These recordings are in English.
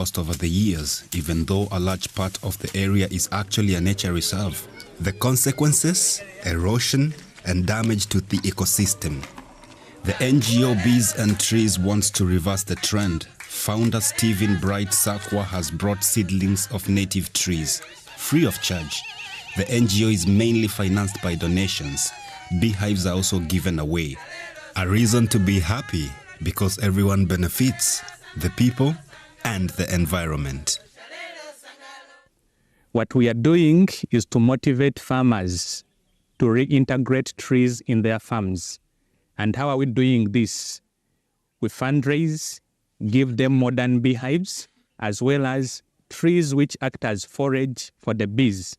lost over the years, even though a large part of the area is actually a nature reserve. The consequences: erosion and damage to the ecosystem. The NGO Bees and Trees wants to reverse the trend. Founder Stephen Bright Sakwa has brought seedlings of native trees, free of charge. The NGO is mainly financed by donations. Beehives are also given away. A reason to be happy, because everyone benefits, the people and the environment. What we are doing is to motivate farmers to reintegrate trees in their farms. And how are we doing this? We fundraise, give them modern beehives, as well as trees which act as forage for the bees.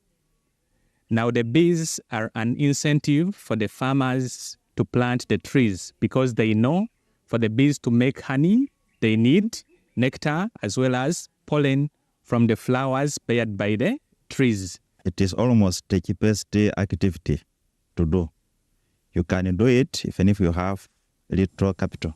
Now the bees are an incentive for the farmers to plant the trees, because they know for the bees to make honey, they need nectar as well as pollen from the flowers bared by the trees. It is almost the cheapest activity to do. You can do it even if you have little capital.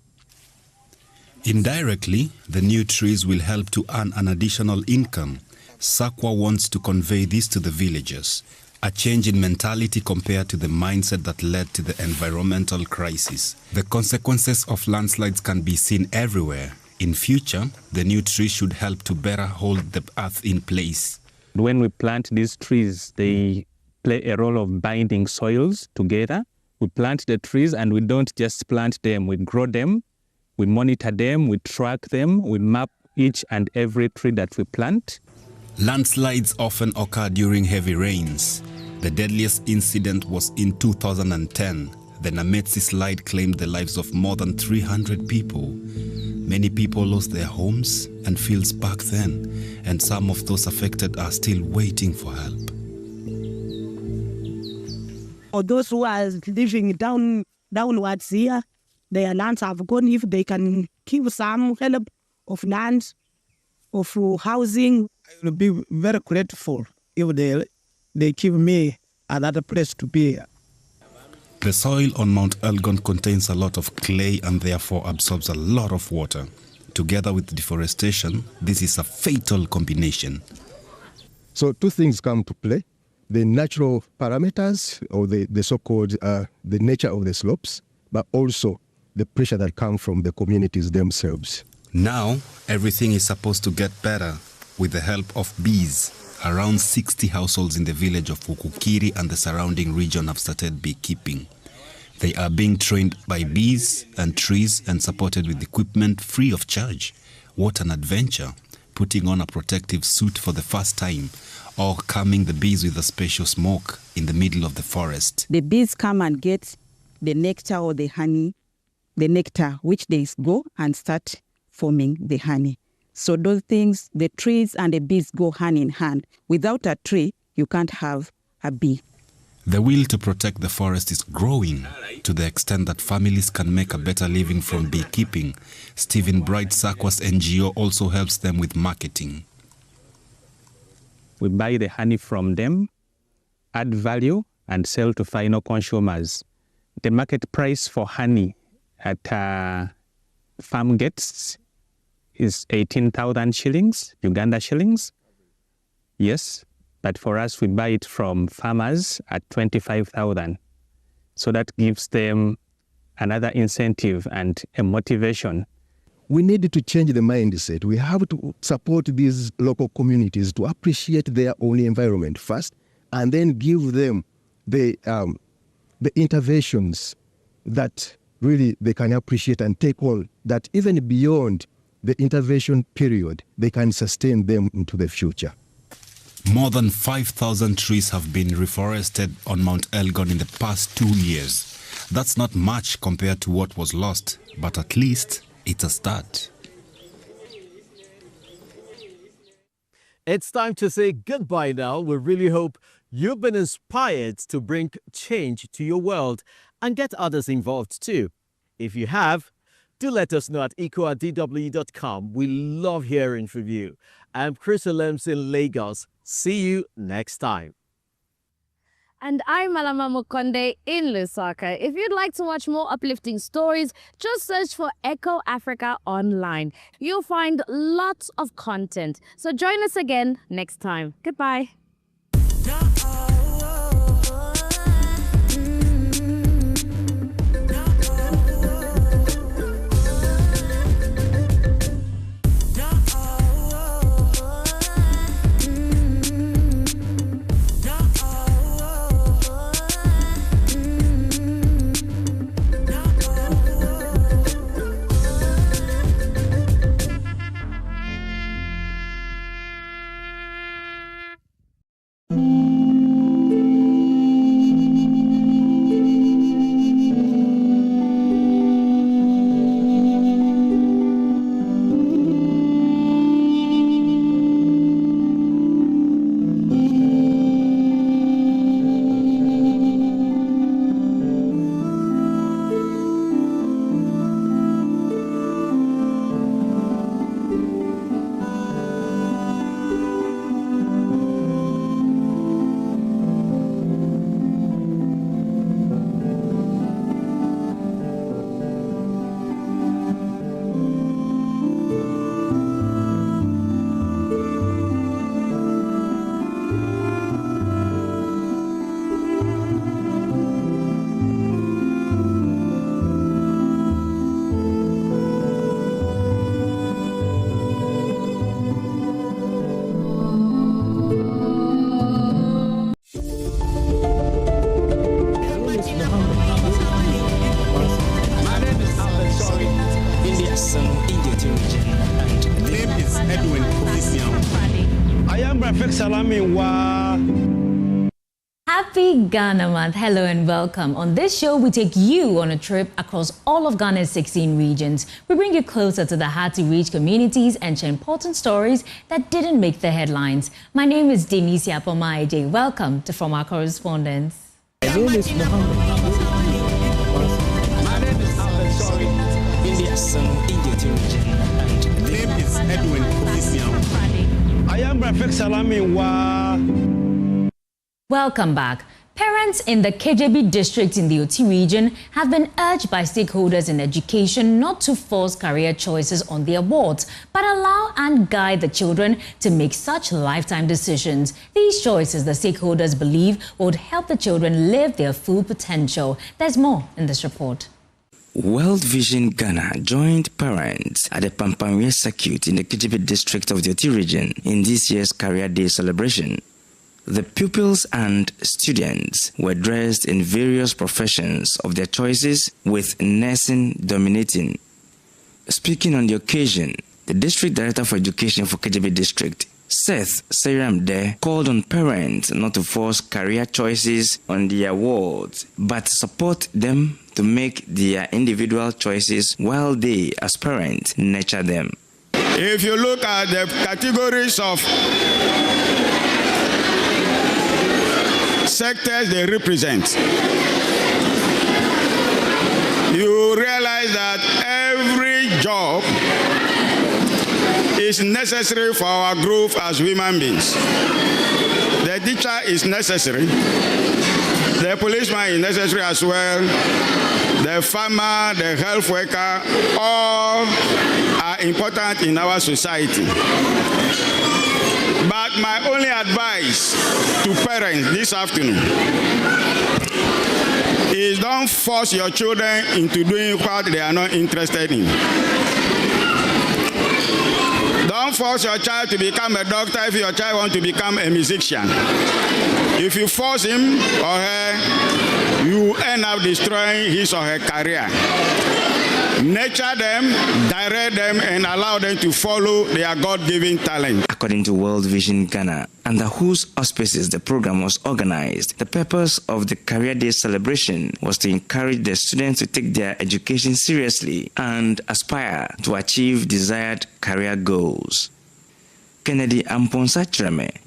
Indirectly, the new trees will help to earn an additional income. Sakwa wants to convey this to the villagers, a change in mentality compared to the mindset that led to the environmental crisis. The consequences of landslides can be seen everywhere. In future, the new trees should help to better hold the earth in place. When we plant these trees, they play a role of binding soils together. We plant the trees and we don't just plant them, we grow them, we monitor them, we track them, we map each and every tree that we plant. Landslides often occur during heavy rains. The deadliest incident was in 2010. The Nametsi slide claimed the lives of more than 300 people. Many people lost their homes and fields back then, and some of those affected are still waiting for help. For those who are living downwards here, their lands have gone. If they can give some help of land, of housing, I will be very grateful if they give me another place to be. The soil on Mount Elgon contains a lot of clay and therefore absorbs a lot of water. Together with deforestation, this is a fatal combination. So two things come to play: the natural parameters, or the so-called the nature of the slopes, but also the pressure that comes from the communities themselves. Now, everything is supposed to get better with the help of bees. Around 60 households in the village of Ukukiri and the surrounding region have started beekeeping. They are being trained by bees and trees and supported with equipment free of charge. What an adventure, putting on a protective suit for the first time, or calming the bees with a special smoke in the middle of the forest. The bees come and get the nectar or the honey, the nectar, which they go and start forming the honey. So those things, the trees and the bees go hand in hand. Without a tree, you can't have a bee. The will to protect the forest is growing to the extent that families can make a better living from beekeeping. Stephen Bright Sakwa's NGO also helps them with marketing. We buy the honey from them, add value, and sell to final consumers. The market price for honey at farm gates is 18,000 shillings, Uganda shillings. Yes, but for us, we buy it from farmers at 25,000. So that gives them another incentive and a motivation. We need to change the mindset. We have to support these local communities to appreciate their own environment first, and then give them the interventions that really they can appreciate and take on, that even beyond the intervention period, they can sustain them into the future. More than 5,000 trees have been reforested on Mount Elgon in the past 2 years. That's not much compared to what was lost, but at least it's a start. It's time to say goodbye now. We really hope you've been inspired to bring change to your world and get others involved too. If you have, do let us know at eco@dw.com. We love hearing from you. I'm Chris Galamsey in Lagos. See you next time. And I'm Malama Mukonde in Lusaka. If you'd like to watch more uplifting stories, just search for Echo Africa online. You'll find lots of content. So join us again next time. Goodbye. Happy Ghana Month. Hello and welcome. On this show, we take you on a trip across all of Ghana's 16 regions. We bring you closer to the hard-to-reach communities and share important stories that didn't make the headlines. My name is Denise Yapomaide. Welcome to From Our Correspondents. My name is Mahama. My name is and name is Edwin. I am Rafik Salami Wa. Welcome back. Parents in the KJB district in the Oti region have been urged by stakeholders in education not to force career choices on their wards, but allow and guide the children to make such lifetime decisions. These choices, the stakeholders believe, would help the children live their full potential. There's more in this report. World Vision Ghana joined parents at the Pampangwe Circuit in the KJB district of the Oti region in this year's Career Day celebration. The pupils and students were dressed in various professions of their choices, with nursing dominating. Speaking on the occasion, the District Director for Education for KJB District, Seth Seramde, called on parents not to force career choices on their wards, but support them to make their individual choices while they, as parents, nurture them. If you look at the categories of sectors they represent, you realize that every job is necessary for our growth as human beings. The teacher is necessary, the policeman is necessary as well, the farmer, the health worker, all are important in our society. But my only advice to parents this afternoon is don't force your children into doing what they are not interested in. Don't force your child to become a doctor if your child wants to become a musician. If you force him or her, you end up destroying his or her career. Nurture them, direct them, and allow them to follow their God-given talent. According to World Vision Ghana, under whose auspices the program was organized, the purpose of the Career Day celebration was to encourage the students to take their education seriously and aspire to achieve desired career goals. Kennedy Amponsa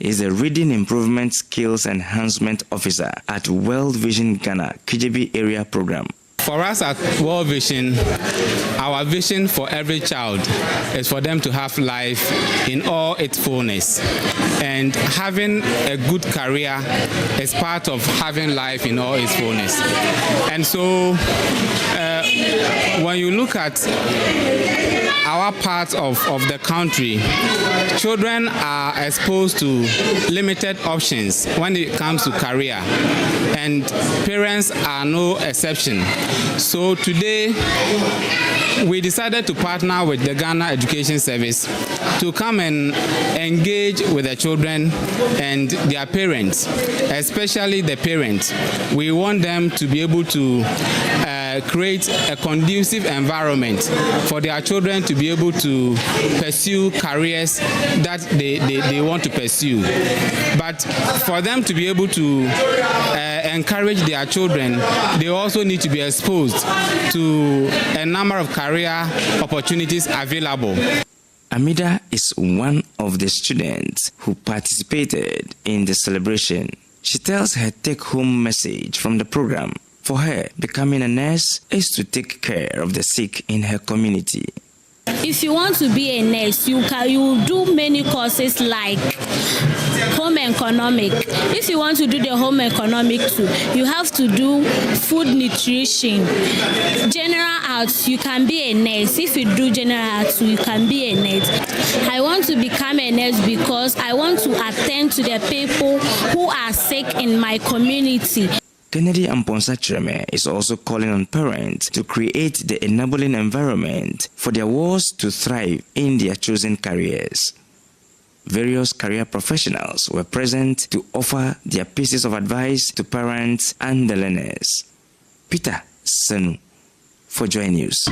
is the Reading Improvement Skills Enhancement Officer at World Vision Ghana KJB Area Program. For us at World Vision, our vision for every child is for them to have life in all its fullness. And having a good career is part of having life in all its fullness. And so when you look at our part of the country, children are exposed to limited options when it comes to career, and parents are no exception. So today, we decided to partner with the Ghana Education Service to come and engage with the children and their parents, especially the parents. We want them to be able to create a conducive environment for their children to be able to pursue careers that they want to pursue. But for them to be able to encourage their children, they also need to be exposed to a number of career opportunities available. Amida is one of the students who participated in the celebration. She tells her take-home message from the program. For her, becoming a nurse is to take care of the sick in her community. If you want to be a nurse, you do many courses like home economic. If you want to do the home economic too, you have to do food nutrition. General arts, you can be a nurse. If you do general arts, you can be a nurse. I want to become a nurse because I want to attend to the people who are sick in my community. Kennedy Amponsa-Chireme is also calling on parents to create the enabling environment for their wards to thrive in their chosen careers. Various career professionals were present to offer their pieces of advice to parents and the learners. Peter Senu for JoyNews.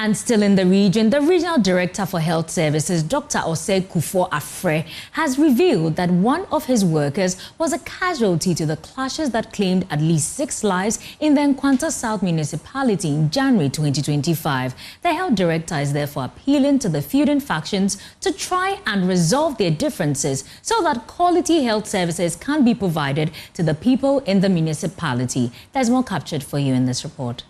And still in the region, the Regional Director for Health Services, Dr. Osei Kufu Afre, has revealed that one of his workers was a casualty to the clashes that claimed at least 6 lives in the Nkwanta South municipality in January 2025. The Health Director is therefore appealing to the feuding factions to try and resolve their differences so that quality health services can be provided to the people in the municipality. There's more captured for you in this report.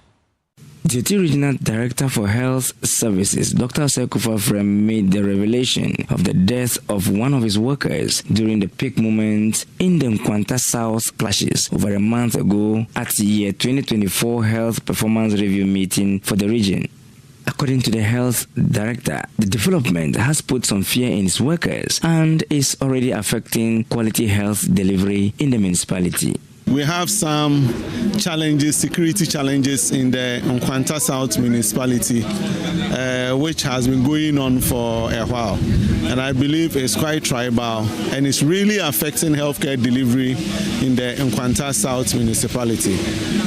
Deputy Regional Director for Health Services, Dr. Osei Kufu Afre, made the revelation of the death of one of his workers during the peak moment in the Nkwanta South clashes over a month ago at the year 2024 Health Performance Review meeting for the region. According to the Health Director, the development has put some fear in his workers and is already affecting quality health delivery in the municipality. We have some challenges, security challenges in the Nkwanta South municipality, which has been going on for a while. And I believe it's quite tribal and it's really affecting healthcare delivery in the Nkwanta South municipality.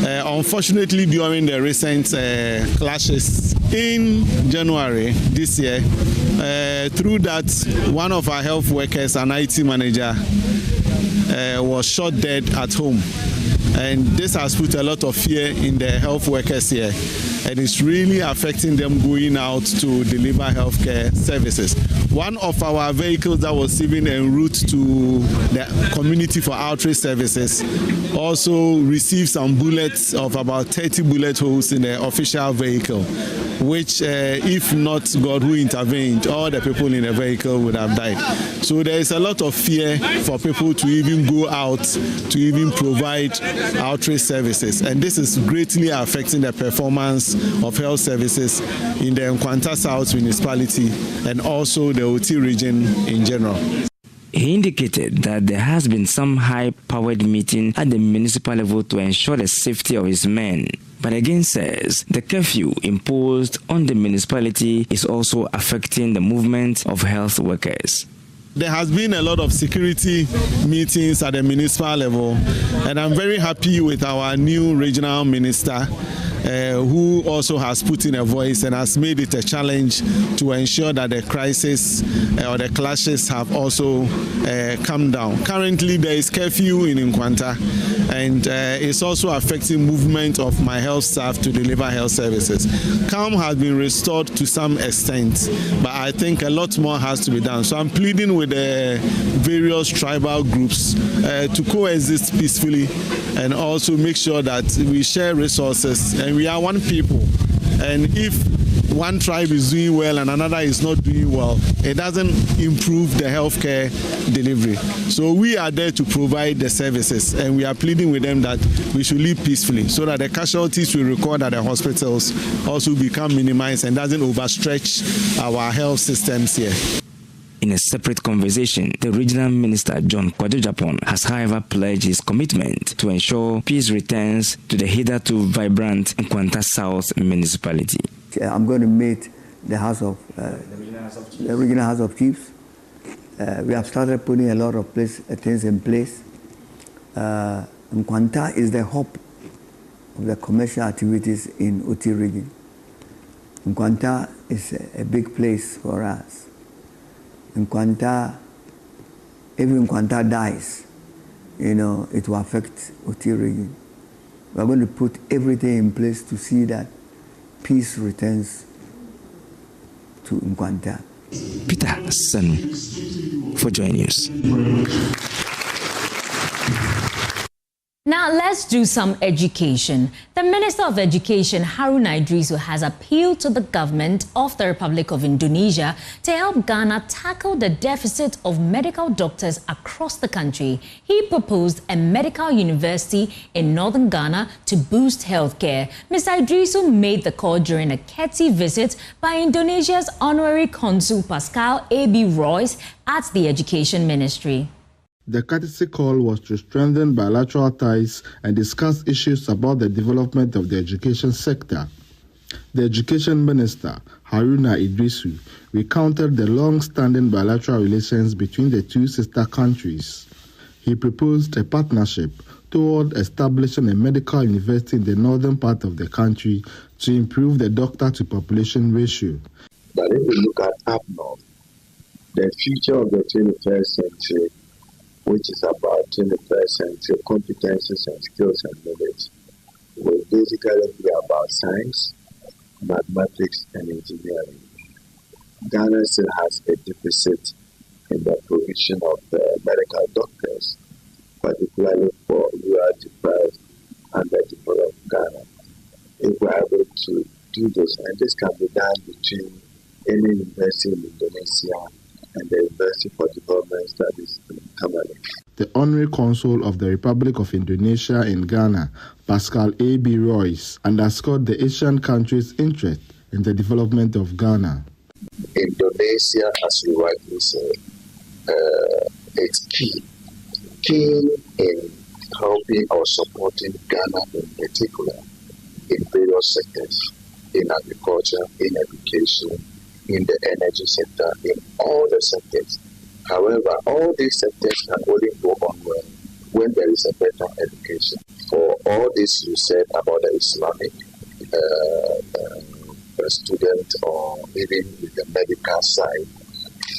Unfortunately, during the recent clashes in January this year, through that, one of our health workers, an IT manager, was shot dead at home, and this has put a lot of fear in the health workers here, and it's really affecting them going out to deliver healthcare services. One of our vehicles that was even en route to the community for outreach services also received some bullets of about 30 bullet holes in the official vehicle, which if not God who intervened, all the people in the vehicle would have died. So there is a lot of fear for people to even go out to even provide outreach services, and this is greatly affecting the performance of health services in the Nkwanta South municipality and also the OT region in general. He indicated that there has been some high-powered meeting at the municipal level to ensure the safety of his men, but again says the curfew imposed on the municipality is also affecting the movement of health workers. There has been a lot of security meetings at the municipal level, and I'm very happy with our new regional minister who also has put in a voice and has made it a challenge to ensure that the crisis or the clashes have also come down. Currently, there is curfew in Nkwanta, and it's also affecting movement of my health staff to deliver health services. Calm has been restored to some extent, but I think a lot more has to be done. So I'm pleading with the various tribal groups to coexist peacefully and also make sure that we share resources and we are one people. And if one tribe is doing well and another is not doing well, it doesn't improve the healthcare delivery. So we are there to provide the services, and we are pleading with them that we should live peacefully so that the casualties we record at the hospitals also become minimized and doesn't overstretch our health systems here. In a separate conversation, the regional minister, Kutu Acheampong, has however pledged his commitment to ensure peace returns to the hitherto vibrant Nkwanta South municipality. I'm going to meet the regional House of Chiefs. We have started putting a lot of things in place. Nkwanta is the hub of the commercial activities in Oti region. Nkwanta is a big place for us. Nkwanta, if Nkwanta dies, it will affect Oti region. We are going to put everything in place to see that peace returns to Nkwanta. Peter Sun for JoyNews. Now let's do some education. The Minister of Education, Haruna Idrisu, has appealed to the government of the Republic of Indonesia to help Ghana tackle the deficit of medical doctors across the country. He proposed a medical university in northern Ghana to boost healthcare. Mr. Idrisu made the call during a courtesy visit by Indonesia's Honorary Consul Pascal A.B. Royce at the Education Ministry. The courtesy call was to strengthen bilateral ties and discuss issues about the development of the education sector. The Education Minister, Haruna Idrisu, recounted the long-standing bilateral relations between the two sister countries. He proposed a partnership toward establishing a medical university in the northern part of the country to improve the doctor-to-population ratio. But if we look at up north, the future of the 21st century, which is about 21st century competencies and skills and knowledge, will basically be about science, mathematics, and engineering. Ghana still has a deficit in the provision of the medical doctors, particularly for rural deprived and underdeveloped Ghana. If we are able to do this, and this can be done between any university in Indonesia and the University for Development Studies in Cameroon. The Honorary Consul of the Republic of Indonesia in Ghana, Pascal A.B. Royce, underscored the Asian country's interest in the development of Ghana. Indonesia, as you rightly say, is keen in helping or supporting Ghana in particular in various sectors, in agriculture, in education, in the energy sector, in all the sectors. However, all these sectors can only go on well when there is a better education. For all this you said about the Islamic student or even with the medical side,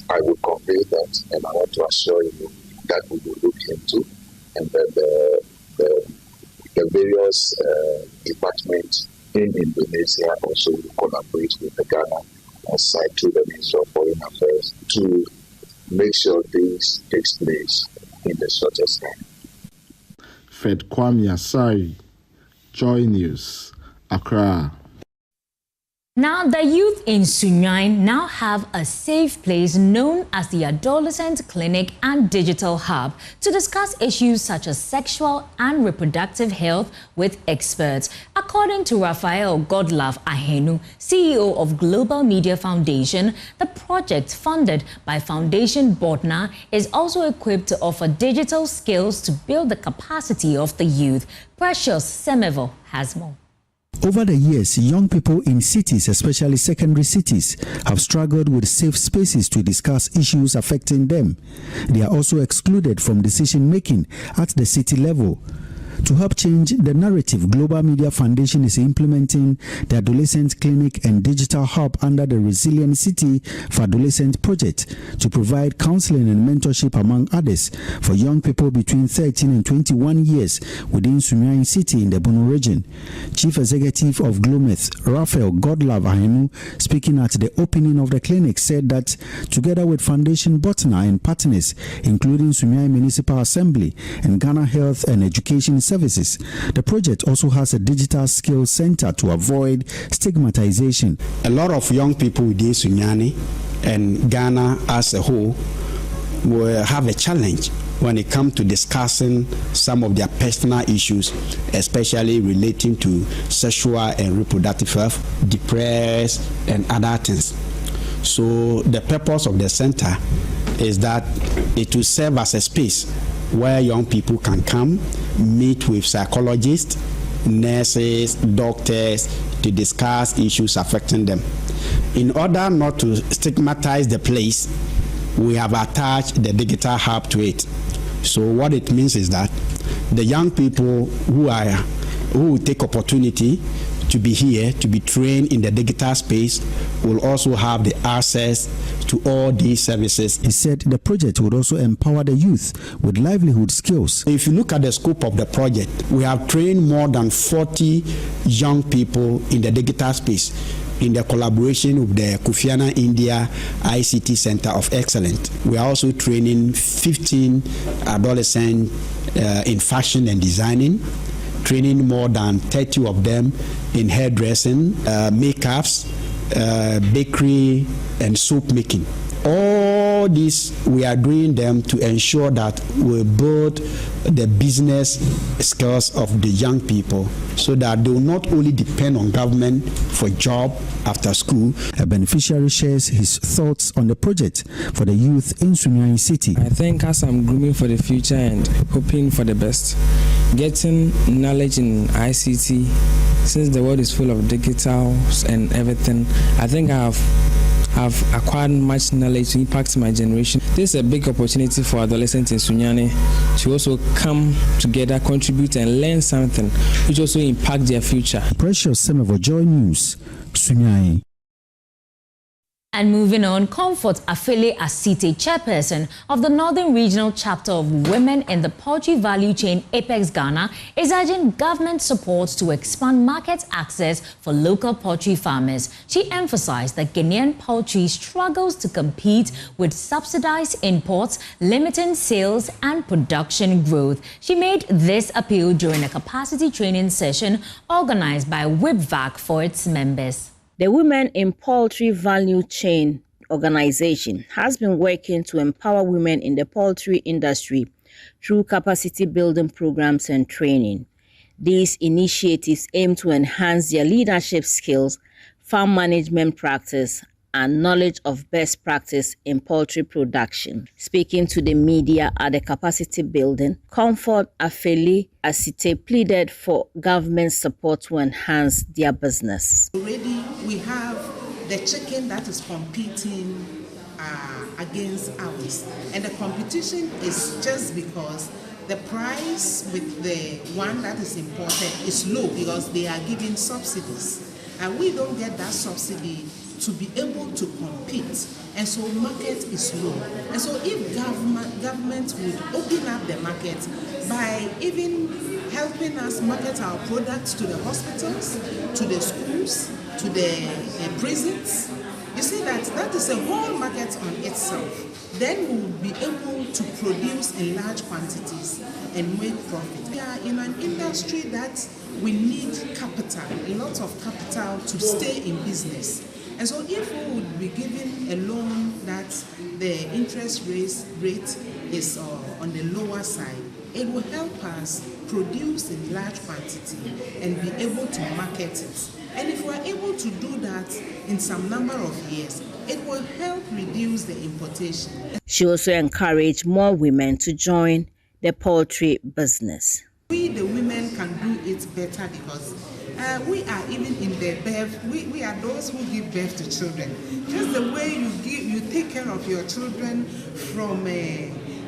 I will convey that, and I want to assure you that we will look into, and that the various departments in Indonesia also will collaborate with the Ghana side through the Ministry of Foreign Affairs to make sure this takes place in the shortest time. Fred Kwame Asari, JoyNews, Accra. Now, the youth in Sunyani now have a safe place known as the Adolescent Clinic and Digital Hub to discuss issues such as sexual and reproductive health with experts. According to Raphael Godlove Ahenu, CEO of Global Media Foundation, the project funded by Foundation Botna is also equipped to offer digital skills to build the capacity of the youth. Precious Semevo has more. Over the years, young people in cities, especially secondary cities, have struggled with safe spaces to discuss issues affecting them. They are also excluded from decision-making at the city level. To help change the narrative, Global Media Foundation is implementing the Adolescent Clinic and Digital Hub under the Resilient City for Adolescent project to provide counseling and mentorship, among others, for young people between 13 and 21 years within Sunyani City in the Bono region. Chief Executive of Glometh, Raphael Godlove Ahenu, speaking at the opening of the clinic, said that together with Foundation Botna and partners, including Sunyani Municipal Assembly and Ghana Health and Education Services, the project also has a digital skills center to avoid stigmatization. A lot of young people within Sunyani and Ghana as a whole will have a challenge when it comes to discussing some of their personal issues, especially relating to sexual and reproductive health, depression, and other things. So the purpose of the center is that it will serve as a space where young people can come, meet with psychologists, nurses, doctors to discuss issues affecting them. In order not to stigmatize the place, we have attached the digital hub to it. So what it means is that the young people who take opportunity to be here, to be trained in the digital space, will also have the access to all these services. He said the project would also empower the youth with livelihood skills. If you look at the scope of the project, we have trained more than 40 young people in the digital space in the collaboration with the Kofi Annan India ICT Center of Excellence. We are also training 15 adolescents in fashion and designing, training more than 30 of them in hairdressing, makeups, bakery, and soap making. All these, we are doing them to ensure that we build the business skills of the young people so that they will not only depend on government for job after school. A beneficiary shares his thoughts on the project for the youth in Sunyani City. I think as I'm grooming for the future and hoping for the best, getting knowledge in ICT, since the world is full of digitals and everything, I think I've acquired much knowledge to impact my generation. This is a big opportunity for adolescents in Sunyani to also come together, contribute and learn something which also impact their future. Precious Semevo, JoyNews, Sunyani. And moving on, Comfort Afele Asite, chairperson of the Northern Regional Chapter of Women in the Poultry Value Chain Apex Ghana, is urging government support to expand market access for local poultry farmers. She emphasized that Ghanaian poultry struggles to compete with subsidized imports, limiting sales and production growth. She made this appeal during a capacity training session organized by WIPVAC for its members. The Women in Poultry Value Chain organization has been working to empower women in the poultry industry through capacity building programs and training. These initiatives aim to enhance their leadership skills, farm management practice, and knowledge of best practice in poultry production. Speaking to the media at the capacity building, Comfort Afele Asite pleaded for government support to enhance their business. Already we have the chicken that is competing against ours, and the competition is just because the price with the one that is imported is low because they are giving subsidies, and we don't get that subsidy to be able to compete, and so market is low. And so if government would open up the market by even helping us market our products to the hospitals, to the schools, to the prisons, you see that is a whole market on itself. Then we will be able to produce in large quantities and make profit. We are in an industry that we need capital, a lot of capital to stay in business. And so if we would be given a loan that the interest rate is on the lower side, it will help us produce in large quantity and be able to market it. And if we're able to do that in some number of years, it will help reduce the importation. She also encouraged more women to join the poultry business. We, the women, can do it better because we are even in the birth. We are those who give birth to children. Just the way you take care of your children from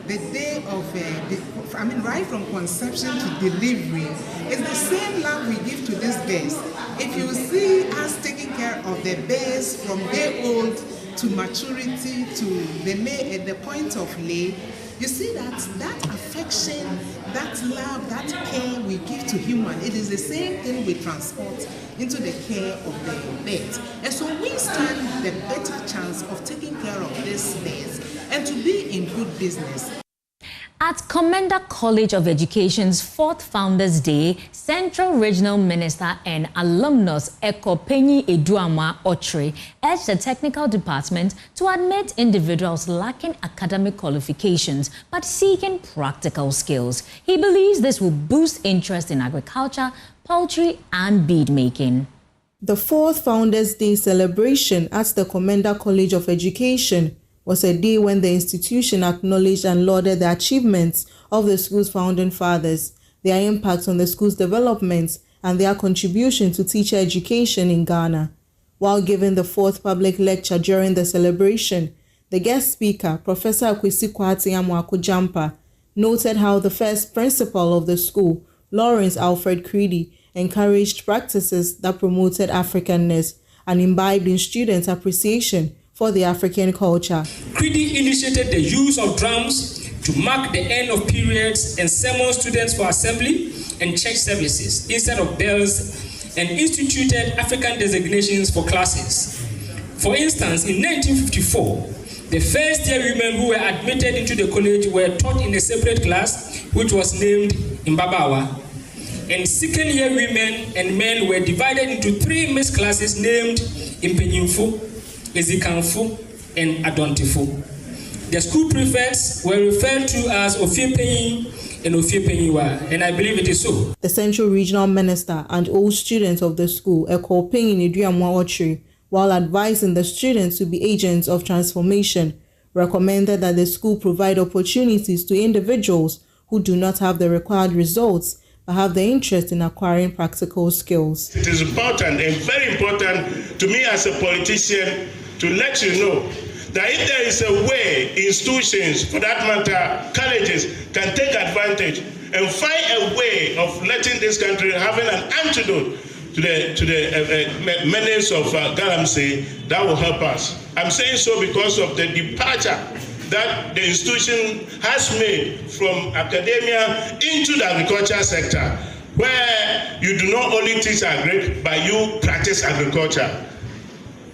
the day of, right from conception to delivery, is the same love we give to these birds. If you see us taking care of the birds from day old to maturity to the point of lay, you see that affection, that love, that care we give to human, it is the same thing we transport into the care of the birds. And so we stand the better chance of taking care of these birds and to be in good business. At Commander College of Education's 4th Founders Day, Central Regional Minister and alumnus Ekopenyi Eduama Ochre urged the technical department to admit individuals lacking academic qualifications but seeking practical skills. He believes this will boost interest in agriculture, poultry and bead making. The 4th Founders Day celebration at the Commander College of Education was a day when the institution acknowledged and lauded the achievements of the school's founding fathers, their impact on the school's development, and their contribution to teacher education in Ghana. While giving the 4th public lecture during the celebration, the guest speaker, Professor Kutu Acheampong, noted how the first principal of the school, Lawrence Alfred Creedy, encouraged practices that promoted Africanness and imbibed in students' appreciation for the African culture. Creedy initiated the use of drums to mark the end of periods and summon students for assembly and church services instead of bells, and instituted African designations for classes. For instance, in 1954, the first-year women who were admitted into the college were taught in a separate class, which was named Imbabawa. And second-year women and men were divided into 3 mixed classes named Impenyimfo, Ezikanfo, and Adontifo. The school prefects were referred to as Ofiepenyi and Ofiepenyiwa, and I believe it is so. The Central Regional Minister and all students of the school, Ekopenyi Eduama Ochre, while advising the students to be agents of transformation, recommended that the school provide opportunities to individuals who do not have the required results but have the interest in acquiring practical skills. It is important and very important to me as a politician to let you know that if there is a way institutions, for that matter colleges, can take advantage and find a way of letting this country having an antidote to the menace of Galamsey, that will help us. I'm saying so because of the departure that the institution has made from academia into the agriculture sector, where you do not only teach agric, but you practice agriculture.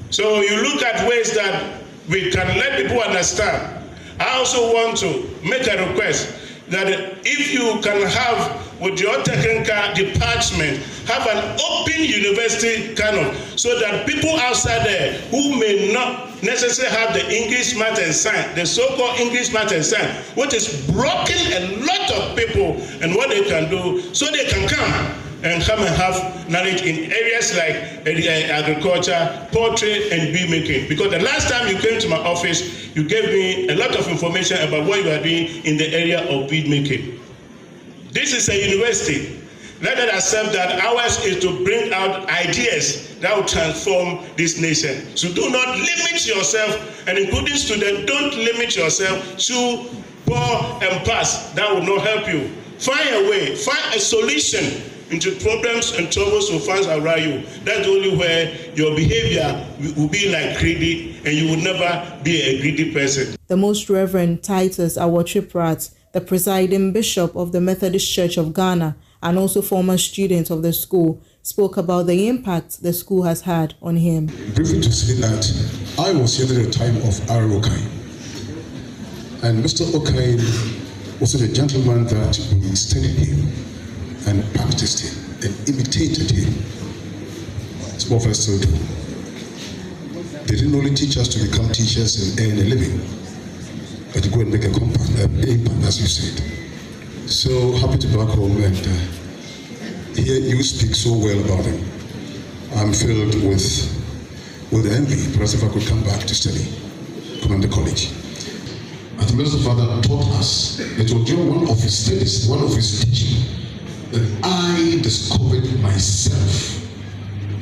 So you look at ways that we can let people understand. I also want to make a request that if you can have with your technical department, have an open university kind of, so that people outside there who may not necessarily have the English, math and science, the so-called English, math and science, what is blocking a lot of people and what they can do, so they can come and have knowledge in areas like agriculture, poultry, and bee making. Because the last time you came to my office, you gave me a lot of information about what you are doing in the area of bee making. This is a university. Let us accept that ours is to bring out ideas that will transform this nation. So do not limit yourself, and including students, don't limit yourself to pour and pass. That will not help you. Find a way, find a solution into problems and troubles will find around you. That's the only way your behavior will be like greedy, and you will never be a greedy person. The Most Reverend Titus Awotwe, the presiding bishop of the Methodist Church of Ghana and also former student of the school, spoke about the impact the school has had on him. Briefly to say that I was here at the time of R. Okai, and Mr. Okai was a gentleman that we studied him and practiced him and imitated him. Some of us still do. They didn't only teach us to become teachers and earn a living, but to go and make an impact, as you said. So happy to be back home and hear you speak so well about him. I'm filled with envy. Perhaps if I could come back to study, Commander College. And the Blessed Father taught us that during one of his studies, one of his teaching, that I discovered myself.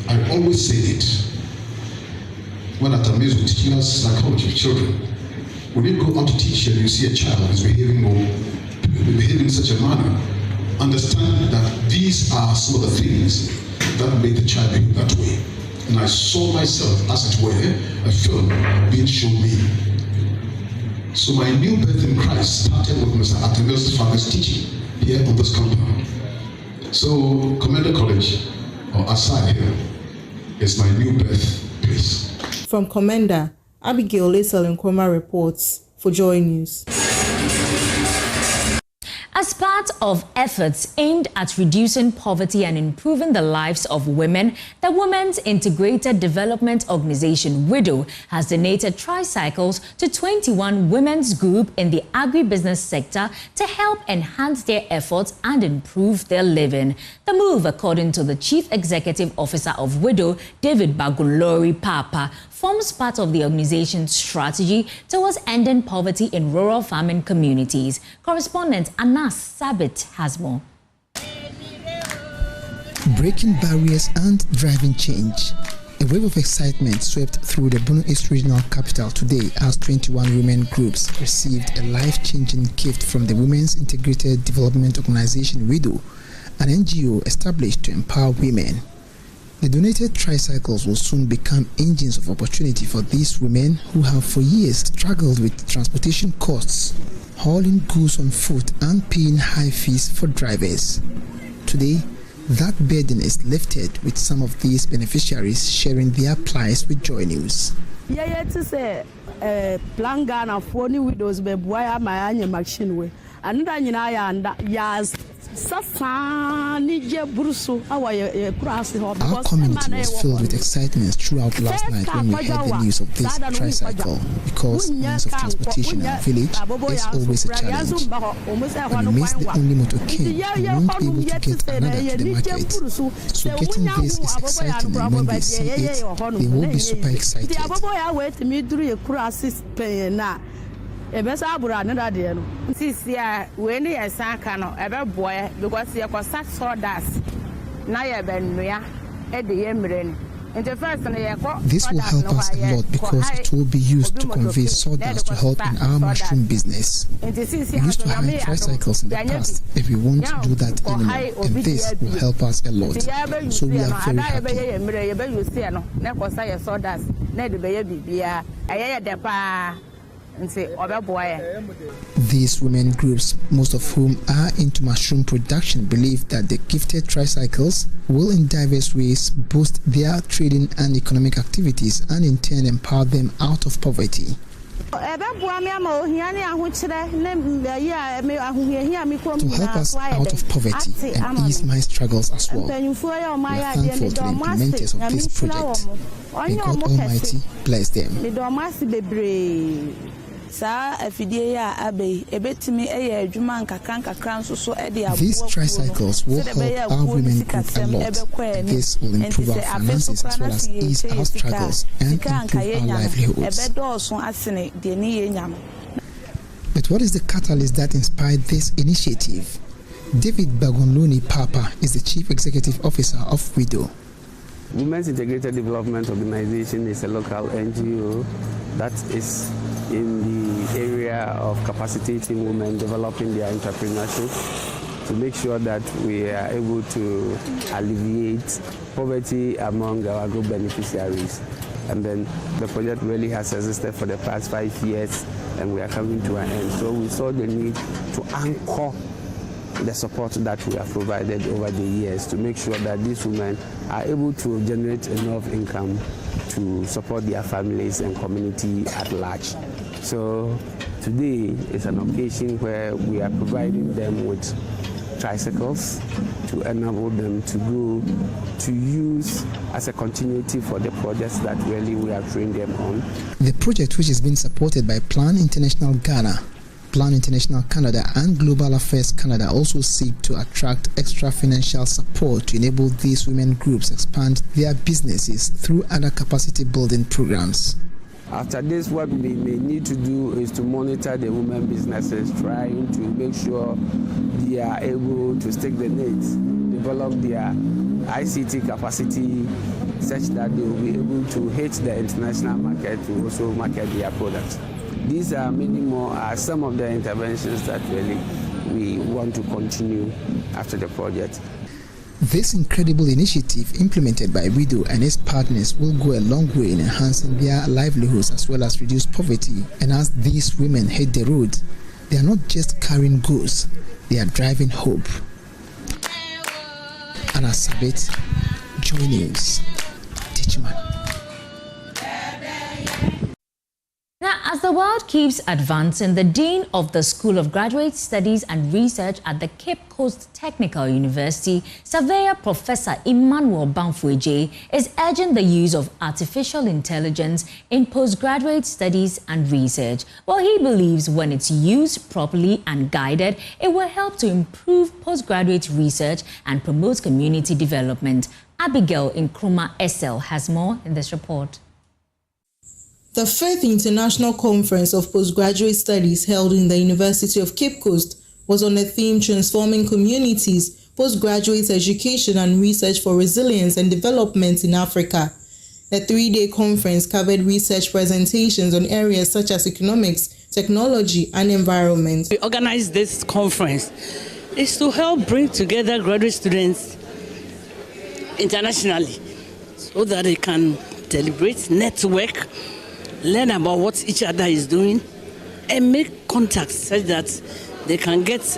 I always say it when at Amis were teaching us psychology of children. When you go out to teach and you see a child is behaving in such a manner, understand that these are some of the things that make the child behave that way. And I saw myself, as it were, a film being shown me. So my new birth in Christ started with Mr. Atemel's father's teaching here on this compound. So Commander College, or aside here, is my new birthplace. From Commander, Abigail Lesel Nkrumah reports for Joy News. As part of efforts aimed at reducing poverty and improving the lives of women, the Women's Integrated Development Organization, WIDO, has donated tricycles to 21 women's groups in the agribusiness sector to help enhance their efforts and improve their living. The move, according to the Chief Executive Officer of WIDO, David Bagulori Papa, forms part of the organization's strategy towards ending poverty in rural farming communities. Correspondent Anas Sabit has more. Breaking barriers and driving change. A wave of excitement swept through the Bono East Regional Capital today as 21 women groups received a life-changing gift from the Women's Integrated Development Organization, WIDO, an NGO established to empower women. The donated tricycles will soon become engines of opportunity for these women who have for years struggled with transportation costs, hauling goods on foot and paying high fees for drivers. Today, that burden is lifted with some of these beneficiaries sharing their plights with Joy News. Our community was filled with excitement throughout last night when we heard the news of this tricycle, because means of transportation in our village is always a challenge. When you miss the only motor king, you won't be able to get another to the market. So getting this is exciting, and when they see it, they will be super excited. Because this will help us a lot because it will be used to convey sawdust to help in our mushroom business. We used to hire tricycles in the past. If we won't do that anymore, and this will help us a lot. So we are very happy. These women groups, most of whom are into mushroom production, believe that the gifted tricycles will in diverse ways boost their trading and economic activities and in turn empower them out of poverty. To help us out of poverty and ease my struggles as well, we are thankful to the implementers of this project. May God Almighty bless them. These tricycles will help our women group a lot. This will improve our finances as well as ease our struggles and improve our livelihoods. But what is the catalyst that inspired this initiative? David Bagulori Papa is the Chief Executive Officer of WIDO. Women's Integrated Development Organization is a local NGO that is in the area of capacitating women, developing their entrepreneurship to make sure that we are able to alleviate poverty among our group beneficiaries. And then the project really has existed for the past 5 years and we are coming to an end. So we saw the need to anchor the support that we have provided over the years to make sure that these women are able to generate enough income to support their families and community at large. So today is an occasion where we are providing them with tricycles to enable them to go to use as a continuity for the projects that really we have trained them on. The project, which is being supported by Plan International Ghana, Plan International Canada and Global Affairs Canada, also seek to attract extra financial support to enable these women groups expand their businesses through other capacity building programs. After this, what we may need to do is to monitor the women businesses, trying to make sure they are able to stick the needs, develop their ICT capacity such that they will be able to hit the international market to also market their products. These are many more, some of the interventions that really we want to continue after the project. This incredible initiative implemented by WIDO and its partners will go a long way in enhancing their livelihoods as well as reduce poverty. And as these women hit the road, they are not just carrying goods, they are driving hope. Anna Sabit, JoyNews, Teachman. Now, as the world keeps advancing, the Dean of the School of Graduate Studies and Research at the Cape Coast Technical University, Surveyor Professor Emmanuel Bamfueje, is urging the use of artificial intelligence in postgraduate studies and research. Well, he believes when it's used properly and guided, it will help to improve postgraduate research and promote community development. Abigail Nkrumah SL has more in this report. The 5th International Conference of Postgraduate Studies held in the University of Cape Coast was on the theme Transforming Communities, Postgraduate Education and Research for Resilience and Development in Africa. The 3-day conference covered research presentations on areas such as economics, technology, and environment. We organized this conference is to help bring together graduate students internationally so that they can deliberate, network, learn about what each other is doing, and make contacts such that they can get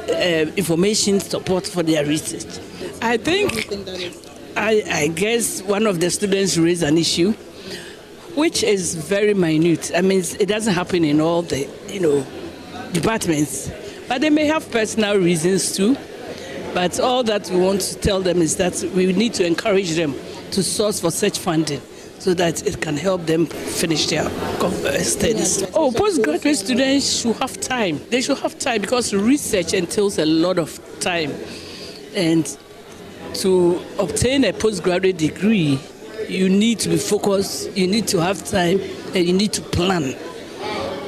information support for their research. I think, I guess one of the students raised an issue, which is very minute. I mean, it doesn't happen in all the, departments, but they may have personal reasons too. But all that we want to tell them is that we need to encourage them to source for such funding, so that it can help them finish their studies. Postgraduate students should have time. They should have time because research entails a lot of time. And to obtain a postgraduate degree, you need to be focused, you need to have time, and you need to plan.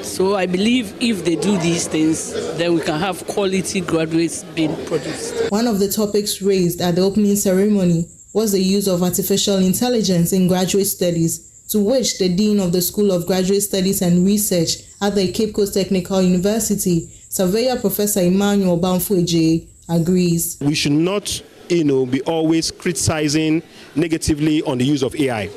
So I believe if they do these things, then we can have quality graduates being produced. One of the topics raised at the opening ceremony was the use of artificial intelligence in graduate studies, to which the Dean of the School of Graduate Studies and Research at the Cape Coast Technical University, Surveyor Professor Emmanuel Bamfueje, agrees. We should not, be always criticizing negatively on the use of AI.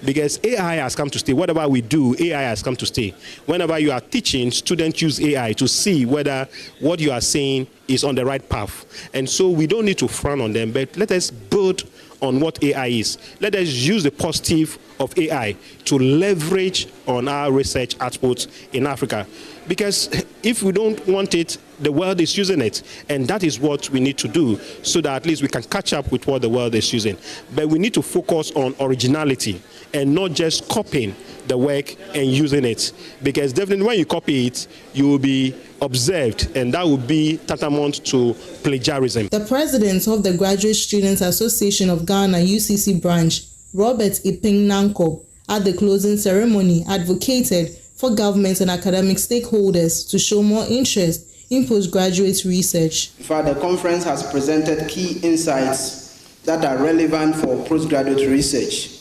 Because AI has come to stay. Whatever we do, AI has come to stay. Whenever you are teaching, students use AI to see whether what you are saying is on the right path. And so we don't need to frown on them, but let us build on what AI is. Let us use the positive of AI to leverage on our research outputs in Africa. Because if we don't want it, the world is using it. And that is what we need to do so that at least we can catch up with what the world is using. But we need to focus on originality and not just copying the work and using it. Because definitely when you copy it, you will be observed, and that would be tantamount to plagiarism. The president of the Graduate Students Association of Ghana UCC branch, Robert Iping Nanko, at the closing ceremony advocated for government and academic stakeholders to show more interest in postgraduate research. In fact, the conference has presented key insights that are relevant for postgraduate research,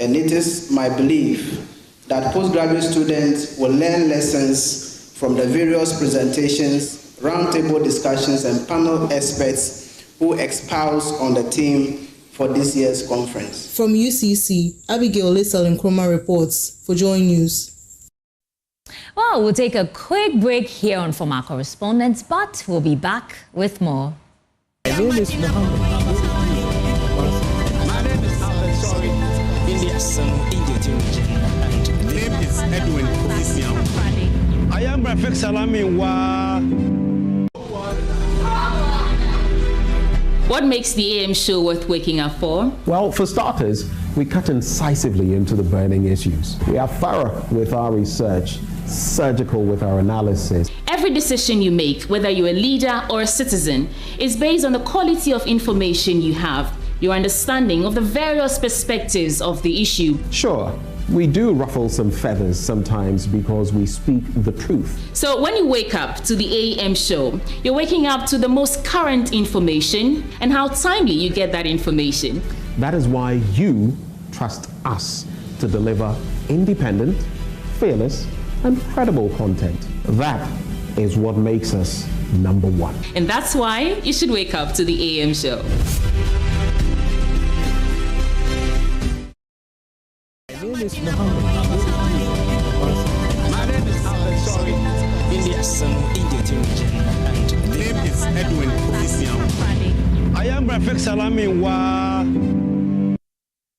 and it is my belief that postgraduate students will learn lessons from the various presentations, roundtable discussions, and panel experts who espouse on the theme for this year's conference. From UCC, Abigail Nkrumah reports for JoyNews. Well, we'll take a quick break here on From Our Correspondents, but we'll be back with more. My name is Mahama. My name is and name is Edwin. I am Rafik Salami. What makes the AM show worth waking up for? Well, for starters, we cut incisively into the burning issues. We are thorough with our research, surgical with our analysis. Every decision you make, whether you're a leader or a citizen, is based on the quality of information you have, your understanding of the various perspectives of the issue. Sure, we do ruffle some feathers sometimes because we speak the truth. So when you wake up to the AM show, you're waking up to the most current information and how timely you get that information. That is why you trust us to deliver independent, fearless, and credible content. That is what makes us number one. And that's why you should wake up to the AM show. My name is Mahama. My name is Sorry. My name is Edwin I am Rafik Salami Wa.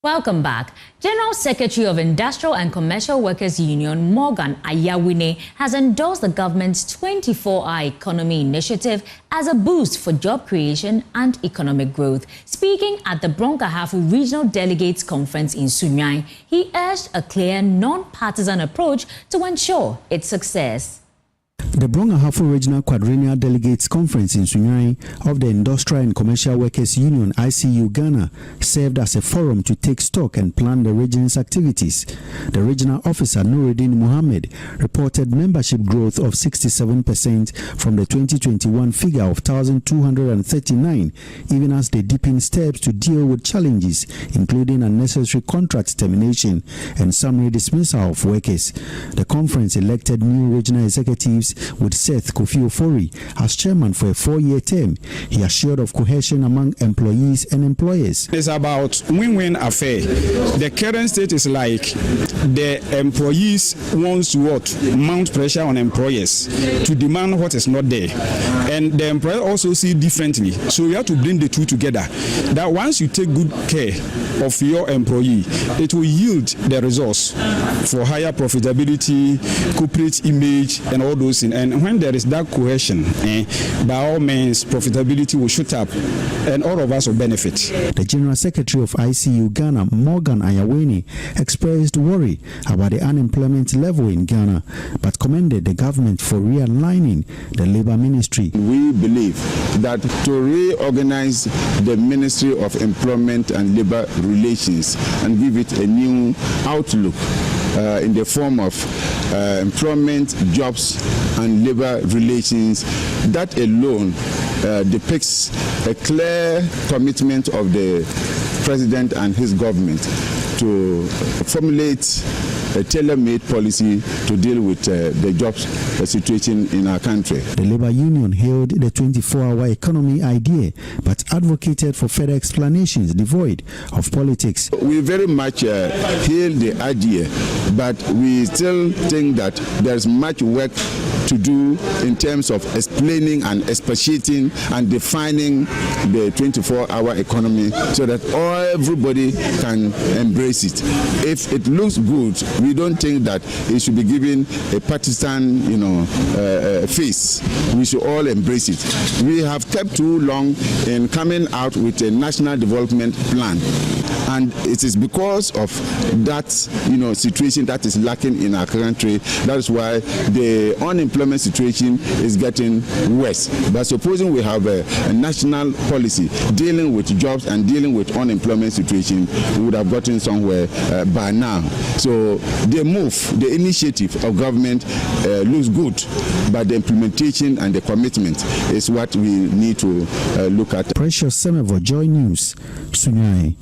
Welcome back. General Secretary of Industrial and Commercial Workers Union, Morgan Ayawine, has endorsed the government's 24-hour economy initiative as a boost for job creation and economic growth. Speaking at the Bronkahafu Regional Delegates Conference in Sunyai, he urged a clear, non-partisan approach to ensure its success. The Bronkahafu Regional Quadrennial Delegates Conference in Sunyai of the Industrial and Commercial Workers Union (ICU) Ghana served as a forum to take stock and plan the region's activities. The regional officer Nuruddin Mohammed reported membership growth of 67% from the 2021 figure of 1,239, even as they deepened steps to deal with challenges including unnecessary contract termination and summary dismissal of workers. The conference elected new regional executives with Seth Kofi OFORI as chairman for a 4-year term. He assured of cohesion among employees and employers. It's about win-win affair. The current state is like the employees wants to mount pressure on employers to demand what is not there, and the employer also see differently. So you have to bring the two together. That once you take good care of your employee, it will yield the results for higher profitability, corporate image, and all those things. And when there is that cohesion, by all means, profitability will shoot up, and all of us will benefit. The General Secretary of ICU Ghana, Morgan Ayawine, expressed worry about the unemployment level in Ghana, but commended the government for realigning the Labour Ministry. We believe that to reorganize the Ministry of Employment and Labour Relations and give it a new outlook in the form of employment, jobs, and labor relations, that alone depicts a clear commitment of the President and his government to formulate a tailor-made policy to deal with the jobs situation in our country. The Labour Union hailed the 24-hour economy idea, but advocated for further explanations devoid of politics. We very much hail the idea, but we still think that there's much work to do in terms of explaining and expatiating and defining the 24-hour economy so that everybody can embrace it. If it looks good, we don't think that it should be given a partisan, face. We should all embrace it. We have kept too long in coming out with a national development plan, and it is because of that, situation that is lacking in our country. That is why the unemployment situation is getting worse. But supposing we have a national policy dealing with jobs and dealing with unemployment situation, we would have gotten somewhere by now. So the initiative of government looks good, but the implementation and the commitment is what we need to look at. Precious Semevo, JoyNews, Sunyai.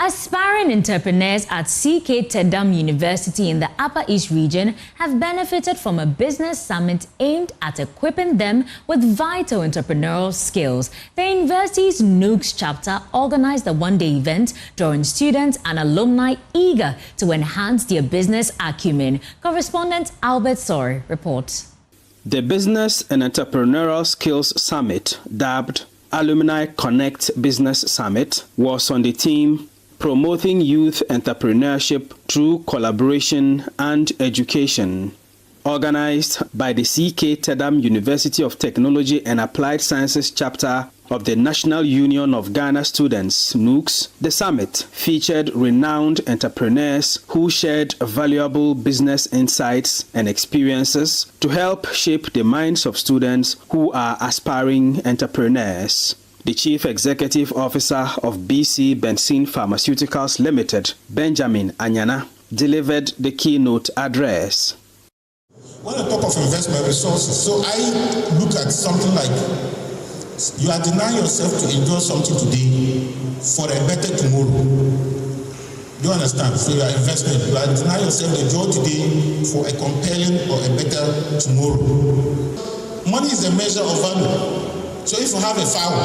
Aspiring entrepreneurs at CK Tedam University in the Upper East region have benefited from a business summit aimed at equipping them with vital entrepreneurial skills. The university's Nooks chapter organized the one-day event, drawing students and alumni eager to enhance their business acumen. Correspondent Albert Sori reports. The Business and Entrepreneurial Skills Summit, dubbed Alumni Connect Business Summit, was on the theme Promoting Youth Entrepreneurship Through Collaboration and Education. Organized by the CK Tedam University of Technology and Applied Sciences chapter of the National Union of Ghana Students, Nooks, the summit featured renowned entrepreneurs who shared valuable business insights and experiences to help shape the minds of students who are aspiring entrepreneurs. The Chief Executive Officer of BC Benzene Pharmaceuticals Limited, Benjamin Anyana, delivered the keynote address. When I talk of investment resources, so I look at something like you are denying yourself to enjoy something today for a better tomorrow. Do you understand? So you are investing. You are denying yourself the joy today for a compelling or a better tomorrow. Money is the measure of value. So if you have a fowl,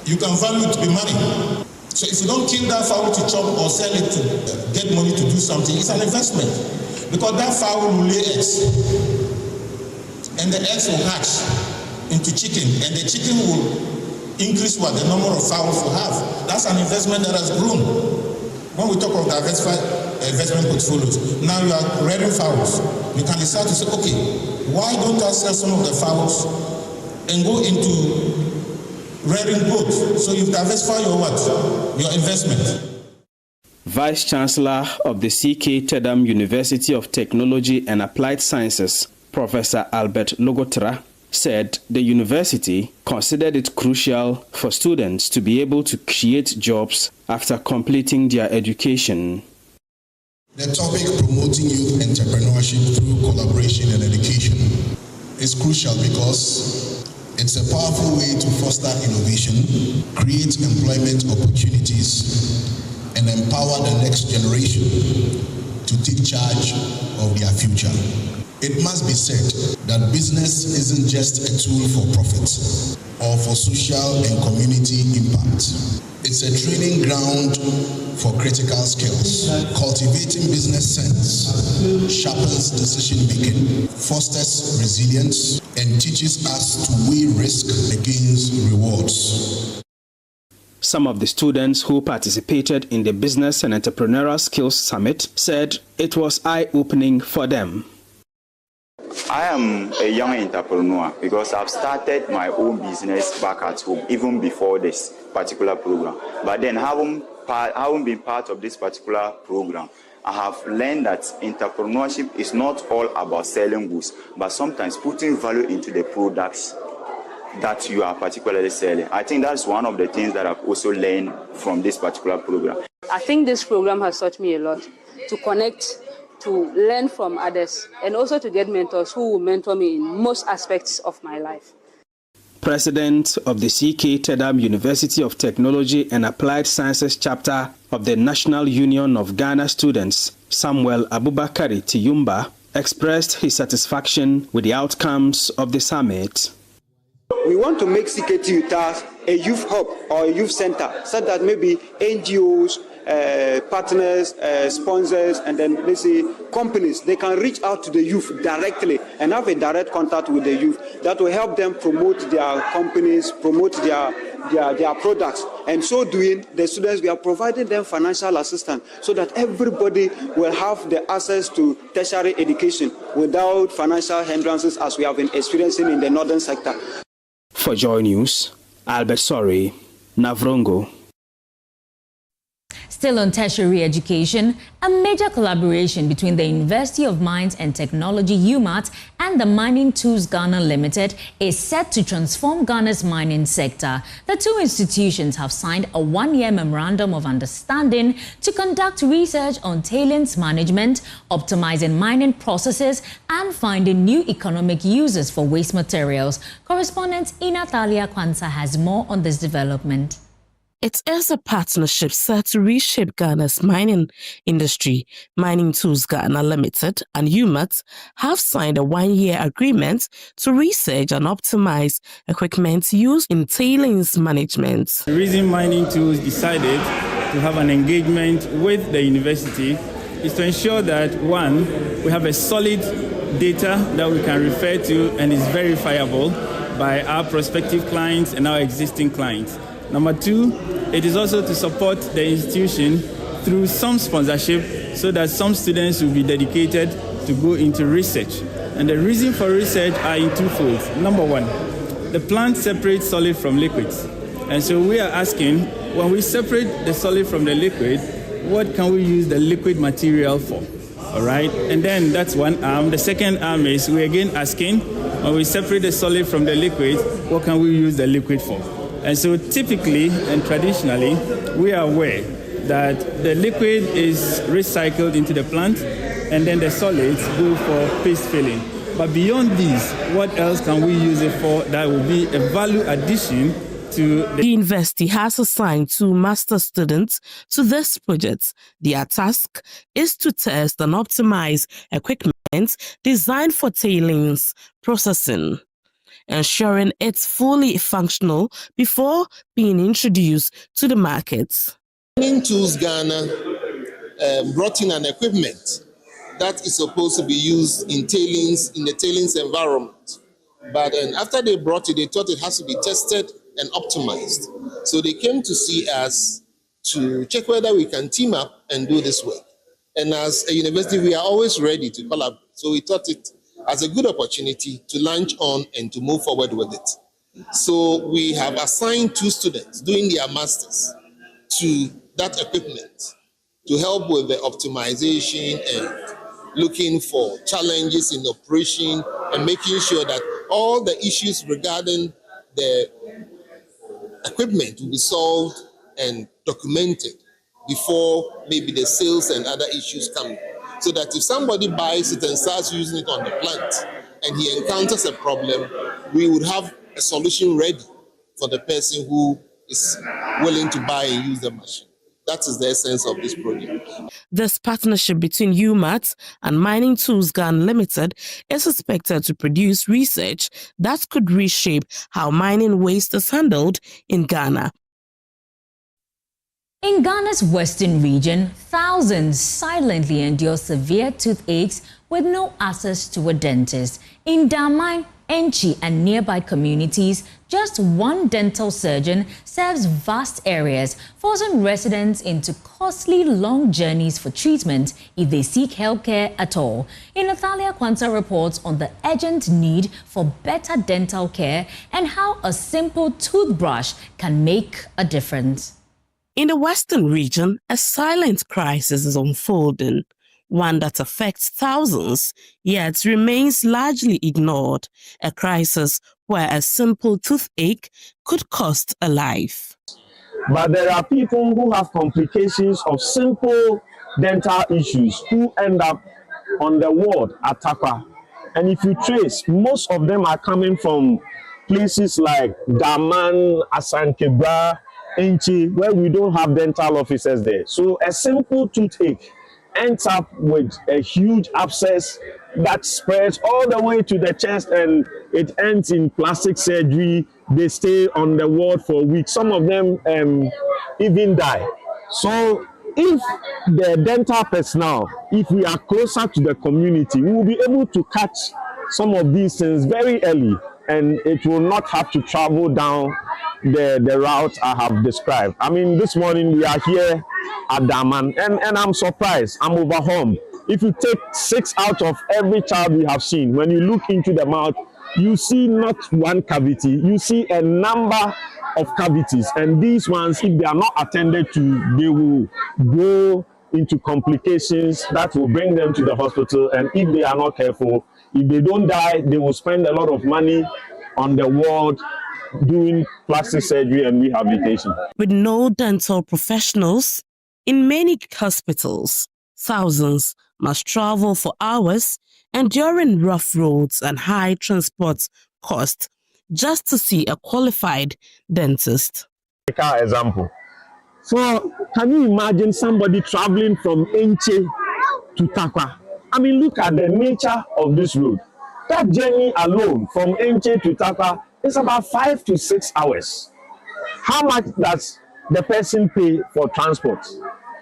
you can value it to be money. So if you don't kill that fowl to chop or sell it to get money to do something, it's an investment. Because that fowl will lay eggs. And the eggs will hatch into chicken. And the chicken will increase what? The number of fowls you have. That's an investment that has grown. When we talk of diversified investment portfolios, now you are rearing fowls. You can decide to say, okay, why don't I sell some of the fowls and go into rearing goats? So you've diversified your what? Your investment. Vice Chancellor of the CK Tedam University of Technology and Applied Sciences, Professor Albert Logotra, said the university considered it crucial for students to be able to create jobs after completing their education. The topic promoting youth entrepreneurship through collaboration and education is crucial because it's a powerful way to foster innovation, create employment opportunities, and empower the next generation to take charge of their future. It must be said that business isn't just a tool for profit or for social and community impact. It's a training ground for critical skills. Cultivating business sense sharpens decision making, fosters resilience, and teaches us to weigh risk against rewards. Some of the students who participated in the Business and Entrepreneurial Skills Summit said it was eye-opening for them. I am a young entrepreneur because I've started my own business back at home, even before this particular program. But then having been part of this particular program, I have learned that entrepreneurship is not all about selling goods, but sometimes putting value into the products that you are particularly selling. I think that's one of the things that I've also learned from this particular program. I think this program has taught me a lot to connect, to learn from others, and also to get mentors who will mentor me in most aspects of my life. President of the CK Tedam University of Technology and Applied Sciences chapter of the National Union of Ghana Students, Samuel Abubakari Tiyumba, expressed his satisfaction with the outcomes of the summit. We want to make CKT UTAS a youth hub or a youth center so that maybe NGOs, partners, sponsors, and then let's say companies, they can reach out to the youth directly and have a direct contact with the youth that will help them promote their companies, promote their products. And so doing, the students, we are providing them financial assistance so that everybody will have the access to tertiary education without financial hindrances as we have been experiencing in the northern sector. For JoyNews, Albert Sorry, Navrongo. Still on tertiary education, a major collaboration between the University of Mines and Technology UMAT and the Mining Tools Ghana Limited is set to transform Ghana's mining sector. The two institutions have signed a one-year memorandum of understanding to conduct research on tailings management, optimizing mining processes, and finding new economic uses for waste materials. Correspondent Natalia Kwanza has more on this development. It is a partnership set to reshape Ghana's mining industry. Mining Tools Ghana Limited and UMAT have signed a one-year agreement to research and optimize equipment used in tailings management. The reason Mining Tools decided to have an engagement with the university is to ensure that, one, we have a solid data that we can refer to and is verifiable by our prospective clients and our existing clients. Number two, it is also to support the institution through some sponsorship so that some students will be dedicated to go into research. And the reason for research are in twofold. Number one, the plant separates solid from liquids. And so we are asking, when we separate the solid from the liquid, what can we use the liquid material for? All right, and then that's one arm. The second arm is we're again asking, when we separate the solid from the liquid, what can we use the liquid for? And so typically and traditionally, we are aware that the liquid is recycled into the plant and then the solids go for paste filling. But beyond these, what else can we use it for that will be a value addition to the university has assigned 2 master students to this project. Their task is to test and optimize equipment designed for tailings processing, ensuring it's fully functional before being introduced to the market. Mining Tools Ghana brought in an equipment that is supposed to be used in the tailings environment. But after they brought it, they thought it has to be tested and optimized. So they came to see us to check whether we can team up and do this work. And as a university, we are always ready to collaborate. So we thought it as a good opportunity to launch on and to move forward with it. So we have assigned 2 students doing their masters to that equipment to help with the optimization and looking for challenges in operation and making sure that all the issues regarding the equipment will be solved and documented before maybe the sales and other issues come. So that if somebody buys it and starts using it on the plant and he encounters a problem, we would have a solution ready for the person who is willing to buy and use the machine. That is the essence of this project. This partnership between UMAT and Mining Tools Ghana Limited is expected to produce research that could reshape how mining waste is handled in Ghana. In Ghana's western region, thousands silently endure severe toothaches with no access to a dentist. In Damai, Enchi and nearby communities, just one dental surgeon serves vast areas, forcing residents into costly long journeys for treatment if they seek healthcare at all. In Nathalia Kwanta reports on the urgent need for better dental care and how a simple toothbrush can make a difference. In the western region, a silent crisis is unfolding, one that affects thousands, yet remains largely ignored, a crisis where a simple toothache could cost a life. But there are people who have complications of simple dental issues who end up on the ward at Takwa. And if you trace, most of them are coming from places like Daman, Asankebra, Enchi, where we don't have dental officers there. So a simple toothache ends up with a huge abscess that spreads all the way to the chest and it ends in plastic surgery. They stay on the ward for weeks. Some of them even die. So if the dental personnel, if we are closer to the community, we will be able to catch some of these things very early and it will not have to travel down the route I have described. I mean, this morning we are here at Daman and I'm surprised, I'm overwhelmed. If you take 6 out of every child we have seen, when you look into the mouth, you see not one cavity, you see a number of cavities. And these ones, if they are not attended to, they will go into complications that will bring them to the hospital. And if they are not careful, if they don't die, they will spend a lot of money on the ward doing plastic surgery and rehabilitation. With no dental professionals, in many hospitals, thousands must travel for hours, enduring rough roads and high transport costs just to see a qualified dentist. Example. So, can you imagine somebody traveling from Enche to Takwa? I mean, look at the nature of this road. That journey alone from Enche to Takwa is about 5 to 6 hours. How much does the person pay for transport?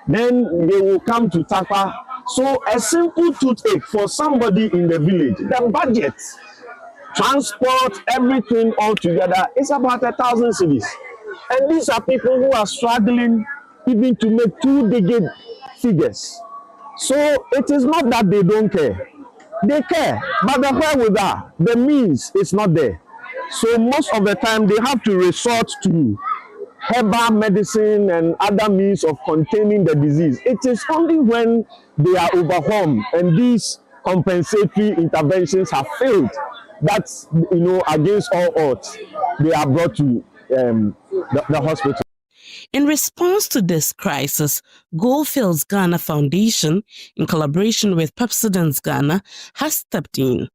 Then they will come to Takwa. So a simple toothache for somebody in the village, the budget, transport, everything all together is about 1,000 cedis. And these are people who are struggling even to make 2-digit figures. So it is not that they don't care. They care, but the wherewithal, the means is not there. So most of the time they have to resort to herbal medicine and other means of containing the disease. It is only when they are overwhelmed and these compensatory interventions have failed that, against all odds, they are brought to the hospital. In response to this crisis, Goldfields Ghana Foundation, in collaboration with Pepsodent Ghana, has stepped in.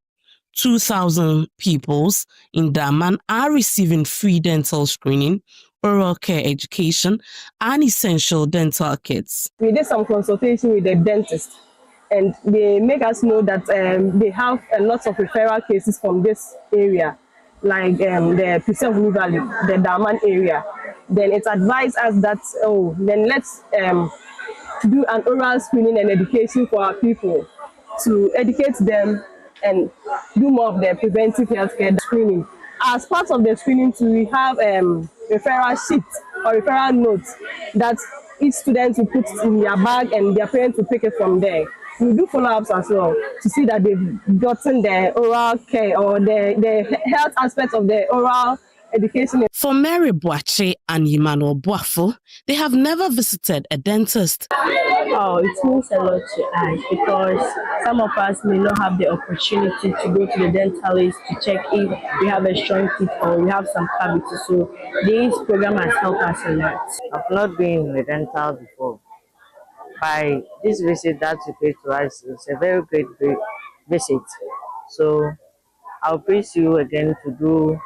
2,000 pupils in Daman are receiving free dental screening, oral care education, and essential dental kits. We did some consultation with the dentist, and they make us know that they have a lot of referral cases from this area, like the Pisang Valley, the Daman area. Then it advised us that, then let's do an oral screening and education for our people to educate them and do more of the preventive healthcare screening. As part of the screening, we have referral sheet or referral notes that each student will put in their bag and their parents will pick it from there. We do follow-ups as well to see that they've gotten the oral care or the health aspects of the oral education. For Mary Boache and Emmanuel Boafo, they have never visited a dentist. Oh, it means a lot to us because some of us may not have the opportunity to go to the dentist to check if we have a strong teeth or we have some cavities. So this program has helped us a lot. I've not been in the dental before. By this visit that you paid to us, it's a very great visit. So I'll praise you again to do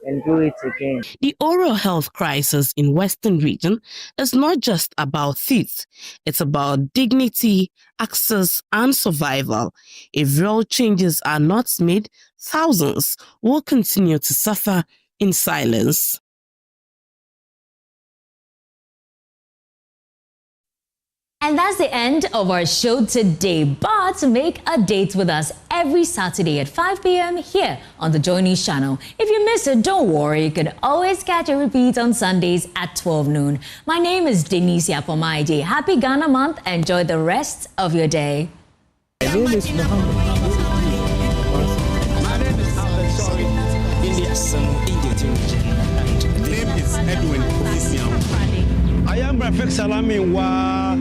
it again. The oral health crisis in Western region is not just about teeth. It's about dignity, access, and survival. If real changes are not made, thousands will continue to suffer in silence. And that's the end of our show today. But make a date with us every Saturday at 5 p.m. here on the JoyNews channel. If you miss it, don't worry. You can always catch a repeat on Sundays at 12 noon. My name is Denise Yapomaide. Happy Ghana Month. Enjoy the rest of your day. My name is Mahama. My name is and name is Edwin. I am Rafik Salami Wa.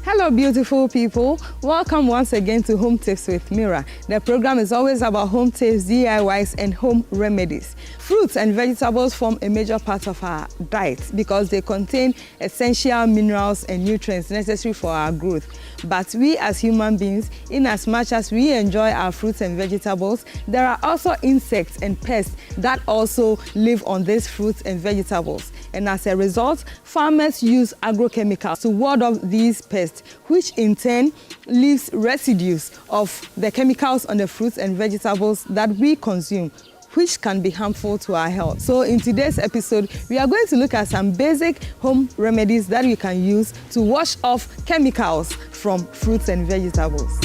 Hello, beautiful people. Welcome once again to Home Tips with Mira. The program is always about home tips, DIYs, and home remedies. Fruits and vegetables form a major part of our diet because they contain essential minerals and nutrients necessary for our growth. But we as human beings, in as much as we enjoy our fruits and vegetables, there are also insects and pests that also live on these fruits and vegetables. And as a result, farmers use agrochemicals to ward off these pests, which in turn leaves residues of the chemicals on the fruits and vegetables that we consume, which can be harmful to our health. So in today's episode, we are going to look at some basic home remedies that we can use to wash off chemicals from fruits and vegetables.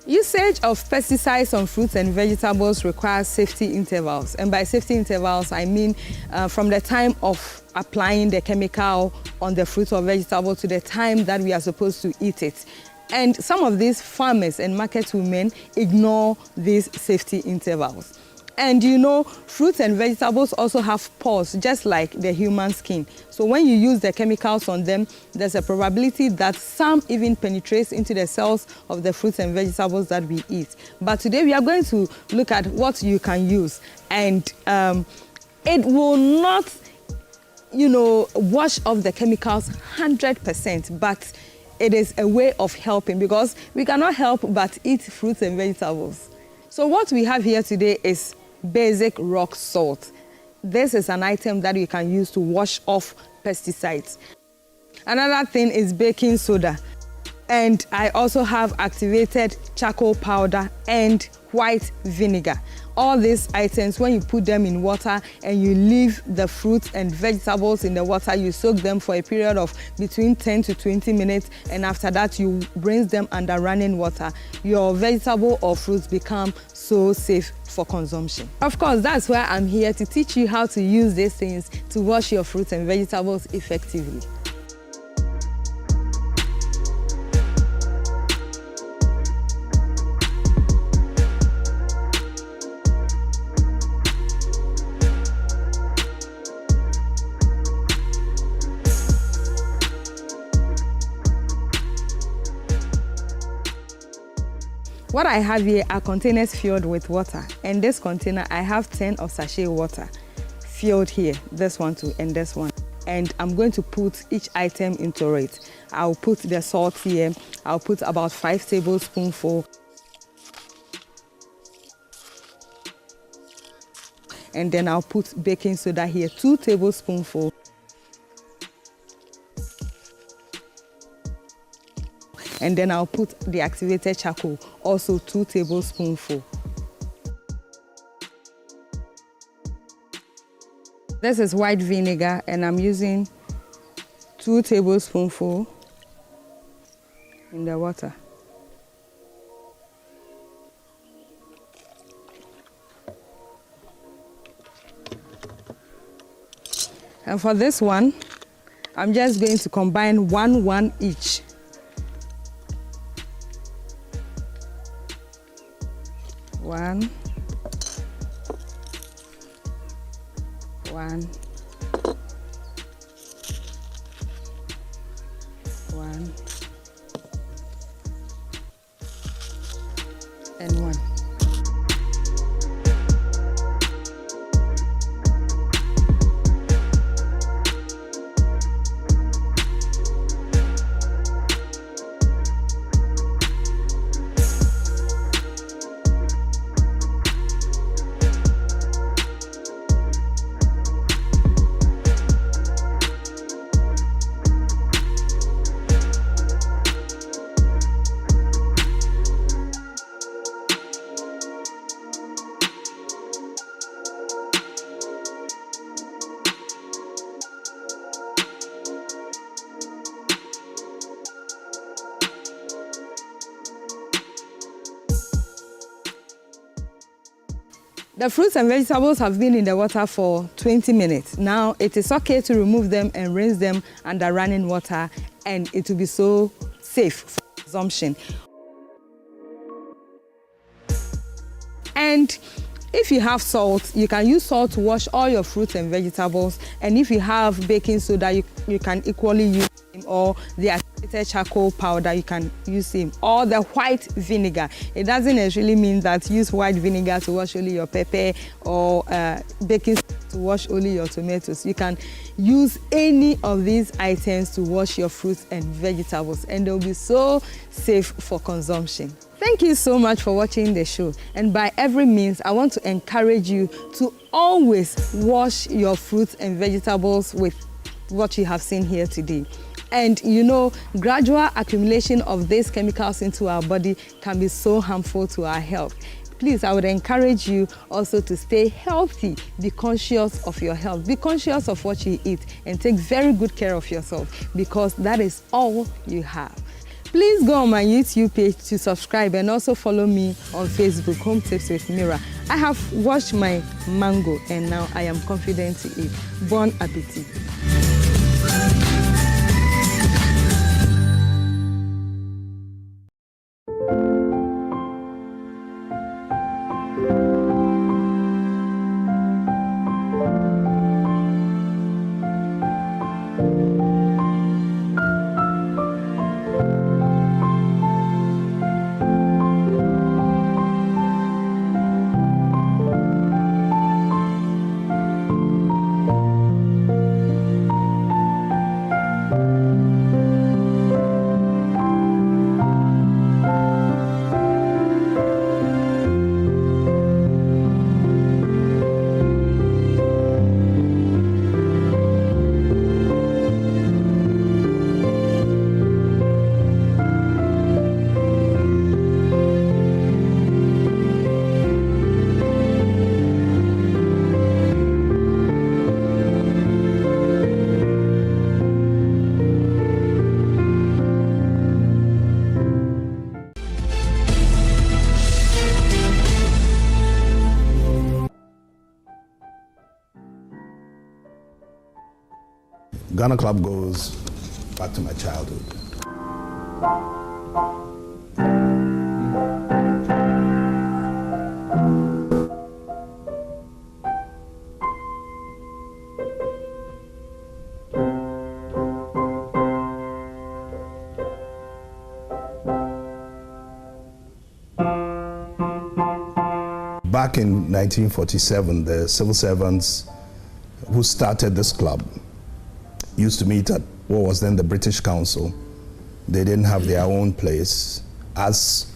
Usage of pesticides on fruits and vegetables requires safety intervals. And by safety intervals, I mean from the time of applying the chemical on the fruit or vegetable to the time that we are supposed to eat it. And some of these farmers and market women ignore these safety intervals. And you know, fruits and vegetables also have pores, just like the human skin. So when you use the chemicals on them, there's a probability that some even penetrates into the cells of the fruits and vegetables that we eat. But today we are going to look at what you can use. And it will not, wash off the chemicals 100%, but it is a way of helping because we cannot help but eat fruits and vegetables. So what we have here today is basic rock salt. This is an item that you can use to wash off pesticides. Another thing is baking soda. And I also have activated charcoal powder and white vinegar. All these items, when you put them in water and you leave the fruits and vegetables in the water, you soak them for a period of between 10 to 20 minutes, and after that you rinse them under running water. Your vegetable or fruits become so safe for consumption. Of course, that's why I'm here to teach you how to use these things to wash your fruits and vegetables effectively. What I have here are containers filled with water. And this container, I have 10 of sachet water filled here, this one too, and this one. And I'm going to put each item into it. I'll put the salt here. I'll put about 5 tablespoonfuls. And then I'll put baking soda here, 2 tablespoonfuls. And then I'll put the activated charcoal, also 2 tablespoonfuls. This is white vinegar, and I'm using 2 tablespoonfuls in the water. And for this one, I'm just going to combine 1 each. One. One. And 1. The fruits and vegetables have been in the water for 20 minutes. Now it is okay to remove them and rinse them under running water, and it will be so safe for consumption. And if you have salt, you can use salt to wash all your fruits and vegetables. And if you have baking soda, you can equally use him, or the activated charcoal powder, you can use him, or the white vinegar. It doesn't necessarily mean that use white vinegar to wash only your pepper, or baking soda to wash only your tomatoes. You can use any of these items to wash your fruits and vegetables, and they'll be so safe for consumption. Thank you so much for watching the show. And by every means, I want to encourage you to always wash your fruits and vegetables with what you have seen here today. And you know, gradual accumulation of these chemicals into our body can be so harmful to our health. Please, I would encourage you also to stay healthy. Be conscious of your health. Be conscious of what you eat, and take very good care of yourself, because that is all you have. Please go on my YouTube page to subscribe, and also follow me on Facebook, Home Tips with Mira. I have washed my mango, and now I am confident to eat. Bon appetit. Ghana Club goes back to my childhood. Back in 1947, the civil servants who started this club used to meet at what was then the British Council. They didn't have their own place, as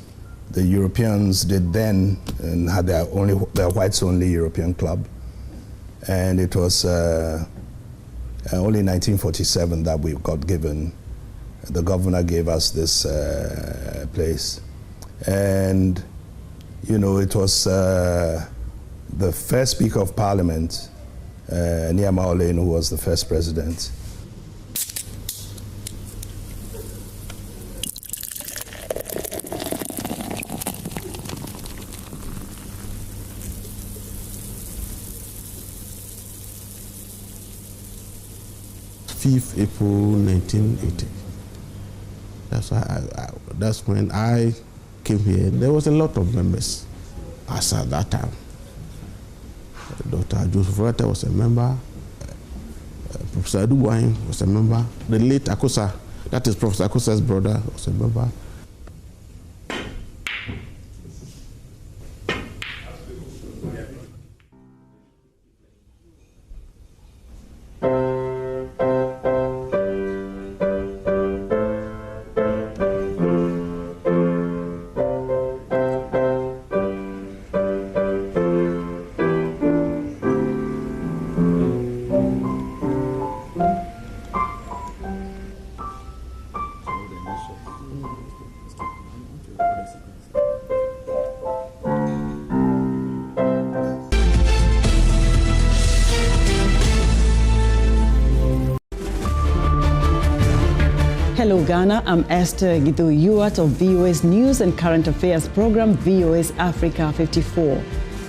the Europeans did then, and had their whites-only European club. And it was only in 1947 that we got given, the governor gave us this place. And, you know, it was the first Speaker of Parliament, Niyama Olenu, who was the first president. April 1980. That's when I came here. There was a lot of members as at that time. Dr. Joseph Rata was a member. Professor Aduwine was a member. The late Akosa, that is Professor Akosa's brother, was a member. Hello Ghana, I'm Esther Gidu-Yuat of VOA's News and Current Affairs program, VOA's Africa 54.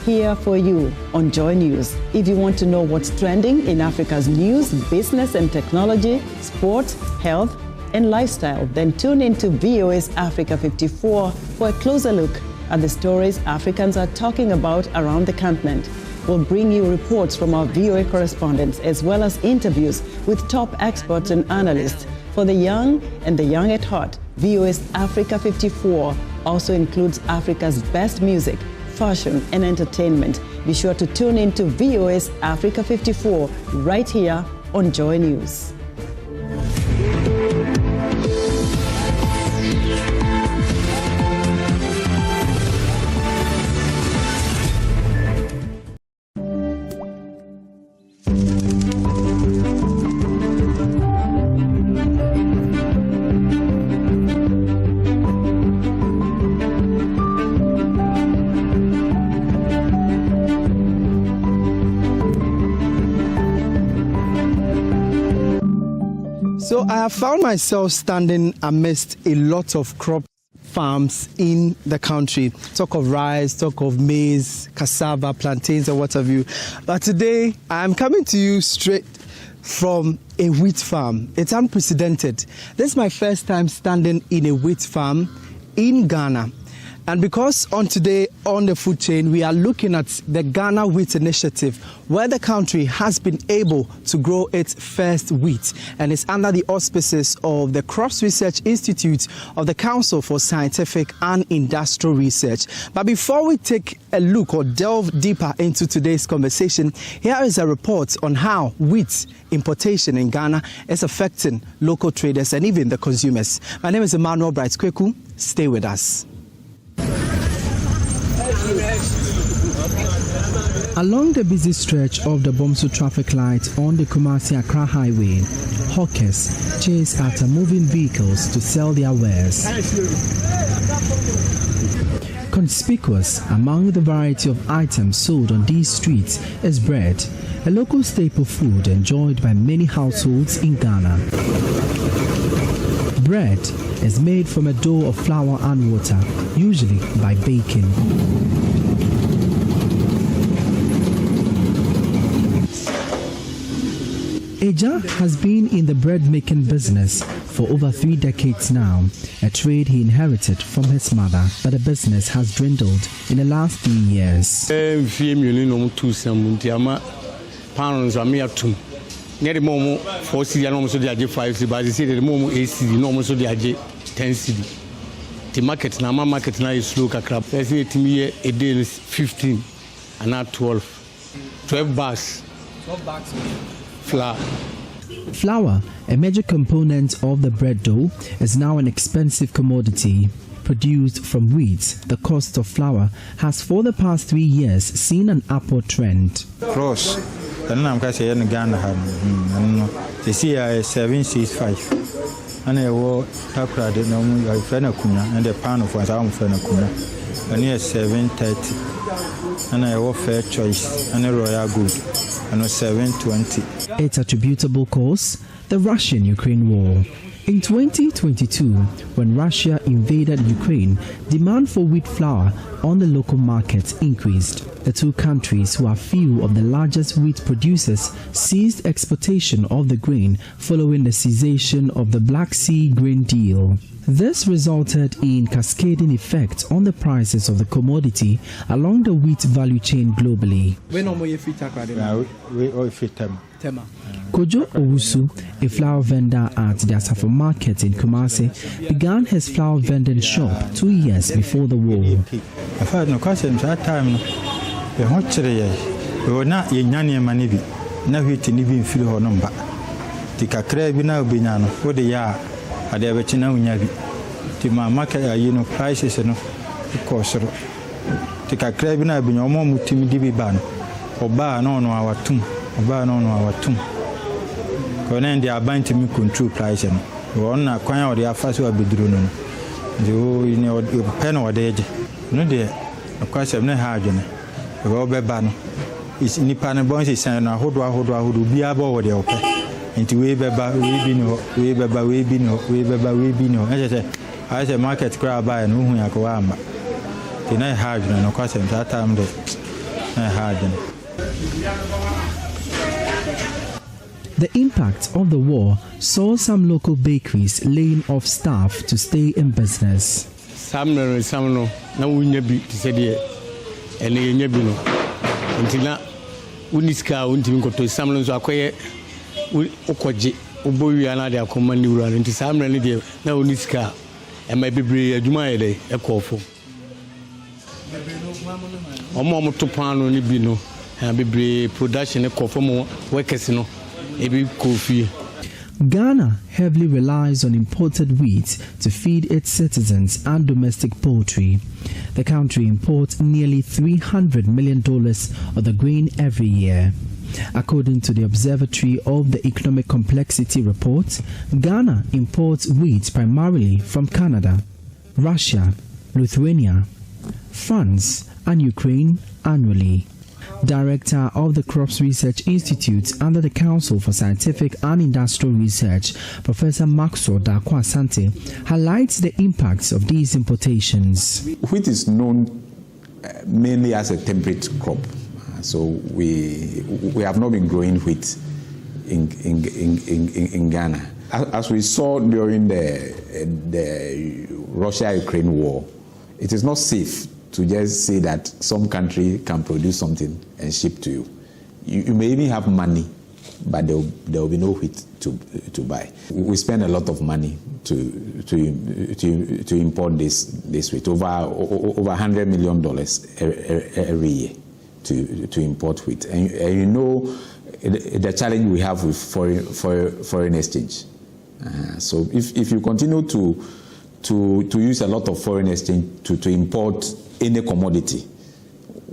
Here for you on Joy News. If you want to know what's trending in Africa's news, business and technology, sports, health, and lifestyle, then tune into VOA's Africa 54 for a closer look at the stories Africans are talking about around the continent. We'll bring you reports from our VOA correspondents as well as interviews with top experts and analysts. For the young and the young at heart, VOA's Africa 54 also includes Africa's best music, fashion, and entertainment. Be sure to tune into VOA's Africa 54 right here on Joy News. So I have found myself standing amidst a lot of crop farms in the country. Talk of rice, talk of maize, cassava, plantains, and what have you. But today I am coming to you straight from a wheat farm. It's unprecedented. This is my first time standing in a wheat farm in Ghana. And because on today on the food chain, we are looking at the Ghana Wheat Initiative, where the country has been able to grow its first wheat. And it's under the auspices of the Crops Research Institute of the Council for Scientific and Industrial Research. But before we take a look or delve deeper into today's conversation, here is a report on how wheat importation in Ghana is affecting local traders and even the consumers. My name is Emmanuel Bright Kweku. Stay with us. Along the busy stretch of the Bomso traffic light on the Kumasi-Accra Highway, hawkers chase after moving vehicles to sell their wares. Conspicuous among the variety of items sold on these streets is bread, a local staple food enjoyed by many households in Ghana. Bread is made from a dough of flour and water, usually by baking. Eja has been in the bread-making business for over 3 decades now, a trade he inherited from his mother, but the business has dwindled in the last 3 years. Near the moment, 4 cedi, and almost the 5 cedi, but they say the moment 8 cedi, almost the 10 cedi. The market now, my market now is slow. Let's say it me a day is 15 and not 12 bags. 12 bags. Flour. Flour, a major component of the bread dough, is now an expensive commodity. Produced from wheat, the cost of flour has for the past 3 years seen an upward trend. Cross, and I'm going to say in Ghana, they see 765. And I will talk about it no more. And the pound of 1,000 Fenacuna, and here 730. And I will fair choice and a royal good, and 720. Its attributable cause, the Russian-Ukraine war. In 2022, when Russia invaded Ukraine, demand for wheat flour on the local market increased. The two countries, who are few of the largest wheat producers, ceased exportation of the grain following the cessation of the Black Sea grain deal. This resulted in cascading effects on the prices of the commodity along the wheat value chain globally. Kojo Owusu, a flour vendor at the Asafo Market in Kumasi, began his flour vending shop 2 years before the war. When they are buying to me control price, and one acquire the affairs will be drawn. The pen or the edge. No, dear, of course, I'm not hard. The Robert Ban is Nippon Bones is saying, I hold who be above the open. Into way beba, we be no. As a market crowd by and whom I go am. The night hard, and of course, that time the hard. The impact of the war saw some local bakeries laying off staff to stay in business. Some no, now we never said it, and you never know. Until now, Uniska, until go to some so acquire Okoji, Oboyana, they are command you run into some remedy. Now Uniska, and maybe bring a Jumay, a call for. Omo to pan only be no, and be production a call for more workers no. Ghana heavily relies on imported wheat to feed its citizens and domestic poultry. The country imports nearly $300 million of the grain every year. According to the Observatory of the Economic Complexity Report, Ghana imports wheat primarily from Canada, Russia, Lithuania, France, and Ukraine annually. Director of the Crops Research Institute under the Council for Scientific and Industrial Research, Professor Maxwell Darko-Asante, highlights the impacts of these importations. Wheat is known mainly as a temperate crop, so we have not been growing wheat in Ghana. As we saw during the Russia-Ukraine war, it is not safe to just say that some country can produce something and ship to you. You may even have money, but there will be no wheat to buy. We spend a lot of money to import this wheat, over $100 million every year to import wheat. And you know the challenge we have with foreign exchange. So if you continue to use a lot of foreign exchange to import any commodity,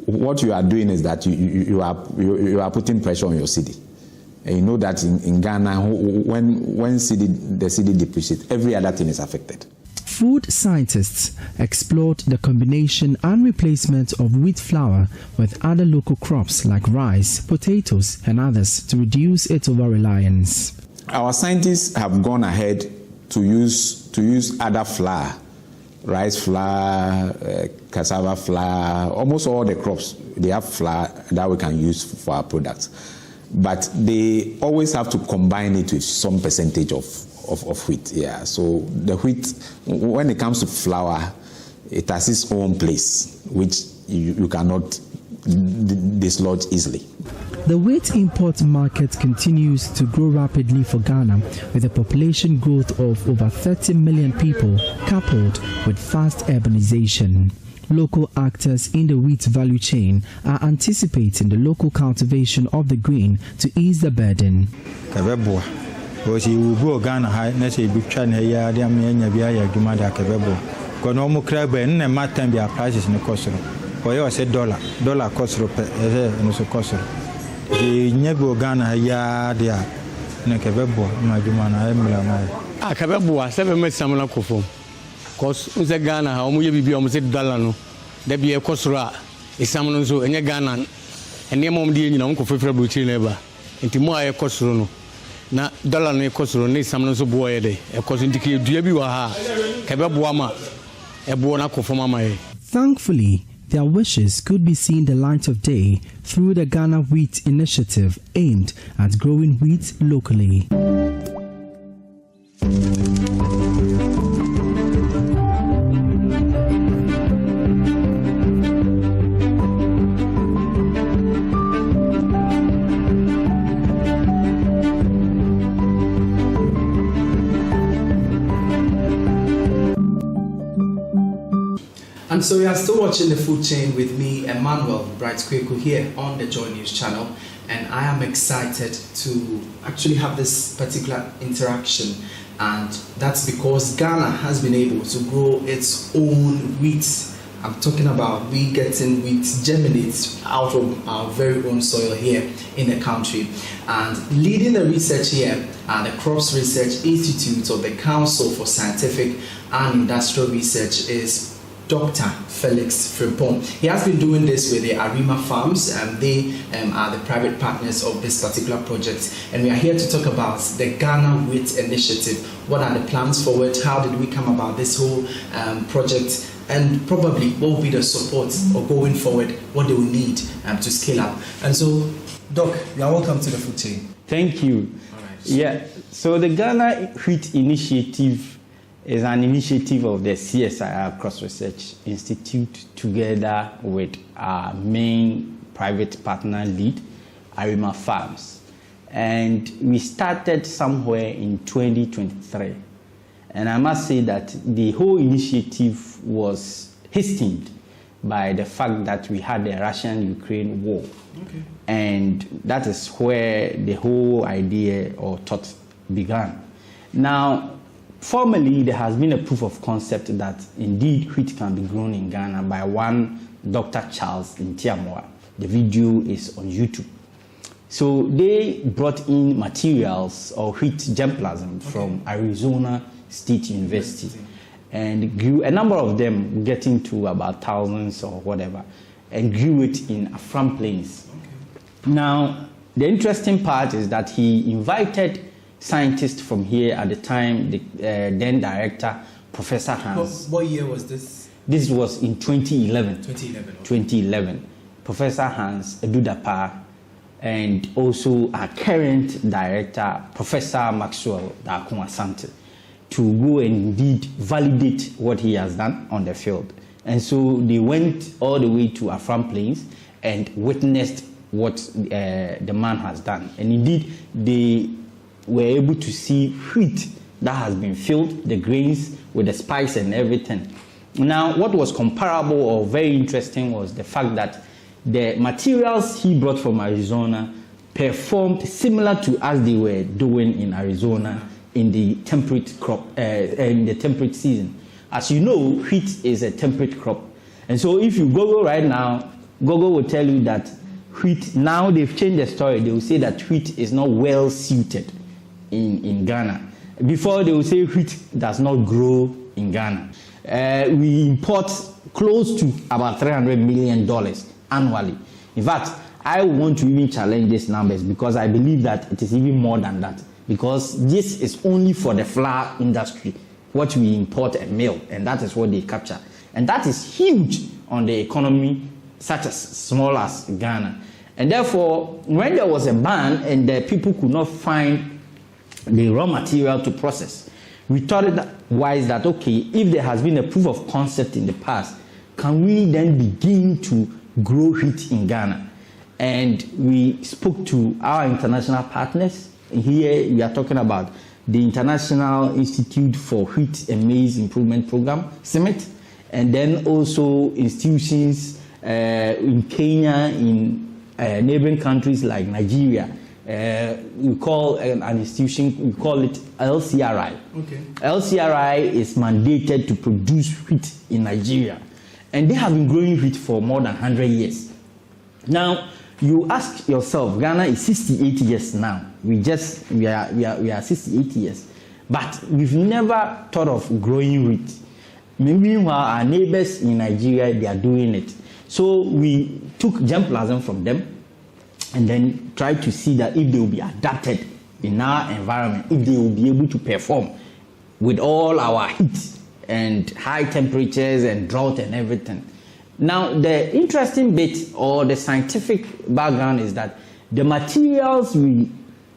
what you are doing is that you are putting pressure on your cedi. And you know that in Ghana, when the cedi depreciates, every other thing is affected. Food scientists explored the combination and replacement of wheat flour with other local crops like rice, potatoes, and others to reduce its over-reliance. Our scientists have gone ahead to use other flour, rice flour, cassava flour, almost all the crops, they have flour that we can use for our products. But they always have to combine it with some percentage of wheat. Yeah. So the wheat, when it comes to flour, it has its own place, which you cannot dislodge easily. The wheat import market continues to grow rapidly for Ghana, with a population growth of over 30 million people coupled with fast urbanization. Local actors in the wheat value chain are anticipating the local cultivation of the grain to ease the burden. Cause unse Ghana ha omu ye bibi omu se dollar no da bi e kosoro a isam no so enye Ghana ene mom de nyina onko fefra brochi na ba enti mo aye kosoro no na dollar no e kosoro na isam no so bo ye de e koso enti ke dua bi wa ha ka be bo ama e bo na kofoma ma ye. Thankfully, their wishes could be seen the light of day through the Ghana Wheat Initiative aimed at growing wheat locally. And so you are still watching The Food Chain with me, Emmanuel Bright Kweku, here on the JoyNews channel, and I am excited to actually have this particular interaction, and that's because Ghana has been able to grow its own wheat. I'm talking about we getting wheat germinates out of our very own soil here in the country. And leading the research here at the Crops Research Institute of the Council for Scientific and Industrial Research is Dr. Felix Frimpong. He has been doing this with the Arima Farms, and they are the private partners of this particular project. And we are here to talk about the Ghana Wheat Initiative. What are the plans forward? How did we come about this whole project? And probably what will be the support or going forward, what they will need to scale up. And so, Doc, you are welcome to The Food Chain. Thank you. All right. Yeah, so the Ghana Wheat Initiative is an initiative of the CSIR Cross Research Institute together with our main private partner lead, Arima Farms. And we started somewhere in 2023. And I must say that the whole initiative was hastened by the fact that we had the Russian-Ukraine war. Okay. And that is where the whole idea or thought began. Now, formally, there has been a proof of concept that indeed wheat can be grown in Ghana by one Dr. Charles in Tiamoa. The video is on YouTube. So they brought in materials or wheat germplasm from Arizona State University and grew a number of them, getting to about thousands or whatever, and grew it in Afram Plains. Okay. Now, the interesting part is that he invited scientists from here at the time, the then director, Professor Hans. What year was this? This was in 2011. 2011. Okay. 2011. Professor Hans Edudapa, and also our current director, Professor Maxwell Dakun Asante, to go and indeed validate what he has done on the field. And so they went all the way to Afram Plains and witnessed what the man has done. And indeed, they were able to see wheat that has been filled, the grains with the spice and everything. Now, what was comparable or very interesting was the fact that the materials he brought from Arizona performed similar to as they were doing in Arizona in the temperate crop, in the temperate season. As you know, wheat is a temperate crop. And so if you Google right now, Google will tell you that wheat, now they've changed the story. They will say that wheat is not well suited in Ghana. Before, they will say wheat does not grow in Ghana. We import close to about $300 million annually. In fact, I want to even challenge these numbers because I believe that it is even more than that, because this is only for the flour industry, what we import and mill, and that is what they capture. And that is huge on the economy, such as small as Ghana. And therefore, when there was a ban and the people could not find the raw material to process, we thought it wise that, okay, if there has been a proof of concept in the past, can we then begin to grow wheat in Ghana? And we spoke to our international partners. Here we are talking about the International Institute for Wheat and Maize Improvement Program, CIMIT, and then also institutions in Kenya, in neighboring countries like Nigeria. We call an institution, we call it LCRI. Okay. LCRI is mandated to produce wheat in Nigeria. And they have been growing wheat for more than 100 years. Now, you ask yourself, Ghana is 68 years now. We are 68 years. But we've never thought of growing wheat. Meanwhile, our neighbors in Nigeria, they are doing it. So we took germplasm from them and then tried to see that if they will be adapted in our environment, if they will be able to perform with all our heat and high temperatures and drought and everything. Now, the interesting bit or the scientific background is that the materials we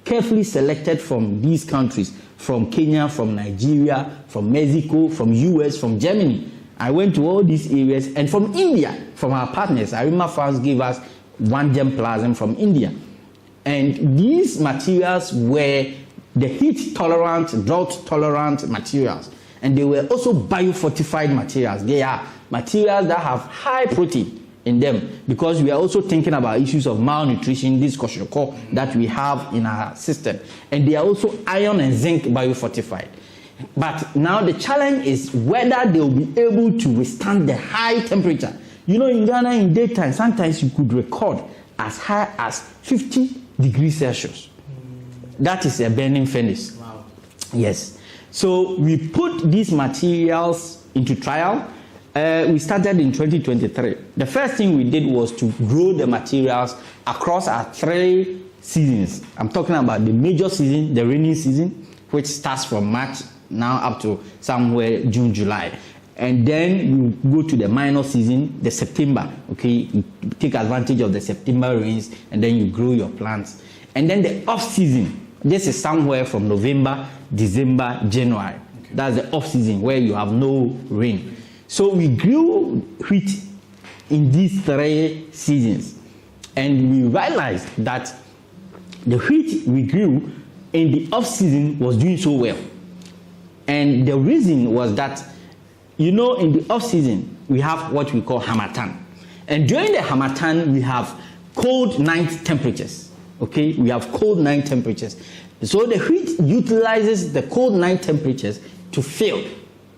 carefully selected from these countries, from Kenya, from Nigeria, from Mexico, from US, from Germany. I went to all these areas, and from India, from our partners. Arima Farms gave us one germplasm from India. And these materials were the heat-tolerant, drought-tolerant materials. And they were also biofortified materials. They are materials that have high protein in them, because we are also thinking about issues of malnutrition, this kwashiorkor that we have in our system. And they are also iron and zinc biofortified. But now the challenge is whether they will be able to withstand the high temperature. You know, in Ghana, in daytime, sometimes you could record as high as 50 degrees Celsius. That is a burning furnace. Wow. Yes. So we put these materials into trial. We started in 2023. The first thing we did was to grow the materials across our 3 seasons. I'm talking about the major season, the rainy season, which starts from March now up to somewhere June, July. And then you go to the minor season, the September, okay? You take advantage of the September rains, and then you grow your plants. And then the off season, this is somewhere from November, December, January. Okay. That's the off season where you have no rain. So we grew wheat in these 3 seasons, and we realized that the wheat we grew in the off season was doing so well. And the reason was that, you know, in the off season we have what we call harmattan, and during the harmattan we have cold night temperatures. Okay, we have cold night temperatures. So the wheat utilizes the cold night temperatures to fill.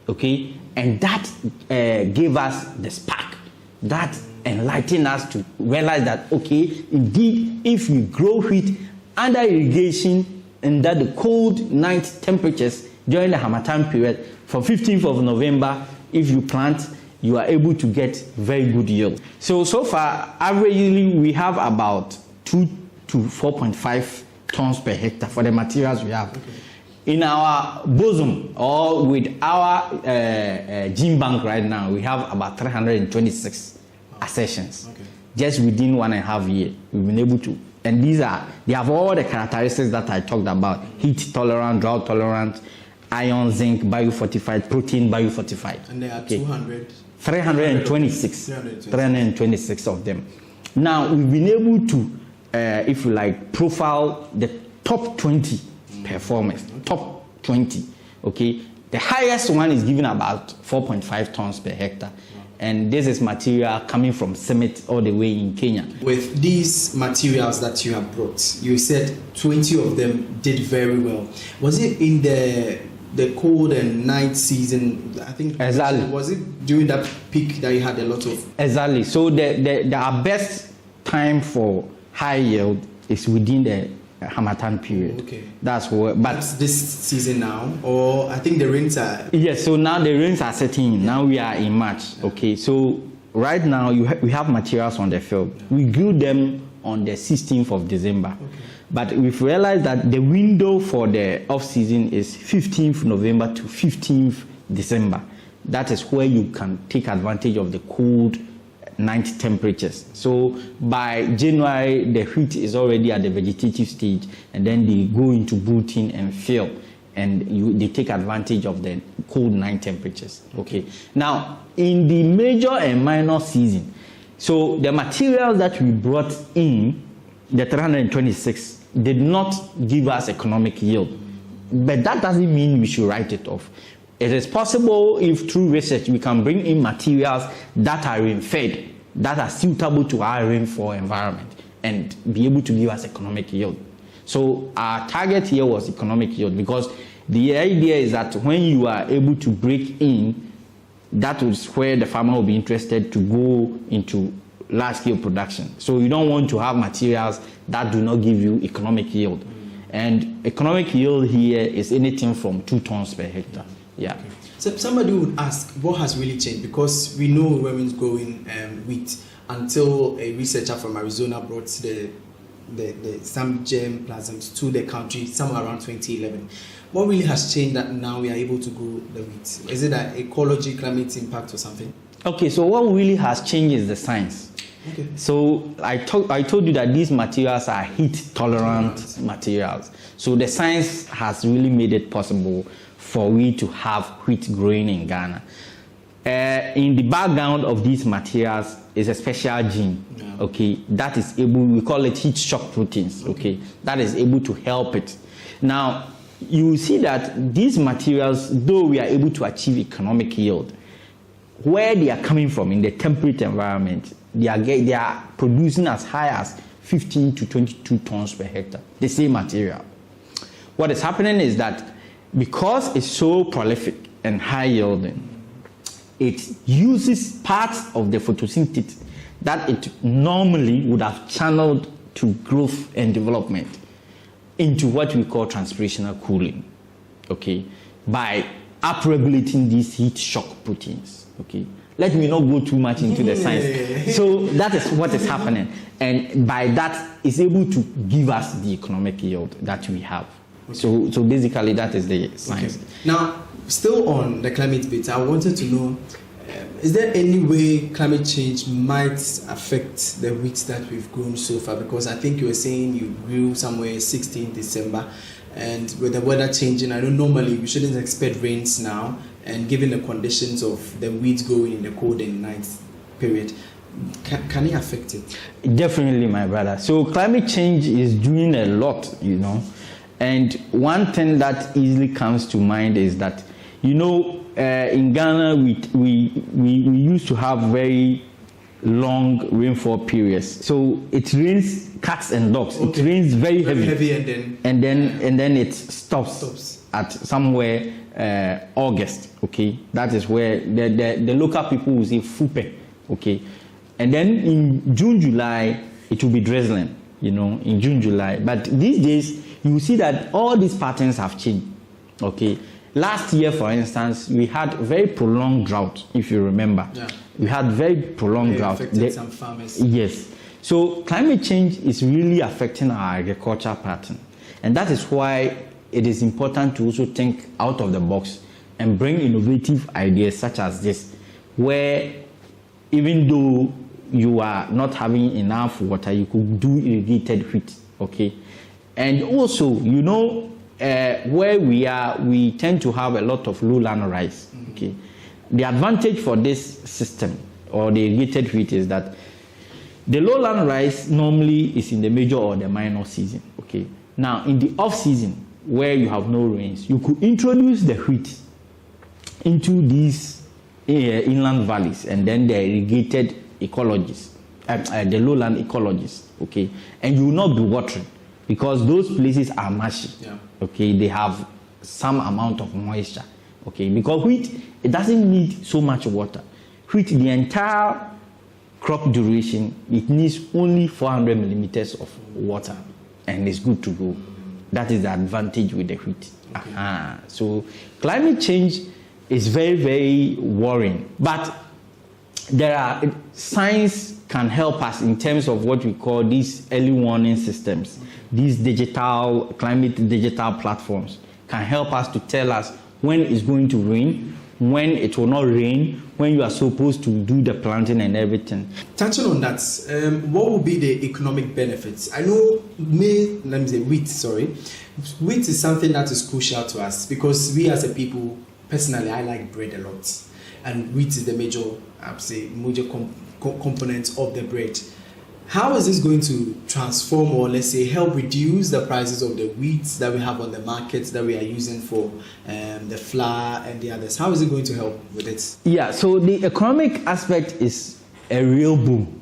Okay. And that gave us the spark. That enlightened us to realize that, okay, indeed, if we grow wheat under irrigation and that the cold night temperatures during the harmattan period, from 15th of November, if you plant, you are able to get very good yield. So far, averagely, we have about 2 to 4.5 tons per hectare for the materials we have. Okay. In our bosom, or with our gene bank right now, we have about 326 accessions. Okay. Just within 1.5 years, we've been able to. And they have all the characteristics that I talked about: heat tolerant, drought tolerant, iron, zinc, biofortified, protein biofortified. And there are 326 of them. Now, we've been able to, if you like, profile the top 20 performance, top 20, okay? The highest one is given about 4.5 tons per hectare. And this is material coming from Summit all the way in Kenya. With these materials that you have brought, you said 20 of them did very well. Was it in the cold and night season? I think exactly. Was it during that peak that you had a lot of? Exactly. So our best time for high yield is within the harmattan period. Okay. That's what. But that's this season now, or I think the rains are. Yes. So now the rains are setting in. Now we are in March. Okay. So right now we have materials on the field. We grew them on the 16th of December. Okay. But we've realized that the window for the off season is 15th November to 15th December. That is where you can take advantage of the cold night temperatures. So by January, the wheat is already at the vegetative stage, and then they go into bolting and fill, and they take advantage of the cold night temperatures. Okay. Now, in the major and minor season, So the materials that we brought in, the 326, did not give us economic yield. But that doesn't mean we should write it off. It is possible if through research we can bring in materials that are rain-fed, that are suitable to our rainfall environment, and be able to give us economic yield. So our target here was economic yield, because the idea is that when you are able to break in, that is where the farmer will be interested to go into large-scale production. So you don't want to have materials that do not give you economic yield. And economic yield here is anything from 2 tons per hectare. Yeah. Okay. So somebody would ask, what has really changed? Because we know women's growing wheat until a researcher from Arizona brought some germplasms to the country somewhere around 2011. What really has changed that now we are able to grow the wheat? Is it an ecology, climate impact or something? Okay, so what really has changed is the science. Okay. So I told you that these materials are heat-tolerant materials. So the science has really made it possible for we to have wheat growing in Ghana. In the background of these materials is a special gene, okay, that is able, we call it heat shock proteins, okay, that is able to help it. Now, you will see that these materials, though we are able to achieve economic yield, where they are coming from in the temperate environment, they are producing as high as 15 to 22 tons per hectare, the same material. What is happening is that because it's so prolific and high yielding, it uses parts of the photosynthesis that it normally would have channeled to growth and development into what we call transpirational cooling, okay, by upregulating these heat shock proteins, okay. Let me not go too much into the science. So that is what is happening, and by that it's able to give us the economic yield that we have. Okay. So basically that is the science. Okay. Now, still on the climate bit, I wanted to know, is there any way climate change might affect the wheat that we've grown so far? Because I think you were saying you grew somewhere 16 December, and with the weather changing, I know normally we shouldn't expect rains now, and given the conditions of the weeds growing in the cold and night period, can it affect it? Definitely, my brother. So climate change is doing a lot, you know. And one thing that easily comes to mind is that, you know, in Ghana, we used to have very long rainfall periods. So it rains cats and dogs. Okay. It rains very heavy and then it stops at somewhere August. Okay, that is where the local people will say fupe. Okay, and then in June, July, it will be drizzling. You know, in June, July. But these days, you will see that all these patterns have changed. Okay. Last year, for instance, we had very prolonged drought, if you remember. Yeah. We had very prolonged drought. Affected some farmers. Yes. So climate change is really affecting our agriculture pattern. And that is why it is important to also think out of the box and bring innovative ideas such as this, where even though you are not having enough water, you could do irrigated wheat, okay? And also, you know, where we are, we tend to have a lot of lowland rice, okay? The advantage for this system, or the irrigated wheat, is that the lowland rice normally is in the major or the minor season, okay? Now, in the off-season, where you have no rains, you could introduce the wheat into these inland valleys, and then the irrigated ecologies, the lowland ecologies, okay? And you will not be watering, because those places are marshy, okay? They have some amount of moisture, okay? Because wheat, it doesn't need so much water. Wheat, the entire crop duration, it needs only 400 millimeters of water, and it's good to go. That is the advantage with the wheat. Okay. So climate change is very, very worrying, but science can help us in terms of what we call these early warning systems. These climate digital platforms can help us to tell us when it's going to rain, when it will not rain, when you are supposed to do the planting and everything. Touching on that, what will be the economic benefits? I know wheat is something that is crucial to us, because we as a people, personally, I like bread a lot, and wheat is the major component of the bread. How is this going to transform, or let's say help reduce the prices of the wheat that we have on the markets that we are using for the flour and the others? How is it going to help with it? Yeah, so the economic aspect is a real boom.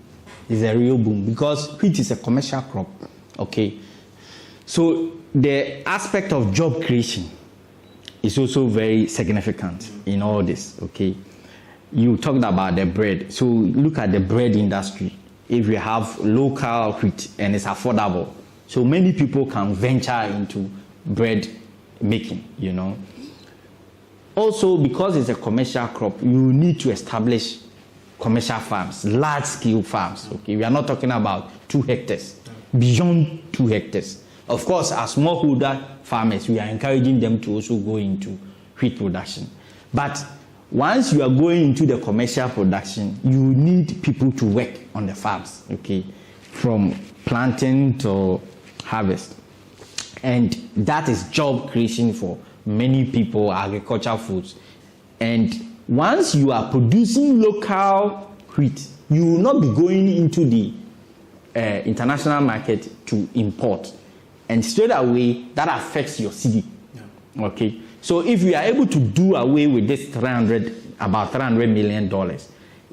It's a real boom because wheat is a commercial crop. Okay, so the aspect of job creation is also very significant in all this. Okay, you talked about the bread. So look at the bread industry. If we have local wheat and it's affordable, so many people can venture into bread making, you know. Also, because it's a commercial crop, you need to establish commercial farms, large-scale farms. Okay, we are not talking about 2 hectares, beyond 2 hectares. Of course, as smallholder farmers, we are encouraging them to also go into wheat production. But once you are going into the commercial production, you need people to work on the farms, okay, from planting to harvest. And that is job creation for many people, agricultural foods. And once you are producing local wheat, you will not be going into the international market to import. And straight away, that affects your city, okay? So if we are able to do away with this about $300 million,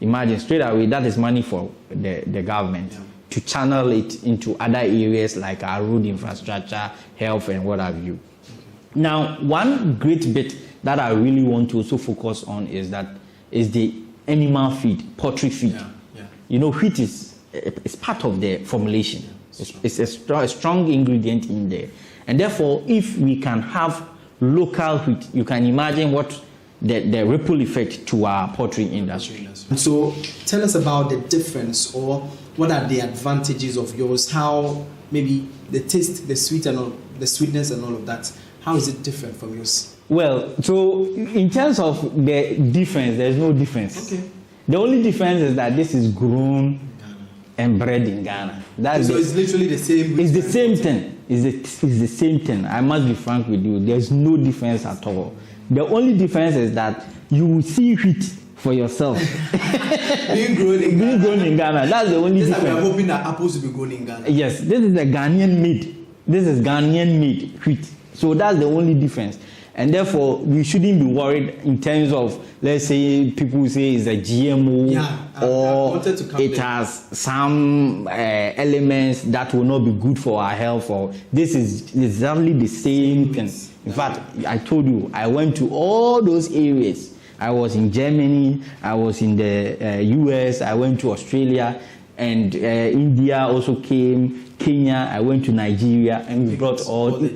imagine straight away that is money for the government to channel it into other areas like our road infrastructure, health, and what have you. Now, one great bit that I really want to also focus on is the animal feed, poultry feed. You know, wheat is part of the formulation. It's a strong ingredient in there. And therefore, if we can have local wheat, you can imagine what the ripple effect to our poultry industry. So tell us about the difference, or what are the advantages of yours, how maybe the taste, the sweetness and all of that, how is it different from yours? Well, so in terms of the difference, there's no difference. Okay. The only difference is that this is grown and bred in Ghana. It's literally the same. It's the same thing. It's the same thing. I must be frank with you. There's no difference at all. The only difference is that you will see wheat for yourself. Being grown in Ghana. That's the only difference. We are hoping that apples will be grown in Ghana. Yes, this is a Ghanaian made. This is Ghanaian made wheat. So that's the only difference. And therefore, we shouldn't be worried in terms of, let's say, people say it's a GMO, or it has some elements that will not be good for our health. Or this is exactly the same thing. In fact, I told you, I went to all those areas. I was in Germany, I was in the US, I went to Australia, and India also came, Kenya, I went to Nigeria, and we brought all, we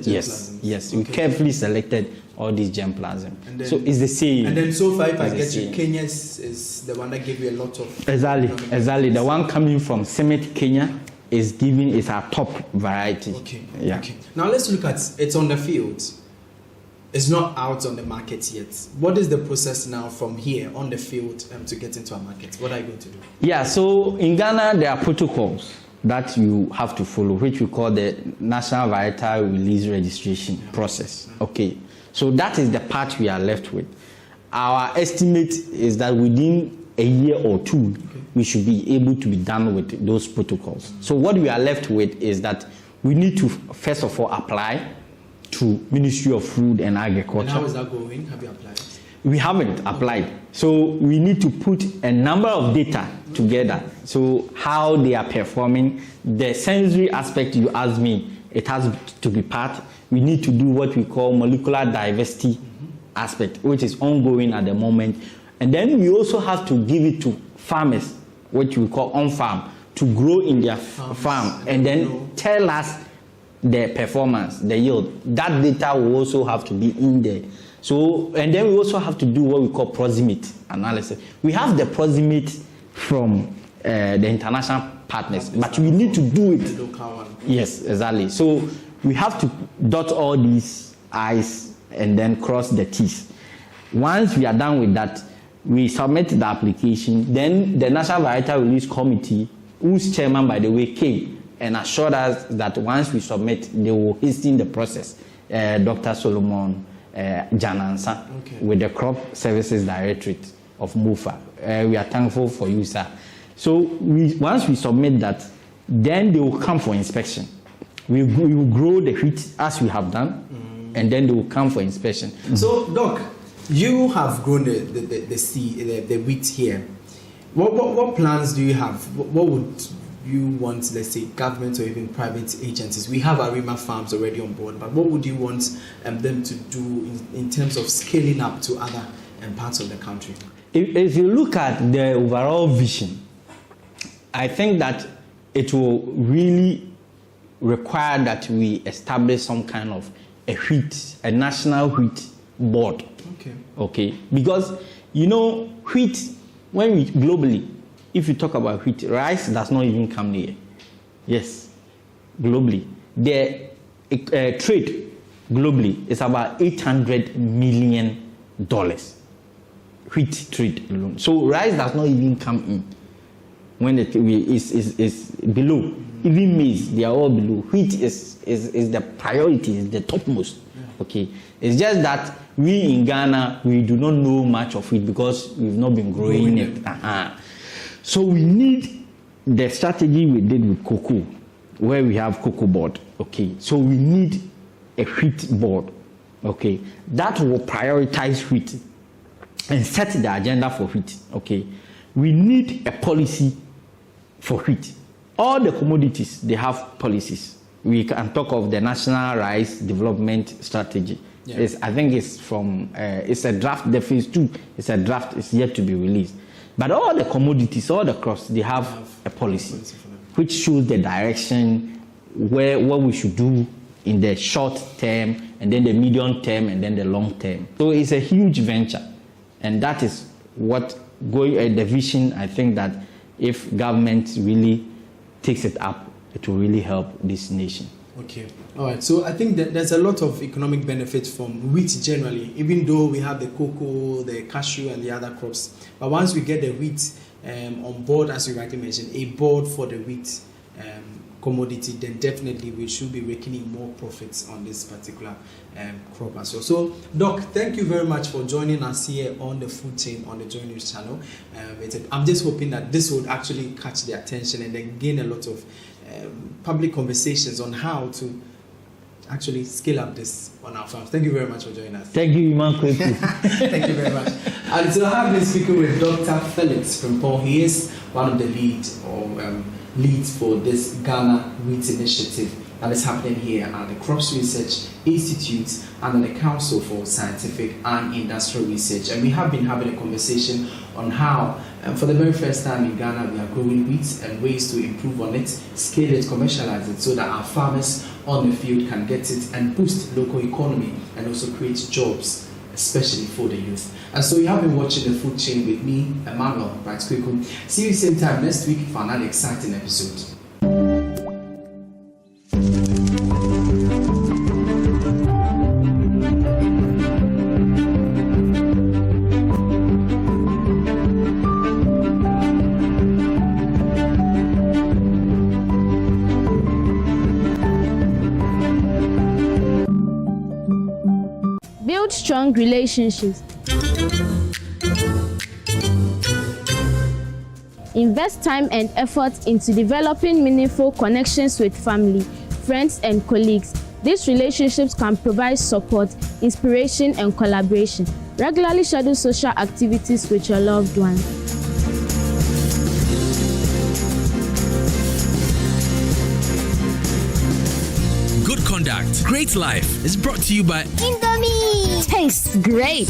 carefully selected all these germplasm. So it's the same. And then so far, if I get you, Kenya is the one that gave you a lot of... Exactly. The one coming from Summit, Kenya, is our top variety. Okay. Now let's look at, it's on the field. It's not out on the market yet. What is the process now from here on the field to get into a market? What are you going to do? Yeah, so in Ghana, there are protocols that you have to follow, which we call the National Varietal Release Registration process. Okay, so that is the part we are left with. Our estimate is that within a year or two, we should be able to be done with those protocols. So what we are left with is that we need to, first of all, apply to Ministry of Food and Agriculture. And how is that going? Have you applied? We haven't applied. So we need to put a number of data together. So how they are performing, the sensory aspect you asked me, it has to be part. We need to do what we call molecular diversity aspect, which is ongoing at the moment. And then we also have to give it to farmers, which we call on-farm, to grow in their farm and then tell us the performance, the yield. That data will also have to be in there. So, and then we also have to do what we call proximate analysis. We have the proximate from the international partners, but we need to do it. The local one. Yes, exactly. So we have to dot all these I's and then cross the T's. Once we are done with that, we submit the application. Then the National Varietal Release Committee, whose chairman, by the way, came and assured us that once we submit, they will hasten the process. Dr. Solomon Janansa, with the Crop Services Directorate of MUFA. We are thankful for you, sir. So once we submit that, then they will come for inspection. We will grow the wheat as we have done, and then they will come for inspection. So, Doc, you have grown the wheat here. What plans do you have? What would you want, let's say, government or even private agencies? We have Arima farms already on board, but what would you want them to do in terms of scaling up to other parts of the country? If you look at the overall vision, I think that it will really require that we establish some kind of a national wheat board. Okay. Because, you know, wheat, globally, if you talk about wheat, rice does not even come near. Yes, globally. The trade globally is about $800 million. Wheat trade alone. So rice does not even come in when it is below. Even maize, they are all below. Wheat is the priority, is the topmost. Okay. It's just that we in Ghana, we do not know much of it because we've not been growing it. So we need the strategy we did with cocoa, where we have cocoa board. Okay. So we need a wheat board. Okay. That will prioritize wheat and set the agenda for wheat. Okay. We need a policy for wheat. All the commodities, they have policies. We can talk of the National Rice Development Strategy. Yeah. I think it's from, it's a draft, the phase 2, it's a draft, it's yet to be released. But all the commodities, all the crops, they have a policy which shows the direction, what we should do in the short term, and then the medium term, and then the long term. So it's a huge venture. And that is what the vision, I think that if government really takes it up, it will really help this nation. Okay. All right. So I think that there's a lot of economic benefits from wheat generally, even though we have the cocoa, the cashew, and the other crops. But once we get the wheat on board, as you rightly mentioned, a board for the wheat commodity, then definitely we should be raking more profits on this particular crop as well. So, Doc, thank you very much for joining us here on the food chain on the JoyNews channel. I'm just hoping that this would actually catch the attention and then gain a lot of public conversations on how to actually scale up this on our farms. Thank you very much for joining us. Thank you, Iman. Thank you very much. And so I have been speaking with Dr. Felix from Paul. He is one of the leads for this Ghana Wheat Initiative that is happening here at the Crops Research Institute and the Council for Scientific and Industrial Research. And we have been having a conversation on how, for the very first time in Ghana, we are growing wheat and ways to improve on it, scale it, commercialize it, so that our farmers on the field can get it and boost local economy and also create jobs, especially for the youth. And so you have been watching the food chain with me, Emmanuel Bright Kweku. See you same time next week for another exciting episode. Build strong relationships. Invest time and effort into developing meaningful connections with family, friends, and colleagues. These relationships can provide support, inspiration, and collaboration. Regularly schedule social activities with your loved ones. Good Conduct, Great Life is brought to you by Indomie. Tastes great.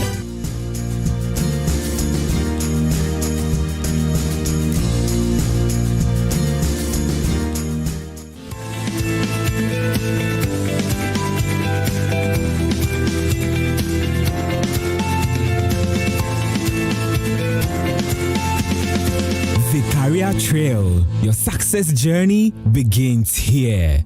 The Career Trail. Your success journey begins here.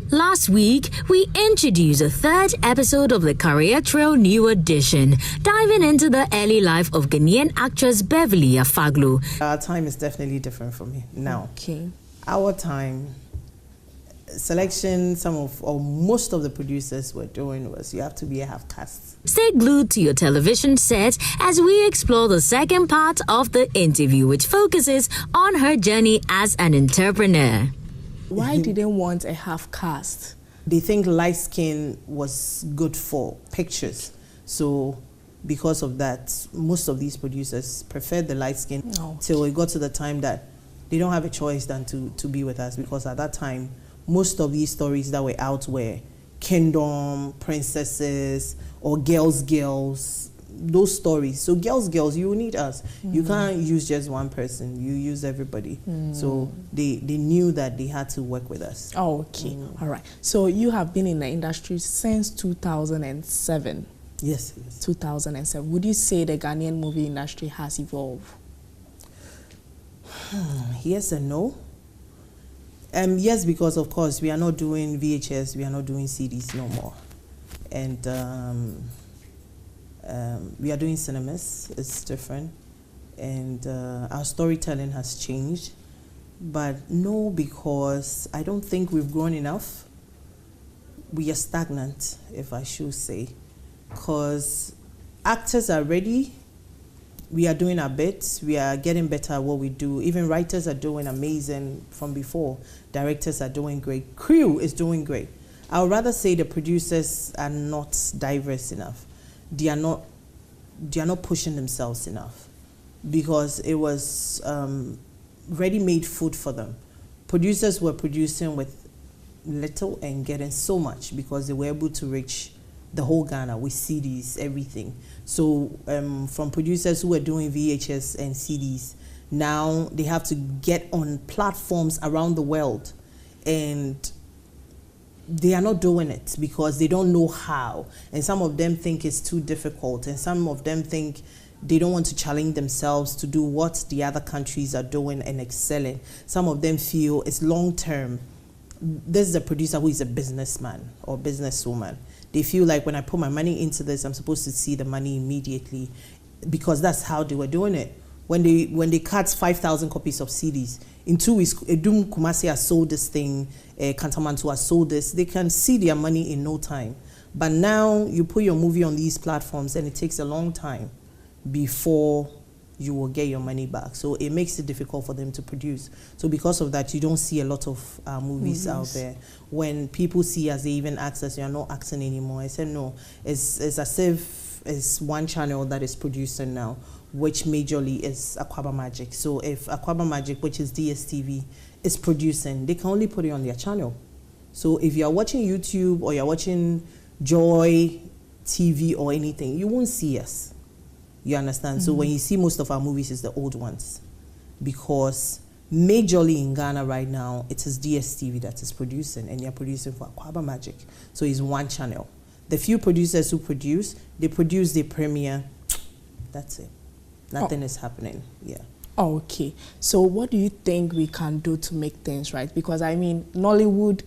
Last week, we introduced a third episode of the Career Trail New Edition, diving into the early life of Ghanaian actress Beverly Afaglo. Our time is definitely different from now. Okay. Our time, selection, most of the producers were doing was you have to be a half caste. Stay glued to your television set as we explore the second part of the interview, which focuses on her journey as an entrepreneur. Why did they want a half caste? They think light skin was good for pictures. So because of that, most of these producers preferred the light skin till it got to the time that they don't have a choice than to be with us, because at that time, most of these stories that were out were kingdom, princesses, or girls, those stories. So girls, you need us. You can't use just one person, you use everybody. So they knew that they had to work with us. Oh, okay. All right. So you have been in the industry since 2007. Yes. 2007. Would you say the Ghanaian movie industry has evolved? Yes and no. Yes, because of course we are not doing VHS, we are not doing CDs no more, and we are doing cinemas. It's different, and our storytelling has changed. But no, because I don't think we've grown enough. We are stagnant, if I should say, because actors are ready. We are doing our bit. We are getting better at what we do. Even writers are doing amazing from before. Directors are doing great. Crew is doing great. I would rather say the producers are not diverse enough. They are not pushing themselves enough, because it was ready-made food for them. Producers were producing with little and getting so much because they were able to reach the whole Ghana with CDs, everything. So from producers who were doing VHS and CDs, now they have to get on platforms around the world, and they are not doing it because they don't know how. And some of them think it's too difficult, and some of them think they don't want to challenge themselves to do what the other countries are doing and excelling. Some of them feel it's long-term. This is a producer who is a businessman or businesswoman. They feel like when I put my money into this, I'm supposed to see the money immediately, because that's how they were doing it. When they cut 5,000 copies of CDs, in 2 weeks, Edum Kumasi has sold this thing, Kantamantu has sold this, they can see their money in no time. But now you put your movie on these platforms and it takes a long time before you will get your money back. So it makes it difficult for them to produce. So because of that, you don't see a lot of movies out there. When people see us, they even ask us, you're not acting anymore. I said, no, it's as if it's one channel that is producing now, which majorly is Aquaba Magic. So if Aquaba Magic, which is DSTV, is producing, they can only put it on their channel. So if you're watching YouTube or you're watching Joy TV or anything, you won't see us. You understand? So when you see most of our movies, it's the old ones, because majorly in Ghana right now, it is DSTV that is producing, and they're producing for Aquaba Magic. So it's one channel. The few producers who produce, they premiere, that's it. Nothing is happening, yeah. Okay, so what do you think we can do to make things right? Because I mean, Nollywood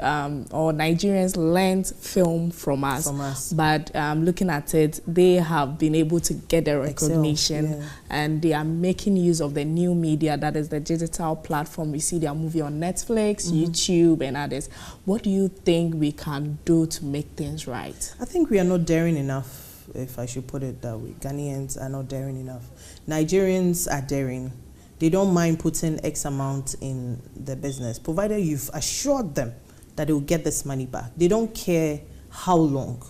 or Nigerians learned film from us. But looking at it, they have been able to get the recognition, and they are making use of the new media, that is the digital platform. We see their movie on Netflix, YouTube, and others. What do you think we can do to make things right? I think we are not daring enough, if I should put it that way. Ghanaians are not daring enough. Nigerians are daring. They don't mind putting X amount in the business, provided you've assured them that they will get this money back. They don't care how long.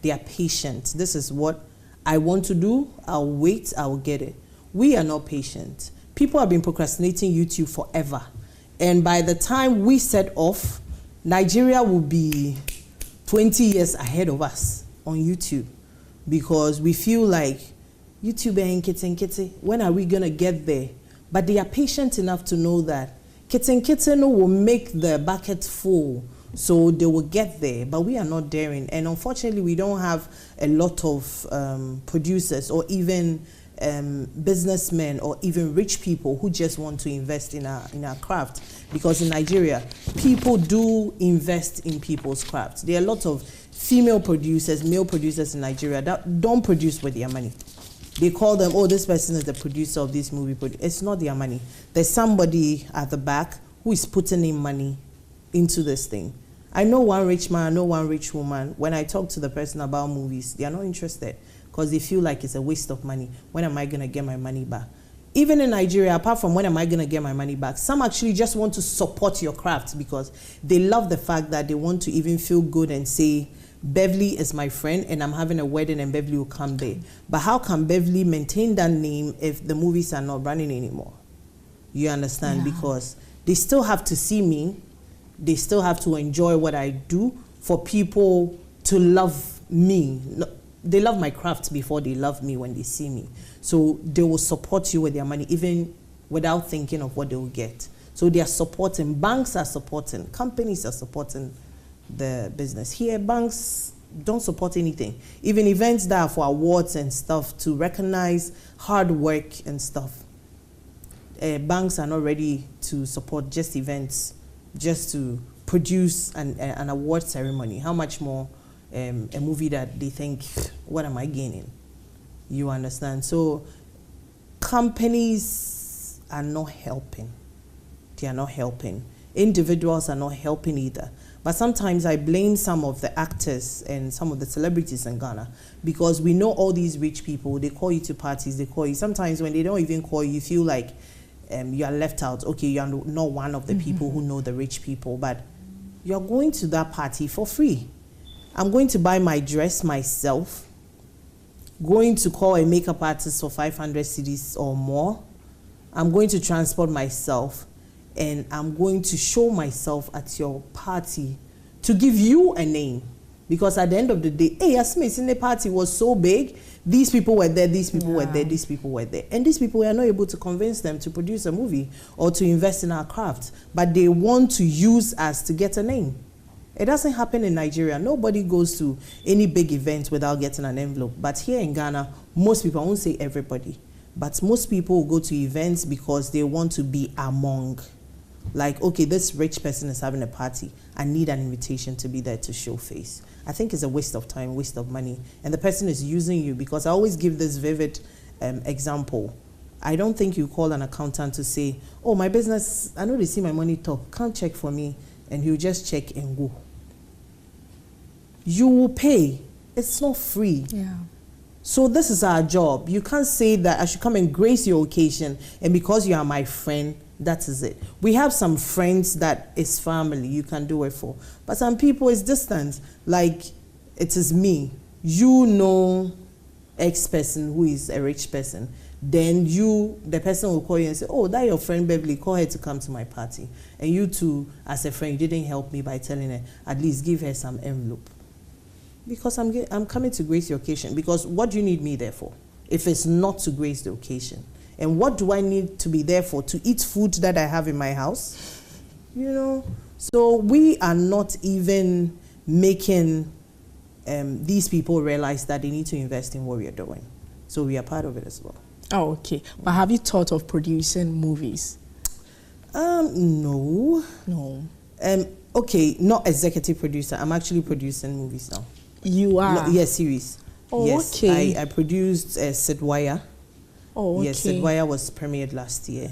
They are patient. This is what I want to do. I'll wait. I'll get it. We are not patient. People have been procrastinating YouTube forever. And by the time we set off, Nigeria will be 20 years ahead of us on YouTube, because we feel like YouTube ain't kitty. When are we going to get there? But they are patient enough to know that kitten will make the bucket full, so they will get there. But we are not daring, and unfortunately, we don't have a lot of producers or even businessmen or even rich people who just want to invest in our craft. Because in Nigeria, people do invest in people's crafts. There are a lot of female producers, male producers in Nigeria that don't produce with their money. They call them, oh, this person is the producer of this movie. But it's not their money. There's somebody at the back who is putting in money into this thing. I know one rich man, I know one rich woman. When I talk to the person about movies, they are not interested because they feel like it's a waste of money. When am I going to get my money back? Even in Nigeria, apart from when am I going to get my money back, some actually just want to support your craft because they love the fact that they want to even feel good and say, Beverly is my friend and I'm having a wedding and Beverly will come there. But how can Beverly maintain that name if the movies are not running anymore? You understand? Yeah. Because they still have to see me. They still have to enjoy what I do for people to love me. They love my craft before they love me when they see me. So they will support you with their money even without thinking of what they will get. So they are supporting, banks are supporting, companies are supporting the business. Here, banks don't support anything. Even events that are for awards and stuff to recognize hard work and stuff. Banks are not ready to support just events, just to produce an award ceremony. How much more a movie that they think, what am I gaining? You understand? So companies are not helping. They are not helping. Individuals are not helping either. But sometimes I blame some of the actors and some of the celebrities in Ghana because we know all these rich people, they call you to parties, they call you. Sometimes when they don't even call you, you feel like you are left out. Okay, you are not one of the people who know the rich people, but you are going to that party for free. I'm going to buy my dress myself, going to call a makeup artist for 500 cedis or more. I'm going to transport myself. And I'm going to show myself at your party to give you a name. Because at the end of the day, hey, Yasmin, the party was so big. These people were there, these people were there, these people were there. And these people were not able to convince them to produce a movie or to invest in our craft. But they want to use us to get a name. It doesn't happen in Nigeria. Nobody goes to any big event without getting an envelope. But here in Ghana, most people, I won't say everybody, but most people go to events because they want to be among. Like, okay, this rich person is having a party. I need an invitation to be there to show face. I think it's a waste of time, waste of money. And the person is using you because I always give this vivid example. I don't think you call an accountant to say, oh, my business, I know they see my money top, can't check for me. And he'll just check and go. You will pay. It's not free. Yeah. So this is our job. You can't say that I should come and grace your occasion and because you are my friend, that is it. We have some friends that is family you can do it for. But some people is distant. Like, it is me. You know X person who is a rich person. Then the person will call you and say, oh, that your friend Beverly, call her to come to my party. And you too, as a friend, you didn't help me by telling her, at least give her some envelope. Because I'm coming to grace your occasion. Because what do you need me there for? If it's not to grace the occasion. And what do I need to be there for? To eat food that I have in my house? You know? So we are not even making these people realize that they need to invest in what we are doing. So we are part of it as well. Oh, okay. But have you thought of producing movies? No. No. Okay, not executive producer. I'm actually producing movies now. You are? No, yes, series. Oh, yes, okay. I produced Sidwaya. Oh, okay. Yes, Sidwaya was premiered last year.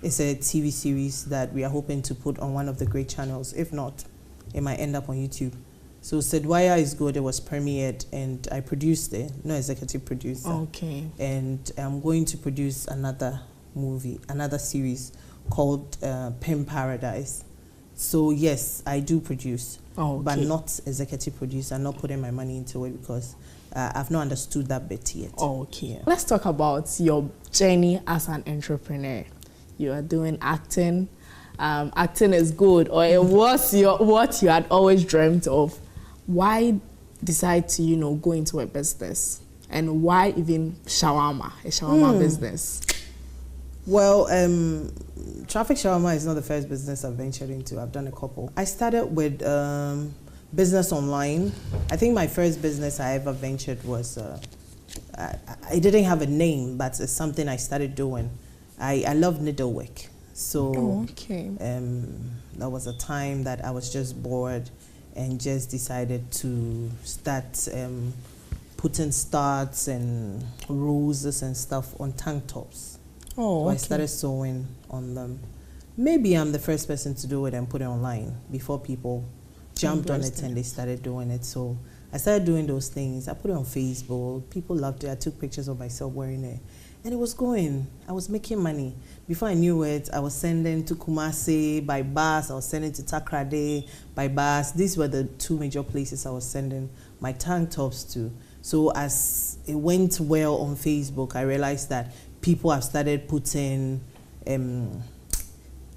It's a TV series that we are hoping to put on one of the great channels. If not, it might end up on YouTube. So Sidwaya is good. It was premiered and I produced it. No executive producer. Okay. And I'm going to produce another movie, another series called Pimp Paradise. So yes, I do produce, but not executive producer. I'm not putting my money into it because I've not understood that bit yet. Okay. Yeah. Let's talk about your journey as an entrepreneur. You are doing acting. Acting is good, or it was what you had always dreamt of. Why decide to, go into a business? And why even a shawarma business? Well, traffic shawarma is not the first business I've ventured into. I've done a couple. I started with business online. I think my first business I ever ventured was, I didn't have a name, but it's something I started doing. I love needlework. So that was a time that I was just bored and just decided to start putting starts and roses and stuff on tank tops. So I started sewing on them. Maybe I'm the first person to do it and put it online before people jumped on it and they started doing it. So I started doing those things. I put it on Facebook. People loved it. I took pictures of myself wearing it. And it was going. I was making money. Before I knew it, I was sending to Kumasi by bus. I was sending to Takrade by bus. These were the 2 major places I was sending my tank tops to. So as it went well on Facebook, I realized that people have started putting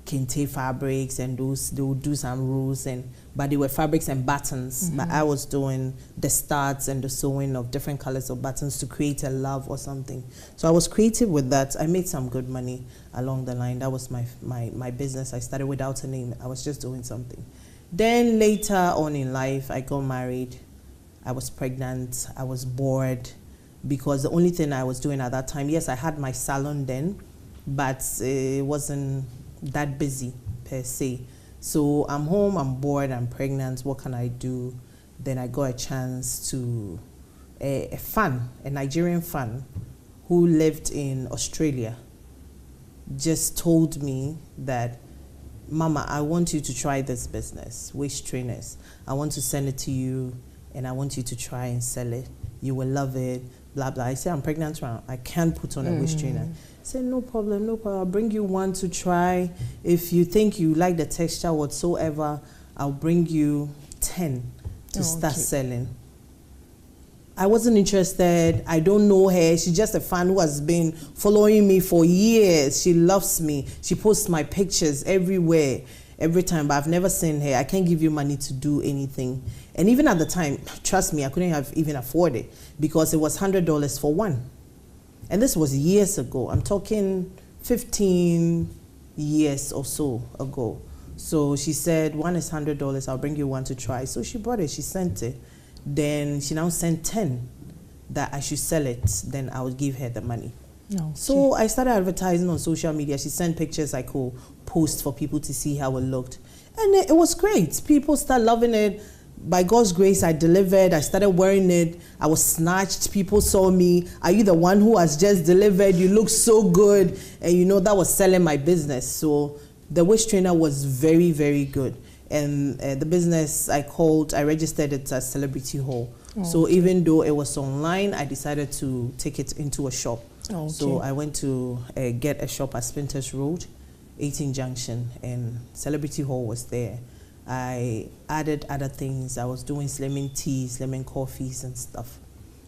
kente fabrics and those, they would do some rules, but they were fabrics and buttons. But I was doing the studs and the sewing of different colors of buttons to create a love or something. So I was creative with that. I made some good money along the line. That was my business. I started without a name. I was just doing something. Then later on in life, I got married. I was pregnant. I was bored because the only thing I was doing at that time, yes, I had my salon then, but it wasn't that busy per se. So I'm home, I'm bored, I'm pregnant, what can I do? Then I got a chance to a Nigerian fan who lived in Australia just told me that, Mama, I want you to try this business, waist trainers. I want to send it to you and I want you to try and sell it. You will love it, blah, blah. I said, I'm pregnant now. I can't put on a waist trainer. I said, no problem, no problem. I'll bring you one to try. If you think you like the texture whatsoever, I'll bring you 10 to start selling. I wasn't interested. I don't know her. She's just a fan who has been following me for years. She loves me. She posts my pictures everywhere, every time, but I've never seen her. I can't give you money to do anything. And even at the time, trust me, I couldn't have even afford it because it was $100 for one. And this was years ago. I'm talking 15 years or so ago. So she said, one is $100, I'll bring you one to try. So she brought it, she sent it. Then she now sent 10 that I should sell it, then I would give her the money. So I started advertising on social media. She sent pictures I could post for people to see how it looked. And it was great. People started loving it. By God's grace, I delivered. I started wearing it. I was snatched. People saw me. Are you the one who has just delivered? You look so good. And you know, that was selling my business. So the waist trainer was very, very good. And the business I registered it as Celebrity Hall. So even though it was online, I decided to take it into a shop. So I went to get a shop at Spinters Road, 18 Junction, and Celebrity Hall was there. I added other things. I was doing lemon teas, lemon coffees and stuff.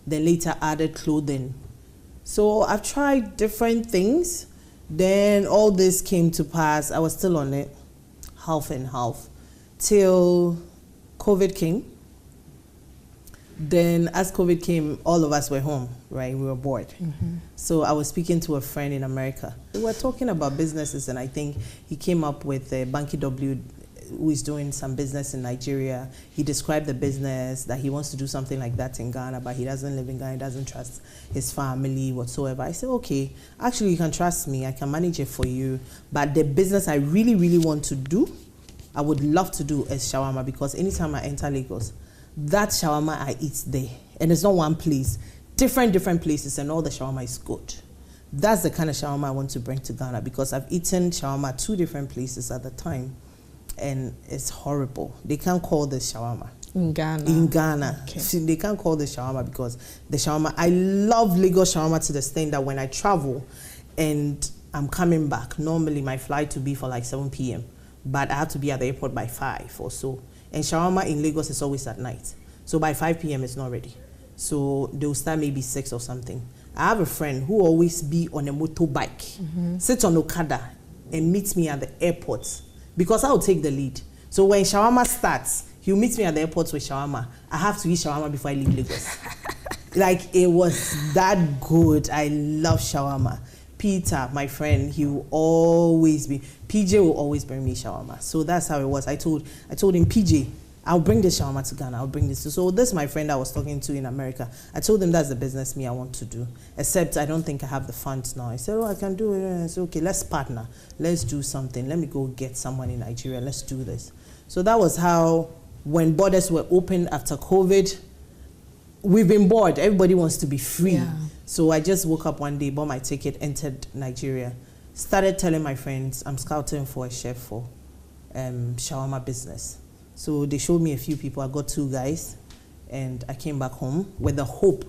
Then later added clothing. So I've tried different things. Then all this came to pass. I was still on it, half and half, till COVID came. Then as COVID came, all of us were home, right? We were bored. So I was speaking to a friend in America. We were talking about businesses, and I think he came up with Banky W, who is doing some business in Nigeria. He described the business, that he wants to do something like that in Ghana, but he doesn't live in Ghana, he doesn't trust his family whatsoever. I said, okay, actually you can trust me, I can manage it for you, but the business I really, really want to do, I would love to do is shawarma, because anytime I enter Lagos, that shawarma I eat there, and it's not one place, different places, and all the shawarma is good. That's the kind of shawarma I want to bring to Ghana, because I've eaten shawarma at 2 different places at the time, and it's horrible. They can't call this shawarma. In Ghana? In Ghana. Okay. See, they can't call this shawarma because the shawarma, I love Lagos shawarma to the extent that when I travel and I'm coming back, normally my flight will be for like 7 p.m. but I have to be at the airport by 5 or so. And shawarma in Lagos is always at night. So by 5 p.m. it's not ready. So they'll start maybe 6 or something. I have a friend who always be on a motorbike, sits on Okada and meets me at the airport, because I'll take the lead. So when shawarma starts, he'll meet me at the airport with shawarma. I have to eat shawarma before I leave Lagos. Like, it was that good. I love shawarma. Peter, my friend, he will always be, PJ will always bring me shawarma. So that's how it was. I told him, PJ, I'll bring this shawarma to Ghana. I'll bring this. So this is my friend I was talking to in America. I told him that's the business I want to do. Except I don't think I have the funds now. I said, oh, I can do it. I said, okay, let's partner. Let's do something. Let me go get someone in Nigeria. Let's do this. So that was how, when borders were opened after COVID, we've been bored. Everybody wants to be free. Yeah. So I just woke up one day, bought my ticket, entered Nigeria, started telling my friends I'm scouting for a chef for shawarma business. So they showed me a few people. I got 2 guys, and I came back home with the hope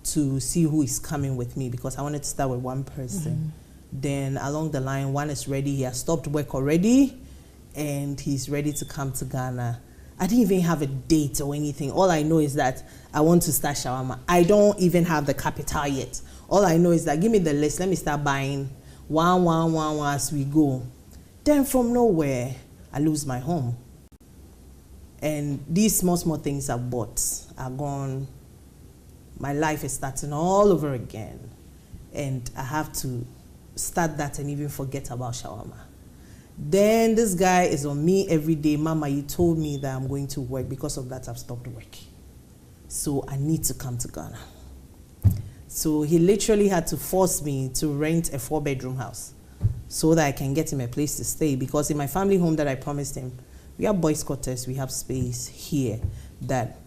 to see who is coming with me, because I wanted to start with 1 person. Then along the line, 1 is ready. He has stopped work already, and he's ready to come to Ghana. I didn't even have a date or anything. All I know is that I want to start shawarma. I don't even have the capital yet. All I know is that give me the list. Let me start buying one as we go. Then from nowhere, I lose my home. And these small things I've bought are gone. My life is starting all over again. And I have to start that and even forget about shawarma. Then this guy is on me every day. Mama, you told me that I'm going to work. Because of that, I've stopped working. So I need to come to Ghana. So he literally had to force me to rent a 4-bedroom house so that I can get him a place to stay. Because in my family home that I promised him, we have boys' quarters, we have space here that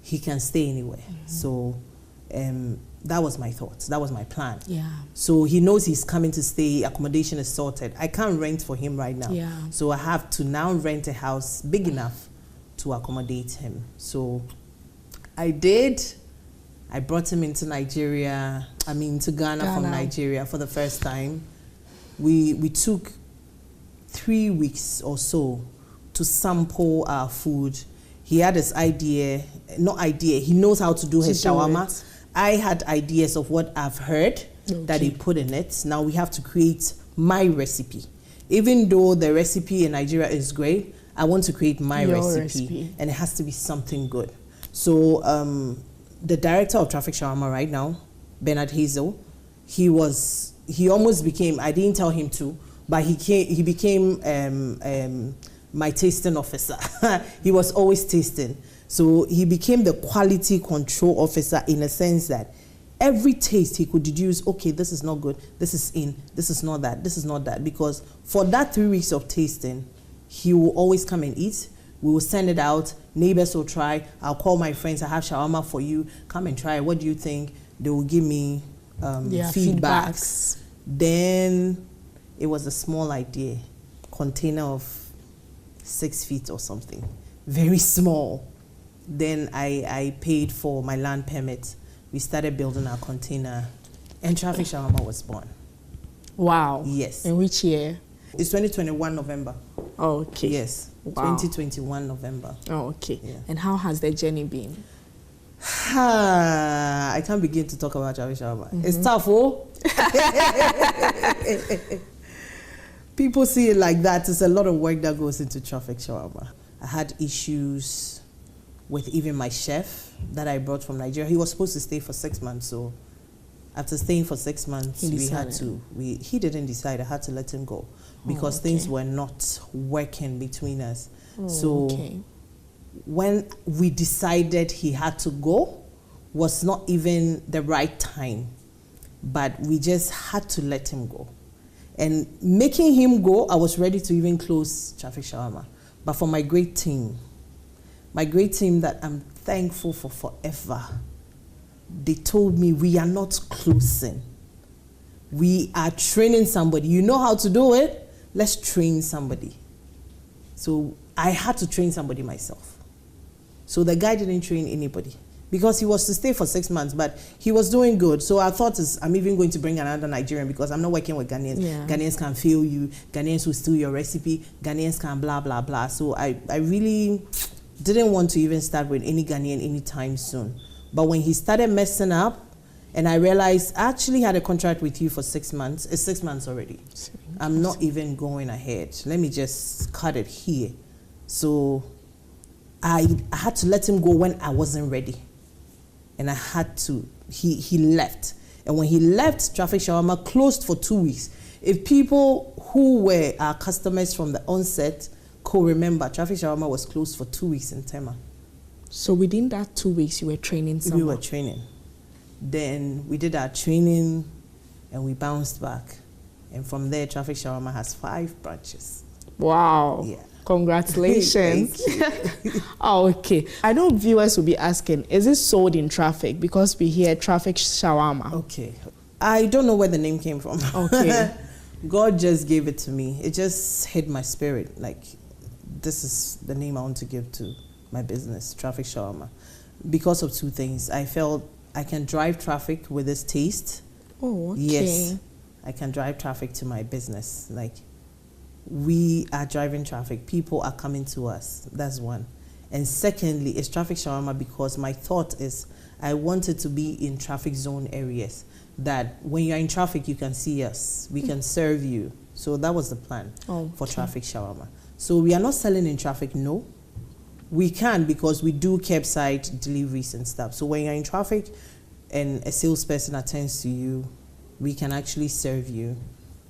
he can stay anywhere. So that was my thought. That was my plan. Yeah. So he knows he's coming to stay. Accommodation is sorted. I can't rent for him right now. Yeah. So I have to now rent a house big enough to accommodate him. So I did. I brought him into Nigeria. To Ghana from Nigeria for the first time. We took 3 weeks or so to sample our food. He had his idea, he knows how to do his shawarma. I had ideas of what I've heard that he put in it. Now we have to create my recipe. Even though the recipe in Nigeria is great, I want to create my recipe, and it has to be something good. So the director of Traffic Shawarma right now, Bernard Hazel, he almost became, I didn't tell him to, but he became my tasting officer. He was always tasting. So he became the quality control officer in a sense that every taste he could deduce, okay, this is not good, this is in, this is not that, this is not that. Because for that 3 weeks of tasting, he will always come and eat. We will send it out. Neighbors will try. I'll call my friends. I have shawarma for you. Come and try. What do you think? They will give me feedbacks. Then it was a small idea, container of 6 feet or something, very small. Then I paid for my land permit. We started building our container, and Traffic Shawarma was born. Wow. Yes. In which year? It's 2021 November. Oh, okay. Yes. Wow. 2021 November. Oh, okay. Yeah. And how has the journey been? I can't begin to talk about Traffic Shawarma. It's tough, oh? People see it like that. It's a lot of work that goes into Traffic Shawarma. I had issues with even my chef that I brought from Nigeria. He was supposed to stay for 6 months, so after staying for 6 months, he didn't decide. I had to let him go because things were not working between us. When we decided he had to go, was not even the right time, but we just had to let him go. And making him go, I was ready to even close Traffic Shawarma. But for my great team that I'm thankful for forever, they told me, we are not closing. We are training somebody. You know how to do it? Let's train somebody. So I had to train somebody myself. So the guy didn't train anybody because he was to stay for 6 months, but he was doing good. So I thought, I'm even going to bring another Nigerian because I'm not working with Ghanaians. Yeah. Ghanaians can fail you. Ghanaians will steal your recipe. Ghanaians can blah, blah, blah. So I really didn't want to even start with any Ghanaian anytime soon. But when he started messing up, and I realized I actually had a contract with you for 6 months. It's 6 months already. I'm not even going ahead. Let me just cut it here. So I had to let him go when I wasn't ready. And I had to, he left. And when he left, Traffic Shawarma closed for 2 weeks. If people who were our customers from the onset could remember, Traffic Shawarma was closed for 2 weeks in Tema. So within that 2 weeks, you were training someone? We were training. Then we did our training and we bounced back. And from there, Traffic Shawarma has 5 branches. Wow. Yeah. Congratulations. Oh, okay. I know viewers will be asking, is it sold in Traffic? Because we hear Traffic Shawarma. Okay. I don't know where the name came from. Okay. God just gave it to me. It just hit my spirit. Like, this is the name I want to give to my business, Traffic Shawarma, because of two things. I felt I can drive traffic with this taste. Oh, okay. Yes, I can drive traffic to my business. Like, we are driving traffic. People are coming to us. That's one. And secondly, it's Traffic Shawarma because my thought is I wanted to be in traffic zone areas that when you're in traffic, you can see us. We can serve you. So that was the plan for Traffic Shawarma. So we are not selling in traffic, no. We can because we do curbside deliveries and stuff. So when you're in traffic and a salesperson attends to you, we can actually serve you,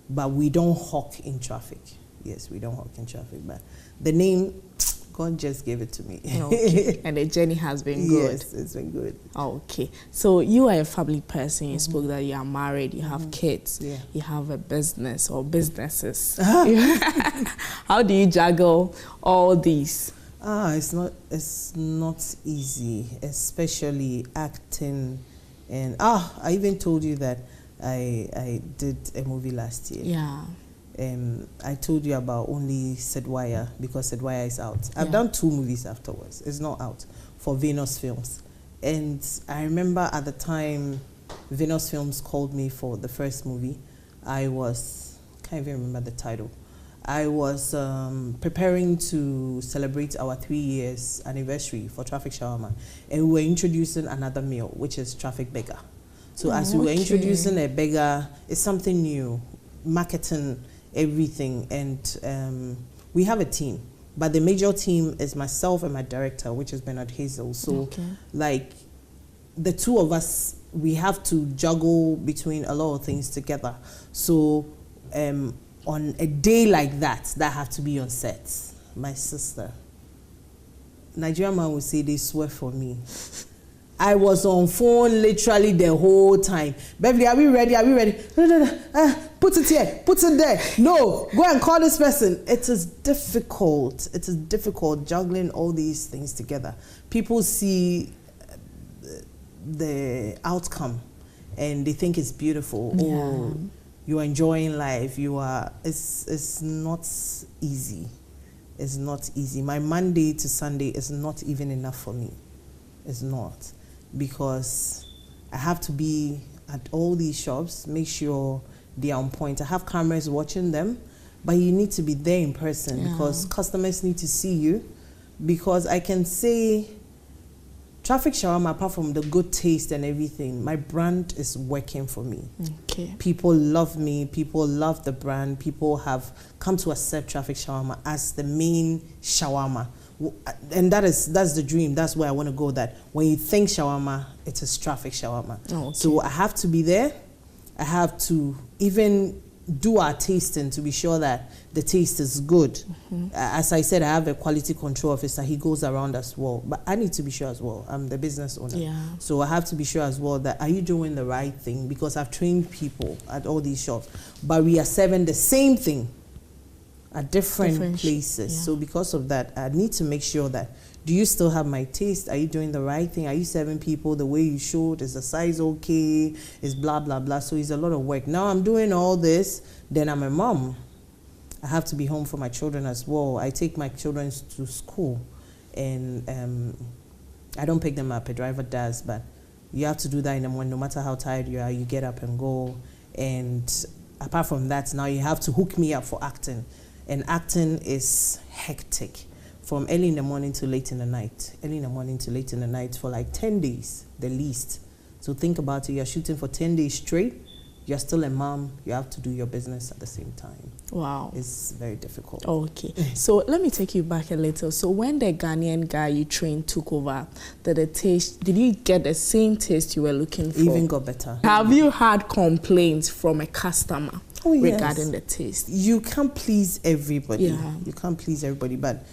but we don't hawk in traffic. Yes, we don't hawk in traffic, but the name, God just gave it to me. Okay. And the journey has been good. Yes, it's been good. Okay. So you are a family person. You spoke that you are married, you have kids, you have a business or businesses. How do you juggle all these? It's not easy, especially acting. And I even told you that I did a movie last year. Yeah. I told you about only Sedwaya because Sedwaya is out. I've done 2 movies afterwards. It's not out for Venus Films. And I remember at the time Venus Films called me for the first movie. I can't even remember the title. I was preparing to celebrate our 3 years anniversary for Traffic Shawarma. And we were introducing another meal, which is Traffic Beggar. So as we were introducing a beggar, it's something new, marketing, everything. And we have a team, but the major team is myself and my director, which is Bernard Hazel. So like the two of us, we have to juggle between a lot of things together. So on a day like that have to be on set. My sister, Nigerian man would say they swear for me. I was on phone literally the whole time. Beverly, are we ready? Are we ready? Put it here, put it there. No, go and call this person. It is difficult. It is difficult juggling all these things together. People see the outcome and they think it's beautiful. Yeah. Oh, you're enjoying life. It's not easy. It's not easy. My Monday to Sunday is not even enough for me. It's not. Because I have to be at all these shops, make sure they are on point. I have cameras watching them, but you need to be there in person because customers need to see you. Because I can say Traffic Shawarma, apart from the good taste and everything, my brand is working for me. Okay. People love me. People love the brand. People have come to accept Traffic Shawarma as the main shawarma. And that's the dream. That's where I want to go, that when you think shawarma, it is Traffic Shawarma. Okay. So I have to be there. I have to even do our tasting to be sure that the taste is good. As I said, I have a quality control officer. He goes around as well. But I need to be sure as well. I'm the business owner. Yeah. So I have to be sure as well that are you doing the right thing? Because I've trained people at all these shops. But we are serving the same thing at different places. Yeah. So because of that, I need to make sure that, do you still have my taste? Are you doing the right thing? Are you serving people the way you should? Is the size okay? Is blah, blah, blah. So it's a lot of work. Now I'm doing all this, then I'm a mom. I have to be home for my children as well. I take my children to school and I don't pick them up, a driver does, but you have to do that in the morning. No matter how tired you are, you get up and go. And apart from that, now you have to hook me up for acting. And acting is hectic. From early in the morning to late in the night. Early in the morning to late in the night for like 10 days, the least. So think about it, you're shooting for 10 days straight. You're still a mom, you have to do your business at the same time. Wow. It's very difficult. Okay. So let me take you back a little. So when the Ghanaian guy you trained took over, did you get the same taste you were looking for? Even got better. Have you had complaints from a customer regarding the taste? You can't please everybody. Yeah. You can't please everybody, but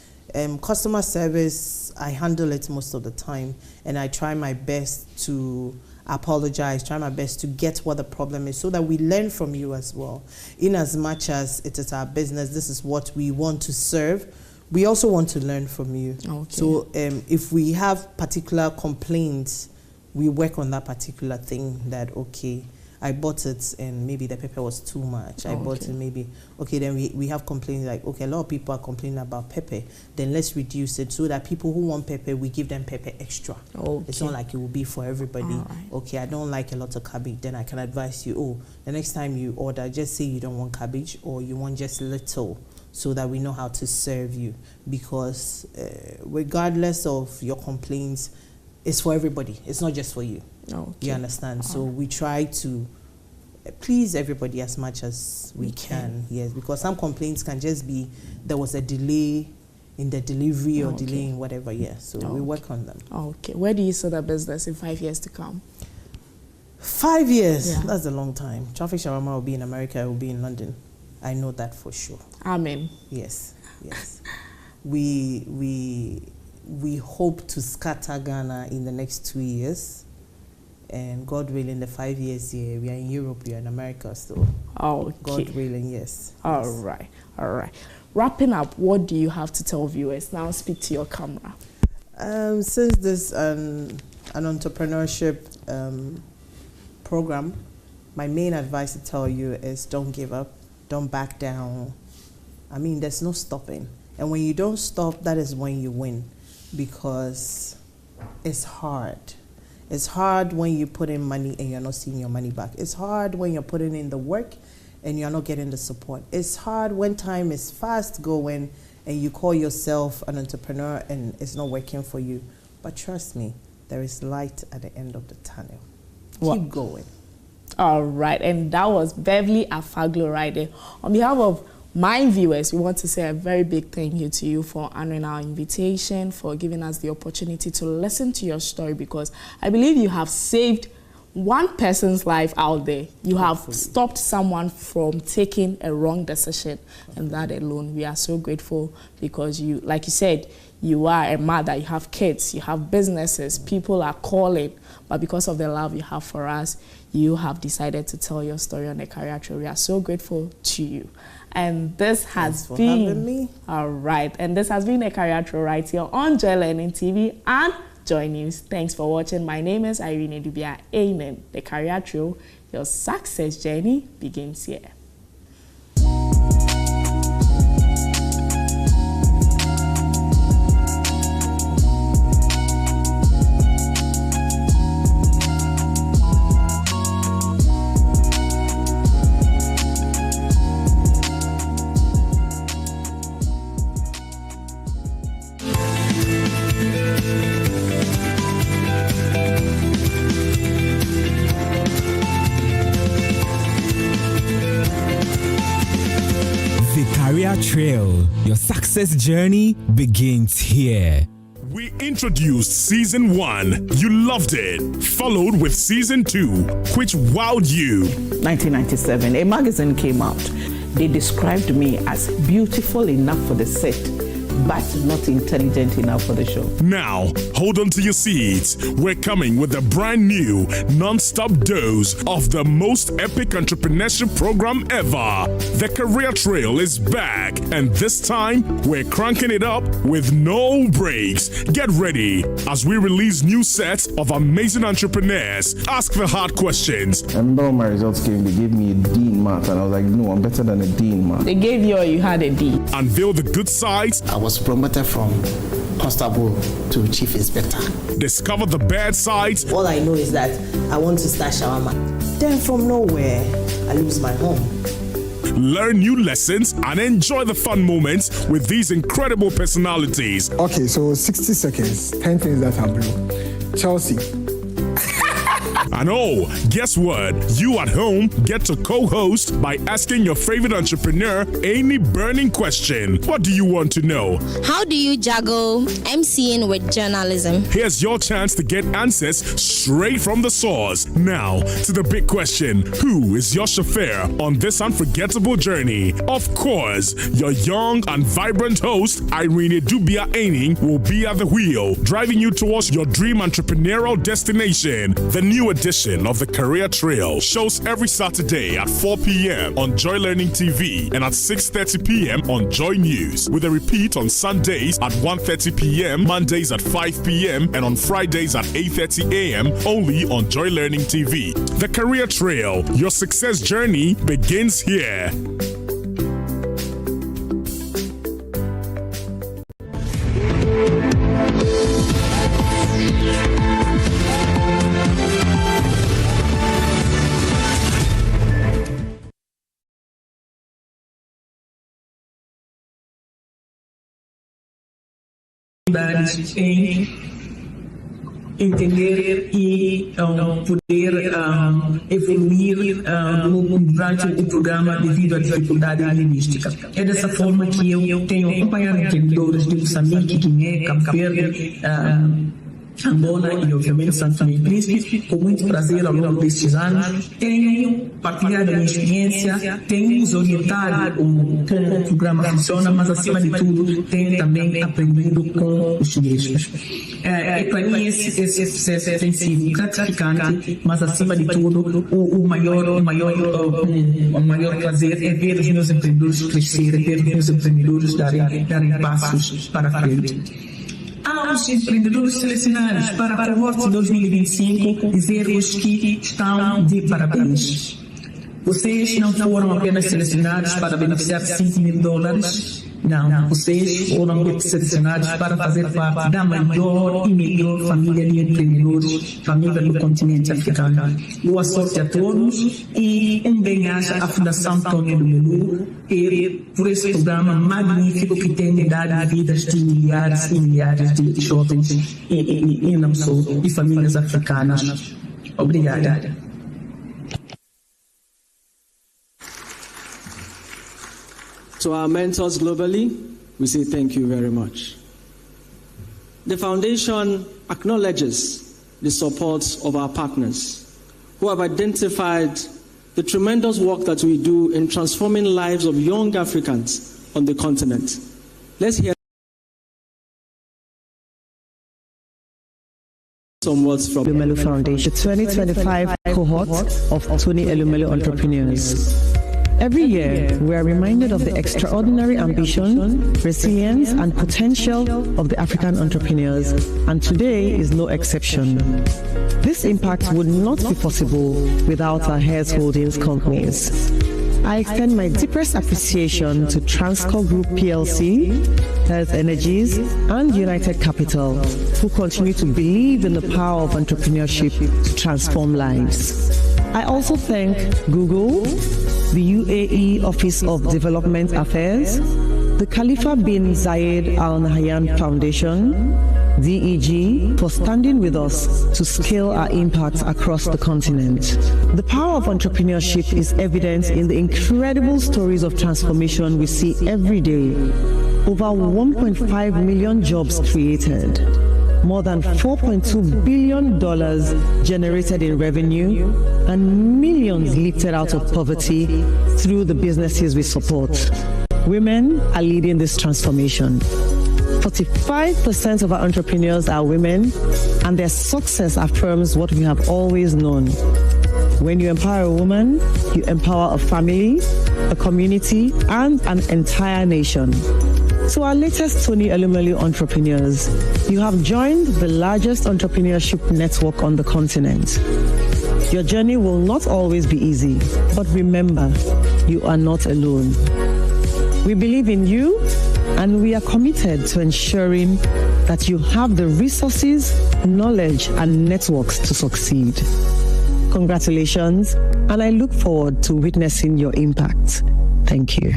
customer service, I handle it most of the time, and I try my best to apologize, try my best to get what the problem is so that we learn from you as well. In as much as it is our business, this is what we want to serve, we also want to learn from you. Okay. So if we have particular complaints, we work on that particular thing that, okay, I bought it and maybe the pepper was too much. I bought it maybe, okay, then we have complaints like, okay, a lot of people are complaining about pepper. Then let's reduce it so that people who want pepper, we give them pepper extra. It's not like it will be for everybody. Okay, I don't like a lot of cabbage. Then I can advise you, oh, the next time you order, just say you don't want cabbage or you want just little, so that we know how to serve you. Because regardless of your complaints, it's for everybody. It's not just for you. You understand? So we try to please everybody as much as we can. Yes, because some complaints can just be there was a delay in the delivery or delay in whatever. Yeah, so we work on them. Okay, where do you see the business in 5 years to come? 5 years? That's a long time. Traffic shawarma will be in America. It will be in London. I know that for sure. Amen. Yes, yes. We hope to scatter Ghana in the next 2 years. And God willing, the 5 years here, we are in Europe, we are in America still. God willing, yes. All right. Wrapping up, what do you have to tell viewers? Now speak to your camera. Since this an entrepreneurship program, my main advice to tell you is don't give up, don't back down. I mean, there's no stopping. And when you don't stop, that is when you win, because it's hard. It's hard when you put in money and you're not seeing your money back. It's hard when you're putting in the work and you're not getting the support. It's hard when time is fast going and you call yourself an entrepreneur and it's not working for you. But trust me, there is light at the end of the tunnel. Keep going. All right, and that was Beverly Afaglo right there. On behalf of my viewers, we want to say a very big thank you to you for honoring our invitation, for giving us the opportunity to listen to your story, because I believe you have saved one person's life out there. You have stopped someone from taking a wrong decision, and that alone, we are so grateful, because you, like you said, you are a mother, you have kids, you have businesses, people are calling, but because of the love you have for us, you have decided to tell your story on the career trail. We are so grateful to you. And this has been me. All right. And this has been a career trail right here on Joy Learning TV and Joy News. Thanks for watching. My name is Irene Dubia. Amen. The career trail, your success journey begins here. Trail, your success journey begins here. We introduced Season 1. You loved it. Followed with Season 2, which wowed you. 1997, a magazine came out. They described me as beautiful enough for the set, but not intelligent enough for the show. Now, hold on to your seats. We're coming with a brand new, non-stop dose of the most epic entrepreneurship program ever. The Career Trail is back, and this time, we're cranking it up with no breaks. Get ready as we release new sets of amazing entrepreneurs. Ask the hard questions. I remember when my results came, they gave me a D in math, and I was like, no, I'm better than a D in math. They gave you or you had a D. Unveil the good sides. I was promoted from constable to chief inspector. Discover the bad sides. All I know is that I want to start shawarma. Then from nowhere, I lose my home. Learn new lessons and enjoy the fun moments with these incredible personalities. Okay, so 60 seconds, 10 things that are blue. Chelsea. And oh, guess what? You at home get to co-host by asking your favorite entrepreneur any burning question. What do you want to know? How do you juggle MCing with journalism? Here's your chance to get answers straight from the source. Now, to the big question. Who is your chauffeur on this unforgettable journey? Of course, your young and vibrant host, Irene Dubia Aining, will be at the wheel, driving you towards your dream entrepreneurial destination. The new new edition of the Career Trail shows every Saturday at 4 p.m. on Joy Learning TV and at 6:30 p.m. on JoyNews, with a repeat on Sundays at 1:30 p.m., Mondays at 5 p.m., and on Fridays at 8:30 a.m. only on Joy Learning TV. The Career Trail, your success journey begins here. Em entender e poder evoluir durante o programa devido à dificuldade linguística. É dessa forma que eu tenho acompanhado empreendedores de Moçambique, Guiné, Cabo Verde, Angola e, obviamente, Santo Tomé e Príncipe, com muito prazer ao longo destes anos. Tenho partilhado a minha experiência, tenho nos orientado como o programa funciona, mas, acima de tudo, tenho também aprendido com os chineses. Para mim, esse processo tem sido gratificante, mas, acima de tudo, o maior prazer é ver os meus empreendedores crescerem, ver os meus empreendedores darem passos para frente. Aos empreendedores selecionados para a cohorte 2025, dizer-vos que estão de parabéns. Vocês não foram apenas selecionados para beneficiar de $5.000, não. Vocês foram selecionados para fazer parte da maior e melhor família de empreendedores, família do continente africano. Boa sorte a todos e bem-aja à Fundação Tony do Melu por esse programa magnífico que tem dado vidas de milhares e milhares de jovens e não só, de famílias africanas. Obrigada. To our mentors globally, we say thank you very much. The Foundation acknowledges the support of our partners who have identified the tremendous work that we do in transforming lives of young Africans on the continent. Let's hear some words from Elumelu Foundation, the 2025 cohort of Tony Elumelu entrepreneurs. Every year, we are reminded of the extraordinary ambition, resilience, and potential of the African entrepreneurs, and today is no exception. This impact would not be possible without our Heirs Holdings companies. I extend my deepest appreciation to Transcorp Group PLC, Health Energies, and United Capital, who continue to believe in the power of entrepreneurship to transform lives. I also thank Google, the UAE Office of Development Affairs, the Khalifa bin Zayed Al Nahyan Foundation, DEG, for standing with us to scale our impact across the continent. The power of entrepreneurship is evident in the incredible stories of transformation we see every day. Over 1.5 million jobs created, more than $4.2 billion generated in revenue, and millions lifted out of poverty through the businesses we support. Women are leading this transformation. 45% of our entrepreneurs are women, and their success affirms what we have always known. When you empower a woman, you empower a family, a community, and an entire nation. To our latest Tony Elumelu entrepreneurs, you have joined the largest entrepreneurship network on the continent. Your journey will not always be easy, but remember, you are not alone. We believe in you, and we are committed to ensuring that you have the resources, knowledge, and networks to succeed. Congratulations, and I look forward to witnessing your impact. Thank you.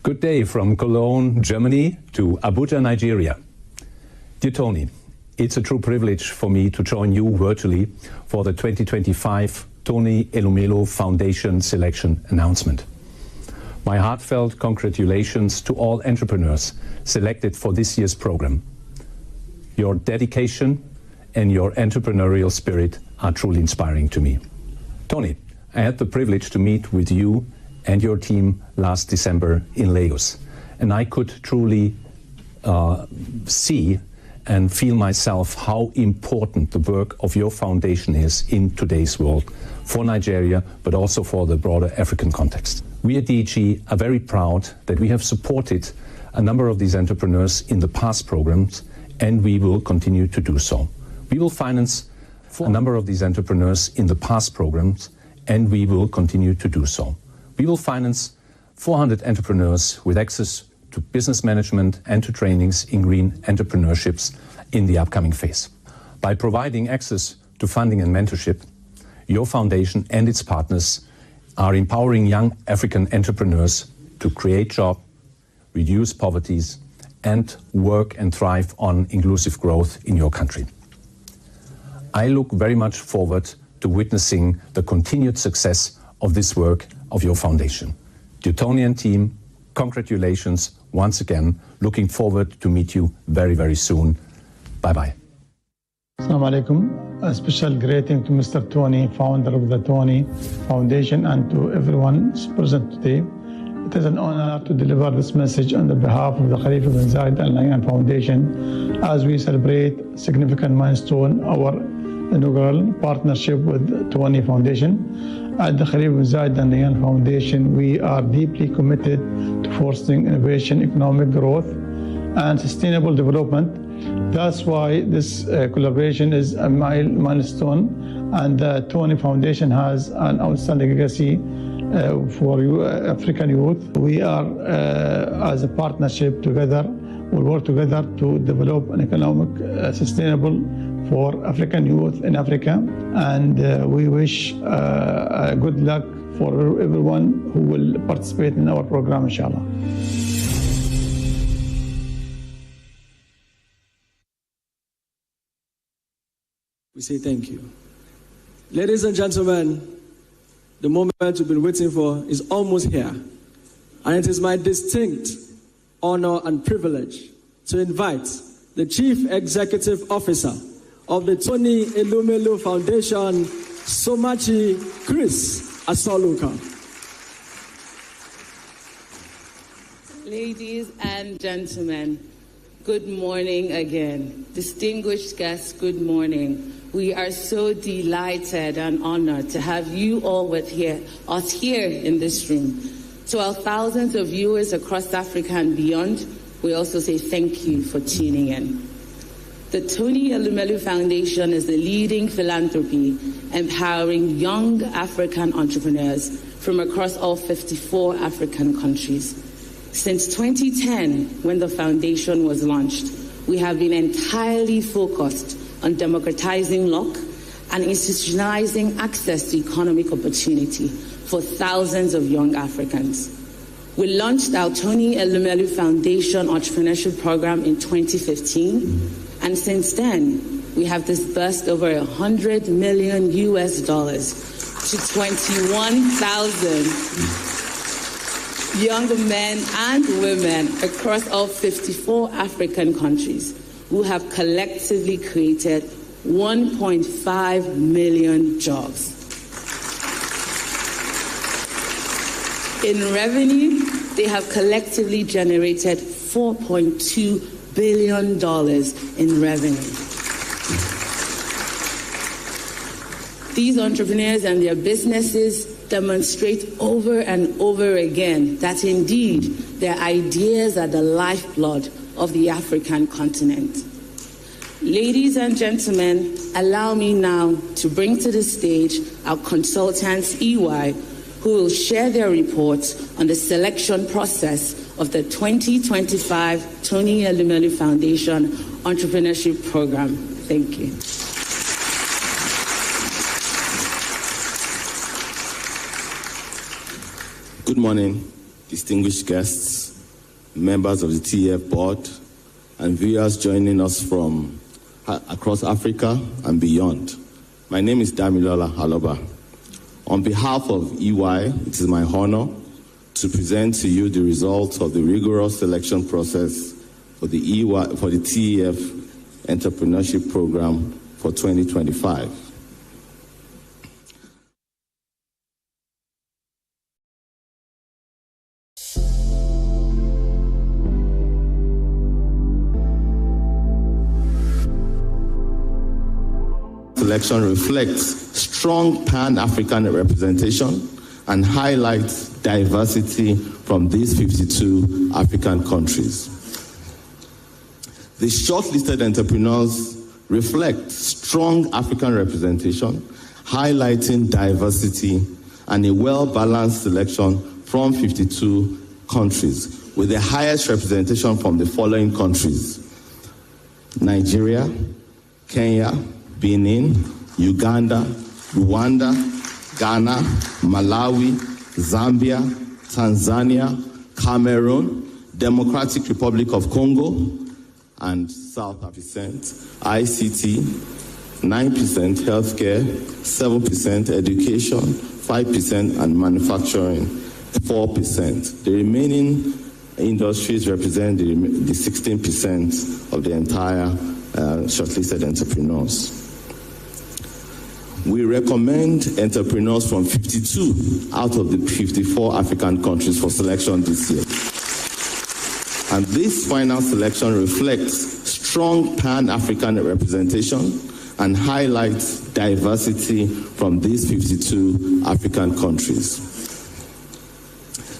Good day from Cologne, Germany to Abuja, Nigeria. Dear Tony, it's a true privilege for me to join you virtually for the 2025 Tony Elumelu Foundation selection announcement. My heartfelt congratulations to all entrepreneurs selected for this year's program. Your dedication and your entrepreneurial spirit are truly inspiring to me. Tony, I had the privilege to meet with you and your team last December in Lagos. And I could truly see and feel myself how important the work of your foundation is in today's world for Nigeria, but also for the broader African context. We at DEG are very proud that we have supported a number of these entrepreneurs in the past programs, and we will continue to do so. We will finance a number of these entrepreneurs in the past programs, and we will continue to do so. We will finance 400 entrepreneurs with access to business management and to trainings in green entrepreneurships in the upcoming phase. By providing access to funding and mentorship, your foundation and its partners are empowering young African entrepreneurs to create jobs, reduce poverty, and work and thrive on inclusive growth in your country. I look very much forward to witnessing the continued success of this work of your foundation. Teutonian team, congratulations once again. Looking forward to meet you very, very soon. Bye-bye. Assalamu alaikum. A special greeting to Mr. Tony, founder of the Tony Foundation, and to everyone present today. It is an honor to deliver this message on the behalf of the Khalifa bin Zayed Al Nahyan Foundation as we celebrate a significant milestone, our inaugural partnership with Tony Foundation. At the Khalifa bin Zayed Al Nahyan Foundation, we are deeply committed to fostering innovation, economic growth, and sustainable development. That's why this collaboration is a milestone, and the Tony Foundation has an outstanding legacy for African youth. We are, as a partnership together, we work together to develop an economic sustainable for African youth in Africa, and we wish good luck for everyone who will participate in our program, inshallah. We say thank you. Ladies and gentlemen, the moment we've been waiting for is almost here. And it is my distinct honor and privilege to invite the Chief Executive Officer of the Tony Elumelu Foundation, Somachi Chris Asoluka. Ladies and gentlemen, good morning again. Distinguished guests, good morning. We are so delighted and honored to have you all us here in this room. To our thousands of viewers across Africa and beyond, we also say thank you for tuning in. The Tony Elumelu Foundation is the leading philanthropy empowering young African entrepreneurs from across all 54 African countries. Since 2010, when the foundation was launched, we have been entirely focused on democratizing luck and institutionalizing access to economic opportunity for thousands of young Africans. We launched our Tony Elumelu Foundation Entrepreneurship Program in 2015, and since then, we have disbursed over $100 million to 21,000 young men and women across all 54 African countries who have collectively created 1.5 million jobs. In revenue, they have collectively generated $4.2 billion in revenue. These entrepreneurs and their businesses demonstrate over and over again that indeed their ideas are the lifeblood of the African continent. Ladies and gentlemen, allow me now to bring to the stage our consultants, EY, who will share their reports on the selection process of the 2025 Tony Elumelu Foundation Entrepreneurship Program. Thank you. Good morning, distinguished guests, members of the TEF board, and viewers joining us from across Africa and beyond. My name is Damilola Aloba. On behalf of EY, it is my honor to present to you the results of the rigorous selection process for the TEF Entrepreneurship Program for 2025. selection reflects strong Pan-African representation and highlights diversity from these 52 African countries. The shortlisted entrepreneurs reflect strong African representation, highlighting diversity and a well-balanced selection from 52 countries, with the highest representation from the following countries: Nigeria, Kenya, Benin, Uganda, Rwanda, Ghana, Malawi, Zambia, Tanzania, Cameroon, Democratic Republic of Congo, and South Africa. ICT, 9%, healthcare, 7%, education, 5%, and manufacturing, 4%. The remaining industries represent the 16% of the entire shortlisted entrepreneurs. We recommend entrepreneurs from 52 out of the 54 African countries for selection this year. And this final selection reflects strong Pan-African representation and highlights diversity from these 52 African countries.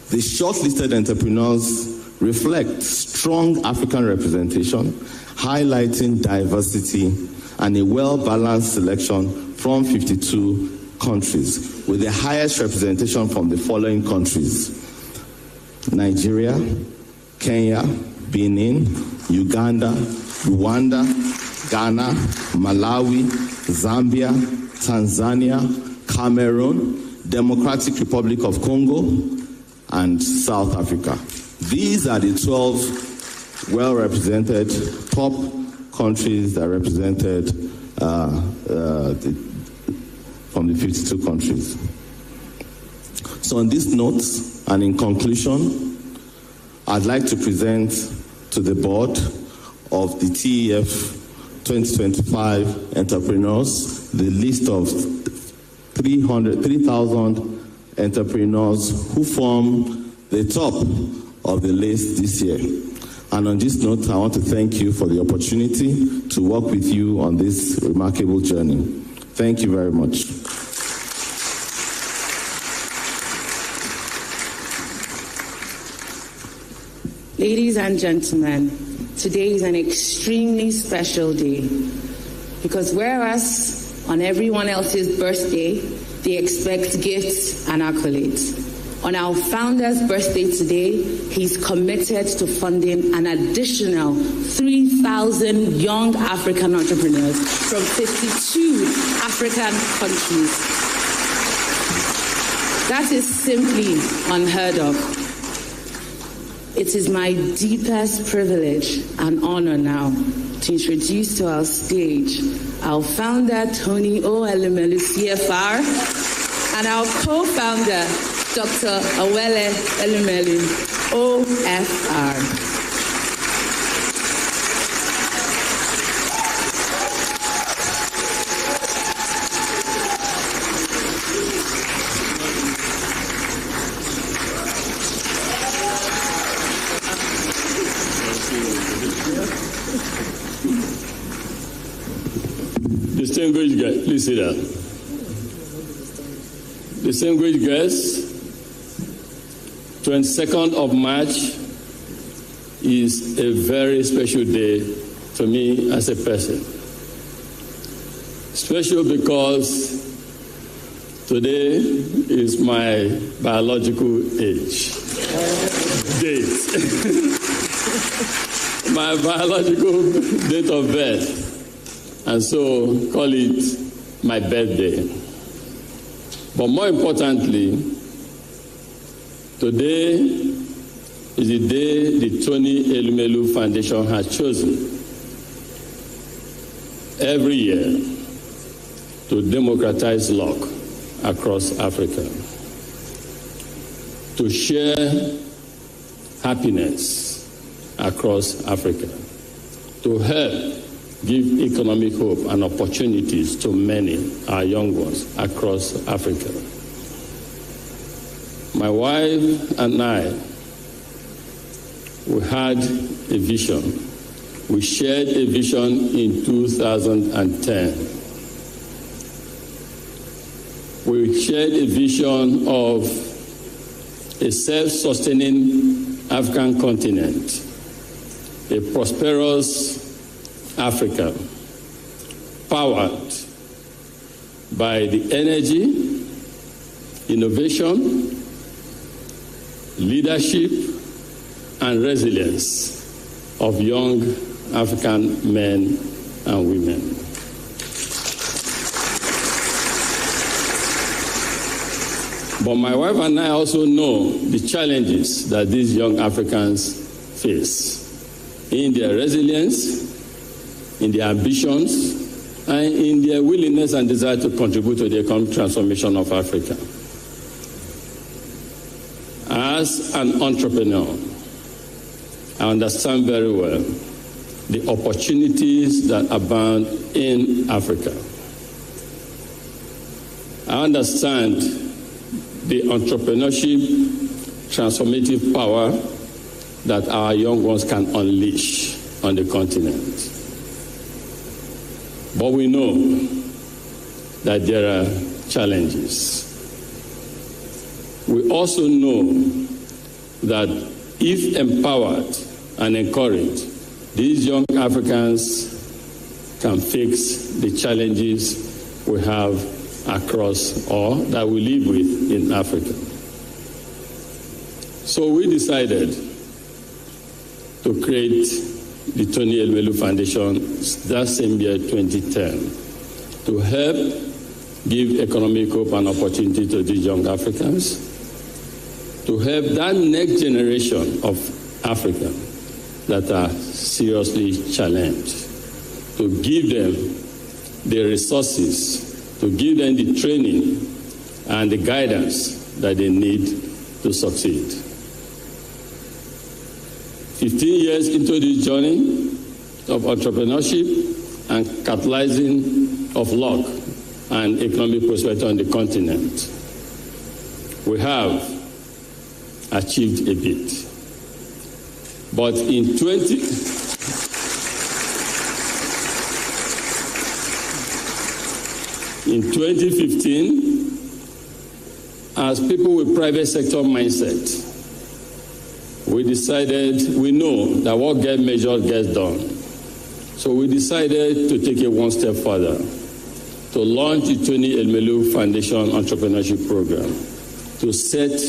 The shortlisted entrepreneurs reflect strong African representation, highlighting diversity and a well-balanced selection from 52 countries, with the highest representation from the following countries: Nigeria, Kenya, Benin, Uganda, Rwanda, Ghana, Malawi, Zambia, Tanzania, Cameroon, Democratic Republic of Congo, and South Africa. These are the 12 well-represented top countries that represented from the 52 countries. So on these notes, and in conclusion, I'd like to present to the board of the TEF 2025 entrepreneurs the list of 3,000 entrepreneurs who form the top of the list this year. And on this note, I want to thank you for the opportunity to work with you on this remarkable journey. Thank you very much. Ladies and gentlemen, today is an extremely special day because whereas on everyone else's birthday, they expect gifts and accolades, on our founder's birthday today, he's committed to funding an additional 3,000 young African entrepreneurs from 52 African countries. That is simply unheard of. It is my deepest privilege and honor now to introduce to our stage our founder, Tony Elumelu, CFR, and our co-founder, Dr. Awele Elumelu, OFR. Distinguished guests, please sit down. Distinguished guests, 22nd of March is a very special day to me as a person. Special because today is my biological age. Date. My biological date of birth. And so call it my birthday. But more importantly, today is the day the Tony Elumelu Foundation has chosen every year to democratize luck across Africa, to share happiness across Africa, to help give economic hope and opportunities to many, our young ones, across Africa. My wife and I, we had a vision. We shared a vision in 2010 we shared a vision of a self-sustaining African continent, a prosperous Africa, powered by the energy, innovation, leadership, and resilience of young African men and women. But my wife and I also know the challenges that these young Africans face in their resilience, in their ambitions, and in their willingness and desire to contribute to the economic transformation of Africa. As an entrepreneur, I understand very well the opportunities that abound in Africa. I understand the entrepreneurship transformative power that our young ones can unleash on the continent. But we know that there are challenges. We also know that if empowered and encouraged, these young Africans can fix the challenges we have across or that we live with in Africa. So we decided to create the Tony Elumelu Foundation that same year, 2010, to help give economic hope and opportunity to these young Africans, to help that next generation of Africa that are seriously challenged, to give them the resources, to give them the training and the guidance that they need to succeed. 15 years into this journey of entrepreneurship and catalyzing of luck and economic prosperity on the continent, we have achieved a bit. But in 2015, as people with private sector mindset, we know that what gets measured gets done. So we decided to take it one step further, to launch the Tony Elumelu Foundation Entrepreneurship Program, to set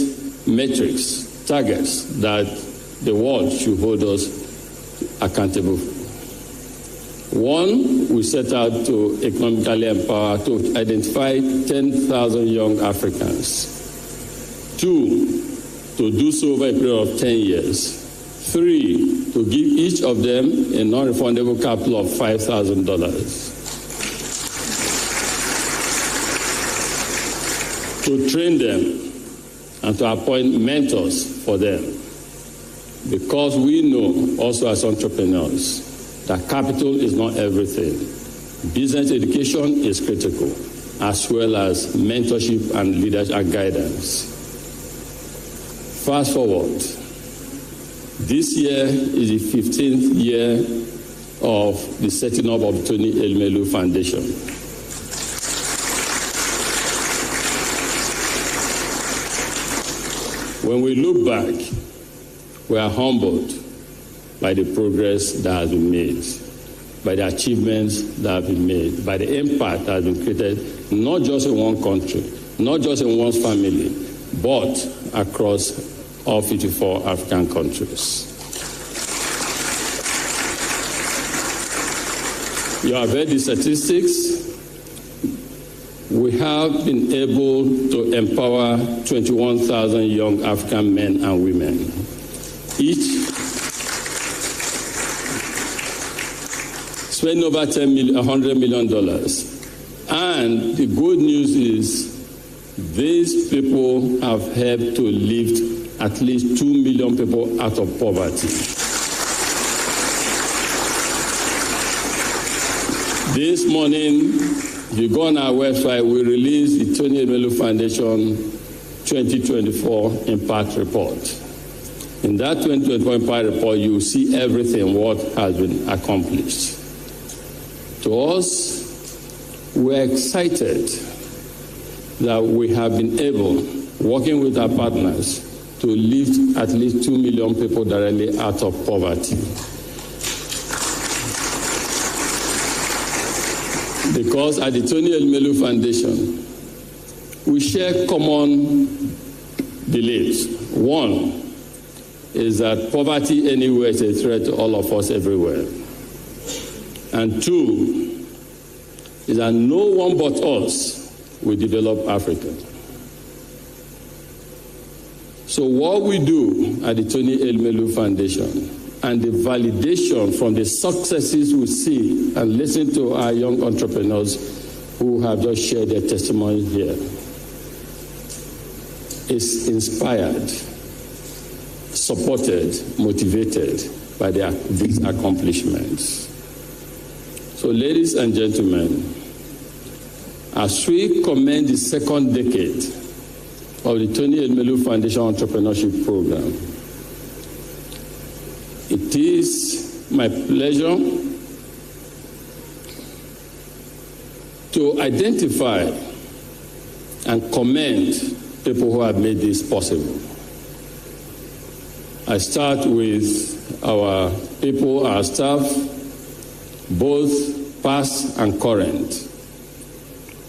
metrics, targets that the world should hold us accountable for. One, we set out to economically empower, to identify 10,000 young Africans. Two, to do so over a period of 10 years. Three, to give each of them a non-refundable capital of $5,000. To train them and to appoint mentors for them. Because we know also as entrepreneurs that capital is not everything. Business education is critical, as well as mentorship and leadership and guidance. Fast forward, this year is the 15th year of the setting up of Tony Elumelu Foundation. When we look back, we are humbled by the progress that has been made, by the achievements that have been made, by the impact that has been created, not just in one country, not just in one's family, but across all 54 African countries. You have heard the statistics. We have been able to empower 21,000 young African men and women. Each spend over $100 million. And the good news is these people have helped to lift at least 2 million people out of poverty. This morning, if you go on our website, we released the Tony Elumelu Foundation 2024 Impact Report. In that 2024 Impact Report, you will see everything what has been accomplished. To us, we're excited that we have been able, working with our partners, to lift at least 2 million people directly out of poverty. Because at the Tony Elumelu Foundation, we share common beliefs. One is that poverty anywhere is a threat to all of us everywhere. And two is that no one but us will develop Africa. So what we do at the Tony Elumelu Foundation and the validation from the successes we see and listen to our young entrepreneurs who have just shared their testimony here is inspired, supported, motivated by these accomplishments. So ladies and gentlemen, as we commence the second decade of the Tony Elumelu Foundation Entrepreneurship Program, it is my pleasure to identify and commend people who have made this possible. I start with our people, our staff, both past and current,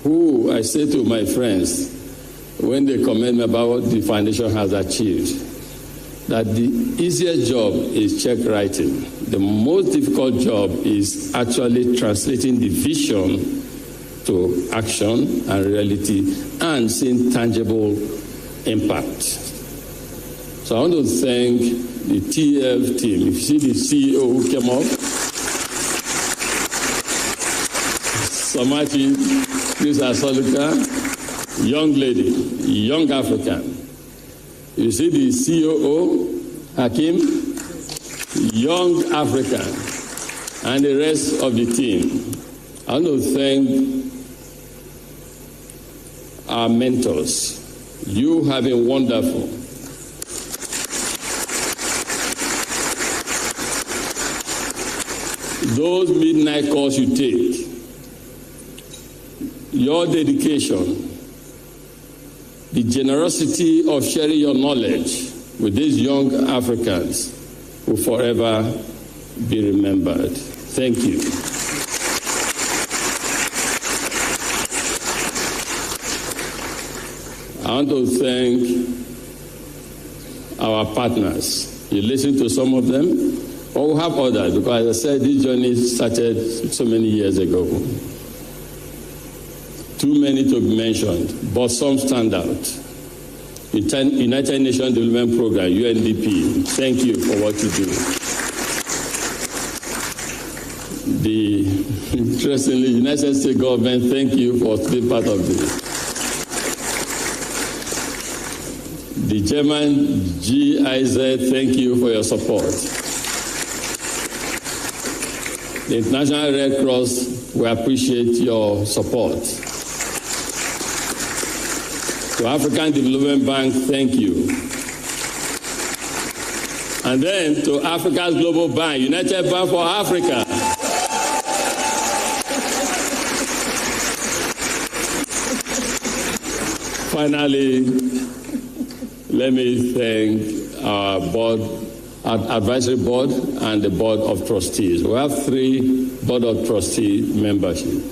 who I say to my friends when they commend me about what the foundation has achieved, that the easiest job is check writing. The most difficult job is actually translating the vision to action and reality and seeing tangible impact. So I want to thank the TF team. If you see the CEO who came up, Samachi, Chris Asoluka, young lady, young African. You see the COO, Hakim, young African, and the rest of the team. I want to thank our mentors. You have been wonderful. Those midnight calls you take, your dedication, the generosity of sharing your knowledge with these young Africans will forever be remembered. Thank you. I want to thank our partners. You listen to some of them, but we have others, because as I said, this journey started so many years ago. Too many to be mentioned, but some stand out. United Nations Development Program, UNDP, thank you for what you do. Interestingly, United States government, thank you for being part of this. The German GIZ, thank you for your support. The International Red Cross, we appreciate your support. To African Development Bank, thank you. And then to Africa's Global Bank, United Bank for Africa. Finally, let me thank our board, our advisory board, and the board of trustees. We have 3 board of trustee membership.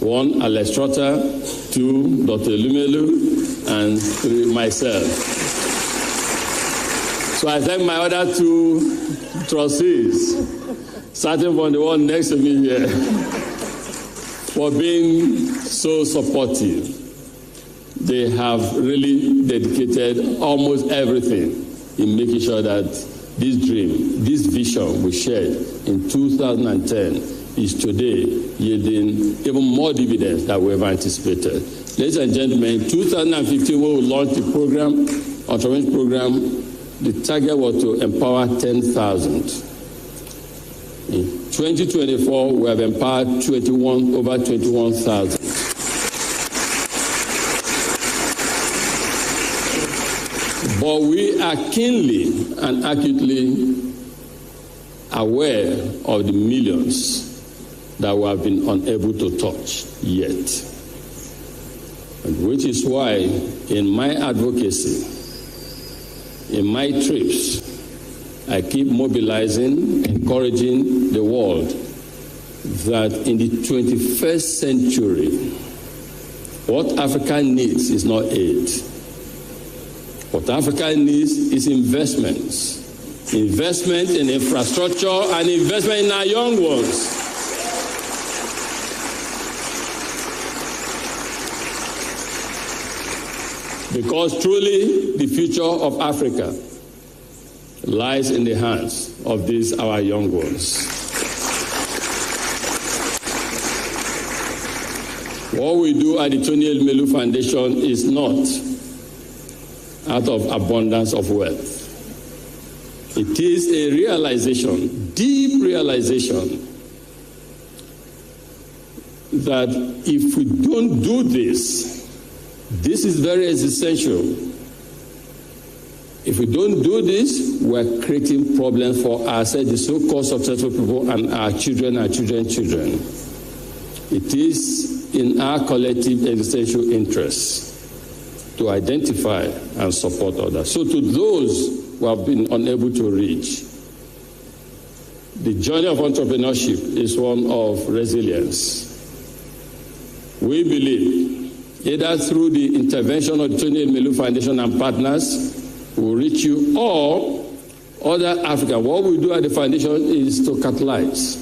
1, Alex Trotter, 2, Dr. Elumelu, and 3, myself. So I thank my other 2 trustees, starting from the one next to me here, for being so supportive. They have really dedicated almost everything in making sure that this dream, this vision we shared in 2010 is today yielding even more dividends than we ever anticipated. Ladies and gentlemen, in 2015, when we launched the program, Entrepreneurship program, the target was to empower 10,000. In 2024, we have empowered over 21,000. But we are keenly and acutely aware of the millions that we have been unable to touch yet. And which is why in my advocacy, in my trips, I keep mobilizing, encouraging the world that in the 21st century, what Africa needs is not aid. What Africa needs is investments. Investment in infrastructure and investment in our young ones. Because truly the future of Africa lies in the hands of these our young ones. What we do at the Tony Elumelu Foundation is not out of abundance of wealth. It is a realization, deep realization, that if we don't do this, this is very essential. If we don't do this, we're creating problems for ourselves, the so-called successful people, and our children, children. It is in our collective existential interests to identify and support others. So to those who have been unable to reach, the journey of entrepreneurship is one of resilience. We believe, either through the intervention of the Tony Elumelu Foundation and partners, will reach you, or other Africa. What we do at the foundation is to catalyze.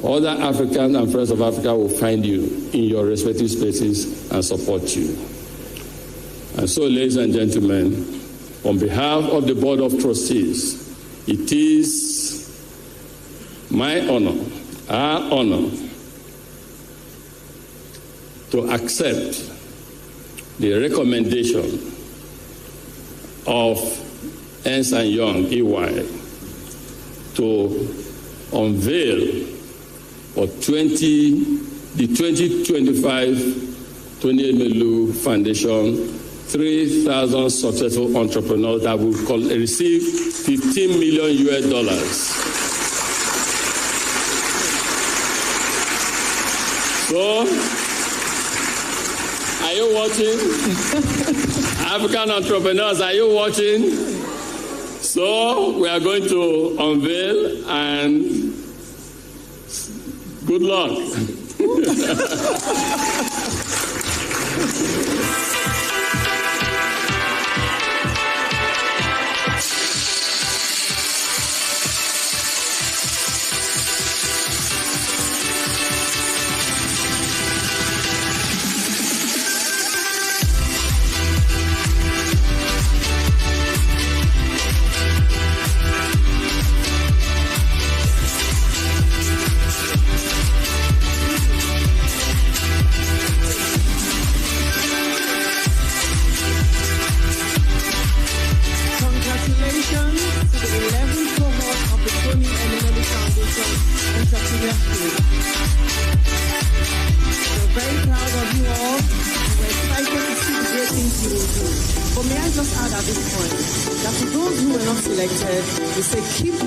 Other Africans and friends of Africa will find you in your respective spaces and support you. And so, ladies and gentlemen, on behalf of the Board of Trustees, it is my honor, our honor, to accept the recommendation of Ernst & Young, EY, to unveil for the 2025 Tony Elumelu Foundation 3,000 successful entrepreneurs that will receive $15 million. So, are you watching? African entrepreneurs, are you watching? So we are going to unveil, and good luck.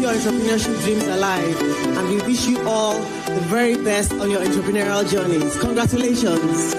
Entrepreneurship dreams alive, and we wish you all the very best on your entrepreneurial journeys. Congratulations.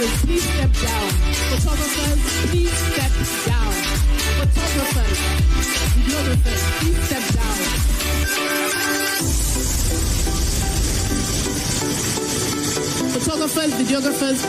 Videographers, please step down. Photographers, please step down. Photographers, videographers, please step down. Photographers, videographers.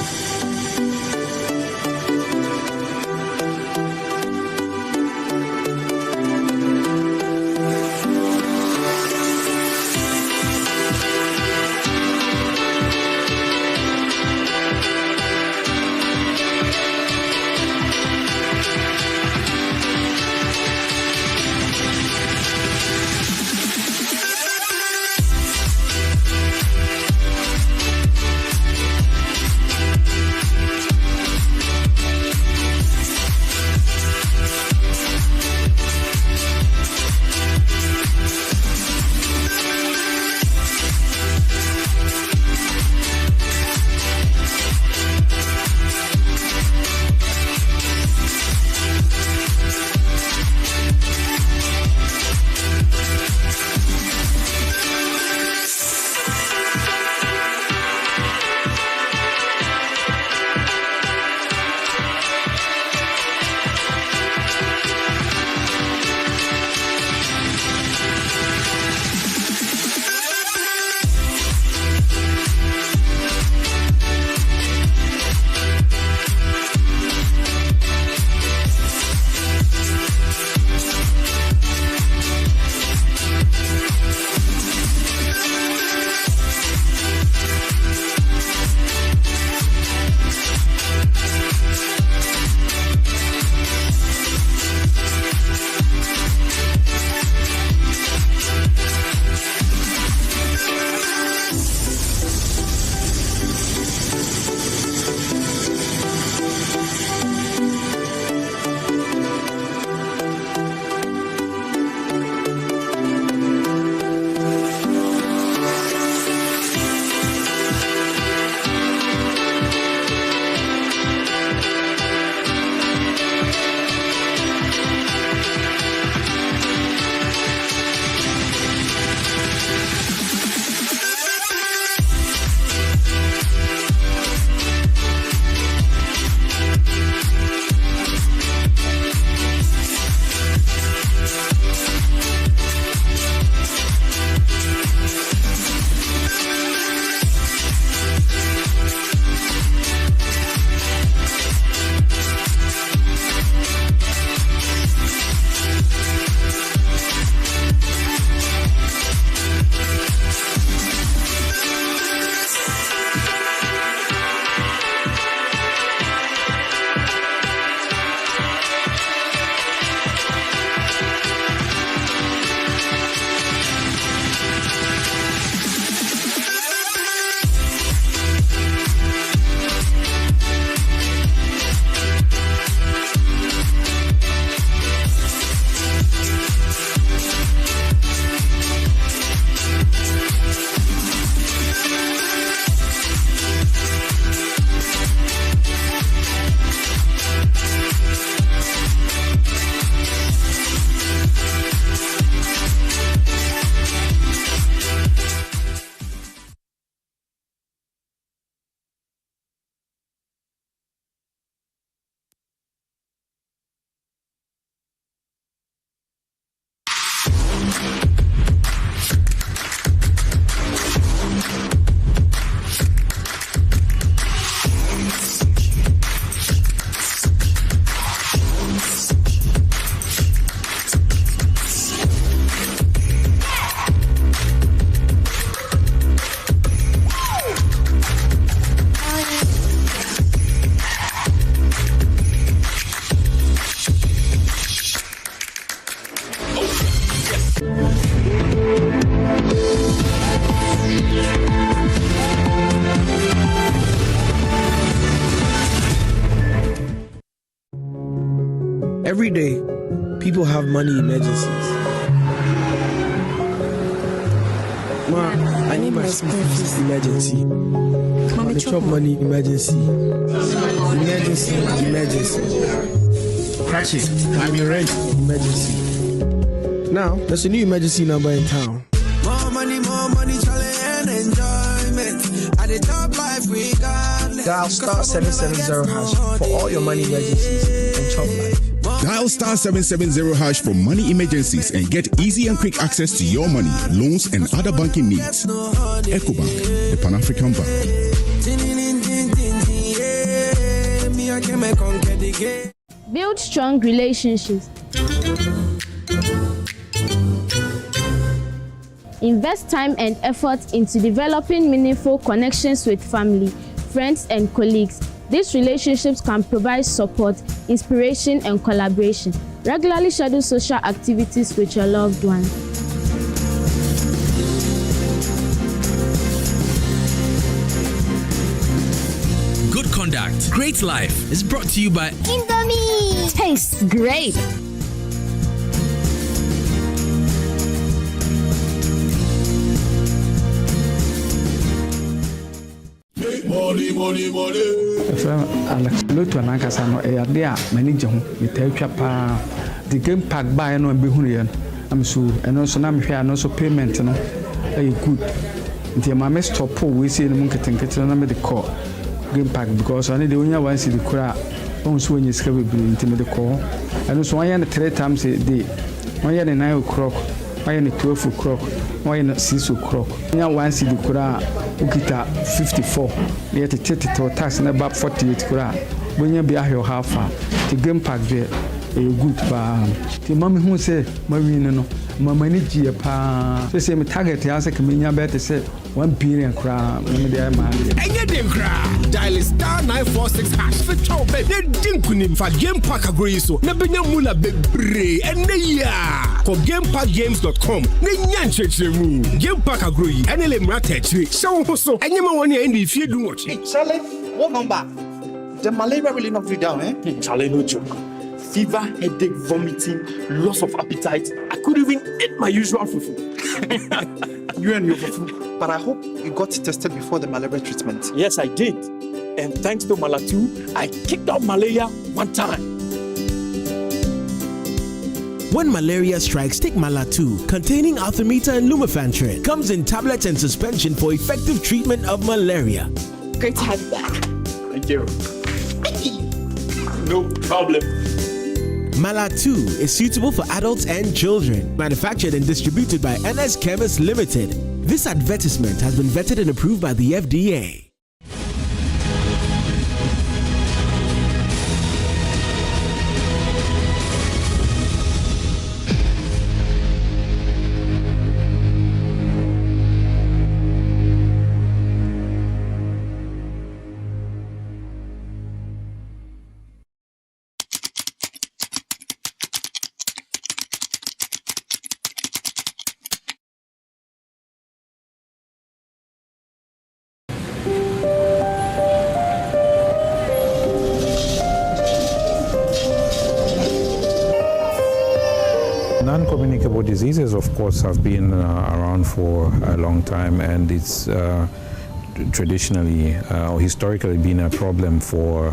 Every day, people have money emergencies. Ma, I need my school fees emergency. The chop money emergency. Emergency. Catch it. I'm in rent emergency. Now, there's a new emergency number in town. More money, challenge and enjoyment. At the top life regardless. Dial star 770 hash for all your money emergencies and chop life. Dial star 770 hash for money emergencies and get easy and quick access to your money, loans, and other banking needs. EcoBank, the Pan-African Bank. Build strong relationships. Invest time and effort into developing meaningful connections with family, friends, and colleagues. These relationships can provide support, inspiration, and collaboration. Regularly schedule social activities with your loved ones. Good Conduct, Great Life is brought to you by Indomie. Tastes great. Money. Lotu anankasa no ade a manager ho metawtwa pa the game pack buy no be hunu ye am so eno so na mehwe ano so payment no good nti ma me stop we see no nketenkete na me de call game pack because I need the onya one see the kura on so onye ska be nti me de call eno so one 3 times a day one 9 o'clock one 12 o'clock one 6 o'clock onya one see the kura ukita 54 yet to tax na about 48 kura bonya be ahyo half the game pack there good ba the mommy who say ma win no mama ni gie pa say me target ya say kemenya bet say 1 billion kura me dey ma enye dem kra dial star 946 hash for chop be din kunim fa game pack agree so na benya mula bebre ene ya ko gamepackgames.com na nya nchechemu game pack agree ene le mrata chire so ho so enye ma woni ende fie du watch Charlie, what number? The malaria really knocked you down, eh? Charlie, no joke. Fever, headache, vomiting, loss of appetite. I couldn't even eat my usual fufu. You and your fufu. But I hope you got tested before the malaria treatment. Yes, I did. And thanks to Malatu, I kicked out malaria one time. When malaria strikes, take Malatu, containing Artemether and Lumefantrine. Comes in tablets and suspension for effective treatment of malaria. Great to have you back. Thank you. No problem. Malatu is suitable for adults and children. Manufactured and distributed by NS Chemists Limited. This advertisement has been vetted and approved by the FDA. Non-communicable diseases, of course, have been around for a long time, and it's traditionally or historically been a problem for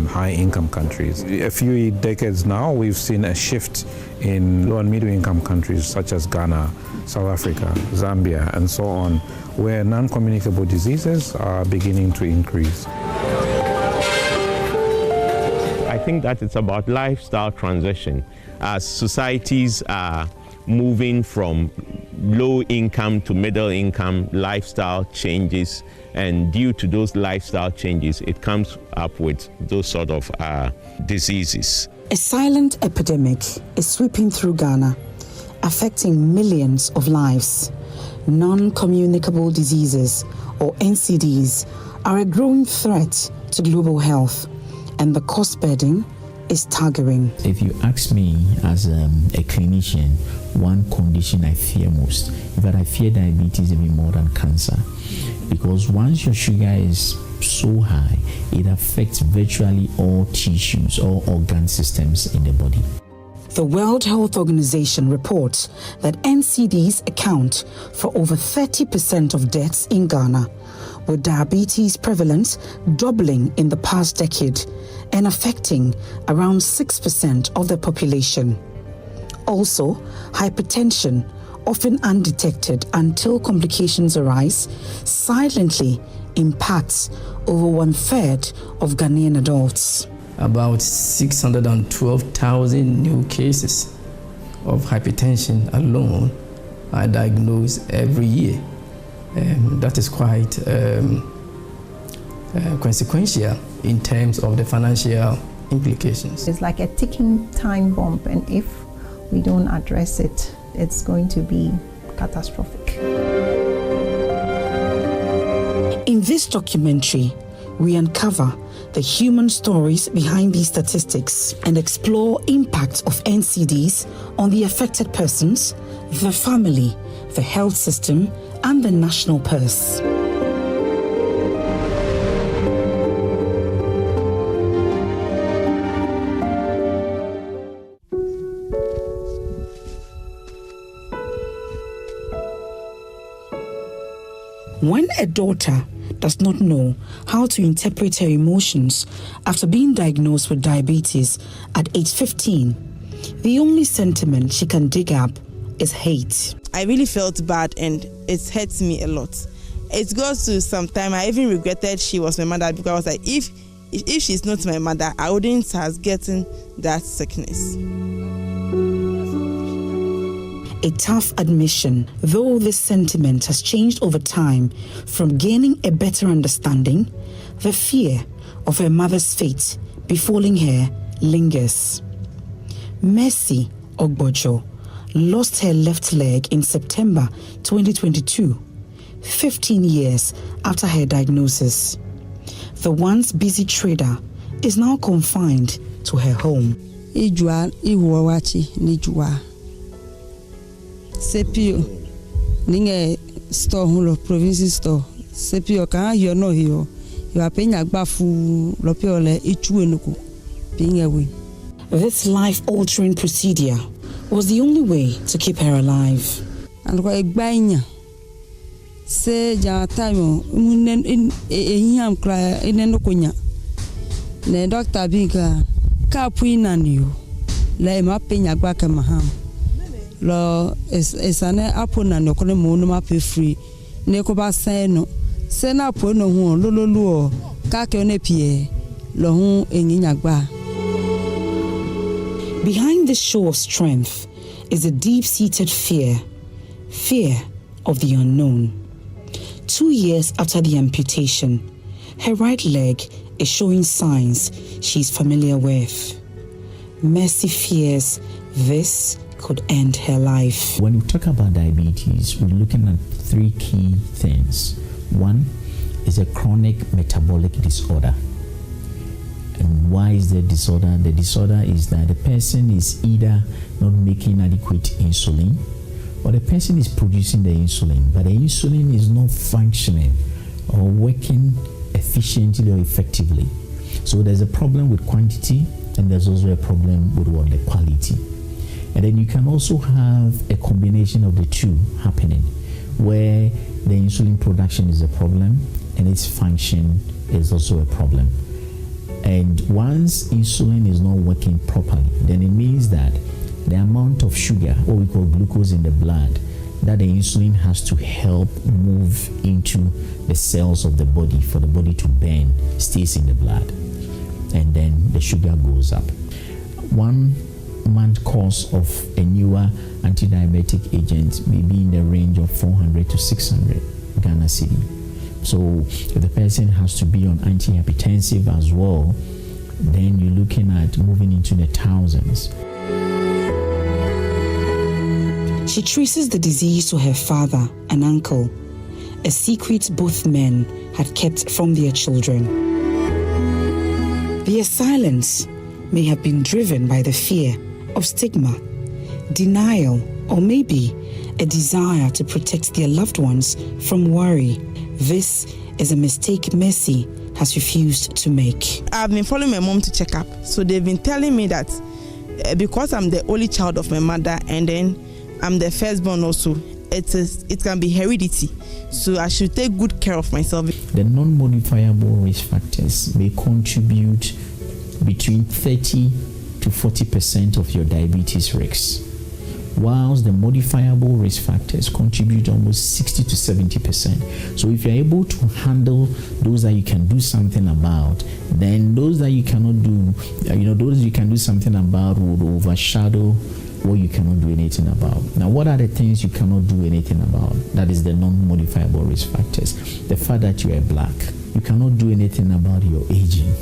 high-income countries. A few decades now, we've seen a shift in low and middle-income countries such as Ghana, South Africa, Zambia, and so on, where non-communicable diseases are beginning to increase. I think that it's about lifestyle transition. As societies are moving from low income to middle income, lifestyle changes, and due to those lifestyle changes, it comes up with those sort of diseases. A silent epidemic is sweeping through Ghana, affecting millions of lives. Non-communicable diseases, or NCDs, are a growing threat to global health, and the cost burden is staggering. If you ask me as a clinician, one condition I fear most, in fact I fear diabetes even more than cancer, because once your sugar is so high, it affects virtually all tissues, all organ systems in the body. The World Health Organization reports that NCDs account for over 30% of deaths in Ghana, with diabetes prevalence doubling in the past decade and affecting around 6% of the population. Also, hypertension, often undetected until complications arise, silently impacts over 1/3 of Ghanaian adults. About 612,000 new cases of hypertension alone are diagnosed every year. That is quite consequential in terms of the financial implications. It's like a ticking time bomb, and if we don't address it, it's going to be catastrophic. In this documentary, we uncover the human stories behind these statistics and explore impacts of NCDs on the affected persons, the family, the health system, and the national purse. When a daughter does not know how to interpret her emotions after being diagnosed with diabetes at age 15, the only sentiment she can dig up is hate. I really felt bad and it hurts me a lot. It goes to some time I even regretted she was my mother, because I was like, if she's not my mother, I wouldn't have gotten that sickness. A tough admission, though this sentiment has changed over time from gaining a better understanding, the fear of her mother's fate befalling her lingers. Mercy Ogbojo lost her left leg in September 2022, 15 years after her diagnosis. The once busy trader is now confined to her home. Sepio ninge store hulo province store sepio kan yo no yo apenya gbafu lopio le ichuenuku pinyewe. This life-altering procedure was the only way to keep her alive. And ko egbanya se ja time in ehim kra ineno konya ne doctor binka ka puina niyo le ma penya gba ka Mahama lo esane apona no kone mo no mape free ne ko ba sen no se na po no hu lololu o ka ke ne pie lo hu enyinya gba. Behind this show of strength is a deep-seated fear of the unknown. 2 years after the amputation, her right leg is showing signs she's familiar with. Mercy fears this could end her life. When we talk about diabetes, we're looking at 3 key things. One is a chronic metabolic disorder. And why is the disorder? The disorder is that the person is either not making adequate insulin, or the person is producing the insulin, but the insulin is not functioning or working efficiently or effectively. So there's a problem with quantity, and there's also a problem with the quality. And then you can also have a combination of the two happening, where the insulin production is a problem and its function is also a problem. And once insulin is not working properly, then it means that the amount of sugar, what we call glucose in the blood, that the insulin has to help move into the cells of the body for the body to burn, stays in the blood. And then the sugar goes up. 1 month course of a newer anti-diabetic agent may be in the range of 400 to 600 Ghana cedi. So if the person has to be on antihypertensive as well, then you're looking at moving into the thousands. She traces the disease to her father and uncle, a secret both men had kept from their children. Their silence may have been driven by the fear of stigma, denial, or maybe a desire to protect their loved ones from worry. This is a mistake Mercy has refused to make. I've been following my mom to check up, so they've been telling me that because I'm the only child of my mother and then I'm the firstborn also, it can be heredity, so I should take good care of myself. The non-modifiable risk factors may contribute between 30 to 40% of your diabetes risks. whilst the modifiable risk factors contribute almost 60 to 70%. So if you're able to handle those that you can do something about, then those that you cannot do, those you can do something about would overshadow what you cannot do anything about. Now, what are the things you cannot do anything about? That is the non-modifiable risk factors. The fact that you are black, you cannot do anything about your aging.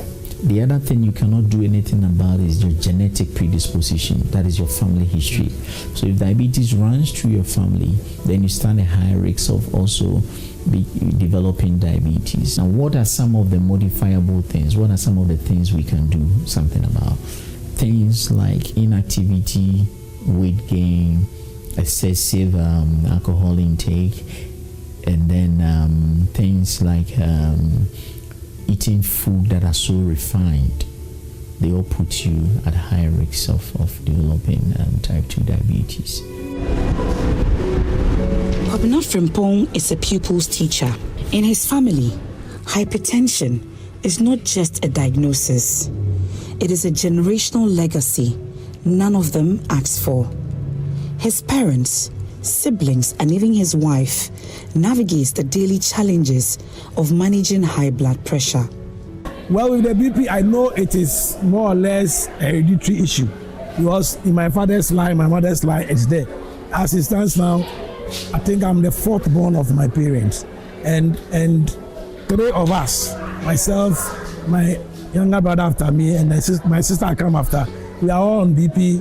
The other thing you cannot do anything about is your genetic predisposition, that is your family history. So if diabetes runs through your family, then you stand a higher risk of also developing diabetes. Now, what are some of the modifiable things? What are some of the things we can do something about? Things like inactivity, weight gain, excessive alcohol intake, and then things like eating food that are so refined. They all put you at higher risk of developing type 2 diabetes. Kutu Acheampong is a pupil's teacher. In his family, hypertension is not just a diagnosis. It is a generational legacy none of them asked for. His parents, siblings, and even his wife navigates the daily challenges of managing high blood pressure. Well, with the BP, I know it is more or less a hereditary issue because in my father's line, my mother's line, it's there. As it stands now, I think I'm the fourth born of my parents, and three of us, myself, my younger brother after me, and my sister I come after, we are all on BP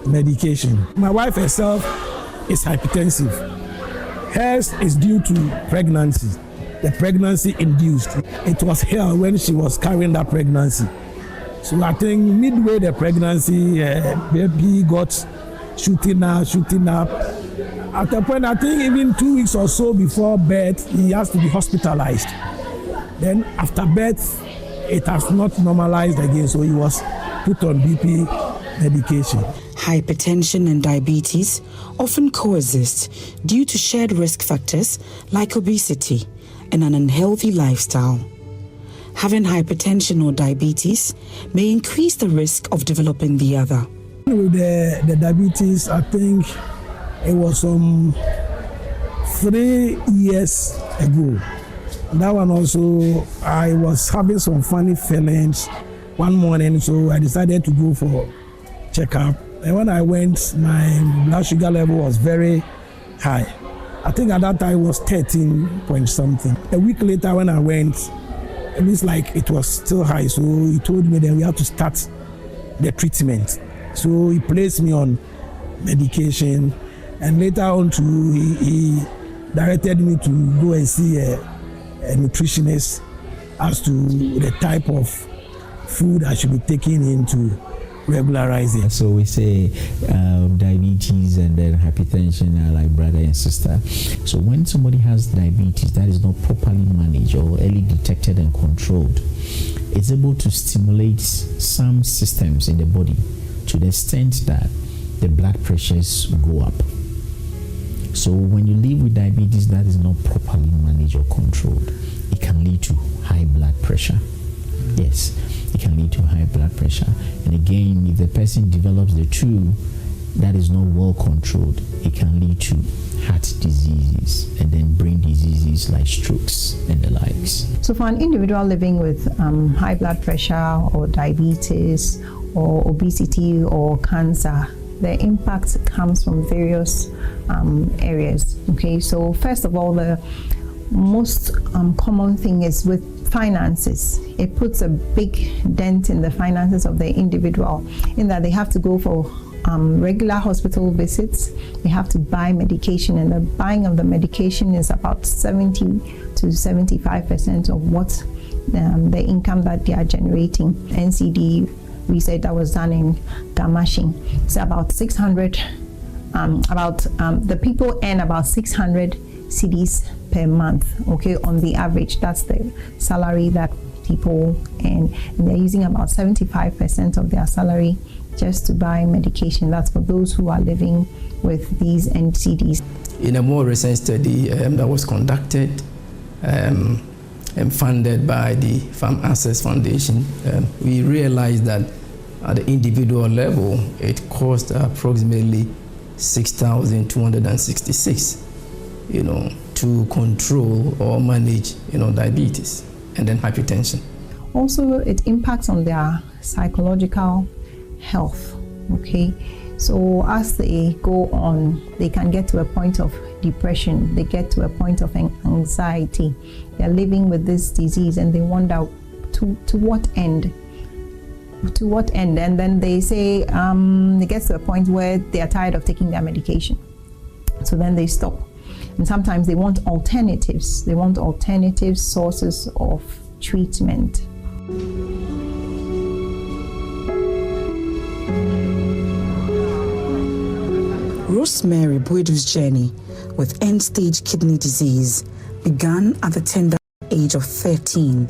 medication. My wife herself is hypertensive. Hers is due to pregnancy. The pregnancy induced. It was hell when she was carrying that pregnancy. So I think midway the pregnancy, baby got shooting up. At a point, I think even 2 weeks or so before birth, he has to be hospitalized. Then after birth, it has not normalized again, so he was put on BP medication. Hypertension and diabetes often coexist due to shared risk factors like obesity and an unhealthy lifestyle. Having hypertension or diabetes may increase the risk of developing the other. With the diabetes, I think it was 3 years ago. That one also, I was having some funny feelings one morning, so I decided to go for checkup. And when I went, my blood sugar level was very high. I think at that time it was 13 point something. A week later when I went, it looks like it was still high. So he told me that we have to start the treatment. So he placed me on medication. And later on too, he directed me to go and see a nutritionist as to the type of food I should be taking into regularizing. So we say diabetes and then hypertension are like brother and sister. So when somebody has diabetes that is not properly managed or early detected and controlled, it's able to stimulate some systems in the body to the extent that the blood pressures go up. So when you live with diabetes that is not properly managed or controlled, it can lead to high blood pressure. Yes, it can lead to high blood pressure. And again, if the person develops the two that is not well controlled, it can lead to heart diseases and then brain diseases like strokes and the likes. So for an individual living with high blood pressure or diabetes or obesity or cancer, the impact comes from various areas. Okay, so first of all, the most common thing is with finances. It puts a big dent in the finances of the individual in that they have to go for regular hospital visits. They have to buy medication, and the buying of the medication is about 70 to 75% of what the income that they are generating. NCD research that was done in Galamsey, it's about 600, the people earn about 600 cedis per month, okay, on the average. That's the salary that people earn, and they're using about 75% of their salary just to buy medication. That's for those who are living with these NCDs. In a more recent study that was conducted and funded by the Farm Access Foundation, we realized that at the individual level, it cost approximately 6,266, to control or manage, diabetes and then hypertension. Also, it impacts on their psychological health, okay? So as they go on, they can get to a point of depression, they get to a point of anxiety. They're living with this disease and they wonder to what end? To what end? And then they say, it gets to a point where they are tired of taking their medication. So then they stop. And sometimes they want alternatives. They want alternative sources of treatment. Rosemary Boydou's journey with end-stage kidney disease began at the tender age of 13,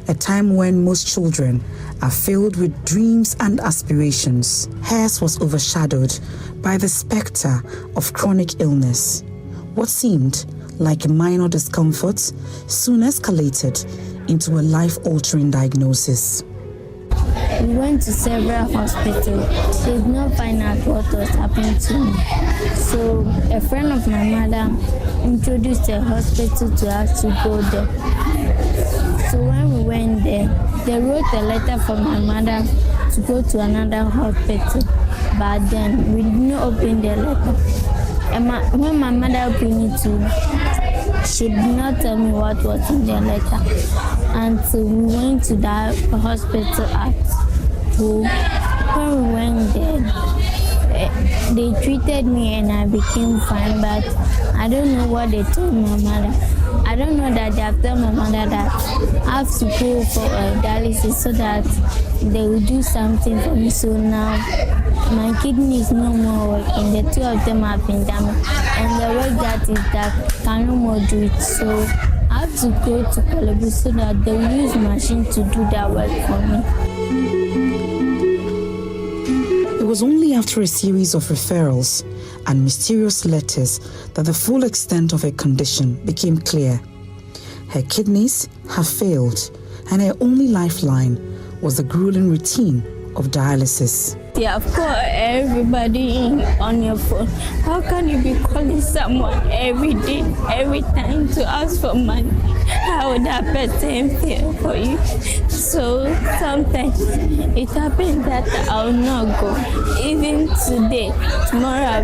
a time when most children are filled with dreams and aspirations. Hers was overshadowed by the specter of chronic illness. What seemed like a minor discomfort soon escalated into a life-altering diagnosis. We went to several hospitals. They did not find out what was happening to me. So a friend of my mother introduced a hospital to us to go there. So when we went there, they wrote a letter for my mother to go to another hospital. But then we didn't open the letter. And when my mother opened it too, she did not tell me what was in the letter. Until we went to that hospital at home. When we went there, they treated me and I became fine, but I don't know what they told my mother. I don't know that they have told my mother that I have to go for dialysis so that they will do something for me. So now my kidney is no more working. The two of them have been damaged, and the work that can no more do it. So I have to go to Kolebu so that they will use machine to do that work for me. It was only after a series of referrals and mysterious letters that the full extent of her condition became clear. Her kidneys have failed, and her only lifeline was the grueling routine of dialysis. Yeah, of course, everybody on your phone. How can you be calling someone every day, every time to ask for money? How would that person feel for you? So sometimes it happens that I'll not go. Even today, tomorrow I'll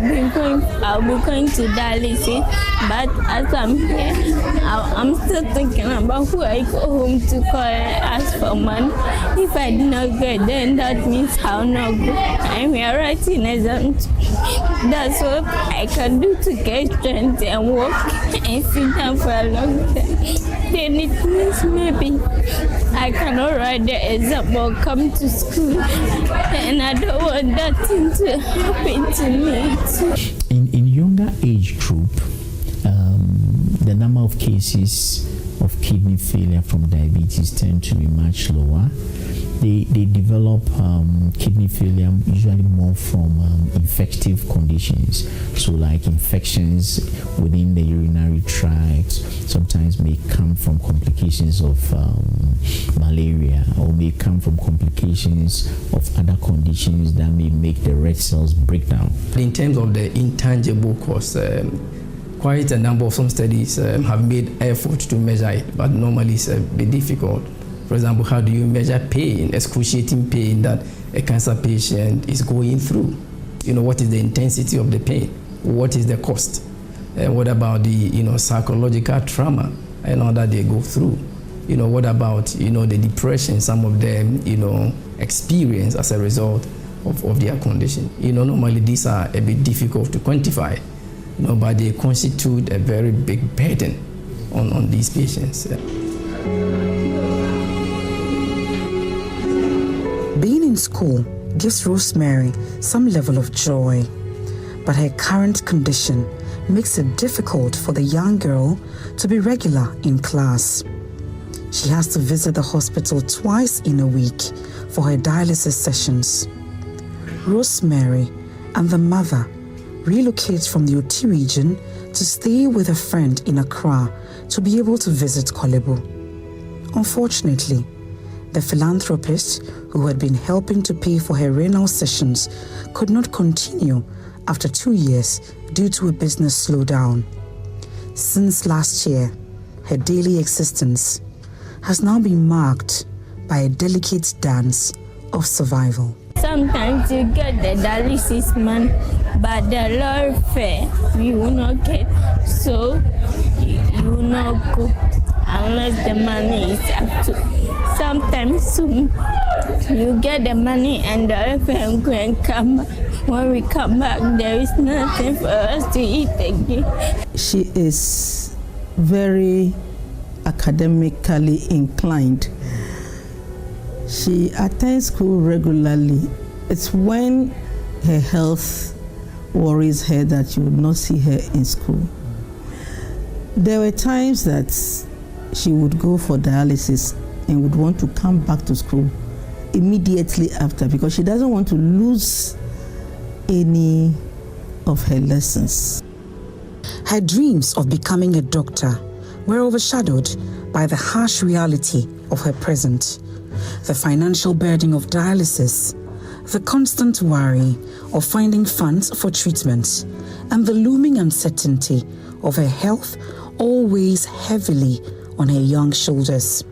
be going to dialysis. But as I'm here, I'm still thinking about who I go home to call and ask for money. If I do not go, then that means I'll not go. And we are writing exams. That's what I can do to get strength and work and sit down for a long time. Then it means maybe I cannot write the exam or come to school. And I don't want that thing to happen to me too. In younger age group, the number of cases of kidney failure from diabetes tend to be much lower. They develop kidney failure usually more from infective conditions. So like infections within the urinary tract sometimes may come from complications of malaria, or may come from complications of other conditions that may make the red cells break down. In terms of the intangible costs, quite a number of some studies have made effort to measure it, but normally it's a bit difficult. For example, how do you measure pain, excruciating pain that a cancer patient is going through? What is the intensity of the pain? What is the cost? What about the psychological trauma that they go through? What about the depression some of them experience as a result of their condition? Normally these are a bit difficult to quantify, but they constitute a very big burden on these patients. Being in school gives Rosemary some level of joy, but her current condition makes it difficult for the young girl to be regular in class. She has to visit the hospital twice in a week for her dialysis sessions. Rosemary and the mother relocates from the Oti region to stay with a friend in Accra to be able to visit Kolebu. Unfortunately, the philanthropist who had been helping to pay for her renal sessions could not continue after 2 years due to a business slowdown. Since last year, her daily existence has now been marked by a delicate dance of survival. Sometimes you get the dialysis man, but the Lord fair you will not get, so you will not go unless the money is up to. Sometimes you get the money and the fair and come. When we come back, there is nothing for us to eat again. She is very academically inclined. She attends school regularly. It's when her health worries her that you would not see her in school. There were times that she would go for dialysis and would want to come back to school immediately after because she doesn't want to lose any of her lessons. Her dreams of becoming a doctor were overshadowed by the harsh reality of her present. The financial burden of dialysis, the constant worry of finding funds for treatment, and the looming uncertainty of her health all weighs heavily on her young shoulders.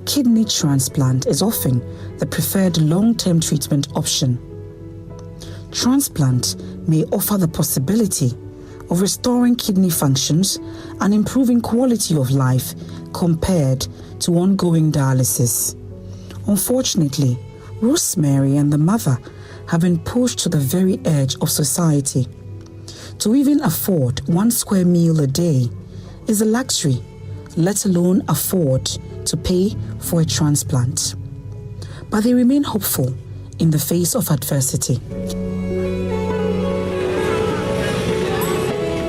Kidney transplant is often the preferred long-term treatment option. Transplant may offer the possibility of restoring kidney functions and improving quality of life compared to ongoing dialysis. Unfortunately, Rosemary and the mother have been pushed to the very edge of society. To even afford 1 square meal a day is a luxury, let alone afford to pay for a transplant. But they remain hopeful in the face of adversity.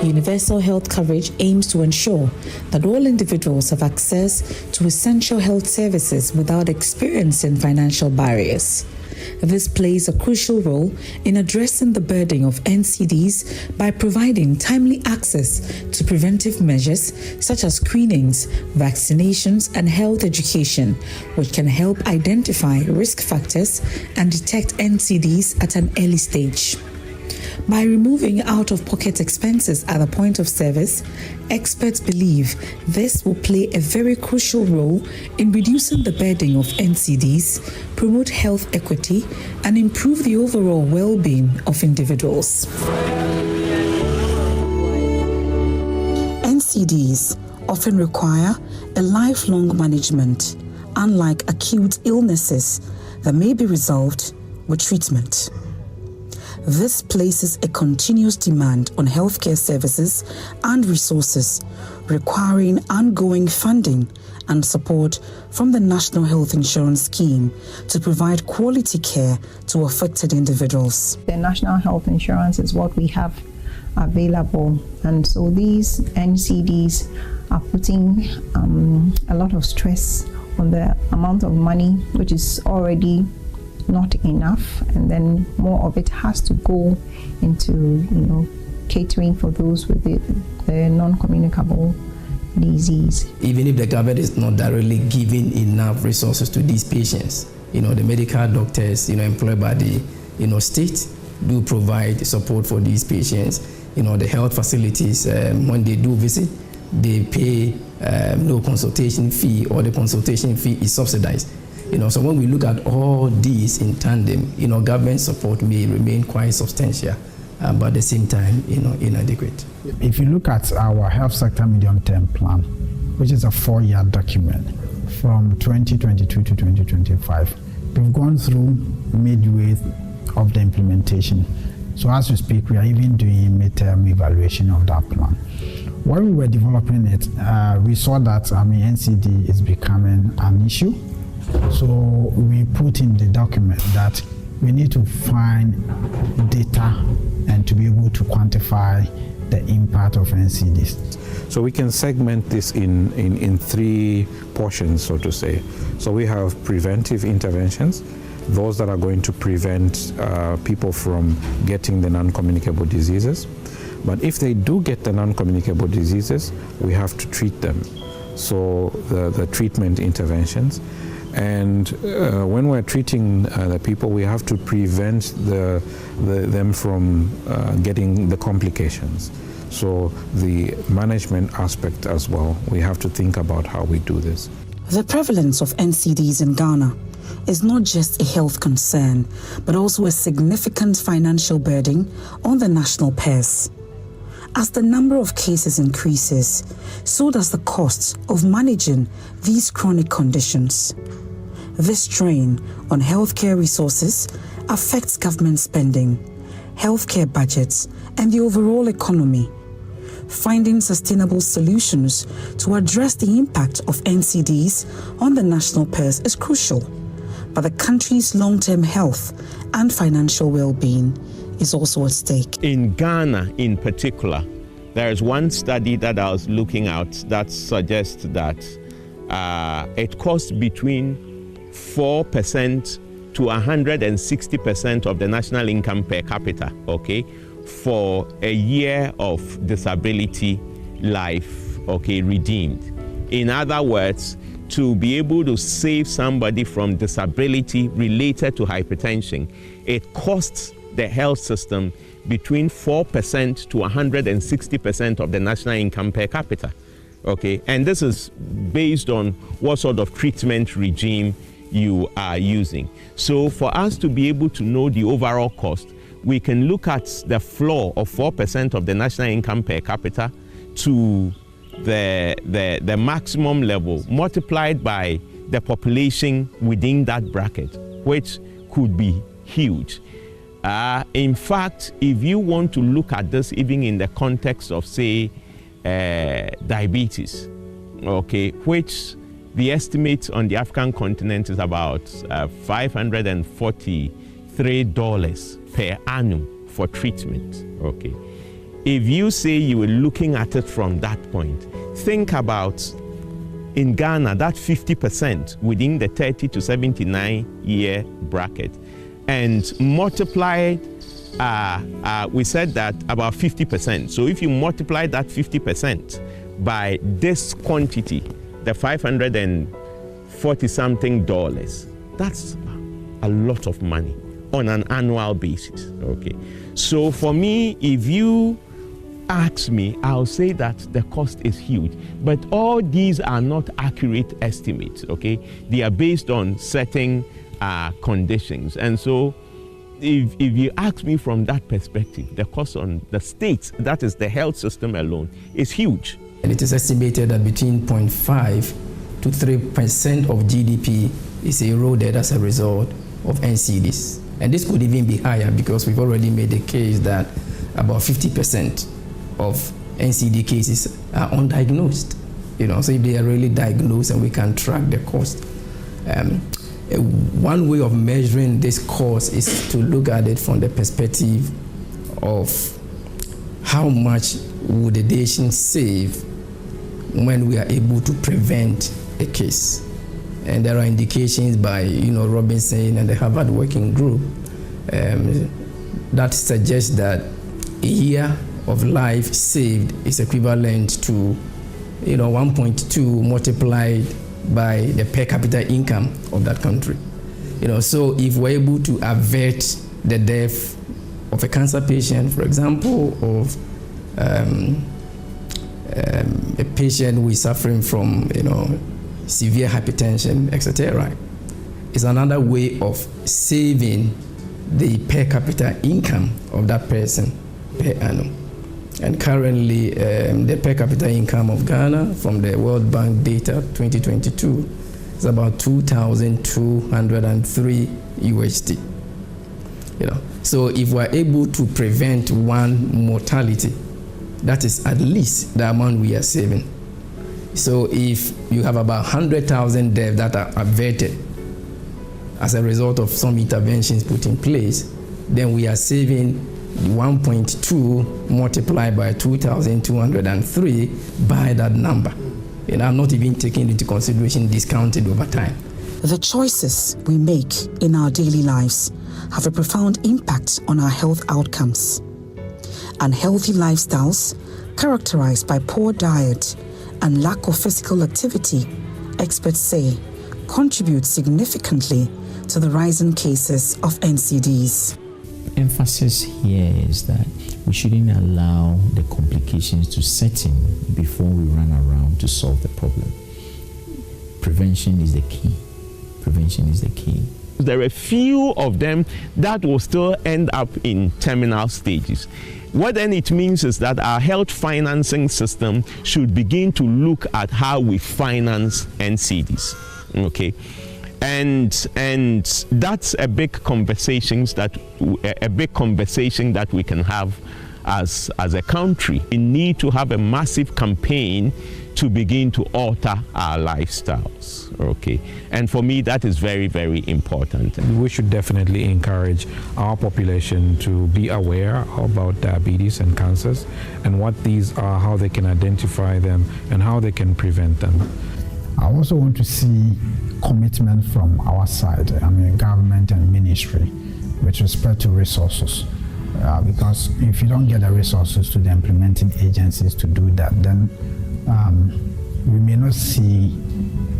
Universal health coverage aims to ensure that all individuals have access to essential health services without experiencing financial barriers. This plays a crucial role in addressing the burden of NCDs by providing timely access to preventive measures such as screenings, vaccinations, and health education, which can help identify risk factors and detect NCDs at an early stage. By removing out-of-pocket expenses at the point of service, experts believe this will play a very crucial role in reducing the burden of NCDs, promote health equity, and improve the overall well-being of individuals. NCDs often require a lifelong management, unlike acute illnesses that may be resolved with treatment. This places a continuous demand on healthcare services and resources, requiring ongoing funding and support from the National Health Insurance Scheme to provide quality care to affected individuals. The National Health Insurance is what we have available, and so these NCDs are putting a lot of stress on the amount of money which is already not enough, and then more of it has to go into catering for those with the non-communicable disease. Even if the government is not directly giving enough resources to these patients, the medical doctors employed by the state do provide support for these patients. The health facilities, when they do visit, they pay no consultation fee, or the consultation fee is subsidized. So when we look at all these in tandem, government support may remain quite substantial, but at the same time, inadequate. If you look at our health sector medium-term plan, which is a 4-year document from 2022 to 2025, we've gone through midway of the implementation. So as we speak, we are even doing midterm evaluation of that plan. When we were developing it, we saw that NCD is becoming an issue. So we put in the document that we need to find data and to be able to quantify the impact of NCDs. So we can segment this in 3 portions, so to say. So we have preventive interventions, those that are going to prevent people from getting the non-communicable diseases. But if they do get the non-communicable diseases, we have to treat them. So the treatment interventions. And when we're treating the people, we have to prevent them from getting the complications. So the management aspect as well, we have to think about how we do this. The prevalence of NCDs in Ghana is not just a health concern, but also a significant financial burden on the national purse. As the number of cases increases, so does the cost of managing these chronic conditions. This strain on healthcare resources affects government spending, healthcare budgets, and the overall economy. Finding sustainable solutions to address the impact of NCDs on the national purse is crucial, but the country's long-term health and financial well-being is also at stake. In Ghana in particular, there is one study that I was looking at that suggests that it costs between 4% to 160% of the national income per capita, okay, for a year of disability life, okay, redeemed. In other words, to be able to save somebody from disability related to hypertension, it costs the health system between 4% to 160% of the national income per capita, okay? And this is based on what sort of treatment regime you are using. So for us to be able to know the overall cost, we can look at the floor of 4% of the national income per capita to the maximum level multiplied by the population within that bracket, which could be huge. In fact, if you want to look at this even in the context of, say, diabetes, okay, which the estimate on the African continent is about $543 per annum for treatment, okay. If you say you were looking at it from that point, think about in Ghana, that 50% within the 30 to 79 year bracket, and multiply, we said that about 50%. So if you multiply that 50% by this quantity, the $540-something, that's a lot of money on an annual basis, okay? So for me, if you ask me, I'll say that the cost is huge. But all these are not accurate estimates, okay? They are based on certain conditions. And so if you ask me from that perspective, the cost on the state, that is the health system alone, is huge. And it is estimated that between 0.5 to 3% of GDP is eroded as a result of NCDs. And this could even be higher because we've already made the case that about 50% of NCD cases are undiagnosed. You know, so if they are really diagnosed and we can track the cost. One way of measuring this cost is to look at it from the perspective of how much would the nation save when we are able to prevent a case. And there are indications by, Robinson and the Harvard Working Group that suggests that a year of life saved is equivalent to, 1.2 multiplied by the per capita income of that country. So if we're able to avert the death of a cancer patient, for example, of a patient who is suffering from, severe hypertension, etc., is another way of saving the per capita income of that person per annum. And currently, the per capita income of Ghana from the World Bank data 2022 is about 2,203 USD. So if we're able to prevent one mortality, that is at least the amount we are saving. So if you have about 100,000 deaths that are averted as a result of some interventions put in place, then we are saving 1.2 multiplied by 2,203 by that number. And I'm not even taking into consideration discounted over time. The choices we make in our daily lives have a profound impact on our health outcomes. Unhealthy lifestyles characterized by poor diet and lack of physical activity, experts say, contribute significantly to the rising cases of NCDs. Emphasis here is that we shouldn't allow the complications to set in before we run around to solve the problem. Prevention is the key. Prevention is the key. There are a few of them that will still end up in terminal stages. What then it means is that our health financing system should begin to look at how we finance NCDs. Okay. And that's a big conversation that we can have as a country. We need to have a massive campaign to begin to alter our lifestyles. Okay, and for me that is very, very important. We should definitely encourage our population to be aware about diabetes and cancers and what these are, how they can identify them, and how they can prevent them. I also want to see commitment from our side, government and ministry, with respect to resources. Because if you don't get the resources to the implementing agencies to do that, then we may not see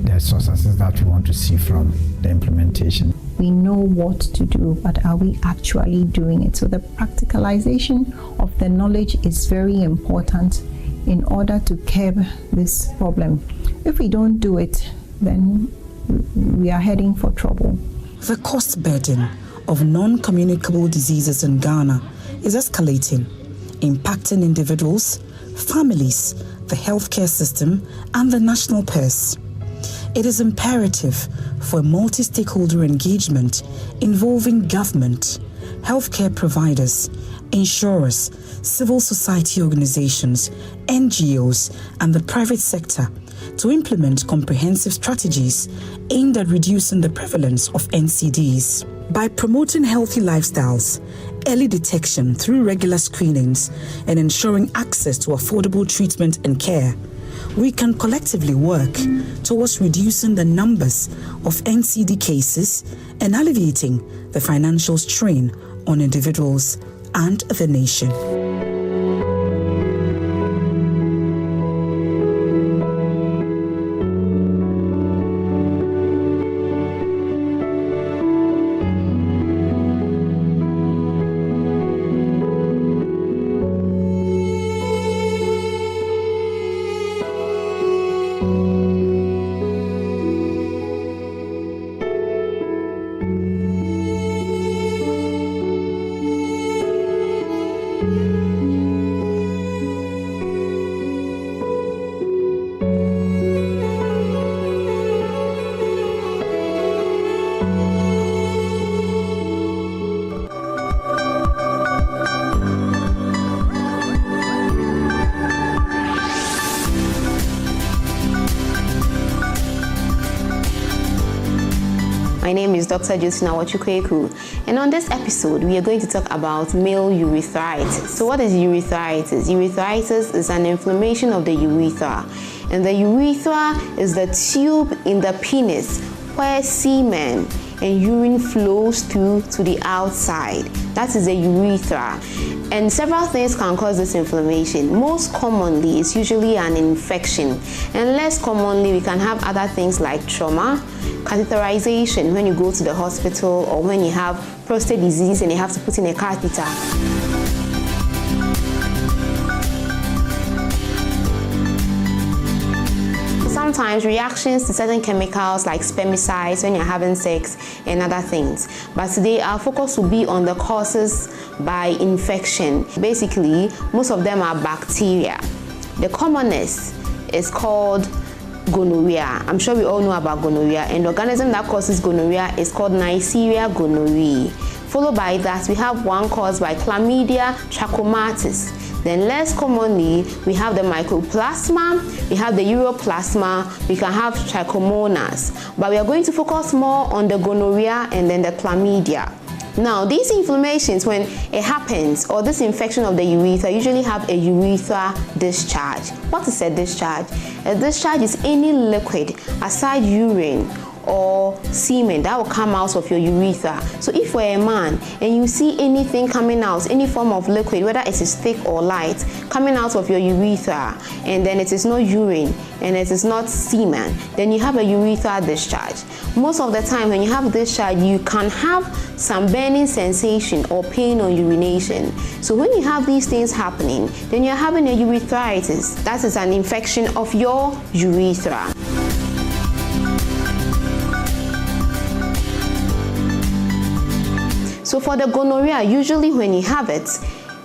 the successes that we want to see from the implementation. We know what to do, but are we actually doing it? So the practicalization of the knowledge is very important in order to curb this problem. If we don't do it, then we are heading for trouble. The cost burden of non-communicable diseases in Ghana is escalating, impacting individuals, families, the healthcare system, and the national purse. It is imperative for multi-stakeholder engagement involving government, healthcare providers, insurers, civil society organizations, NGOs, and the private sector to implement comprehensive strategies aimed at reducing the prevalence of NCDs. By promoting healthy lifestyles, early detection through regular screenings, and ensuring access to affordable treatment and care, we can collectively work towards reducing the numbers of NCD cases and alleviating the financial strain on individuals and the nation. My name is Dr. Justina Wachukweku, and on this episode, we are going to talk about male urethritis. So what is urethritis? Urethritis is an inflammation of the urethra, and the urethra is the tube in the penis where semen and urine flows through to the outside. That is the urethra. And several things can cause this inflammation. Most commonly, it's usually an infection. And less commonly, we can have other things like trauma, catheterization when you go to the hospital, or when you have prostate disease and you have to put in a catheter. Sometimes reactions to certain chemicals like spermicides when you're having sex and other things. But today our focus will be on the causes by infection. Basically, most of them are bacteria. The commonest is called gonorrhea. I'm sure we all know about gonorrhea, and the organism that causes gonorrhea is called Neisseria gonorrhoeae. Followed by that, we have one caused by Chlamydia trachomatis. Then less commonly, we have the mycoplasma, we have the uroplasma, we can have trichomonas. But we are going to focus more on the gonorrhea and then the chlamydia. Now, these inflammations, when it happens, or this infection of the urethra, usually have a urethra discharge. What is a discharge? A discharge is any liquid, aside urine or semen that will come out of your urethra. So if you're a man and you see anything coming out, any form of liquid, whether it is thick or light, coming out of your urethra, and then it is not urine and it is not semen, then you have a urethral discharge. Most of the time when you have discharge, you can have some burning sensation or pain on urination. So when you have these things happening, then you're having a urethritis. That is an infection of your urethra. So for the gonorrhea, usually when you have it,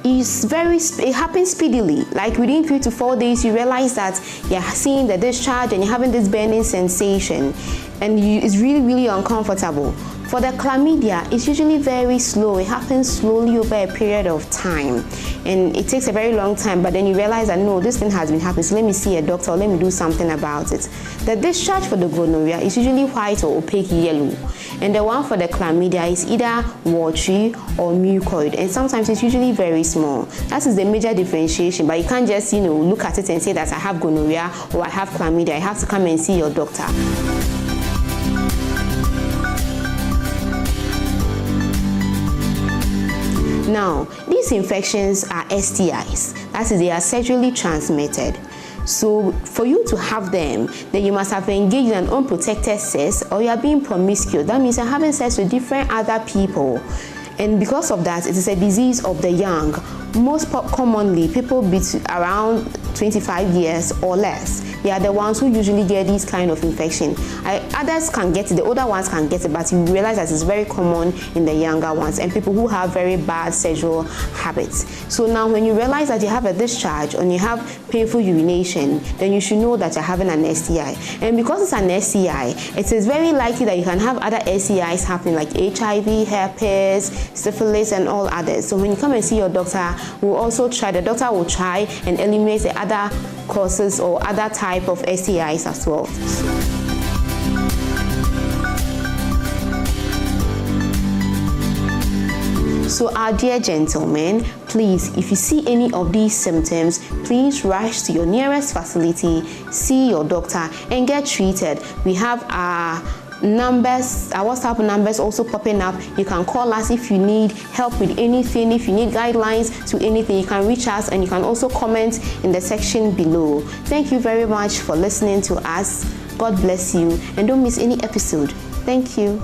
it happens speedily. Like within 3 to 4 days, you realize that you're seeing the discharge and you're having this burning sensation, and it's really, really uncomfortable. For the chlamydia, it's usually very slow. It happens slowly over a period of time, and it takes a very long time, but then you realize that no, this thing has been happening, so let me see a doctor or let me do something about it. The discharge for the gonorrhea is usually white or opaque yellow, and the one for the chlamydia is either watery or mucoid, and sometimes it's usually very small. That is the major differentiation, but you can't just look at it and say that I have gonorrhea or I have chlamydia. You have to come and see your doctor. Now, these infections are STIs. That is, they are sexually transmitted. So for you to have them, then you must have engaged in an unprotected sex, or you are being promiscuous. That means you're having sex with different other people. And because of that, it is a disease of the young. Most commonly, people around 25 years or less, they are the ones who usually get these kind of infection. Others can get it, the older ones can get it, but you realize that it's very common in the younger ones and people who have very bad sexual habits. So now when you realize that you have a discharge and you have painful urination, then you should know that you're having an STI. And because it's an STI, it is very likely that you can have other STIs happening, like HIV, herpes, syphilis, and all others. So when you come and see your doctor, the doctor will try and eliminate the other causes or other type of STIs as well. So our dear gentlemen, please, if you see any of these symptoms, please rush to your nearest facility, see your doctor, and get treated. We have our numbers, our WhatsApp numbers also popping up. You can call us if you need help with anything, if you need guidelines to anything, you can reach us, and you can also comment in the section below. Thank you very much for listening to us. God bless you, and don't miss any episode. Thank you.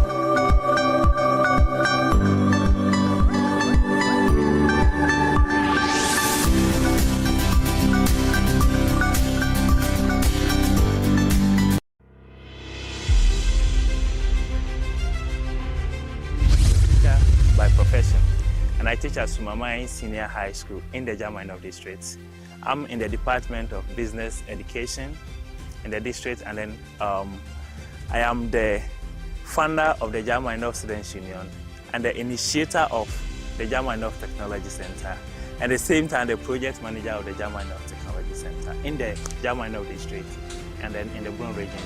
I teach at Sumamai Senior High School in the German District. I'm in the Department of Business Education in the district, and then I am the founder of the German Students Union and the initiator of the German Technology Center, and at the same time the project manager of the German Technology Center in the German District and then in the Brun region.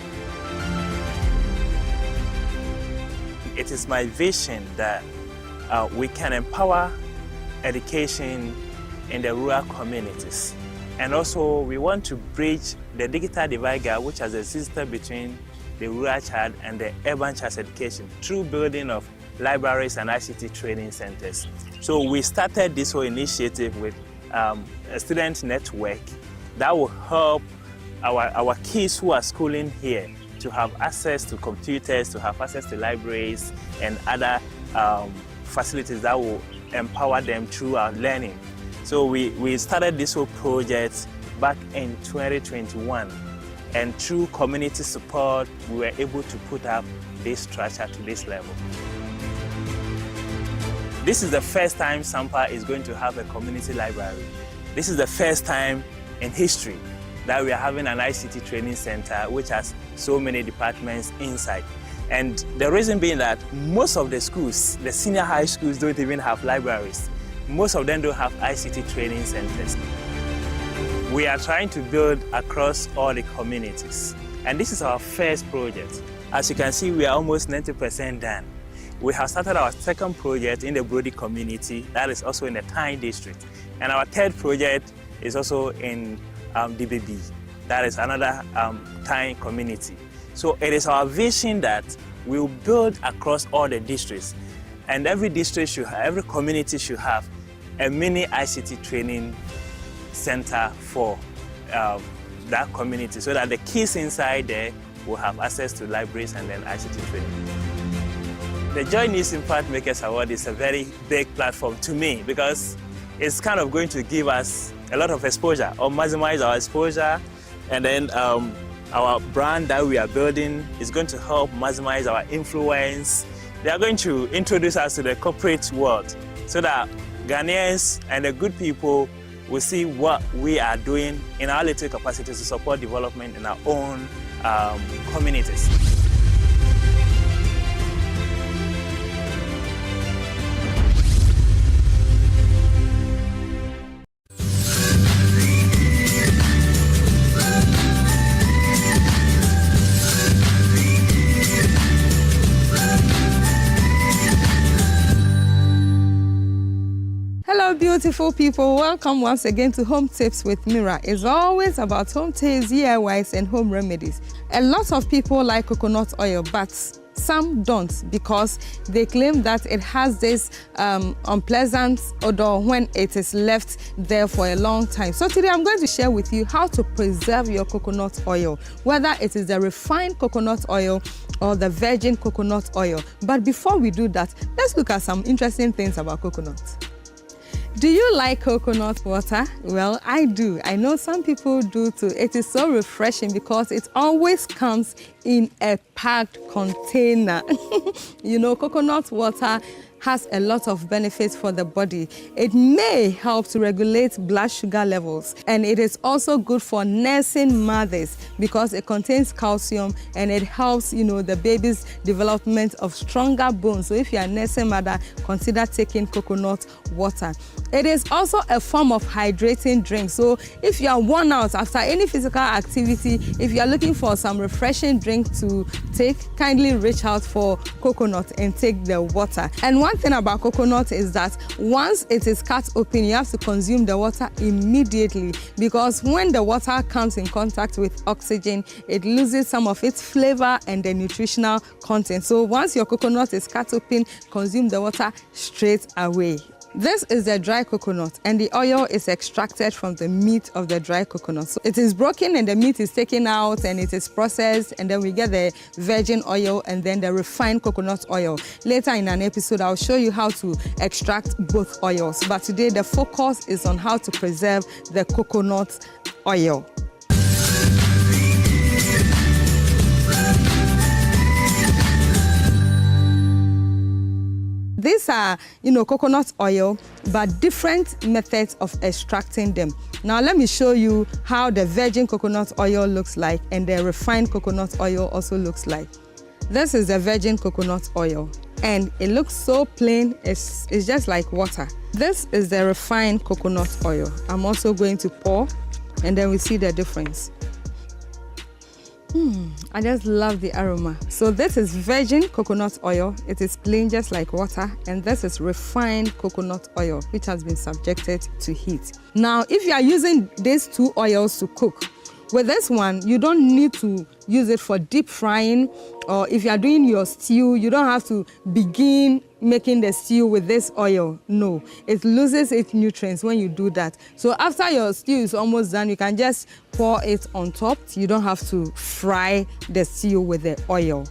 It is my vision that we can empower education in the rural communities. And also we want to bridge the digital divide gap which has existed between the rural child and the urban child's education through building of libraries and ICT training centers. So we started this whole initiative with a student network that will help our kids who are schooling here to have access to computers, to have access to libraries and other facilities that will empower them through our learning. So we started this whole project back in 2021, and through community support we were able to put up this structure to this level. This is the first time Sampa is going to have a community library. This is the first time in history that we are having an ICT training center which has so many departments inside. And the reason being that most of the schools, the senior high schools, don't even have libraries. Most of them don't have ICT training centers. We are trying to build across all the communities. And this is our first project. As you can see, we are almost 90% done. We have started our second project in the Brody community, that is also in the Tyne district. And our third project is also in DBB, that is another Tyne community. So it is our vision that we'll build across all the districts, and every district should have, every community should have a mini ICT training center for that community, so that the kids inside there will have access to libraries and then ICT training. The JoyNews Impact Makers Award is a very big platform to me because it's kind of going to give us a lot of exposure, or maximize our exposure, and then our brand that we are building is going to help maximize our influence. They are going to introduce us to the corporate world so that Ghanaians and the good people will see what we are doing in our little capacity to support development in our own communities. Hello beautiful people, welcome once again to Home Tips with Mira. It's always about home tips, DIYs and home remedies. A lot of people like coconut oil, but some don't because they claim that it has this unpleasant odor when it is left there for a long time. So today I'm going to share with you how to preserve your coconut oil, whether it is the refined coconut oil or the virgin coconut oil. But before we do that, let's look at some interesting things about coconut. Do you like coconut water? Well, I do. I know some people do too. It is so refreshing because it always comes in a packed container. You know, coconut water has a lot of benefits for the body. It may help to regulate blood sugar levels, and it is also good for nursing mothers because it contains calcium and it helps, you know, the baby's development of stronger bones. So if you are a nursing mother, consider taking coconut water. It is also a form of hydrating drink. So if you are worn out after any physical activity, if you are looking for some refreshing drink to take, kindly reach out for coconut and take the water. And one thing about coconut is that once it is cut open, you have to consume the water immediately, because when the water comes in contact with oxygen, it loses some of its flavor and the nutritional content. So once your coconut is cut open, consume the water straight away. This is the dry coconut, and the oil is extracted from the meat of the dry coconut. So it is broken and the meat is taken out and it is processed, and then we get the virgin oil and then the refined coconut oil. Later in an episode, I'll show you how to extract both oils. But today the focus is on how to preserve the coconut oil. These are, you know, coconut oil, but different methods of extracting them. Now let me show you how the virgin coconut oil looks like and the refined coconut oil also looks like. This is the virgin coconut oil, and it looks so plain, it's just like water. This is the refined coconut oil. I'm also going to pour, and then we see the difference. I just love the aroma. So this is virgin coconut oil. It is plain just like water. And this is refined coconut oil, which has been subjected to heat. Now, if you are using these two oils to cook, with this one, you don't need to use it for deep frying, or if you are doing your stew, you don't have to begin making the stew with this oil. No, it loses its nutrients when you do that. So after your stew is almost done, you can just pour it on top. You don't have to fry the stew with the oil.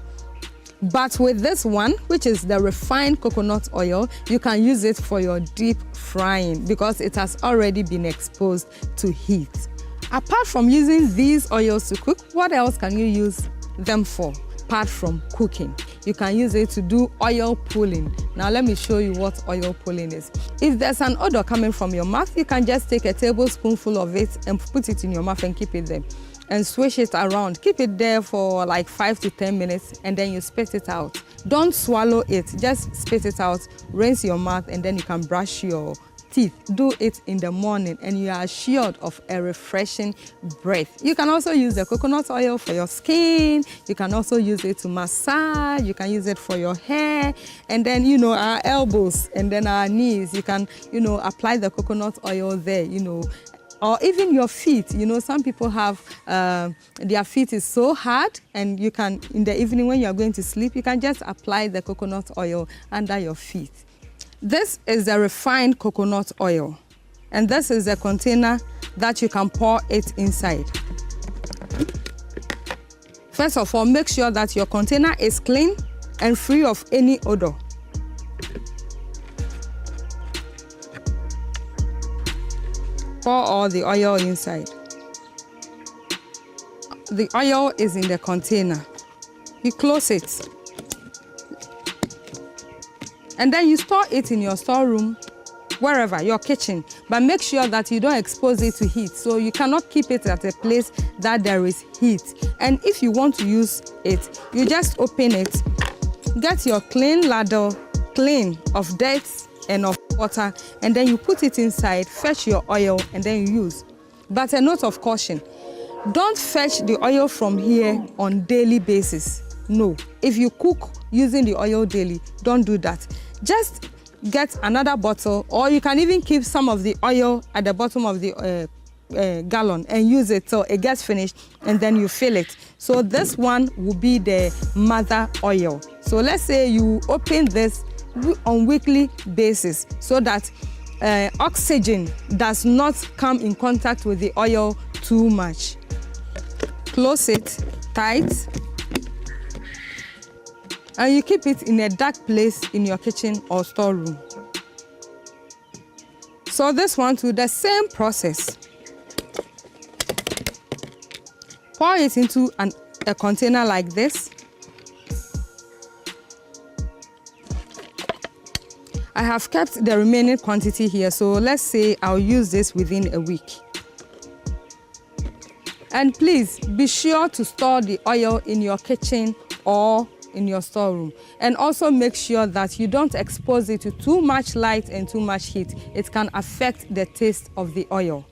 But with this one, which is the refined coconut oil, you can use it for your deep frying because it has already been exposed to heat. Apart from using these oils to cook, what else can you use them for? Apart from cooking, you can use it to do oil pulling. Now let me show you what oil pulling is. If there's an odor coming from your mouth, you can just take a tablespoonful of it and put it in your mouth and keep it there. And swish it around. Keep it there for like 5 to 10 minutes and then you spit it out. Don't swallow it, just spit it out, rinse your mouth, and then you can brush your teeth. Do it in the morning and you are assured of a refreshing breath. You can also use the coconut oil for your skin. You can also use it to massage. You can use it for your hair. And then, you know, our elbows and then our knees, you can, you know, apply the coconut oil there, you know. or even your feet. You know, some people have, their feet is so hard, and you can, in the evening when you're going to sleep, you can just apply the coconut oil under your feet. This is the refined coconut oil, and this is a container that you can pour it inside. First of all, make sure that your container is clean and free of any odor. Pour all the oil inside. The oil is in the container. You close it. And then you store it in your storeroom, wherever, your kitchen. But make sure that you don't expose it to heat. So you cannot keep it at a place that there is heat. And if you want to use it, you just open it. Get your clean ladle, clean of dirt and of water, and then you put it inside, fetch your oil, and then you use. But a note of caution, don't fetch the oil from here on daily basis. No, if you cook using the oil daily, don't do that. Just get another bottle, or you can even keep some of the oil at the bottom of the gallon and use it till it gets finished, and then you fill it. So this one will be the mother oil. So let's say you open this on weekly basis so that oxygen does not come in contact with the oil too much. Close it tight, and you keep it in a dark place in your kitchen or storeroom. So this one too, the same process. Pour it into a container like this. I have kept the remaining quantity here, so let's say I'll use this within a week. And please be sure to store the oil in your kitchen or in your storeroom. And also make sure that you don't expose it to too much light and too much heat. It can affect the taste of the oil.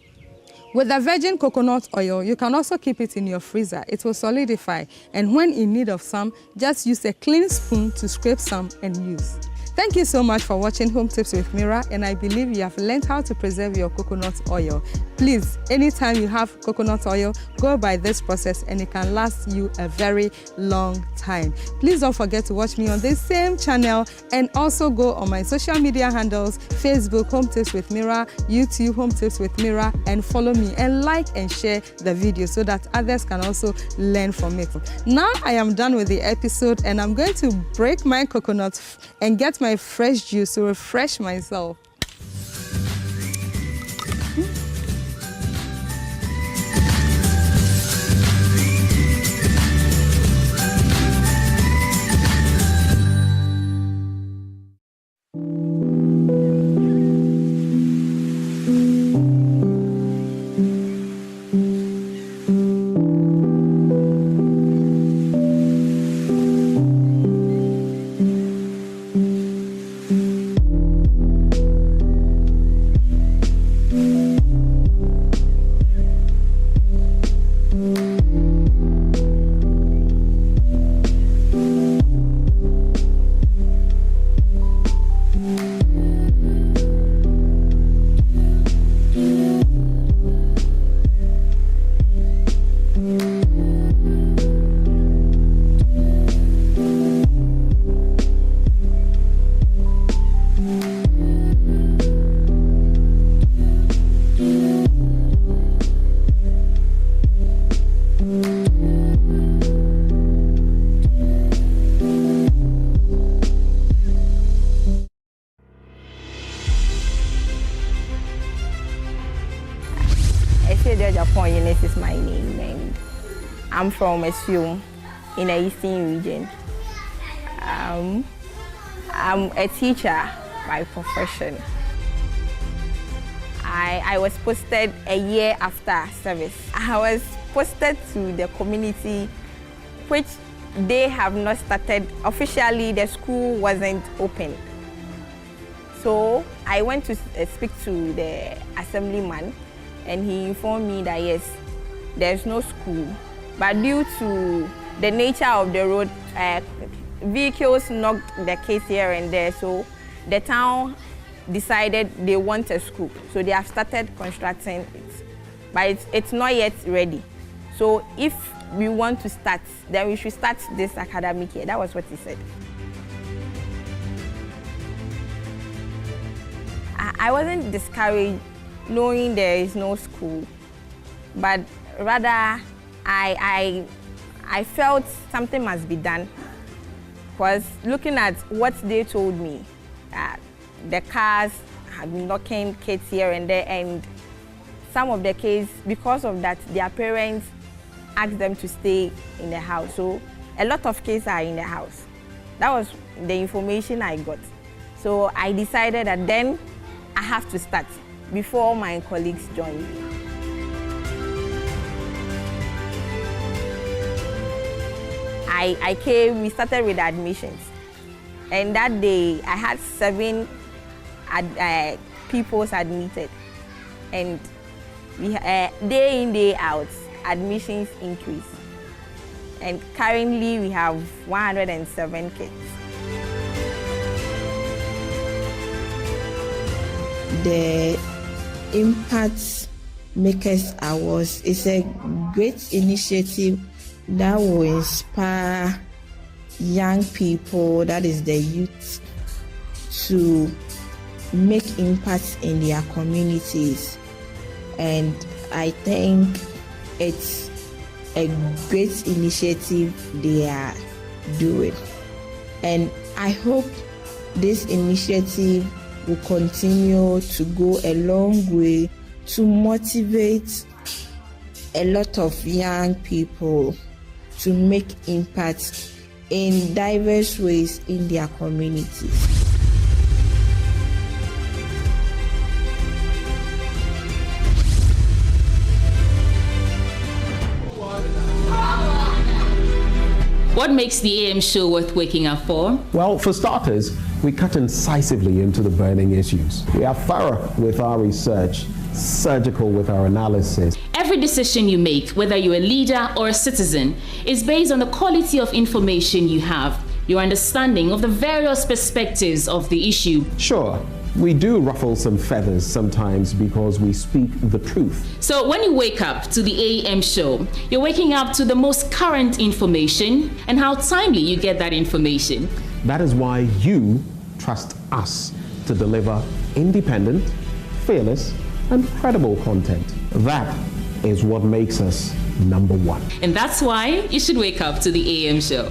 With the virgin coconut oil, you can also keep it in your freezer. It will solidify. And when in need of some, just use a clean spoon to scrape some and use. Thank you so much for watching Home Tips with Mira, and I believe you have learned how to preserve your coconut oil. Please, anytime you have coconut oil, go by this process and it can last you a very long time. Please don't forget to watch me on this same channel, and also go on my social media handles, Facebook Home Tips with Mira, YouTube Home Tips with Mira, and follow me and like and share the video so that others can also learn from it. Now I am done with the episode, and I'm going to break my coconut and get my fresh juice to refresh myself. Agyapong is my name, and I'm from Esuom in the Eastern region. I'm a teacher by profession. I was posted a year after service. I was posted to the community, which they have not started officially. The school wasn't open. So I went to speak to the assemblyman, and he informed me that yes, there's no school, but due to the nature of the road, vehicles knocked the case here and there, so the town decided they want a school. So they have started constructing it. but it's not yet ready. So if we want to start, then we should start this academic year. That was what he said. I wasn't discouraged knowing there is no school, but rather I felt something must be done. Because looking at what they told me, the cars have been knocking kids here and there, and some of the kids, because of that, their parents asked them to stay in the house. So a lot of kids are in the house. That was the information I got. So I decided that then I have to start before my colleagues join me. I came, we started with admissions. And that day, I had 7 pupils admitted. And we, day in, day out, admissions increase. And currently, we have 107 kids. The Impact Makers Awards is a great initiative that will inspire young people, that is the youth, to make impact in their communities. And I think it's a great initiative they are doing. And I hope this initiative will continue to go a long way to motivate a lot of young people to make impact in diverse ways in their communities. What makes the AM show worth waking up for? Well, for starters, we cut incisively into the burning issues. We are thorough with our research, surgical with our analysis. Every decision you make, whether you're a leader or a citizen, is based on the quality of information you have, your understanding of the various perspectives of the issue. Sure, we do ruffle some feathers sometimes because we speak the truth. So when you wake up to the AM show, you're waking up to the most current information and how timely you get that information. That is why you trust us to deliver independent, fearless, and credible content. That is what makes us number one. And that's why you should wake up to the AM show.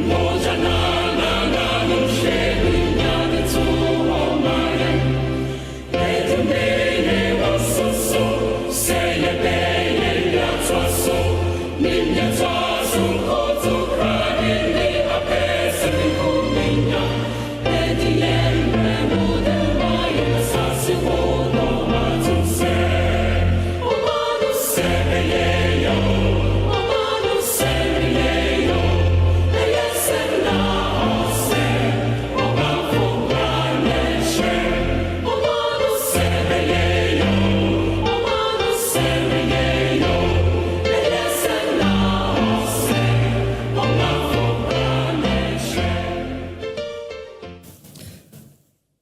Mojana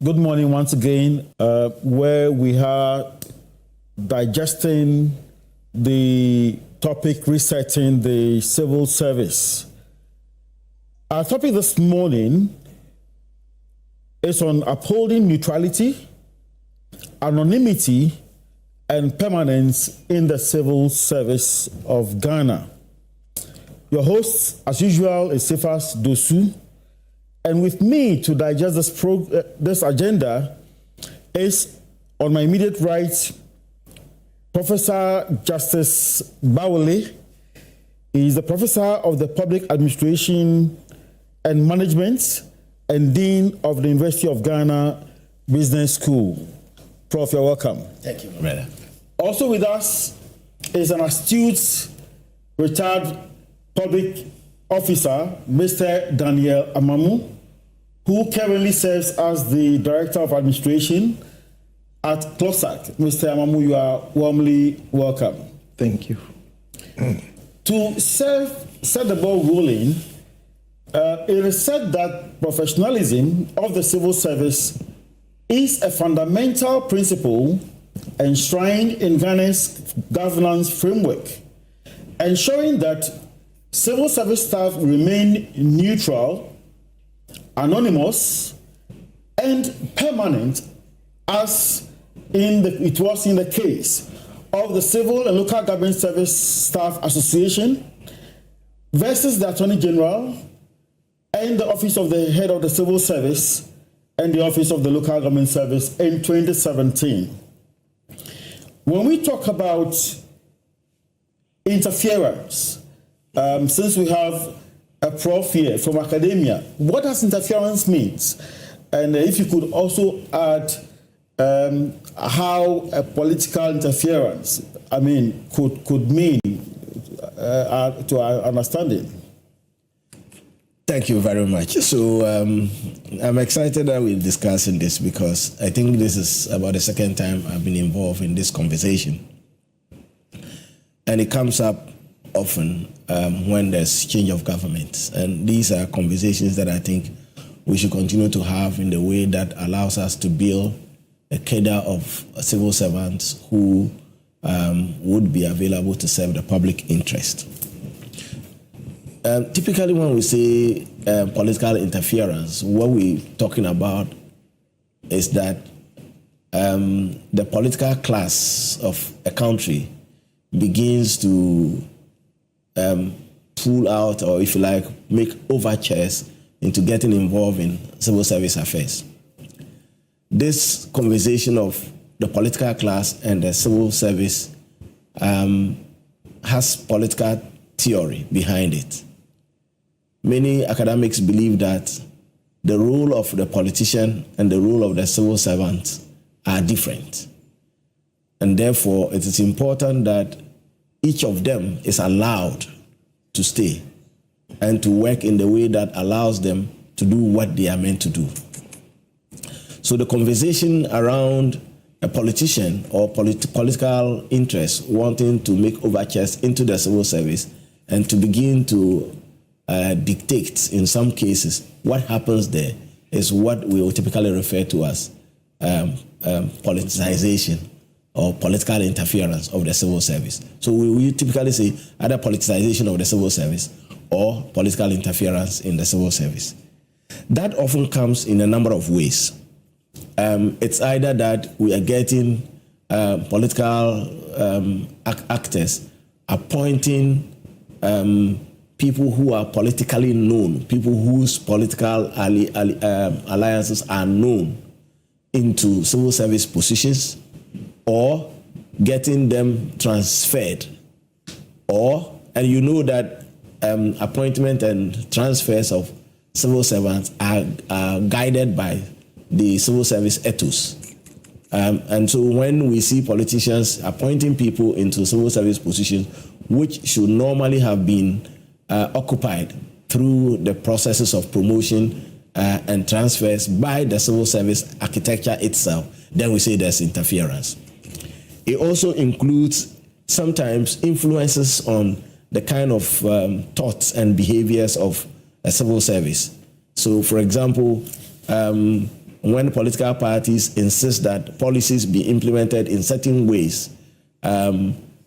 Good morning once again, where we are digesting the topic resetting the civil service. Our topic this morning is on upholding neutrality, anonymity, and permanence in the civil service of Ghana. Your host, as usual, is Cephas Dosu. And with me to digest this agenda is, on my immediate right, Professor Justice Bawale. He is the Professor of the Public Administration and Management and Dean of the University of Ghana Business School. Prof, you're welcome. Thank you, brother. Also with us is an astute, retired public officer, Mr. Daniel Amamu, who currently serves as the Director of Administration at CLOSAC. Mr. Amamu, you are warmly welcome. Thank you. To set the ball rolling, it is said that professionalism of the civil service is a fundamental principle enshrined in Ghana's governance framework, ensuring that civil service staff remain neutral, anonymous, and permanent, as it was in the case of the Civil and Local Government Service Staff Association versus the Attorney General and the Office of the Head of the Civil Service and the Office of the Local Government Service in 2017. When we talk about interference, since we have a prof here from academia, what does interference mean? And if you could also add how a political interference, could mean to our understanding. Thank you very much. So I'm excited that we're discussing this because I think this is about the second time I've been involved in this conversation. And it comes up often when there's change of government. And these are conversations that I think we should continue to have in the way that allows us to build a cadre of civil servants who would be available to serve the public interest. Typically when we say political interference, what we're talking about is that the political class of a country begins to pull out, or if you like, make overtures into getting involved in civil service affairs. This conversation of the political class and the civil service has political theory behind it. Many academics believe that the role of the politician and the role of the civil servant are different. And therefore, it is important that each of them is allowed to stay and to work in the way that allows them to do what they are meant to do. So the conversation around a politician or political interest wanting to make overtures into the civil service and to begin to dictate, in some cases, what happens there is what we will typically refer to as politicization or political interference of the civil service. So we typically say either politicization of the civil service or political interference in the civil service. That often comes in a number of ways. It's either that we are getting political actors appointing people who are politically known, people whose political alliances are known into civil service positions, or getting them transferred, and you know that appointment and transfers of civil servants are guided by the civil service ethos. And so when we see politicians appointing people into civil service positions, which should normally have been occupied through the processes of promotion and transfers by the civil service architecture itself, then we say there's interference. It also includes sometimes influences on the kind of thoughts and behaviors of a civil service. So, for example, when political parties insist that policies be implemented in certain ways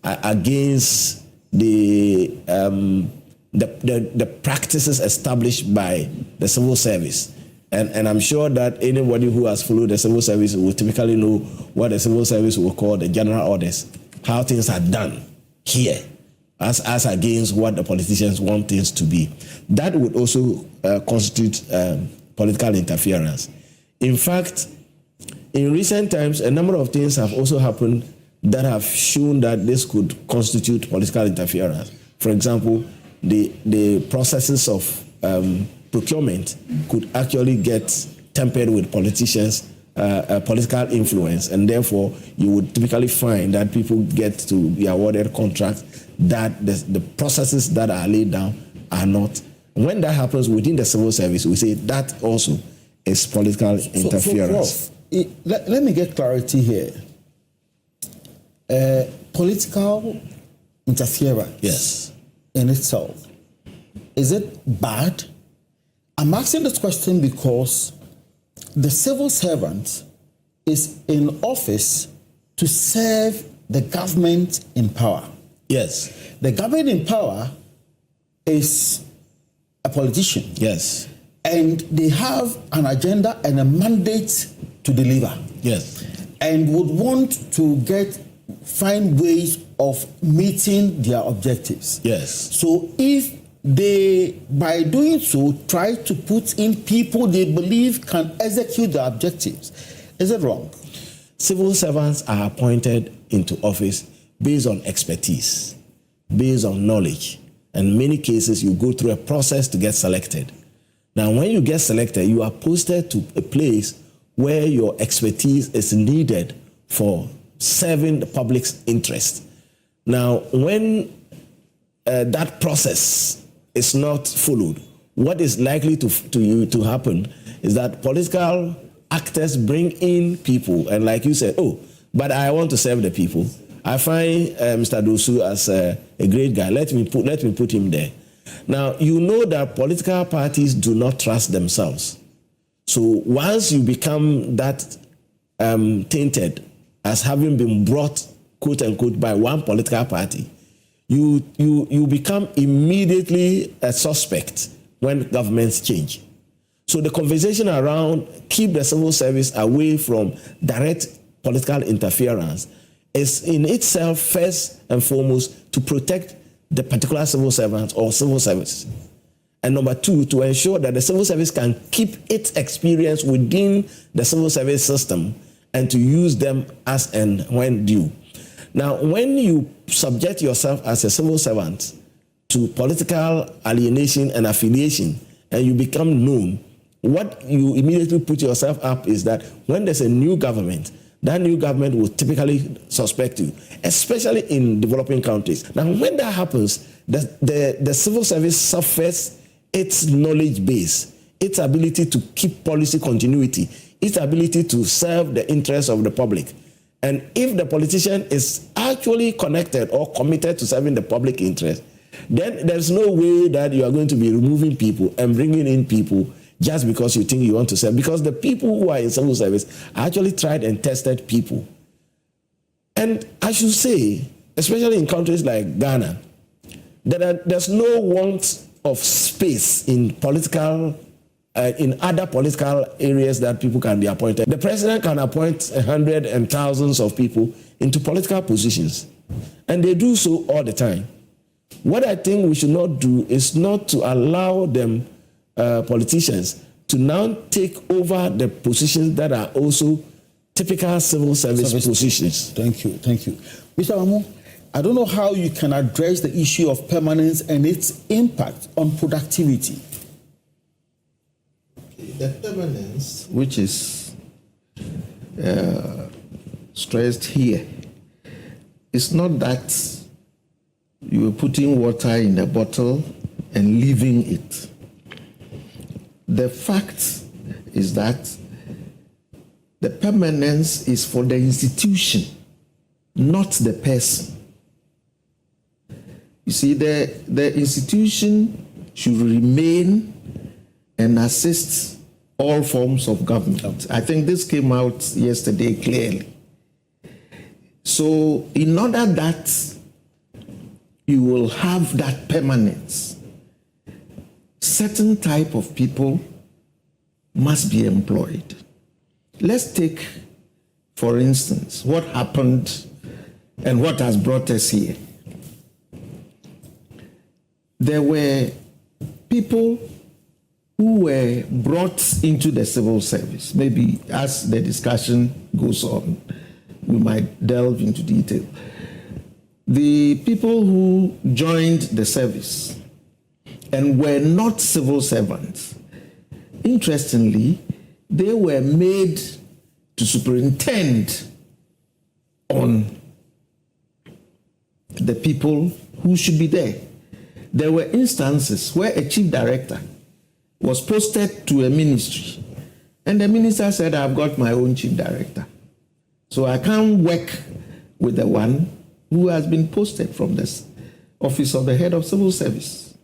against the practices established by the civil service. And I'm sure that anybody who has followed the civil service will typically know what the civil service will call the general orders, how things are done here, as against what the politicians want things to be. That would also constitute political interference. In fact, in recent times, a number of things have also happened that have shown that this could constitute political interference. For example, the processes of procurement could actually get tempered with politicians' political influence, and therefore you would typically find that people get to be awarded contracts that the processes that are laid down are not. When that happens within the civil service, we say that also is political interference. So let me get clarity here. Political interference, yes, in itself, is it bad? I'm asking this question because the civil servant is in office to serve the government in power. Yes. The government in power is a politician. Yes. And they have an agenda and a mandate to deliver. Yes. And would want to find ways of meeting their objectives. Yes. So if they, by doing so, try to put in people they believe can execute the objectives, is it wrong? Civil servants are appointed into office based on expertise, based on knowledge. And in many cases, you go through a process to get selected. Now, when you get selected, you are posted to a place where your expertise is needed for serving the public's interest. Now, when that process is not followed, what is likely to happen is that political actors bring in people, and like you said, oh, but I want to serve the people. I find Mr. Dosu as a great guy. Let me put him there. Now, you know that political parties do not trust themselves. So once you become that tainted as having been brought, quote unquote, by one political party, you become immediately a suspect when governments change. So the conversation around keep the civil service away from direct political interference is in itself first and foremost to protect the particular civil servants or civil service. And number two, to ensure that the civil service can keep its experience within the civil service system and to use them as and when due. Now, when you subject yourself as a civil servant to political alienation and affiliation, and you become known, what you immediately put yourself up is that when there's a new government, that new government will typically suspect you, especially in developing countries. Now, when that happens, the civil service suffers its knowledge base, its ability to keep policy continuity, its ability to serve the interests of the public. And if the politician is actually connected or committed to serving the public interest, then there's no way that you are going to be removing people and bringing in people just because you think you want to serve. Because the people who are in civil service are actually tried and tested people. And I should say, especially in countries like Ghana, there's no want of space in political, in other political areas that people can be appointed. The president can appoint hundreds and thousands of people into political positions, and they do so all the time. What I think we should not do is not to allow them, politicians, to now take over the positions that are also typical civil service positions. Thank you. Mr. Mamu, I don't know how you can address the issue of permanence and its impact on productivity. The permanence, which is stressed here, it's not that you are putting water in a bottle and leaving it. The fact is that the permanence is for the institution, not the person. You see, the institution should remain and assist all forms of government. I think this came out yesterday clearly. So in order that you will have that permanence, certain type of people must be employed. Let's take, for instance, what happened and what has brought us here. There were people who were brought into the civil service. Maybe as the discussion goes on, we might delve into detail. The people who joined the service and were not civil servants, interestingly, they were made to superintend on the people who should be there. There were instances where a chief director was posted to a ministry, and the minister said, I've got my own chief director, so I can't work with the one who has been posted from this office of the head of civil service.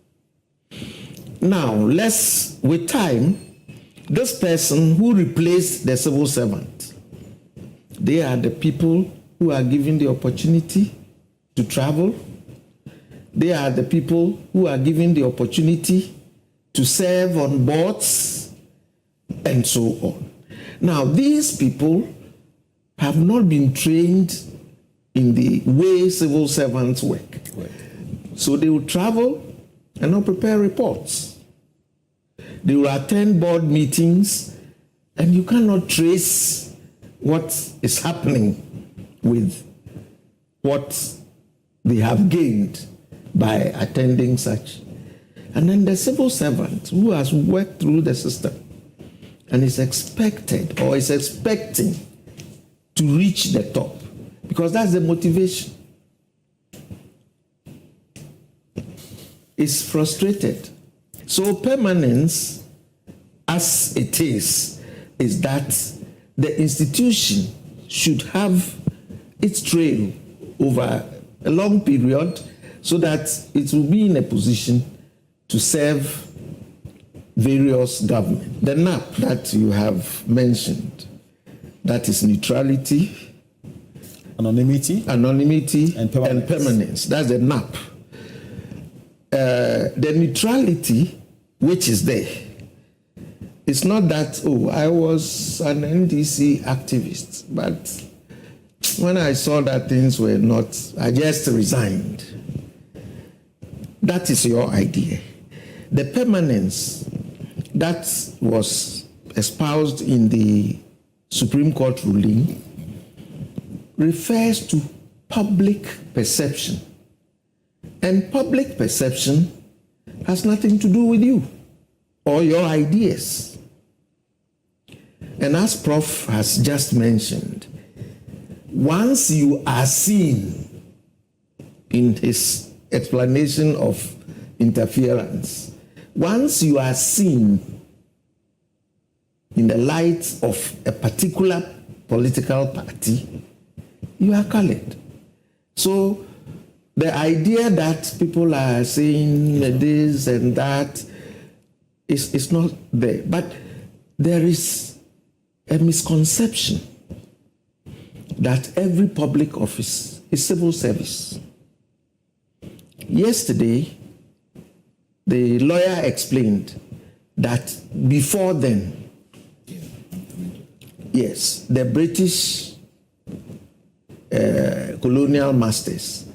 Now, with time, this person who replaced the civil servant, they are the people who are given the opportunity to travel. They are the people who are given the opportunity to serve on boards and so on. Now, these people have not been trained in the way civil servants work. Right. So they will travel and not prepare reports. They will attend board meetings, and you cannot trace what is happening with what they have gained by attending such. And then the civil servant who has worked through the system and is expected or is expecting to reach the top, because that's the motivation, is frustrated. So permanence, as it is that the institution should have its trail over a long period so that it will be in a position to serve various governments. The NAP that you have mentioned, that is neutrality, anonymity and permanence. That's the NAP. The neutrality, which is there, it's not that, I was an NDC activist, but when I saw that things were not, I just resigned. That is your idea. The permanence that was espoused in the Supreme Court ruling refers to public perception. And public perception has nothing to do with you or your ideas. And as Prof has just mentioned, once you are seen in his explanation of interference, once you are seen in the light of a particular political party, you are colored. So the idea that people are saying this and that is not there. But there is a misconception that every public office is civil service. Yesterday, the lawyer explained that before then, yes, the British colonial masters,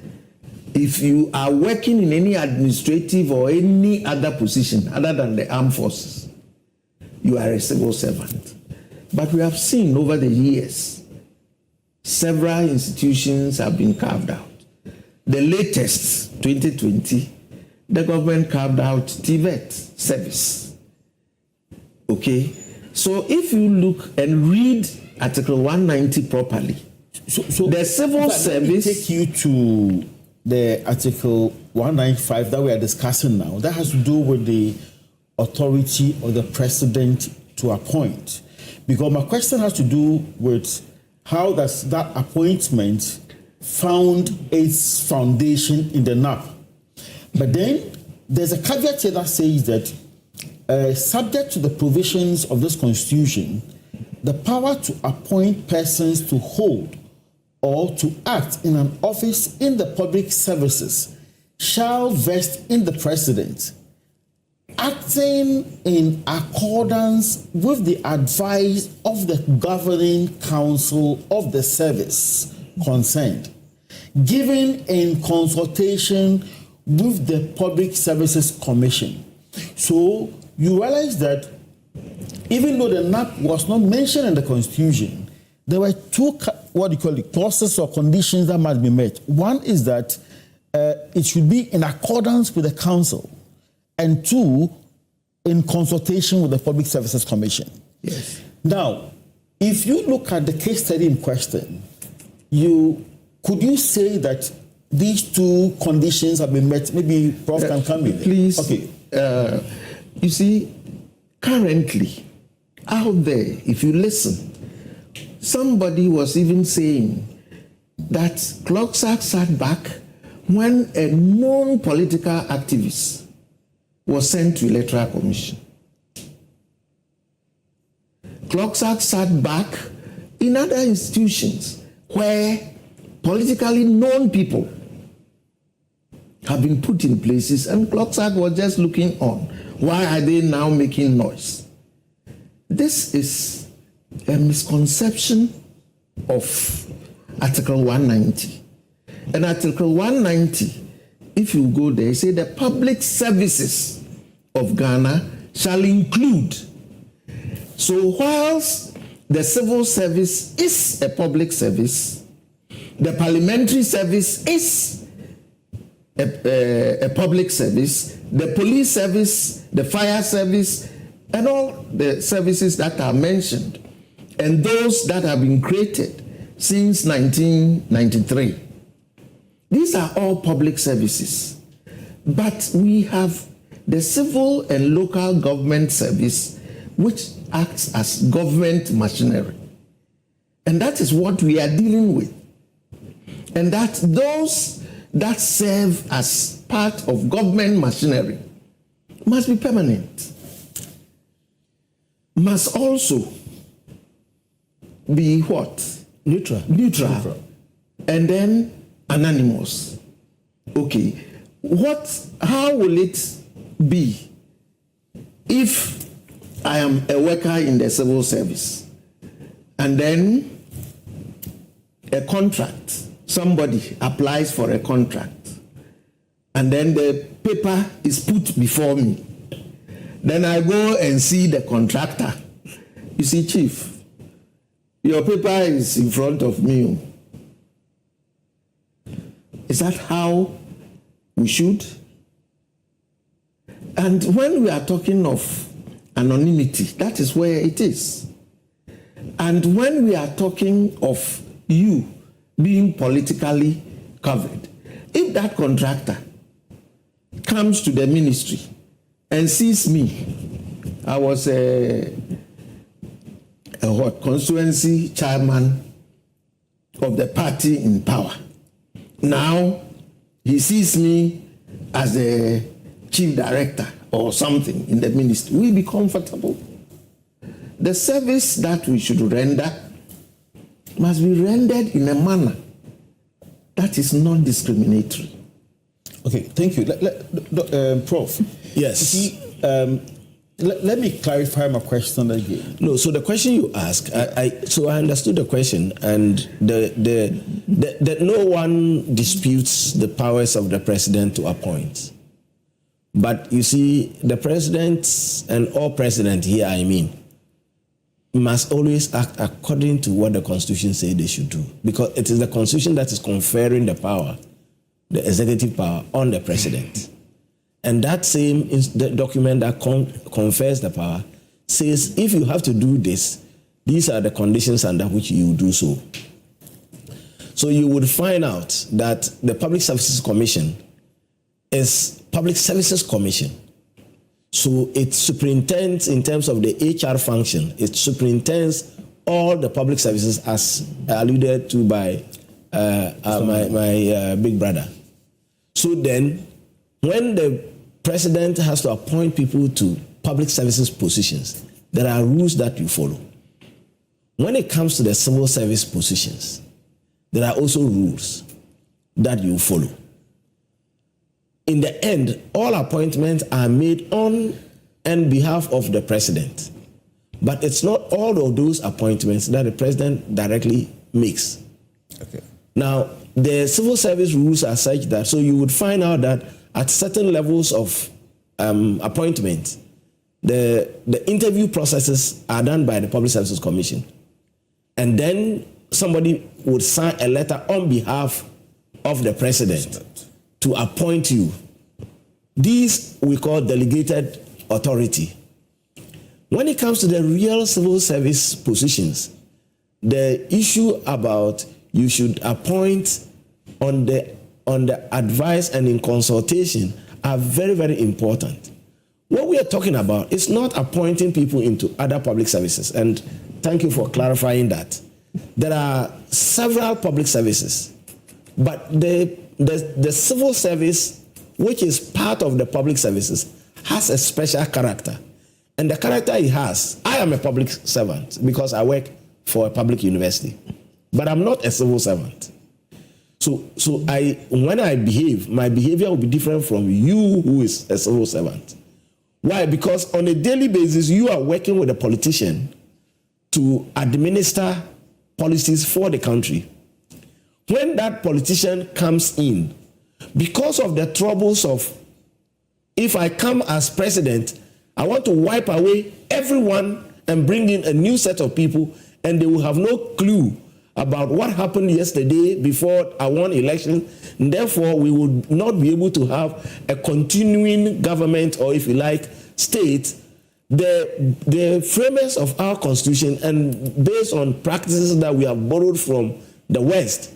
if you are working in any administrative or any other position other than the armed forces, you are a civil servant. But we have seen over the years several institutions have been carved out. The latest, 2020, the government carved out TVET service. Okay? So if you look and read Article 190 properly, so the civil service... Let me take you to the Article 195 that we are discussing now. That has to do with the authority of the president to appoint. Because my question has to do with how does that appointment found its foundation in the NAP. But then there's a caveat here that says that subject to the provisions of this constitution, the power to appoint persons to hold or to act in an office in the public services shall vest in the president, acting in accordance with the advice of the governing council of the service concerned, given in consultation with the Public Services Commission. So you realize that even though the NAP was not mentioned in the Constitution, there were two, clauses or conditions that must be met. One is that it should be in accordance with the council, and two, in consultation with the Public Services Commission. Yes. Now, if you look at the case study in question, could you say that these two conditions have been met? Maybe Prof can come in. Please. Okay. You see, currently, out there, if you listen, somebody was even saying that Clocksack sat back when a non-political activist was sent to Electoral Commission. Clocksack sat back in other institutions where politically known people have been put in places, and Clocksack was just looking on. Why are they now making noise? This is a misconception of Article 190. And Article 190, if you go there, say the public services of Ghana shall include. So whilst the civil service is a public service, the parliamentary service is a public service, the police service, the fire service, and all the services that are mentioned, and those that have been created since 1993. These are all public services. But we have the civil and local government service, which acts as government machinery. And that is what we are dealing with. And that those that serve as part of government machinery must be permanent, must also be what? Neutral. And then anonymous. Okay. How will it be if I am a worker in the civil service and then a contract, somebody applies for a contract, and then the paper is put before me. Then I go and see the contractor. You see, Chief, your paper is in front of me. Is that how we should? And when we are talking of anonymity, that is where it is. And when we are talking of you being politically covered, if that contractor comes to the ministry and sees me, I was a constituency chairman of the party in power. Now he sees me as a chief director or something in the ministry. Will be comfortable. The service that we should render must be rendered in a manner that is not discriminatory. Okay, thank you. Prof. Yes. See, let me clarify my question again. No, so the question you ask, I understood the question, and no one disputes the powers of the president to appoint. But you see, the president and all president here, must always act according to what the Constitution says they should do, because it is the Constitution that is conferring the power, the executive power, on the president. And that same the document that confers the power says if you have to do this, these are the conditions under which you do so. So you would find out that the Public Services Commission is Public Services Commission. So it superintends in terms of the HR function. It superintends all the public services as alluded to by my big brother. So then, when the president has to appoint people to public services positions, there are rules that you follow. When it comes to the civil service positions, there are also rules that you follow. In the end, all appointments are made on and behalf of the president. But it's not all of those appointments that the president directly makes. Okay. Now, the civil service rules are such that, so you would find out that at certain levels of appointment, the interview processes are done by the Public Services Commission. And then somebody would sign a letter on behalf of the president to appoint you. These we call delegated authority. When it comes to the real civil service positions, the issue about you should appoint on the advice and in consultation are very, very important. What we are talking about is not appointing people into other public services, and thank you for clarifying that. There are several public services, but the civil service, which is part of the public services, has a special character. And the character it has, I am a public servant because I work for a public university, but I'm not a civil servant. So when I behave, my behavior will be different from you who is a civil servant. Why? Because on a daily basis, you are working with a politician to administer policies for the country. When that politician comes in, because of the troubles of, if I come as president, I want to wipe away everyone and bring in a new set of people, and they will have no clue about what happened yesterday before I won election, and therefore we would not be able to have a continuing government, or if you like, state. The framers of our constitution, and based on practices that we have borrowed from the West,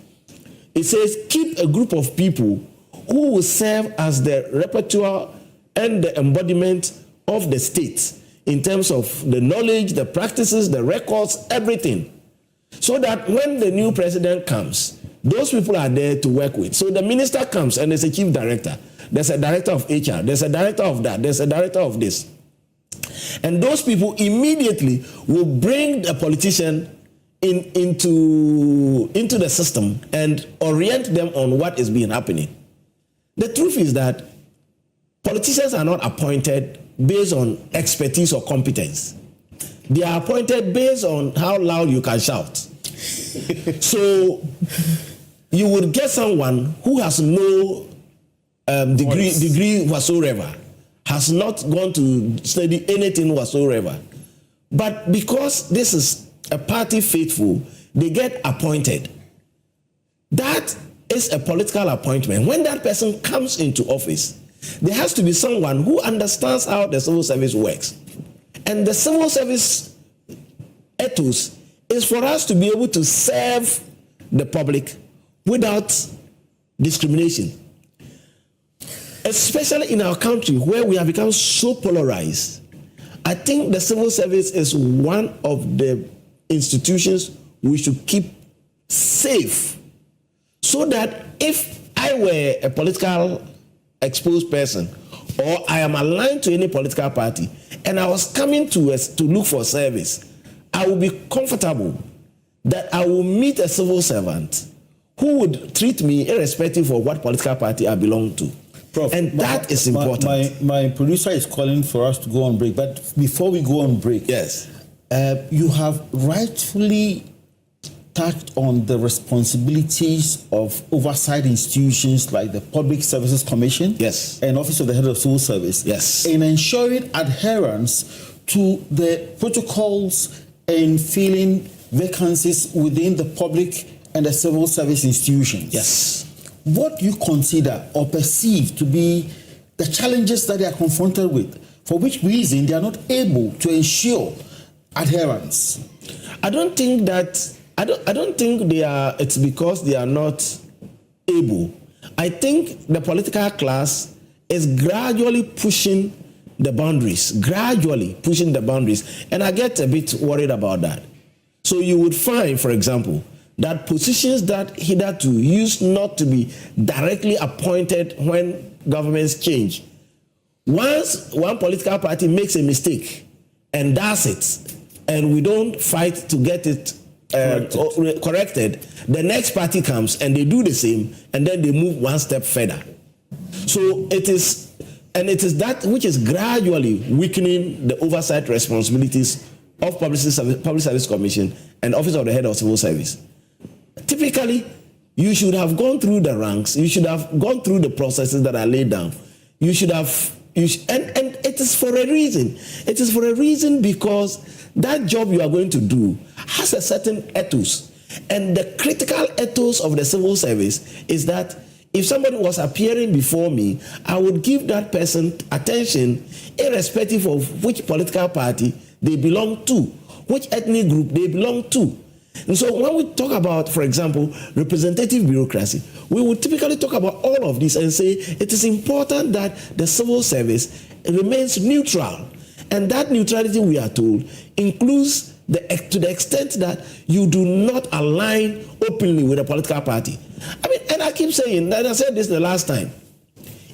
it says keep a group of people who will serve as the repertoire and the embodiment of the state in terms of the knowledge, the practices, the records, everything. So that when the new president comes, those people are there to work with. So the minister comes and there's a chief director, there's a director of HR, there's a director of that, there's a director of this. And those people immediately will bring the politician into the system and orient them on what is being happening. The truth is that politicians are not appointed based on expertise or competence. They are appointed based on how loud you can shout. So you would get someone who has no degree whatsoever, has not gone to study anything whatsoever. But because this is a party faithful, they get appointed. That is a political appointment. When that person comes into office, there has to be someone who understands how the civil service works. And the civil service ethos is for us to be able to serve the public without discrimination. Especially in our country where we have become so polarized, I think the civil service is one of the institutions we should keep safe, so that if I were a political exposed person, or I am aligned to any political party, and I was coming to look for service, I will be comfortable that I will meet a civil servant who would treat me irrespective of what political party I belong to. Prof, and that is important. My producer is calling for us to go on break, but before we go on break, yes, you have rightfully touched on the responsibilities of oversight institutions like the Public Services Commission, yes, and Office of the Head of Civil Service, yes, in ensuring adherence to the protocols in filling vacancies within the public and the civil service institutions. Yes. What do you consider or perceive to be the challenges that they are confronted with, for which reason they are not able to ensure adherence? I don't think they are. It's because they are not able. I think the political class is gradually pushing the boundaries, and I get a bit worried about that. So you would find, for example, that positions that hitherto used not to be directly appointed when governments change, once one political party makes a mistake and does it, and we don't fight to get it corrected, the next party comes and they do the same, and then they move one step further. So it is that which is gradually weakening the oversight responsibilities of Public Service Commission and Office of the Head of Civil Service. Typically, you should have gone through the ranks, you should have gone through the processes that are laid down. And it is for a reason. It is for a reason because that job you are going to do has a certain ethos. And the critical ethos of the civil service is that if somebody was appearing before me, I would give that person attention irrespective of which political party they belong to, which ethnic group they belong to. And so when we talk about, for example, representative bureaucracy, we would typically talk about all of this and say it is important that the civil service remains neutral. And that neutrality, we are told, includes to the extent that you do not align openly with a political party. I mean, and I keep saying, and I said this the last time,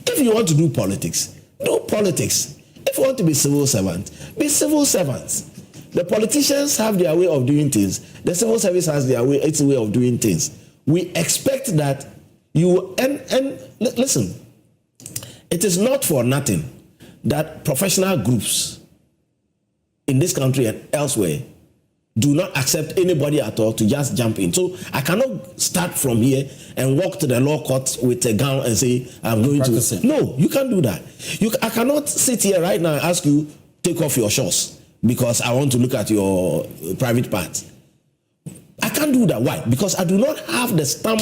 if you want to do politics, do politics. If you want to be civil servant, be civil servants. The politicians have their way of doing things. The civil service has its way of doing things. We expect that you, and listen, it is not for nothing that professional groups in this country and elsewhere do not accept anybody at all to just jump in. So I cannot start from here and walk to the law court with a gown and say, I'm going to. No, you can't do that. I cannot sit here right now and ask you, take off your shorts because I want to look at your private parts. I can't do that. Why? Because I do not have the stamp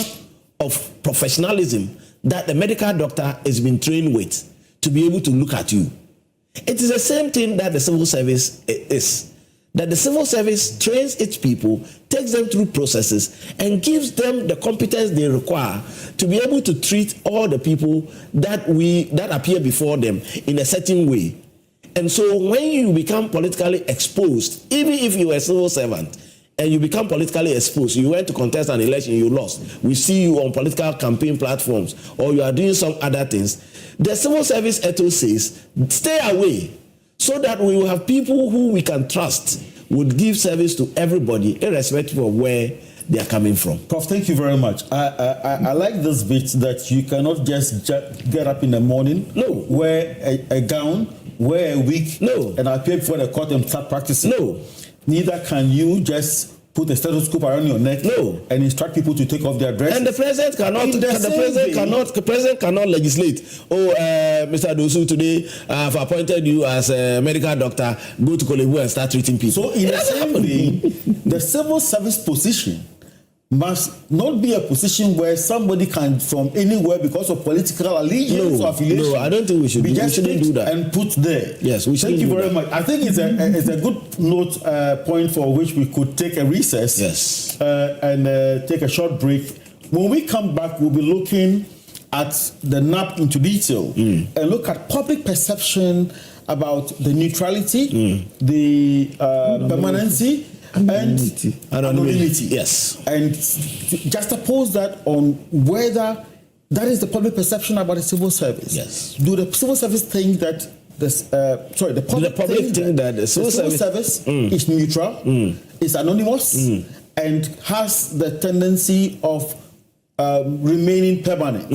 of professionalism that the medical doctor has been trained with to be able to look at you. It is the same thing that the civil service is. That the civil service trains its people, takes them through processes, and gives them the competence they require to be able to treat all the people that appear before them in a certain way. And so when you become politically exposed, even if you are a civil servant, and you become politically exposed, you went to contest an election, you lost, we see you on political campaign platforms, or you are doing some other things, the civil service ethos says, stay away, so that we will have people who we can trust would give service to everybody, irrespective of where they are coming from. Prof, thank you very much. I like this bit that you cannot just get up in the morning, wear a gown, wear a wig, and appear before the court and start practicing. No. Neither can you just put a stethoscope around your neck and instruct people to take off their dresses. And the president cannot legislate. Mr. Dosu, today I've appointed you as a medical doctor. Go to Kolebu and start treating people. So in the same way, the civil service position must not be a position where somebody can from anywhere because of political allegiance or affiliation. No, I don't think we should. We shouldn't do that. And put there. Yes, we should. Thank you very much. I think it's a good note point for which we could take a recess. Yes. And take a short break. When we come back, we'll be looking at the NAP into detail and look at public perception about the neutrality, the permanency, and anonymity. Yes. And juxtapose that on whether that is the public perception about the civil service. Yes. Do the civil service think that the public think that the civil service is neutral, is anonymous, and has the tendency of remaining permanent?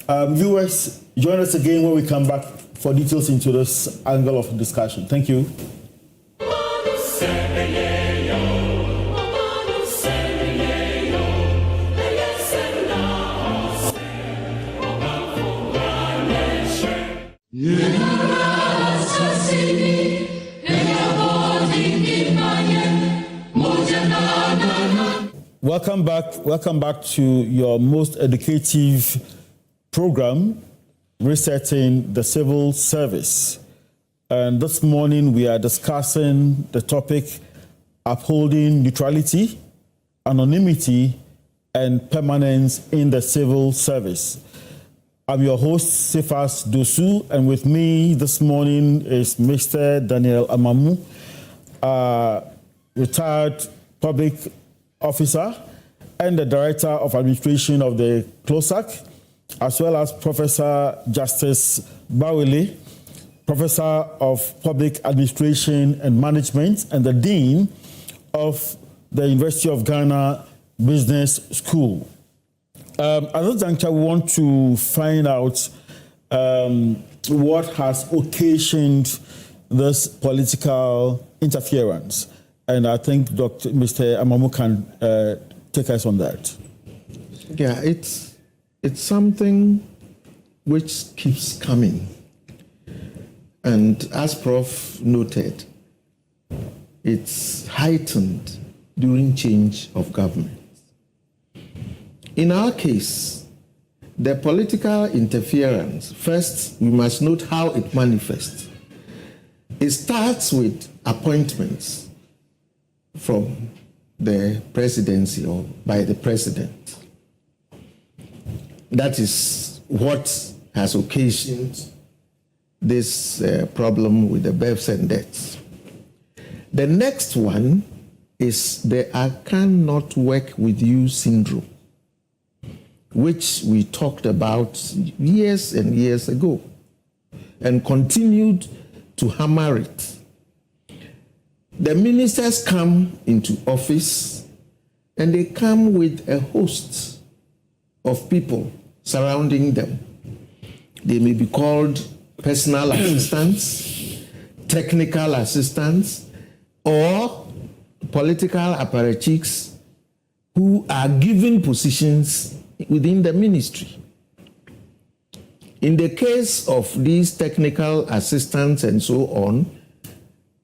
Viewers, join us again when we come back for details into this angle of discussion. Thank you. Welcome back to your most educative program, Resetting the Civil Service. And this morning we are discussing the topic upholding neutrality, anonymity, and permanence in the civil service. I'm your host, Cephas Dosu, and with me this morning is Mr. Daniel Amamu, retired public officer and the Director of Administration of the CLOSAC, as well as Professor Justice Bawile, Professor of Public Administration and Management and the Dean of the University of Ghana Business School. At this juncture, we want to find out what has occasioned this political interference. And I think Mr. Amamu can take us on that. Yeah, it's something which keeps coming. And as Prof noted, it's heightened during change of government. In our case, the political interference, first we must note how it manifests. It starts with appointments from the presidency or by the president. That is what has occasioned this problem with the births and deaths. The next one is the I cannot work with you syndrome, which we talked about years and years ago and continued to hammer it. The ministers come into office and they come with a host of people surrounding them. They may be called personal assistants, technical assistants, or political apparatchiks who are given positions within the ministry. In the case of these technical assistants and so on,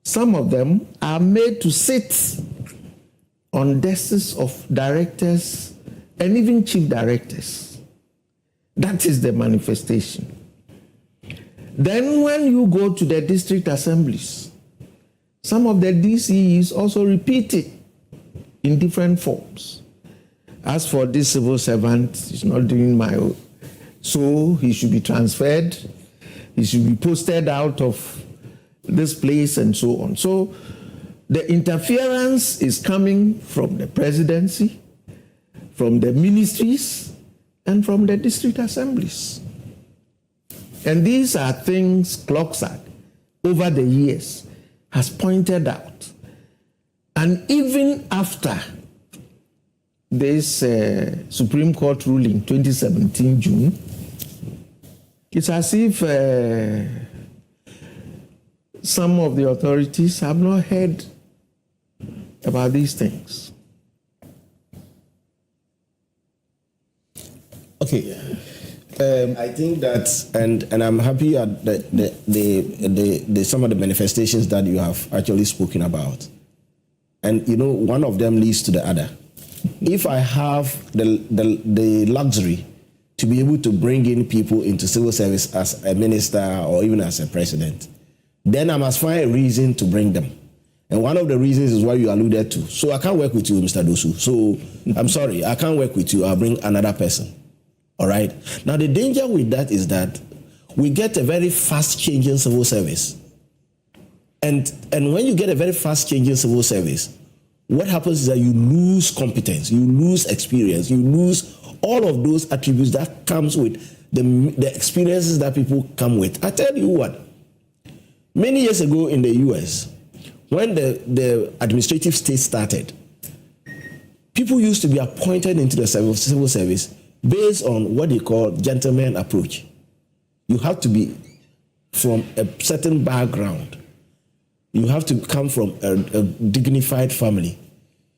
some of them are made to sit on desks of directors and even chief directors. That is the manifestation. Then when you go to the district assemblies, some of the DCEs also repeat it in different forms. As for this civil servant, he's not doing my own, so he should be transferred, he should be posted out of this place and so on. So the interference is coming from the presidency, from the ministries, and from the district assemblies. And these are things CLOSAC over the years has pointed out. And even after this Supreme Court ruling 2017 June, it's as if some of the authorities have not heard about these things. Okay. I think that, and I'm happy at the some of the manifestations that you have actually spoken about. And you know, one of them leads to the other. If I have the luxury to be able to bring in people into civil service as a minister or even as a president, then I must find a reason to bring them. And one of the reasons is what you alluded to. So I can't work with you, Mr. Dosu. So I'm sorry, I can't work with you. I'll bring another person. All right? Now, the danger with that is that we get a very fast-changing civil service. And when you get a very fast-changing civil service, what happens is that you lose competence, you lose experience, you lose all of those attributes that comes with the experiences that people come with. I tell you what, many years ago in the US, when the administrative state started, people used to be appointed into the civil service based on what they call gentleman approach. You have to be from a certain background. You have to come from a dignified family.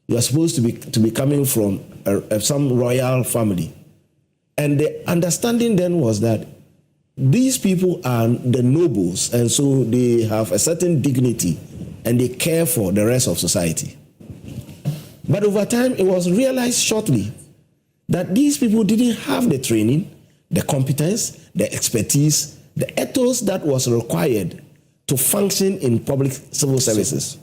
You are supposed to be coming from some royal family. And the understanding then was that these people are the nobles, and so they have a certain dignity and they care for the rest of society. But over time, it was realized shortly that these people didn't have the training, the competence, the expertise, the ethos that was required to function in public civil services.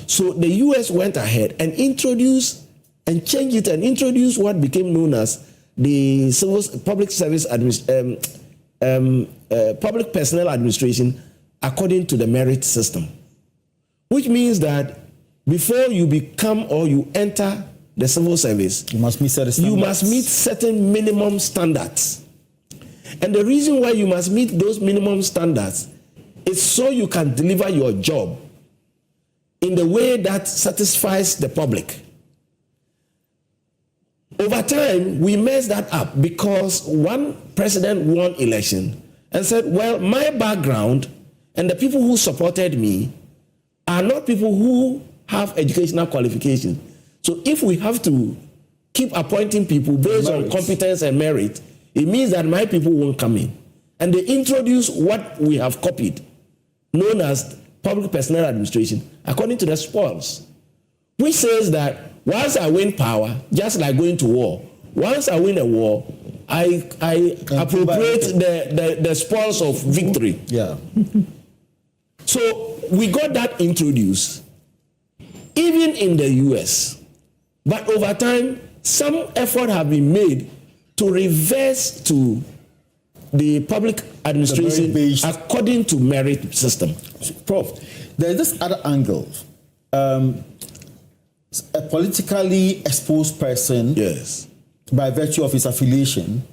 So the US went ahead and introduced and changed it and introduced what became known as the public personnel administration according to the merit system, which means that before you become or you enter the civil service, you must meet certain minimum standards. And the reason why you must meet those minimum standards is so you can deliver your job in the way that satisfies the public. Over time, we messed that up because one president won election and said, well, my background and the people who supported me are not people who have educational qualifications. So if we have to keep appointing people based on competence and merit, it means that my people won't come in. And they introduce what we have copied, known as public personnel administration, according to the spoils, which says that once I win power, just like going to war, once I win a war, I appropriate the spoils of victory. Yeah. So we got that introduced, even in the US. But over time, some effort have been made to reverse to the public administration according to merit system. Prof, there is this other angle. A politically exposed person, yes, by virtue of his affiliation,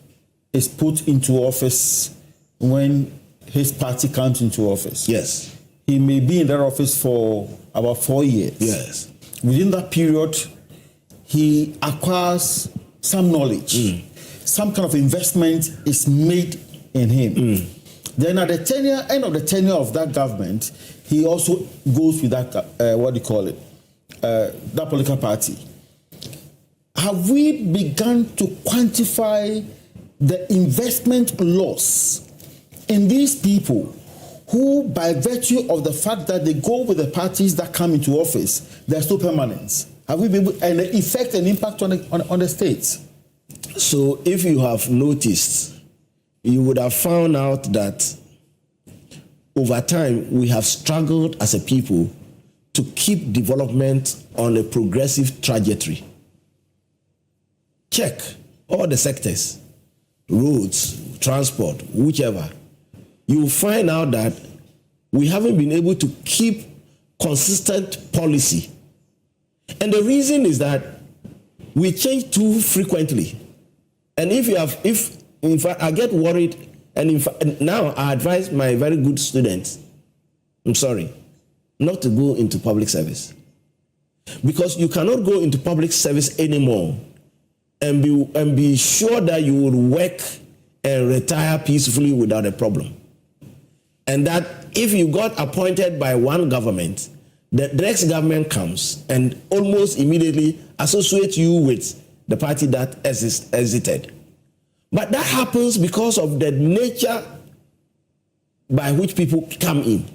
is put into office when his party comes into office. Yes. He may be in that office for about 4 years. Yes. Within that period, he acquires some knowledge. Some kind of investment is made in him. Then at the end of the tenure of that government, he also goes with that, that political party. Have we begun to quantify the investment loss in these people who, by virtue of the fact that they go with the parties that come into office, there's no permanence? Have we been able, and the effect and impact on the states? So if you have noticed, you would have found out that over time we have struggled as a people to keep development on a progressive trajectory. Check all the sectors, roads, transport, whichever. You will find out that we haven't been able to keep consistent policy. And the reason is that we change too frequently. And in fact, I get worried, and in fact, now I advise my very good students, I'm sorry, not to go into public service. Because you cannot go into public service anymore and be sure that you will work and retire peacefully without a problem. And that if you got appointed by one government, the next government comes and almost immediately associates you with the party that exited. But that happens because of the nature by which people come in.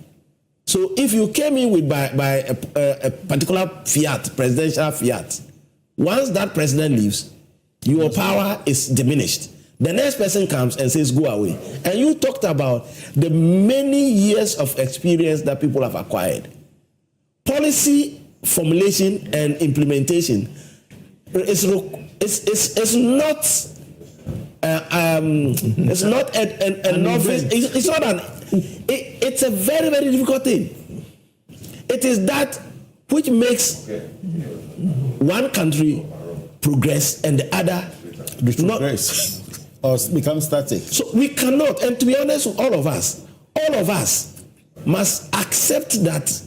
So if you came in with by a particular fiat, presidential fiat, once that president leaves, your power is diminished. The next person comes and says, go away. And you talked about the many years of experience that people have acquired. Policy formulation and implementation is not it's not a novice. It's not it's a very, very difficult thing. It is that which makes one country progress and the other retrogress or become static. So we cannot, and to be honest with all of us must accept that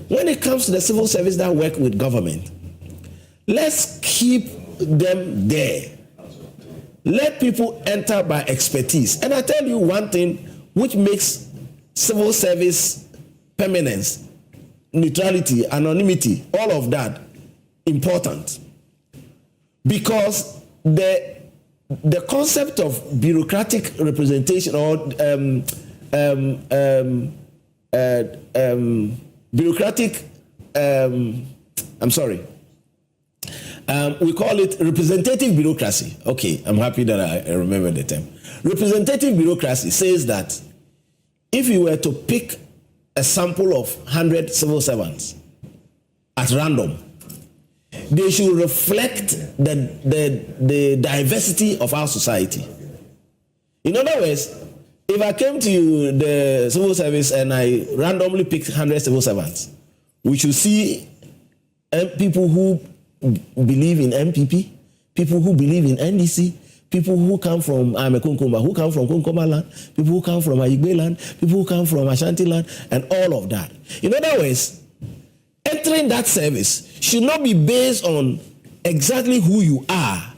when it comes to the civil service that work with government, let's keep them there. Let people enter by expertise. And I tell you one thing which makes civil service permanence, neutrality, anonymity, all of that important. Because the concept of bureaucratic representation or bureaucratic I'm sorry. We call it representative bureaucracy. Okay, I'm happy that I remember the term. Representative bureaucracy says that if you were to pick a sample of 100 civil servants at random, they should reflect the diversity of our society. In other words, if I came to the civil service and I randomly picked 100 civil servants, we should see people who believe in MPP, people who believe in NDC, people who come from Amekonkoma, who come from Konkoma land, people who come from Ayigbe land, people who come from Ashanti land, and all of that. In other words, entering that service should not be based on exactly who you are,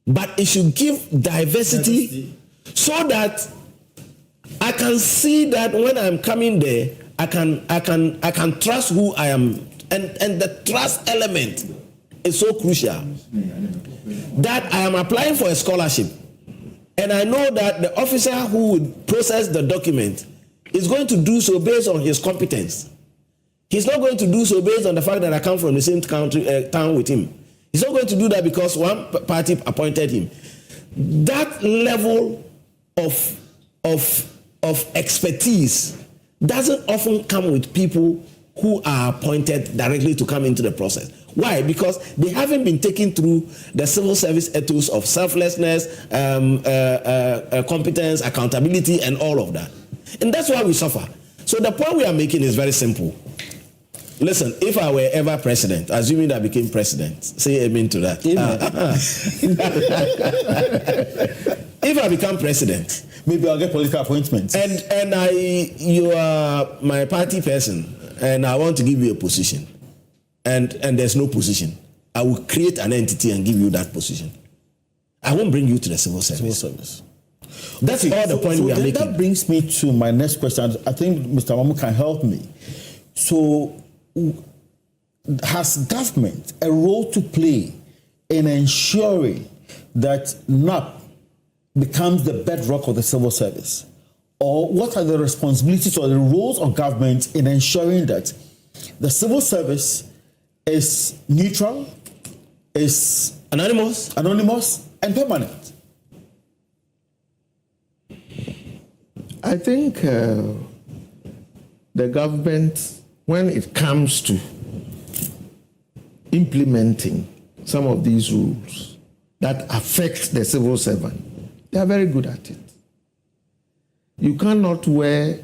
but it should give diversity so that I can see that when I'm coming there, I can trust who I am, and the trust element is so crucial that I am applying for a scholarship, and I know that the officer who would process the document is going to do so based on his competence. He's not going to do so based on the fact that I come from the same town with him. He's not going to do that because one party appointed him. That level of expertise doesn't often come with people who are appointed directly to come into the process. Why? Because they haven't been taken through the civil service ethos of selflessness, competence, accountability, and all of that. And that's why we suffer. So the point we are making is very simple. Listen, if I were ever president, assuming that I became president, say amen to that. If I become president, maybe I'll get political appointments. And you are my party person, and I want to give you a position, and there's no position, I will create an entity and give you that position. I won't bring you to the civil service. That's all the point we are making. That brings me to my next question. I think Mr. Mamu can help me. So, has government a role to play in ensuring that NAP becomes the bedrock of the civil service? Or what are the responsibilities or the roles of government in ensuring that the civil service is neutral, is anonymous, and permanent? I think the government, when it comes to implementing some of these rules that affect the civil servant, they are very good at it. You cannot wear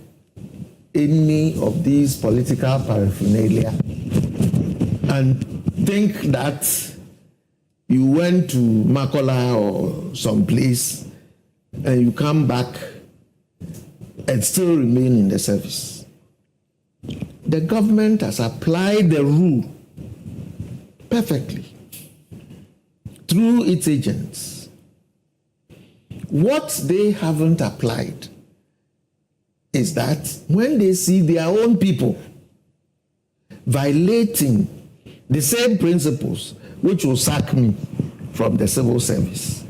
any of these political paraphernalia and think that you went to Makola or someplace and you come back and still remain in the service. The government has applied the rule perfectly through its agents. What they haven't applied is that when they see their own people violating the same principles which will sack me from the civil service,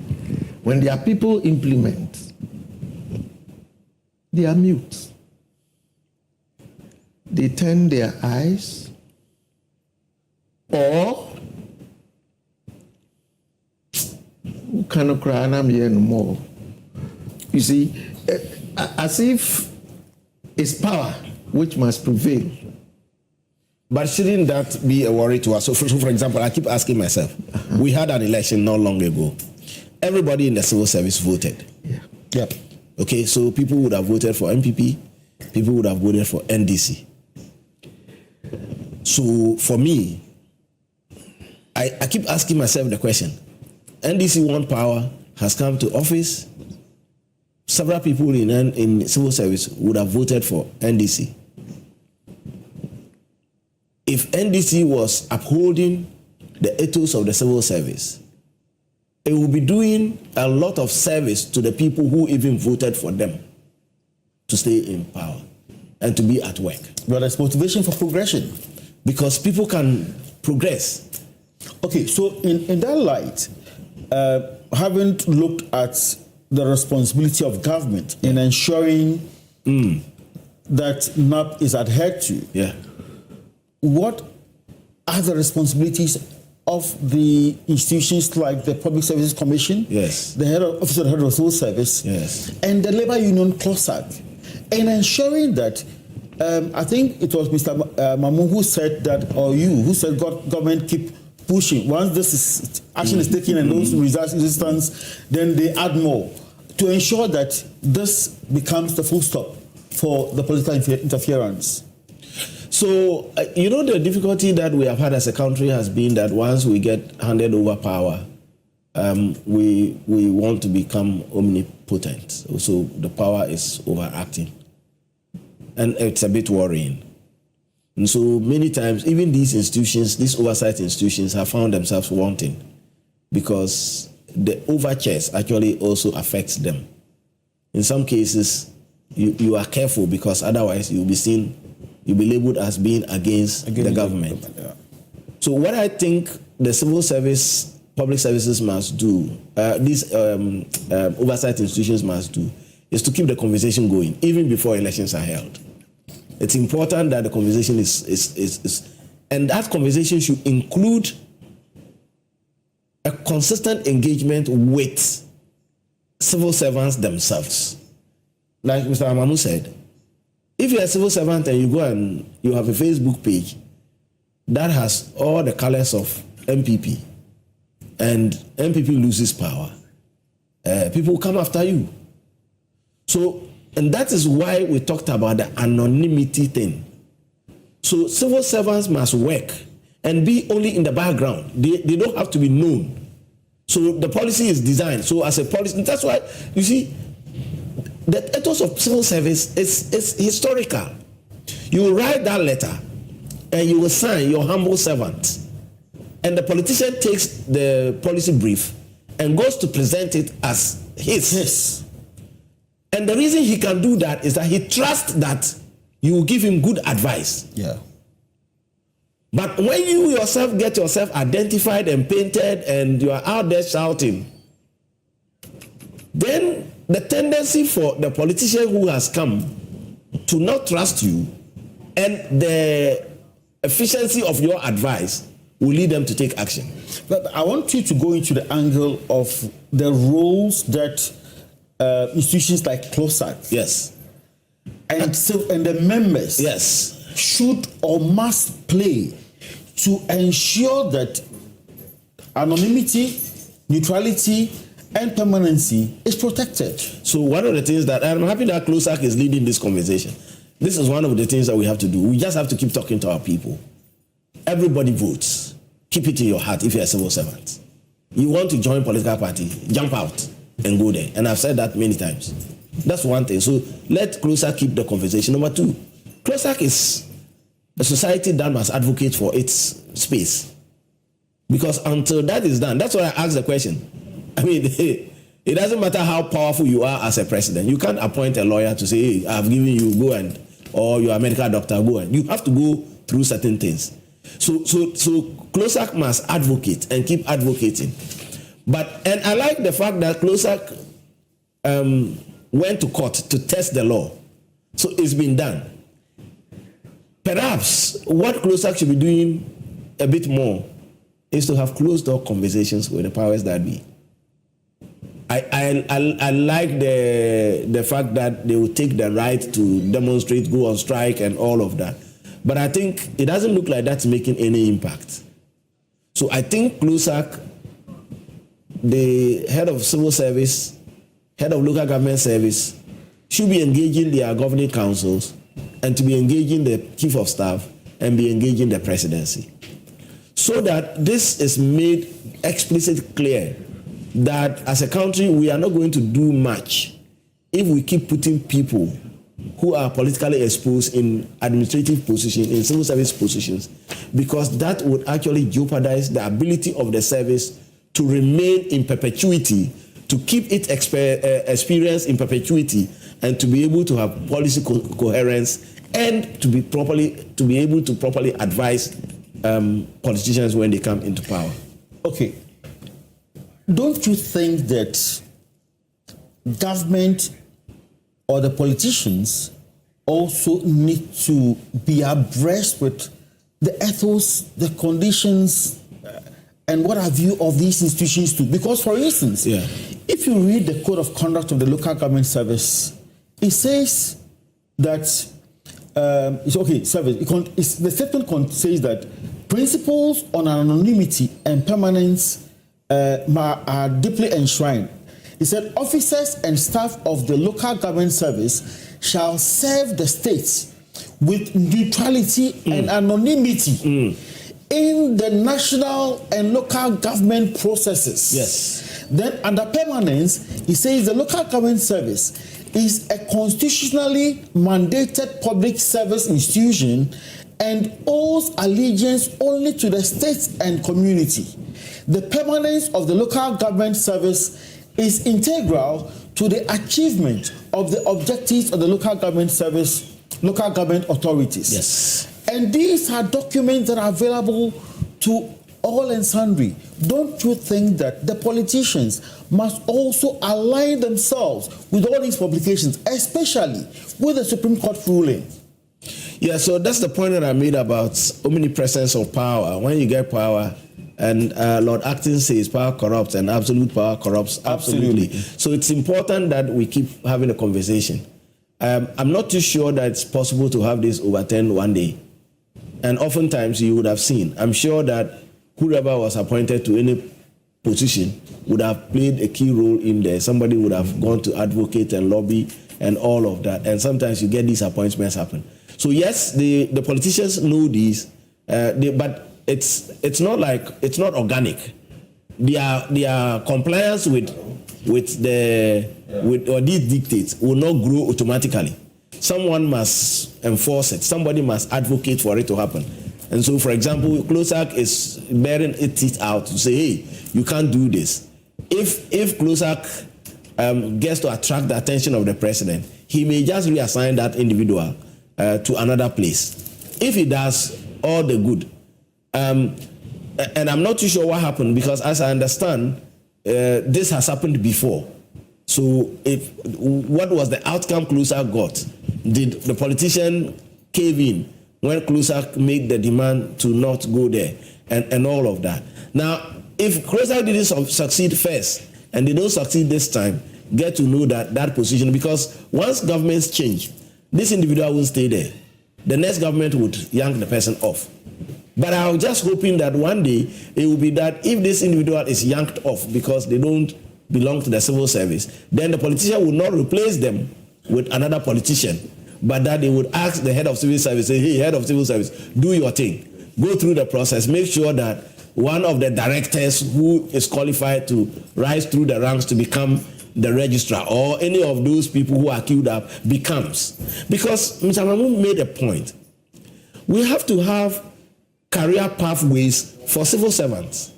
when their people implement, they are mute. They turn their eyes, or cannot cry and I'm here no more. You see, as if it's power which must prevail. But shouldn't that be a worry to us? So for example, I keep asking myself, we had an election not long ago. Everybody in the civil service voted. Yeah. Yep. Okay, so people would have voted for MPP, people would have voted for NDC. So for me, I keep asking myself the question, NDC won power, has come to office, several people in civil service would have voted for NDC. If NDC was upholding the ethos of the civil service, it will be doing a lot of service to the people who even voted for them to stay in power and to be at work. But there's motivation for progression. Because people can progress. Okay, so in that light, having looked at the responsibility of government in ensuring that NAP is adhered to, what are the responsibilities of the institutions like the Public Services Commission, yes, the head of the civil service, yes, and the labor union CLOSAC, and ensuring that I think it was Mr. Mamu who said that, or you who said government keep pushing. Once this action is taken and those resistance, then they add more to ensure that this becomes the full stop for the political interference. So, the difficulty that we have had as a country has been that once we get handed over power, we want to become omnipotent. So the power is overacting. And it's a bit worrying. And so many times, even these institutions, these oversight institutions have found themselves wanting because the overtures actually also affects them. In some cases, you are careful because otherwise you'll be labeled as being against the government. Yeah. So what I think the civil service, public services must do, these oversight institutions must do, is to keep the conversation going, even before elections are held. It's important that the conversation is and that conversation should include a consistent engagement with civil servants themselves. Like Mr. Amamu said, if you're a civil servant and you go and you have a Facebook page that has all the colors of MPP and MPP loses power, people will come after you. So, and that is why we talked about the anonymity thing. So civil servants must work and be only in the background. They don't have to be known. So the policy is designed. So as a policy, that's why, you see, the ethos of civil service is historical. You will write that letter and you will sign your humble servant. And the politician takes the policy brief and goes to present it as his. And the reason he can do that is that he trusts that you will give him good advice. Yeah. But when you yourself get yourself identified and painted and you are out there shouting, then the tendency for the politician who has come to not trust you and the efficiency of your advice will lead them to take action. But I want you to go into the angle of the roles that institutions like CLOSAC, yes, and the members, yes, should or must play to ensure that anonymity, neutrality, and permanency is protected. So one of the things that I'm happy that CLOSAC is leading this conversation. This is one of the things that we have to do. We just have to keep talking to our people. Everybody votes. Keep it in your heart if you're a civil servant. You want to join a political party, jump out and go there. And I've said that many times. That's one thing. So let CLOSAC keep the conversation. Number two, CLOSAC is a society that must advocate for its space. Because until that is done, that's why I asked the question. I mean, it doesn't matter how powerful you are as a president. You can't appoint a lawyer to say, hey, I've given you, go and, or you're a medical doctor, go and. You have to go through certain things. So CLOSAC must advocate and keep advocating. And I like the fact that CLOSAC went to court to test the law. So it's been done. Perhaps what CLOSAC should be doing a bit more is to have closed-door conversations with the powers that be. I like the fact that they will take the right to demonstrate, go on strike and all of that. But I think it doesn't look like that's making any impact. So I think CLOSAC, the head of civil service, head of local government service, should be engaging their governing councils and to be engaging the chief of staff and be engaging the presidency. So that this is made explicitly clear that as a country, we are not going to do much if we keep putting people who are politically exposed in administrative positions, in civil service positions, because that would actually jeopardize the ability of the service to remain in perpetuity, to keep its experience in perpetuity, and to be able to have policy coherence and to be able to properly advise politicians when they come into power. Okay. Don't you think that government or the politicians also need to be abreast with the ethos, the conditions, and what have you of these institutions too. Because, for instance, if you read the Code of Conduct of the Local Government Service, it says that the statement says that principles on anonymity and permanence are deeply enshrined. It said officers and staff of the local government service shall serve the states with neutrality and anonymity in the national and local government processes. Yes. Then under permanence, it says the local government service is a constitutionally mandated public service institution and owes allegiance only to the state and community. The permanence of the local government service is integral to the achievement of the objectives of the local government service, local government authorities. Yes. And these are documents that are available to all and sundry. Don't you think that the politicians must also align themselves with all these publications, especially with the Supreme Court ruling? Yeah, so that's the point that I made about omnipresence of power. When you get power, and Lord Acton says power corrupts and absolute power corrupts absolutely. So it's important that we keep having a conversation. I'm not too sure that it's possible to have this overturned one day. And oftentimes you would have seen, I'm sure that whoever was appointed to any position would have played a key role in there. Somebody would have gone to advocate and lobby and all of that. And sometimes you get these appointments happen. So yes, the politicians know these, but it's not organic. Their compliance with these dictates will not grow automatically. Someone must enforce it. Somebody must advocate for it to happen. And so, for example, CLOSAC is bearing its teeth out to say, hey, you can't do this. If CLOSAC gets to attract the attention of the president, he may just reassign that individual to another place. If he does, all the good. And I'm not too sure what happened because, as I understand, this has happened before. So, what was the outcome CLOSAC got? Did the politician cave in when CLOSAC made the demand to not go there and all of that? Now, if CLOSAC didn't succeed first and they don't succeed this time, get to know that position, because once governments change, this individual will stay there. The next government would yank the person off. But I was just hoping that one day it will be that if this individual is yanked off because they don't belong to the civil service, then the politician will not replace them with another politician, but that they would ask the head of civil service, say, hey, head of civil service, do your thing. Go through the process. Make sure that one of the directors who is qualified to rise through the ranks to become the registrar, or any of those people who are queued up becomes. Because Mr. Mahmoud made a point. We have to have career pathways for civil servants.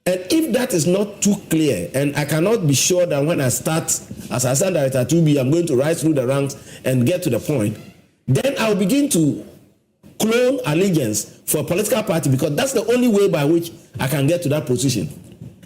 And if that is not too clear, and I cannot be sure that when I start as Assistant Director 2B, I'm going to rise through the ranks and get to the point, then I'll begin to clone allegiance for a political party, because that's the only way by which I can get to that position.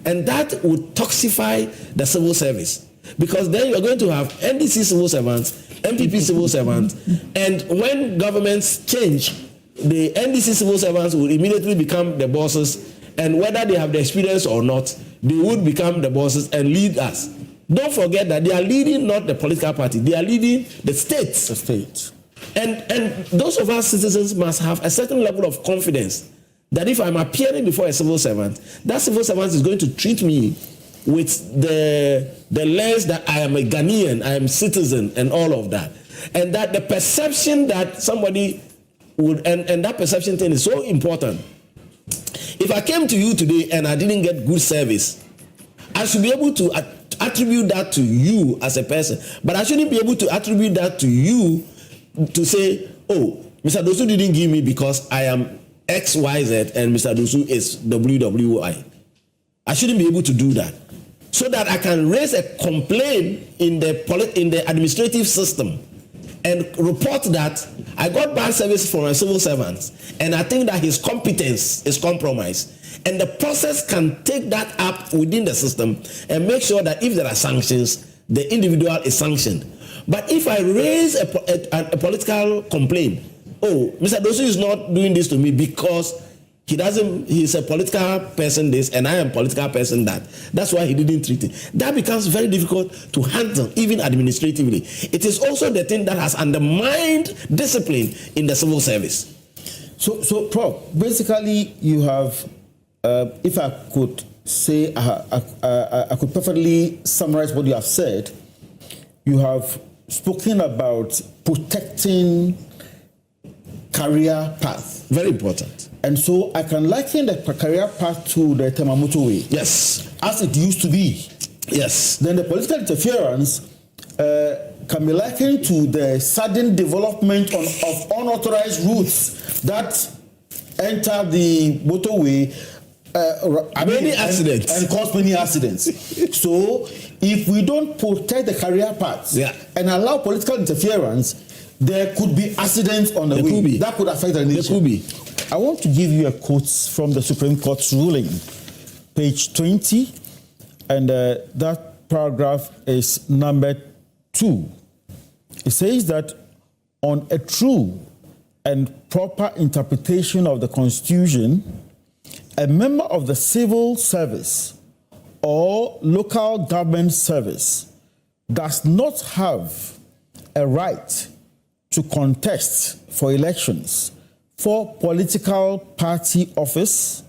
And that would toxify the civil service, because then you're going to have NDC civil servants, MPP civil servants, and when governments change, the NDC civil servants will immediately become the bosses, and whether they have the experience or not, they would become the bosses and lead us. Don't forget that they are leading not the political party, they are leading the states. The state. And those of us citizens must have a certain level of confidence that if I'm appearing before a civil servant, that civil servant is going to treat me with the lens that I am a Ghanaian, I am citizen, and all of that. And that the perception that somebody would, and that perception thing is so important. If I came to you today and I didn't get good service, I should be able to attribute that to you as a person, but I shouldn't be able to attribute that to you to say, oh, Mr. Dosu didn't give me because I am XYZ and Mr. Dosu is WWI. I shouldn't be able to do that. So that I can raise a complaint in the administrative system and report that I got bad service from my civil servants and I think that his competence is compromised. And the process can take that up within the system and make sure that if there are sanctions, the individual is sanctioned. But if I raise a political complaint oh, Mr. Dosu is not doing this to me because he's a political person this and I am a political person that. That's why he didn't treat it. That becomes very difficult to handle, even administratively. It is also the thing that has undermined discipline in the civil service. So Prof, basically you have, if I could say, I could perfectly summarize what you have said. You have spoken about protecting career path. Very important. And so I can liken the career path to the Temamuto way. Yes. As it used to be. Yes. Then the political interference can be likened to the sudden development of unauthorized routes that enter the motorway. Many accidents. And cause many accidents. So if we don't protect the career paths and allow political interference, there could be accidents on the way. That could affect the nation. There could be. I want to give you a quote from the Supreme Court's ruling, page 20, and that paragraph is number 2. It says that on a true and proper interpretation of the Constitution, a member of the civil service or local government service does not have a right to contest for elections for political party office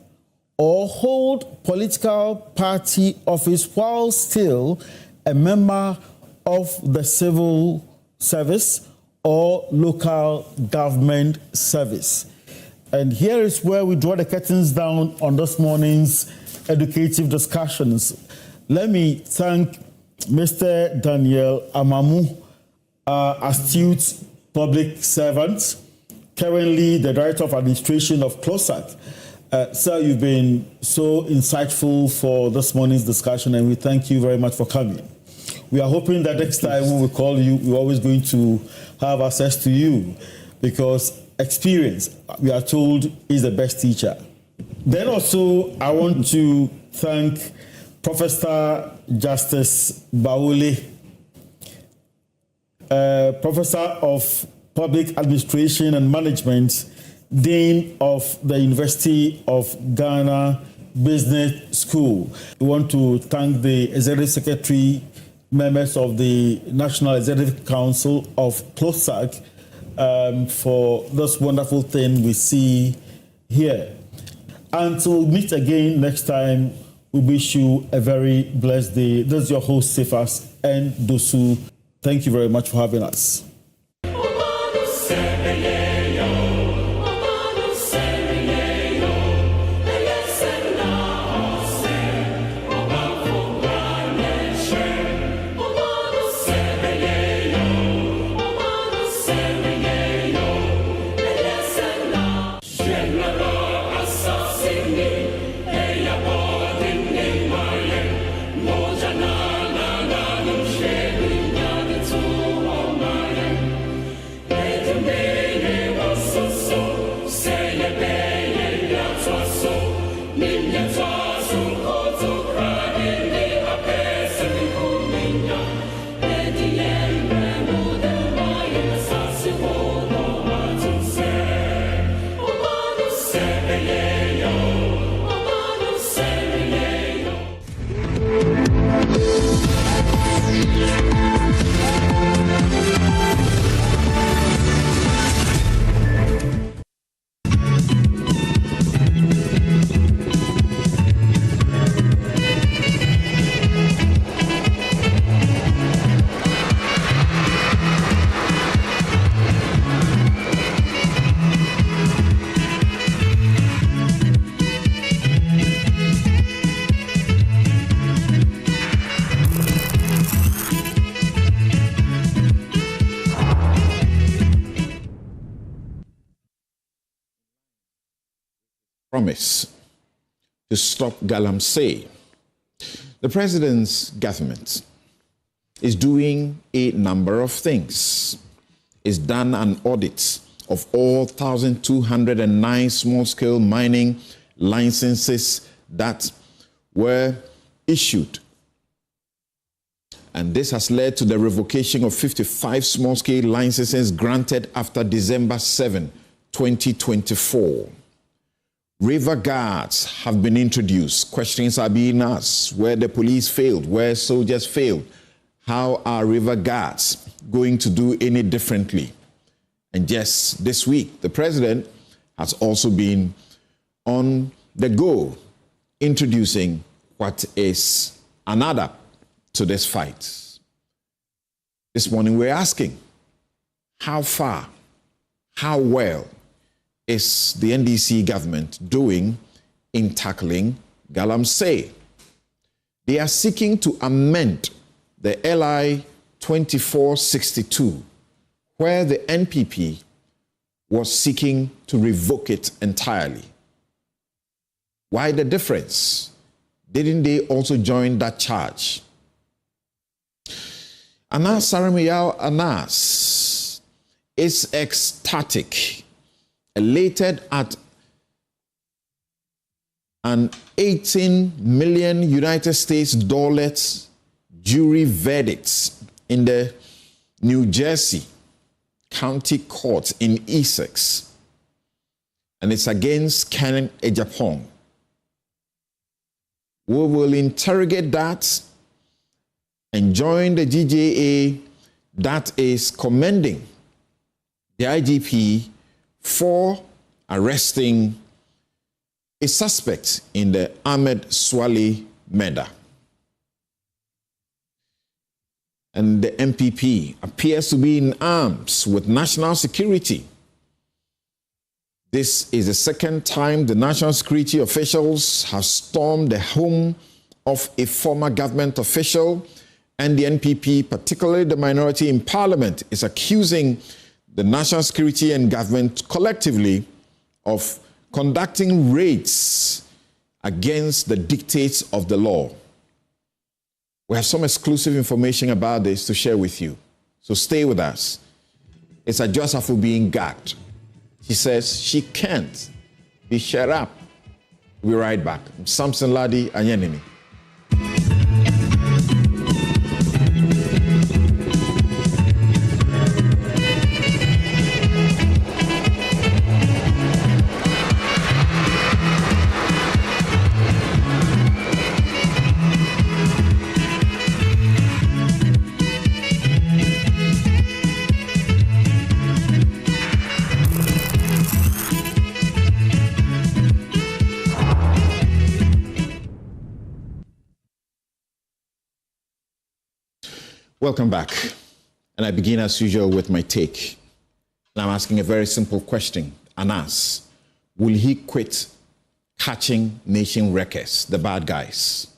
or hold political party office while still a member of the civil service or local government service. And here is where we draw the curtains down on this morning's educative discussions. Let me thank Mr. Daniel Amamu, astute public servant, currently the Director of Administration of CLOSAC. Sir, you've been so insightful for this morning's discussion, and we thank you very much for coming. We are hoping that next time when we call you, we're always going to have access to you, because experience, we are told, is the best teacher. Then also, I want to thank Professor Justice Baule, Professor of Public Administration and Management, Dean of the University of Ghana Business School. We want to thank the Executive Secretary, members of the National Executive Council of CLOSAC for this wonderful thing we see here. Until we meet again next time, we wish you a very blessed day. This is your host, Cephas N. Dosu. Thank you very much for having us. Promise to stop Galamsey. The president's government is doing a number of things. It's done an audit of all 1,209 small-scale mining licenses that were issued. And this has led to the revocation of 55 small-scale licenses granted after December 7, 2024. River guards have been introduced. Questions are being asked where the police failed, where soldiers failed. How are river guards going to do any differently? And just this week, the president has also been on the go, introducing what is another to this fight. This morning we're asking, how far, how well is the NDC government doing in tackling Galamsey? They are seeking to amend the LI 2462, where the NPP was seeking to revoke it entirely. Why the difference? Didn't they also join that charge? Anas Saramiyao Anas is ecstatic, elated at an 18 million United States dollars jury verdict in the New Jersey County Court in Essex, and it's against Ken Agyapong. We will interrogate that and join the GJA that is commending the IGP for arresting a suspect in the Ahmed Swale murder. And the MPP appears to be in arms with national security. This is the second time the national security officials have stormed the home of a former government official, and the NPP, particularly the minority in parliament, is accusing the national security and government collectively of conducting raids against the dictates of the law. We have some exclusive information about this to share with you, so stay with us. It's Adjosafu being gagged. She says she can't be shut up. We'll be right back. I'm Samson Ladi Anyanini. Welcome back. And I begin as usual with my take. And I'm asking a very simple question. Anas, will he quit catching nation wreckers, the bad guys?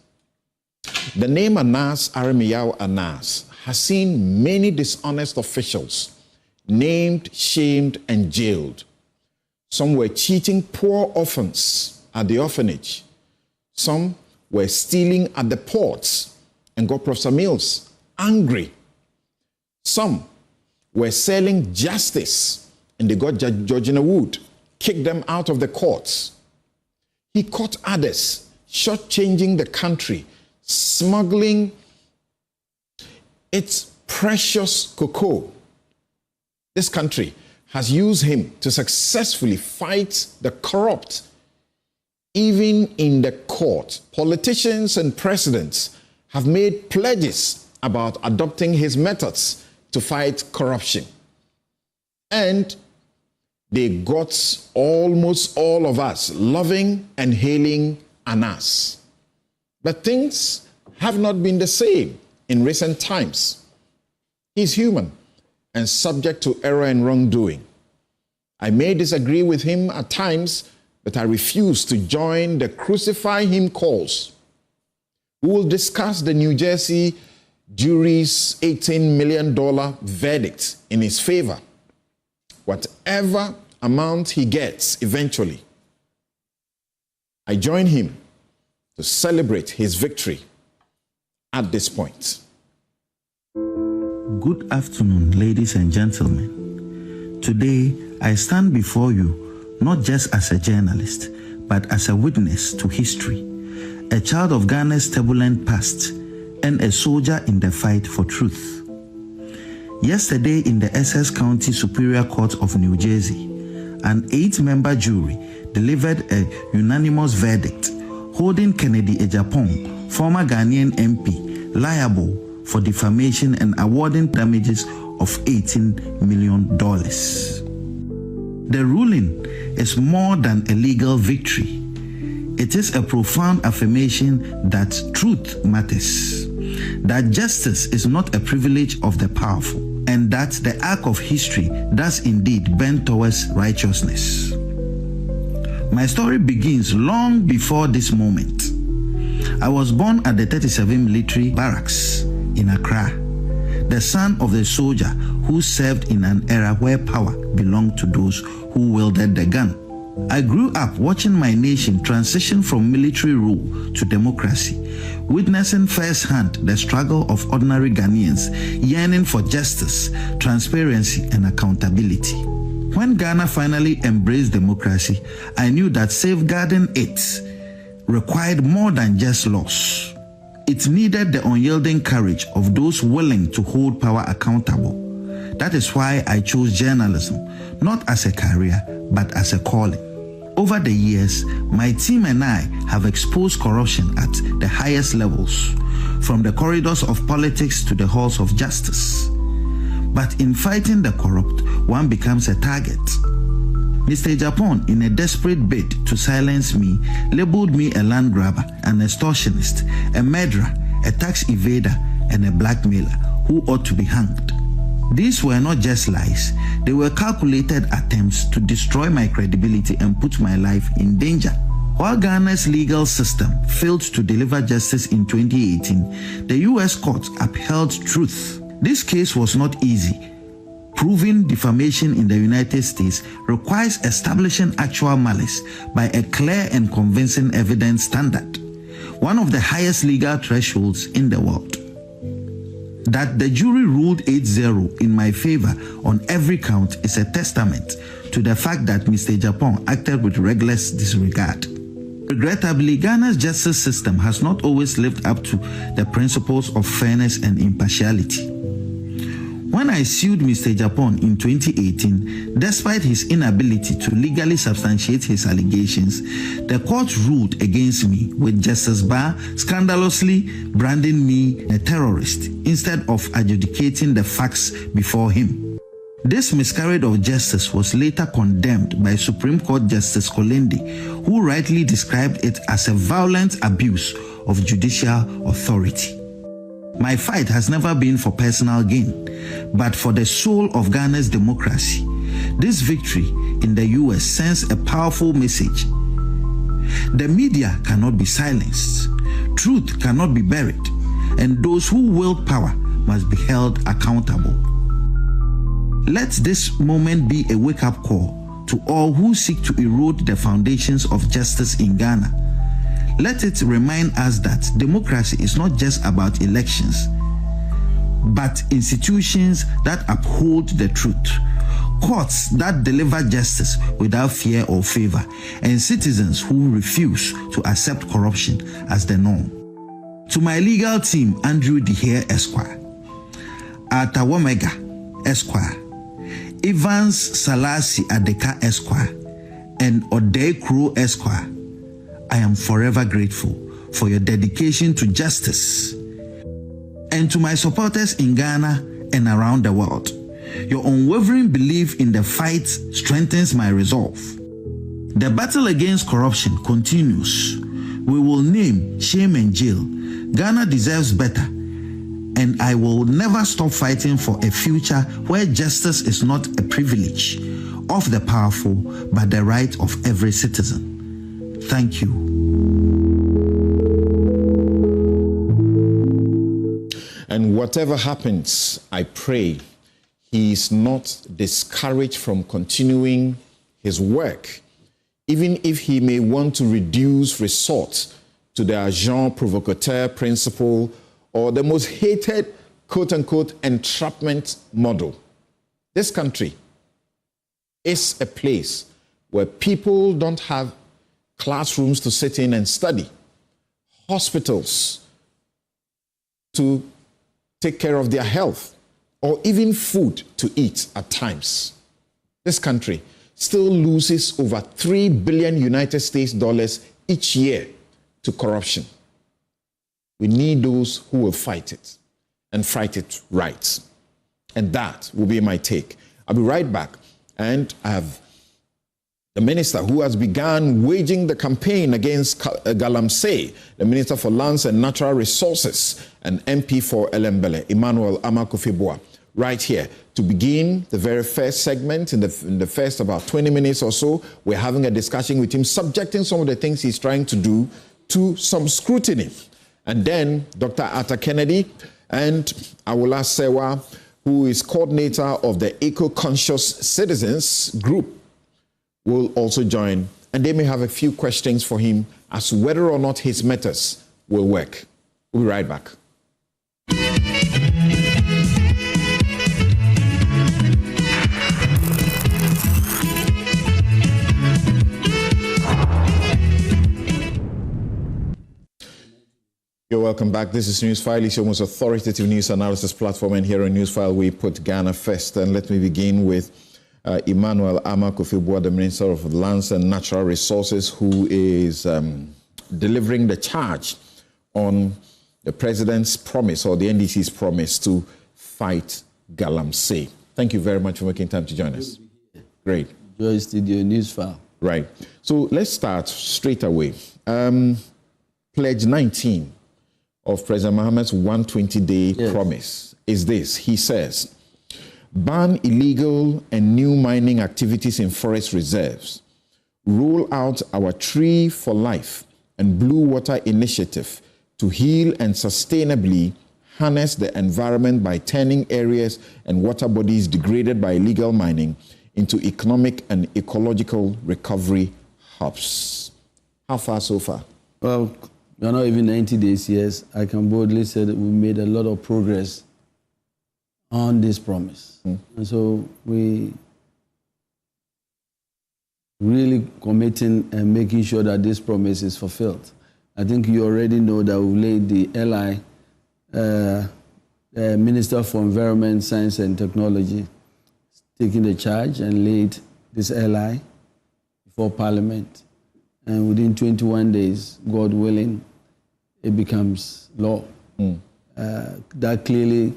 The name Anas Saramiyao Anas has seen many dishonest officials named, shamed, and jailed. Some were cheating poor orphans at the orphanage. Some were stealing at the ports and got Professor Mills angry. Some were selling justice and they got Judge Georgina Wood, kicked them out of the courts. He caught others shortchanging the country, smuggling its precious cocoa. This country has used him to successfully fight the corrupt. Even in the court, politicians and presidents have made pledges about adopting his methods to fight corruption. And they got almost all of us loving and hailing Anas. But things have not been the same in recent times. He's human and subject to error and wrongdoing. I may disagree with him at times, but I refuse to join the crucify him calls. We will discuss the New Jersey jury's $18 million verdict in his favor. Whatever amount he gets eventually, I join him to celebrate his victory at this point. Good afternoon, ladies and gentlemen. Today, I stand before you not just as a journalist, but as a witness to history, a child of Ghana's turbulent past, and a soldier in the fight for truth. Yesterday in the Essex County Superior Court of New Jersey, an 8-member jury delivered a unanimous verdict holding Kennedy Agyapong, former Ghanaian MP, liable for defamation and awarding damages of $18 million. The ruling is more than a legal victory. It is a profound affirmation that truth matters, that justice is not a privilege of the powerful, and that the arc of history does indeed bend towards righteousness. My story begins long before this moment. I was born at the 37 Military Barracks in Accra, the son of the soldier who served in an era where power belonged to those who wielded the gun. I grew up watching my nation transition from military rule to democracy, witnessing firsthand the struggle of ordinary Ghanaians yearning for justice, transparency, and accountability. When Ghana finally embraced democracy, I knew that safeguarding it required more than just laws. It needed the unyielding courage of those willing to hold power accountable. That is why I chose journalism, not as a career, but as a calling. Over the years, my team and I have exposed corruption at the highest levels, from the corridors of politics to the halls of justice. But in fighting the corrupt, one becomes a target. Mr. Agyapong, in a desperate bid to silence me, labeled me a land grabber, an extortionist, a murderer, a tax evader, and a blackmailer who ought to be hanged. These were not just lies, they were calculated attempts to destroy my credibility and put my life in danger. While Ghana's legal system failed to deliver justice in 2018, the US court upheld truth. This case was not easy. Proving defamation in the United States requires establishing actual malice by a clear and convincing evidence standard, one of the highest legal thresholds in the world. That the jury ruled 8-0 in my favor on every count is a testament to the fact that Mr. Agyapong acted with reckless disregard. Regrettably, Ghana's justice system has not always lived up to the principles of fairness and impartiality. When I sued Mr. Agyapong in 2018, despite his inability to legally substantiate his allegations, the court ruled against me, with Justice Barr scandalously branding me a terrorist instead of adjudicating the facts before him. This miscarriage of justice was later condemned by Supreme Court Justice Kolende, who rightly described it as a violent abuse of judicial authority. My fight has never been for personal gain, but for the soul of Ghana's democracy. This victory in the US sends a powerful message. The media cannot be silenced, truth cannot be buried, and those who wield power must be held accountable. Let this moment be a wake-up call to all who seek to erode the foundations of justice in Ghana. Let it remind us that democracy is not just about elections, but institutions that uphold the truth, courts that deliver justice without fear or favor, and citizens who refuse to accept corruption as the norm. To my legal team, Andrew Dehere Esquire, Atta Womega Esquire, Evans Salasi Adeka Esquire, and Odei Kuro Esquire, I am forever grateful for your dedication to justice. And to my supporters in Ghana and around the world, your unwavering belief in the fight strengthens my resolve. The battle against corruption continues. We will name, shame, and jail. Ghana deserves better, and I will never stop fighting for a future where justice is not a privilege of the powerful, but the right of every citizen. Thank you. And whatever happens, I pray he is not discouraged from continuing his work, even if he may want to reduce resort to the agent provocateur principle or the most hated, quote-unquote, entrapment model. This country is a place where people don't have classrooms to sit in and study, hospitals to take care of their health, or even food to eat at times. This country still loses over $3 billion United States dollars each year to corruption. We need those who will fight it and fight it right. And that will be my take. I'll be right back. And I have the minister who has begun waging the campaign against Galamsey, the Minister for Lands and Natural Resources and MP for Elembele, Emmanuel Amakufibua, right here. To begin the very first segment, in the first about 20 minutes or so, we're having a discussion with him, subjecting some of the things he's trying to do to some scrutiny. And then Dr. Atta Kennedy and Awula Sewa, who is coordinator of the Eco-Conscious Citizens Group, will also join, and they may have a few questions for him as to whether or not his methods will work. We'll be right back. You're welcome back. This is Newsfile. It's your most authoritative news analysis platform, and here on Newsfile we put Ghana first. And let me begin with Emmanuel Amakufibua, the Minister of Lands and Natural Resources, who is delivering the charge on the President's promise, or the NDC's promise, to fight Galamsey. Thank you very much for making time to join us. Great. Joy Studio Newsfile. Right. So let's start straight away. Pledge 19 of President Mahama's 120-day promise is this. He says, ban illegal and new mining activities in forest reserves, roll out our Tree for Life and Blue Water Initiative to heal and sustainably harness the environment by turning areas and water bodies degraded by illegal mining into economic and ecological recovery hubs. How far so far? Well, we're not even 90 days yet. I can boldly say that we made a lot of progress on this promise. And so we really committing and making sure that this promise is fulfilled. I think you already know that we laid the LI, Minister for Environment, Science and Technology, taking the charge and laid this LI before Parliament. And within 21 days, God willing, it becomes law. That clearly,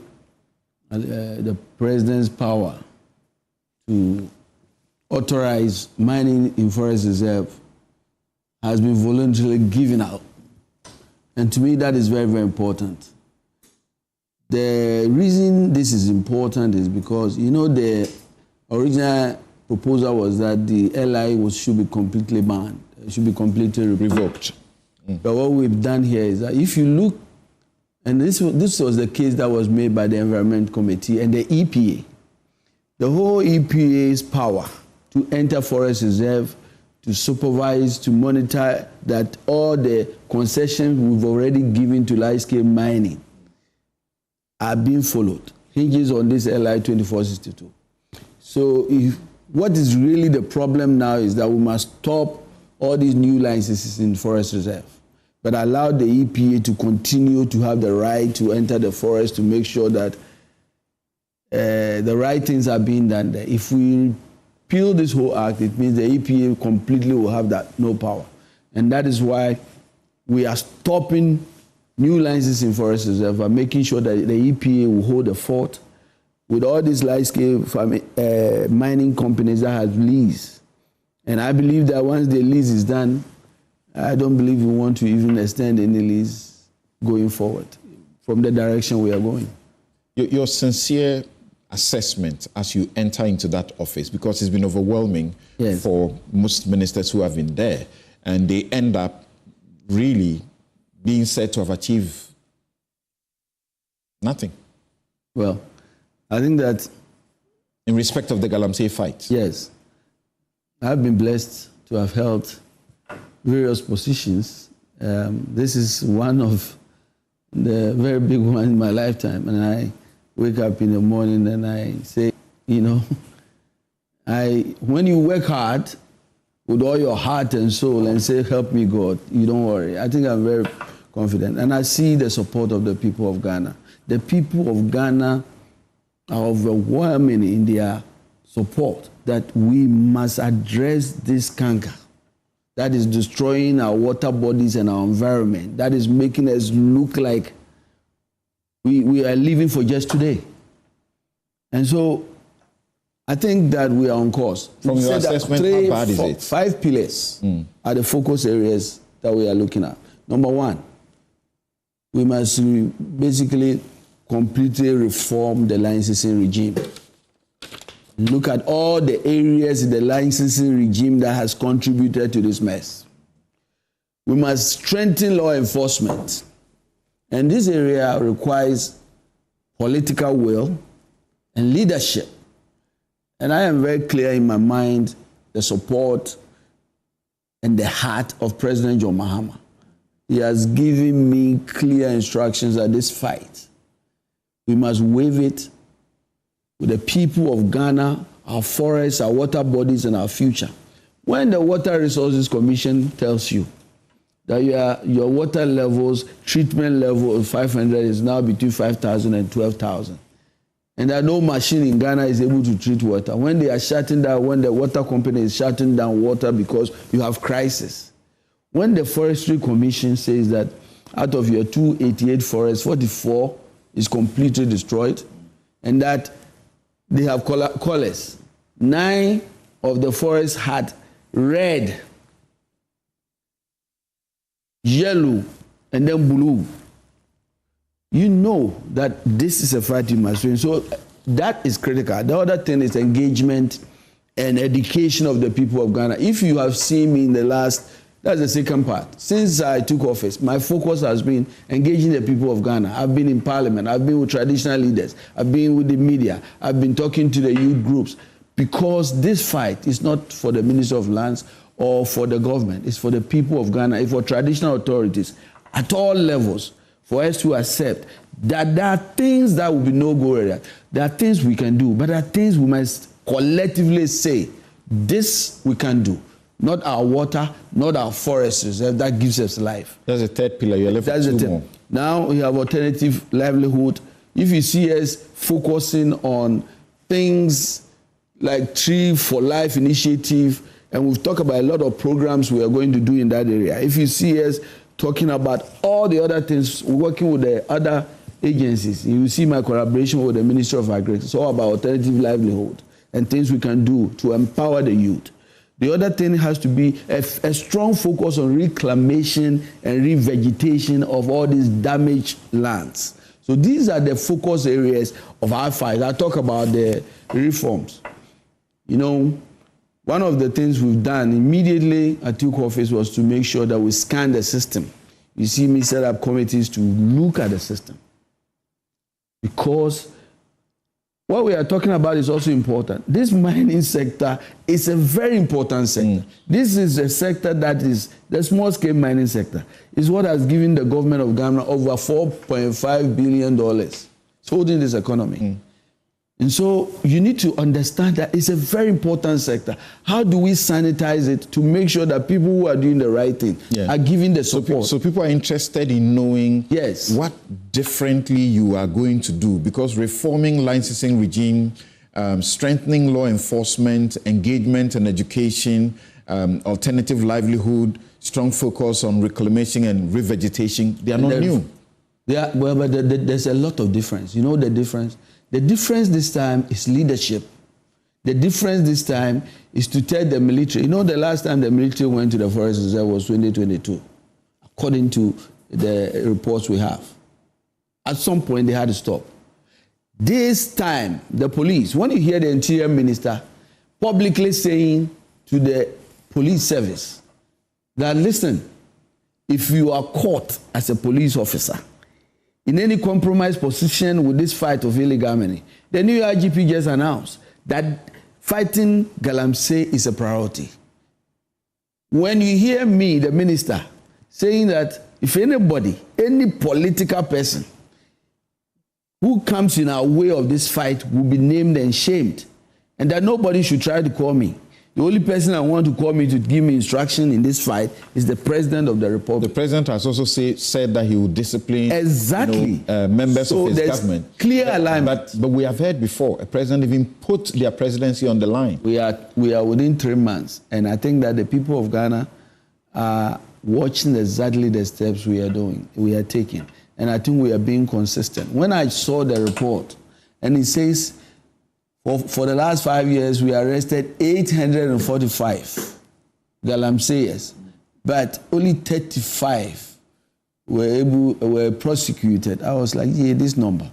the President's power to authorize mining in forest reserve has been voluntarily given out. And to me, that is very, very important. The reason this is important is because, you know, the original proposal was that the LI should be completely banned. It should be completely revoked. But what we've done here is that if you look, and this was the case that was made by the Environment Committee and the EPA, the whole EPA's power to enter forest reserve, to supervise, to monitor that all the concessions we've already given to large-scale mining are being followed, hinges on this LI 2462. So what is really the problem now is that we must stop all these new licenses in forest reserve, but allow the EPA to continue to have the right to enter the forest to make sure that the right things are being done there. If we repeal this whole act, it means the EPA completely will have that no power. And that is why we are stopping new licenses in forest reserve and making sure that the EPA will hold the fort with all these large-scale mining companies that have lease. And I believe that once the lease is done, I don't believe we want to even extend any lease going forward from the direction we are going. Your sincere assessment as you enter into that office, because it's been overwhelming for most ministers who have been there, and they end up really being said to have achieved nothing. Well, I think that in respect of the Galamsey fight. Yes. I've been blessed to have held various positions. This is one of the very big ones in my lifetime. And I wake up in the morning and I say, you know, when you work hard with all your heart and soul and say, help me, God, you don't worry. I think I'm very confident. And I see the support of the people of Ghana. The people of Ghana are overwhelming in their support that we must address this canker that is destroying our water bodies and our environment, that is making us look like we are living for just today. And so I think that we are on course. From your assessment, how bad is it? 5 pillars are the focus areas that we are looking at. Number 1, we must basically completely reform the licensing regime. Look at all the areas in the licensing regime that has contributed to this mess. We must strengthen law enforcement. And this area requires political will and leadership. And I am very clear in my mind the support and the heart of President John Mahama. He has given me clear instructions that this fight, we must wave it with the people of Ghana, our forests, our water bodies, and our future. When the Water Resources Commission tells you that your water levels, treatment level of 500 is now between 5,000 and 12,000, and that no machine in Ghana is able to treat water, when they are shutting down, when the water company is shutting down water because you have crisis, when the Forestry Commission says that out of your 288 forests, 44 is completely destroyed, and that they have colors. 9 of the forests had red, yellow, and then blue. You know that this is a fight you must win. So that is critical. The other thing is engagement and education of the people of Ghana. If you have seen me in the last, that's the second part. Since I took office, my focus has been engaging the people of Ghana. I've been in parliament. I've been with traditional leaders. I've been with the media. I've been talking to the youth groups. Because this fight is not for the Minister of Lands or for the government. It's for the people of Ghana. It's for traditional authorities at all levels for us to accept that there are things that will be no-go area. There are things we can do, but there are things we must collectively say, this we can do. Not our water, not our forests. That gives us life. That's the third pillar. You're left with 2 more. Now we have alternative livelihood. If you see us focusing on things like Tree for Life initiative, and we've talked about a lot of programs we are going to do in that area. If you see us talking about all the other things, working with the other agencies, you will see my collaboration with the Ministry of Agriculture. It's all about alternative livelihood and things we can do to empower the youth. The other thing has to be a strong focus on reclamation and revegetation of all these damaged lands. So these are the focus areas of our fight. I talk about the reforms. You know, one of the things we've done immediately I took office was to make sure that we scan the system. You see me set up committees to look at the system. Because what we are talking about is also important. This mining sector is a very important sector. This is a sector that is the small-scale mining sector. It's what has given the government of Ghana over $4.5 billion. It's holding this economy. And so you need to understand that it's a very important sector. How do we sanitize it to make sure that people who are doing the right thing are giving the support? So people are interested in knowing what differently you are going to do, because reforming licensing regime, strengthening law enforcement, engagement and education, alternative livelihood, strong focus on reclamation and revegetation, they are not new. Yeah, well, but there's a lot of difference. You know the difference? The difference this time is leadership. The difference this time is to tell the military. You know, the last time the military went to the forest reserve was 2022, according to the reports we have. At some point, they had to stop. This time, the police, when you hear the interior minister publicly saying to the police service that, listen, if you are caught as a police officer in any compromised position with this fight of illegal mining, the new IGP just announced that fighting Galamsey is a priority. When you hear me, the minister, saying that if anybody, any political person who comes in our way of this fight will be named and shamed, and that nobody should try to call me, The only person I want to call me to give me instruction in this fight is the President of the Republic. The President has also said that he will discipline exactly members of his government. Clear alignment. But we have heard before, a president even put their presidency on the line. We are within 3 months, and I think that the people of Ghana are watching exactly the steps we are taking, and I think we are being consistent. When I saw the report, and it says, for the last 5 years, we arrested 845 Galamseyers, but only 35 were prosecuted. I was like, yeah, this number.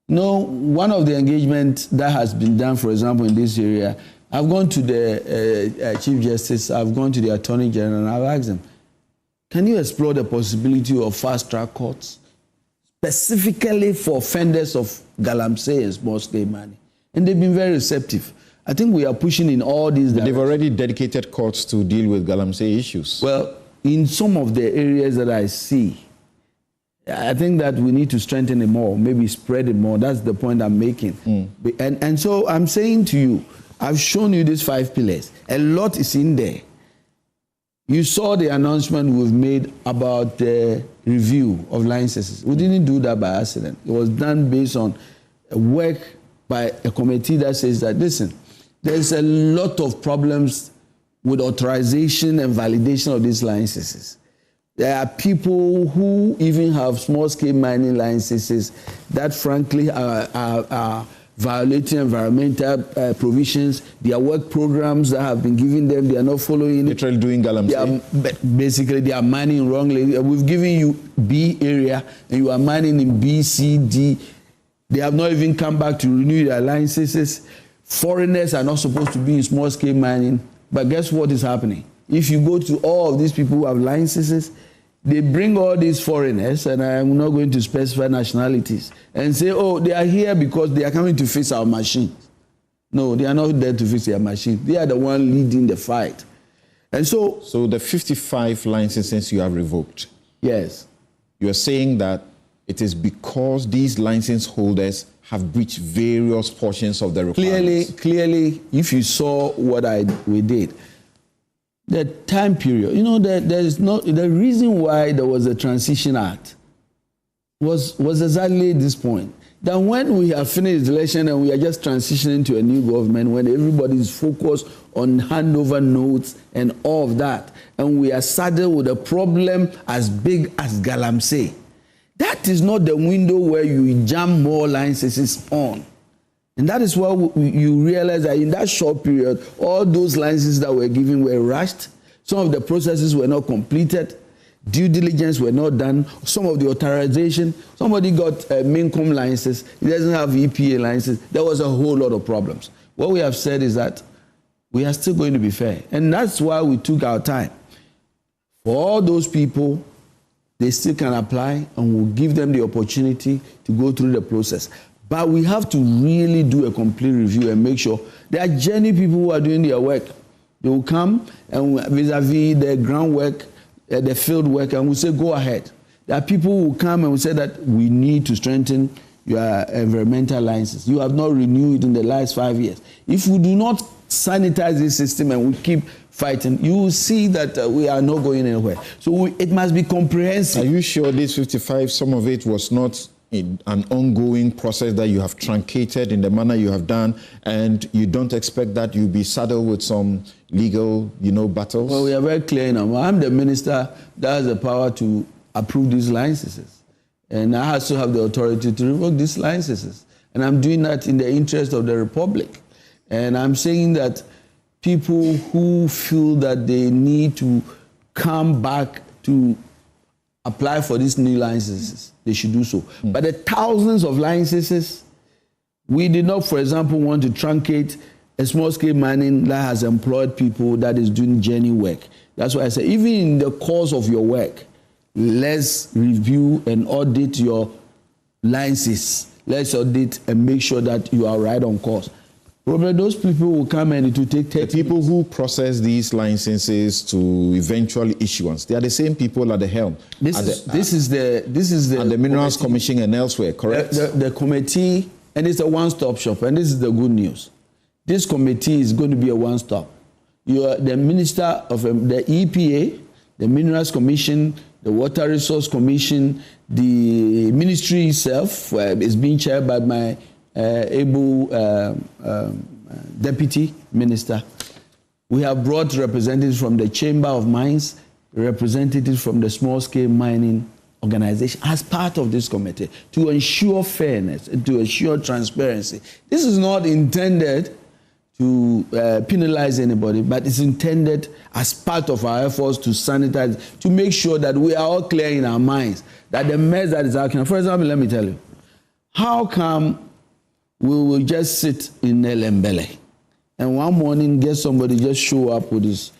No, one of the engagements that has been done, for example, in this area, I've gone to the Chief Justice, I've gone to the Attorney General, and I've asked them, can you explore the possibility of fast-track courts, specifically for offenders of Galamsey and small-scale mining? And they've been very receptive. I think we are pushing in all these directions. They've already dedicated courts to deal with Galamsey issues. Well, in some of the areas that I see, I think that we need to strengthen it more, maybe spread it more. That's the point I'm making. And so I'm saying to you, I've shown you these 5 pillars. A lot is in there. You saw the announcement we've made about the review of licenses. We didn't do that by accident. It was done based on work by a committee that says that, listen, there's a lot of problems with authorization and validation of these licenses. There are people who even have small-scale mining licenses that, frankly, are violating environmental provisions. Their work programs that have been given them, they are not following. Literally doing Galamsey. Basically, they are mining wrongly. We've given you B area, and you are mining in B, C, D. They have not even come back to renew their licenses. Foreigners are not supposed to be in small-scale mining. But guess what is happening? If you go to all of these people who have licenses, they bring all these foreigners, and I'm not going to specify nationalities, and say, oh, they are here because they are coming to fix our machines. No, they are not there to fix their machines. They are the one leading the fight. And so the 55 licenses you have revoked. Yes. You are saying that it is because these license holders have breached various portions of the requirements. Clearly, if you saw what we did, the time period, the reason why there was a Transition Act was exactly this point. That when we have finished the election and we are just transitioning to a new government, when everybody is focused on handover notes and all of that, and we are saddled with a problem as big as Galamsey, that is not the window where you jam more licenses on. And that is why you realize that in that short period, all those licenses that were given were rushed. Some of the processes were not completed. Due diligence were not done. Some of the authorization, somebody got a MINCOM license. He doesn't have EPA license. There was a whole lot of problems. What we have said is that we are still going to be fair. And that's why we took our time. For all those people, they still can apply, and we'll give them the opportunity to go through the process. But we have to really do a complete review and make sure there are genuine people who are doing their work. They will come and vis-a-vis the groundwork, the field work, and we'll say, go ahead. There are people who will come and will say that we need to strengthen your environmental license. You have not renewed in the last 5 years. If we do not sanitize this system and we keep fighting, you will see that we are not going anywhere. So it must be comprehensive. Are you sure this 55, some of it was not in an ongoing process that you have truncated in the manner you have done, and you don't expect that you'll be saddled with some legal, battles? Well, we are very clear now. I'm the minister that has the power to approve these licenses. And I also have the authority to revoke these licenses. And I'm doing that in the interest of the Republic. And I'm saying that people who feel that they need to come back to apply for these new licenses, they should do so. But the thousands of licenses, we did not, for example, want to truncate a small-scale mining that has employed people that is doing genuine work. That's why I say, even in the course of your work, let's review and audit your licenses. Let's audit and make sure that you are right on course. Probably those people will come and it will take 30 The people who process these licenses to eventual issuance, they are the same people at the helm. This is the and the Minerals Commission and elsewhere, correct? The committee, and it's a one-stop shop, and this is the good news. This committee is going to be a one-stop. You are the minister of the EPA, the Minerals Commission, the Water Resource Commission, the ministry itself is being chaired by my able deputy minister. We have brought representatives from the Chamber of Mines, representatives from the small-scale mining organization as part of this committee to ensure fairness, to ensure transparency. This is not intended to penalize anybody, but it's intended as part of our efforts to sanitize, to make sure that we are all clear in our minds that the mess that is happening. For example, let me tell you, how come we will just sit in Elembele and one morning get somebody just show up with his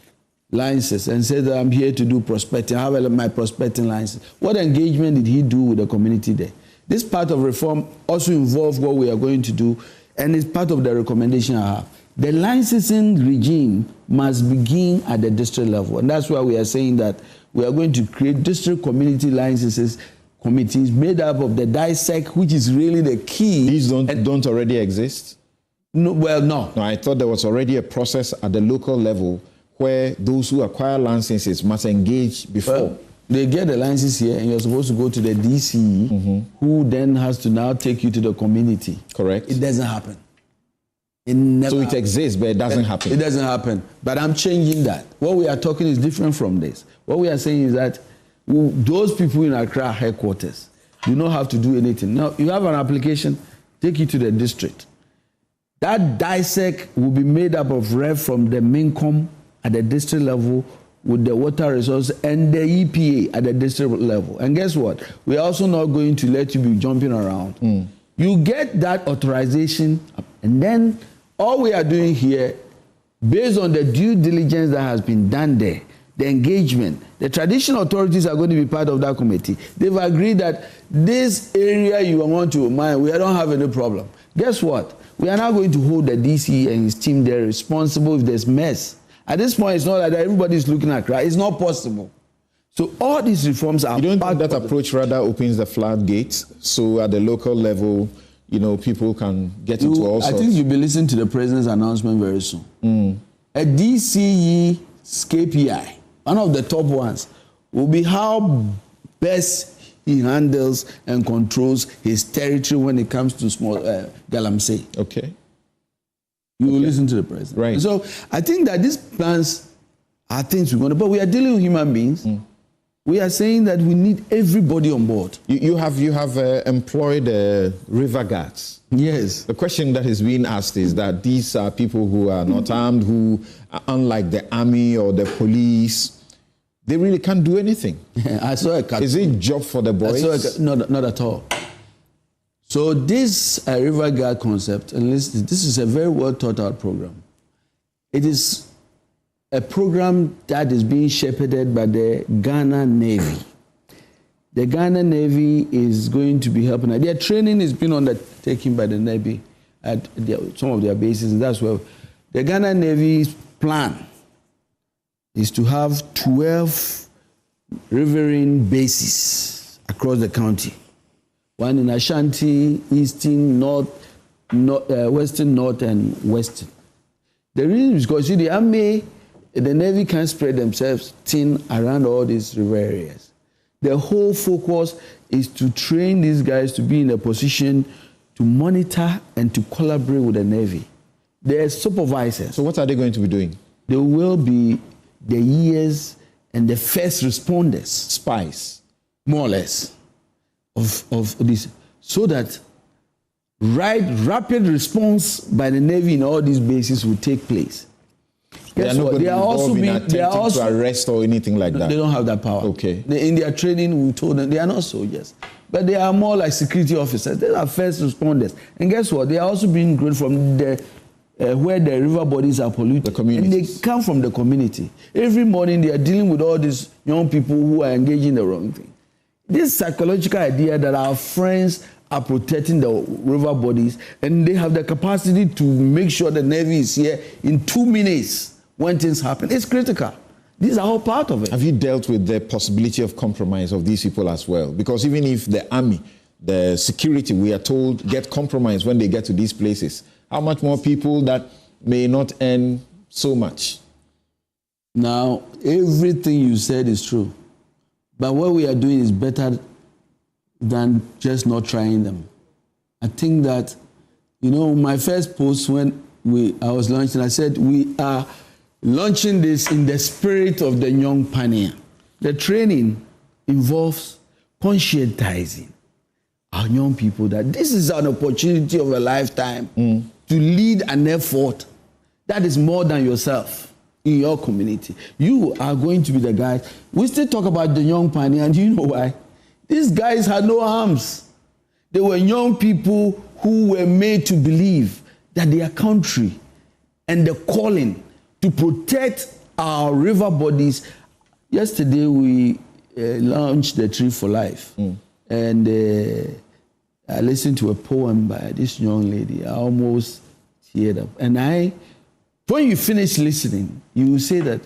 licenses and say that I'm here to do prospecting, I have my prospecting license. What engagement did he do with the community there? This part of reform also involves what we are going to do, and it's part of the recommendation I have. The licensing regime must begin at the district level, and that's why we are saying that we are going to create district community licenses committees made up of the DISEC, which is really the key. These don't already exist? No, well, no. No, I thought there was already a process at the local level where those who acquire licenses must engage before. Well, they get the license here, and you're supposed to go to the DCE, who then has to now take you to the community. Correct. It doesn't happen. It never so it happens. exists, but it doesn't happen. It doesn't happen. But I'm changing that. What we are talking is different from this. What we are saying is that those people in Accra headquarters do not have to do anything. Now, you have an application, take you to the district. That DISEC will be made up of rep from the MINCOM at the district level with the water resource and the EPA at the district level. And guess what? We're also not going to let you be jumping around. You get that authorization, and then all we are doing here, based on the due diligence that has been done there, the engagement, the traditional authorities are going to be part of that committee. They've agreed that this area you want to mine, we don't have any problem. Guess what? We are now going to hold the DC and his team there responsible if there's mess. At this point, it's not that everybody is looking at it. It's not possible. So all these reforms are. You don't think that approach rather opens the floodgates? So at the local level, you know, people can get into all sorts. I think you'll be listening to the president's announcement very soon. A DCE KPI, one of the top ones, will be how best he handles and controls his territory when it comes to small Galamsey. Okay. You will listen to the president. Right. So I think that these plans are things we're going to, but we are dealing with human beings. We are saying that we need everybody on board. You have employed river guards. Yes. The question that is being asked is that these are people who are not armed, who, unlike the army or the police, they really can't do anything. I saw a cat. Is it job for the boys? Not at all. So this river guard concept, and this is a very well thought out program. It is a program that is being shepherded by the Ghana Navy. The Ghana Navy is going to be helping. Their training is being undertaken by the Navy at some of their bases, and that's where the Ghana Navy's plan is to have 12 riverine bases across the county. One in Ashanti, Eastern, Western, North, and Western. The reason is because the Navy can spread themselves thin around all these river areas. The whole focus is to train these guys to be in a position to monitor and to collaborate with the Navy. They're supervisors. So what are they going to be doing? They will be the ears and the first responders. Spies. More or less. Of this, so that rapid response by the Navy in all these bases will take place. They are not going to be involved in attempting to arrest or anything like that. They don't have that power. Okay. In their training, we told them they are not soldiers, but they are more like security officers. They are first responders. And guess what? They are also being groomed from the where the river bodies are polluted. The communities. And they come from the community. Every morning they are dealing with all these young people who are engaging in the wrong thing. This psychological idea that our friends are protecting the river bodies and they have the capacity to make sure the Navy is here in 2 minutes when things happen, it's critical. These are all part of it. Have you dealt with the possibility of compromise of these people as well? Because even if the army, the security, we are told, get compromised when they get to these places, how much more people that may not earn so much? Now, everything you said is true. But what we are doing is better than just not trying them. I think that, my first post when I was launching, I said, we are launching this in the spirit of the young pioneer. The training involves conscientizing our young people that this is an opportunity of a lifetime to lead an effort that is more than yourself in your community. You are going to be the guys. We still talk about the young pioneer, and you know why? These guys had no arms. They were young people who were made to believe that their country and the calling to protect our river bodies. Yesterday we launched the Tree for Life, and I listened to a poem by this young lady. I almost teared up. And when you finish listening, you will say that,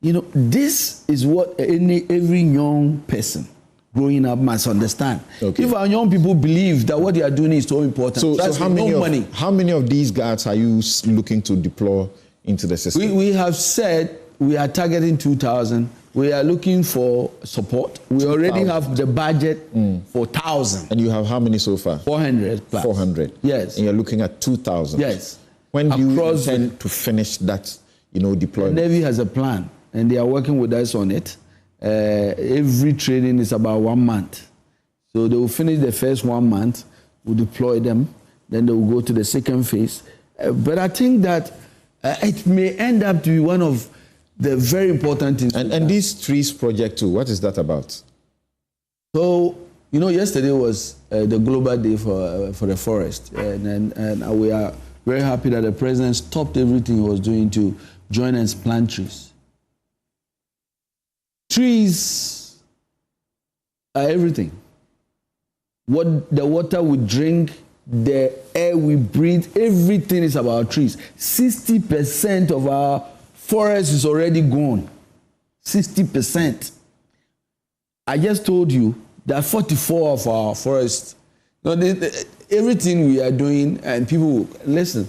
this is what every young person growing up must understand. Okay. If our young people believe that what they are doing is so important, so how many of these guards are you looking to deploy into the system? We have said we are targeting 2,000. We are looking for support. We already have the budget for 1,000. And you have how many so far? 400 plus. 400. Yes. And you're looking at 2,000. Yes. When do you intend to finish that, deployment? The Navy has a plan, and they are working with us on it. Every training is about 1 month. So they will finish the first 1 month, we'll deploy them, then they will go to the second phase. But I think that it may end up to be one of the very important things. And this trees project too, what is that about? So, yesterday was the Global Day for the forest, and we are very happy that the president stopped everything he was doing to join us plant trees. Trees are everything. What the water we drink, the air we breathe, everything is about trees. 60% of our forest is already gone. 60%. I just told you that 44 of our forests, everything we are doing, and people listen.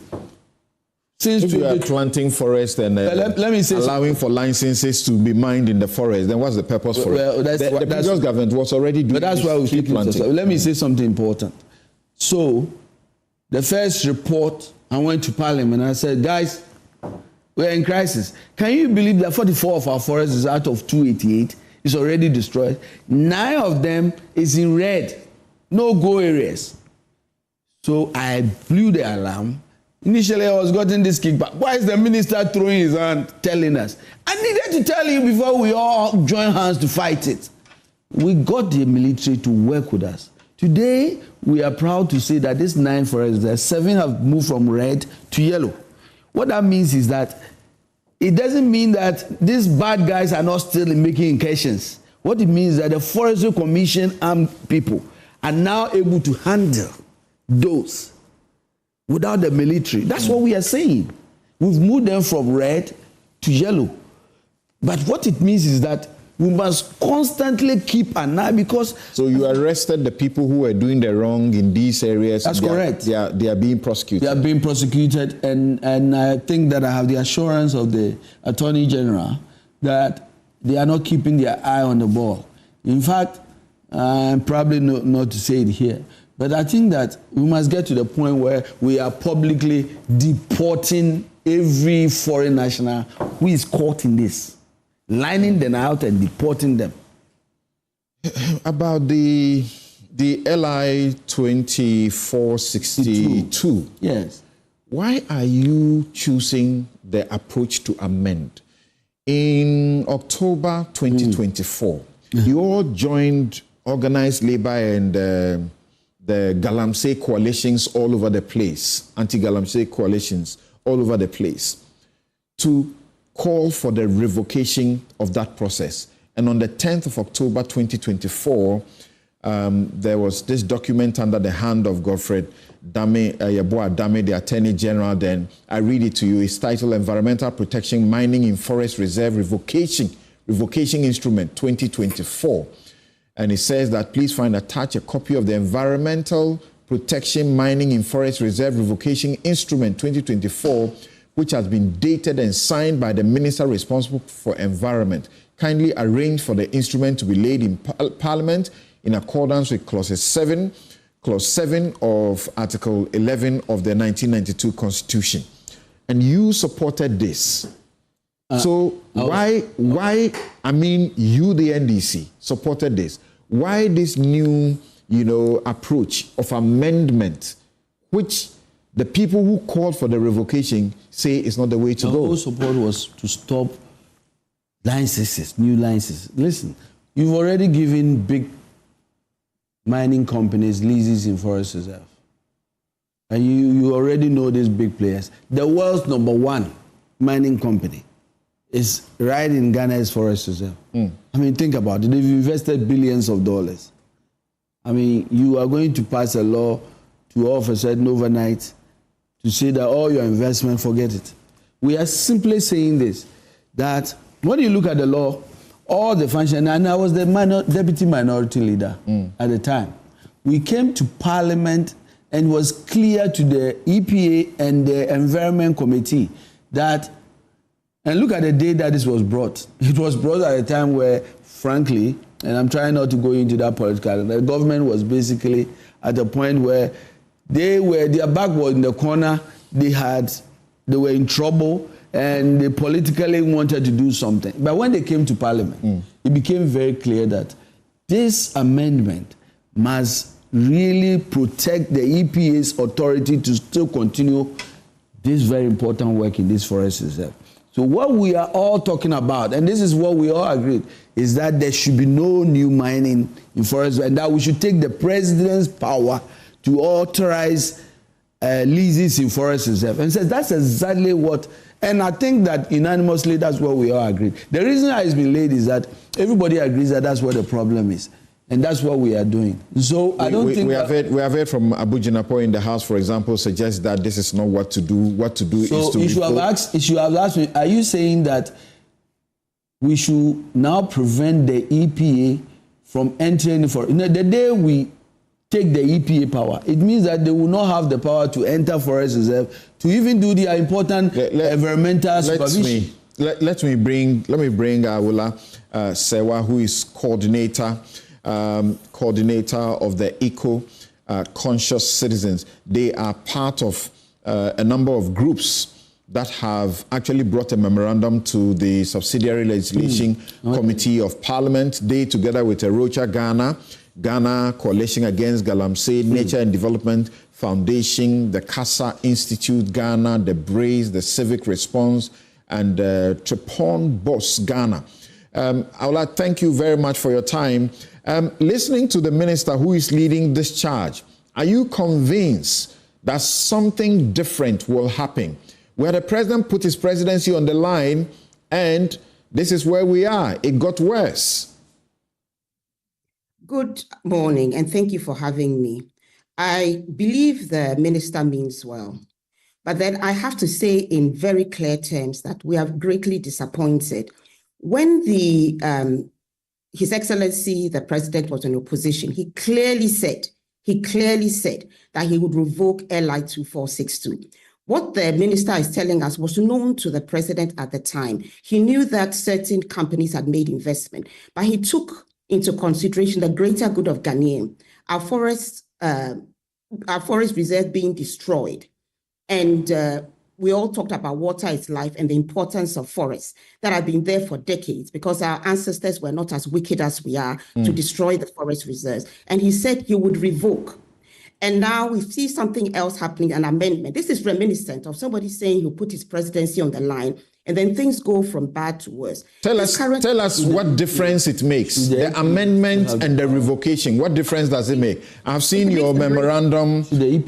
Since we are planting forest and let me say allowing for licenses to be mined in the forest, then what's the purpose for it? The previous government was already doing. But that's why we keep planting. Let me say something important. So, the first report, I went to Parliament and I said, guys, we're in crisis. Can you believe that 44 of our forests is out of 288 is already destroyed? 9 of them is in red, no-go areas. So I blew the alarm. Initially, I was getting this kickback. Why is the minister throwing his hand telling us? I needed to tell you before we all join hands to fight it. We got the military to work with us. Today, we are proud to say that these 9 forests, 7 have moved from red to yellow. What that means is that it doesn't mean that these bad guys are not still making incursions. What it means is that the Forestry Commission armed people are now able to handle those without the military. That's what we are saying. We've moved them from red to yellow. But what it means is that we must constantly keep an eye because... So you arrested the people who were doing the wrong in these areas? That's correct. They are being prosecuted? They are being prosecuted, and I think that I have the assurance of the Attorney General that they are not keeping their eye on the ball. In fact, probably not to say it here, but I think that we must get to the point where we are publicly deporting every foreign national who is caught in this. Lining them out and deporting them. About the LI 2462. Yes. Why are you choosing the approach to amend? In October 2024, you all joined organized labor and the Galamsey coalitions all over the place, anti-Galamsey coalitions all over the place, to call for the revocation of that process. And on the 10th of October 2024, there was this document under the hand of Godfred Dame, the Attorney General then. I read it to you. It's titled Environmental Protection Mining in Forest Reserve Revocation Instrument 2024. And it says that please find attached a copy of the Environmental Protection Mining in Forest Reserve Revocation Instrument 2024 which has been dated and signed by the minister responsible for environment, kindly arrange for the instrument to be laid in Parliament in accordance with Clause 7 of Article 11 of the 1992 Constitution. And you supported this. So why, I mean, you, the NDC, supported this. Why this new, approach of amendment, which the people who called for the revocation say is not the way to go? Our whole support was to stop licenses, new licenses. Listen, you've already given big mining companies leases in forest reserve. And you already know these big players. The world's #1 mining company is right in Ghana's forest reserve. I mean, think about it. They've invested billions of dollars. I mean, you are going to pass a law to all of a sudden overnight to say that all your investment, forget it. We are simply saying this, that when you look at the law, all the function, and I was the deputy minority leader at the time, we came to Parliament and was clear to the EPA and the Environment Committee that, and look at the day that this was brought. It was brought at a time where, frankly, and I'm trying not to go into that political, the government was basically at a point where their back was in the corner, they were in trouble, and they politically wanted to do something. But when they came to Parliament, it became very clear that this amendment must really protect the EPA's authority to still continue this very important work in this forest reserve. So what we are all talking about, and this is what we all agreed, is that there should be no new mining in forest, and that we should take the president's power to authorize leases in forest reserve. And says that's exactly what, and I think that unanimously that's what we all agreed. The reason it's been laid is that everybody agrees that that's what the problem is. And that's what we are doing. So I don't think we have heard from Abu Jinapo in the House, for example, suggests that this is not what to do. What to do is to. So you should have asked me, are you saying that we should now prevent the EPA from entering for? The day we take the EPA power, it means that they will not have the power to enter forest reserve to even do their important environmental supervision. Let me bring Awula Sewa, who is coordinator of the Eco-Conscious Citizens. They are part of a number of groups that have actually brought a memorandum to the Subsidiary Legislation Committee of Parliament. They, together with Erocha Ghana Coalition Against Galamsey, Nature and Development Foundation, the CASA Institute Ghana, the Brace, the Civic Response, and Trepon Boss Ghana. Awula, thank you very much for your time. Listening to the minister who is leading this charge, are you convinced that something different will happen, where the president put his presidency on the line and this is where we are? It got worse. Good morning, and thank you for having me. I believe the minister means well, but then I have to say in very clear terms that we are greatly disappointed. When His Excellency, the President, was in opposition, he clearly said that he would revoke LI 2462. What the minister is telling us was known to the president at the time. He knew that certain companies had made investment, but he took into consideration the greater good of Ghanaians, our forest reserve being destroyed. And we all talked about water is life and the importance of forests that have been there for decades because our ancestors were not as wicked as we are to destroy the forest reserves. And he said he would revoke. And now we see something else happening, an amendment. This is reminiscent of somebody saying he'll put his presidency on the line, and then things go from bad to worse. Tell us what difference it makes. The amendment and the revocation. What difference does it make? I've seen your memorandum, your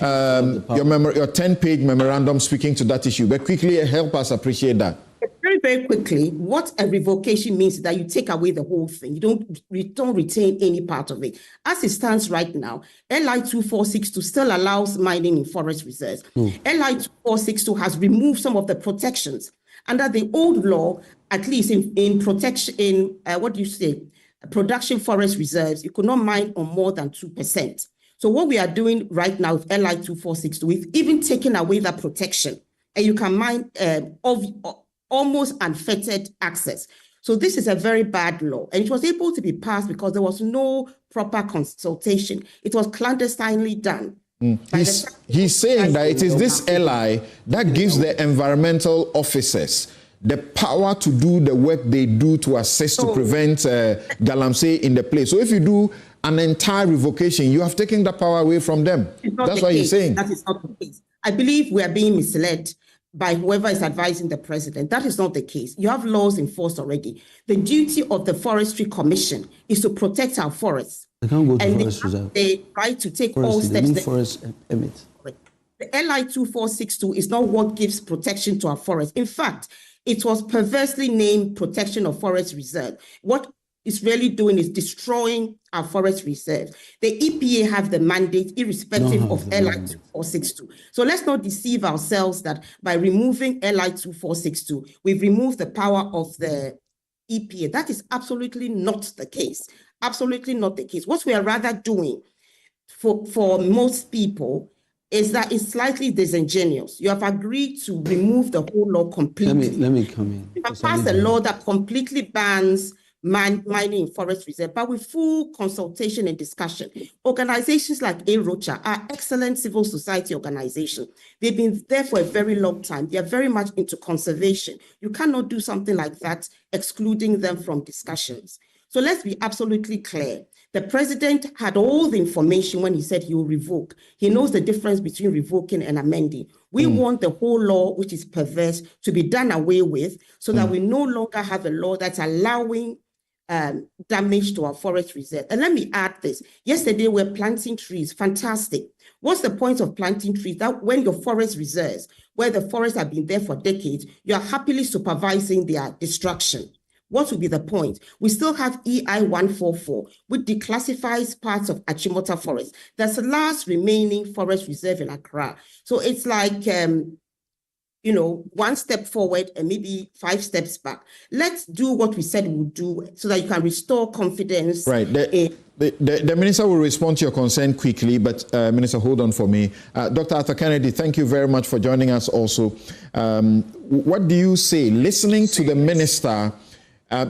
10-page memorandum speaking to that issue. But quickly help us appreciate that. Very, very quickly, what a revocation means is that you take away the whole thing. You don't retain any part of it. As it stands right now, LI 2462 still allows mining in forest reserves. LI 2462 has removed some of the protections. Under the old law, at least in production forest reserves, you could not mine on more than 2%. So what we are doing right now with LI 2462, we've even taken away that protection. and you can mine of almost unfettered access. So this is a very bad law, and it was able to be passed because there was no proper consultation. It was clandestinely done. He's saying that it is this LI that gives the environmental officers the power to do the work they do to assist to prevent Galamsey in the place. So if you do an entire revocation, you have taken the power away from them. That's what he's saying. That is not the case. I believe we are being misled by whoever is advising the president. That is not the case. You have laws in force already. The duty of the Forestry Commission is to protect our forests. They can't go to and forest reserve. They try to take Forest, all steps. They forest emit. The LI 2462 is not what gives protection to our forests. In fact, it was perversely named Protection of Forest Reserve. What it's really doing is destroying our forest reserves. The EPA have the mandate irrespective of LI 2462. So let's not deceive ourselves that by removing LI 2462, we've removed the power of the EPA. That is absolutely not the case. Absolutely not the case. What we are rather doing for most people is that it's slightly disingenuous. You have agreed to remove the whole law completely. Let me come in. You have passed a law that completely bans mining in forest reserve, but with full consultation and discussion. Organizations like AROCHA are excellent civil society organizations. They've been there for a very long time. They are very much into conservation. You cannot do something like that, excluding them from discussions. So let's be absolutely clear. The president had all the information when he said he will revoke. He knows the difference between revoking and amending. We want the whole law, which is perverse, to be done away with so that we no longer have a law that's allowing damage to our forest reserve. And let me add this. Yesterday, we're planting trees. Fantastic. What's the point of planting trees? That when your forest reserves, where the forests have been there for decades, you are happily supervising their destruction. What would be the point? We still have EI 144, which declassifies parts of Achimota Forest. That's the last remaining forest reserve in Accra. So it's like, one step forward and maybe 5 steps back. Let's do what we said we'll do so that you can restore confidence. Right. The Minister will respond to your concern quickly, but Minister, hold on for me. Dr. Arthur Kennedy, thank you very much for joining us also. What do you say? Listening to the Minister,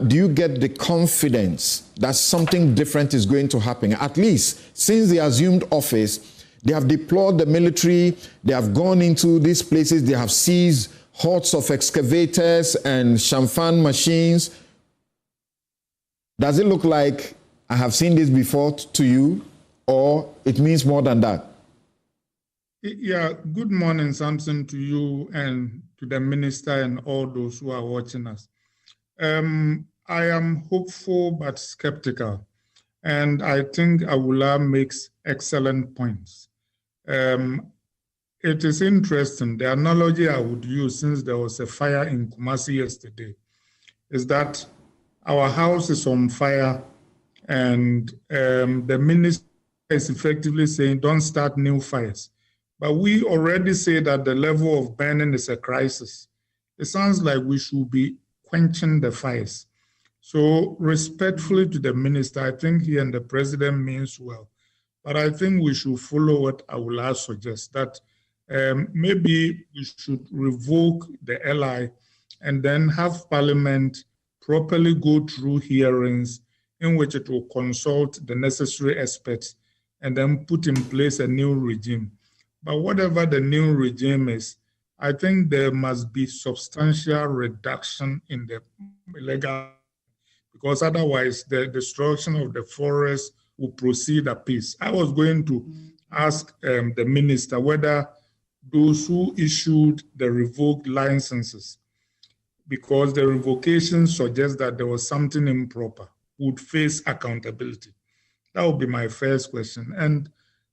do you get the confidence that something different is going to happen? At least since they assumed office, they have deployed the military, they have gone into these places, they have seized hordes of excavators and chamfan machines. Does it look like I have seen this before to you, or it means more than that? Yeah, good morning, Samson, to you and to the Minister and all those who are watching us. I am hopeful but skeptical, and I think Awula makes excellent points. It is interesting. The analogy I would use, since there was a fire in Kumasi yesterday, is that our house is on fire, and the minister is effectively saying, don't start new fires. But we already say that the level of burning is a crisis. It sounds like we should be quenching the fires. So respectfully to the minister, I think he and the president means well. But I think we should follow what Awula suggests, that maybe we should revoke the LI and then have Parliament properly go through hearings in which it will consult the necessary experts and then put in place a new regime. But whatever the new regime is, I think there must be substantial reduction in the illegal, because otherwise the destruction of the forest will proceed apace. I was going to ask the minister whether those who issued the revoked licenses, because the revocation suggests that there was something improper, would face accountability. That would be my first question. And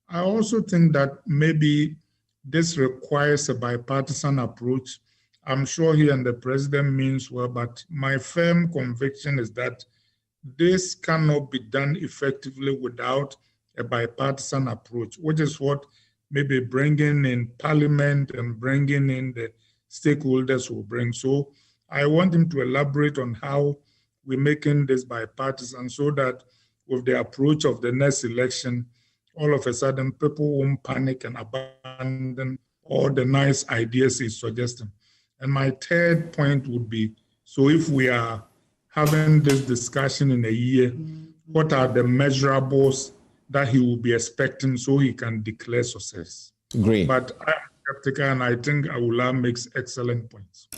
I also think that maybe this requires a bipartisan approach. I'm sure he and the president means well, but my firm conviction is that this cannot be done effectively without a bipartisan approach, which is what maybe bringing in Parliament and bringing in the stakeholders will bring. So I want him to elaborate on how we're making this bipartisan so that with the approach of the next election, all of a sudden people won't panic and abandon all the nice ideas he's suggesting. And my third point would be, so if we are having this discussion in a year, what are the measurables that he will be expecting so he can declare success? Great. But I'm skeptical, and I think Awula makes excellent points.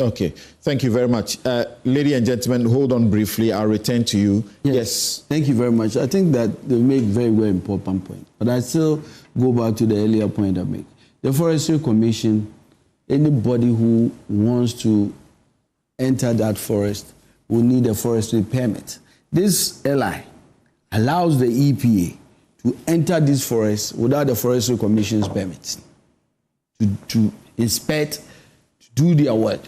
Okay, thank you very much. Ladies and gentlemen, hold on briefly. I'll return to you. Yes. Thank you very much. I think that they make very, very important point. But I still go back to the earlier point I make. The Forestry Commission, anybody who wants to enter that forest will need a forestry permit. This LI allows the EPA to enter this forest without the Forestry Commission's permit, to inspect, to do their work.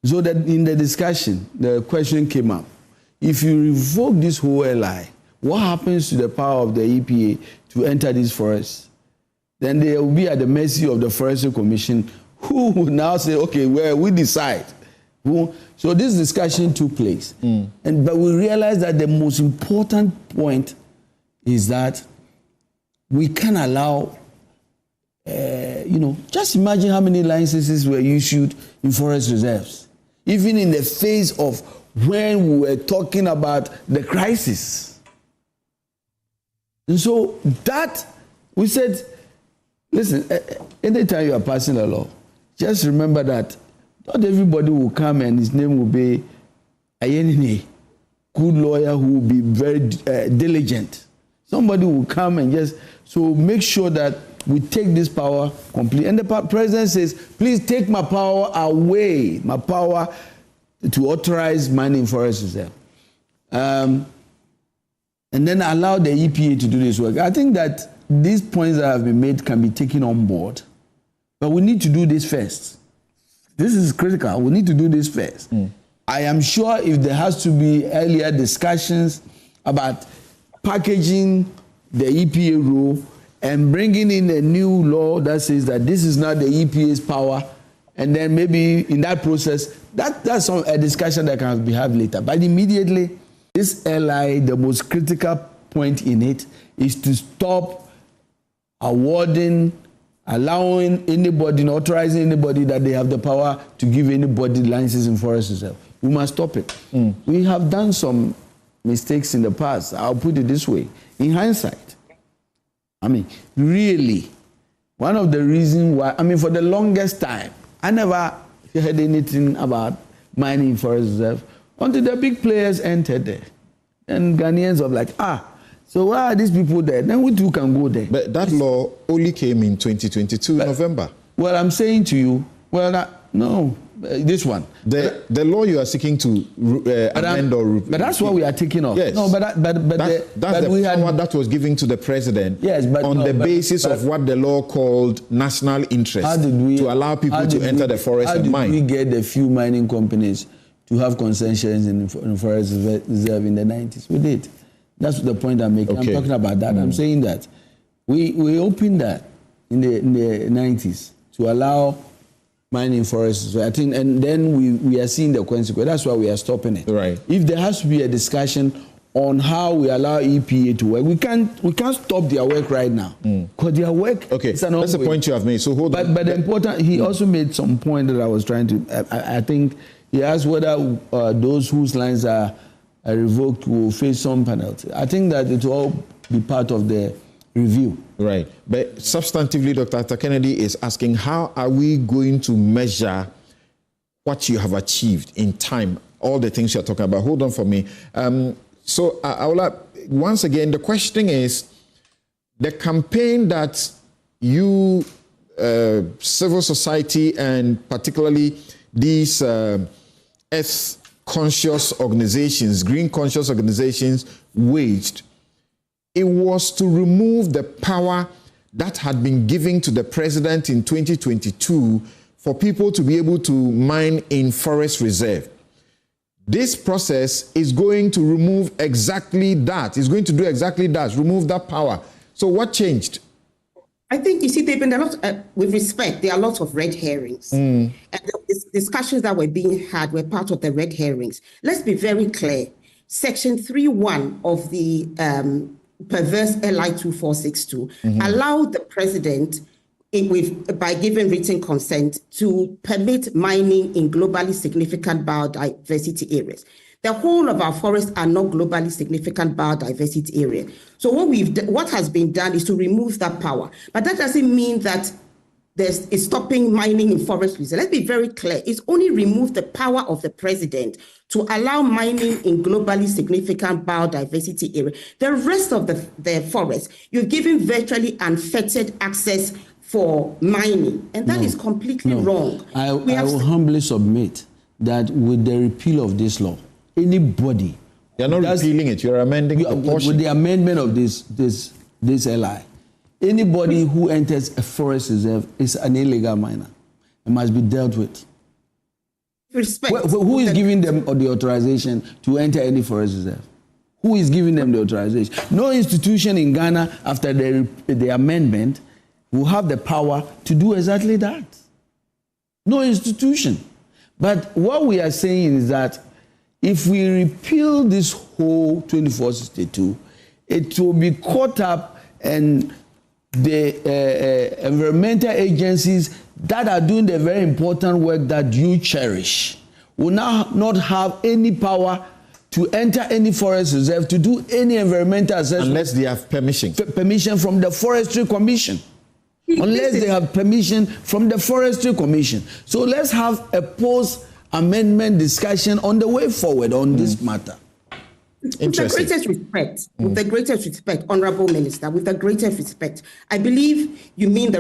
So that in the discussion, the question came up, if you revoke this whole LI, what happens to the power of the EPA to enter this forest? Then they will be at the mercy of the Forestry Commission, who will now say, okay, well, we decide. So this discussion took place. But we realized that the most important point is that we can't allow, just imagine how many licenses were issued in forest reserves, even in the face of when we were talking about the crisis. And so that, we said, listen, anytime you are passing a law, just remember that not everybody will come and his name will be a good lawyer who will be very diligent. Somebody will come and just, so make sure that we take this power completely. And the president says, please take my power away, my power to authorize mining forest reserve. And then allow the EPA to do this work. I think that these points that have been made can be taken on board, but we need to do this first. This is critical. We need to do this first. I am sure if there has to be earlier discussions about packaging the EPA rule and bringing in a new law that says that this is not the EPA's power, and then maybe in that process, that's a discussion that can be had later. But immediately, this LI, the most critical point in it is to stop awarding, allowing anybody, authorizing anybody that they have the power to give anybody licenses in forest reserve. We must stop it. We have done some mistakes in the past. I'll put it this way. In hindsight, I mean, really, one of the reasons why, for the longest time, I never heard anything about mining in forest reserve until the big players entered there. And Ghanaians were like, so why are these people there? Then we too can go there. But that law only came in 2022, November. Well, I'm saying to you, this one. The law you are seeking to amend or repeal. But that's what we are taking off. Yes. No, that's the power that was given to the president. Yes, but on the basis of what the law called national interest to allow people to enter the forest and mine. How did we get the few mining companies to have concessions in forest reserve in the 90s? We did. That's the point I'm making. Okay. I'm talking about that. I'm saying that we opened that in the 90s to allow mining forests. So I think, and then we are seeing the consequence. That's why we are stopping it. Right. If there has to be a discussion on how we allow EPA to work, we can't stop their work right now because their work. Okay, that's the point you have made. So hold on. But the important, he also made some point that I was trying to. I think he asked whether those whose lines are revoked will face some penalty. I think that it will all be part of the review. Right. But substantively, Dr. Atta Kennedy is asking, how are we going to measure what you have achieved in time, all the things you're talking about? Hold on for me. So I will, once again, the question is, the campaign that you, civil society, and particularly these earth-conscious organizations, green-conscious organizations waged, it was to remove the power that had been given to the president in 2022 for people to be able to mine in forest reserve. This process is going to remove exactly that. It's going to do exactly that, remove that power. So what changed? I think, you see, there have been a lot, with respect, there are lots of red herrings. And the discussions that were being had were part of the red herrings. Let's be very clear. Section 3.1 of the perverse LI 2462 allowed the president by giving written consent to permit mining in globally significant biodiversity areas. The whole of our forests are not globally significant biodiversity area. So what has been done is to remove that power. But that doesn't mean that it's stopping mining in forest reserves. Let's be very clear. It's only removed the power of the president to allow mining in globally significant biodiversity area. The rest of the forest, you've given virtually unfettered access for mining, and that is completely wrong. I will humbly submit that with the repeal of this law, anybody... You're not repealing it, you're amending a portion. With the amendment of this LI, anybody who enters a forest reserve is an illegal miner and must be dealt with. Who is giving them the authorization to enter any forest reserve? Who is giving them the authorization? No institution in Ghana after the amendment will have the power to do exactly that. No institution. But what we are saying is that if we repeal this whole 2462, it will be caught up and the environmental agencies that are doing the very important work that you cherish will now not have any power to enter any forest reserve, to do any environmental assessment. Unless they have permission. Permission from the Forestry Commission. Unless they have permission from the Forestry Commission. So let's have a post-amendment discussion on the way forward on this matter. With the greatest respect, Honorable Minister, with the greatest respect, I believe you mean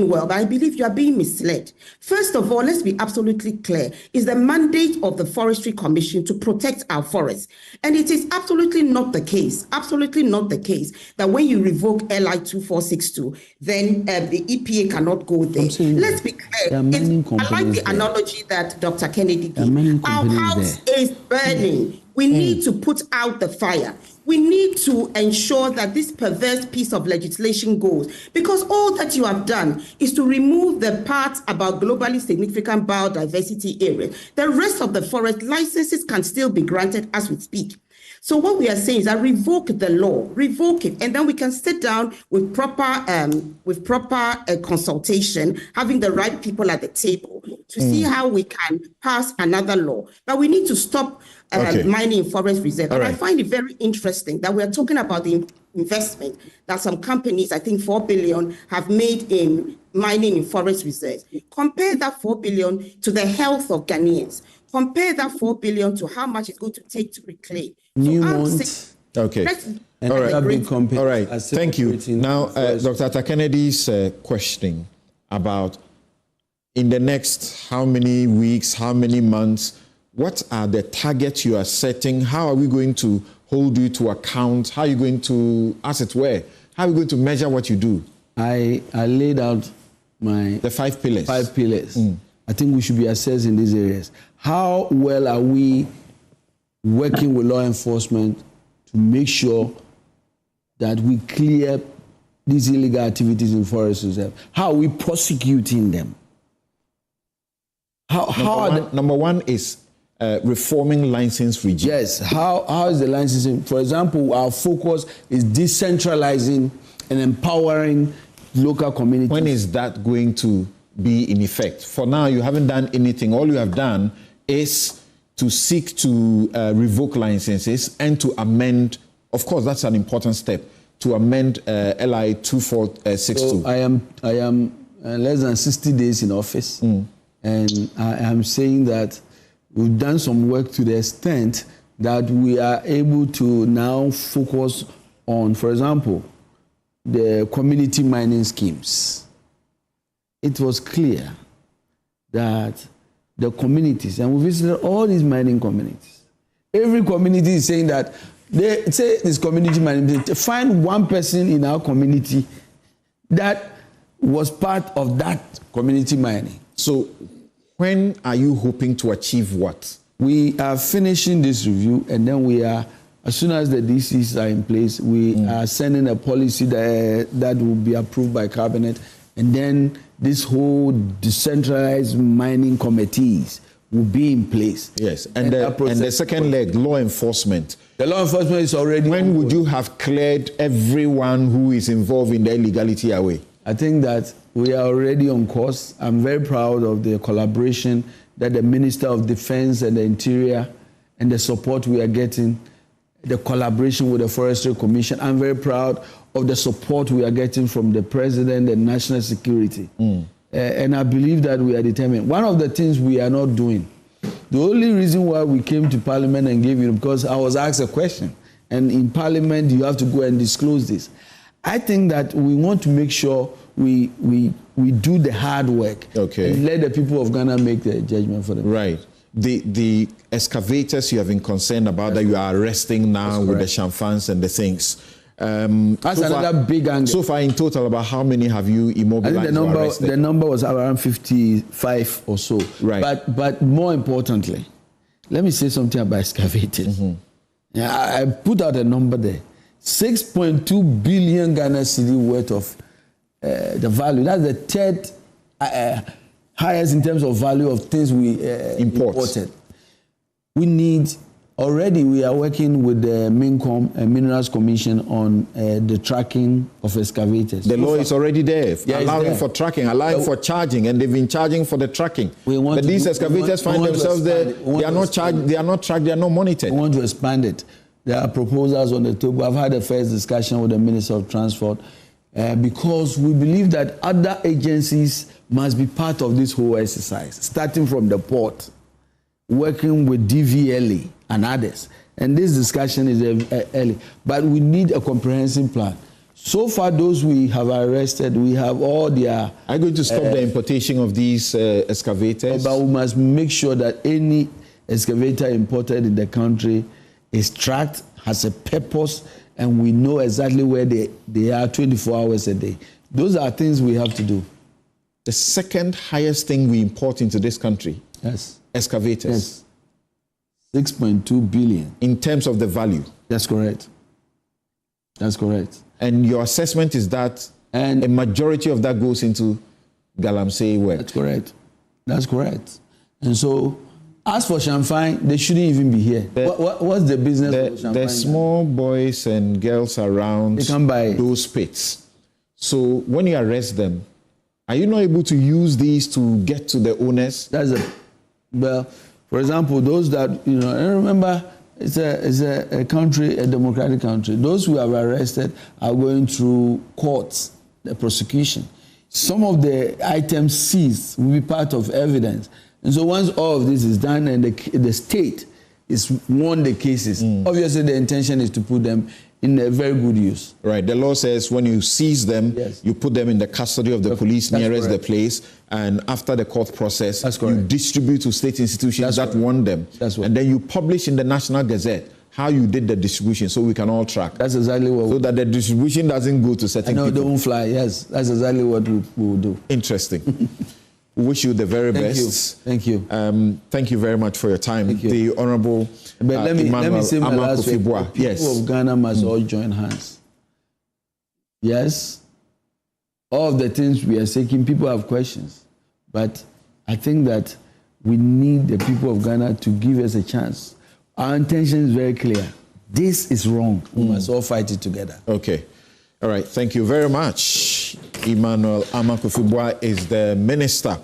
well, but I believe you are being misled. First of all, let's be absolutely clear. It's the mandate of the Forestry Commission to protect our forests. And it is absolutely not the case, that when you revoke LI 2462, then the EPA cannot go there. Let's be clear. I like the analogy that Dr. Kennedy gave. Our house is burning. We need to put out the fire. We need to ensure that this perverse piece of legislation goes, because all that you have done is to remove the parts about globally significant biodiversity areas. The rest of the forest licenses can still be granted as we speak. So what we are saying is that revoke the law, revoke it, and then we can sit down with proper consultation, having the right people at the table to see how we can pass another law. But we need to stop mining in forest reserve. And I find it very interesting that we are talking about the investment that some companies, I think 4 billion, have made in mining in forest reserves. Compare that 4 billion to the health of Ghanaians. Compare that 4 billion to how much it's going to take to reclaim. Okay. All right. Thank you. Now, Dr. Atta Kennedy's questioning about in the next how many weeks, how many months, what are the targets you are setting? How are we going to hold you to account? How are you going to, as it were, how are we going to measure what you do? I laid out the 5 pillars. 5 pillars. I think we should be assessed in these areas. How well are we working with law enforcement to make sure that we clear these illegal activities in forest reserve? How are we prosecuting them? Number one is reforming license regime. Yes. How is the licensing? For example, our focus is decentralizing and empowering local communities. When is that going to be in effect? For now, you haven't done anything. All you have done is to seek to revoke licenses and to amend. Of course, that's an important step, to amend LI 2462. So I am less than 60 days in office, and I am saying that we've done some work to the extent that we are able to now focus on, for example, the community mining schemes. It was clear that the communities, and we visited all these mining communities, every community is saying that they say this community mining, they find one person in our community that was part of that community mining. So when are you hoping to achieve what? We are finishing this review, and then we are, as soon as the DCs are in place, we are sending a policy that will be approved by cabinet, and then this whole decentralized mining committees will be in place. Yes, and the second leg, law enforcement. The law enforcement is already. When would you have cleared everyone who is involved in the illegality away? I think that we are already on course. I'm very proud of the collaboration that the Minister of Defense and the Interior and the support we are getting, the collaboration with the Forestry Commission. I'm very proud of the support we are getting from the President and National Security. And I believe that we are determined. One of the things we are not doing, the only reason why we came to Parliament and gave it, because I was asked a question. And in Parliament, you have to go and disclose this. I think that we want to make sure we do the hard work and let the people of Ghana make the judgment for them. Right. The excavators you have been concerned about that you are arresting now with the chamfans and the things. That's another big angle. So far in total, about how many have you immobilized? I think the number was around 55 or so. Right. But more importantly, let me say something about excavators. Yeah, I put out a number there. 6.2 billion Ghana cedi worth of the value. That's the third highest in terms of value of things we imported. We need, already we are working with the MINCOM and Minerals Commission on the tracking of excavators. The law is already there, allowing there. for tracking, allowing for charging, and they've been charging for the tracking. But these excavators find themselves there, they are not charged, they are not tracked, they are not monitored. We want to expand it. There are proposals on the table. I've had a first discussion with the Minister of Transport because we believe that other agencies must be part of this whole exercise, starting from the port, working with DVLA and others. And this discussion is early, but we need a comprehensive plan. So far, those we have arrested, we have all their... Are you going to stop the importation of these excavators? But we must make sure that any excavator imported in the country is tracked, has a purpose, and we know exactly where they are 24 hours a day. Those are things we have to do. The second highest thing we import into this country? Yes. Excavators. Yes. 6.2 billion. In terms of the value? That's correct. That's correct. And your assessment is that a majority of that goes into Galamsey work? That's correct. That's correct. And so, as for champagne, they shouldn't even be here. What's the business of champagne? The small boys and girls around those pits. So when you arrest them, are you not able to use these to get to the owners? Well, for example, those that, I remember it's a country, a democratic country. Those who have arrested are going through courts, the prosecution. Some of the items seized will be part of evidence. And so once all of this is done and the state is won the cases, obviously the intention is to put them in a very good use. Right. The law says when you seize them, you put them in the custody of the police nearest the place, and after the court process, you distribute to state institutions that won them. And then you publish in the National Gazette how you did the distribution so we can all track. That's exactly what so that the distribution doesn't go to certain people. They won't fly, yes. That's exactly what we will do. Interesting. We wish you the very best. Thank you. Thank you very much for your time. The Honorable let me say my last word. People of Ghana must all join hands. Yes, all of the things we are seeking, people have questions. But I think that we need the people of Ghana to give us a chance. Our intention is very clear. This is wrong. We must all fight it together. Okay. All right. Thank you very much. Emmanuel Amakufibwa is the Minister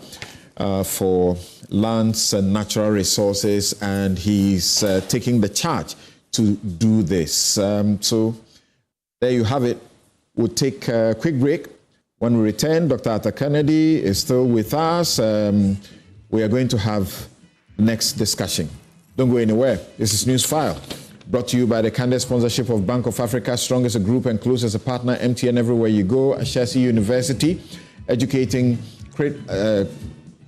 for Lands and Natural Resources, and he's taking the charge to do this. So there you have it. We'll take a quick break. When we return, Dr. Atta Kennedy is still with us. We are going to have next discussion. Don't go anywhere. This is Newsfile, brought to you by the candid sponsorship of Bank of Africa, strong as a group and close as a partner, MTN everywhere you go, Ashesi University, educating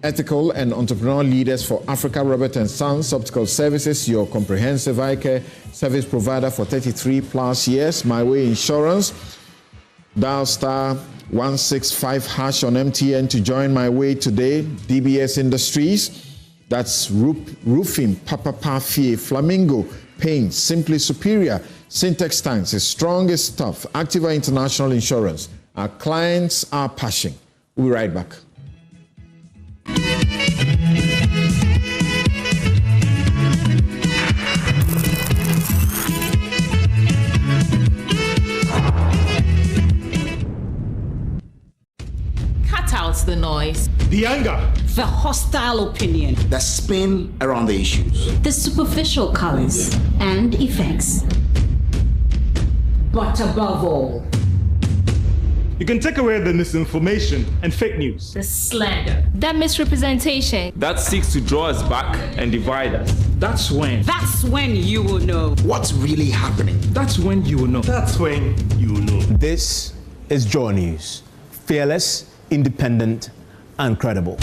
ethical and entrepreneurial leaders for Africa, Robert & Sons, Optical Services, your comprehensive eye care service provider for 33 plus years, My Way Insurance, dial star 165 hash on MTN to join My Way today, DBS Industries, that's roofing, Papa Fie, Flamingo, Paint, Simply Superior, Syntex Tanks, the strongest stuff, Activa International Insurance. Our clients are passion. We'll be right back. noise, the anger, the hostile opinion, the spin around the issues, the superficial colors and effects. But above all, you can take away the misinformation and fake news, the slander, that misrepresentation that seeks to draw us back and divide us. That's when you will know what's really happening. That's when you will know. That's when you will know. This is JoyNews, fearless, independent, and credible.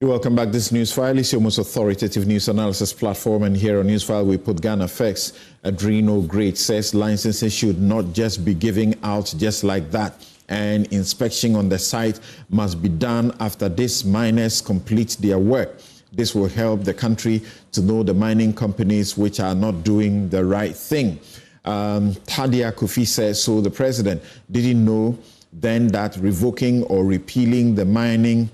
Welcome back. This Newsfile is your most authoritative news analysis platform, and here on Newsfile we put Ghana first. Adreno Great says licenses should not just be given out just like that, and inspection on the site must be done after these miners complete their work. This will help the country to know the mining companies which are not doing the right thing. Tadia Kofi says, so the president didn't know then that revoking or repealing the mining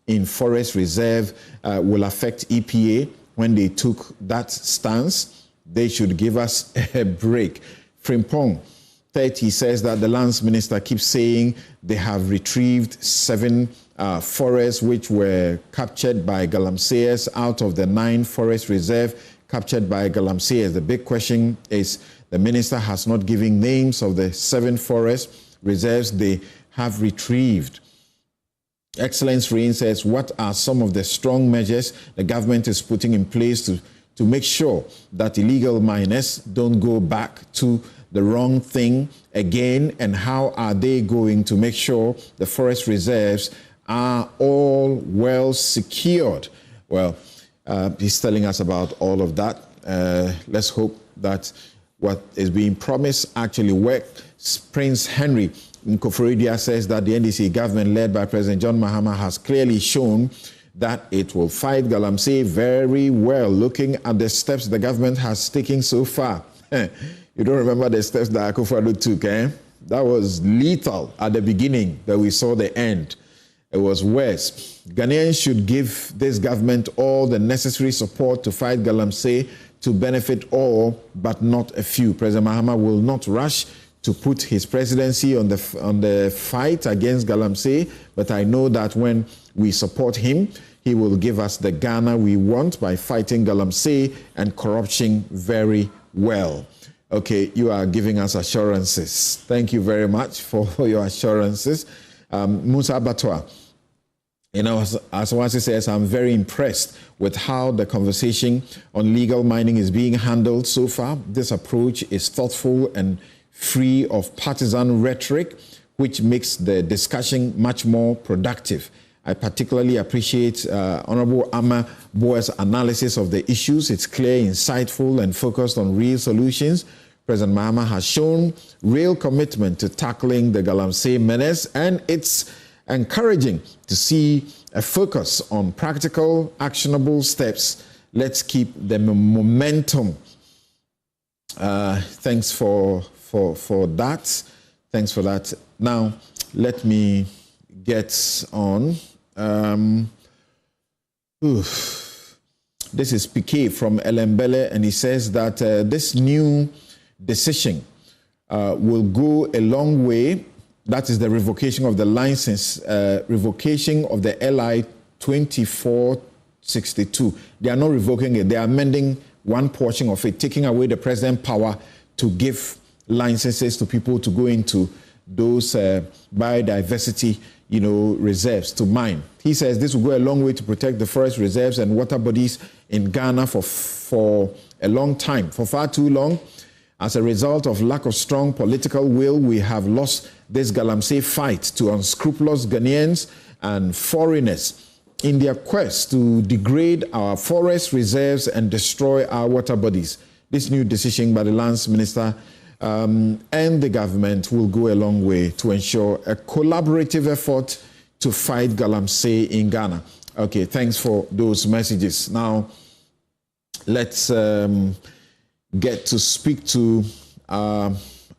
in forest reserve will affect EPA. When they took that stance, they should give us a break. Frimpong 30 says that the lands minister keeps saying they have retrieved 7 forests which were captured by Galamseyers out of the 9 forest reserve captured by Galamseyers. The big question is the minister has not given names of the 7 forest reserves they have retrieved. Excellence Rain says, what are some of the strong measures the government is putting in place to make sure that illegal miners don't go back to the wrong thing again, and how are they going to make sure the forest reserves are all well secured? Well, he's telling us about all of that. Let's hope that what is being promised actually works. Prince Henry Nkoforidia says that the NDC government led by President John Mahama has clearly shown that it will fight Galamsey very well, looking at the steps the government has taken so far. You don't remember the steps that Akufo-Addo took, eh? That was lethal at the beginning, but we saw the end. It was worse. Ghanaians should give this government all the necessary support to fight Galamsey to benefit all, but not a few. President Mahama will not rush to put his presidency on the fight against Galamsey, but I know that when we support him, he will give us the Ghana we want by fighting Galamsey and corruption very well. Okay, you are giving us assurances. Thank you very much for your assurances. Musa Batwa, as Wasi says, I'm very impressed with how the conversation on legal mining is being handled so far. This approach is thoughtful and free of partisan rhetoric, which makes the discussion much more productive. I particularly appreciate Honorable Ama Boa's analysis of the issues. It's clear, insightful, and focused on real solutions. President Mahama has shown real commitment to tackling the Galamsey menace, and it's encouraging to see a focus on practical, actionable steps. Let's keep the momentum. Thanks for that. Thanks for that. Now, let me get on. This is Piquet from Elembele, and he says that this new decision will go a long way. That is the revocation of the license, revocation of the LI 2462. They are not revoking it. They are amending one portion of it, taking away the president's power to give licenses to people to go into those biodiversity, reserves to mine. He says this will go a long way to protect the forest reserves and water bodies in Ghana for a long time, for far too long. As a result of lack of strong political will, we have lost this Galamsey fight to unscrupulous Ghanaians and foreigners in their quest to degrade our forest reserves and destroy our water bodies. This new decision by the lands minister and the government will go a long way to ensure a collaborative effort to fight Galamsey in Ghana. Okay, thanks for those messages. Now, let's get to speak to our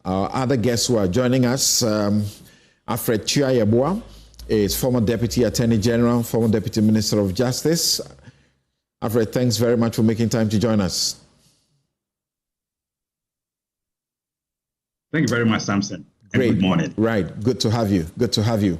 other guests who are joining us. Alfred Chiayeboa is former Deputy Attorney General, former Deputy Minister of Justice. Alfred, thanks very much for making time to join us. Thank you very much, Samson. Great. Good morning. Right. Good to have you. Good to have you.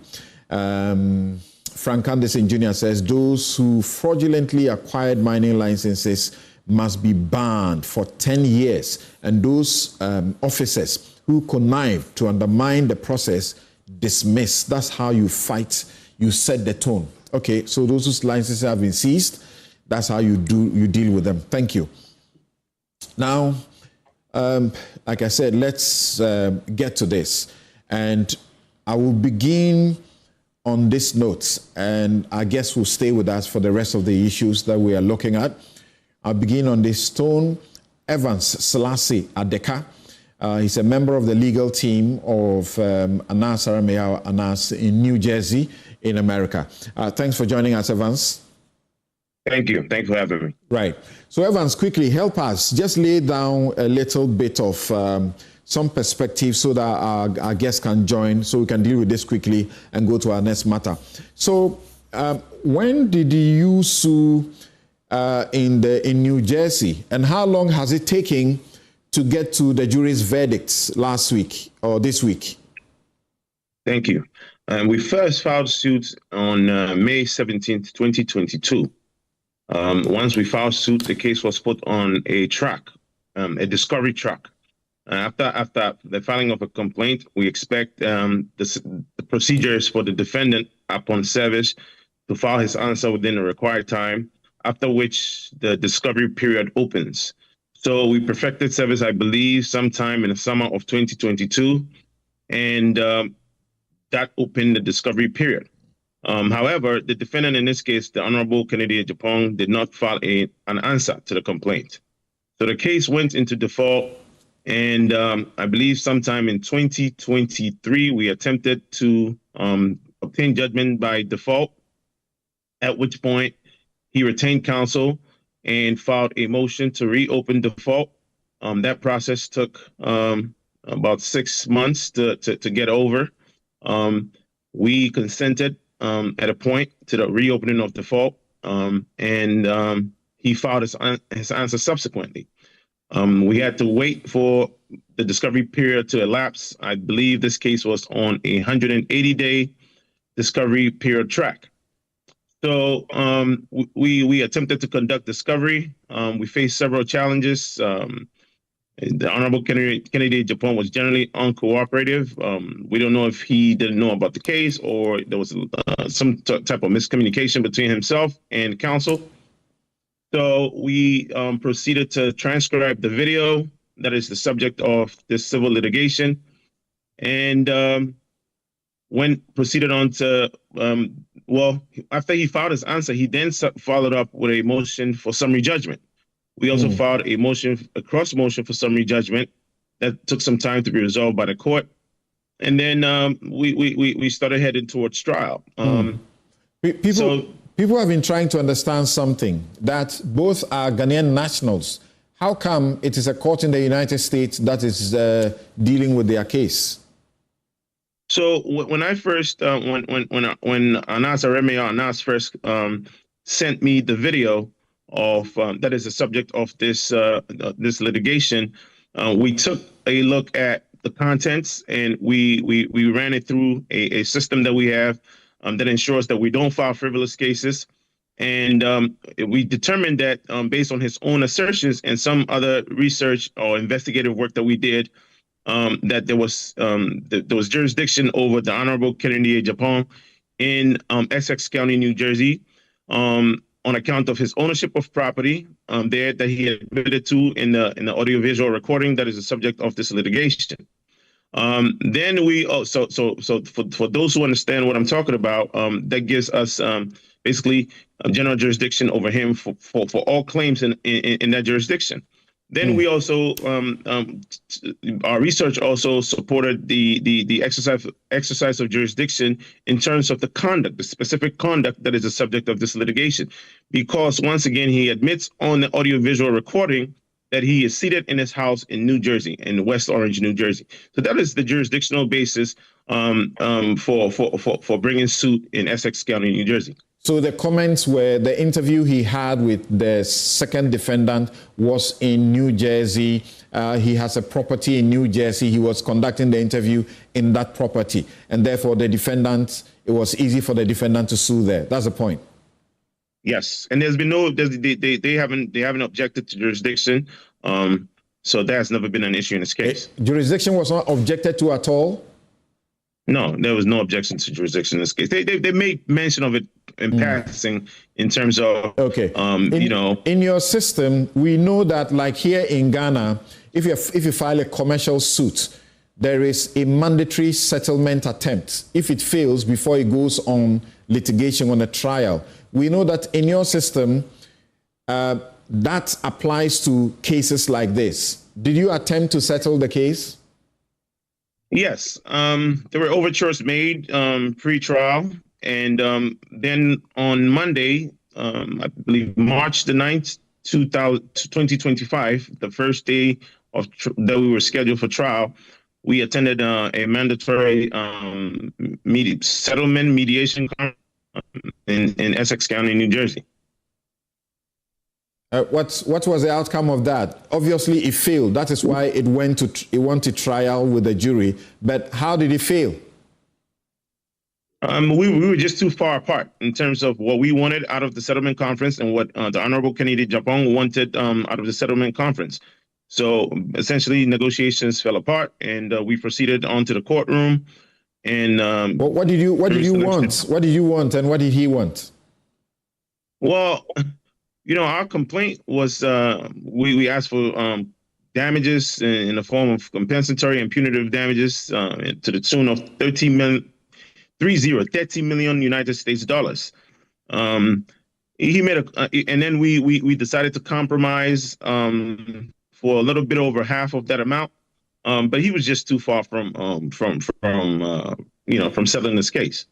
Frank Anderson Jr. says those who fraudulently acquired mining licenses must be banned for 10 years. And those officers who connive to undermine the process, dismissed. That's how you fight. You set the tone. Okay, so those whose licenses have been seized, that's how you deal with them. Thank you. Now, like I said, let's get to this. And I will begin on this note, and I guess will stay with us for the rest of the issues that we are looking at. I'll begin on this Stone Evans Selassie Adeka. He's a member of the legal team of Anas Aramea Anas in New Jersey in America. Thanks for joining us, Evans. Thank you. Thanks for having me. Right. So, Evans, quickly help us. Just lay down a little bit of some perspective so that our guests can join, so we can deal with this quickly and go to our next matter. So, when did you sue in New Jersey, and how long has it taken to get to the jury's verdicts last week or this week? Thank you. We first filed suit on May 17th, 2022. Once we filed suit, the case was put on a track, a discovery track. After the filing of a complaint, we expect the procedures for the defendant upon service to file his answer within the required time, after which the discovery period opens. So we perfected service, I believe, sometime in the summer of 2022, and that opened the discovery period. However, the defendant in this case, the Honorable Kutu Acheampong, did not file an answer to the complaint. So the case went into default, and I believe sometime in 2023, we attempted to obtain judgment by default, at which point he retained counsel and filed a motion to reopen default. That process took about 6 months to get over. We consented at a point to the reopening of default, and he filed his answer subsequently. We had to wait for the discovery period to elapse. I believe this case was on a 180-day discovery period track. So we attempted to conduct discovery. We faced several challenges. The Honorable Kutu Acheampong was generally uncooperative. We don't know if he didn't know about the case or there was some type of miscommunication between himself and counsel. So we proceeded to transcribe the video that is the subject of this civil litigation, and proceeded on to, after he filed his answer, he then followed up with a motion for summary judgment. We also filed a cross motion for summary judgment that took some time to be resolved by the court. And then we started heading towards trial. People have been trying to understand something, that both are Ghanaian nationals. How come it is a court in the United States that is dealing with their case? So when I first, when Anas Aramea Anas first sent me the video of that is the subject of this litigation, we took a look at the contents, and we ran it through a system that we have that ensures that we don't file frivolous cases. And we determined that based on his own assertions and some other research or investigative work that we did, that there was jurisdiction over the Honorable Kutu Acheampong in Essex County, New Jersey, on account of his ownership of property there that he admitted to in the audiovisual recording that is the subject of this litigation. Then we so for those who understand what I'm talking about, that gives us basically a general jurisdiction over him for all claims in that jurisdiction. Then we also our research also supported the exercise of jurisdiction in terms of the conduct, the specific conduct that is the subject of this litigation, because once again he admits on the audiovisual recording that he is seated in his house in New Jersey, in West Orange, New Jersey. So that is the jurisdictional basis for bringing suit in Essex County, New Jersey. So the comments were the interview he had with the second defendant was in New Jersey. He has a property in New Jersey. He was conducting the interview in that property. And therefore, it was easy for the defendant to sue there. That's the point. Yes. And there's been they haven't objected to jurisdiction. So that's never been an issue in this case. Jurisdiction was not objected to at all? No, there was no objection to jurisdiction in this case. They made mention of it in passing in terms of, in your system, we know that like here in Ghana, if you file a commercial suit, there is a mandatory settlement attempt if it fails before it goes on litigation on a trial. We know that in your system, that applies to cases like this. Did you attempt to settle the case? Yes, there were overtures made pre-trial, and then on Monday, I believe March the 9th, 2025, the first day of that we were scheduled for trial, we attended a mandatory settlement mediation conference in Essex County, New Jersey. What was the outcome of that? Obviously, it failed. That is why it went to trial with the jury. But how did it fail? We were just too far apart in terms of what we wanted out of the settlement conference and what the Honorable Kennedy Agyapong wanted out of the settlement conference. So essentially, negotiations fell apart, and we proceeded on to the courtroom. And what did you want? What did you want, and what did he want? Well, our complaint was we asked for damages in the form of compensatory and punitive damages to the tune of 30 million United States dollars. He made and then we decided to compromise for a little bit over half of that amount. But he was just too far from settling this case.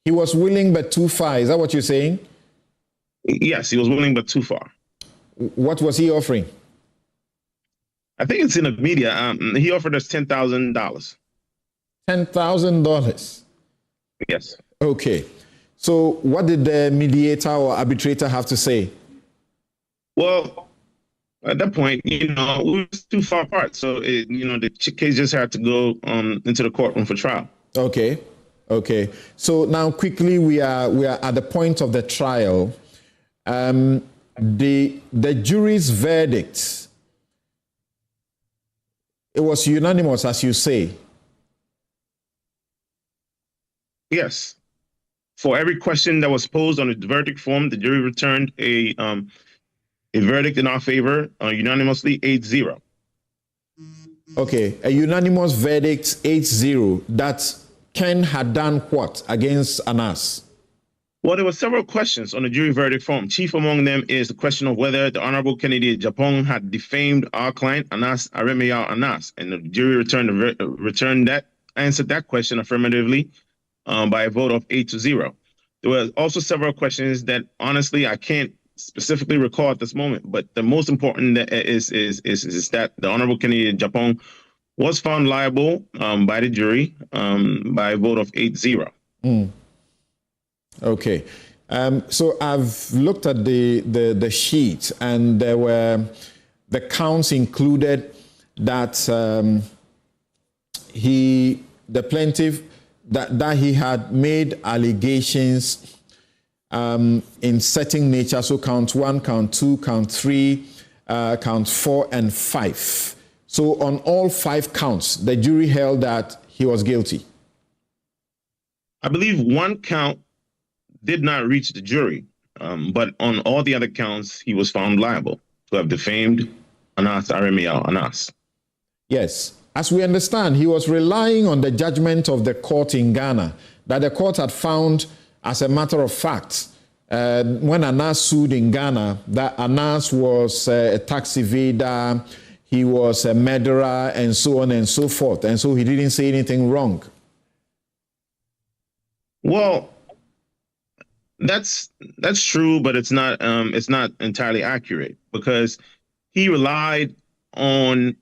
He was willing but too far. Is that what you're saying? Yes, he was willing but too far. What was he offering? I think it's in the media. He offered us $10,000. $10,000? Yes. Okay. So what did the mediator or arbitrator have to say? Well, at that point, we were too far apart. So, the case just had to go into the courtroom for trial. Okay. So now quickly, we are at the point of the trial. The jury's verdict, it was unanimous, as you say. Yes. For every question that was posed on the verdict form, the jury returned a verdict in our favor, unanimously 8-0. Okay, a unanimous verdict 8-0. That Ken had done what against Anas? Well, there were several questions on the jury verdict form. Chief among them is the question of whether the Honorable Kennedy Agyapong had defamed our client, Anas Aremeyao Anas, and the jury answered that question affirmatively by a vote of 8-0. There were also several questions that, honestly, I can't specifically recall at this moment, but the most important is that the Honorable Kennedy Agyapong was found liable by the jury by a vote of 8-0. Okay. So I've looked at the sheet, and there were the counts included that the plaintiff that he had made allegations in setting nature. So count 1, count 2, count 3, count 4, and 5. So on all 5 counts, the jury held that he was guilty. I believe one count did not reach the jury, but on all the other counts, he was found liable to have defamed Anas Aremeyao Anas. Yes. As we understand, he was relying on the judgment of the court in Ghana, that the court had found, as a matter of fact, when Anas sued in Ghana, that Anas was a tax evader, he was a murderer, and so on and so forth. And so he didn't say anything wrong. Well, that's true, but it's not entirely accurate, because he relied on,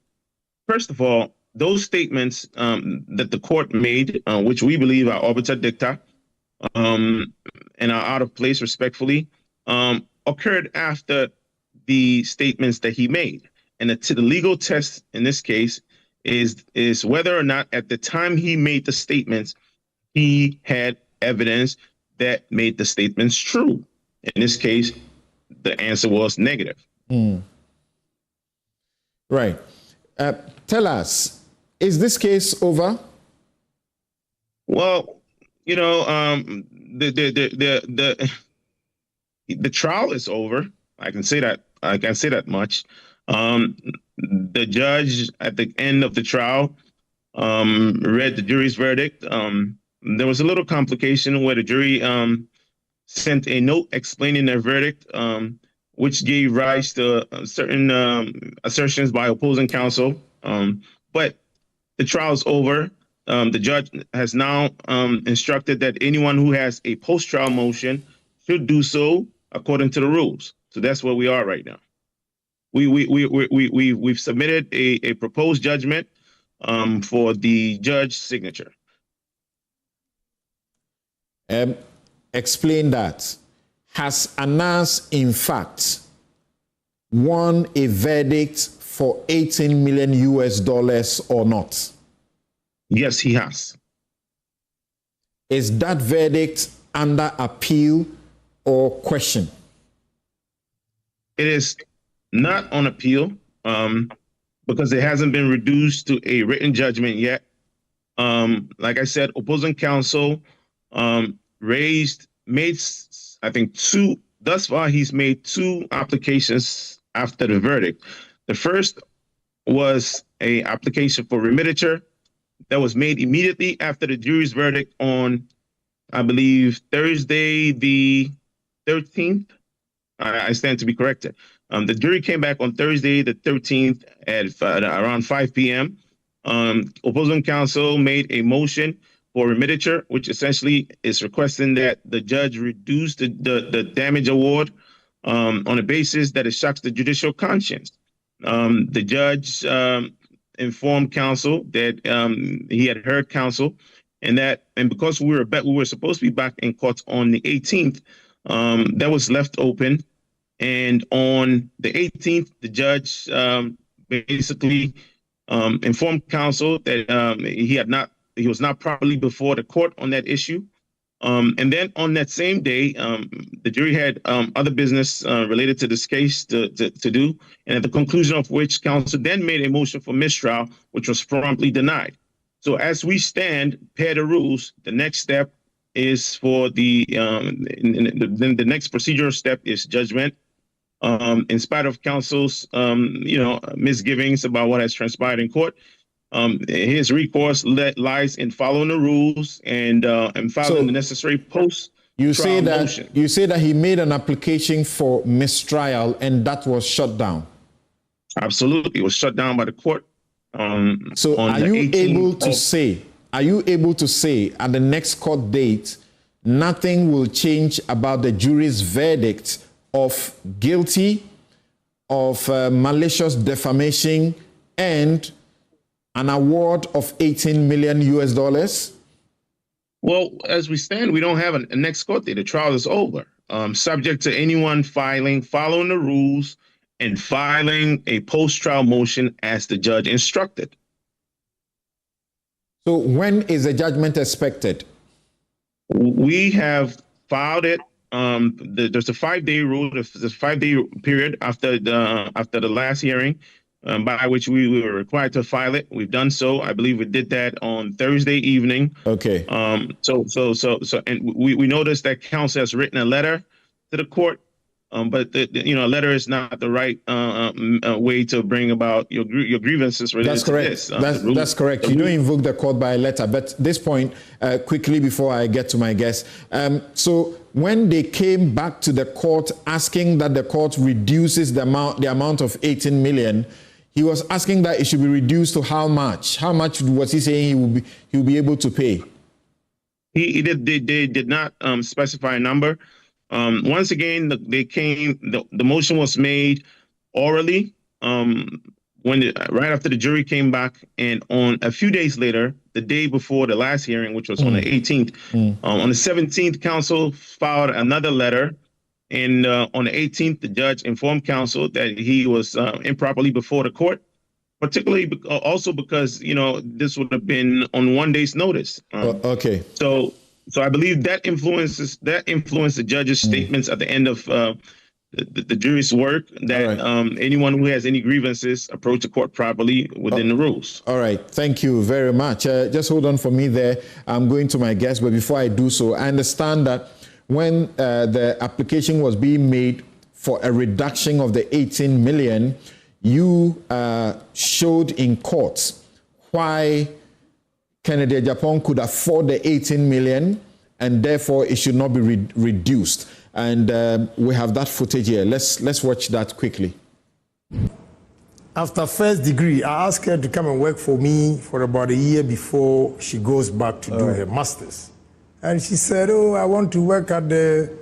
first of all, those statements that the court made, which we believe are obiter dicta and are out of place respectfully, occurred after the statements that he made. And the legal test in this case is whether or not at the time he made the statements, he had evidence that made the statements true. In this case, the answer was negative. Right. Tell us, is this case over? Well, you know, the trial is over. I can say that. I can say that much. The judge at the end of the trial read the jury's verdict. There was a little complication where the jury sent a note explaining their verdict, which gave rise to certain assertions by opposing counsel. But the trial's over. The judge has now instructed that anyone who has a post-trial motion should do so according to the rules. So that's where we are right now. We've submitted a proposed judgment for the judge's signature. Explain that. Has Anas, in fact, won a verdict for $18 million or not? Yes, he has. Is that verdict under appeal or question? It is not on appeal because it hasn't been reduced to a written judgment yet. Like I said, opposing counsel made, I think, thus far he's made two applications after the verdict. The first was an application for remediature that was made immediately after the jury's verdict on, I believe, Thursday the 13th. I stand to be corrected. The jury came back on Thursday the 13th at around 5 p.m. Opposing counsel made a motion for remediature, which essentially is requesting that the judge reduce the damage award on a basis that it shocks the judicial conscience. The judge informed counsel that he had heard counsel, and because we were supposed to be back in court on the 18th, that was left open. And on the 18th, the judge basically informed counsel that he was not properly before the court on that issue. And then on that same day, the jury had other business related to this case to do, and at the conclusion of which counsel then made a motion for mistrial, which was promptly denied. So as we stand, per the rules, the next step is for the next procedural step is judgment. In spite of counsel's misgivings about what has transpired in court, his recourse lies in following the rules and filing the necessary post. You say that he made an application for mistrial and that was shut down. Absolutely, it was shut down by the court. So are you able to say at the next court date, nothing will change about the jury's verdict of guilty of malicious defamation and an award of $18 million? Well, as we stand, we don't have a next court date. The trial is over. Subject to anyone following the rules and filing a post-trial motion as the judge instructed. So when is the judgment expected? We have filed it. There's a 5-day rule. There's a 5-day period after the last hearing, by which we were required to file it. We've done so. I believe we did that on Thursday evening. Okay. So, and we noticed that counsel has written a letter to the court, but a letter is not the right way to bring about your grievances related That's correct. to this. That's correct. You don't invoke the court by letter. But this point, quickly before I get to my guest, so when they came back to the court asking that the court reduces the amount of 18 million, he was asking that it should be reduced to how much? How much was he saying he will be able to pay? They did not specify a number. Once again, the motion was made orally right after the jury came back, and on a few days later, the day before the last hearing, which was on the 18th, on the 17th, counsel filed another letter, and on the 18th, the judge informed counsel that he was improperly before the court, particularly also because this would have been on 1 day's notice. Okay. So I believe that influenced the judge's statements at the end of the jury's work, that anyone who has any grievances approach the court properly within the rules. All right. Thank you very much. Just hold on for me there. I'm going to my guest, but before I do so, I understand that when the application was being made for a reduction of the 18 million, you showed in court why Kennedy Agyapong could afford the 18 million and therefore it should not be reduced. And we have that footage here. Let's watch that quickly. After first degree, I asked her to come and work for me for about a year before she goes back to do her master's. And she said, oh, I want to work at the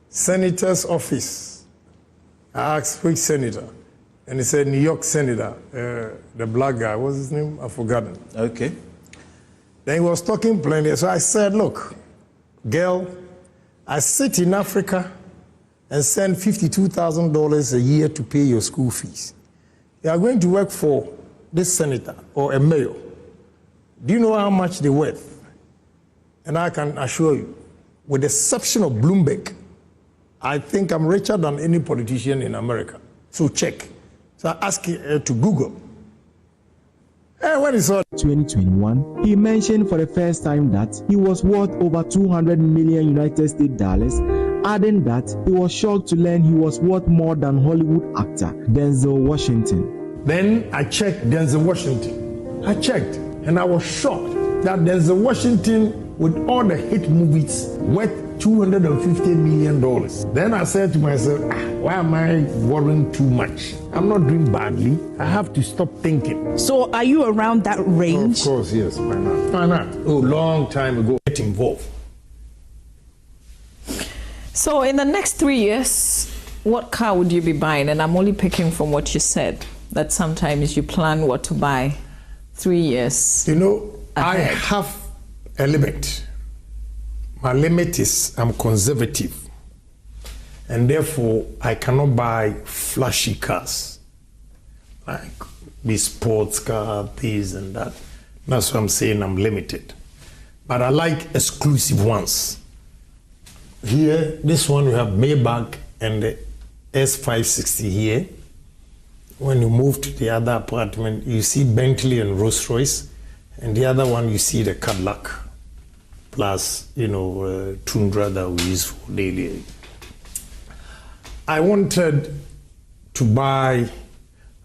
senator's office. I asked, which senator? And he said, New York senator, the black guy. What's his name? I've forgotten. Okay. Then he was talking plenty. So I said, look, girl, I sit in Africa and send $52,000 a year to pay your school fees. You are going to work for this senator or a mayor. Do you know how much they're worth? And I can assure you, with the exception of Bloomberg, I think I'm richer than any politician in America. So check. So I asked her to Google. And when he saw 2021, he mentioned for the first time that he was worth over 200 million United States dollars, adding that he was shocked to learn he was worth more than Hollywood actor Denzel Washington. Then I checked Denzel Washington. I checked and I was shocked that Denzel Washington, with all the hit movies, worth $250 million. Then I said to myself, why am I worrying too much? I'm not doing badly. I have to stop thinking. So are you around that range? Of course, yes. Why not? Why not? Oh, long time ago, get involved. So in the next 3 years, what car would you be buying? And I'm only picking from what you said, that sometimes you plan what to buy 3 years. You know, ahead. I have a limit. My limit is I'm conservative. And therefore, I cannot buy flashy cars. Like these sports car, this and that. That's what I'm saying, I'm limited. But I like exclusive ones. Here, this one you have Maybach and the S560 here. When you move to the other apartment, you see Bentley and Rolls Royce. And the other one, you see the Cadillac. Plus, Tundra that we use for daily. I wanted to buy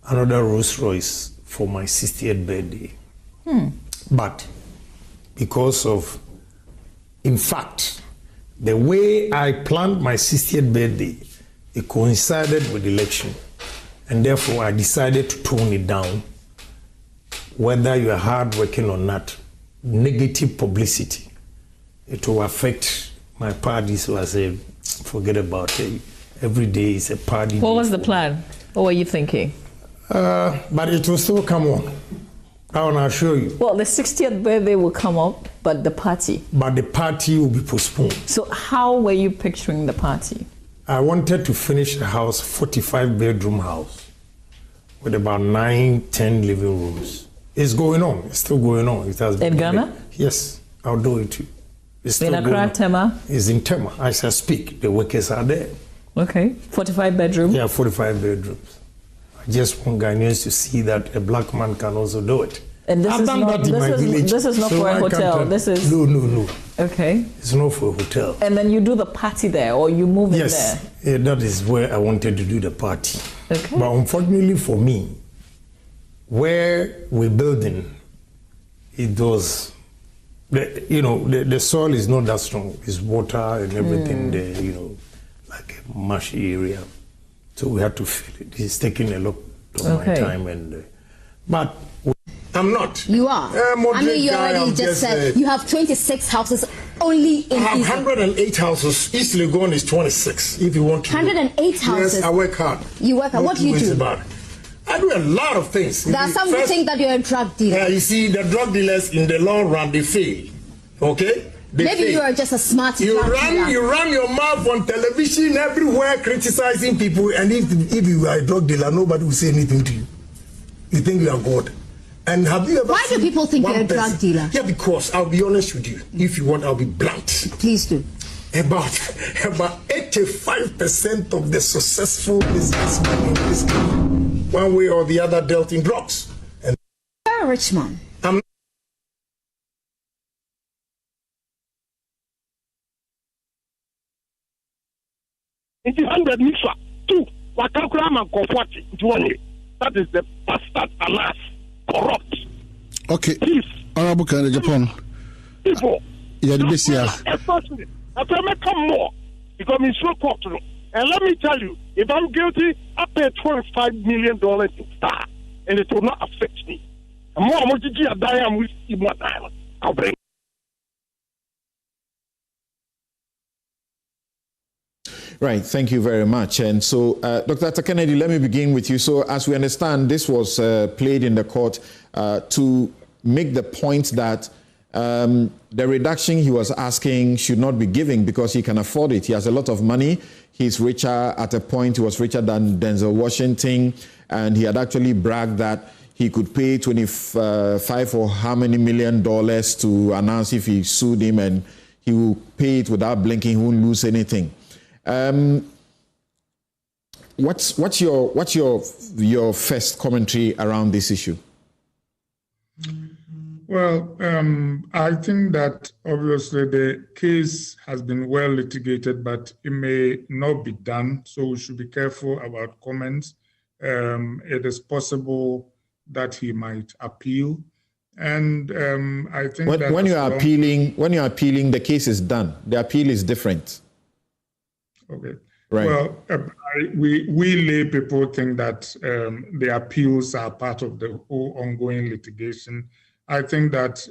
another Rolls Royce for my 60th birthday. But because of, in fact, the way I planned my 60th birthday, it coincided with the election. And therefore, I decided to tone it down. Whether you are hardworking or not, negative publicity, it will affect my party. So I said, forget about it. Every day is a party. What was the plan? What were you thinking? But it will still come on. I want to assure you. Well, the 60th birthday will come up, but the party. But the party will be postponed. So how were you picturing the party? I wanted to finish the house, 45-bedroom house, with about 9-10 living rooms. It's going on. It's still going on. It has been in Ghana? Yes, I'll do it too. It's in Accra, Tema? It's in Tema. As I speak, the workers are there. Okay, 45 bedrooms? Yeah, 45 bedrooms. I just want Ghanaians to see that a black man can also do it. And this is not, this is not for a hotel. This is no. Okay. It's not for a hotel. And then you do the party there, or you move in there? Yes, that is where I wanted to do the party. Okay. But unfortunately for me, where we're building, it does. The soil is not that strong. It's water and everything there, like a marshy area. So we have to fill it. It's taking a lot of my time but I'm not. You are. I mean, you already just said you have 26 houses only in I have 108 houses. East Legon is 26. If you want to. 108 houses. Yes, I work hard. You work hard. What do you do? I do a lot of things. There are some who think that you're a drug dealer. You see, the drug dealers in the long run, they fail. Okay? Maybe you are just a smart drug dealer. You run your mouth on television everywhere criticizing people, and if you are a drug dealer, nobody will say anything to you. You think you are God. And have you ever Why do people think you're a drug dealer? Yeah, because I'll be honest with you. If you want, I'll be blunt. Please do. About 85% of the successful businessmen in this country, one way or the other, dealt in drugs. And you're a rich man. It is 100 mixer, 2, Wakakuram and Kofwati, 20. That is the bastard alas, corrupt. Okay. Please. Honorable Kennedy Agyapong. People. Yeah, the best year. Especially, I can make come more because it's so court. And let me tell you, if I'm guilty, I pay $25 million in star, and it will not affect me. And more, I'm going to die. I'm with you. I'll bring. Right, thank you very much. And so, Dr. Kennedy, let me begin with you. So, as we understand, this was played in the court to make the point that the reduction he was asking should not be given because he can afford it. He has a lot of money. He's richer. At a point, he was richer than Denzel Washington, and he had actually bragged that he could pay 25 or how many $1 million to announce if he sued him, and he will pay it without blinking. He won't lose anything. What's your first commentary around this issue? Well, I think that obviously the case has been well litigated, but it may not be done. So we should be careful about comments. It is possible that he might appeal, and I think that when you are appealing, the case is done. The appeal is different. Okay. Right. Well, we lay people think that the appeals are part of the whole ongoing litigation. I think that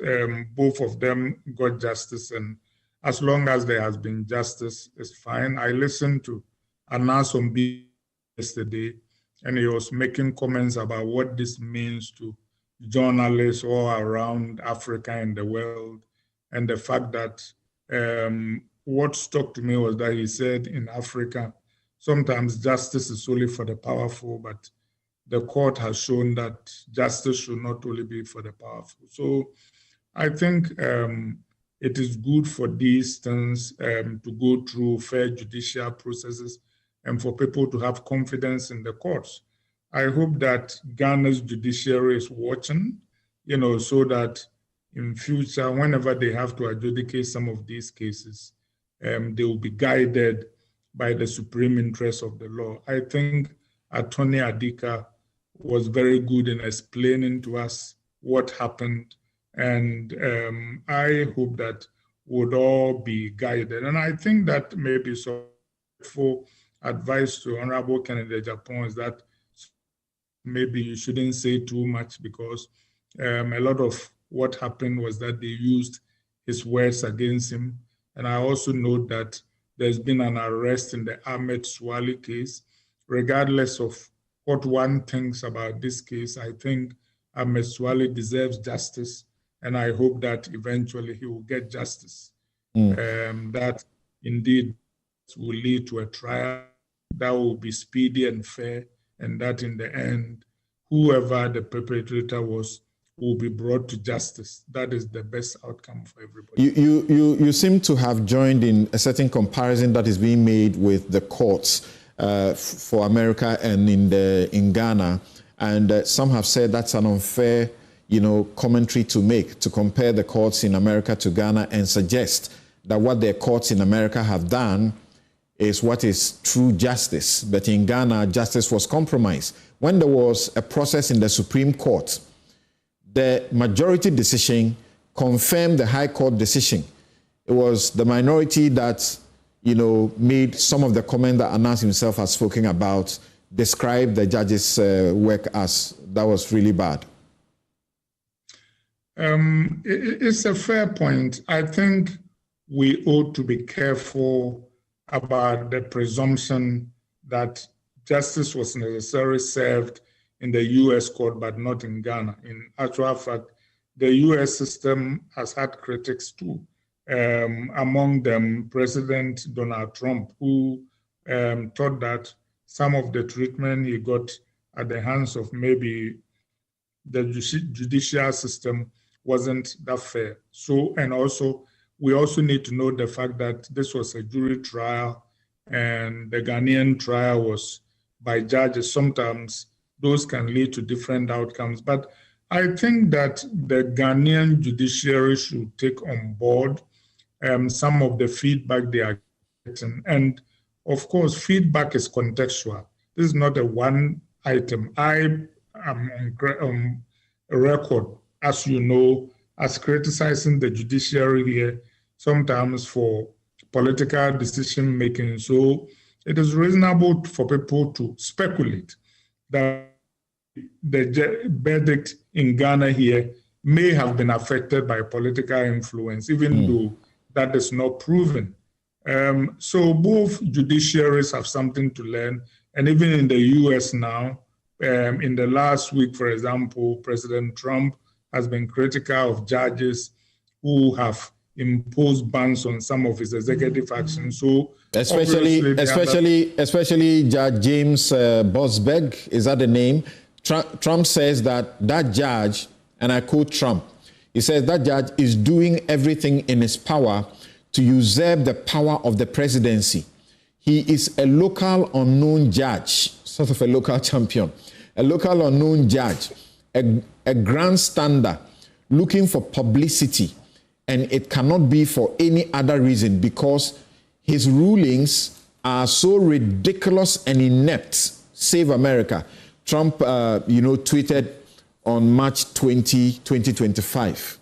both of them got justice, and as long as there has been justice, it's fine. I listened to Anasombi yesterday, and he was making comments about what this means to journalists all around Africa and the world, and the fact that what stuck to me was that he said in Africa, sometimes justice is only for the powerful, but the court has shown that justice should not only be for the powerful. So I think it is good for these things to go through fair judicial processes and for people to have confidence in the courts. I hope that Ghana's judiciary is watching, so that in future, whenever they have to adjudicate some of these cases, they will be guided by the supreme interest of the law. I think Attorney Adika was very good in explaining to us what happened, and I hope that would all be guided. And I think that maybe so for advice to Honorable Kennedy Agyapong is that maybe you shouldn't say too much, because a lot of what happened was that they used his words against him. And I also note that there's been an arrest in the Ahmed Swali case. Regardless of what one thinks about this case, I think Ahmed Swali deserves justice, and I hope that eventually he will get justice. That indeed will lead to a trial that will be speedy and fair, and that in the end, whoever the perpetrator was will be brought to justice. That is the best outcome for everybody. You seem to have joined in a certain comparison that is being made with the courts for America and in Ghana, and some have said that's an unfair, commentary to make, to compare the courts in America to Ghana and suggest that what the courts in America have done is what is true justice, but in Ghana, justice was compromised. When there was a process in the Supreme Court, the majority decision confirmed the High Court decision. It was the minority that, made some of the comment that Anas himself has spoken about, described the judge's work as that was really bad. It's a fair point. I think we ought to be careful about the presumption that justice was necessarily served in the US court, but not in Ghana. In actual fact, the US system has had critics too. Among them, President Donald Trump, who thought that some of the treatment he got at the hands of maybe the judicial system wasn't that fair. So, and also, we also need to know the fact that this was a jury trial and the Ghanaian trial was by judges. Sometimes those can lead to different outcomes. But I think that the Ghanaian judiciary should take on board some of the feedback they are getting. And of course, feedback is contextual. This is not a one item. I am on a record, as you know, as criticizing the judiciary here, sometimes for political decision making. So it is reasonable for people to speculate that the verdict in Ghana here may have been affected by political influence, even though that is not proven. So both judiciaries have something to learn. And even in the US now, in the last week, for example, President Trump has been critical of judges who have imposed bans on some of his executive actions. So especially Judge James Boasberg, is that the name? Trump says that judge, and I quote Trump, he says that judge is doing everything in his power to usurp the power of the presidency. He is a local unknown judge, sort of a local champion, a local unknown judge, a grandstander looking for publicity, and it cannot be for any other reason because his rulings are so ridiculous and inept. Save America. Trump, tweeted on March 20, 2025.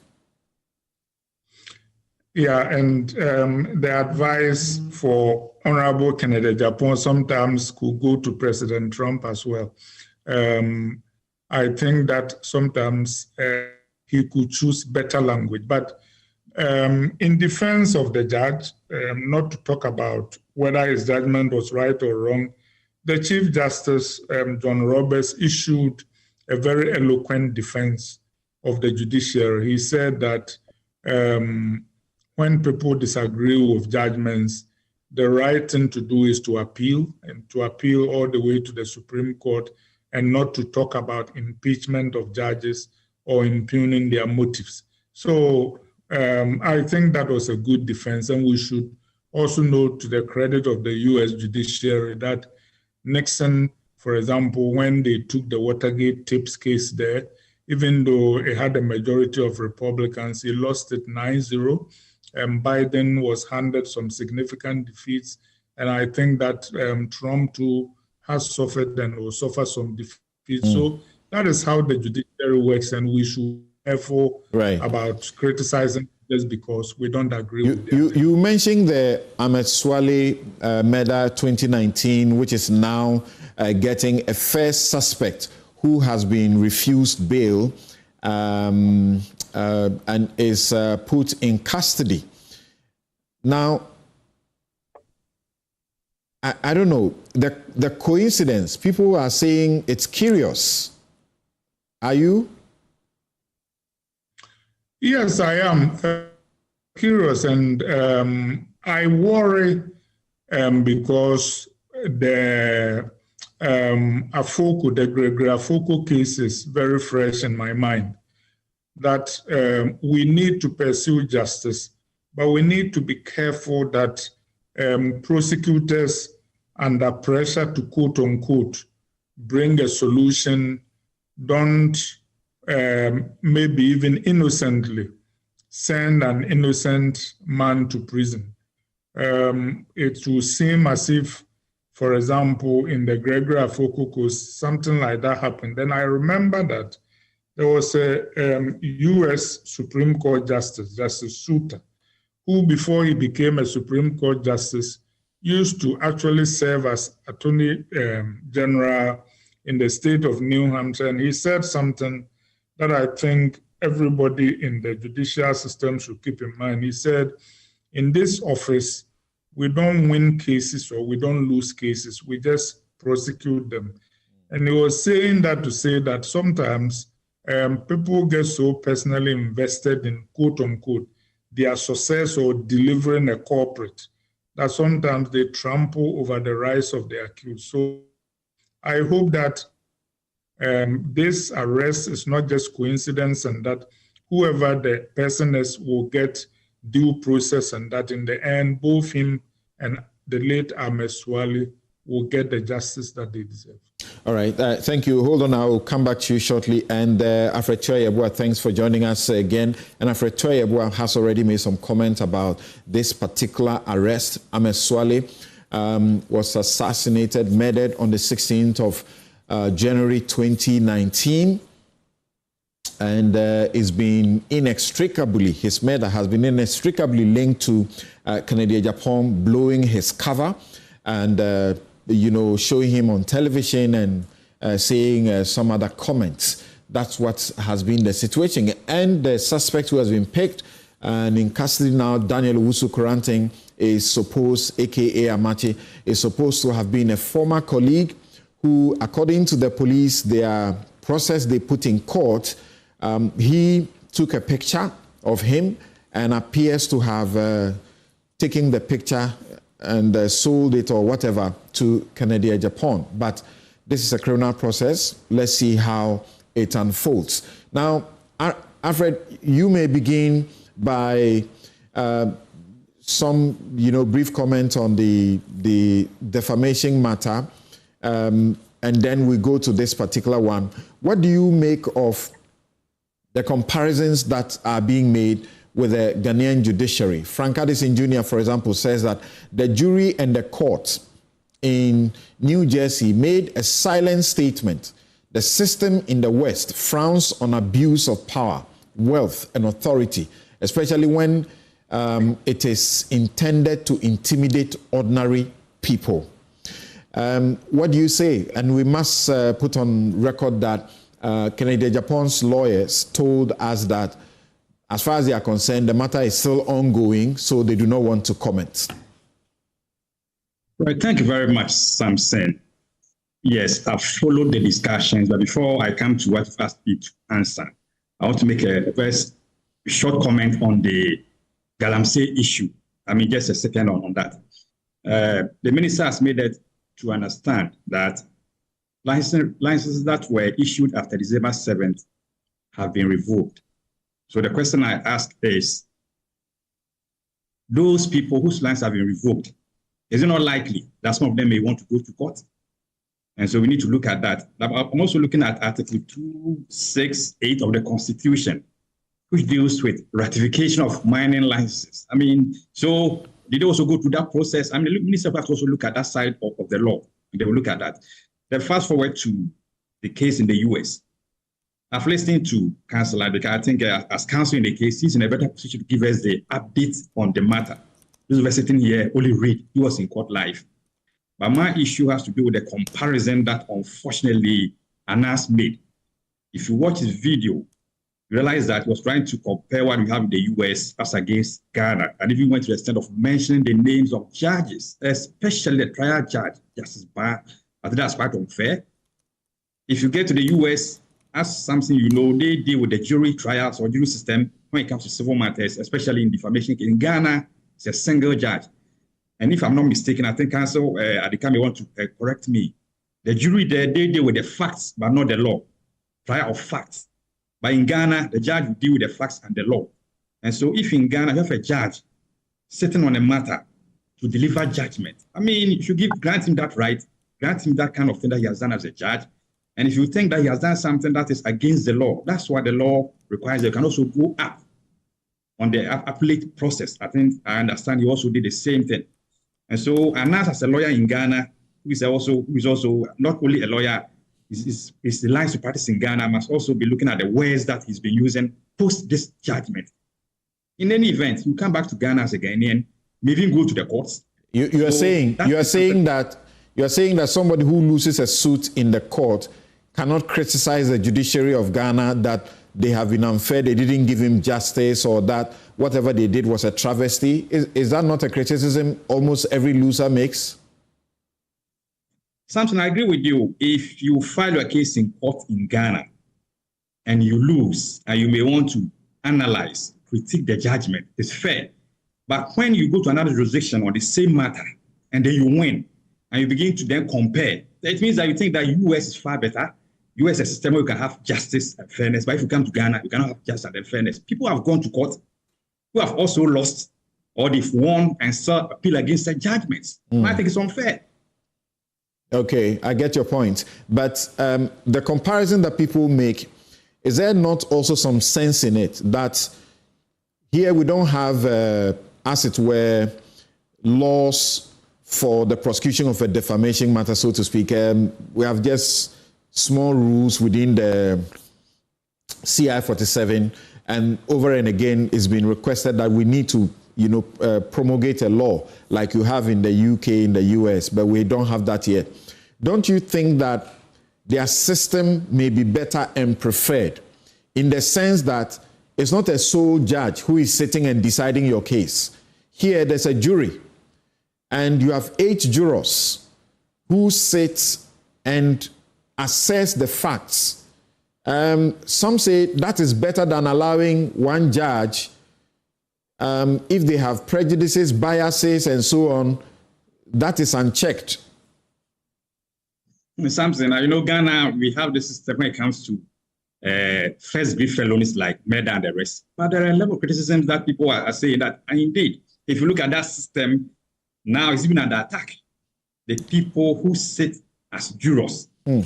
Yeah, and the advice for Honorable Kennedy Agyapong sometimes could go to President Trump as well. I think that sometimes he could choose better language. But in defense of the judge, not to talk about whether his judgment was right or wrong, the Chief Justice, John Roberts, issued a very eloquent defense of the judiciary. He said that when people disagree with judgments, the right thing to do is to appeal, and to appeal all the way to the Supreme Court, and not to talk about impeachment of judges or impugning their motives. So I think that was a good defense, and we should also note to the credit of the US judiciary that Nixon, for example, when they took the Watergate tapes case there, even though it had a majority of Republicans, he lost it 9-0. And Biden was handed some significant defeats. And I think that Trump too has suffered and will suffer some defeats. So that is how the judiciary works, and we should therefore about criticizing just because we don't agree with them. You mentioned the Ahmed Swale murder 2019, which is now getting a first suspect who has been refused bail and is put in custody. Now, I don't know, the coincidence, people are saying it's curious. Are you? Yes, I am curious, and I worry because the Afoko, the Gregory Afoko case is very fresh in my mind. That we need to pursue justice, but we need to be careful that prosecutors under pressure to quote unquote bring a solution don't maybe even innocently send an innocent man to prison. It will seem as if, for example, in the Gregory Afoko case, something like that happened. Then I remember that there was a U.S. Supreme Court Justice, Justice Souter, who before he became a Supreme Court Justice used to actually serve as Attorney General in the state of New Hampshire. And he said something that I think everybody in the judicial system should keep in mind. He said, in this office, we don't win cases or we don't lose cases, we just prosecute them. And he was saying that to say that sometimes people get so personally invested in quote unquote their success or delivering a corporate that sometimes they trample over the rights of the accused. So I hope that this arrest is not just coincidence and that whoever the person is will get due process and that in the end, both him and the late Ameswali will get the justice that they deserve. All right. Thank you. Hold on. I'll come back to you shortly. And Alfred Choyebua, thanks for joining us again. And Alfred Choyebua has already made some comments about this particular arrest. Ameswali was assassinated, murdered on the 16th of January 2019. And it's been inextricably, his murder has been inextricably linked to Kennedy Agyapong blowing his cover and showing him on television and saying some other comments. That's what has been the situation. And the suspect who has been picked and in custody now, Daniel Owusu-Koranteng, is supposed, a.k.a. Amache, is supposed to have been a former colleague who, according to the police, their process they put in court, he took a picture of him and appears to have taken the picture and sold it or whatever to Kennedy Agyapong. But this is a criminal process. Let's see how it unfolds. Now, Alfred, you may begin by some, brief comment on the defamation matter, and then we go to this particular one. What do you make of the comparisons that are being made with the Ghanaian judiciary? Frank Addison Jr., for example, says that the jury and the court in New Jersey made a silent statement. The system in the West frowns on abuse of power, wealth, and authority, especially when it is intended to intimidate ordinary people. What do you say? And we must put on record that Kennedy Agyapong's lawyers told us that as far as they are concerned, the matter is still ongoing, so they do not want to comment. Right, thank you very much, Samson. Yes, I've followed the discussions, but before I come to what you've asked me to answer, I want to make a very short comment on the Galamsey issue. Just a second on that. The minister has made it to understand that licenses that were issued after December 7th have been revoked. So the question I ask is, those people whose licenses have been revoked, is it not likely that some of them may want to go to court? And so we need to look at that. I'm also looking at Article 268 of the Constitution, which deals with ratification of mining licenses. So did they also go through that process? The minister has to also look at that side of the law. They will look at that. Then fast forward to the case in the US. I've listened to Counsel because I think as counsel in the case, he's in a better position to give us the update on the matter. This was sitting here, only read, he was in court live. But my issue has to do with the comparison that unfortunately Anas made. If you watch his video, you realize that he was trying to compare what we have in the US as against Ghana, and even went to the extent of mentioning the names of judges, especially the trial judge, Justice Barr. I think that's quite unfair. If you get to the US, as something they deal with the jury trials or jury system when it comes to civil matters, especially in defamation. In Ghana, it's a single judge. And if I'm not mistaken, I think Counsel Adika may want to correct me. The jury there, they deal with the facts, but not the law. Trial of facts. But in Ghana, the judge will deal with the facts and the law. And so if in Ghana you have a judge sitting on a matter to deliver judgment, you should grant him that right, grant him that kind of thing that he has done as a judge. And if you think that he has done something that is against the law, that's what the law requires. You can also go up on the appellate process. I understand he also did the same thing. And so Anas, as a lawyer in Ghana, who is also not only a lawyer, is the lines to practice in Ghana, must also be looking at the words that he's been using post this judgment. In any event, you come back to Ghana as a Ghanaian, maybe go to the courts. You are saying that somebody who loses a suit in the court cannot criticize the judiciary of Ghana that they have been unfair, they didn't give him justice, or that whatever they did was a travesty. Is that not a criticism almost every loser makes? Samson, I agree with you. If you file your case in court in Ghana and you lose, and you may want to analyze, critique the judgment, it's fair. But when you go to another jurisdiction on the same matter and then you win, and you begin to then compare, it means that you think that US is far better. US is a system where you can have justice and fairness. But if you come to Ghana, you cannot have justice and fairness. People have gone to court who have also lost, or they've won and sought appeal against their judgments. I think it's unfair. Okay, I get your point. But the comparison that people make, is there not also some sense in it that here we don't have, as it were, laws for the prosecution of a defamation matter, so to speak? We have just small rules within the CI 47, and over and again it's been requested that we need to, promulgate a law like you have in the UK, in the US, but we don't have that yet. Don't you think that their system may be better and preferred in the sense that it's not a sole judge who is sitting and deciding your case? Here there's a jury, and you have 8 jurors who sit and assess the facts. Some say that is better than allowing one judge, if they have prejudices, biases, and so on, that is unchecked. Something, Ghana, we have the system when it comes to first-degree felonies like murder and the rest. But there are a level of criticisms that people are saying that, and indeed, if you look at that system, now it's even under attack. The people who sit as jurors, who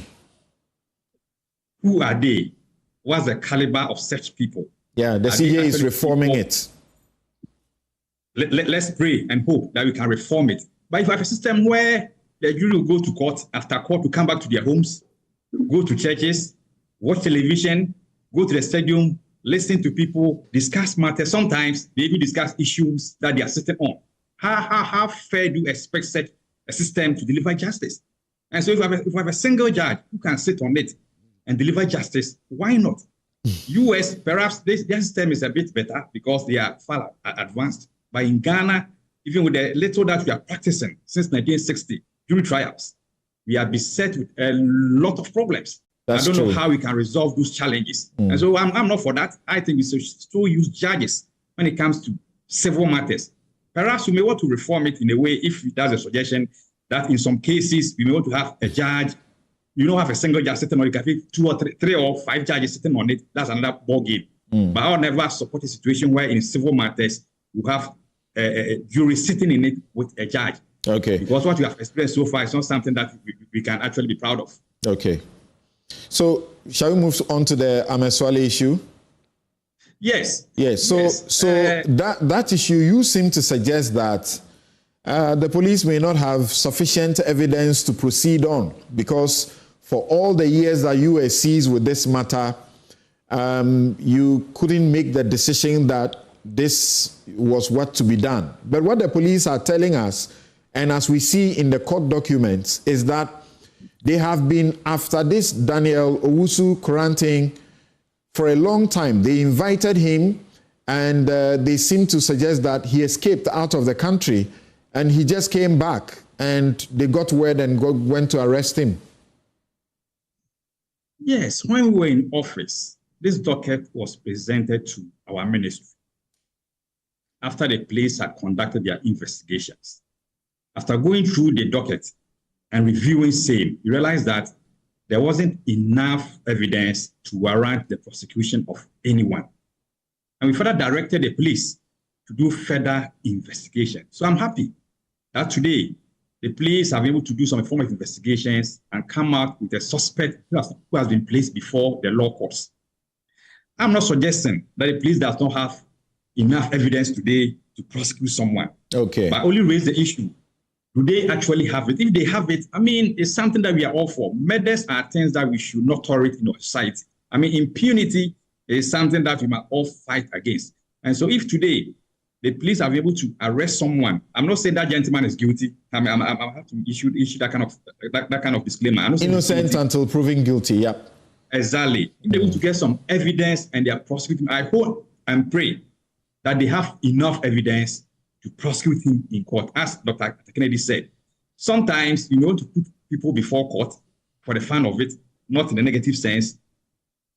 are they? What's the caliber of such people? Yeah, the CJ is reforming it. Let's pray and hope that we can reform it. But if you have a system where the jury will go to court, after court to come back to their homes, go to churches, watch television, go to the stadium, listen to people, discuss matters, sometimes they even discuss issues that they are sitting on. How fair do you expect such a system to deliver justice? And so if we have a single judge who can sit on it and deliver justice, why not? US, perhaps their system is a bit better because they are far advanced. But in Ghana, even with the little that we are practicing since 1960, jury trials, we are beset with a lot of problems. I don't know how we can resolve those challenges. And so I'm not for that. I think we should still use judges when it comes to civil matters. Perhaps we may want to reform it in a way, if that's a suggestion, that in some cases we may want to have a judge. You don't have a single judge sitting on it. You can have 2 or 3 or 5 judges sitting on it. That's another ball game. But I would never support a situation where in civil matters you have a jury sitting in it with a judge. Okay. Because what you have experienced so far is not something that we can actually be proud of. Okay. So shall we move on to the Ameswale issue? Yes. Yes. So that issue, you seem to suggest that the police may not have sufficient evidence to proceed on, because for all the years that you were seized with this matter, you couldn't make the decision that this was what to be done. But what the police are telling us, and as we see in the court documents, is that they have been after this Daniel Owusu-Koranting for a long time. They invited him, and they seem to suggest that he escaped out of the country, and he just came back, and they got word and went to arrest him. Yes, when we were in office, this docket was presented to our ministry after the police had conducted their investigations. After going through the docket and reviewing same, we realized that there wasn't enough evidence to warrant the prosecution of anyone. And we further directed the police to do further investigation. So I'm happy that today the police have been able to do some form of investigations and come out with a suspect who has been placed before the law courts. I'm not suggesting that the police does not have enough evidence today to prosecute someone. Okay. But only raise the issue. Do they actually have it? If they have it, I mean, it's something that we are all for. Murders are things that we should not tolerate in our society. I mean, impunity is something that we must all fight against. And so if today the police are able to arrest someone, I'm not saying that gentleman is guilty. I mean, I have to issue that kind of disclaimer. Innocent until proven guilty, yeah. Exactly. If they're able to get some evidence and they are prosecuting, I hope and pray that they have enough evidence to prosecute him in court. As Dr. Kennedy said, sometimes you want to put people before court for the fun of it, not in a negative sense,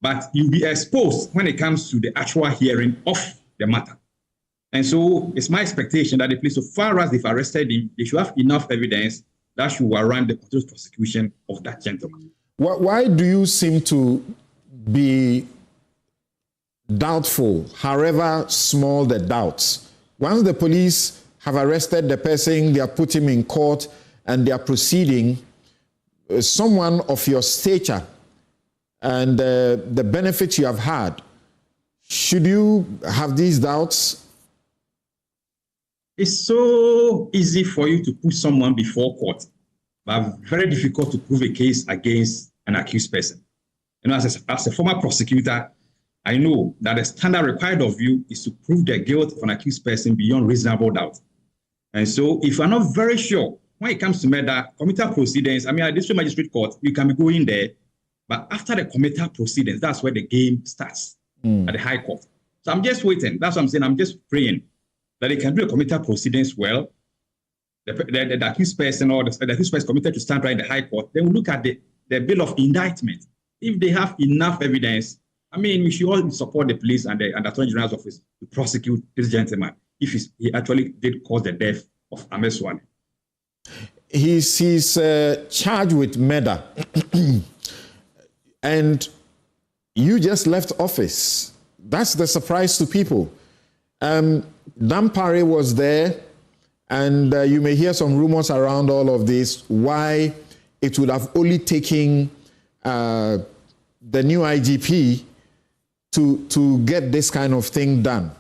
but you'll be exposed when it comes to the actual hearing of the matter. And so it's my expectation that the police, so far as they've arrested him, they should have enough evidence that should warrant the continuous prosecution of that gentleman. Why do you seem to be doubtful, however small the doubts? Once the police have arrested the person, they have put him in court, and they are proceeding, someone of your stature and the benefits you have had, should you have these doubts? It's so easy for you to put someone before court, but very difficult to prove a case against an accused person. You know, as a former prosecutor, I know that the standard required of you is to prove the guilt of an accused person beyond reasonable doubt. And so if you're not very sure, when it comes to murder, committal proceedings, I mean, at district magistrate court, you can be going there, but after the committal proceedings, that's where the game starts at the high court. So I'm just waiting. That's what I'm saying. I'm just praying that they can do the committal proceedings well. The accused person or the accused person committed to stand right in the high court, then we'll look at the bill of indictment. If they have enough evidence, I mean, we should all support the police and the Attorney General's office to prosecute this gentleman if he actually did cause the death of Ameswani. He's charged with murder. And you just left office. That's the surprise to people. Dampare was there, and you may hear some rumors around all of this, why it would have only taken the new IGP to get this kind of thing done.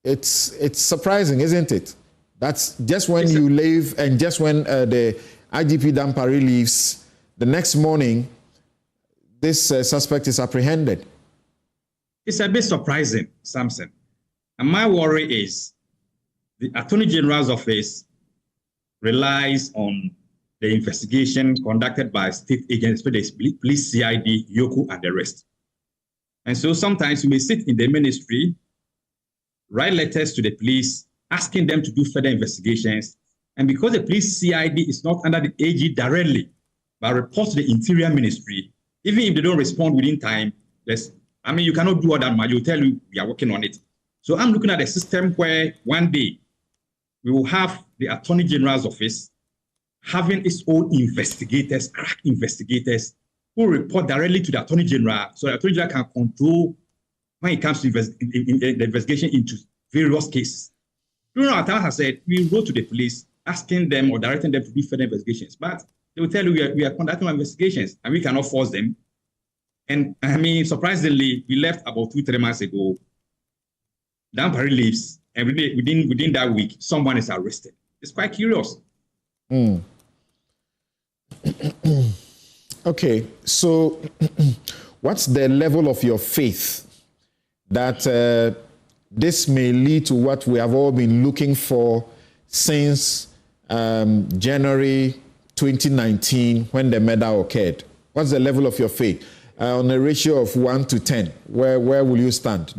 It's surprising, isn't it? That's just when you leave, and just when the IGP Dampare leaves, the next morning, this suspect is apprehended. It's a bit surprising, Samson. And my worry is the Attorney General's office relies on the investigation conducted by state agents, police, CID, Yoko, and the rest. And so sometimes you may sit in the ministry, write letters to the police, asking them to do further investigations. And because the police CID is not under the AG directly, but reports to the Interior Ministry, even if they don't respond within time, you cannot do all that much. You'll tell you we are working on it. So I'm looking at a system where one day we will have the Attorney General's office having its own investigators, crack investigators, who report directly to the Attorney General, so the Attorney General can control when it comes to the investigation into various cases. During our time, I said, we go to the police asking them or directing them to do further investigations, but they will tell you we are conducting investigations and we cannot force them. And I mean, surprisingly, we left about 2-3 months ago. Dampare leaves, and within that week, someone is arrested. It's quite curious. Okay, so what's the level of your faith that this may lead to what we have all been looking for since January 2019 when the murder occurred? What's the level of your faith? On a ratio of 1 to 10, where will you stand?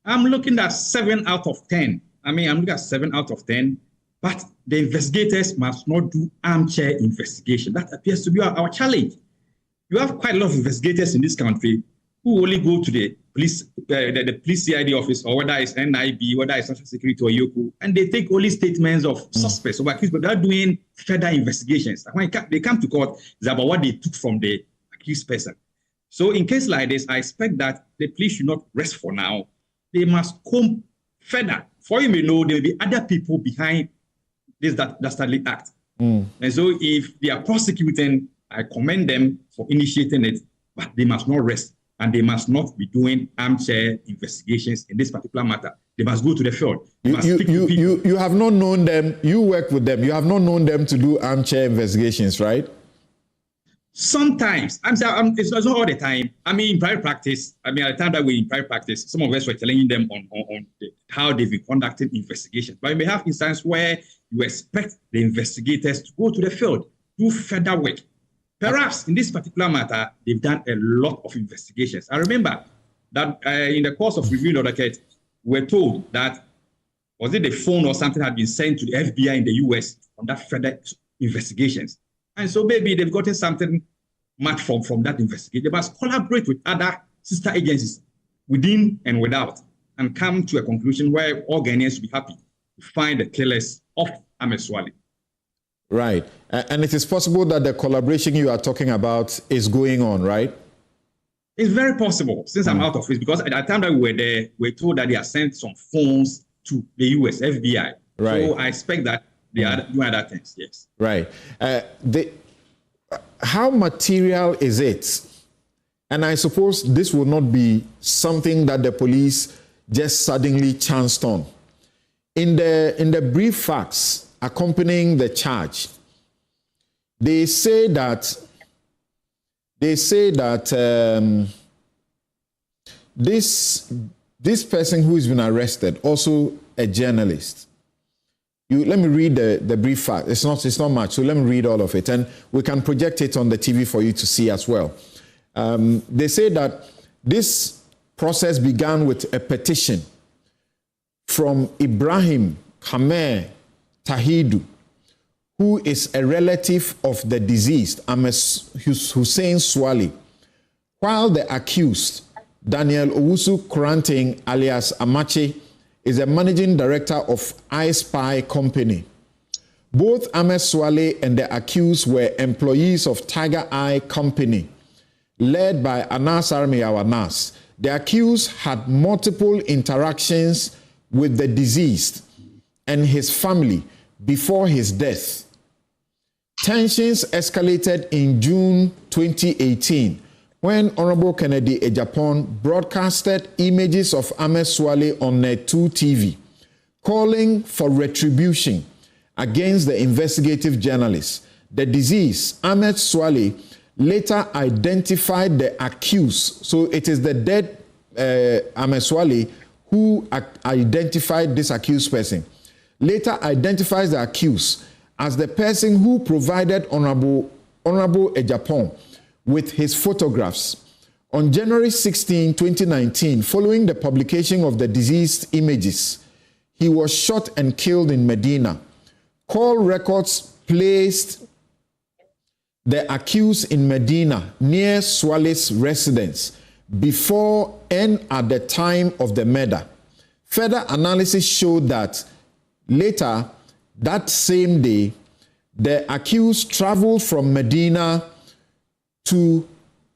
I'm looking at 7 out of 10. I'm looking at 7 out of 10, but the investigators must not do armchair investigation. That appears to be our challenge. You have quite a lot of investigators in this country who only go to the police, the police CID office, or whether it's NIB, whether it's National Security or Yoko, and they take only statements of suspects or accused, but they're doing further investigations. When they come to court, it's about what they took from the accused person. So in case like this, I expect that the police should not rest for now. They must come further. For you may know, there will be other people behind this dastardly act. And so if they are prosecuting, I commend them for initiating it, but they must not rest, and they must not be doing armchair investigations in this particular matter. They must go to the field. You have not known them, you work with them, you have not known them to do armchair investigations, right? Sometimes, it's not all the time. In private practice, at the time that we're in private practice, some of us were telling them on how they've been conducting investigations. But you may have instances where you expect the investigators to go to the field, do further work. Perhaps in this particular matter, they've done a lot of investigations. I remember that in the course of reviewing the case, we were told that, was it the phone or something had been sent to the FBI in the US on that further investigations. And so maybe they've gotten something much from that investigation. They must collaborate with other sister agencies within and without and come to a conclusion where all Ghanaians will be happy to find the killers of Ahmed Swale. Right. And it is possible that the collaboration you are talking about is going on, right? It's very possible since I'm out of it, because at the time that we were there, we were told that they have sent some phones to the US FBI. Right. So I expect that they are doing other things, yes. Right. How material is it? And I suppose this will not be something that the police just suddenly chanced on. In the brief facts accompanying the charge, they say that this person who has been arrested, also a journalist. Let me read the brief fact. It's not much, so let me read all of it, and we can project it on the TV for you to see as well. They say that this process began with a petition from Ibrahim Khamer Tahidu, who is a relative of the deceased, Ahmed Hussein Swale, while the accused, Daniel Owusu Koranting, alias Amache, is a managing director of iSpy Company. Both Ahmed Swale and the accused were employees of Tiger Eye Company, led by Anas Armiyawa Nas. The accused had multiple interactions with the deceased and his family before his death. Tensions escalated in June 2018 when Honorable Kennedy Agyapong broadcasted images of Ahmed Swale on Net 2 TV, calling for retribution against the investigative journalist. The deceased, Ahmed Swale, later identified the accused. So it is the dead Ahmed Swale who identified this accused person. Later identifies the accused as the person who provided Honorable Agyapong with his photographs. On January 16, 2019, following the publication of the deceased images, he was shot and killed in Medina. Call records placed the accused in Medina near Swale's residence before and at the time of the murder. Further analysis showed that later that same day, the accused traveled from Medina to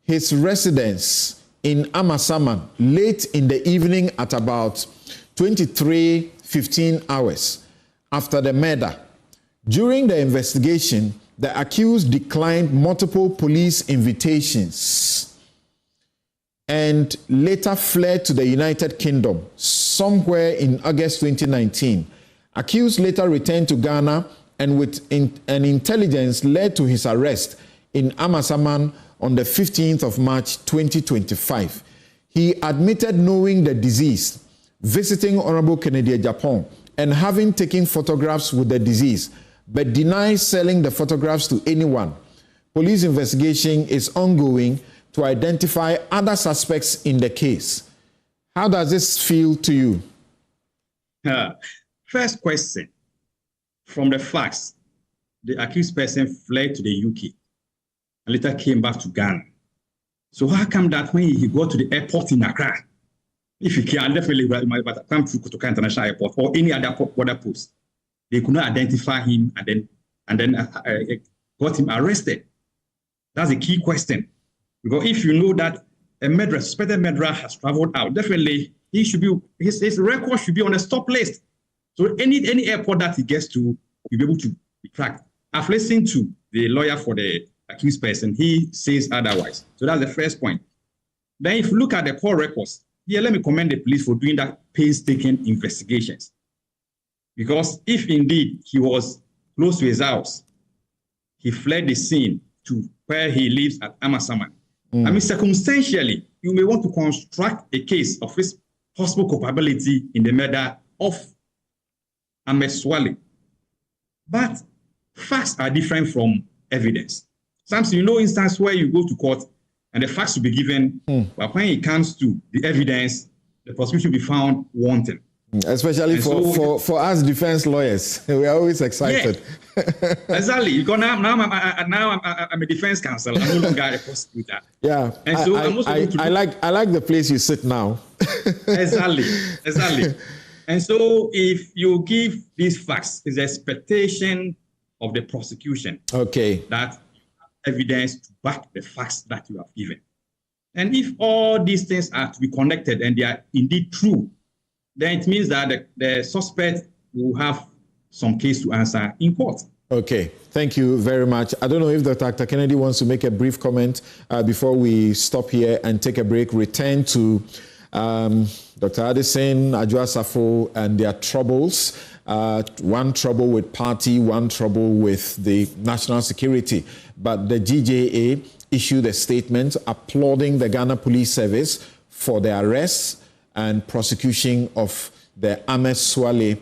his residence in Amasaman late in the evening at about 23:15 hours after the murder. During the investigation, the accused declined multiple police invitations and later fled to the United Kingdom somewhere in August 2019. Accused later returned to Ghana and with an intelligence led to his arrest in Amasaman on the 15th of March 2025. He admitted knowing the deceased, visiting Honorable Kennedy Agyapong, and having taken photographs with the deceased, but denies selling the photographs to anyone. Police investigation is ongoing to identify other suspects in the case. How does this feel to you? First question. From the facts, the accused person fled to the UK and later came back to Ghana. So how come that when he got to the airport in Accra, if he can definitely come to Kutu International Airport or any other border post, they could not identify him and then got him arrested? That's a key question. Because if you know that a murderer, suspected murderer has traveled out, definitely he should be his record should be on a stop list. So any airport that he gets to, he'll be able to be tracked. I've listened to the lawyer for the accused person. He says otherwise. So that's the first point. Then if you look at the court records, here, let me commend the police for doing that painstaking investigations. Because if indeed he was close to his house, he fled the scene to where he lives at Amasaman. I mean, circumstantially, you may want to construct a case of his possible culpability in the murder of Ahmed Swale. But facts are different from evidence. Sometimes you know instance where you go to court and the facts will be given, but when it comes to the evidence, the prosecution will be found wanting. Especially for us defense lawyers, we are always excited. Yeah, exactly. Because now I'm a defense counsel. I'm no longer a prosecutor. Yeah, and so I like the place you sit now. Exactly. And so if you give these facts, it's the expectation of the prosecution. Okay. That evidence to back the facts that you have given. And if all these things are to be connected and they are indeed true, then it means that the suspect will have some case to answer in court. Okay, thank you very much. I don't know if Dr. Kennedy wants to make a brief comment before we stop here and take a break, return to Dr. Addison, Agyapong, and their troubles. One trouble with party, one trouble with the national security. But the GJA issued a statement applauding the Ghana Police Service for the arrests and prosecution of the Ahmed Swale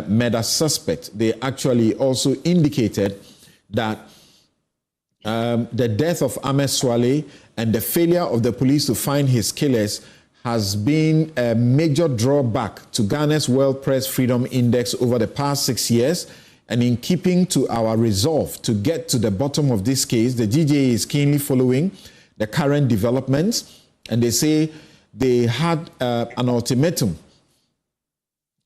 murder suspect. They actually also indicated that the death of Ahmed Swale and the failure of the police to find his killers has been a major drawback to Ghana's World Press Freedom Index over the past 6 years. And in keeping to our resolve to get to the bottom of this case, the GJA is keenly following the current developments. And they say they had an ultimatum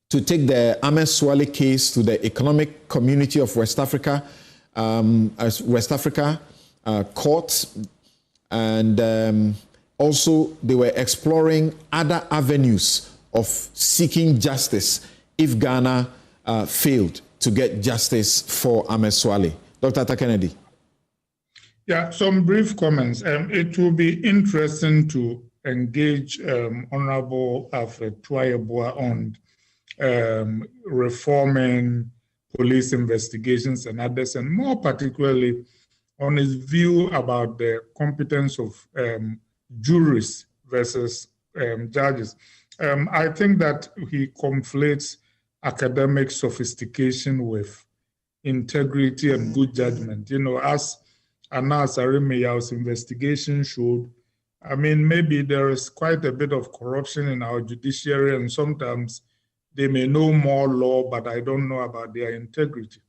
to take the Ahmed Swale case to the Economic Community of West Africa, court, and also they were exploring other avenues of seeking justice if Ghana failed to get justice for Ahmed Swale. Dr. Kennedy. Yeah, some brief comments. It will be interesting to engage Honorable Alfred Tuayeboa on reforming police investigations and others, and more particularly on his view about the competence of juries versus judges. I think that he conflates academic sophistication with integrity and good judgment. You know, as Anas Arimeya's investigation showed, I mean, maybe there is quite a bit of corruption in our judiciary, and sometimes they may know more law, but I don't know about their integrity.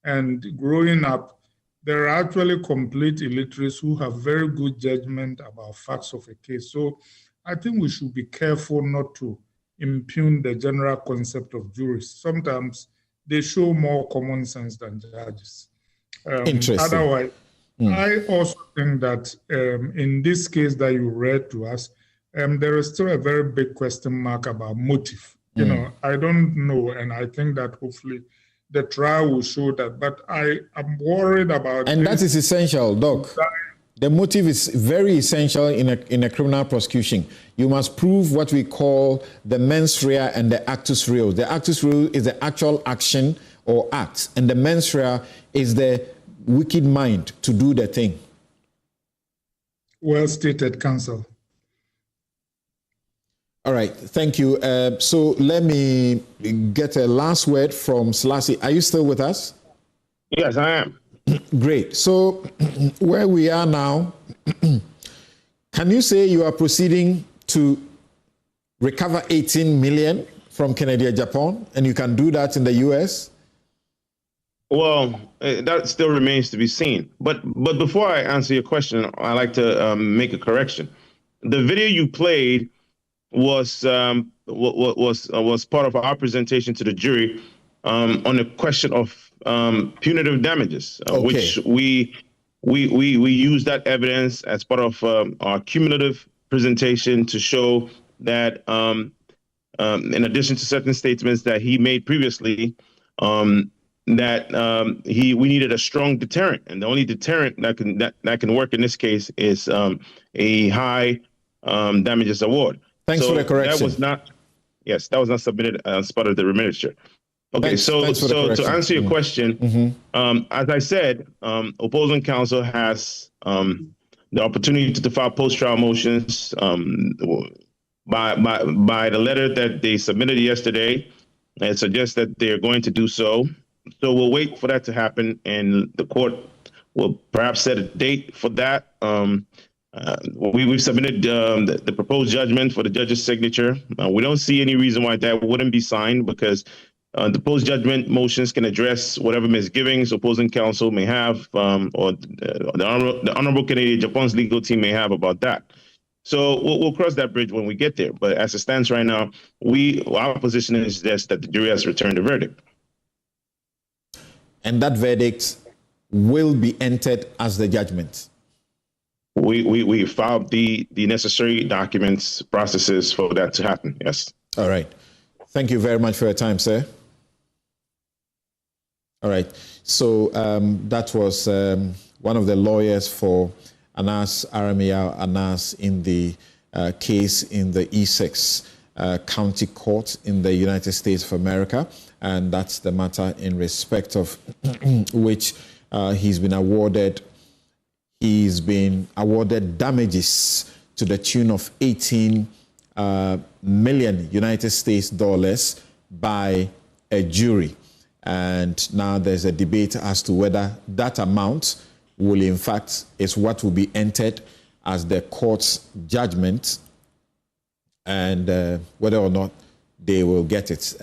And growing up, there are actually complete illiterates who have very good judgment about facts of a case. So I think we should be careful not to impugn the general concept of juries. Sometimes they show more common sense than judges. Interesting. Otherwise, I also think that in this case that you read to us, there is still a very big question mark about motive. You know, I don't know, and I think that hopefully the trial will show that. But I am worried about. And that is essential, Doc. The motive is very essential in a criminal prosecution. You must prove what we call the mens rea and the actus reus. The actus reus is the actual action or act, and the mens rea is the wicked mind to do the thing. Well stated, counsel. All right, thank you. So let me get a last word from Selassie. Are you still with us? Yes, I am. Great. So where we are now, can you say you are proceeding to recover 18 million from Kennedy Agyapong, and you can do that in the US? Well, that still remains to be seen. But before I answer your question, I'd like to make a correction. The video you played was part of our presentation to the jury on the question of punitive damages, which we use that evidence as part of our cumulative presentation to show that in addition to certain statements that he made previously, that we needed a strong deterrent, and the only deterrent that can work in this case is a high damages award. Thanks for the correction. That was not submitted as part of the remedies. Okay, so to answer your question, as I said, opposing counsel has the opportunity to file post-trial motions by the letter that they submitted yesterday. It suggests that they're going to do so. So we'll wait for that to happen, and the court will perhaps set a date for that. We've submitted the proposed judgment for the judge's signature. We don't see any reason why that wouldn't be signed, because the post-judgment motions can address whatever misgivings opposing counsel may have, or the Honorable Kennedy Agyapong's legal team may have about that. So we'll cross that bridge when we get there. But as it stands right now, our position is just that the jury has returned a verdict. And that verdict will be entered as the judgment. We filed the necessary documents, processes for that to happen, yes. All right. Thank you very much for your time, sir. All right. So that was one of the lawyers for Anas Aramia Anas in the case in the Essex County Court in the United States of America. And that's the matter in respect of which he's been awarded damages to the tune of 18 million United States dollars by a jury. And now there's a debate as to whether that amount will, in fact, is what will be entered as the court's judgment, and whether or not they will get it.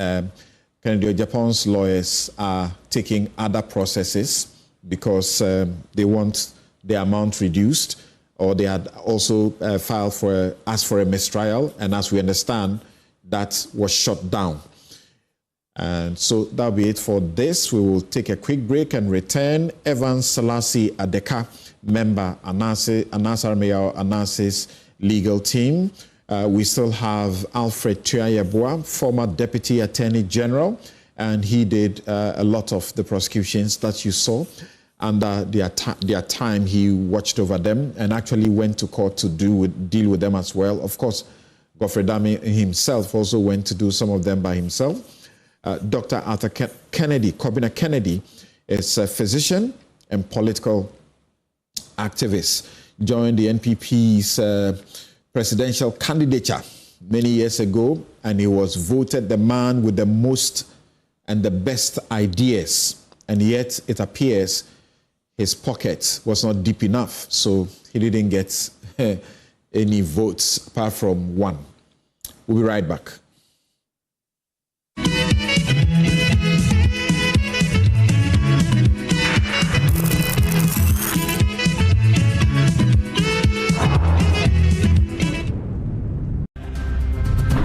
Kennedy Agyapong's lawyers are taking other processes because they want the amount reduced, or they had also asked for a mistrial, and as we understand, that was shut down. And so that'll be it for this. We will take a quick break and return. Evans Selassie Adeka, member Anas Aramia Anas's legal team. We still have Alfred Tuayeboa, former Deputy Attorney General, and he did a lot of the prosecutions that you saw. Under their time, he watched over them and actually went to court to deal with them as well. Of course, Godfrey Dami himself also went to do some of them by himself. Dr. Arthur Kobina Kennedy, is a physician and political activist. Joined the NPP's presidential candidature many years ago, and he was voted the man with the most and the best ideas. And yet it appears his pocket was not deep enough, so he didn't get any votes apart from one. We'll be right back.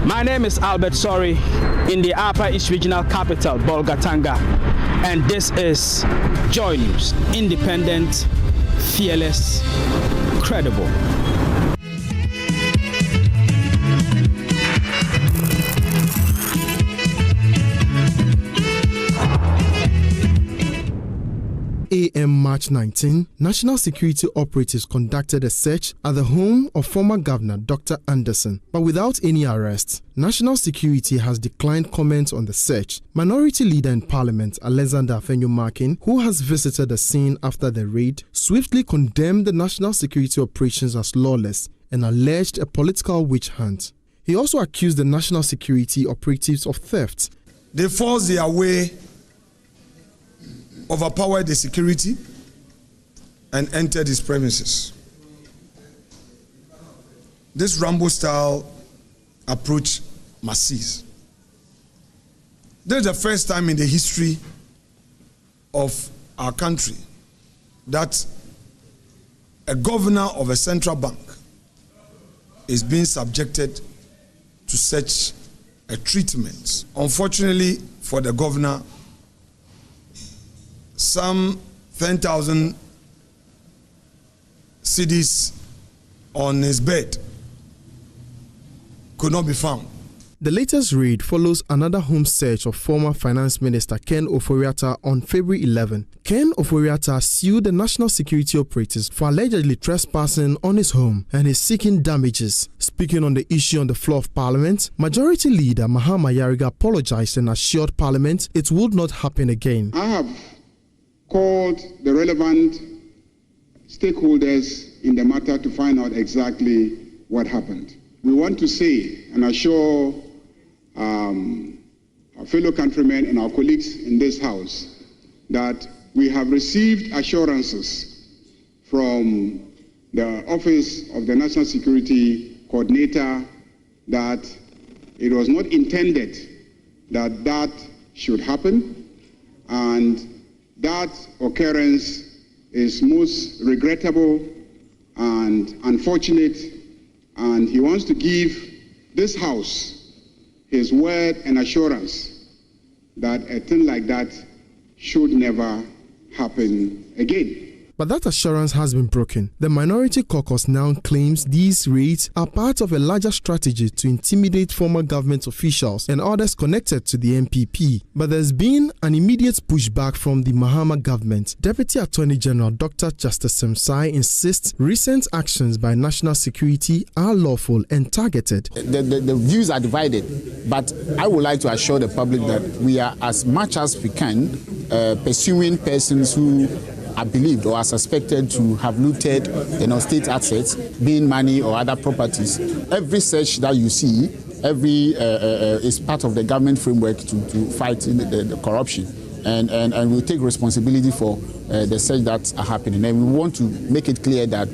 My name is Albert Sori in the Upper East Regional Capital, Bolgatanga, and this is JoyNews, independent, fearless, credible. a.m. March 19, national security operatives conducted a search at the home of former Governor Dr. Anderson, but without any arrests. National security has declined comments on the search. Minority Leader in Parliament Alexander Afenyo-Markin, who has visited the scene after the raid, swiftly condemned the national security operations as lawless and alleged a political witch hunt. He also accused the national security operatives of theft. They forced their way, overpowered the security, and entered his premises. This Rambo-style approach must cease. This is the first time in the history of our country that a governor of a central bank is being subjected to such a treatment. Unfortunately for the governor, some 10,000 cedis on his bed could not be found. The latest raid follows another home search of former Finance Minister Ken OFORI-ATTA on February 11. Ken OFORI-ATTA sued the national security operatives for allegedly trespassing on his home and is seeking damages. Speaking on the issue on the floor of Parliament, Majority Leader Mahama apologized and assured Parliament it would not happen again. I have called the relevant stakeholders in the matter to find out exactly what happened. We want to say and assure our fellow countrymen and our colleagues in this House that we have received assurances from the Office of the National Security Coordinator that it was not intended that that should happen, and that occurrence is most regrettable and unfortunate, and he wants to give this House his word and assurance that a thing like that should never happen again. But that assurance has been broken. The Minority Caucus now claims these raids are part of a larger strategy to intimidate former government officials and others connected to the NPP. But there's been an immediate pushback from the Mahama government. Deputy Attorney General Dr. Justice Semsai insists recent actions by national security are lawful and targeted. The views are divided, but I would like to assure the public that we are, as much as we can, pursuing persons who are believed or are suspected to have looted, state assets, being money or other properties. Every search that you see, is part of the government framework to fight the corruption, and we take responsibility for the search that are happening. And we want to make it clear that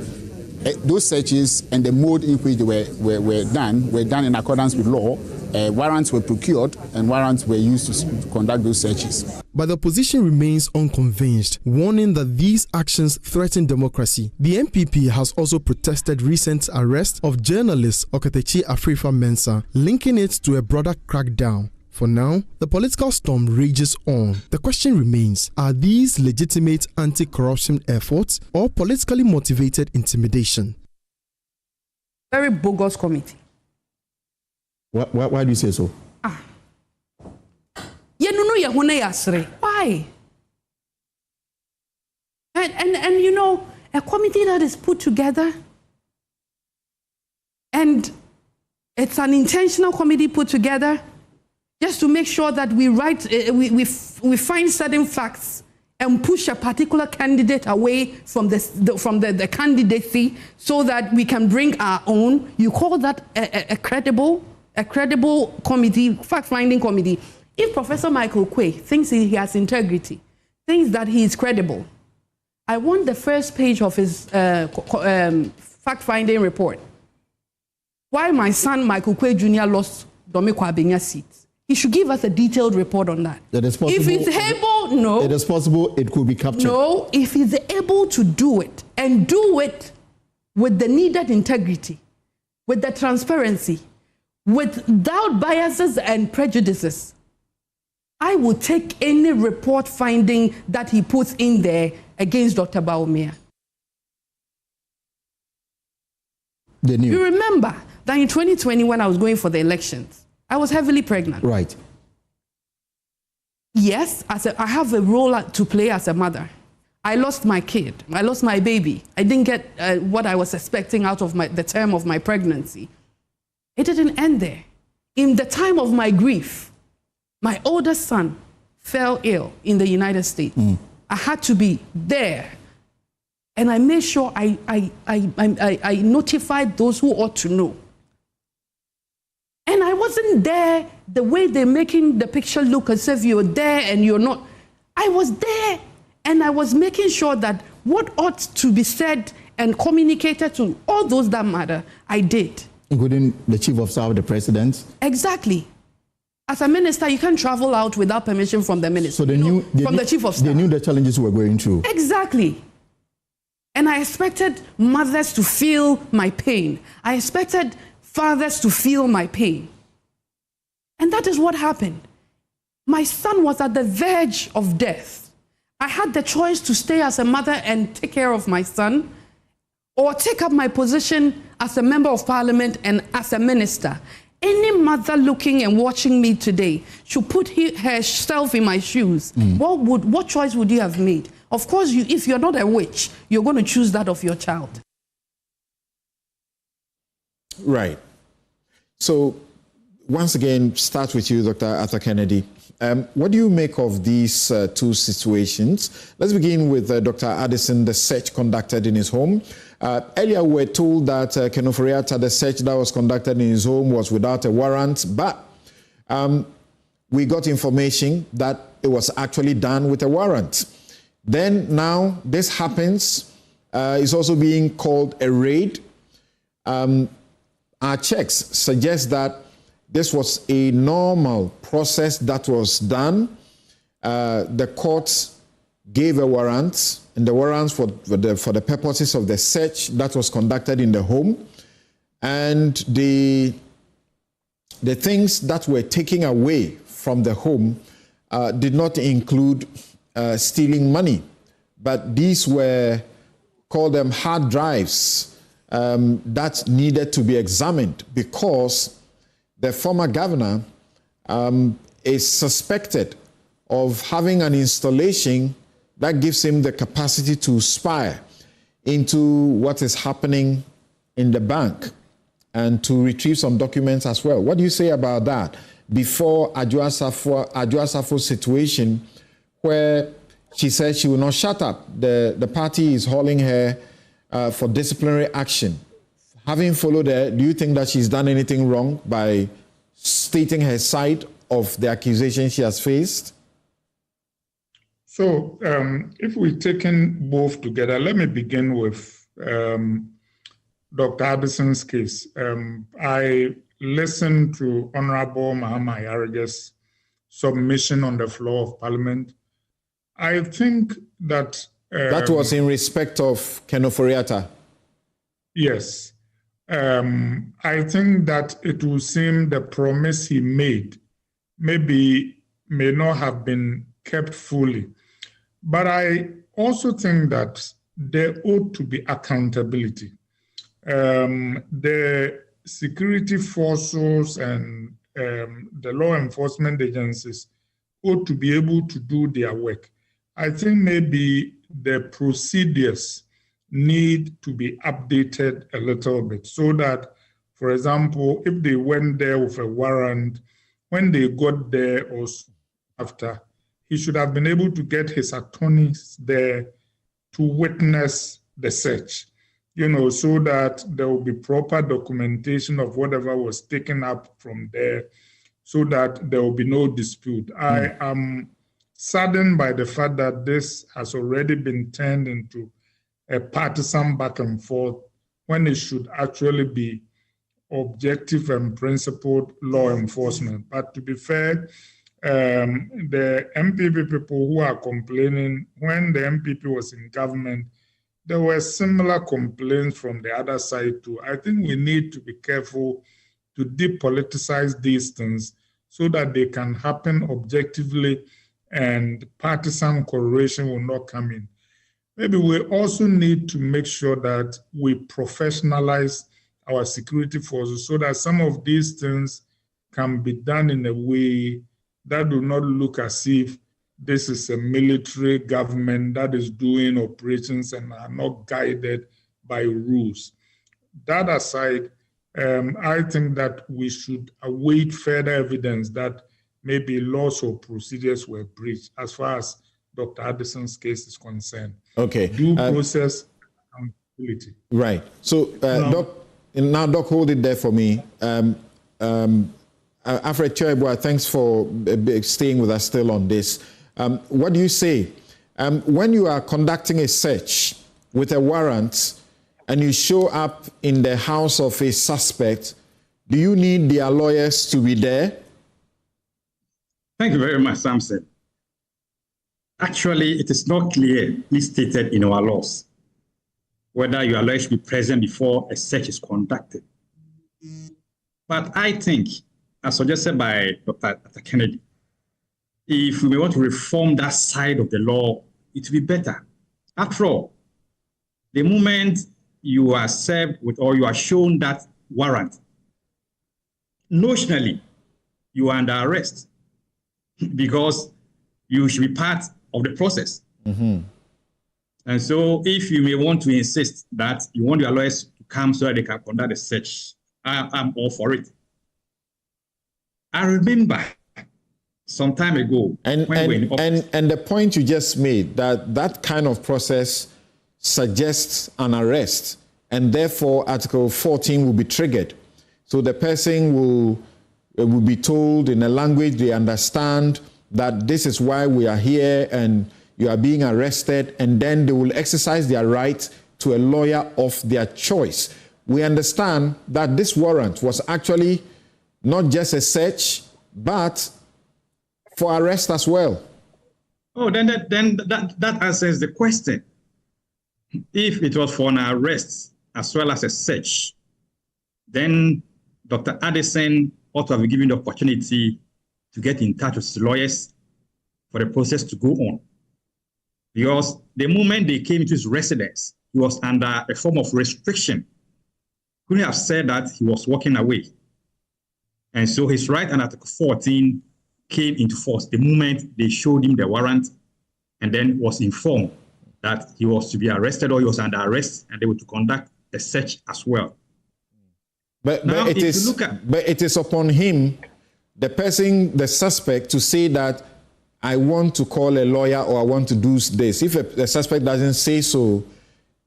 those searches and the mode in which they were done in accordance with law. Warrants were procured and warrants were used to conduct those searches. But the opposition remains unconvinced, warning that these actions threaten democracy. The NPP has also protested recent arrest of journalist Kutu Acheampong, linking it to a broader crackdown. For now, the political storm rages on. The question remains, are these legitimate anti-corruption efforts or politically motivated intimidation? Very bogus committee. Why do you say so? Why? And a committee that is put together, and it's an intentional committee put together just to make sure that we find certain facts and push a particular candidate away from the candidacy so that we can bring our own. You call that a credible committee, fact-finding committee? If Professor Michael Quay thinks he has integrity, thinks that he is credible, I want the first page of his fact-finding report. Why my son Michael Quay Jr. lost Domekwa Abenya's seat. He should give us a detailed report on that. That is possible. If he's able, no. It is possible it could be captured. No, if he's able to do it, and do it with the needed integrity, with the transparency, without biases and prejudices, I will take any report finding that he puts in there against Dr. Bawumia. You remember that in 2020, when I was going for the elections, I was heavily pregnant. Right. Yes, I have a role to play as a mother. I lost my kid. I lost my baby. I didn't get what I was expecting out of the term of my pregnancy. It didn't end there. In the time of my grief, my oldest son fell ill in the United States. I had to be there. And I made sure I notified those who ought to know. And I wasn't there the way they're making the picture look as if you're there and you're not. I was there, and I was making sure that what ought to be said and communicated to all those that matter, I did. Including the chief of staff, the president? Exactly. As a minister, you can't travel out without permission from the minister. So the chief of staff. They knew the challenges we were going through. Exactly. And I expected mothers to feel my pain. I expected fathers to feel my pain. And that is what happened. My son was at the verge of death. I had the choice to stay as a mother and take care of my son, or take up my position as a member of parliament and as a minister. Any mother looking and watching me today should put herself in my shoes. What choice would you have made? Of course, if you're not a witch, you're going to choose that of your child. Right. So, once again, start with you, Dr. Arthur Kennedy. What do you make of these two situations? Let's begin with Dr. Addison, the search conducted in his home. Earlier, we were told that OFORI-ATTA, the search that was conducted in his home was without a warrant, but we got information that it was actually done with a warrant. Then now this happens, is also being called a raid. Our checks suggest that this was a normal process that was done. The courts gave a warrant, and the warrants for the purposes of the search that was conducted in the home, and the things that were taken away from the home did not include stealing money, but these were, call them hard drives, that needed to be examined because the former governor is suspected of having an installation that gives him the capacity to spy into what is happening in the bank and to retrieve some documents as well. What do you say about that? Before Agyapong's situation, where she said she will not shut up. The party is hauling her for disciplinary action. Having followed her, do you think that she's done anything wrong by stating her side of the accusation she has faced? So if we're taking both together, let me begin with Dr. Addison's case. I listened to Honorable Mahama submission on the floor of Parliament. I think that... that was in respect of Ken OFORI-ATTA. Yes. I think that it will seem the promise he made may not have been kept fully. But I also think that there ought to be accountability. The security forces and the law enforcement agencies ought to be able to do their work. I think maybe the procedures need to be updated a little bit so that, for example, if they went there with a warrant, when they got there or after, he should have been able to get his attorneys there to witness the search, so that there will be proper documentation of whatever was taken up from there so that there will be no dispute. I am saddened by the fact that this has already been turned into a partisan back and forth when it should actually be objective and principled law enforcement. But to be fair, the MPP people who are complaining, when the MPP was in government, there were similar complaints from the other side too. I think we need to be careful to depoliticize these things so that they can happen objectively and partisan correlation will not come in. Maybe we also need to make sure that we professionalize our security forces so that some of these things can be done in a way that do not look as if this is a military government that is doing operations and are not guided by rules. That aside, I think that we should await further evidence that maybe laws or procedures were breached as far as Dr. Addison's case is concerned. Okay. Due process accountability. Right. So, Doc, hold it there for me. Alfred Choiboa, thanks for staying with us still on this. What do you say? When you are conducting a search with a warrant and you show up in the house of a suspect, do you need their lawyers to be there? Thank you very much, Samson. Actually, it is not clearly stated in our laws whether your lawyer should be present before a search is conducted. But I think, as suggested by Dr. Kennedy, if we want to reform that side of the law, it will be better. After all, the moment you are served with or you are shown that warrant, notionally, you are under arrest because you should be part of the process. Mm-hmm. And so if you may want to insist that you want your lawyers to come so that they can conduct a search, I'm all for it. I remember some time ago. And the point you just made, that kind of process suggests an arrest, and therefore Article 14 will be triggered. So the person will be told in a language they understand that this is why we are here and you are being arrested, and then they will exercise their right to a lawyer of their choice. We understand that this warrant was actually not just a search, but for arrest as well. Oh, then that answers the question. If it was for an arrest as well as a search, then Dr. Addison ought to have been given the opportunity to get in touch with his lawyers for the process to go on. Because the moment they came into his residence, he was under a form of restriction. Couldn't have said that he was walking away. And so his right under Article 14 came into force the moment they showed him the warrant, and then was informed that he was to be arrested or he was under arrest, and they were to conduct a search as well. But it is upon him, the person, the suspect, to say that I want to call a lawyer or I want to do this. If the suspect doesn't say so,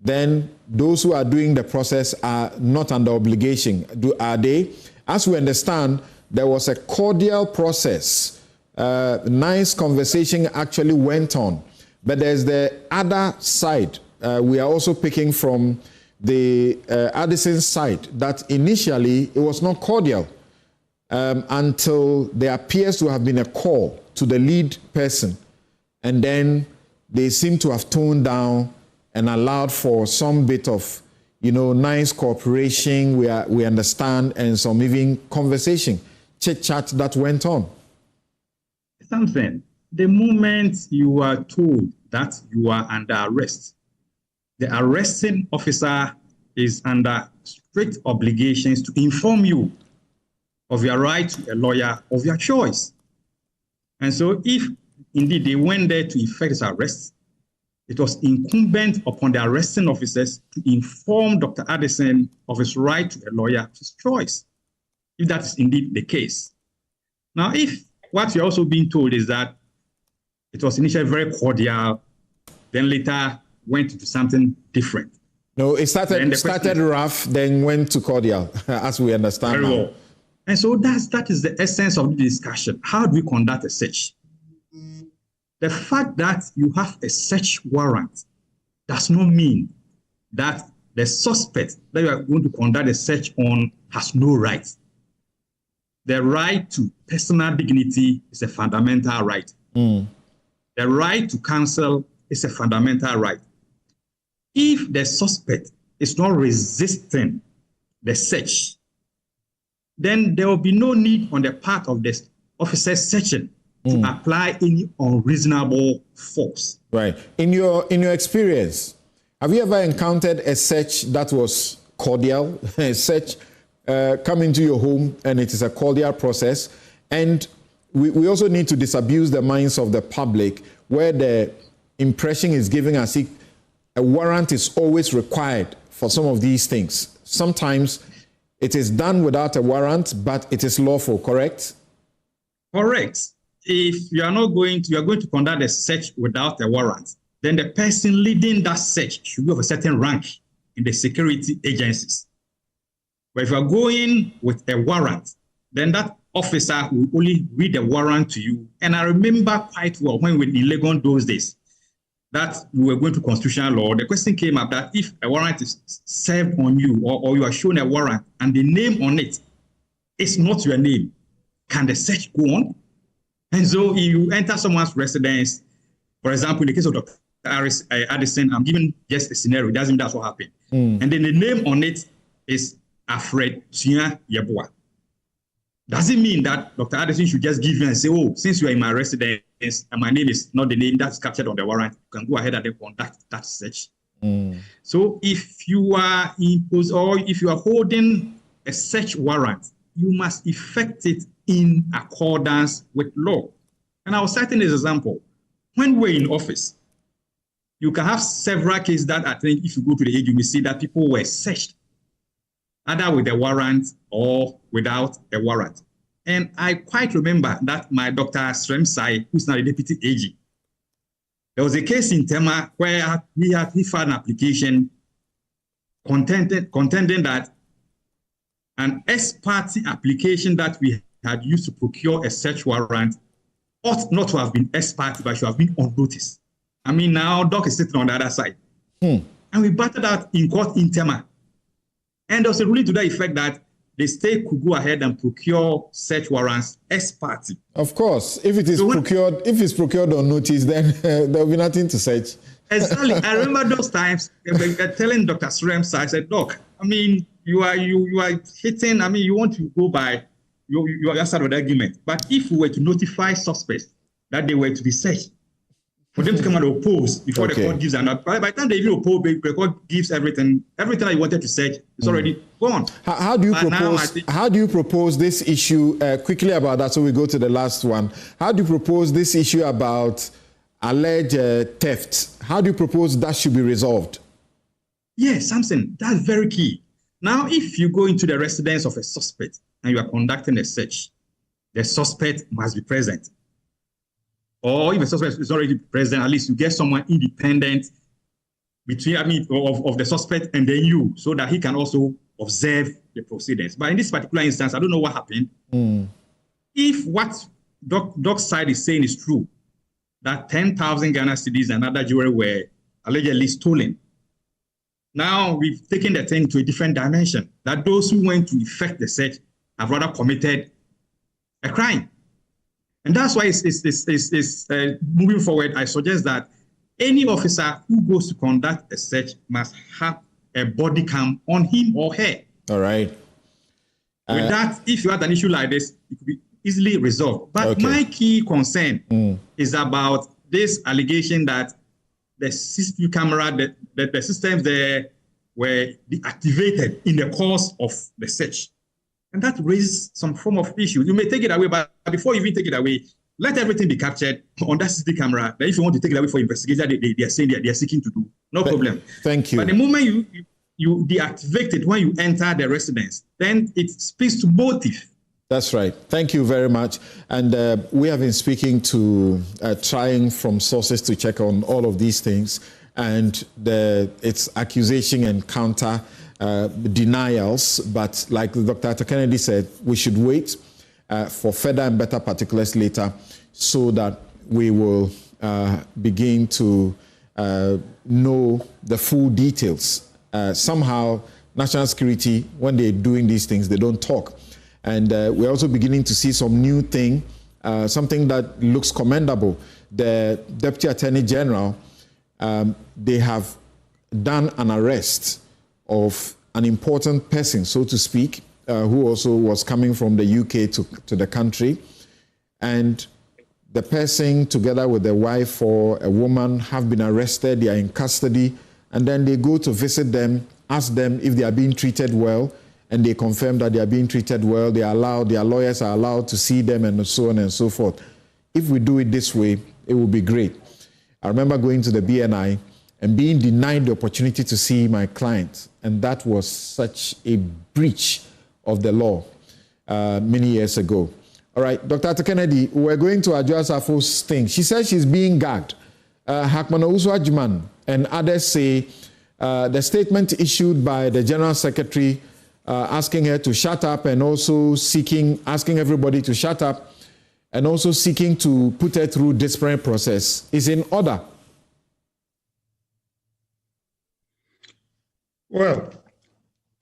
then those who are doing the process are not under obligation. Are they? As we understand, there was a cordial process. Nice conversation actually went on. But there's the other side. We are also picking from the Addison side that initially it was not cordial until there appears to have been a call to the lead person, and then they seem to have toned down and allowed for some bit of, nice cooperation. We understand, and some even conversation, chit chat that went on. Something. The moment you are told that you are under arrest, the arresting officer is under strict obligations to inform you of your right to a lawyer of your choice. And so if indeed they went there to effect his arrest, it was incumbent upon the arresting officers to inform Dr. Addison of his right to a lawyer of his choice, if that is indeed the case. Now, if what you're also being told is that it was initially very cordial, then later went into something different. No, it started rough, then went to cordial, as we understand. Very well. And so that is the essence of the discussion. How do we conduct a search? The fact that you have a search warrant does not mean that the suspect that you are going to conduct a search on has no right. The right to personal dignity is a fundamental right. The right to counsel is a fundamental right. If the suspect is not resisting the search, then there will be no need on the part of the officer searching to apply any unreasonable force. Right. In your experience, have you ever encountered a search that was cordial, a search come into your home and it is a cordial process? And we also need to disabuse the minds of the public where the impression is given as if a warrant is always required for some of these things. Sometimes it is done without a warrant, but it is lawful, correct? Correct. If you are going to conduct a search without a warrant, then the person leading that search should be of a certain rank in the security agencies. But if you are going with a warrant, then that officer will only read the warrant to you. And I remember quite well when we were in Legon those days, that we were going to constitutional law, the question came up that if a warrant is served on you or you are shown a warrant and the name on it is not your name, can the search go on? And so if you enter someone's residence, for example, in the case of Dr. Addison, I'm giving just a scenario, it doesn't mean that's what happened. And then the name on it is Alfred Sia Yeboah. Does it mean that Dr. Addison should just give you and say, oh, since you are in my residence and my name is not the name that's captured on the warrant, you can go ahead and then conduct that search. So if you are imposed or if you are holding a search warrant, you must effect it in accordance with law. And I was citing this example. When we're in office, you can have several cases that I think if you go to the age, you will see that people were searched, either with a warrant or without a warrant. And I quite remember that my Dr. Sremsai, who's now the deputy AG, there was a case in Tema where he filed an application contending that an ex-parte application that we had used to procure a search warrant ought not to have been ex-parte, but should have been on notice. I mean, now Doc is sitting on the other side. And we battled out in court in Tema. And there was a ruling to that effect that the state could go ahead and procure search warrants ex parte. Of course, if it is procured on notice, then there will be nothing to search. Exactly. I remember those times telling Dr. Srems, I said, Doc, I mean, you are hitting, I mean, you want to go by your side of the argument. But if we were to notify suspects that they were to be searched, for them to come and oppose before the court gives an by the time they even oppose, the court gives everything that you wanted to search is already gone. How do you propose this issue quickly about that? So we go to the last one. How do you propose this issue about alleged theft? How do you propose that should be resolved? Yes, Samson, that's very key. Now, if you go into the residence of a suspect and you are conducting a search, the suspect must be present. Or if a suspect is already present, at least you get someone independent between, of the suspect and then you, so that he can also observe the proceedings. But in this particular instance, I don't know what happened. If what Doc's side is saying is true, that 10,000 Ghana cedis and other jewelry were allegedly stolen, now we've taken the thing to a different dimension, that those who went to effect the search have rather committed a crime. And that's why moving forward, I suggest that any officer who goes to conduct a search must have a body cam on him or her. All right. With that, if you had an issue like this, it could be easily resolved. But my key concern is about this allegation that the CCTV camera, the systems there were deactivated in the course of the search. And that raises some form of issue. You may take it away, but before you even take it away, let everything be captured on that CCTV camera. Then if you want to take it away for investigation, they are saying they are seeking to do. No problem. Thank you. But the moment you deactivate it when you enter the residence, then it speaks to motive. That's right. Thank you very much. And we have been speaking to, trying from sources to check on all of these things, and its accusation and counter denials. But like Dr. Kennedy said, we should wait for further and better particulars later, so that we will begin to know the full details. Somehow, national security, when they're doing these things, they don't talk. And we're also beginning to see some new thing, something that looks commendable. The Deputy Attorney General, they have done an arrest of an important person, so to speak, who also was coming from the UK to the country. And the person, together with the wife or a woman, have been arrested. They are in custody. And then they go to visit them, ask them if they are being treated well, and they confirm that they are being treated well. They are allowed, their lawyers are allowed to see them, and so on and so forth. If we do it this way, it will be great. I remember going to the BNI and being denied the opportunity to see my client, and that was such a breach of the law many years ago. All right, Dr. Kennedy, we're going to address Afo's thing. She says she's being gagged. Hakmana Uswajman and others say the statement issued by the General Secretary asking her to shut up, and also asking everybody to shut up, and also seeking to put her through disciplinary process is in order. Well,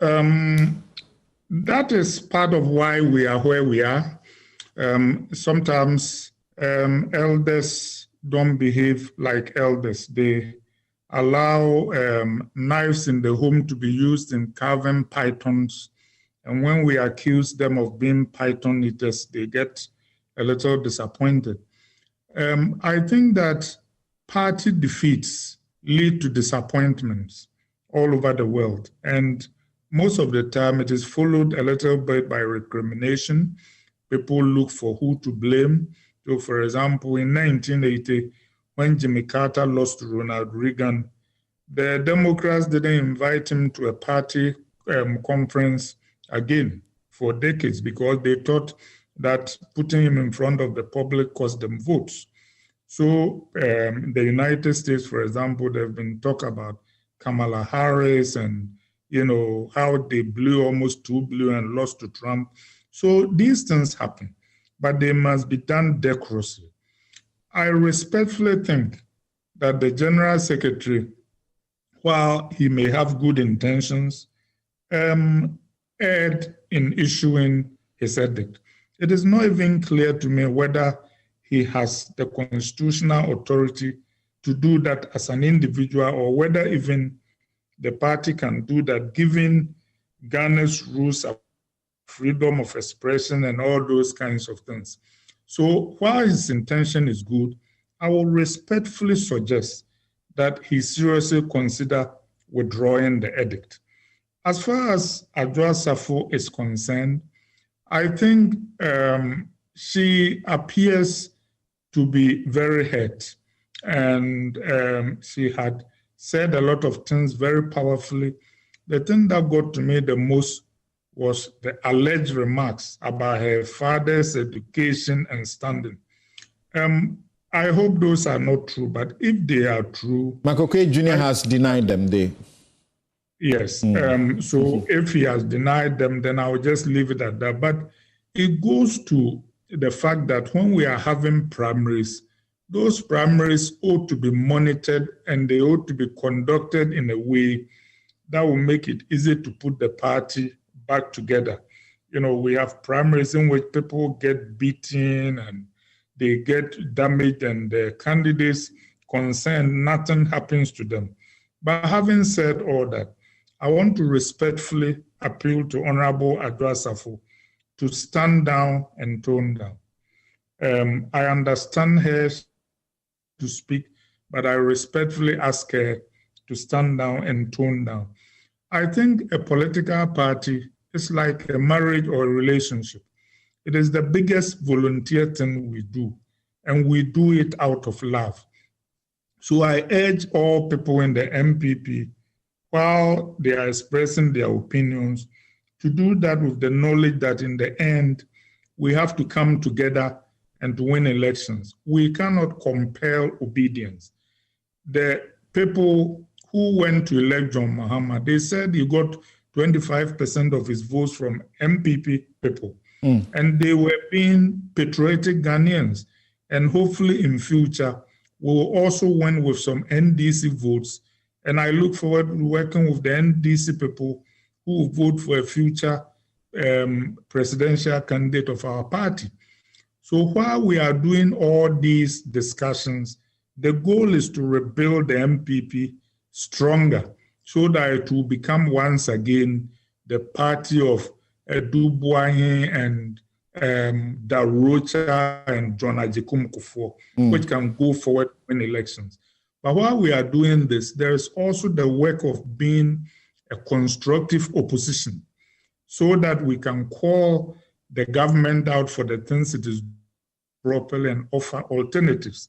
that is part of why we are where we are. Sometimes elders don't behave like elders. They allow knives in the home to be used in carving pythons. And when we accuse them of being python eaters, they get a little disappointed. I think that party defeats lead to disappointments all over the world. And most of the time it is followed a little bit by recrimination. People look for who to blame. So for example, in 1980, when Jimmy Carter lost to Ronald Reagan, the Democrats didn't invite him to a party conference again for decades, because they thought that putting him in front of the public cost them votes. So the United States, for example, they've been talking about Kamala Harris and, how they blew almost 2 billion and lost to Trump. So these things happen, but they must be done decorously. I respectfully think that the General Secretary, while he may have good intentions, erred in issuing his edict. It is not even clear to me whether he has the constitutional authority to do that as an individual, or whether even the party can do that, given Ghana's rules of freedom of expression and all those kinds of things. So while his intention is good, I will respectfully suggest that he seriously consider withdrawing the edict. As far as Agyapong is concerned, I think she appears to be very hurt, and she had said a lot of things very powerfully. The thing that got to me the most was the alleged remarks about her father's education and standing. I hope those are not true, but if they are true... Makokwe Jr. has denied them. Yes. So if he has denied them, then I'll just leave it at that. But it goes to the fact that when we are having primaries, those primaries ought to be monitored and they ought to be conducted in a way that will make it easy to put the party back together. You know, we have primaries in which people get beaten and they get damaged, and the candidates concerned, nothing happens to them. But having said all that, I want to respectfully appeal to Honorable Agyapong to stand down and tone down. I understand her to speak, but I respectfully ask her to stand down and tone down. I think a political party is like a marriage or a relationship. It is the biggest volunteer thing we do, and we do it out of love. So I urge all people in the MPP, while they are expressing their opinions, to do that with the knowledge that in the end, we have to come together and to win elections. We cannot compel obedience. The people who went to elect John Mahama, they said he got 25% of his votes from MPP people. And they were being patriotic Ghanaians. And hopefully in future, we will also win with some NDC votes. And I look forward to working with the NDC people who will vote for a future presidential candidate of our party. So while we are doing all these discussions, the goal is to rebuild the MPP stronger so that it will become once again the party of Dubois and Darocha and John Agyapong, which can go forward in elections. But while we are doing this, there is also the work of being a constructive opposition so that we can call the government out for the things it is properly and offer alternatives.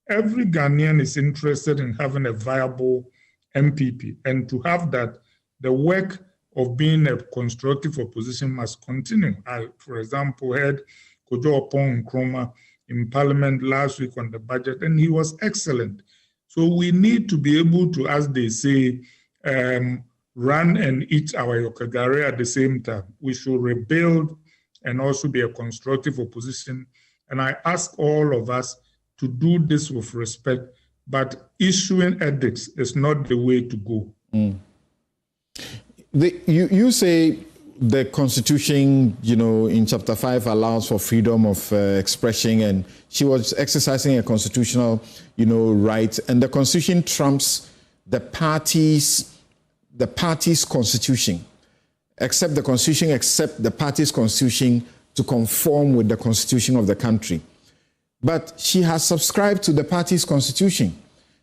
Every Ghanaian is interested in having a viable MPP, and to have that, the work of being a constructive opposition must continue. I, for example, heard Kutu Acheampong in Parliament last week on the budget, and he was excellent. So we need to be able to, as they say, run and eat our yokagare at the same time. We should rebuild and also be a constructive opposition. And I ask all of us to do this with respect, but issuing edicts is not the way to go. You say the Constitution, you know, in Chapter 5 allows for freedom of expression, and she was exercising a constitutional, you know, right, and the Constitution trumps the party's constitution, except the Constitution, except the party's constitution to conform with the constitution of the country. But she has subscribed to the party's constitution.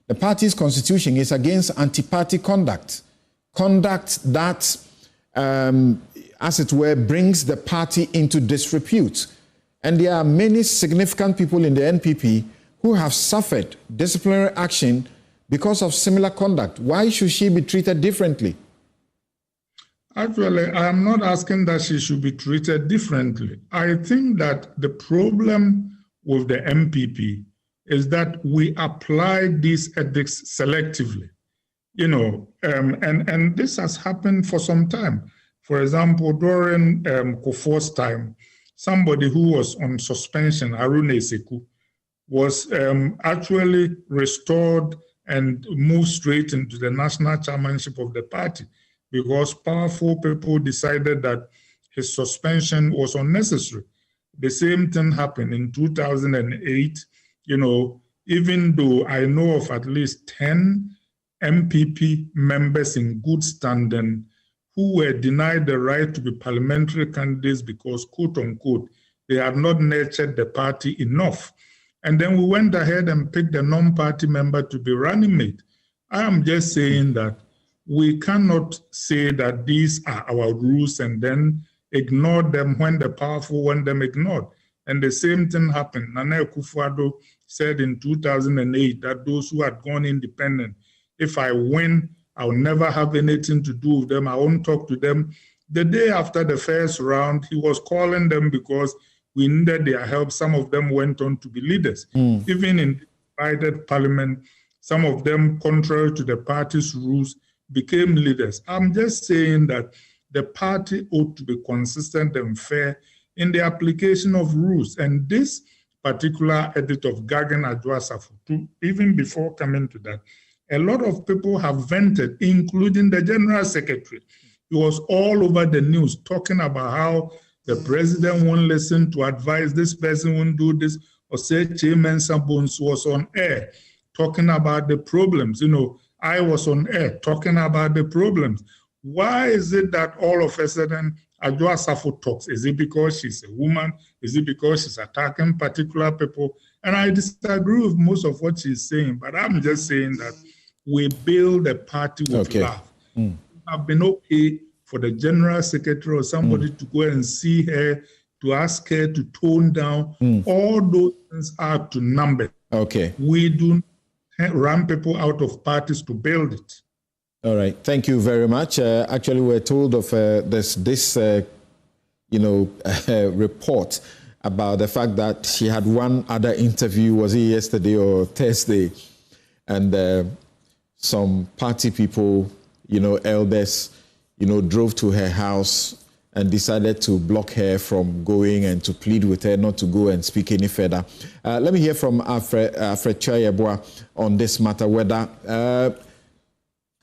The party's constitution is against anti-party conduct that, as it were, brings the party into disrepute. And there are many significant people in the NPP who have suffered disciplinary action because of similar conduct. Why should she be treated differently? Actually, I am not asking that she should be treated differently. I think that the problem with the MPP is that we apply these edicts selectively. You know, and this has happened for some time. For example, during Kufuor's time, somebody who was on suspension, Haruna Iseku, was actually restored and move straight into the national chairmanship of the party because powerful people decided that his suspension was unnecessary. The same thing happened in 2008. Even though I know of at least 10 MPP members in good standing who were denied the right to be parliamentary candidates because, quote unquote, they had not nurtured the party enough. And then we went ahead and picked a non-party member to be running mate. I am just saying that we cannot say that these are our rules and then ignore them when the powerful want them ignored. And the same thing happened. Nana Akufo-Addo said in 2008 that those who had gone independent, if I win, I'll never have anything to do with them. I won't talk to them. The day after the first round, he was calling them because we needed their help. Some of them went on to be leaders. Even in divided parliament, some of them, contrary to the party's rules, became leaders. I'm just saying that the party ought to be consistent and fair in the application of rules. And this particular edit of Gagan Adwoa-Safo, even before coming to that, a lot of people have vented, including the General Secretary. He was all over the news talking about how the president won't listen to advice, this person won't do this, or say Chairman Sabons was on air talking about the problems. I was on air talking about the problems. Why is it that all of a sudden Adwoa-Safo talks? Is it because she's a woman? Is it because she's attacking particular people? And I disagree with most of what she's saying, but I'm just saying that we build a party with love. It would have been okay for the General Secretary or somebody to go and see her, to ask her to tone down. All those things are to number. Okay. We do run people out of parties to build it. All right. Thank you very much. Actually, we're told of this report about the fact that she had one other interview, was it yesterday or Thursday? And some party people, elders, drove to her house and decided to block her from going and to plead with her not to go and speak any further. Let me hear from Alfred Choyeboa on this matter, whether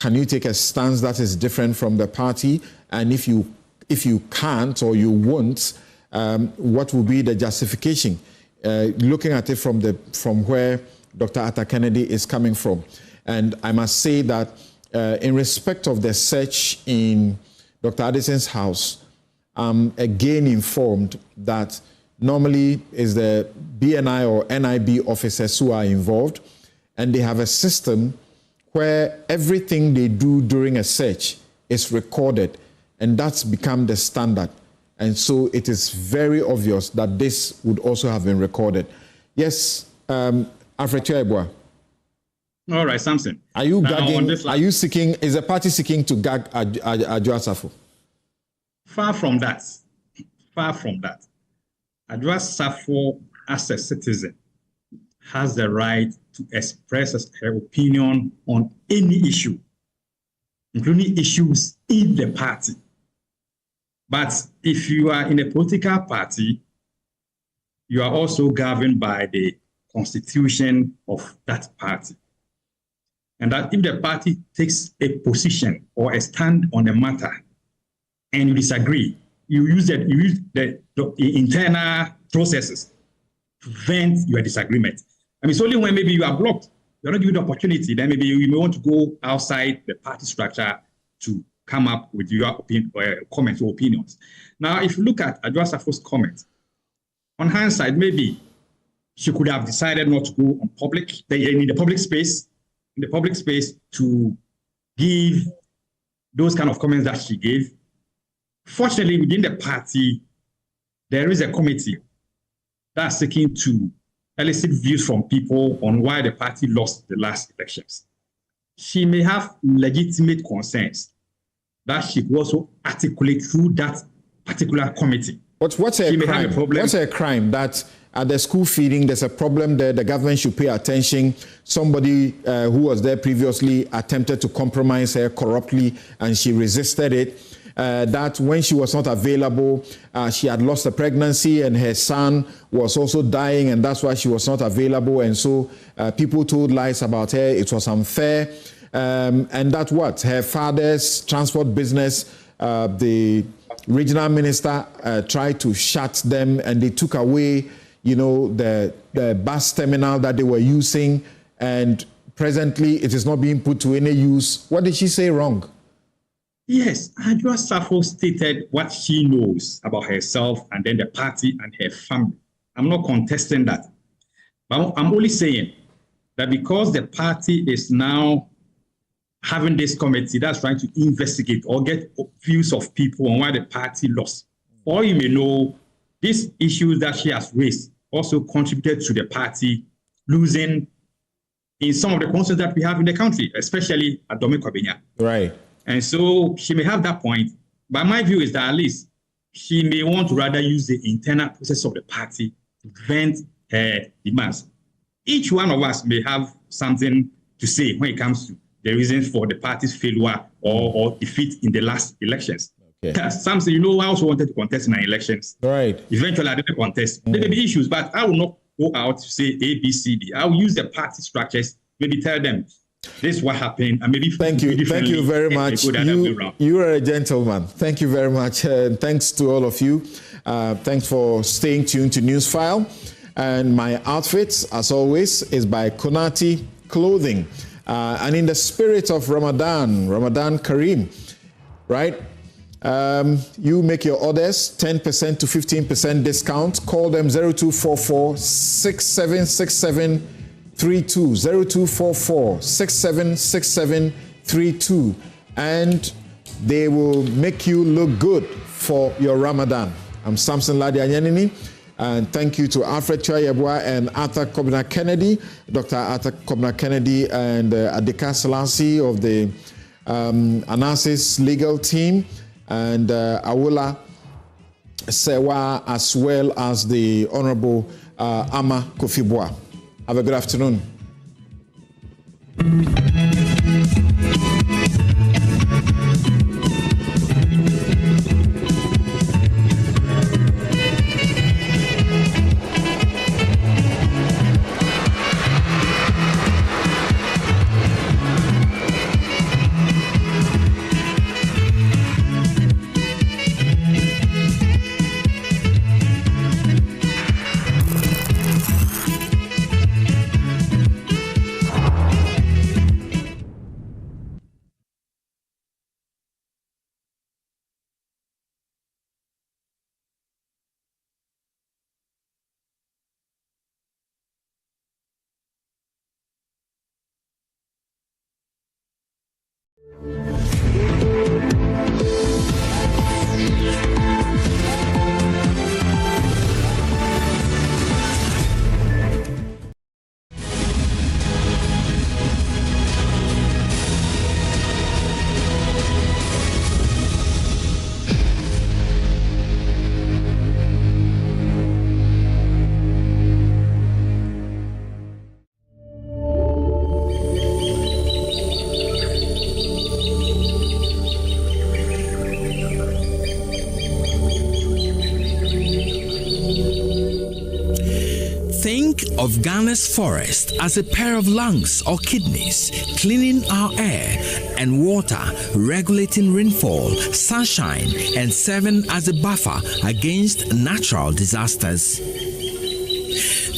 can you take a stance that is different from the party? And if you can't or you won't, what will be the justification? Looking at it from where Dr. Atta Kennedy is coming from. And I must say that in respect of the search in Dr. Addison's house, I'm again informed that normally is the BNI or NIB officers who are involved, and they have a system where everything they do during a search is recorded, and that's become the standard. And so it is very obvious that this would also have been recorded. Yes, Alfred Choyeboa. All right, Samson. Are you gagging? Are you seeking? Is the party seeking to gag Adwoa-Safo? Far from that. Far from that. Adwoa-Safo, as a citizen, has the right to express her opinion on any issue, including issues in the party. But if you are in a political party, you are also governed by the constitution of that party. And that if the party takes a position or a stand on the matter and you disagree, you use the internal processes to vent your disagreement. I mean, it's only when maybe you are blocked, you're not given the opportunity, then maybe you may want to go outside the party structure to come up with your comments or opinions. Now, if you look at Adwoa-Safo's comment, on hindsight, maybe she could have decided not to go on in the public space to give those kind of comments that she gave. Fortunately, within the party, there is a committee that's seeking to elicit views from people on why the party lost the last elections. She may have legitimate concerns that she could also articulate through that particular committee. What's a crime? What's a crime that at the school feeding there's a problem there, the government should pay attention? Somebody who was there previously attempted to compromise her corruptly and she resisted it. that when she was not available, she had lost a pregnancy and her son was also dying, and that's why she was not available. And so people told lies about her. It was unfair. And that what? Her father's transport business, the regional minister tried to shut them, and they took away, the bus terminal that they were using, and presently it is not being put to any use. What did she say wrong? Yes, Adjoa Safo stated what she knows about herself and then the party and her family. I'm not contesting that. But I'm only saying that because the party is now having this committee that's trying to investigate or get views of people on why the party lost, or you may know, these issues that she has raised also contributed to the party losing in some of the concerns that we have in the country, especially at Dome Kwabenya. Right. And so she may have that point, but my view is that at least she may want to rather use the internal process of the party to vent her demands. Each one of us may have something to say when it comes to the reasons for the party's failure or defeat in the last elections. Okay. Some say, I also wanted to contest in our elections. Right. Eventually, I didn't contest. There may be issues, but I will not go out to say A, B, C, D. I will use the party structures, maybe tell them, this is what happened, and maybe thank you very much. You are a gentleman. Thank you very much. Thanks to all of you. Thanks for staying tuned to Newsfile. And my outfit, as always, is by Konati Clothing. And in the spirit of Ramadan Kareem, right? You make your orders 10% to 15% discount. Call them 0244 6767 0244-676732, and they will make you look good for your Ramadan. I'm Samson Ladi Anyanini, and thank you to Alfred Choyebwa and Arthur Kobna Kennedy, Dr. Arthur Kobna Kennedy, and Adika Selassie of the Anasis legal team, and Awula Sewa, as well as the Honorable Ama Kofibwa. Have a good afternoon. Of Ghana's forest as a pair of lungs or kidneys, cleaning our air and water, regulating rainfall, sunshine, and serving as a buffer against natural disasters.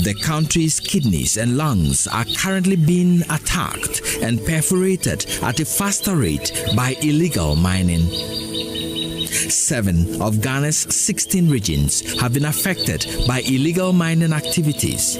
The country's kidneys and lungs are currently being attacked and perforated at a faster rate by illegal mining. 7 of Ghana's 16 regions have been affected by illegal mining activities.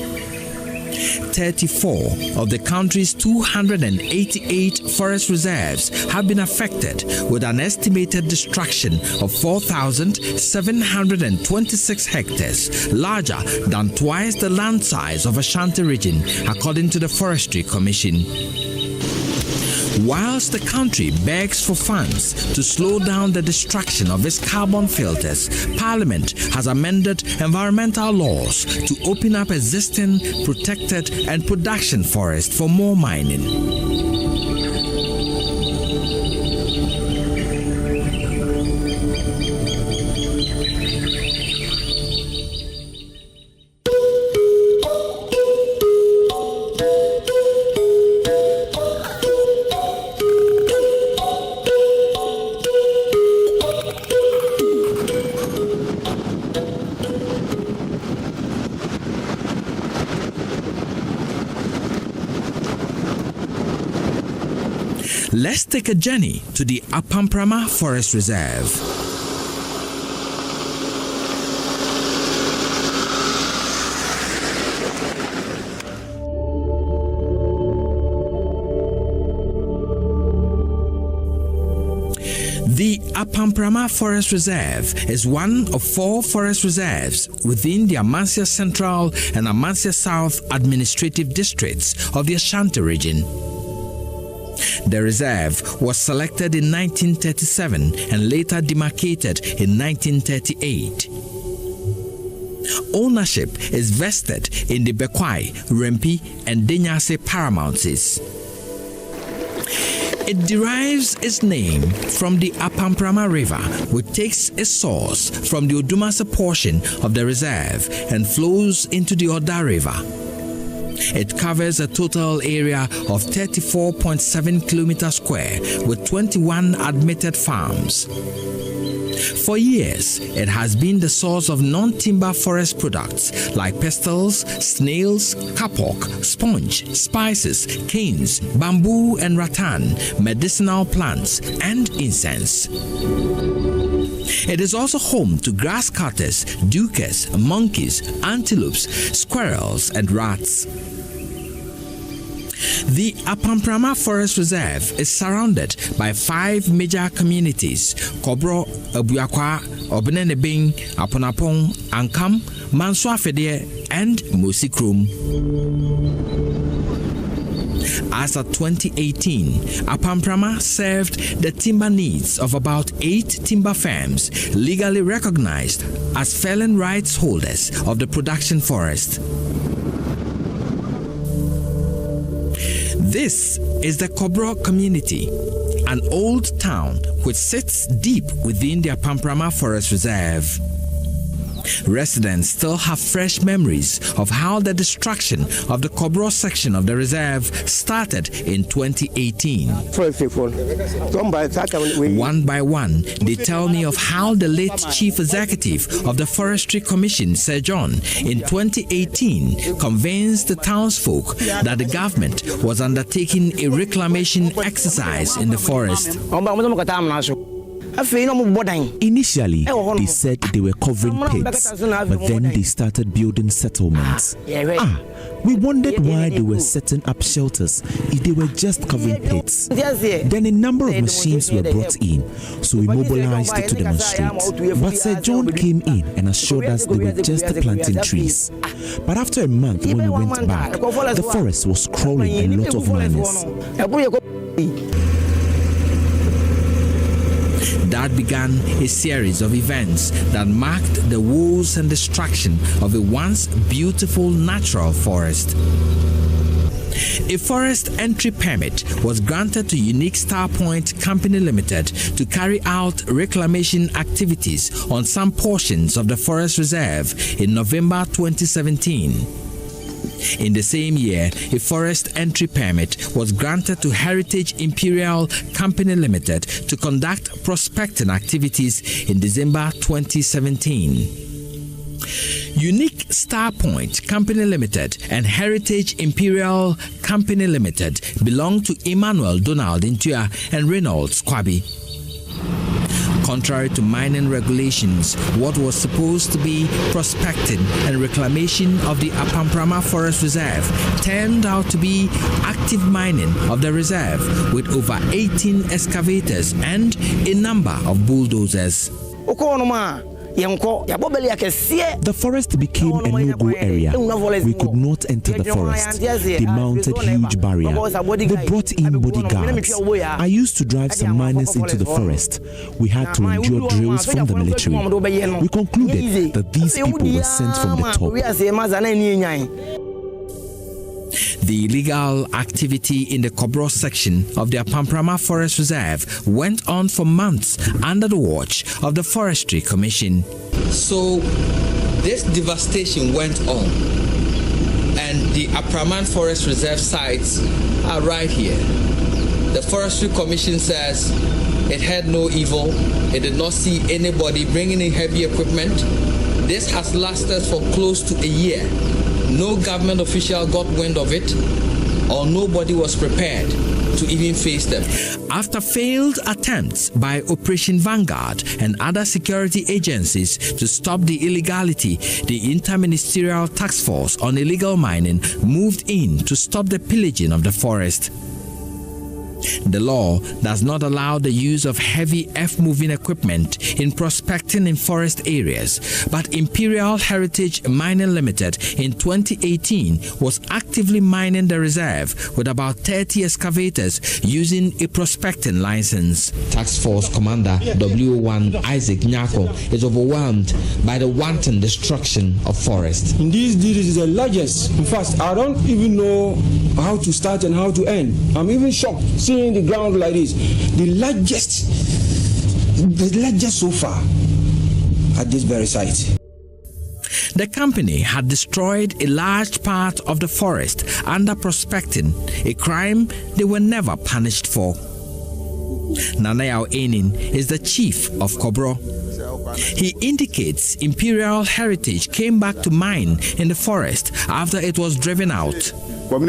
34 of the country's 288 forest reserves have been affected, with an estimated destruction of 4,726 hectares, larger than twice the land size of Ashanti region, according to the Forestry Commission. Whilst the country begs for funds to slow down the destruction of its carbon filters, Parliament has amended environmental laws to open up existing protected and production forest for more mining. Let's take a journey to the Apamprama Forest Reserve. The Apamprama Forest Reserve is one of 4 forest reserves within the Amansia Central and Amansia South administrative districts of the Ashanti region. The reserve was selected in 1937 and later demarcated in 1938. Ownership is vested in the Bekwai, Rempi, and Denyase paramounties. It derives its name from the Apamprama River, which takes its source from the Odumase portion of the reserve and flows into the Oda River. It covers a total area of 34.7 kilometers square with 21 admitted farms. For years, it has been the source of non-timber forest products like pestles, snails, kapok, sponge, spices, canes, bamboo and rattan, medicinal plants, and incense. It is also home to grass cutters, duikers, monkeys, antelopes, squirrels, and rats. The Apamprama Forest Reserve is surrounded by 5 major communities: Kobro, Abuakwa, Obenenebing, Aponapong, Ankam, Mansuafede, and Musikrum. As of 2018, Apamprama served the timber needs of about 8 timber firms legally recognized as felon rights holders of the production forest. This is the Kobro community, an old town which sits deep within the Apamprama Forest Reserve. Residents still have fresh memories of how the destruction of the Kobro section of the reserve started in 2018. One by one, they tell me of how the late Chief Executive of the Forestry Commission, Sir John, in 2018 convinced the townsfolk that the government was undertaking a reclamation exercise in the forest. Initially, they said they were covering pits, but then they started building settlements. We wondered why they were setting up shelters if they were just covering pits. Then a number of machines were brought in, so we mobilized to demonstrate. But Sir John came in and assured us they were just planting trees. But after a month when we went back, the forest was crawling a lot of miners. That began a series of events that marked the woes and destruction of a once beautiful natural forest. A forest entry permit was granted to Unique Star Point Company Limited to carry out reclamation activities on some portions of the forest reserve in November 2017. In the same year, a forest entry permit was granted to Heritage Imperial Company Limited to conduct prospecting activities in December 2017. Unique Star Point Company Limited and Heritage Imperial Company Limited belong to Emmanuel Donald Intua and Reynolds Kwabi. Contrary to mining regulations, what was supposed to be prospecting and reclamation of the Apamprama Forest Reserve turned out to be active mining of the reserve with over 18 excavators and a number of bulldozers. The forest became a no-go area. We could not enter the forest. They mounted huge barriers. They brought in bodyguards. I used to drive some miners into the forest. We had to endure drills from the military. We concluded that these people were sent from the top. The illegal activity in the Kobro section of the Apamprama Forest Reserve went on for months under the watch of the Forestry Commission. So this devastation went on, and the Apamprama Forest Reserve sites are right here. The Forestry Commission says it had no evil, it did not see anybody bringing in heavy equipment. This has lasted for close to a year. No government official got wind of it, or nobody was prepared to even face them. After failed attempts by Operation Vanguard and other security agencies to stop the illegality, the Interministerial Task Force on Illegal Mining moved in to stop the pillaging of the forest. The law does not allow the use of heavy earth-moving equipment in prospecting in forest areas, but Imperial Heritage Mining Limited in 2018 was actively mining the reserve with about 30 excavators using a prospecting license. Task Force Commander W1 Isaac Nyako is overwhelmed by the wanton destruction of forests. Indeed, this is the largest. In fact, I don't even know how to start and how to end. I'm even shocked seeing the ground like this. The largest so far at this very site. The company had destroyed a large part of the forest under prospecting, a crime they were never punished for. Nanayao Enin is the chief of Kobro. He indicates Imperial Heritage came back to mine in the forest after it was driven out. Sir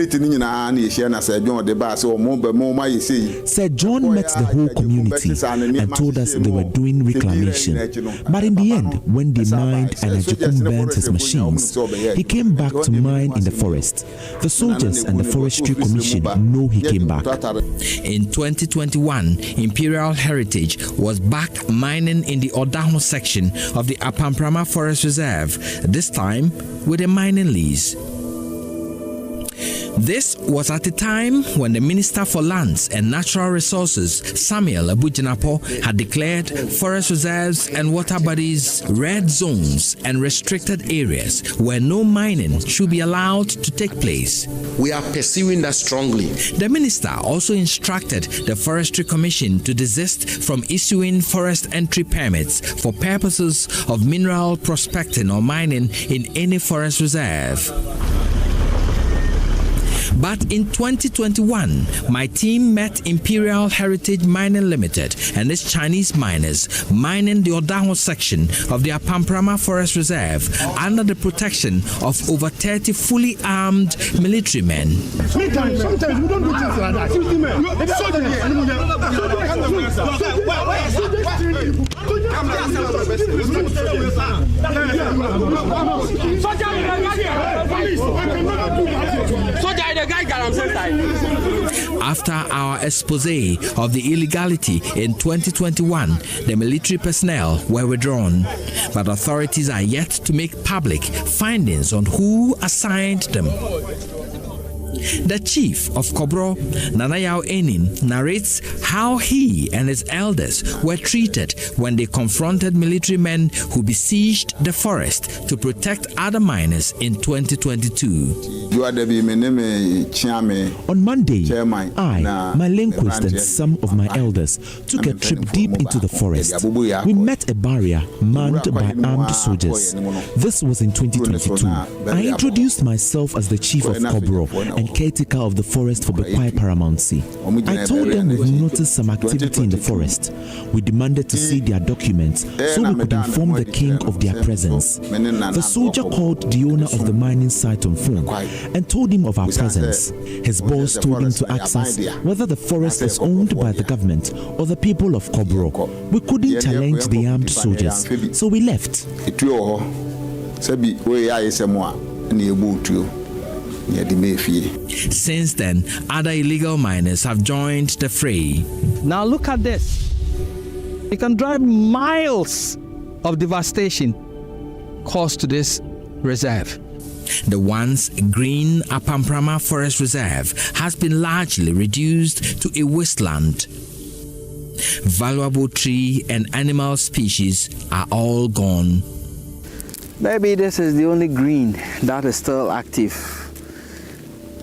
John met the whole community and told us they were doing reclamation. But in the end, when they mined and Agyapong burnt his machines, he came back to mine in the forest. The soldiers and the Forestry Commission know he came back. In 2021, Imperial Heritage was back mining in the Odaho section of the Apamprama Forest Reserve, this time with a mining lease. This was at a time when the Minister for Lands and Natural Resources, Samuel Abujinapo, had declared forest reserves and water bodies red zones and restricted areas where no mining should be allowed to take place. We are pursuing that strongly. The minister also instructed the Forestry Commission to desist from issuing forest entry permits for purposes of mineral prospecting or mining in any forest reserve. But in 2021, my team met Imperial Heritage Mining Limited and its Chinese miners mining the Odaho section of the Apamprama Forest Reserve under the protection of over 30 fully armed military men. Sometimes we don't do things like that. After our expose of the illegality in 2021, the military personnel were withdrawn, but authorities are yet to make public findings on who assigned them. The chief of Kobro, Nanayao Enin, narrates how he and his elders were treated when they confronted military men who besieged the forest to protect other miners in 2022. On Monday, I, my linguist, and some of my elders took a trip deep into the forest. We met a barrier manned by armed soldiers. This was in 2022. I introduced myself as the chief of Kobro and caretaker of the forest for Bekwai Paramountcy. I told them we've noticed some activity in the forest. We demanded to see their documents so we could inform the king of their presence. The soldier called the owner of the mining site on phone and told him of our presence. His boss told him to ask us whether the forest is owned by the government or the people of Kobro. We couldn't challenge the armed soldiers, so we left. Since then, other illegal miners have joined the fray. Now look at this. You can drive miles of devastation caused to this reserve. The once green Apamprama Forest Reserve has been largely reduced to a wasteland. Valuable tree and animal species are all gone. Maybe this is the only green that is still active.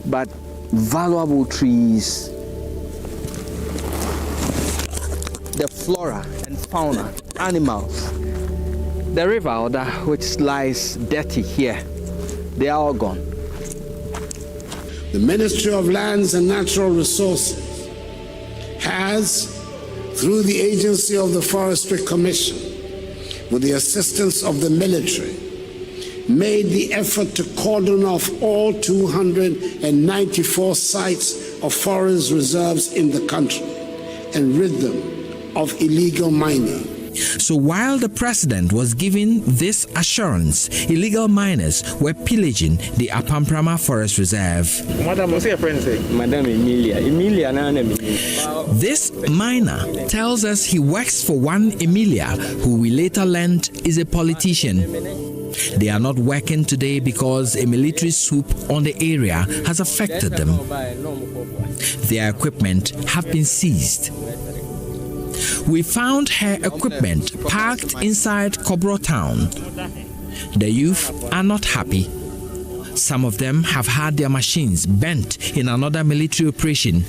But valuable trees, the flora and fauna, animals, the river Oda, which lies dirty here, they are all gone. The Ministry of Lands and Natural Resources has, through the agency of the Forestry Commission, with the assistance of the military, made the effort to cordon off all 294 sites of forest reserves in the country and rid them of illegal mining. So while the president was giving this assurance, illegal miners were pillaging the Apamprama Forest Reserve. Madam Emilia. This miner tells us he works for one Emilia, who we later learned is a politician. They are not working today because a military swoop on the area has affected them. Their equipment have been seized. We found her equipment parked inside Kobro town. The youth are not happy. Some of them have had their machines bent in another military operation.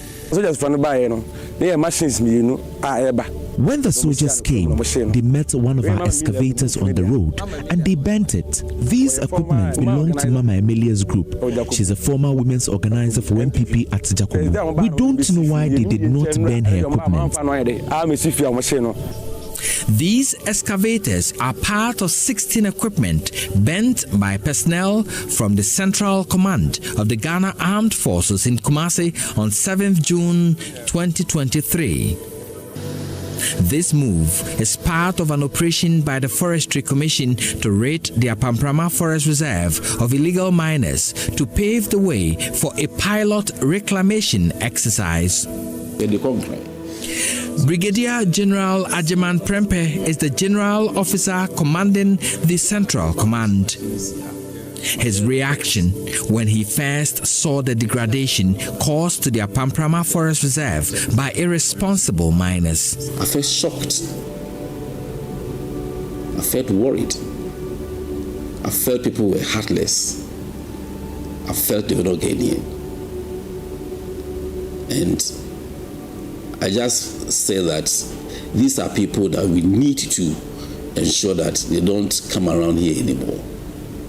When the soldiers came, they met one of our excavators on the road and they bent it. These equipment belong to Mama Emilia's group. She's a former women's organizer for MPP at Agyapong. We don't know why they did not burn her equipment. These excavators are part of 16 equipment bent by personnel from the Central Command of the Ghana Armed Forces in Kumasi on 7th June 2023. This move is part of an operation by the Forestry Commission to rid the Apamprama Forest Reserve of illegal miners to pave the way for a pilot reclamation exercise. Brigadier General Agyapong Prempe is the General Officer commanding the Central Command. His reaction when he first saw the degradation caused to the Apamprama Forest Reserve by irresponsible miners. I felt shocked. I felt worried. I felt people were heartless. I felt they were not Ghanaian. And I just say that these are people that we need to ensure that they don't come around here anymore.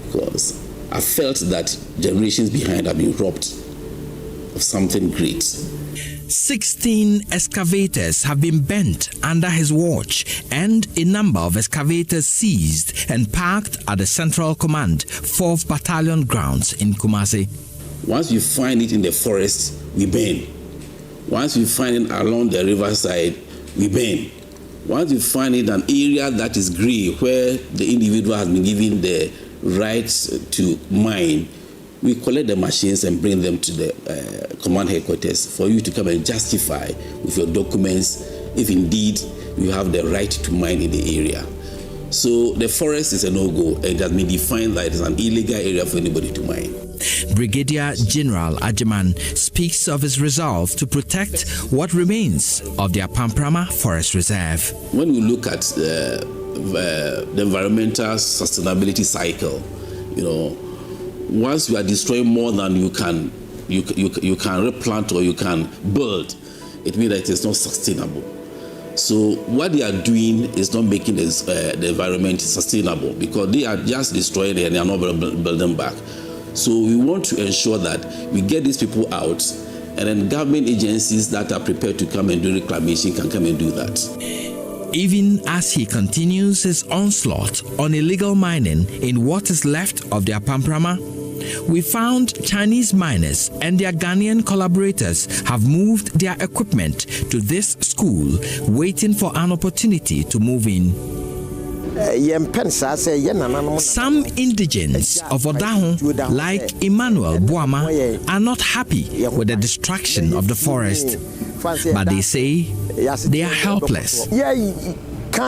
Because I felt that generations behind have been robbed of something great. 16 excavators have been bent under his watch and a number of excavators seized and parked at the Central Command 4th Battalion grounds in Kumasi. Once you find it in the forest, we burn. Once you find it along the riverside, we burn. Once you find it an area that is grey, where the individual has been given the rights to mine, we collect the machines and bring them to the command headquarters for you to come and justify with your documents if indeed you have the right to mine in the area. So the forest is a no-go, and it has been defined that it is an illegal area for anybody to mine. Brigadier General Agyapong speaks of his resolve to protect what remains of the Apamprama Forest Reserve. When we look at the environmental sustainability cycle, once you are destroying more than you can replant or you can build, it means that it is not sustainable. So what they are doing is not making the environment sustainable, because they are just destroying it and they are not building back. So we want to ensure that we get these people out, and then government agencies that are prepared to come and do reclamation can come and do that. Even as he continues his onslaught on illegal mining in what is left of the Apamprama, we found Chinese miners and their Ghanaian collaborators have moved their equipment to this school, waiting for an opportunity to move in. Some indigents of Odaho, like Emmanuel Buama, are not happy with the destruction of the forest, but they say they are helpless. We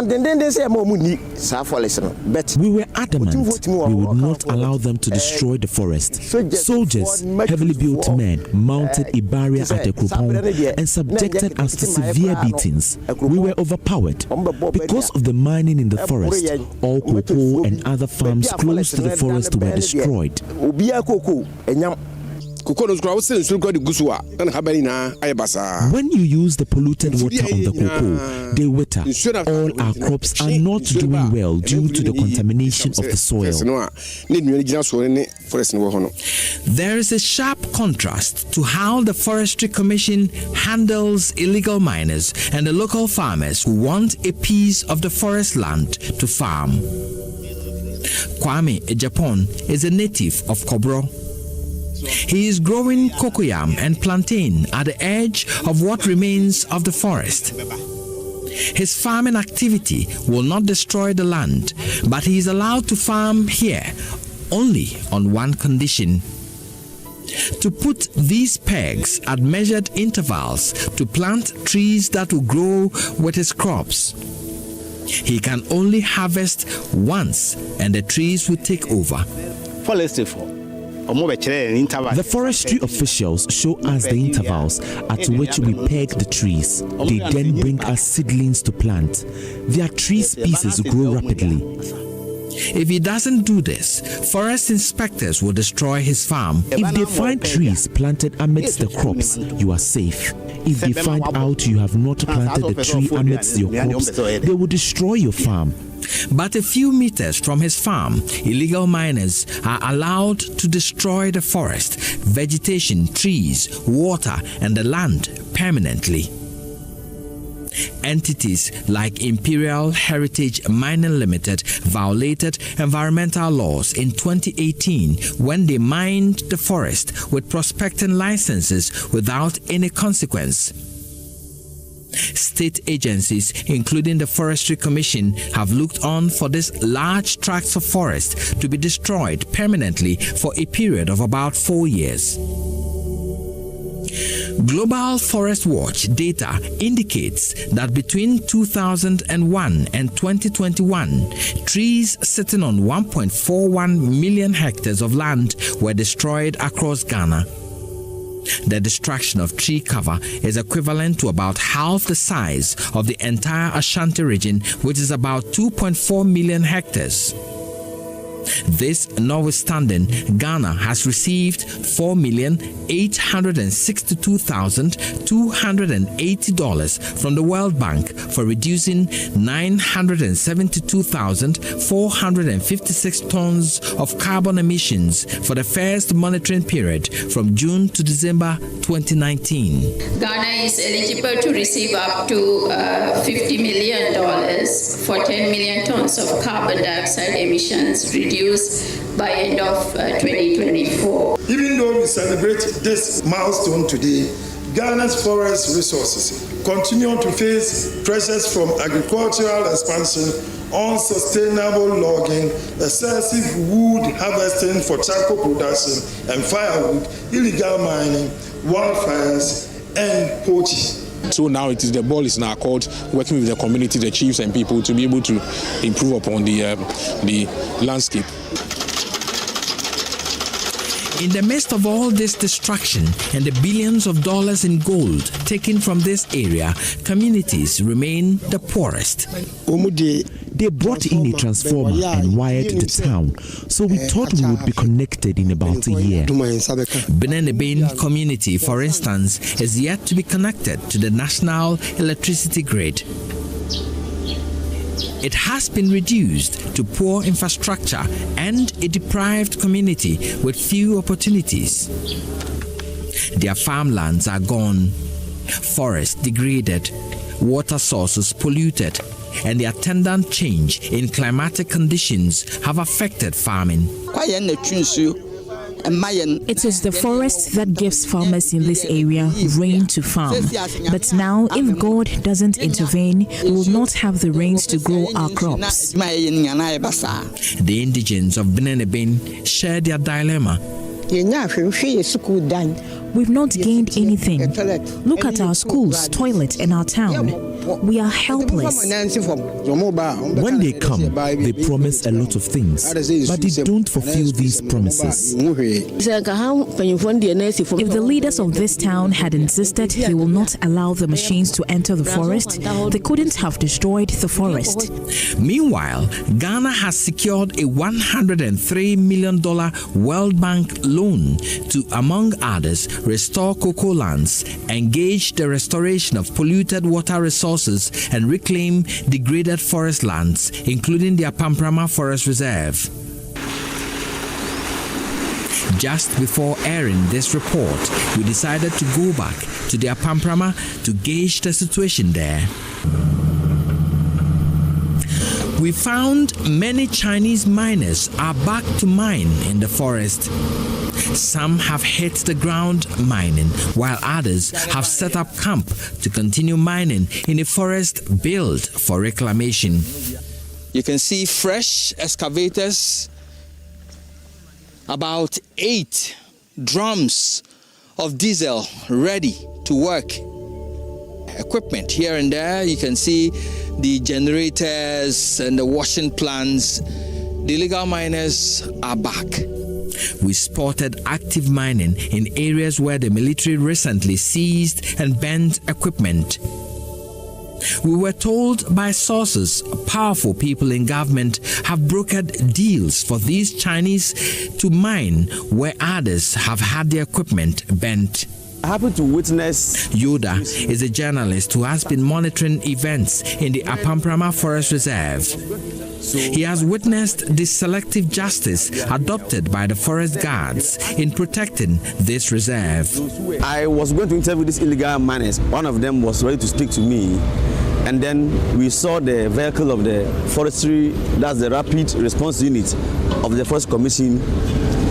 were adamant we would not allow them to destroy the forest. Soldiers, heavily built men, mounted a barrier at the Agyapong and subjected us to severe beatings. We were overpowered. Because of the mining in the forest, all cocoa and other farms close to the forest were destroyed. When you use the polluted water on the cocoa, they wither. All our crops are not doing well due to the contamination of the soil. There is a sharp contrast to how the Forestry Commission handles illegal miners and the local farmers who want a piece of the forest land to farm. Kwame Agyapong is a native of Kobro. He is growing cocoyam and plantain at the edge of what remains of the forest. His farming activity will not destroy the land, but he is allowed to farm here only on one condition: to put these pegs at measured intervals to plant trees that will grow with his crops. He can only harvest once and the trees will take over. The forestry officials show us the intervals at which we peg the trees. They then bring us seedlings to plant. Their tree species grow rapidly. If he doesn't do this, forest inspectors will destroy his farm. If they find trees planted amidst the crops, you are safe. If they find out you have not planted the tree amidst your crops, they will destroy your farm. But a few meters from his farm, illegal miners are allowed to destroy the forest, vegetation, trees, water, and the land permanently. Entities like Imperial Heritage Mining Limited violated environmental laws in 2018 when they mined the forest with prospecting licenses without any consequence. State agencies, including the Forestry Commission, have looked on for these large tracts of forest to be destroyed permanently for a period of about 4 years. Global Forest Watch data indicates that between 2001 and 2021, trees sitting on 1.41 million hectares of land were destroyed across Ghana. The destruction of tree cover is equivalent to about half the size of the entire Ashanti region, which is about 2.4 million hectares. This notwithstanding, Ghana has received $4,862,280 from the World Bank for reducing 972,456 tons of carbon emissions for the first monitoring period from June to December 2019. Ghana is eligible to receive up to $50 million for 10 million tons of carbon dioxide emissions reduced by end of 2024. Even though we celebrate this milestone today, Ghana's forest resources continue to face pressures from agricultural expansion, unsustainable logging, excessive wood harvesting for charcoal production and firewood, illegal mining, wildfires, and poaching. So now the ball is in our court, working with the community, the chiefs and people to be able to improve upon the landscape. In the midst of all this destruction and the billions of dollars in gold taken from this area, communities remain the poorest. They brought in a transformer and wired the town, so we thought we would be connected in about a year. Benenebane community, for instance, is yet to be connected to the national electricity grid. It has been reduced to poor infrastructure and a deprived community with few opportunities. Their farmlands are gone, forests degraded, water sources polluted, and the attendant change in climatic conditions have affected farming. It is the forest that gives farmers in this area rain to farm. But now, if God doesn't intervene, we will not have the rains to grow our crops. The indigents of Benenebane share their dilemma. We've not gained anything. Look at our schools, toilet, and our town. We are helpless. When they come, they promise a lot of things, but they don't fulfill these promises. If the leaders of this town had insisted they will not allow the machines to enter the forest, they couldn't have destroyed the forest. Meanwhile, Ghana has secured a $103 million World Bank loan to, among others, restore cocoa lands, engage the restoration of polluted water resources, and reclaim degraded forest lands, including the Apamprama Forest Reserve. Just before airing this report, we decided to go back to the Apamprama to gauge the situation there. We found many Chinese miners are back to mine in the forest. Some have hit the ground mining, while others have set up camp to continue mining in a forest built for reclamation. You can see fresh excavators, about 8 drums of diesel ready to work. Equipment here and there, you can see the generators and the washing plants. The illegal miners are back. We spotted active mining in areas where the military recently seized and banned equipment. We were told by sources powerful people in government have brokered deals for these Chinese to mine where others have had their equipment bent. I happen to witness. Yoda is a journalist who has been monitoring events in the Apamprama Forest Reserve. He has witnessed the selective justice adopted by the forest guards in protecting this reserve. I was going to interview these illegal miners. One of them was ready to speak to me. And then we saw the vehicle of the forestry, that's the rapid response unit of the Forest Commission,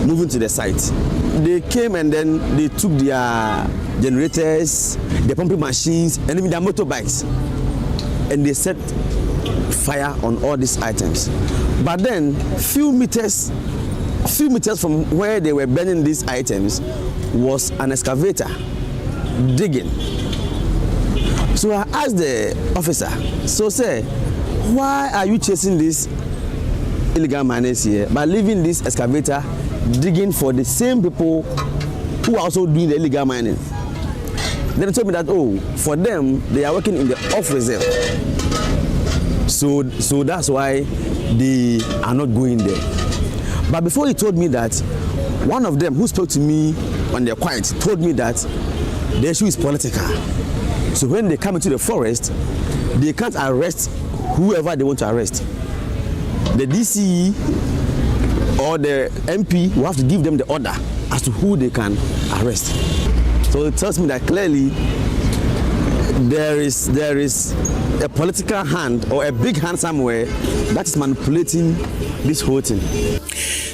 moving to the site. They came and then they took their generators, their pumping machines, and even their motorbikes. And they set fire on all these items. But then, few meters from where they were burning these items was an excavator digging. So I asked the officer, so sir, why are you chasing these illegal miners here by leaving this excavator digging for the same people who are also doing the illegal mining? Then he told me that, oh, for them, they are working in the off-reserve. So that's why they are not going there. But before he told me that, one of them who spoke to me when they're quiet told me that the issue is political. So when they come into the forest, they can't arrest whoever they want to arrest. The DCE or the MP will have to give them the order as to who they can arrest. So it tells me that clearly there is a political hand or a big hand somewhere that is manipulating this whole thing.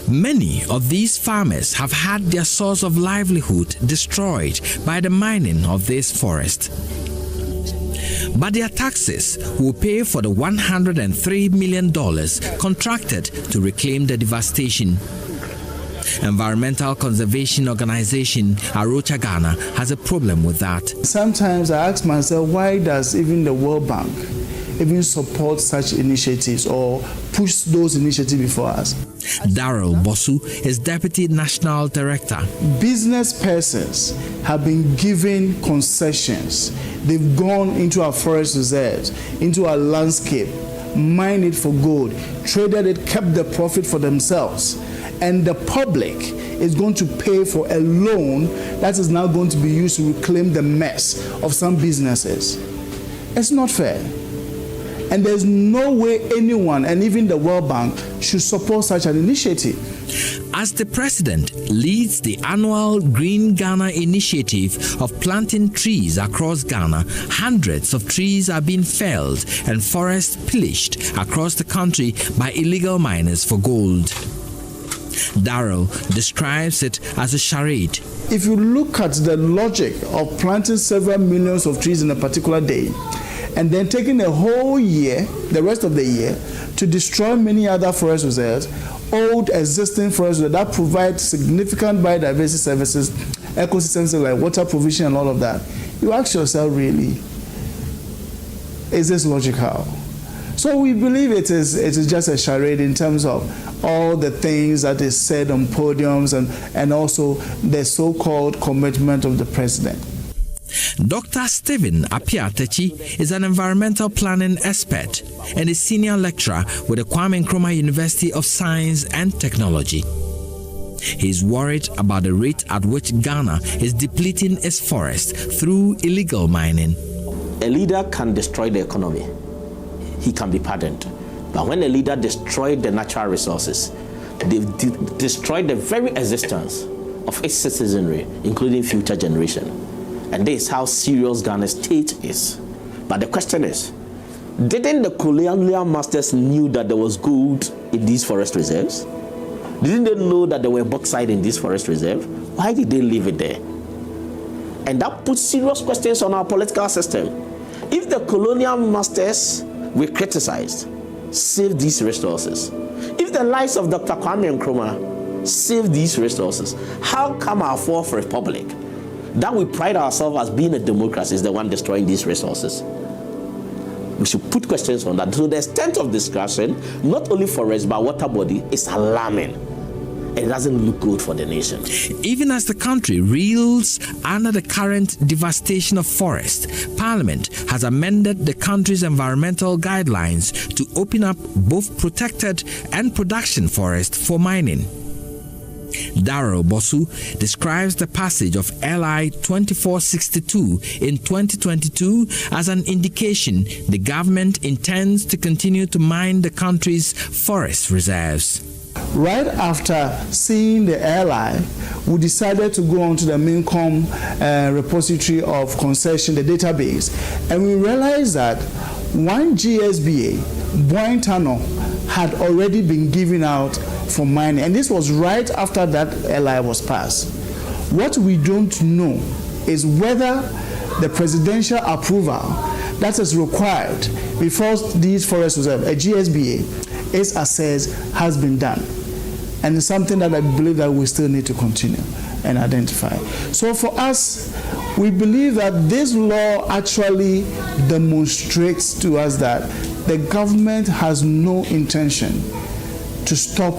Many of these farmers have had their source of livelihood destroyed by the mining of this forest. But their taxes will pay for the $103 million contracted to reclaim the devastation. Environmental conservation organization Arocha Ghana has a problem with that. Sometimes I ask myself, why does even the World Bank even support such initiatives or push those initiatives before us? Daryl Bosu is Deputy National Director. Business persons have been given concessions. They've gone into our forest reserves, into our landscape, mined it for gold, traded it, kept the profit for themselves. And the public is going to pay for a loan that is now going to be used to reclaim the mess of some businesses. It's not fair. And there's no way anyone, and even the World Bank, should support such an initiative. As the president leads the annual Green Ghana initiative of planting trees across Ghana, hundreds of trees are being felled and forests pillaged across the country by illegal miners for gold. Daryl describes it as a charade. If you look at the logic of planting several millions of trees in a particular day, and then taking a whole year, the rest of the year, to destroy many other forest reserves, old existing forest reserves that provide significant biodiversity services, ecosystems like water provision and all of that, you ask yourself, really, is this logical? So we believe it is just a charade in terms of all the things that is said on podiums and also the so-called commitment of the president. Dr. Stephen Apiatechi is an environmental planning expert and a senior lecturer with the Kwame Nkrumah University of Science and Technology. He is worried about the rate at which Ghana is depleting its forest through illegal mining. A leader can destroy the economy. He can be pardoned. But when a leader destroys the natural resources, they've destroyed the very existence of its citizenry, including future generation. And this is how serious Ghana's state is. But the question is, Didn't the colonial masters knew that there was gold in these forest reserves? Didn't they know that there were bauxite in this forest reserve? Why did they leave it there? And that puts serious questions on our political system. If the colonial masters were criticized, save these resources. If the likes of Dr. Kwame Nkrumah save these resources, how come our fourth republic, that we pride ourselves as being a democracy, is the one destroying these resources? We should put questions on that. So the extent of discussion, not only forest but water body, is alarming. It doesn't look good for the nation. Even as the country reels under the current devastation of forest, Parliament has amended the country's environmental guidelines to open up both protected and production forest for mining. Darrell Bosu describes the passage of LI 2462 in 2022 as an indication the government intends to continue to mine the country's forest reserves. Right after seeing the LI, we decided to go onto the MINCOM repository of concession, the database, and we realized that one GSBA, Boyne Tunnel, had already been given out for mining, and this was right after that LI was passed. What we don't know is whether the presidential approval that is required before these forest reserves, a GSBA, is assessed, has been done. And it's something that I believe that we still need to continue and identify. So for us, we believe that this law actually demonstrates to us that the government has no intention to stop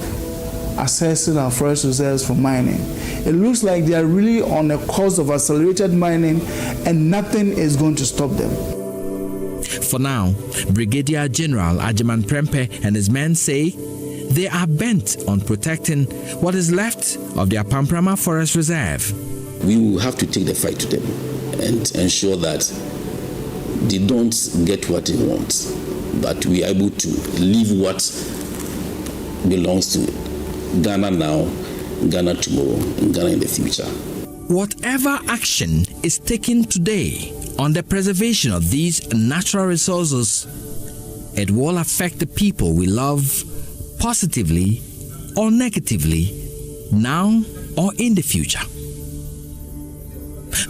assessing our forest reserves for mining. It looks like they are really on a course of accelerated mining and nothing is going to stop them. For now, Brigadier General Agyapong Prempeh and his men say they are bent on protecting what is left of their Pamprama Forest Reserve. We will have to take the fight to them and ensure that they don't get what they want, but we are able to leave what belongs to Ghana now, Ghana tomorrow, and Ghana in the future. Whatever action is taken today on the preservation of these natural resources, it will affect the people we love positively or negatively, now or in the future.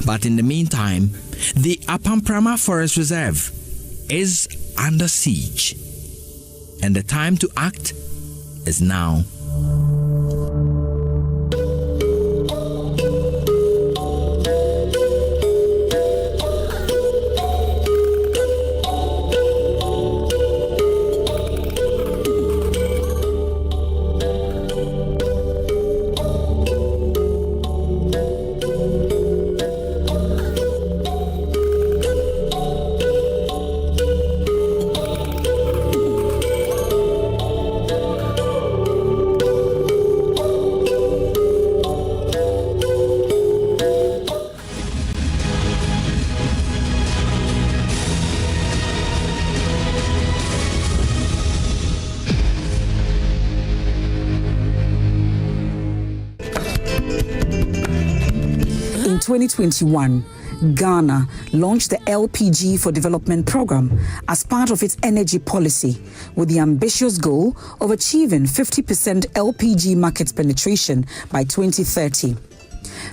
But in the meantime, the Apamprama Forest Reserve is under siege, and the time to act is now. In 2021, Ghana launched the LPG for Development program as part of its energy policy, with the ambitious goal of achieving 50% LPG market penetration by 2030.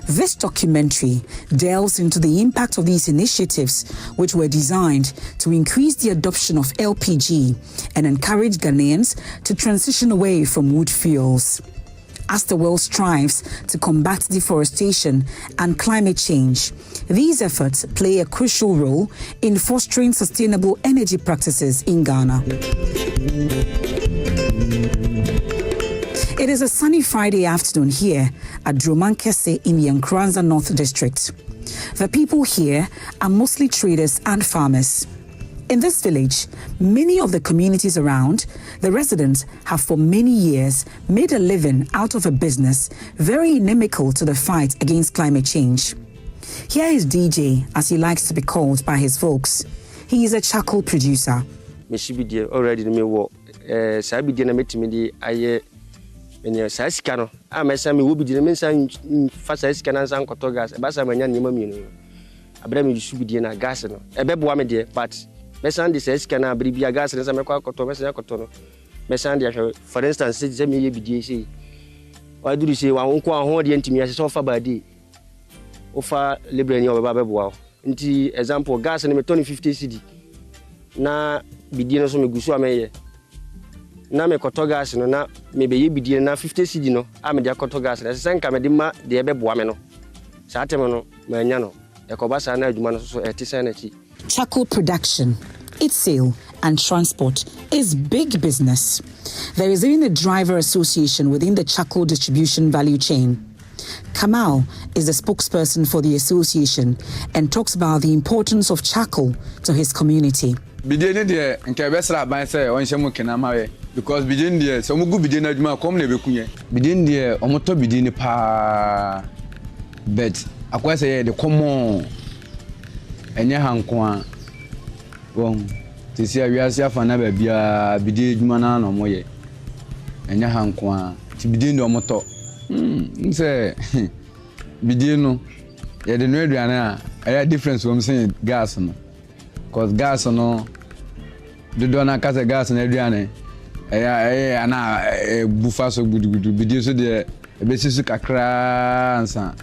This documentary delves into the impact of these initiatives, which were designed to increase the adoption of LPG and encourage Ghanaians to transition away from wood fuels. As the world strives to combat deforestation and climate change, these efforts play a crucial role in fostering sustainable energy practices in Ghana. It is a sunny Friday afternoon here at Dromankese in the Nkranza North District. The people here are mostly traders and farmers. In this village, many of the communities around, the residents have for many years made a living out of a business very inimical to the fight against climate change. Here is DJ, as he likes to be called by his folks. He is a charcoal producer. Already Mesan de says can I be a gas and some cotono. Mesan, for instance, say me BDC. Why do you say one won't hold the intimate as offer by day? Offer liberating your baby wow. Into example, gas and 2050 CD. Na bidino so me gusu ameye. Na me koto gas no na me be ye bidino na 50 CD no. A me dia koto gas na senka me de ma de ebe boa me no. Sa atemo no ma nya no. Ekobasa na adwuma no so etisa na chi. Charcoal production, its sale and transport is big business. There is even a driver association within the charcoal distribution value chain. Kamal is the spokesperson for the association and talks about the importance of charcoal to his community. Bideni de nke besra ban say onhye mu kena mawe because bideni de so mugu bideni adwuma kom na bekunye bideni de omoto bideni pa bet akwa say de common enye hanko a won tisi awiase afa na ba bia bideni adwuma na no moye enye hanko a ti bideni de omoto say bideni no ye de no aduana a difference we saying gas no. Because gas no, the donor cast gas and Adriane, ana bufaso good video so the basis of Kakra and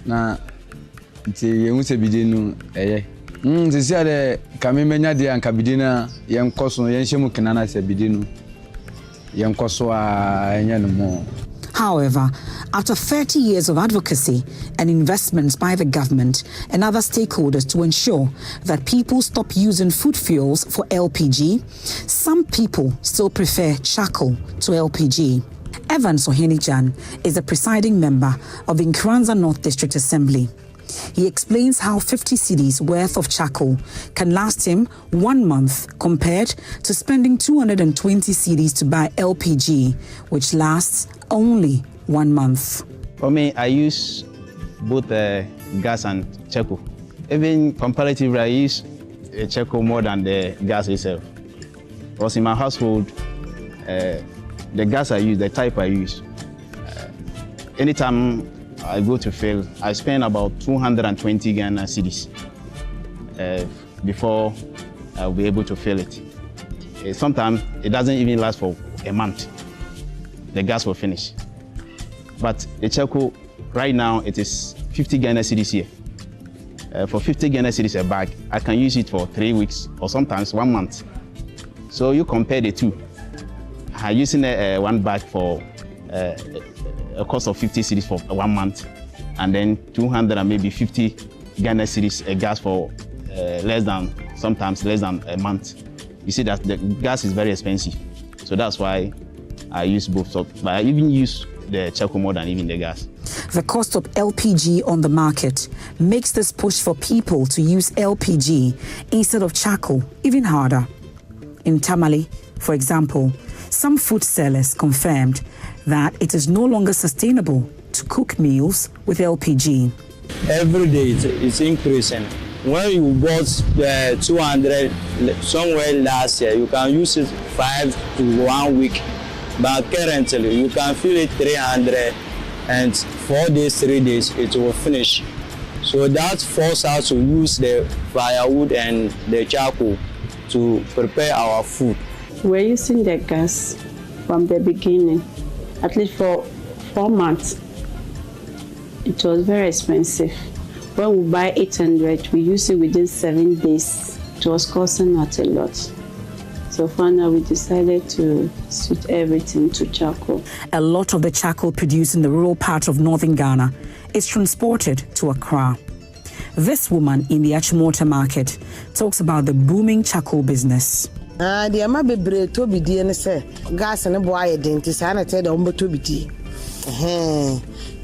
na you won't say bidino, the see the Camimena de and Cabidina, young Cosso, Yanshemu Canana said bidino, young Cossoa, and more. However, after 30 years of advocacy and investments by the government and other stakeholders to ensure that people stop using food fuels for LPG, some people still prefer charcoal to LPG. Evan Sohenijan is the presiding member of the Nkranza North District Assembly. He explains how 50 cedis worth of charcoal can last him 1 month compared to spending 220 cedis to buy LPG, which lasts only 1 month. For me, I use both gas and charcoal. Even comparatively, I use charcoal more than the gas itself. Because in my household, the gas I use, the type I use, anytime I go to fill, I spend about 220 Ghana cedis before I'll be able to fill it. Sometimes it doesn't even last for a month. The gas will finish. But the charcoal, right now, it is 50 Ghana cedis here. For 50 Ghana cedis a bag, I can use it for 3 weeks or sometimes 1 month. So you compare the two. I'm using one bag for a cost of 50 cedis for 1 month, and then 200 and maybe 50 Ghana cedis a gas for sometimes less than a month. You see that the gas is very expensive. So that's why I use both. But I even use the charcoal more than even the gas. The cost of LPG on the market makes this push for people to use LPG instead of charcoal even harder. In Tamale, for example, some food sellers confirmed that it is no longer sustainable to cook meals with LPG. Every day it's increasing. When you bought 200 somewhere last year, you can use it 5 to 1 week. But currently, you can fill it 300 and 4 days, 3 days, it will finish. So that forces us to use the firewood and the charcoal to prepare our food. We're using the gas from the beginning, at least for 4 months. It was very expensive. When we buy 800, we use it within 7 days. It was costing us a lot. So finally, we decided to switch everything to charcoal. A lot of the charcoal produced in the rural part of northern Ghana is transported to Accra. This woman in the Achimota market talks about the booming charcoal business. The ama bebre to bi die ne se gas ne bo aye denti sa na te da umbo to bi die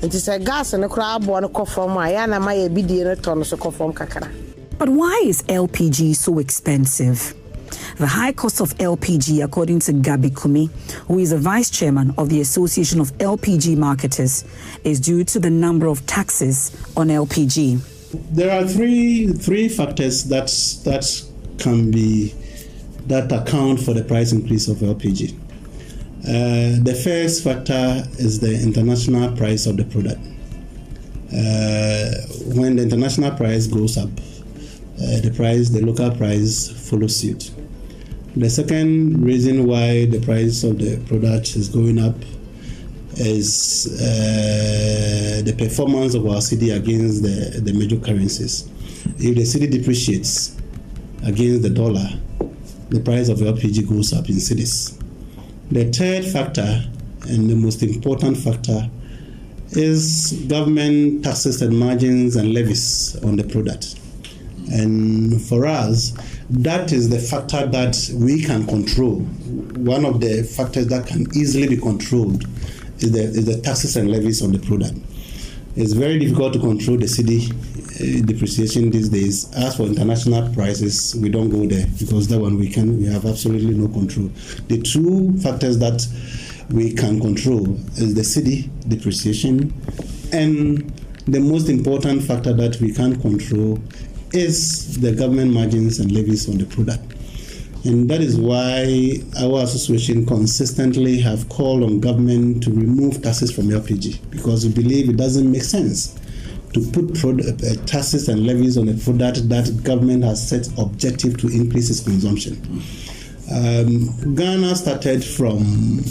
enti se gas ne kura abo ne kofom a ya na ma ye bi die ne to no so kofom kakara. But why is LPG so expensive? The high cost of LPG, according to Gabi Kumi, who is a vice chairman of the Association of LPG Marketers, is due to the number of taxes on LPG. There are three factors that account for the price increase of LPG. The first factor is the international price of the product. When the international price goes up, the local price follows suit. The second reason why the price of the product is going up is the performance of our cedi against the major currencies. If the cedi depreciates against the dollar, the price of LPG goes up in cedis. The third factor, and the most important factor, is government taxes and margins and levies on the product. And for us, that is the factor that we can control. One of the factors that can easily be controlled is the taxes and levies on the product. It's very difficult to control the cedi depreciation these days. As for international prices, we don't go there because that one we have absolutely no control. The two factors that we can control is the cedi depreciation, and the most important factor that we can control is the government margins and levies on the product. And that is why our association consistently have called on government to remove taxes from LPG, because we believe it doesn't make sense to put taxes and levies on a product that government has set objective to increase its consumption. Ghana started from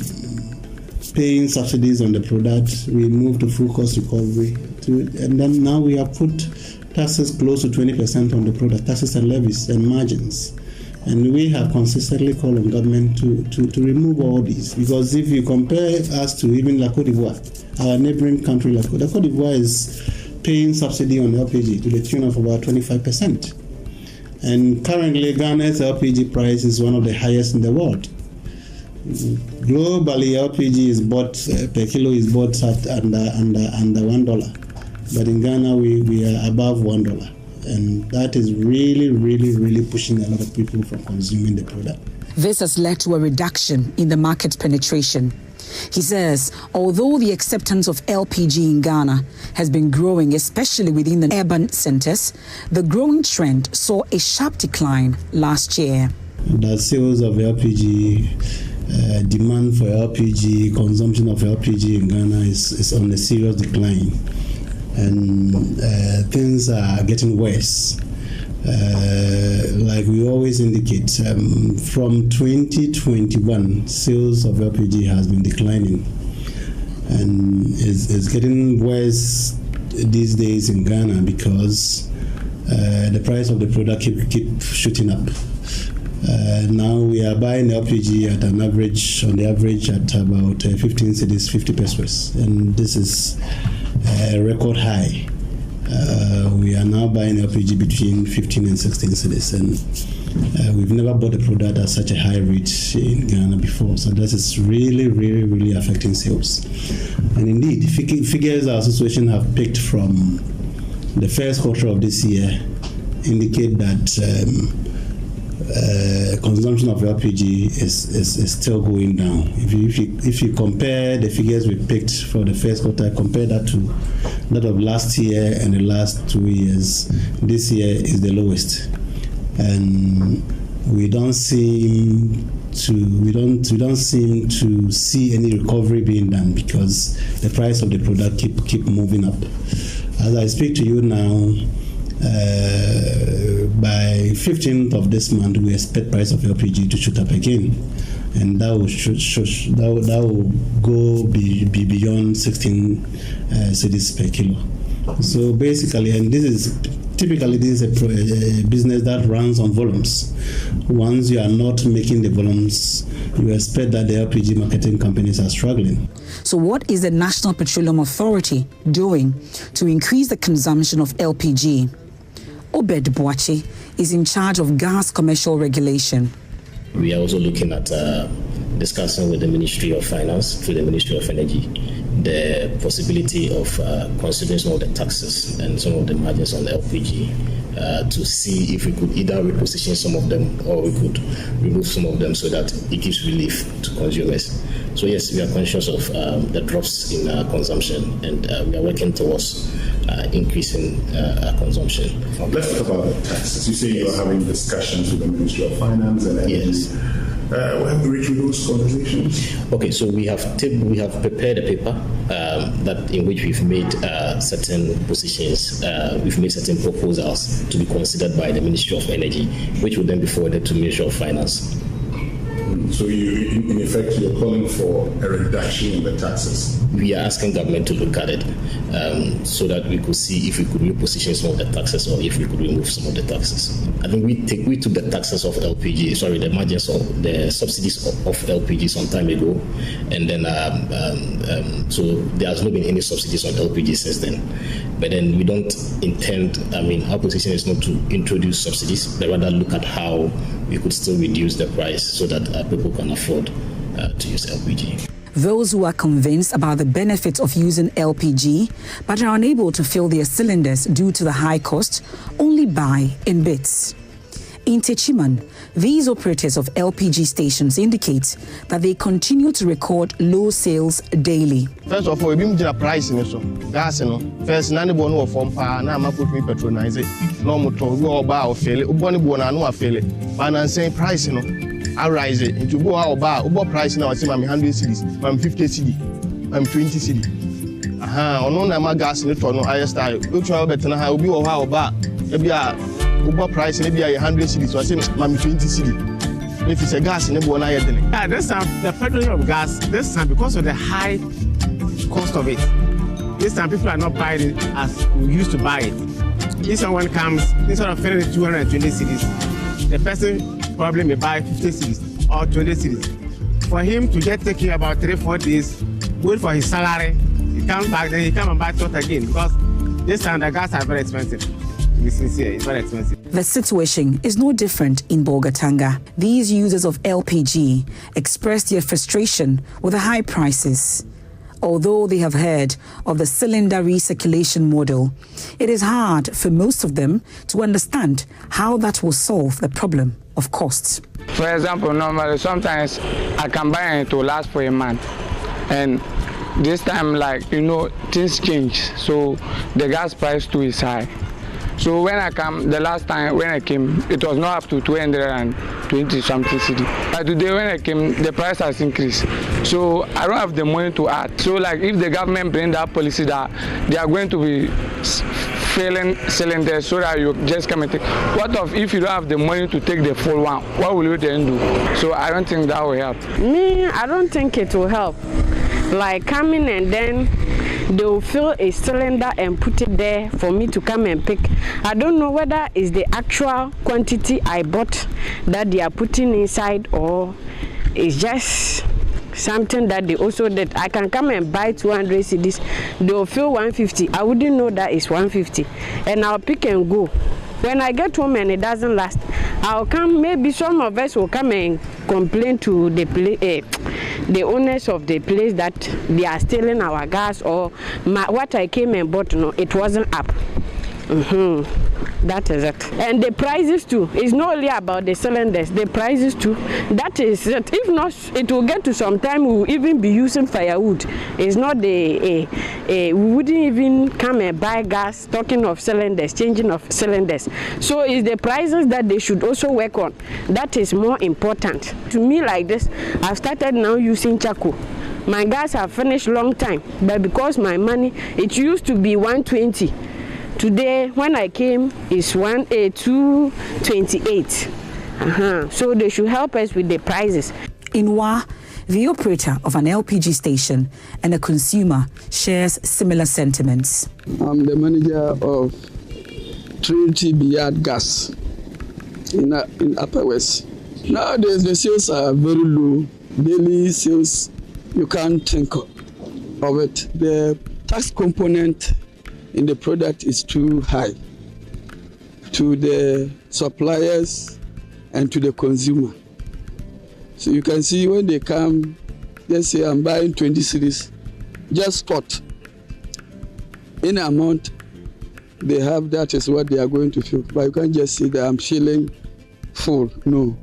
paying subsidies on the product. We moved to full cost recovery, and then now we have put taxes close to 20% on the product, taxes and levies and margins. And we have consistently called on government to remove all these, because if you compare us to even La Côte d'Ivoire, our neighboring country, La Côte d'Ivoire is paying subsidy on LPG to the tune of about 25%. And currently, Ghana's LPG price is one of the highest in the world. Globally, LPG is bought per kilo is bought at under $1, but in Ghana we are above $1. And that is really pushing a lot of people from consuming the product. This has led to a reduction in the market penetration. He says, although the acceptance of LPG in Ghana has been growing, especially within the urban centers, the growing trend saw a sharp decline last year. The sales of LPG, demand for LPG, consumption of LPG in Ghana is on a serious decline. And things are getting worse. Like we always indicate, from 2021, sales of LPG has been declining, and it's getting worse these days in Ghana because the price of the product keep shooting up. Now we are buying LPG at on the average at about 15 cedis, 50 pesos, and this is a record high. We are now buying LPG between 15 and 16 cedis, and we've never bought a product at such a high rate in Ghana before. So this is really affecting sales. And indeed, figures our association have picked from the first quarter of this year indicate that consumption of LPG is still going down. If you compare the figures we picked for the first quarter, compare that to that of last year and the last 2 years, this year is the lowest, and we don't seem to see any recovery being done because the price of the product keep moving up. As I speak to you now, by 15th of this month, we expect price of LPG to shoot up again, and that will go beyond 16 cedis per kilo. So basically, and this is a business that runs on volumes. Once you are not making the volumes, you expect that the LPG marketing companies are struggling. So what is the National Petroleum Authority doing to increase the consumption of LPG? Obed Boachi is in charge of gas commercial regulation. We are also looking at discussing with the Ministry of Finance, through the Ministry of Energy, the possibility of considering some of the taxes and some of the margins on the LPG to see if we could either reposition some of them or we could remove some of them so that it gives relief to consumers. So yes, we are conscious of the drops in consumption, and we are working towards increasing our consumption. Let's talk about the taxes. You say you are having discussions with the Ministry of Finance and Energy. Yes. Have you reached those conversations? Okay, so we have prepared a paper that in which we've made certain positions, we've made certain proposals to be considered by the Ministry of Energy, which will then be forwarded to Ministry of Finance. So you, in effect, you're calling for a reduction in the taxes? We are asking government to look at it so that we could see if we could reposition some of the taxes or if we could remove some of the taxes. I think we took the taxes of LPG, the margins of the subsidies of LPG some time ago, and then so there has not been any subsidies on LPG since then. But then we don't intend, our position is not to introduce subsidies, but rather look at how we could still reduce the price so that people can afford to use LPG. Those who are convinced about the benefits of using LPG but are unable to fill their cylinders due to the high cost only buy in bits. In Techiman, these operators of LPG stations indicate that they continue to record low sales daily. First of all, we have a price in so gas first nani bono of form pa na ma put me patronize no motor we oba o fail uboni bona no afele but na say price I rise it into go oba ubo price na wasi ma 100 cedis ma 50 cedi ma 20 cedi ono na ma gas ni to no I style we try better na ha obi o ha oba e bia ubo price maybe 100 cedis so I say ma 20 cedi if it's a gas in the yeah, this time the petrol of gas this time because of the high cost of it. This time people are not buying it as we used to buy it. If someone comes instead of filling 220 cedis, the person probably may buy 50 cedis or 20 cedis. For him to get taken about 3-4 days, wait for his salary, he comes back, then he come and buy it again because this time the gas are very expensive. To be sincere, it's very expensive. The situation is no different in Bolgatanga. These users of LPG express their frustration with the high prices. Although they have heard of the cylinder recirculation model, it is hard for most of them to understand how that will solve the problem of costs. For example, normally sometimes I can buy it to last for a month, and this time, things change, so the gas price too is high. So when I come, the last time when I came, it was not up to 220 something cedi. But today when I came, the price has increased. So I don't have the money to add. So if the government bring that policy that they are going to be filling cylinders so that you just come and take. What if you don't have the money to take the full one? What will you then do? So I don't think that will help. Me, I don't think it will help. Like coming and then they will fill a cylinder and put it there for me to come and pick. I don't know whether it's the actual quantity I bought that they are putting inside or it's just something that they also did. I can come and buy 200 cedis. They will fill 150. I wouldn't know that it's 150. And I'll pick and go. When I get home and it doesn't last, I'll come, maybe some of us will come and complain to the owners of the place that they are stealing our gas or what I came and bought, it wasn't up. That is it. And the prices too. It's not only about the cylinders, the prices too. That is it. If not, it will get to some time we will even be using firewood. It's not we wouldn't even come and buy gas, talking of cylinders, changing of cylinders. So it's the prices that they should also work on. That is more important. To me like this, I've started now using charcoal. My gas have finished long time, but because my money, it used to be 120. Today, when I came, it's 228. So they should help us with the prices. In Wa, the operator of an LPG station and a consumer shares similar sentiments. I'm the manager of Trinity Beyond Gas in Upper West. Nowadays, the sales are very low. Daily sales, you can't think of it. The tax component in the product is too high to the suppliers and to the consumer. So you can see when they come, they say I'm buying 20 cedis, just spot. In amount they have, that is what they are going to fill. But you can't just say that I'm shilling full. No,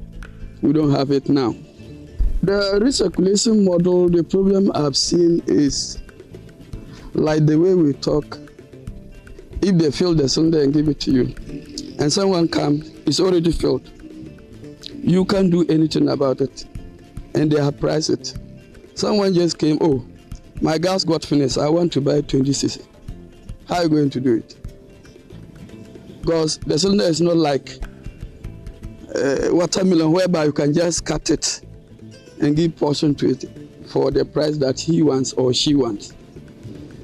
we don't have it now. The recirculation model, the problem I've seen is like the way we talk. If they fill the cylinder and give it to you, and someone comes, it's already filled. You can't do anything about it, and they have priced it. Someone just came, oh, my gas got finished, I want to buy 20cc. How are you going to do it? Because the cylinder is not like watermelon, whereby you can just cut it and give portion to it for the price that he wants or she wants.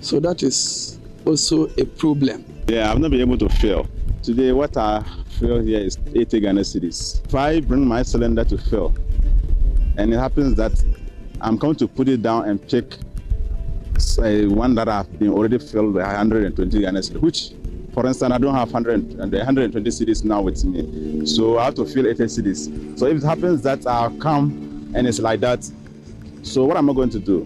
So that is also a problem. Yeah, I've not been able to fill. Today, what I fill here is 80 Ghana cedis. If I bring my cylinder to fill, and it happens that I'm going to put it down and pick one that I've been already filled by 120 Ghana cedis, which, for instance, I don't have 120 cedis now with me. So I have to fill 80 cedis. So if it happens that I'll come and it's like that, so what am I going to do?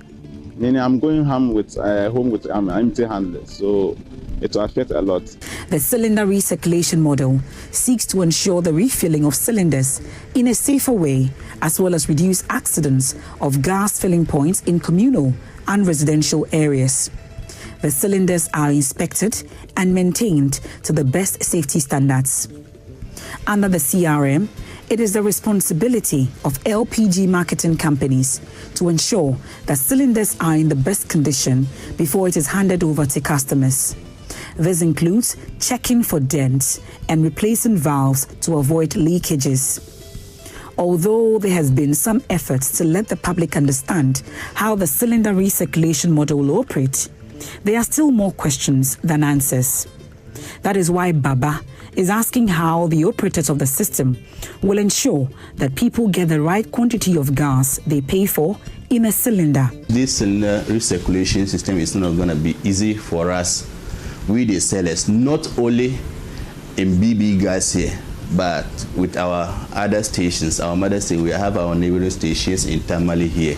Meaning I'm going home with empty handed. So it will affect a lot. The cylinder recirculation model seeks to ensure the refilling of cylinders in a safer way, as well as reduce accidents of gas filling points in communal and residential areas. The cylinders are inspected and maintained to the best safety standards. Under the CRM, it is the responsibility of LPG marketing companies to ensure that cylinders are in the best condition before it is handed over to customers. This includes checking for dents and replacing valves to avoid leakages. Although there has been some efforts to let the public understand how the cylinder recirculation model will operate, there are still more questions than answers. That is why Baba is asking how the operators of the system will ensure that people get the right quantity of gas they pay for in a cylinder. This cylinder recirculation system is not going to be easy for us, we the sellers, not only in BB gas here, but with our other stations. Our mother say we have our neighboring stations in Tamale here.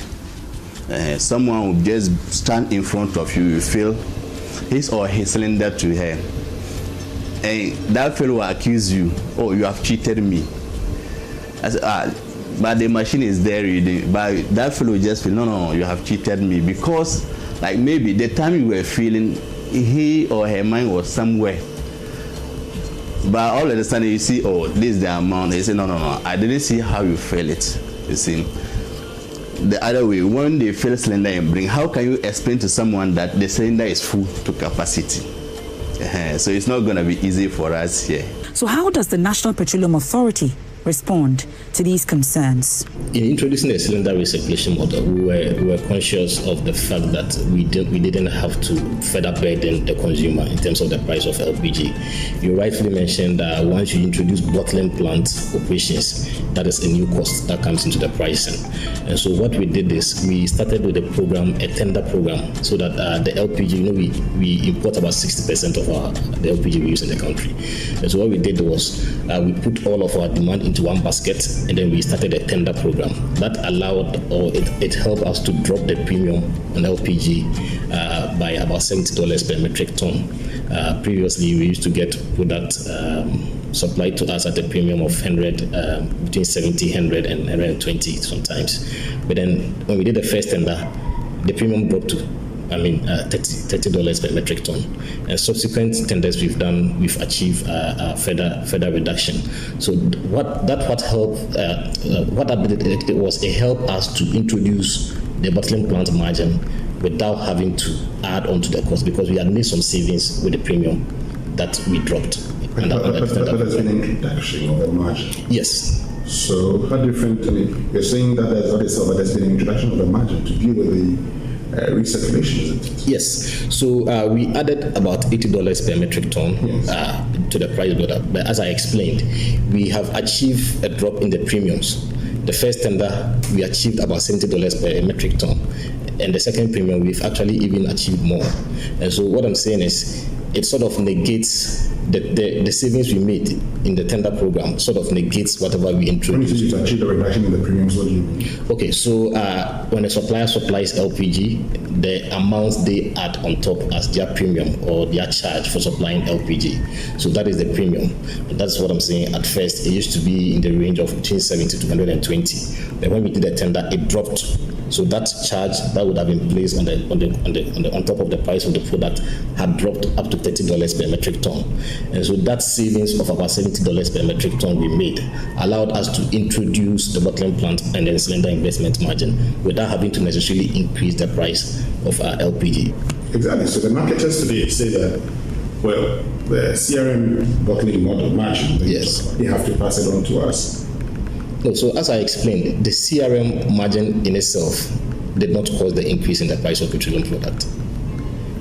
Someone will just stand in front of you, you fill his or her cylinder to her. And that fellow will accuse you, oh, you have cheated me. I said, but the machine is there reading. But that fellow will just feel, no, you have cheated me. Because, like, maybe the time you were feeling, he or her mind was somewhere. But all of a sudden you see, oh, this is the amount. They say, no, I didn't see how you feel it. You see. The other way, when they fill cylinder and bring, how can you explain to someone that the cylinder is full to capacity? So it's not going to be easy for us here. So how does the National Petroleum Authority respond to these concerns? In introducing the cylinder recirculation model, we were conscious of the fact that we didn't have to further burden the consumer in terms of the price of LPG. You rightfully mentioned that once you introduce bottling plant operations, that is a new cost that comes into the pricing. And so what we did is we started with a tender program, so that the LPG, we import about 60% of the LPG we use in the country. And so what we did was we put all of our demand into one basket, and then we started a tender program that allowed, or it helped us to drop the premium on LPG by about $70 per metric ton. Previously, we used to get product supplied to us at a premium of between 70, 100, and 120 sometimes. But then when we did the first tender, the premium dropped to $30 per metric ton. And subsequent tenders we've done, we've achieved further reduction. So what that did, it was it helped us to introduce the bottling plant margin without having to add on to the cost, because we had made some savings with the premium that we dropped. But there's been an introduction of the margin. Yes. So how different? You're saying that there's been an introduction of the margin to deal with the recirculation, isn't it? Yes. So we added about $80 per metric ton to the price product. But as I explained, we have achieved a drop in the premiums. The first tender, we achieved about $70 per metric ton. And the second premium, we've actually even achieved more. And so what I'm saying is, it sort of negates the savings we made in the tender program, sort of negates whatever we introduced. When you achieve the reduction in the premiums, what do you mean? Okay, so when a supplier supplies LPG, the amounts they add on top as their premium or their charge for supplying LPG. So that is the premium. And that's what I'm saying. At first, it used to be in the range of between 70 to 120. But when we did the tender, it dropped. So that charge that would have been placed on top of the price of the product had dropped up to $30 per metric ton. And so that savings of about $70 per metric ton we made allowed us to introduce the bottling plant and then cylinder investment margin without having to necessarily increase the price of our LPG. Exactly. So the marketers today say that, well, the CRM bottling model margin, they have to pass it on to us. No, so as I explained, the CRM margin in itself did not cause the increase in the price of petroleum product.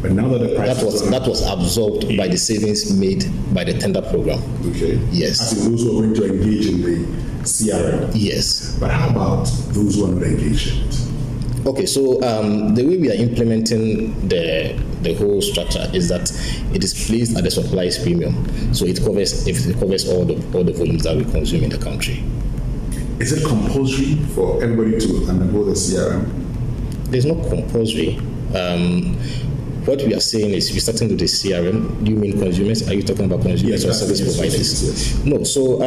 But now that the price that was absorbed by the savings made by the tender program. Okay. Yes. As in those who are going to engage in the CRM. Yes. But how about those who are not engaged in it? Okay, so the way we are implementing the whole structure is that it is placed at the supplies premium, so it covers all the volumes that we consume in the country. Is it compulsory for everybody to undergo the CRM? There's no compulsory. What we are saying is, we're starting with the CRM. Do you mean consumers? Are you talking about consumers or service providers? Yes. No. So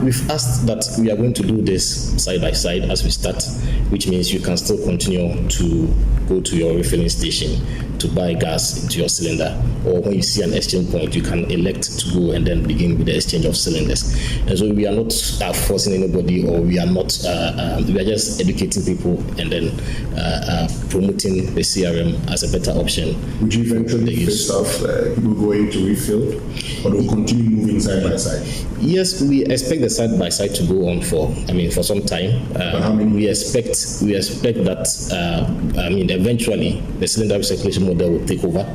we've asked that we are going to do this side by side as we start, which means you can still continue to go to your refilling station to buy gas into your cylinder, or when you see an exchange point, you can elect to go and then begin with the exchange of cylinders. And so we are not forcing anybody, or we are not. We are just educating people and then promoting the CRM as a better option. Would you eventually face off people going to refill, or do we continue moving side by side? Yes, we expect the side by side to go on for some time. But how many? We expect that eventually the cylinder recirculation model will take over,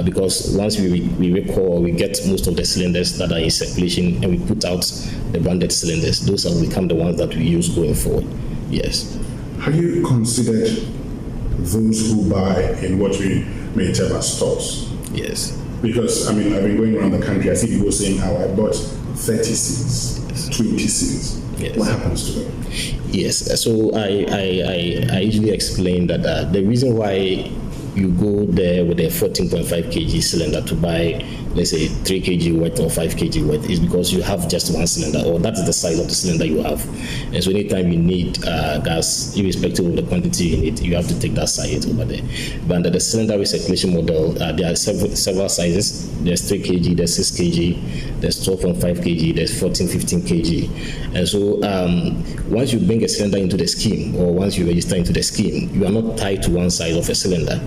because once we recall, we get most of the cylinders that are in circulation and we put out the branded cylinders. Those will become the ones that we use going forward. Yes. Have you considered those who buy in what we may term as stores? Yes. Because I've been going around the country, I see people saying how I bought 30 cedis, 20 cedis. Yes. What happens to them? Yes. So I usually explain that the reason why you go there with a 14.5 kg cylinder to buy, let's say, 3 kg worth or 5 kg worth, is because you have just one cylinder, or that is the size of the cylinder you have. And so anytime you need gas, irrespective of the quantity you need, you have to take that size over there. But under the cylinder recirculation model, there are several sizes. There's 3 kg, there's 6 kg, there's 12.5 kg, there's 14, 15 kg. And so once you bring a cylinder into the scheme, or once you register into the scheme, you are not tied to one size of a cylinder.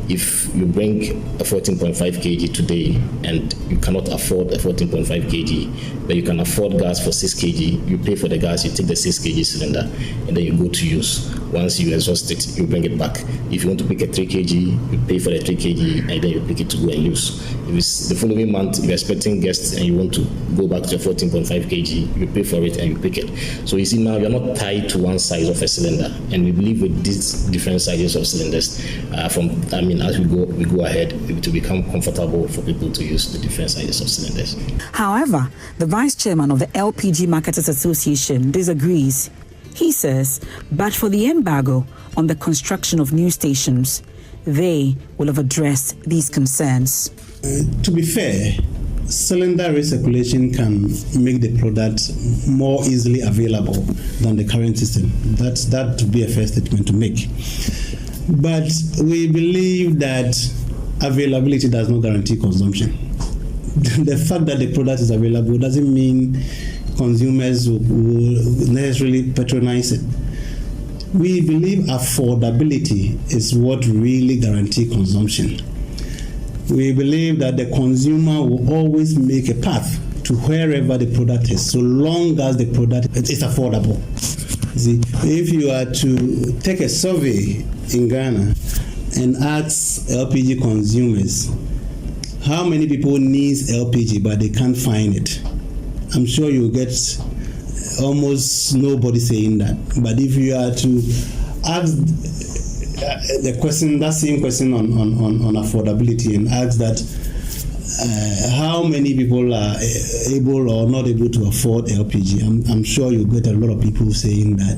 If you bring a 14.5 kg today and you cannot afford a 14.5 kg, but you can afford gas for 6 kg, you pay for the gas, you take the 6 kg cylinder, and then you go to use. Once you exhaust it, you bring it back. If you want to pick a 3 kg, you pay for the 3 kg, and then you pick it to go and use. If it's the following month, you're expecting guests and you want to go back to your 14.5 kg, you pay for it and you pick it. So you see, now you're not tied to one size of a cylinder, and we believe with these different sizes of cylinders, as we go ahead, it will become comfortable for people to use the different sizes of cylinders. However, the vice chairman of the LPG Marketers Association disagrees. He says, but for the embargo on the construction of new stations, they will have addressed these concerns. To be fair, cylinder recirculation can make the product more easily available than the current system. That would be a fair statement to make. But we believe that availability does not guarantee consumption. The fact that the product is available doesn't mean consumers will necessarily patronize it. We believe affordability is what really guarantees consumption. We believe that the consumer will always make a path to wherever the product is, so long as the product is affordable. See, if you are to take a survey in Ghana and ask LPG consumers how many people needs LPG but they can't find it, I'm sure you'll get almost nobody saying that. But if you are to ask the question, that same question on affordability, and ask that how many people are able or not able to afford LPG. I'm sure you get a lot of people saying that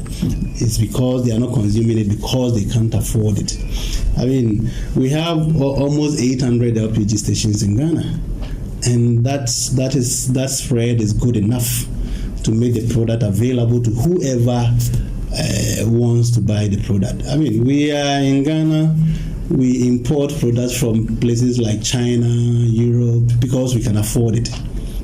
it's because they are not consuming it because they can't afford it. I mean, we have almost 800 LPG stations in Ghana, and that spread is good enough to make the product available to whoever wants to buy the product. I mean, we are in Ghana. We import products from places like China, Europe, because we can afford it.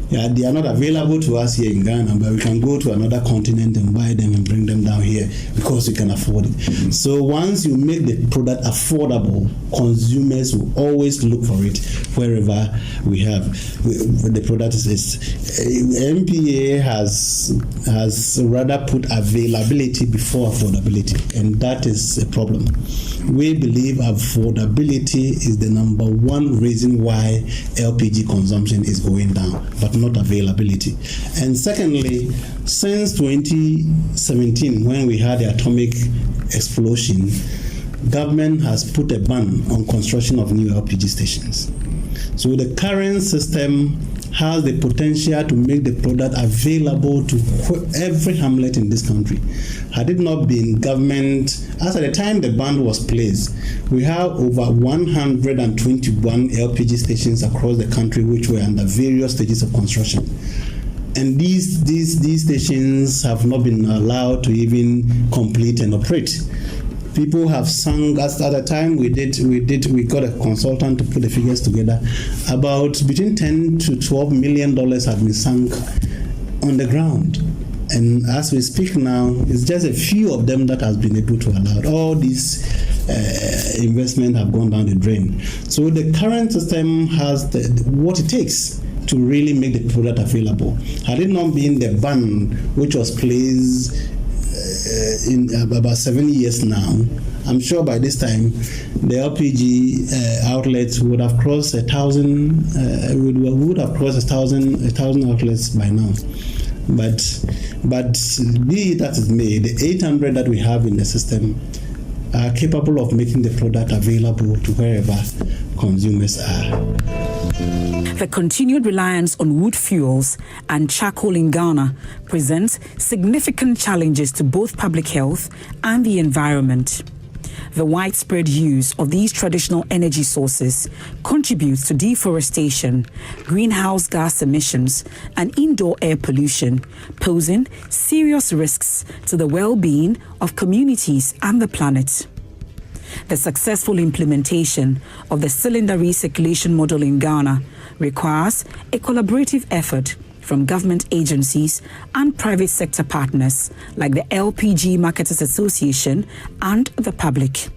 Yeah, they are not available to us here in Ghana, but we can go to another continent and buy them and bring them down here because we can afford it. So once you make the product affordable, consumers will always look for it wherever we have the product is. MPA has rather put availability before affordability, and that is a problem. We believe affordability is the number one reason why LPG consumption is going down, but not availability. And secondly, since 2017, when we had the atomic explosion, government has put a ban on construction of new LPG stations. So the current system has the potential to make the product available to every hamlet in this country. Had it not been government, as at the time the ban was placed, we have over 121 LPG stations across the country which were under various stages of construction. And these stations have not been allowed to even complete and operate. People have sunk, at the time we got a consultant to put the figures together, about between $10 to $12 million had been sunk on the ground. And as we speak now, it's just a few of them that has been able to allow. All these investment have gone down the drain. So the current system has what it takes to really make the product available. Had it not been the ban which was placed in about 7 years now, I'm sure by this time the LPG outlets would have crossed 1,000. Would have crossed 1,000 outlets by now. But be it as it may, the 800 that we have in the system are capable of making the product available to wherever consumers are. The continued reliance on wood fuels and charcoal in Ghana presents significant challenges to both public health and the environment. The widespread use of these traditional energy sources contributes to deforestation, greenhouse gas emissions, and indoor air pollution, posing serious risks to the well-being of communities and the planet. The successful implementation of the cylinder recirculation model in Ghana requires a collaborative effort from government agencies and private sector partners like the LPG Marketers Association and the public.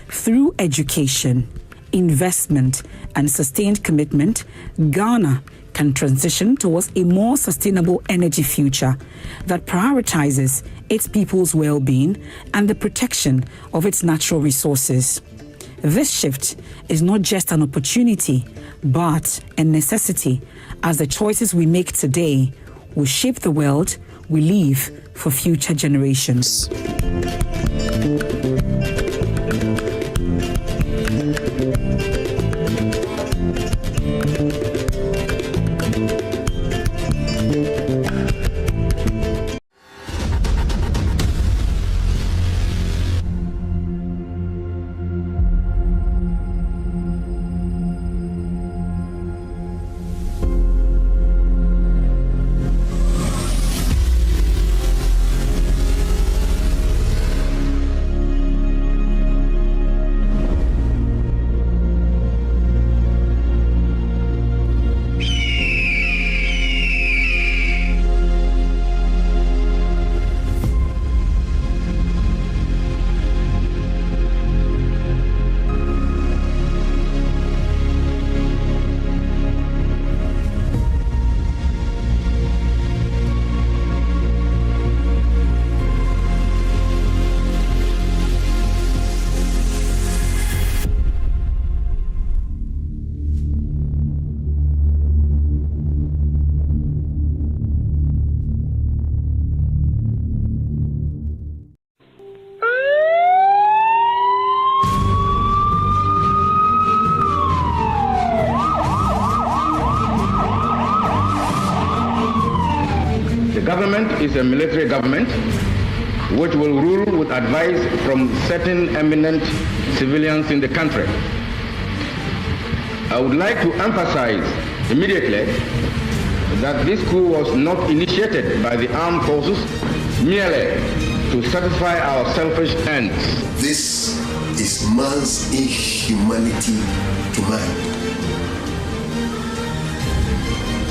Through education, investment, and sustained commitment, Ghana can transition towards a more sustainable energy future that prioritizes its people's well-being and the protection of its natural resources. This shift is not just an opportunity, but a necessity, as the choices we make today will shape the world we leave for future generations. The government is a military government which will rule with advice from certain eminent civilians in the country. I would like to emphasize immediately that this coup was not initiated by the armed forces merely to satisfy our selfish ends. This is man's inhumanity to man.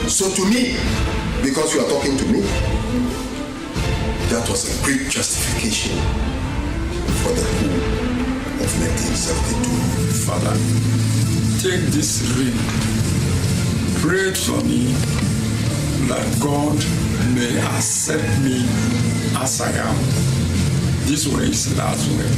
So to me, because you are talking to me, that was a great justification for the coup of 1972. Father, take this ring, pray for me that God may accept me as I am. This was his last word.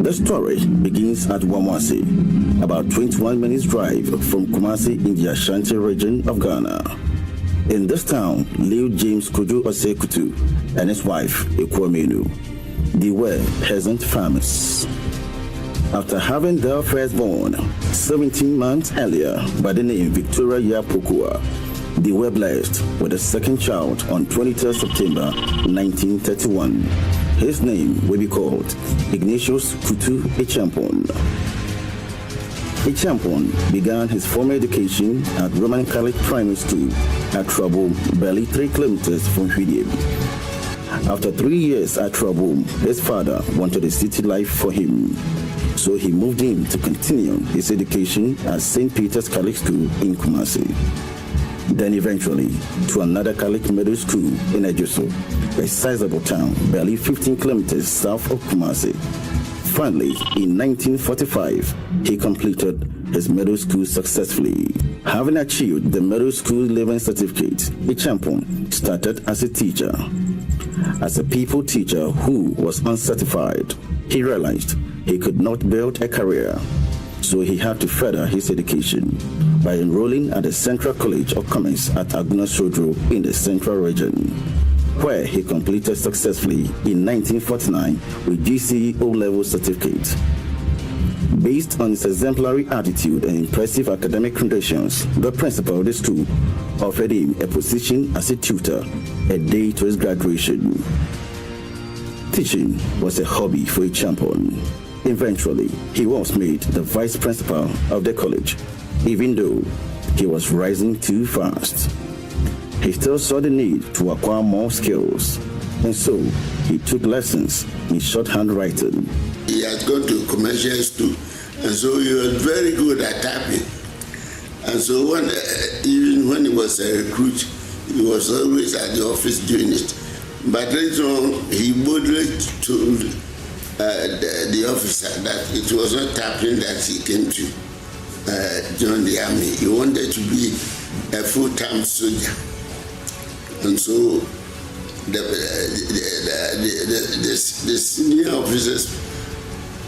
The story begins at Wamwasi, about 21 minutes drive from Kumasi in the Ashanti region of Ghana. In this town lived James Kutu Acheampong and his wife, Ekwamenu. They were peasant farmers. After having their firstborn 17 months earlier by the name Victoria Yapokua, they were blessed with a second child on 23rd September 1931. His name will be called Ignatius Kutu Acheampong. Acheampong began his formal education at Roman Catholic Primary School at Trabom, barely 3 kilometers from Hwidiem. After 3 years at Trabom, his father wanted a city life for him, so he moved in to continue his education at St. Peter's Catholic School in Kumasi. Then eventually to another Catholic middle school in Ejuso, a sizable town barely 15 kilometers south of Kumasi. Finally, in 1945, he completed his middle school successfully. Having achieved the middle school leaving certificate, Acheampong started as a teacher. As a people teacher who was uncertified, he realized he could not build a career, so he had to further his education by enrolling at the Central College of Commerce at Agnosodro in the Central Region, where he completed successfully in 1949 with GCE O-level certificate. Based on his exemplary attitude and impressive academic credentials, the principal of the school offered him a position as a tutor a day to his graduation. Teaching was a hobby for Acheampong. Eventually, he was made the vice principal of the college, even though he was rising too fast. He still saw the need to acquire more skills, and so he took lessons in shorthand writing. He had gone to commercial school, and so he was very good at typing. And so even when he was a recruit, he was always at the office doing it. But later on, he boldly told the officer that it was not typing that he came to join the army. He wanted to be a full-time soldier. And so the senior officers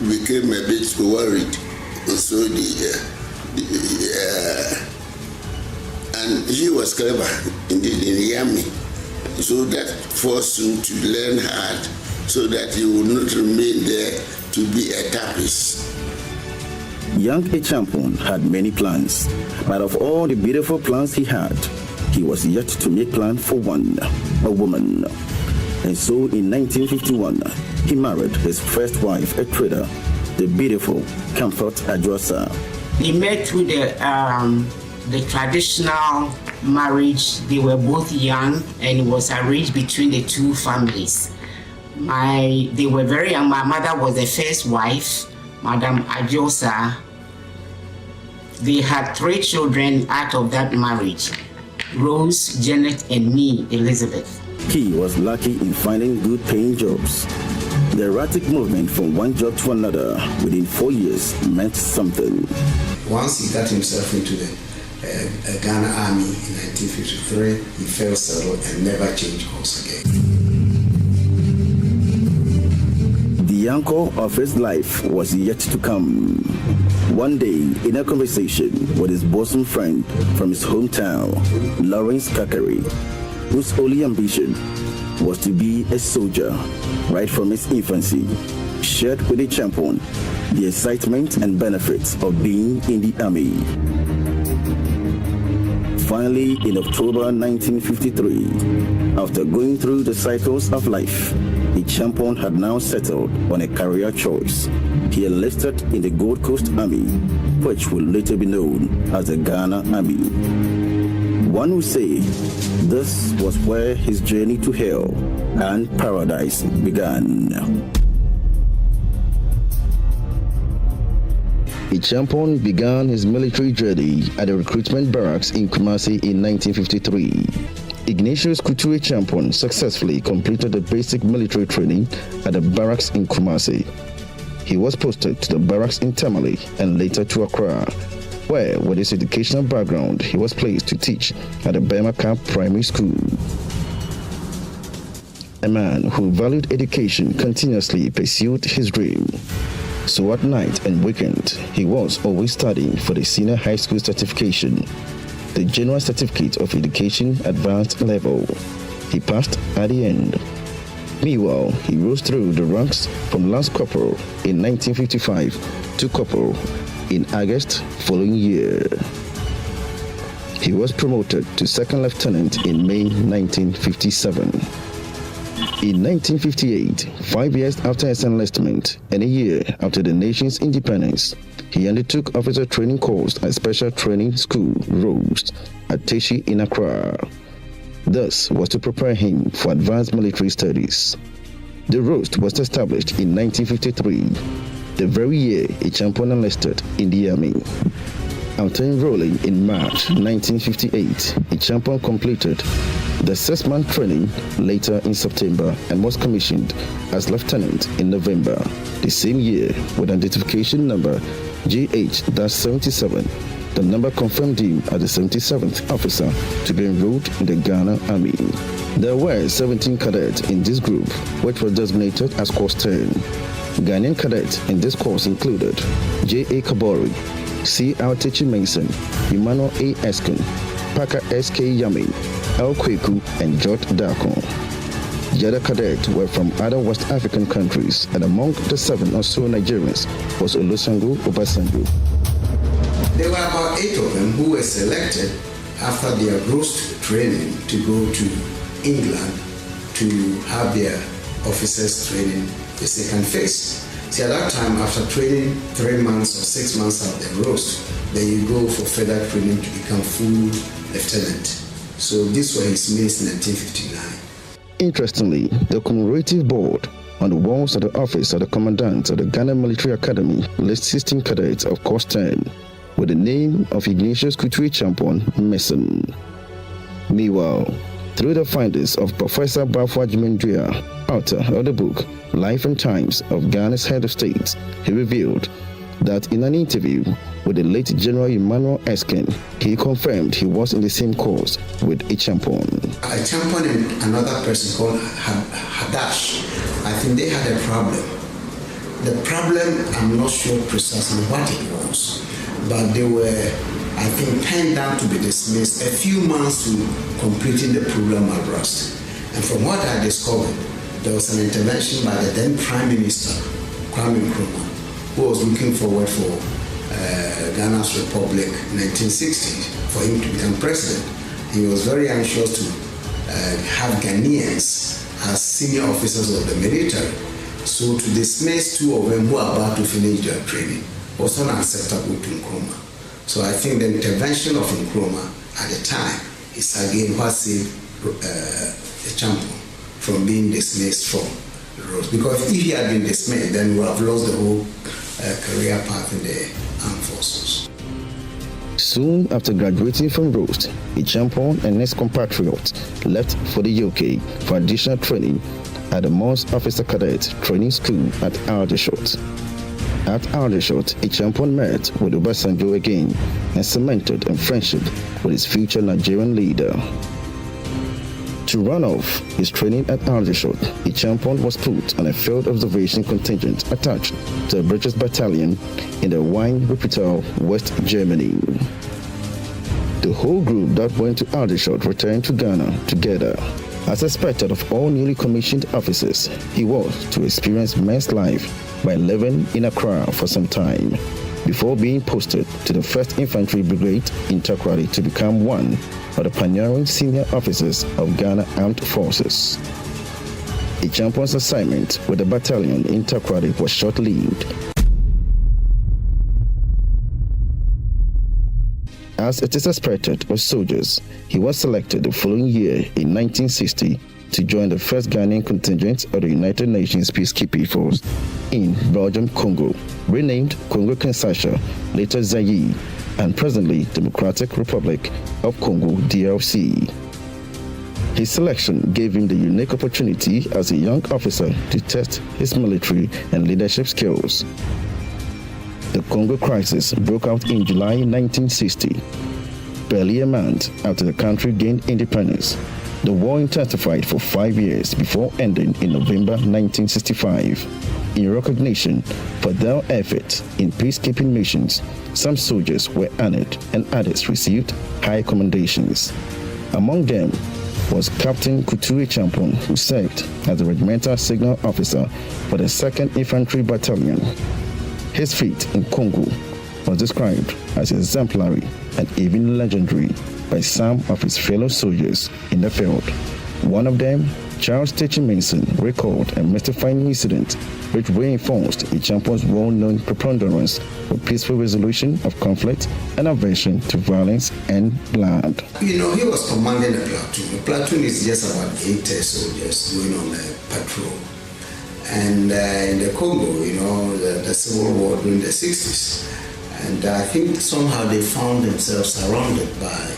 became a bit worried. And so and he was clever indeed in the army. So that forced him to learn hard so that he would not remain there to be a typist. Young Acheampong had many plans, but of all the beautiful plans he had, he was yet to make plan for one, a woman. And so in 1951, he married his first wife, a trader, the beautiful Comfort Adjosa. He met with the traditional marriage. They were both young, and it was arranged between the two families. They were very young. My mother was the first wife, Madam Adjosa. They had 3 children out of that marriage: Rose, Janet, and me, Elizabeth. He was lucky in finding good paying jobs. The erratic movement from one job to another within 4 years meant something. Once he got himself into the Ghana Army in 1953, he fell settled and never changed course again. The anchor of his life was yet to come. One day, in a conversation with his bosom friend from his hometown, Lawrence Kakari, whose only ambition was to be a soldier right from his infancy, shared with Acheampong the excitement and benefits of being in the army. Finally, in October 1953, after going through the cycles of life, Acheampong had now settled on a career choice. He enlisted in the Gold Coast Army, which will later be known as the Ghana Army. One would say this was where his journey to hell and paradise began. Acheampong began his military journey at the recruitment barracks in Kumasi in 1953. Ignatius Kutu Acheampong successfully completed the basic military training at the barracks in Kumasi. He was posted to the barracks in Tamale and later to Accra, where, with his educational background, he was placed to teach at the Burma Camp Primary School. A man who valued education continuously pursued his dream. So at night and weekend, he was always studying for the senior high school certification, the General Certificate of Education Advanced Level. He passed at the end. Meanwhile, he rose through the ranks from Lance Corporal in 1955 to Corporal in August following year. He was promoted to Second Lieutenant in May 1957. In 1958, 5 years after his enlistment and a year after the nation's independence, he undertook officer training course at Special Training School, Rose, at Teshi in Accra. This was to prepare him for advanced military studies. The Roast was established in 1953, the very year Acheampong enlisted in the army. After enrolling in March 1958, Acheampong completed the 6-month training later in September and was commissioned as lieutenant in November the same year with identification number GH-77. The number confirmed him as the 77th officer to be enrolled in the Ghana Army. There were 17 cadets in this group, which was designated as Course 10. Ghanaian cadets in this course included J.A. Kabori, C.R. Techi Mason, Emmanuel A. Eskin, Parker S.K. Yami, El Kweku, and George Darkon. The other cadets were from other West African countries, and among the 7 or so Nigerians was Olusegun Obasanjo. There were about 8 of them who were selected after their roast training to go to England to have their officers training the second phase. See, at that time, after training 3 months or 6 months of the roast, then you go for further training to become full lieutenant. So this was his May 1959. Interestingly, the commemorative board on the walls of the office of the commandant of the Ghana Military Academy lists 16 cadets of Course 10 with the name of Ignatius Kutu Acheampong Mason. Meanwhile, through the findings of Professor Bafwa Jimendria, author of the book Life and Times of Ghana's Head of State, he revealed that in an interview with the late General Emmanuel Eskin, he confirmed he was in the same course with Acheampong. Acheampong and another person called Hadash, I think they had a problem. The problem, I'm not sure precisely what it was, but they were, I think, penned down to be dismissed a few months to completing the program at Rust. And from what I discovered, there was an intervention by the then Prime Minister, Kwame Nkrumah, who was looking forward for Ghana's Republic 1960 for him to become president. He was very anxious to have Ghanaians as senior officers of the military. So to dismiss 2 of them who are about to finish their training was unacceptable to Nkrumah. So I think the intervention of Nkrumah at the time is again what saved Acheampong from being dismissed from the road. Because if he had been dismissed, then we would have lost the whole career path in the armed forces. Soon after graduating from Roast, Acheampong and his compatriots left for the UK for additional training at the Mons Officer Cadet Training School at Aldershot. At Aldershot, Acheampong met with Obasanjo again and cemented a friendship with his future Nigerian leader. To run off his training at Aldershot, Acheampong was put on a field observation contingent attached to a British battalion in the Wien-Wuppertal, West Germany. The whole group that went to Aldershot returned to Ghana together. As expected of all newly commissioned officers, he was to experience men's life by living in Accra for some time, before being posted to the 1st Infantry Brigade in Takoradi to become one of the pioneering senior officers of Ghana Armed Forces. Acheampong's assignment with the battalion in Takoradi was short-lived, as it is expected of soldiers. He was selected the following year in 1960 to join the 1st Ghanaian contingent of the United Nations Peacekeeping Force in Belgium, Congo, renamed Congo-Kinshasa, later Zaire, and presently Democratic Republic of Congo, DRC. His selection gave him the unique opportunity as a young officer to test his military and leadership skills. The Congo crisis broke out in July 1960, barely a month after the country gained independence. The war intensified for 5 years before ending in November 1965. In recognition for their efforts in peacekeeping missions, some soldiers were honored and others received high commendations. Among them was Captain Kutu Acheampong, who served as the regimental signal officer for the 2nd Infantry Battalion. His feat in Congo was described as exemplary and even legendary by some of his fellow soldiers in the field. One of them, Charles Teaching Mason, recalled a mystifying incident which reinforced Acheampong's well-known preponderance for peaceful resolution of conflict and aversion to violence and blood. He was commanding a platoon. A platoon is just about 8 soldiers going on a patrol. And in the Congo, the civil war during the 60s. And I think somehow they found themselves surrounded by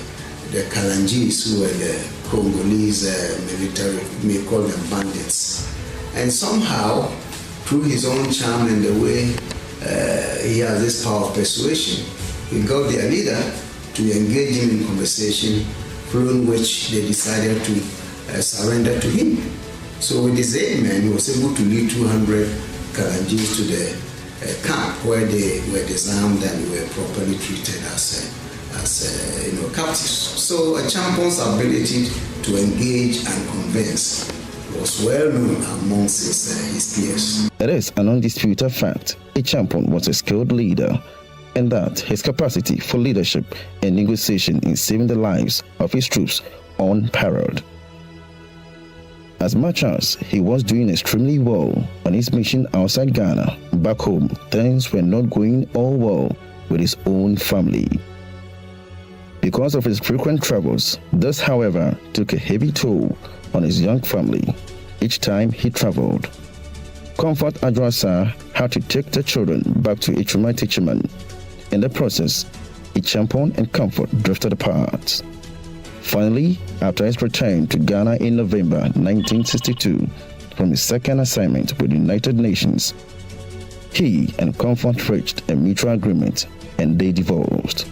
the Kalangis, who were the Congolese military, we may call them bandits. And somehow, through his own charm and the way he has this power of persuasion, he got their leader to engage him in conversation, following which they decided to surrender to him. So with his 8 men, he was able to lead 200 Kalangis to the camp where they were disarmed and were properly treated as captives. So Acheampong's ability to engage and convince was well known amongst his peers. It is an undisputed fact Acheampong was a skilled leader, and that his capacity for leadership and negotiation in saving the lives of his troops unparalleled. As much as he was doing extremely well on his mission outside Ghana, back home things were not going all well with his own family. Because of his frequent travels, this, however, took a heavy toll on his young family each time he traveled. Comfort Adrosa had to take the children back to Techiman. In the process, Acheampong and Comfort drifted apart. Finally, after his return to Ghana in November 1962 from his 2nd assignment with the United Nations, he and Comfort reached a mutual agreement and they divorced.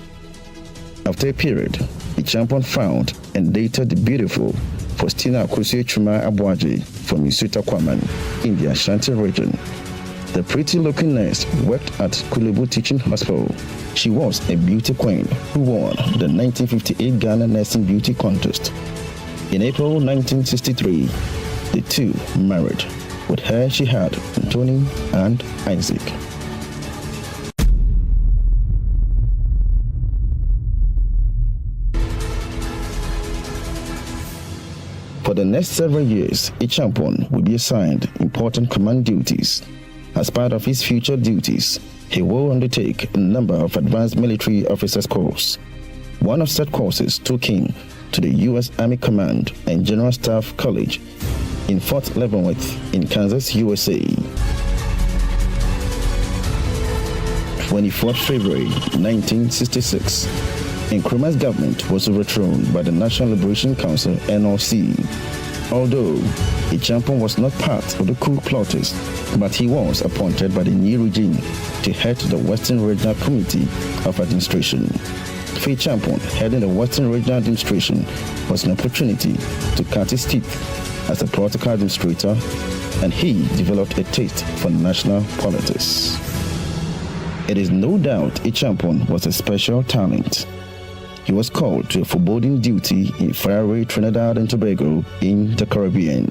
After a period, Acheampong found and dated the beautiful Faustina Akwesi-Chuma from Isuta Kwaman in the Ashanti region. The pretty-looking nurse worked at Kulebu Teaching Hospital. She was a beauty queen who won the 1958 Ghana Nursing Beauty Contest. In April 1963, the two married. With her, she had Anthony and Isaac. For the next several years, Acheampong will be assigned important command duties. As part of his future duties, he will undertake a number of advanced military officers' courses. One of such courses took him to the U.S. Army Command and General Staff College in Fort Leavenworth in Kansas, USA. 24th February 1966. Nkrumah's government was overthrown by the National Liberation Council, NLC. Although Acheampong was not part of the coup plotters, but he was appointed by the new regime to head the Western Regional Committee of Administration. Kutu Acheampong, heading the Western Regional Administration, was an opportunity to cut his teeth as a political administrator, and he developed a taste for national politics. It is no doubt Acheampong was a special talent. He was called to a foreboding duty in faraway Trinidad and Tobago in the Caribbean.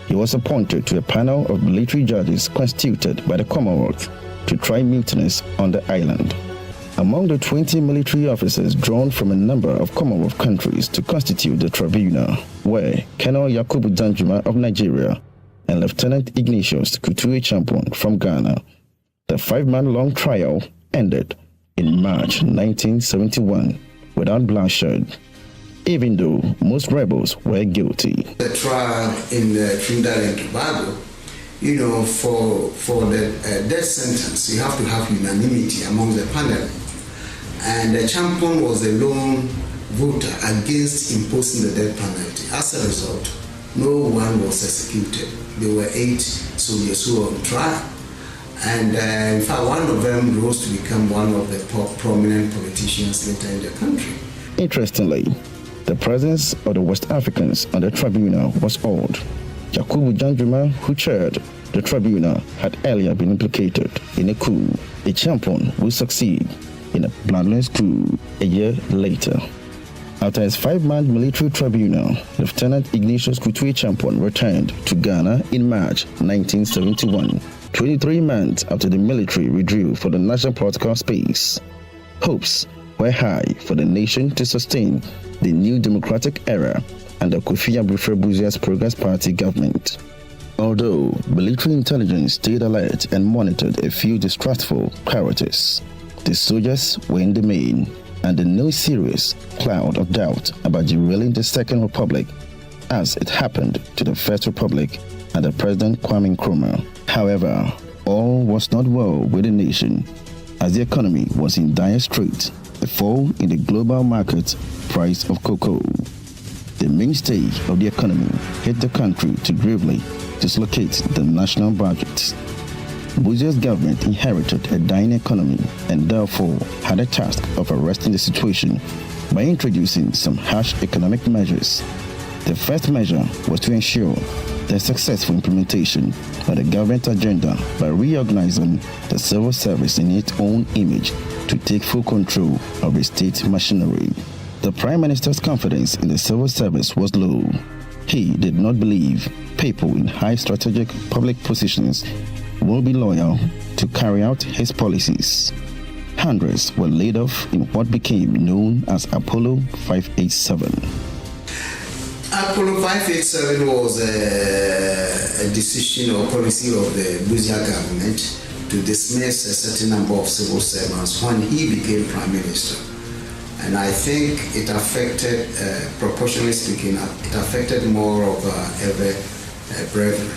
He was appointed to a panel of military judges constituted by the Commonwealth to try mutinies on the island. Among the 20 military officers drawn from a number of Commonwealth countries to constitute the tribunal were Colonel Yakubu Danjuma of Nigeria and Lieutenant Ignatius Kutu Acheampong from Ghana. The 5-month-long trial ended in March 1971 without bloodshed, even though most rebels were guilty. The trial in Trinidad and Tobago, for the death sentence, you have to have unanimity among the panel. And Acheampong was the lone voter against imposing the death penalty. As a result, no one was executed. There were 8 soldiers who were on trial. And in fact, one of them rose to become one of the prominent politicians later in the country. Interestingly, the presence of the West Africans on the tribunal was odd. Yakubu Danjuma, who chaired the tribunal, had earlier been implicated in a coup. Acheampong would succeed in a bloodless coup a year later. After his 5-month military tribunal, Lieutenant Ignatius Kutu Acheampong returned to Ghana in March 1971. 23 months after the military withdrew for the national political space. Hopes were high for the nation to sustain the new democratic era under Kofi Abufre-Buzia's Progress Party government. Although military intelligence stayed alert and monitored a few distrustful priorities, the soldiers were in the main under no serious cloud of doubt about derailing the Second Republic as it happened to the First Republic under President Kwame Nkrumah. However, all was not well with the nation as the economy was in dire straits, a fall in the global market price of cocoa. The mainstay of the economy hit the country to gravely dislocate the national budget. Buzia's government inherited a dying economy and therefore had a task of arresting the situation by introducing some harsh economic measures. The first measure was to ensure the successful implementation of the government agenda by reorganizing the civil service in its own image to take full control of the state machinery. The Prime Minister's confidence in the civil service was low. He did not believe people in high strategic public positions will be loyal to carry out his policies. Hundreds were laid off in what became known as Apollo 587. Apollo 587 was a decision or policy of the Buzia government to dismiss a certain number of civil servants when he became Prime Minister. And I think it affected, proportionally speaking, it affected more of every brethren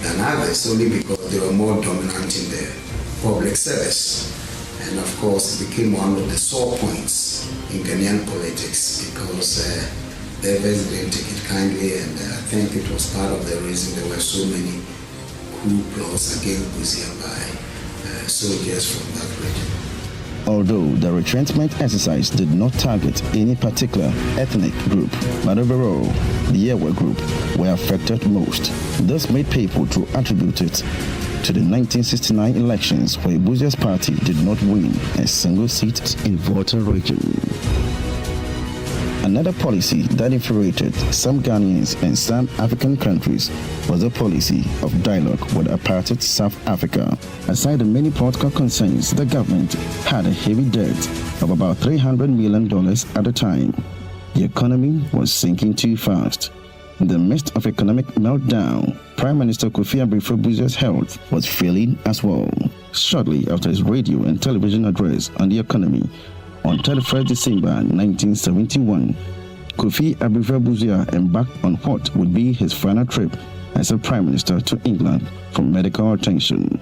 than others, only because they were more dominant in the public service. And of course, it became one of the sore points in Ghanaian politics because the others didn't take it kindly, and I think it was part of the reason there were so many coup plots against Buzia by soldiers from that region. Although the retrenchment exercise did not target any particular ethnic group, but overall, the Ewe group were affected most. This made people to attribute it to the 1969 elections where Buzia's party did not win a single seat in Volta region. Another policy that infuriated some Ghanaians and some African countries was the policy of dialogue with apartheid South Africa. Aside the many political concerns, the government had a heavy debt of about $300 million at the time. The economy was sinking too fast. In the midst of economic meltdown, Prime Minister Kofi Abufre-Buzia's health was failing as well. Shortly after his radio and television address on the economy, on 31st December 1971, Kofi Abufre-Buzia embarked on what would be his final trip as a Prime Minister to England for medical attention.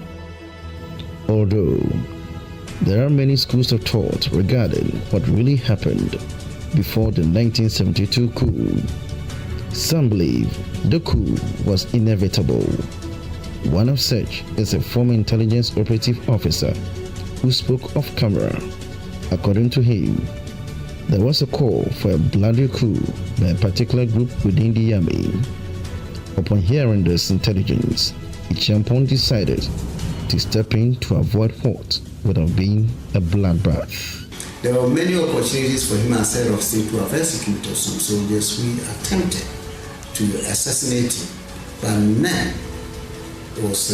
Although there are many schools of thought regarding what really happened before the 1972 coup, some believe the coup was inevitable. One of such is a former intelligence operative officer who spoke off camera According to him, there was a call for a bloody coup by a particular group within the army. Upon hearing this intelligence, Acheampong decided to step in to avoid what would have been a bloodbath. There were many opportunities for him as head of state to have executed some soldiers. We attempted to assassinate him, but none was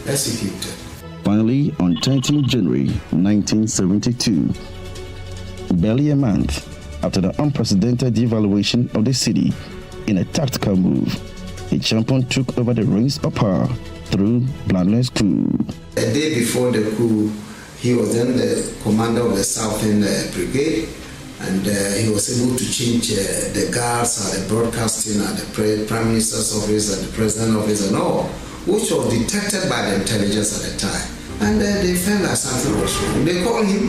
executed. Finally, on 13 January 1972, barely a month after the unprecedented devaluation of the city in a tactical move, Acheampong took over the reins of power through bloodless coup. A day before the coup, he was then the commander of the Southern Brigade, and he was able to change the guards at the broadcasting at the Prime Minister's office and the President's office and all, which was detected by the intelligence at the time. And they felt that something was wrong. They called him,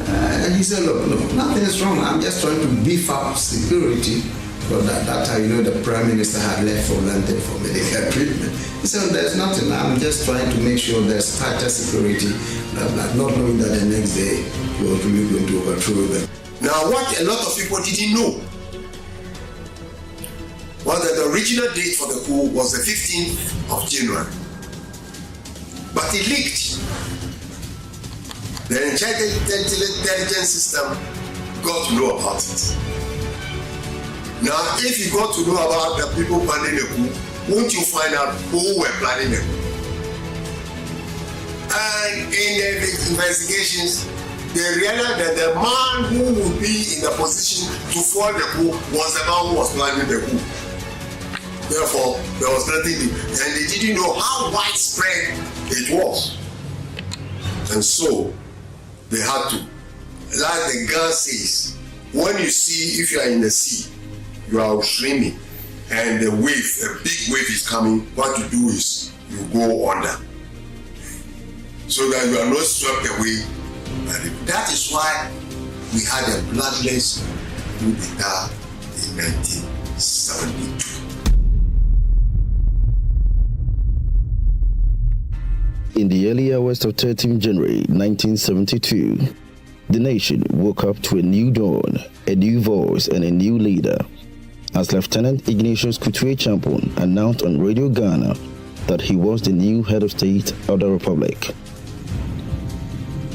and he said, look, no, nothing is wrong. I'm just trying to beef up security. Because at that time, the Prime Minister had left for London for medical treatment. He said, there's nothing. I'm just trying to make sure there's tighter security, blah, blah, not knowing that the next day we were really going to overthrow them. Now, what a lot of people didn't know was that the original date for the coup was the 15th of January. But it leaked. The intelligence system got to know about it. Now, if you got to know about the people planning the coup, won't you find out who were planning the coup? And in the investigations, they realized that the man who would be in the position to foil the coup was the man who was planning the coup. Therefore, there was nothing, and they didn't know how widespread it was. And so, they had to, like the girl says, when you see, if you are in the sea, you are swimming, and the wave, a big wave is coming, what you do is, you go under. So that you are not swept away. That is why we had a bloodless coup d'etat in 1972. In the early hours of 13 January 1972, the nation woke up to a new dawn, a new voice, and a new leader, as Lieutenant Ignatius Kutu Acheampong announced on Radio Ghana that he was the new head of state of the Republic.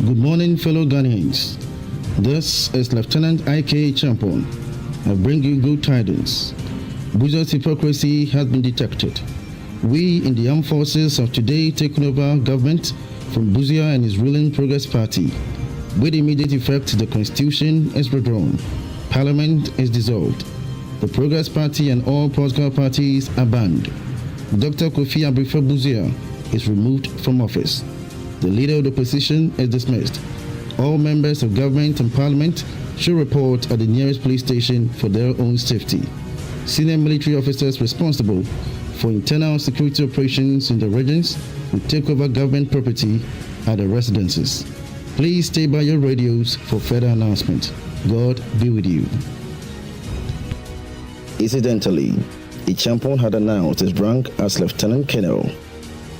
Good morning, fellow Ghanaians. This is Lieutenant I.K. Acheampong. I bring you good tidings. Buzia's hypocrisy has been detected. We in the armed forces have today taken over government from Buzia and his ruling Progress Party. With immediate effect, the Constitution is redrawn. Parliament is dissolved. The Progress Party and all political parties are banned. Dr. Kofi Abrifa Buzia is removed from office. The leader of the opposition is dismissed. All members of government and parliament should report at the nearest police station for their own safety. Senior military officers responsible for internal security operations in the regions will take over government property at the residences. Please stay by your radios for further announcement. God be with you. Incidentally, Acheampong had announced his rank as Lieutenant Colonel,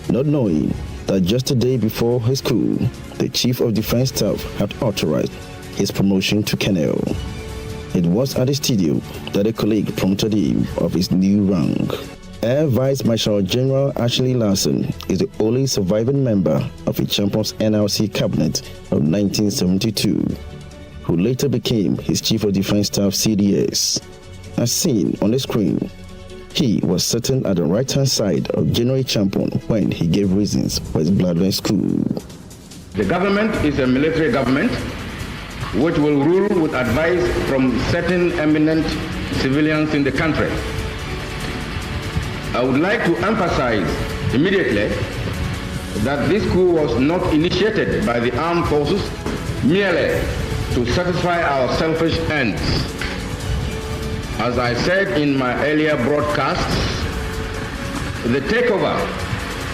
not knowing that just a day before his coup, the Chief of Defense Staff had authorized his promotion to Colonel. It was at the studio that a colleague prompted him of his new rank. Air Vice Marshal General Ashley Larson is the only surviving member of Acheampong's NRC cabinet of 1972, who later became his Chief of Defense Staff CDS. As seen on the screen, he was sitting at the right-hand side of General Acheampong when he gave reasons for his bloodless coup. The government is a military government which will rule with advice from certain eminent civilians in the country. I would like to emphasize immediately that this coup was not initiated by the armed forces merely to satisfy our selfish ends. As I said in my earlier broadcasts, the takeover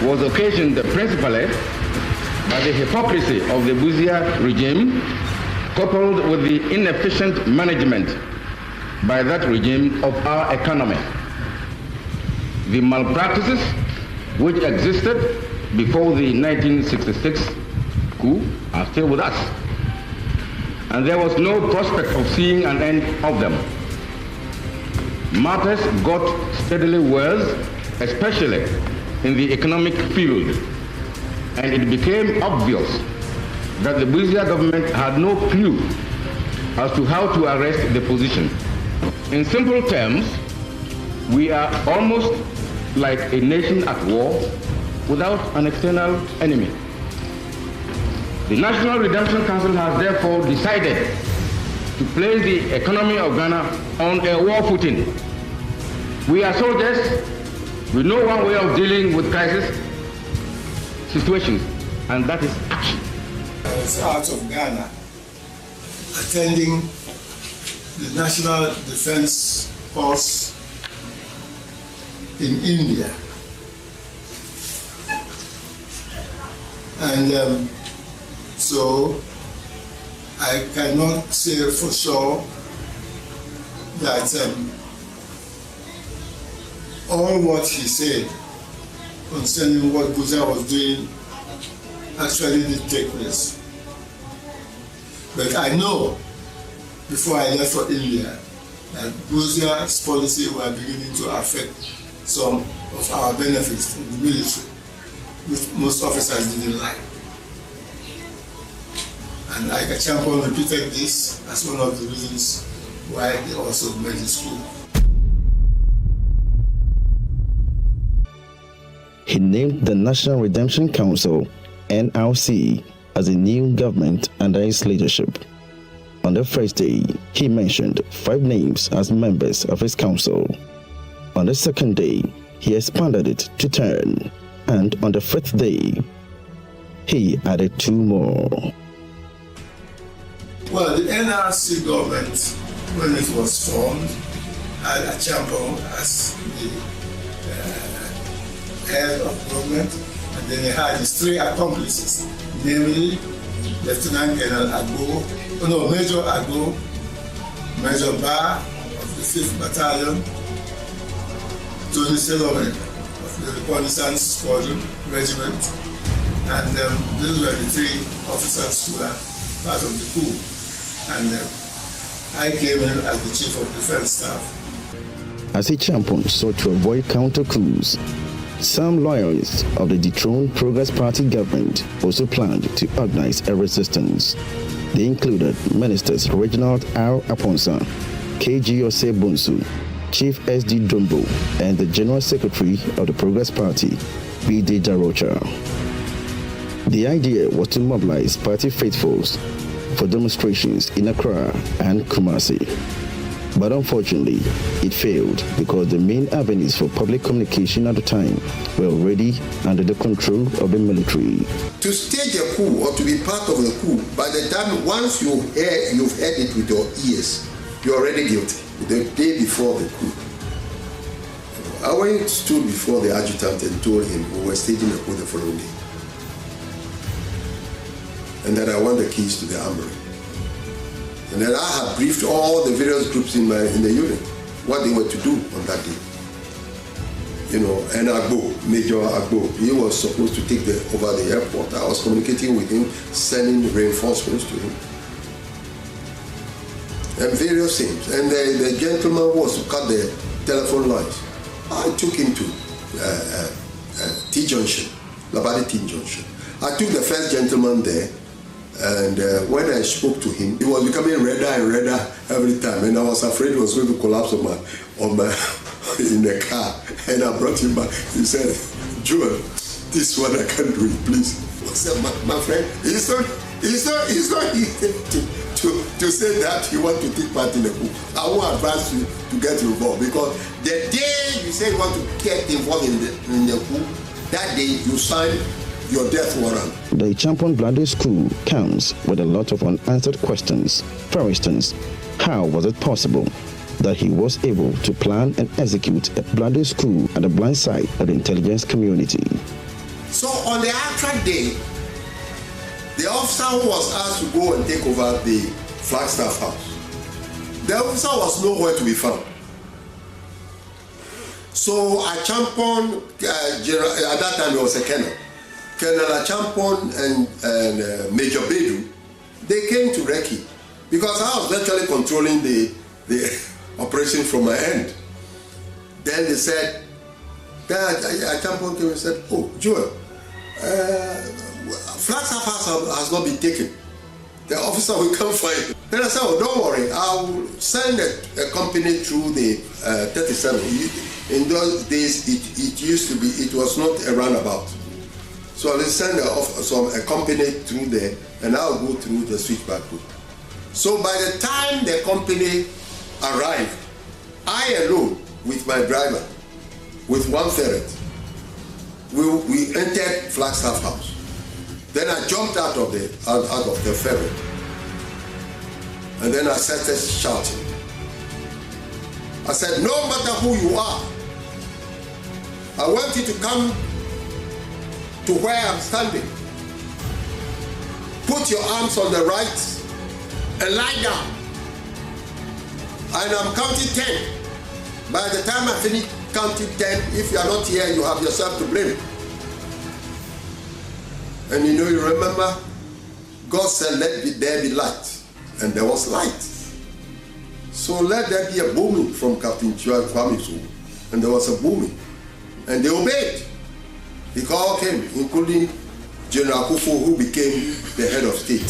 was occasioned principally by the hypocrisy of the Buzia regime, coupled with the inefficient management by that regime of our economy. The malpractices which existed before the 1966 coup are still with us. and there was no prospect of seeing an end of them. Matters got steadily worse, especially in the economic field, and it became obvious that the Busia government had no clue as to how to arrest the position. In simple terms, we are almost like a nation at war without an external enemy. The National Redemption Council has therefore decided to place the economy of Ghana on a war footing. We are soldiers. We know one way of dealing with crisis situations, and that is action. I was out of Ghana attending the National Defense Force in India. And so I cannot say for sure that all what he said concerning what Busia was doing actually did take place. But I know before I left for India that Busia's policy were beginning to affect some of our benefits in the military, which most officers didn't like. And Agyapong repeated this as one of the reasons why they also made the school. He named the National Redemption Council, NRC, as a new government under his leadership. On the first day, he mentioned 5 names as members of his council. On the second day, he expanded it to 10. And on the 5th day, he added 2 more. Well, the NRC government, when it was formed, had Agyapong as the head of government, and then he had his 3 accomplices, namely Lieutenant Colonel Agbo, Major Agbo, Major Ba of the 5th Battalion, Tony Solomon of the Reconnaissance Squadron Regiment, and these were the 3 officers who were part of the coup. And I came in as the Chief of Defense Staff. As Acheampong sought to avoid counter-coups, some loyalists of the dethroned Progress Party government also planned to organize a resistance. They included Ministers Reginald R. Aponsa, KG Ose Bonsu, Chief S.D. Dombo, and the General Secretary of the Progress Party, B.D. Jarocha. The idea was to mobilize party faithfuls for demonstrations in Accra and Kumasi. But unfortunately, it failed because the main avenues for public communication at the time were already under the control of the military. To stage a coup or to be part of a coup, by the time once you've heard it with your ears, you're already guilty. The day before the coup, I went stood before the adjutant and told him we were staging a coup the following day, and that I want the keys to the armory. And then I had briefed all the various groups in the unit what they were to do on that day. And Agbo, Major Agbo, he was supposed to take over the airport. I was communicating with him, sending reinforcements to him. And various things. And the gentleman who was to cut the telephone lines, I took him to T-Junction, Labadi T-Junction. I took the first gentleman there, and when I spoke to him, he was becoming redder and redder every time, and I was afraid he was going to collapse on my in the car. And I brought him back. He said, "Joel, this one I can't do it, please." I said, my friend, it's not easy to say that you want to take part in the coup. I will advise you to get involved, because the day you say you want to get involved in the coup, that day you sign your death warrant. The Acheampong Blunders coup comes with a lot of unanswered questions. For instance, how was it possible that he was able to plan and execute a Blunders coup at the blind side of the intelligence community? So on the actual day, the officer who was asked to go and take over the Flagstaff house, the officer was nowhere to be found. So Acheampong, at that time he was a colonel. Colonel Acheampong and Major Bedu, they came to Reki because I was virtually controlling the operation from my end. Then they said, Acheampong came and said, oh, Joel, Flagstaff has not been taken. The officer will come find you. Then I said, oh, don't worry, I'll send a company through the 37. In those days, it used to be, it was not a roundabout. So I'll send a company through there, and I'll go through the switchback route. So by the time the company arrived, I alone, with my driver, with one ferret, we entered Flagstaff House. Then I jumped out of the ferret, and then I started shouting. I said, no matter who you are, I want you to come to where I'm standing. Put your arms on the right and lie down. And I'm counting 10. By the time I finish counting 10, if you are not here, you have yourself to blame. And you remember, God said, let there be light. And there was light. So let there be a booming from Captain Kwame's room. And there was a booming. And they obeyed. The call came, including General Kufu, who became the head of state.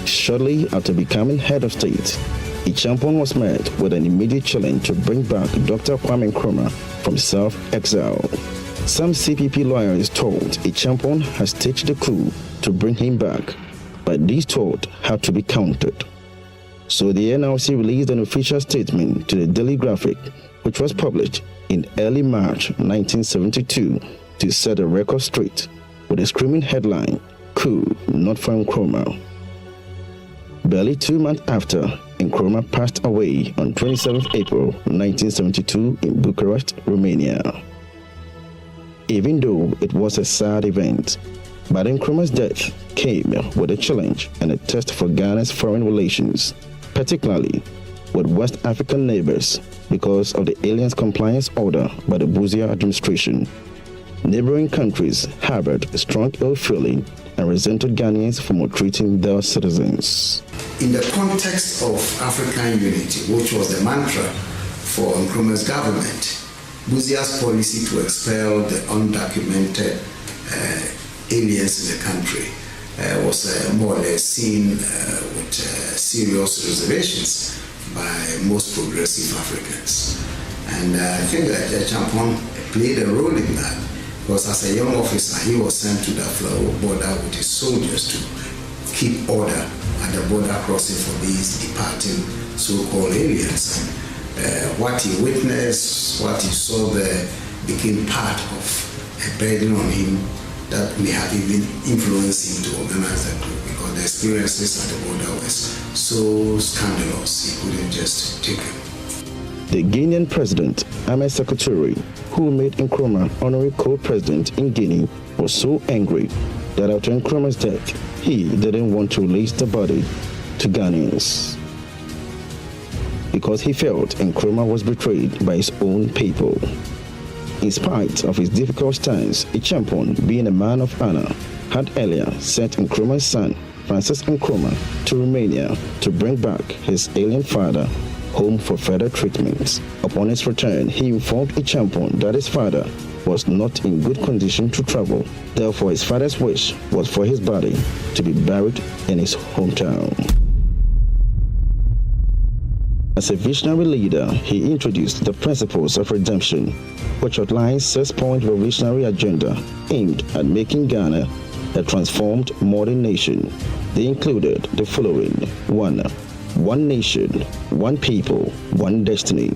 Shortly after becoming head of state, Acheampong was met with an immediate challenge to bring back Dr. Kwame Nkrumah from self-exile. Some CPP lawyers told Acheampong has staged the coup to bring him back, but these thoughts had to be countered. So the NLC released an official statement to the Daily Graphic, which was published in early March 1972 to set the record straight with a screaming headline, "Coup not for Nkrumah." Barely 2 months after, Nkrumah passed away on 27 April 1972 in Bucharest, Romania. Even though it was a sad event, but Nkrumah's death came with a challenge and a test for Ghana's foreign relations, particularly with West African neighbors because of the aliens compliance order by the Buzia administration. Neighboring countries harbored strong ill feeling and resented Ghanaians for maltreating their citizens. In the context of African unity, which was the mantra for Nkrumah's government, Buzia's policy to expel the undocumented aliens in the country was more or less seen with serious reservations by most progressive Africans. And I think that Acheampong played a role in that, because as a young officer, he was sent to the border with his soldiers to keep order at the border crossing for these departing so-called aliens. What he witnessed, what he saw there, became part of a burden on him that may have even influenced him to organize that group, because the experiences at the border was so scandalous, he couldn't just take it. The Guinean president, Ahmed Secretary, who made Nkrumah honorary co-president in Guinea, was so angry that after Nkrumah's death, he didn't want to release the body to Ghanaians, because he felt Nkrumah was betrayed by his own people. In spite of his difficult stance, Acheampong, being a man of honor, had earlier sent Nkrumah's son, Francis Nkrumah, to Romania to bring back his alien father home for further treatment. Upon his return, he informed Acheampong that his father was not in good condition to travel. Therefore, his father's wish was for his body to be buried in his hometown. As a visionary leader, he introduced the principles of redemption, which outlines 6-point revolutionary agenda aimed at making Ghana a transformed modern nation. They included the following: 1. One nation, one people, one destiny.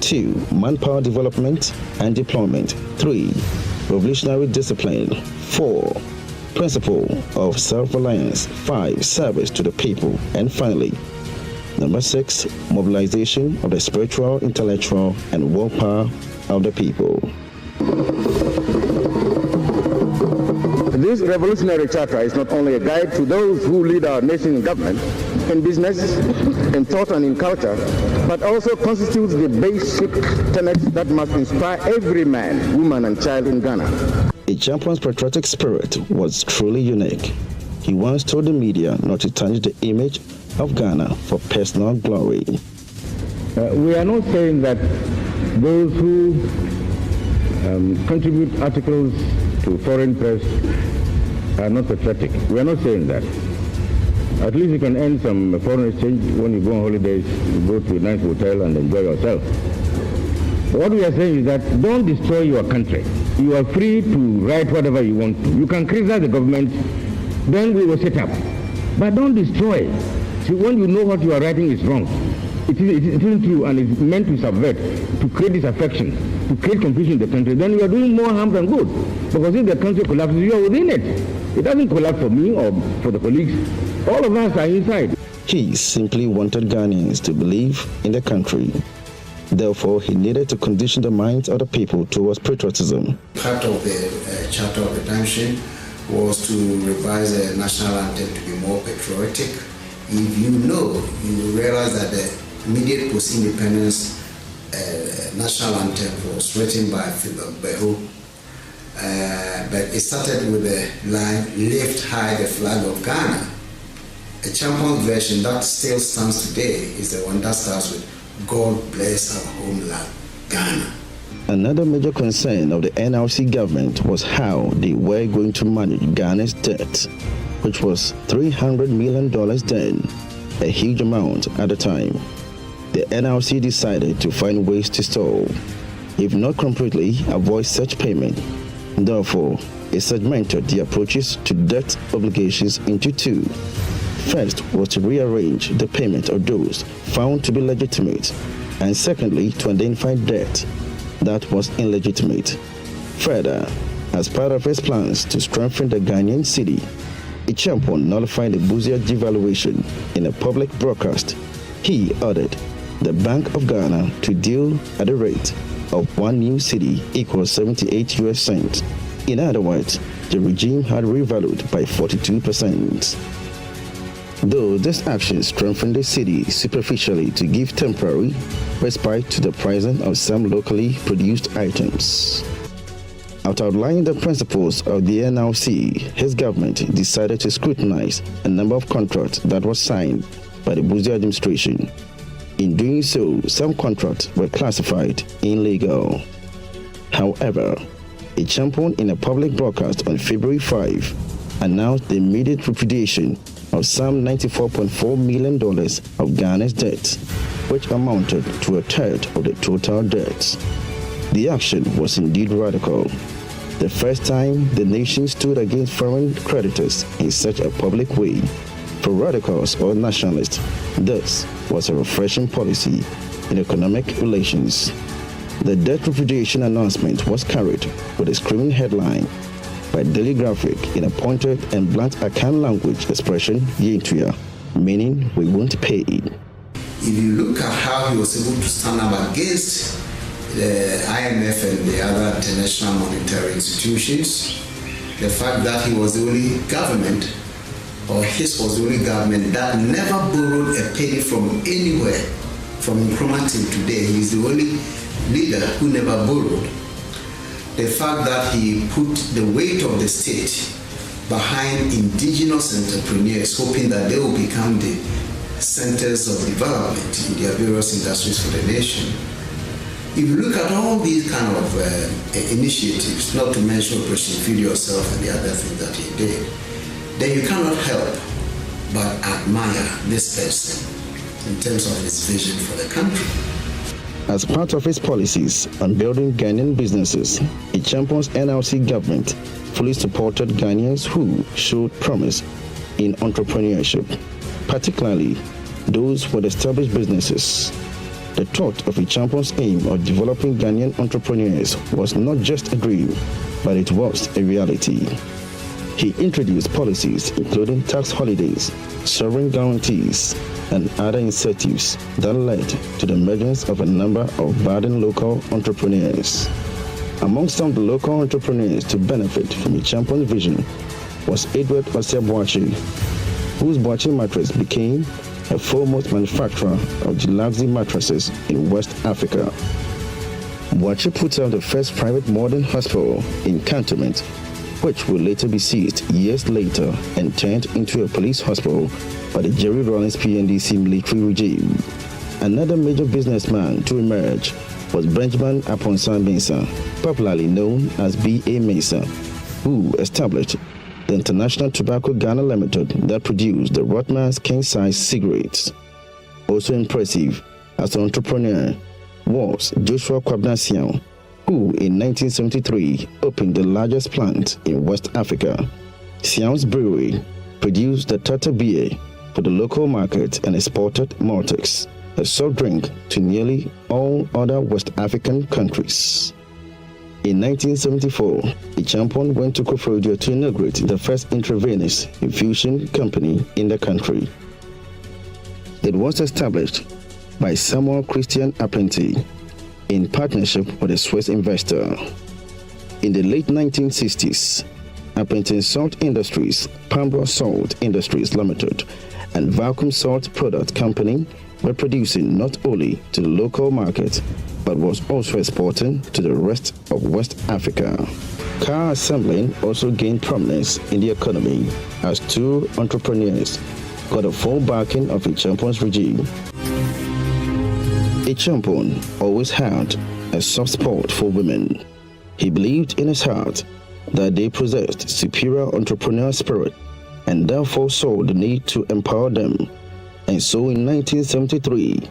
2. Manpower development and deployment. 3. Revolutionary discipline. 4. Principle of self-reliance. 5. Service to the people. And finally, number 6, mobilization of the spiritual, intellectual, and willpower of the people. This revolutionary charter is not only a guide to those who lead our nation in government, in business, in thought and in culture, but also constitutes the basic tenets that must inspire every man, woman, and child in Ghana. Acheampong's patriotic spirit was truly unique. he once told the media not to tarnish the image of Ghana for personal glory. We are not saying that those who contribute articles to foreign press are not patriotic. We are not saying that. At least you can earn some foreign exchange when you go on holidays, you go to a nice hotel and enjoy yourself. What we are saying is that don't destroy your country. You are free to write whatever you want to. You can criticize the government, then we will sit up. But don't destroy. See, when you know what you are writing is wrong, it isn't true and it's meant to subvert, to create disaffection, to create confusion in the country, then you are doing more harm than good. Because if the country collapses, you are within it. It doesn't collapse for me or for the colleagues. All of us are inside. He simply wanted Ghanaians to believe in the country. Therefore, he needed to condition the minds of the people towards patriotism. Part of the Charter of Redemption was to revise the national anthem to be more patriotic. If you know, you realize that the immediate post-independence national anthem was written by Philip Behu, but it started with the line, "Lift high the flag of Ghana." A Acheampong version that still stands today is the one that starts with, "God bless our homeland, Ghana." Another major concern of the NRC government was how they were going to manage Ghana's debt, which was $300 million then, a huge amount at the time. The NRC decided to find ways to solve, if not completely avoid such payment. Therefore, it segmented the approaches to debt obligations into two. First was to rearrange the payment of those found to be legitimate, and secondly, to identify debt that was illegitimate. Further, as part of his plans to strengthen the Ghanaian cedi, Acheampong nullified the Busia devaluation in a public broadcast. He ordered the Bank of Ghana to deal at a rate of 1 new cedi equals 78 US cents. In other words, the regime had revalued by 42%. Though this action strengthened the cedi superficially to give temporary respite to the pricing of some locally produced items. After outlining the principles of the NRC, his government decided to scrutinize a number of contracts that were signed by the Busia administration. In doing so, some contracts were classified illegal. However, Acheampong, in a public broadcast on February 5, announced the immediate repudiation of some $94.4 million of Ghana's debt, which amounted to a third of the total debt. The action was indeed radical. The first time the nation stood against foreign creditors in such a public way. For radicals or nationalists, this was a refreshing policy in economic relations. The debt repudiation announcement was carried with a screaming headline by Daily Graphic in a pointed and blunt Akan language expression, Yentuya, meaning we won't pay it. If you look at how he was able to stand up against the IMF and the other international monetary institutions, the fact that he was the only government, or his was the only government that never borrowed a penny from anywhere, from Nkrumah till today, he's the only leader who never borrowed. The fact that he put the weight of the state behind indigenous entrepreneurs, hoping that they will become the centers of development in their various industries for the nation. If you look at all these kind of initiatives, not to mention Operation Feed Yourself and the other things that he did, then you cannot help but admire this person in terms of his vision for the country. As part of his policies on building Ghanaian businesses, Acheampong's NRC government fully supported Ghanaians who showed promise in entrepreneurship, particularly those with established businesses. The thought of Acheampong's aim of developing Ghanaian entrepreneurs was not just a dream, but it was a reality. He introduced policies including tax holidays, sovereign guarantees, and other incentives that led to the emergence of a number of budding local entrepreneurs. Among some of the local entrepreneurs to benefit from Acheampong's vision was Edward Osei, whose Boachi mattress became a foremost manufacturer of Galamsey mattresses in West Africa. Boachi put out the first private modern hospital in Cantonment, which will later be seized years later and turned into a police hospital by the Jerry Rawlings PNDC military regime. Another major businessman to emerge was Benjamin Aponsan Mensah, popularly known as B.A. Mensah, who established the International Tobacco Ghana Limited that produced the Rothmans king-size cigarettes. Also impressive as an entrepreneur was Joshua Kwabena Siam, who in 1973 opened the largest plant in West Africa. Siam's brewery produced the Tata beer for the local market and exported Maltex, a soft drink, to nearly all other West African countries. In 1974, Acheampong went to Koforidua to inaugurate the first intravenous infusion company in the country. It was established by Samuel Christian Apprenti in partnership with a Swiss investor. In the late 1960s, Apprenti Salt Industries, Pambra Salt Industries Limited, and Vacuum Salt Product Company were producing not only to the local market, but was also exporting to the rest of West Africa. Car assembling also gained prominence in the economy as two entrepreneurs got the full backing of Acheampong's regime. Acheampong always had a soft spot for women. He believed in his heart that they possessed superior entrepreneurial spirit and therefore saw the need to empower them. And so in 1973,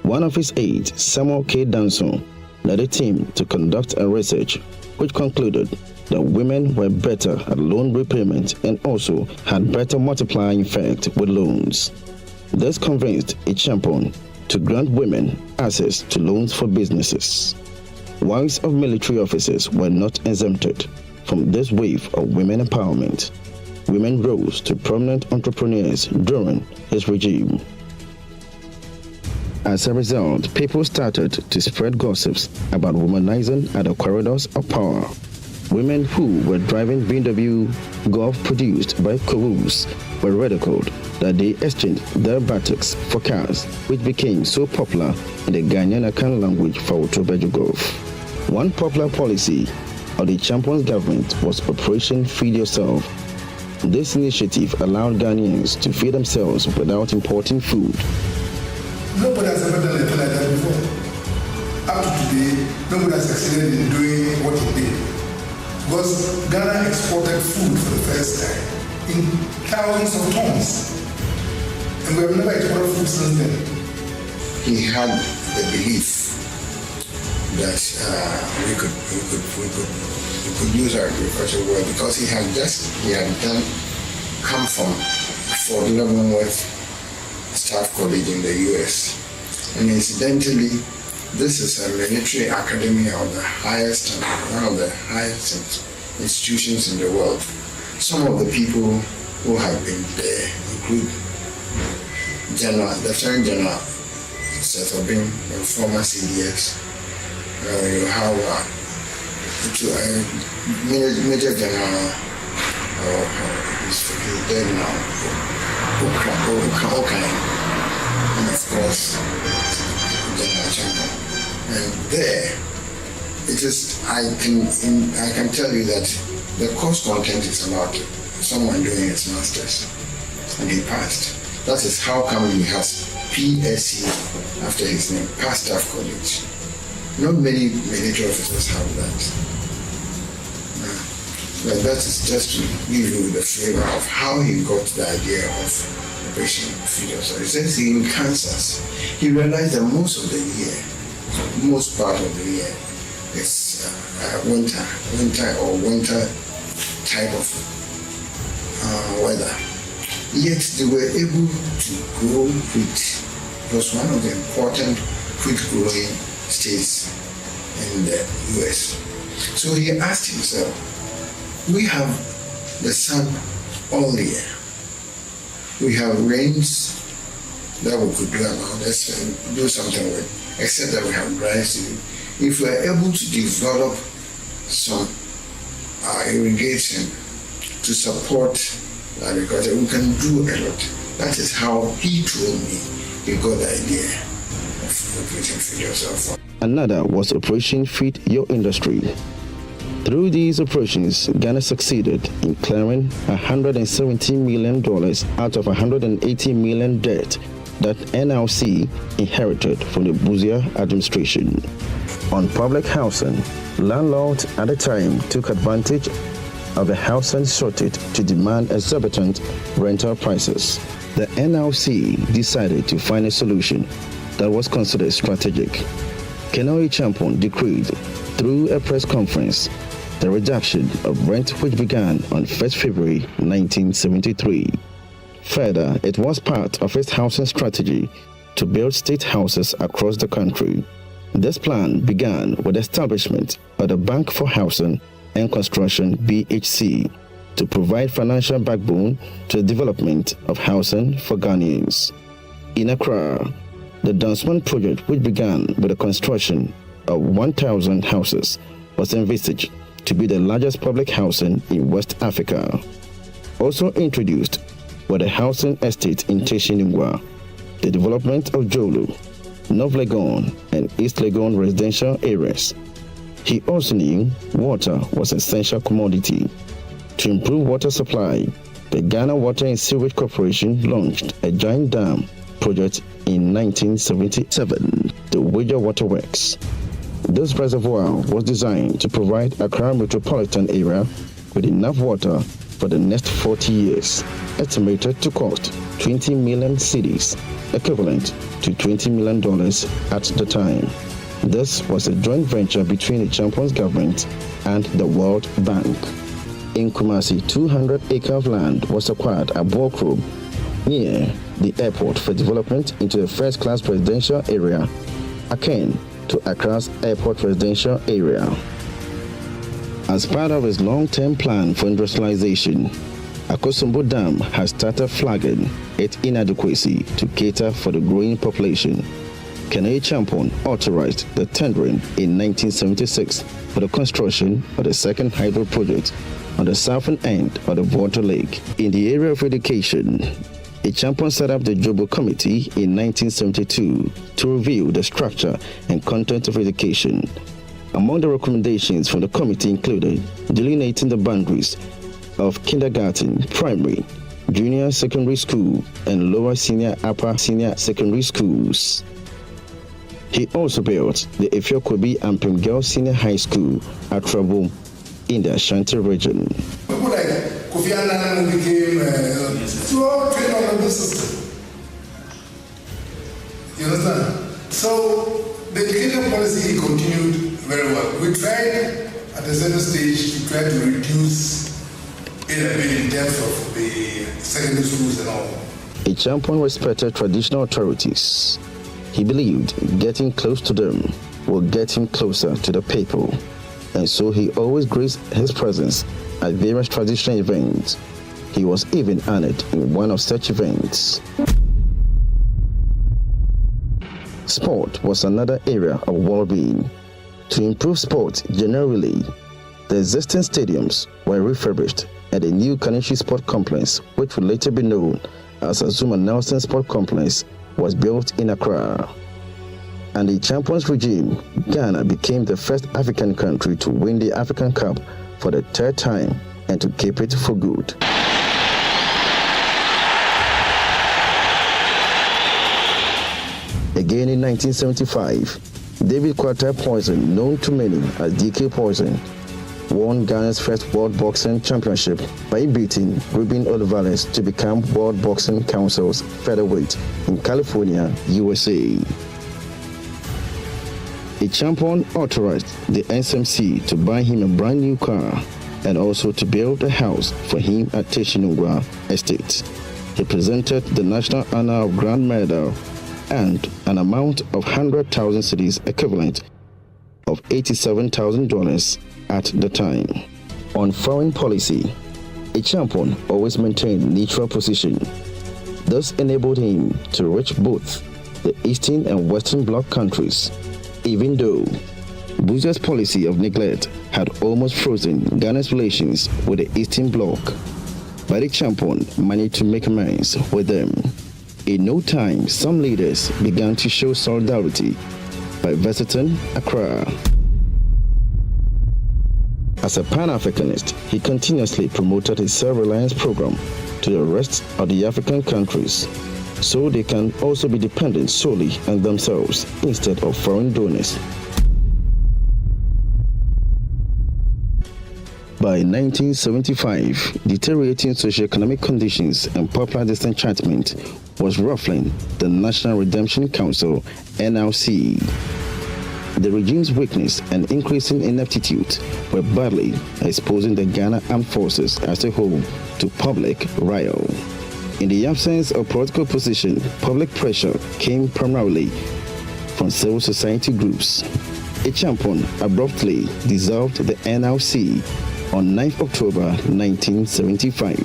one of his aides, Samuel K. Danson, led a team to conduct a research which concluded that women were better at loan repayment and also had better multiplying effect with loans. This convinced Acheampong to grant women access to loans for businesses. Wives of military officers were not exempted from this wave of women empowerment. Women rose to prominent entrepreneurs during his regime. As a result, people started to spread gossips about womanizing at the corridors of power. Women who were driving BMW Golf produced by Kowus were ridiculed that they exchanged their buttocks for cars, which became so popular in the Ghanaian Akan language for Otobeju Golf. One popular policy of the Acheampong's government was Operation Feed Yourself. This initiative allowed Ghanaians to feed themselves without importing food. Nobody has ever done anything like that before. Up to today, nobody has succeeded in doing what he did. Because Ghana exported food for the first time in thousands of tons. And we have never exported food since then. He had the belief that we could use our agriculture well because he had come from Fort Leavenworth Staff College in the US. And incidentally, this is a military academy of the highest and one of the highest institutions in the world. Some of the people who have been there include Lieutenant General Seth Obin, the former CDS. You have Major General, he's dead now, Okai, and of course, General Acheampong. And there, it is, I can tell you that the course content is about someone doing his master's, and he passed. That is how come he has PSC after his name, Past Staff College. Not many military officers have that. But that is just to give you the flavor of how he got the idea of Operation Feed Yourself. He says in Kansas, he realized that most part of the year is winter type of weather. Yet they were able to grow wheat. It was one of the important wheat growing states in the US. So he asked himself, we have the sun all year. We have rains that we could do something with, except that we have dry season. If we are able to develop some irrigation to support agriculture, we can do a lot. That is how he told me he got the idea of Operation Feed Yourself. Another was Operation Feed Your Industry. Through these operations, Ghana succeeded in clearing $117 million out of $180 million debt that NLC inherited from the Buzia administration. On public housing, landlords at the time took advantage of the housing shortage to demand exorbitant rental prices. The NLC decided to find a solution that was considered strategic. Kutu Acheampong decreed through a press conference the reduction of rent which began on 1st February 1973. Further, it was part of its housing strategy to build state houses across the country. This plan began with the establishment of the Bank for Housing and Construction (BHC) to provide financial backbone to the development of housing for Ghanaians. In Accra, the Dansman project, which began with the construction of 1,000 houses, was envisaged to be the largest public housing in West Africa. Also introduced were the housing estate in Teshinungwa, the development of Jolu, North Legon, and East Legon residential areas. He also knew water was an essential commodity. To improve water supply, the Ghana Water and Sewage Corporation launched a giant dam project in 1977, the Wager Waterworks. This reservoir was designed to provide Accra metropolitan area with enough water for the next 40 years, estimated to cost 20 million cedis, equivalent to $20 million at the time. This was a joint venture between the Acheampong's government and the World Bank. In Kumasi, 200 acres of land was acquired at Bokro, near the airport, for development into a first-class residential area, akin to Accra's airport residential area. As part of its long-term plan for industrialization, Akosombo Dam has started flagging its inadequacy to cater for the growing population. Kutu Acheampong authorized the tendering in 1976 for the construction of the second hydro project on the southern end of the Water Lake. In the area of education, Acheampong set up the Jobo Committee in 1972 to review the structure and content of education. Among the recommendations from the committee included delineating the boundaries of kindergarten, primary, junior secondary school, and lower senior, upper senior secondary schools. He also built the Efiokobi and Pim Girls Senior High School at Trabom in the Ashanti region. People like Kofi Annan became throughout trade on the system. You understand? So the education policy continued very well. We tried at a certain stage to try to reduce it a bit in terms of the secondary schools and all. Acheampong respected traditional authorities. He believed getting close to them will get him closer to the people, and so he always graced his presence at various traditional events. He was even honored in one of such events. Sport was another area of well-being. To improve sport generally, the existing stadiums were refurbished and a new Kanishi Sport Complex, which would later be known as Azuma Nelson Sport Complex, was built in Accra. And the Acheampong's regime, Ghana became the first African country to win the African Cup for the third time and to keep it for good. Again in 1975, David Quater Poison, known to many as DK Poison, won Ghana's first World Boxing Championship by beating Ruben Olivares to become World Boxing Council's featherweight in California, USA. Acheampong authorized the SMC to buy him a brand new car and also to build a house for him at Teshinungwa Estate. He presented the National Honor of Grand Medal and an amount of 100,000 cedis equivalent of $87,000 at the time. On foreign policy, Acheampong always maintained neutral position. This enabled him to reach both the Eastern and Western Bloc countries, even though Buzia's policy of neglect had almost frozen Ghana's relations with the Eastern Bloc. But Acheampong managed to make amends with them. In no time, some leaders began to show solidarity by visiting Accra. As a Pan-Africanist, he continuously promoted his self-reliance program to the rest of the African countries, so they can also be dependent solely on themselves instead of foreign donors. By 1975, deteriorating socioeconomic conditions and popular disenchantment was ruffling the National Redemption Council, NRC. The regime's weakness and increasing ineptitude were badly exposing the Ghana Armed Forces as a whole to public riot. In the absence of political position, public pressure came primarily from civil society groups. Acheampong abruptly dissolved the NRC on 9 October 1975.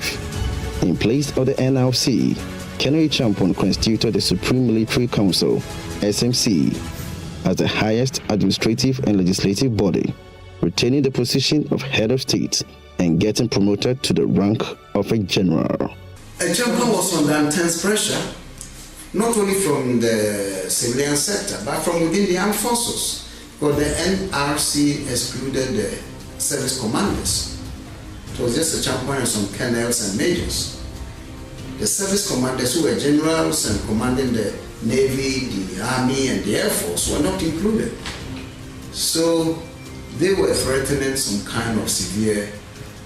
In place of the NRC, Kutu Acheampong constituted the Supreme Military Council, SMC, as the highest administrative and legislative body, retaining the position of head of state and getting promoted to the rank of a general. Agyapong was under intense pressure, not only from the civilian sector, but from within the armed forces, because the NRC excluded the service commanders. It was just Agyapong and some colonels and majors. The service commanders, who were generals and commanding the Navy, the Army, and the Air Force, were not included. So they were threatening some kind of severe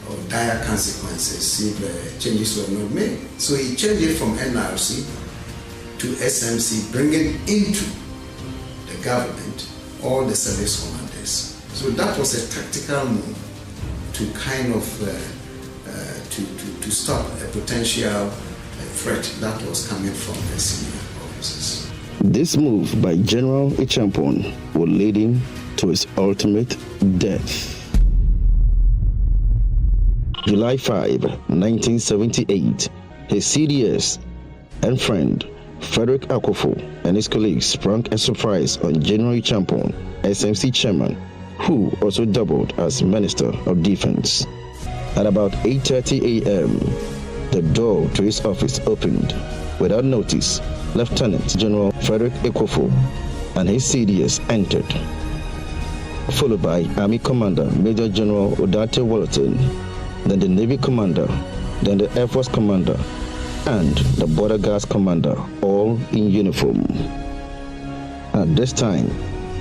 or dire consequences if changes were not made. So he changed it from NRC to SMC, bringing into the government all the service commanders. So that was a tactical move to kind of to stop a potential threat that was coming from the senior officers. This move by General Acheampong would lead him to his ultimate death. July 5, 1978, his CDS and friend Frederick Akwofo and his colleagues sprung a surprise on General Acheampong, SMC chairman, who also doubled as Minister of Defense. At about 8:30 a.m., the door to his office opened. Without notice, Lieutenant General Frederick Akwofo and his CDS entered, followed by Army Commander Major General Odate Walton, then the Navy Commander, then the Air Force Commander, and the Border Guards Commander, all in uniform. At this time,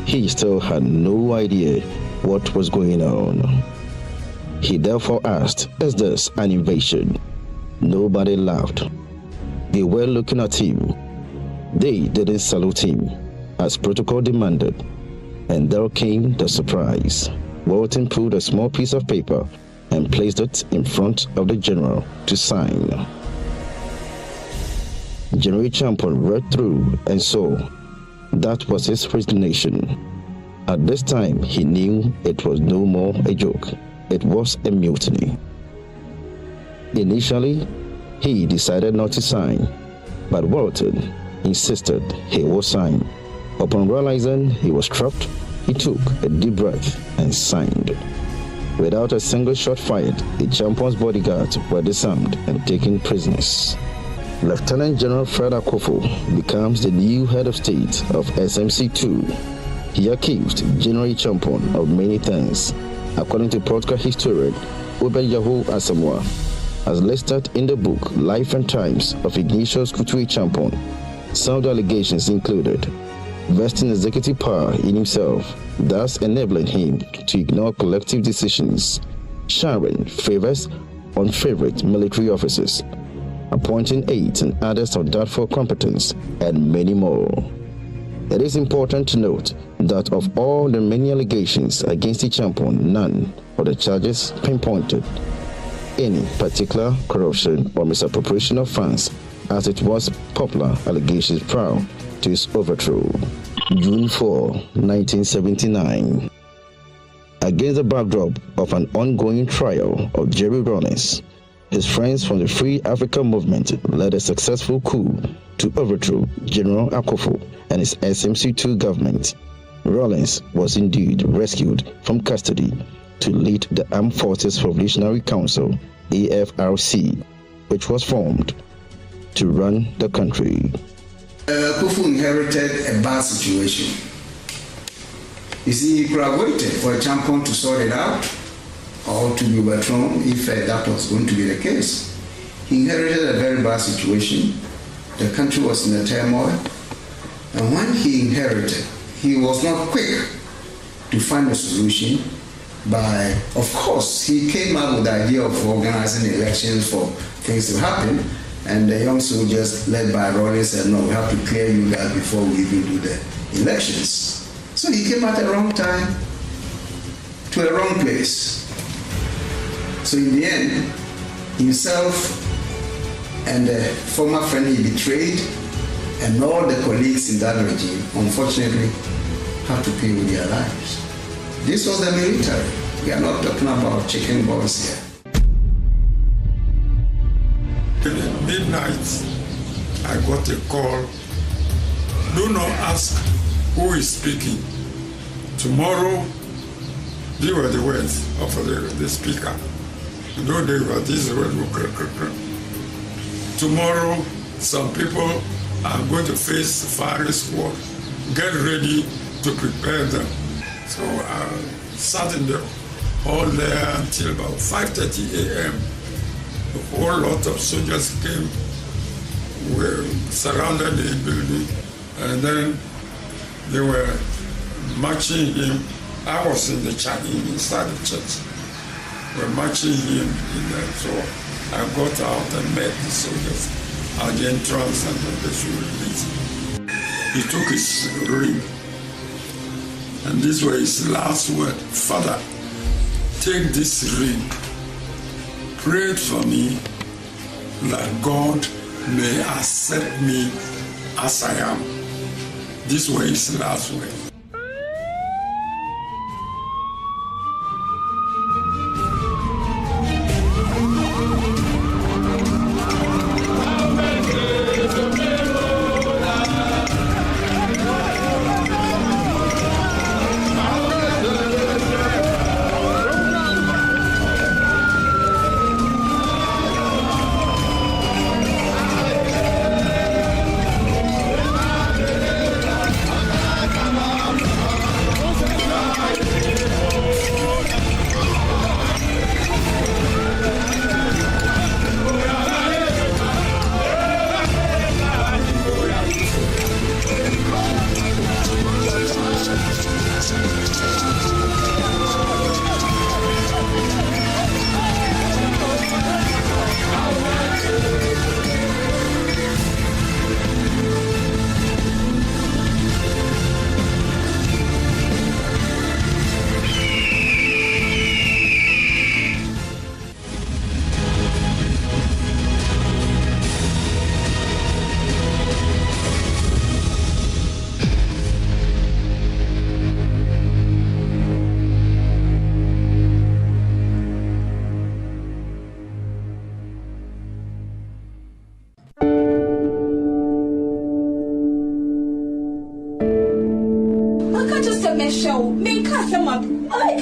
he still had no idea what was going on. He therefore asked, "Is this an invasion?" Nobody laughed. They were looking at him. They didn't salute him, as protocol demanded. And there came the surprise. Walton pulled a small piece of paper and placed it in front of the general to sign. General Acheampong read through and saw that was his resignation. At this time, he knew it was no more a joke. It was a mutiny. Initially, he decided not to sign, but Walton insisted he would sign. Upon realizing he was trapped, he took a deep breath and signed. Without a single shot fired, Acheampong's bodyguards were disarmed and taken prisoners. Lieutenant General Fred Akwofo becomes the new head of state of SMC2. He accused General Acheampong of many things, according to political historian Obeyaho Asamoah, as listed in the book Life and Times of Ignatius Kutu Acheampong. Some of the allegations included vesting executive power in himself, thus enabling him to ignore collective decisions, sharing favors on favorite military officers, appointing aides and others of doubtful competence, and many more. It is important to note that of all the many allegations against Acheampong, none of the charges pinpointed any particular corruption or misappropriation of funds, as it was popular allegations prior to his overthrow. June 4, 1979. Against the backdrop of an ongoing trial of Jerry Rawlings, his friends from the Free Africa Movement led a successful coup to overthrow General Akwofo and his SMC2 government. Rawlings was indeed rescued from custody to lead the Armed Forces Revolutionary Council, AFRC, which was formed to run the country. Akwofo inherited a bad situation. You see, he could have waited for Acheampong to sort it out, or to be overthrown if that was going to be the case. He inherited a very bad situation. The country was in a turmoil. And when he inherited, he was not quick to find a solution by, of course, he came up with the idea of organizing elections for things to happen, and the young soldiers led by Rawlings said, no, we have to clear you guys before we even do the elections. So he came at the wrong time to a wrong place. So in the end, himself and the former friend he betrayed and all the colleagues in that regime, unfortunately, have to pay with their lives. This was the military. We are not talking about chicken boys here. At midnight, I got a call. Do not ask who is speaking. Tomorrow, these were the words of the speaker. No, they were these words. Tomorrow, some people are going to face fiery squad. Get ready to prepare them. So I sat in the hall there until about 5:30 a.m. A whole lot of soldiers came, were surrounded the building, and then they were marching him. I was in the church, inside the church. They were marching him in there. So I got out and met the soldiers at the entrance, and then they should release him. He took his ring. And these were his last words. Father, take this ring. Pray for me that God may accept me as I am. These were his last words.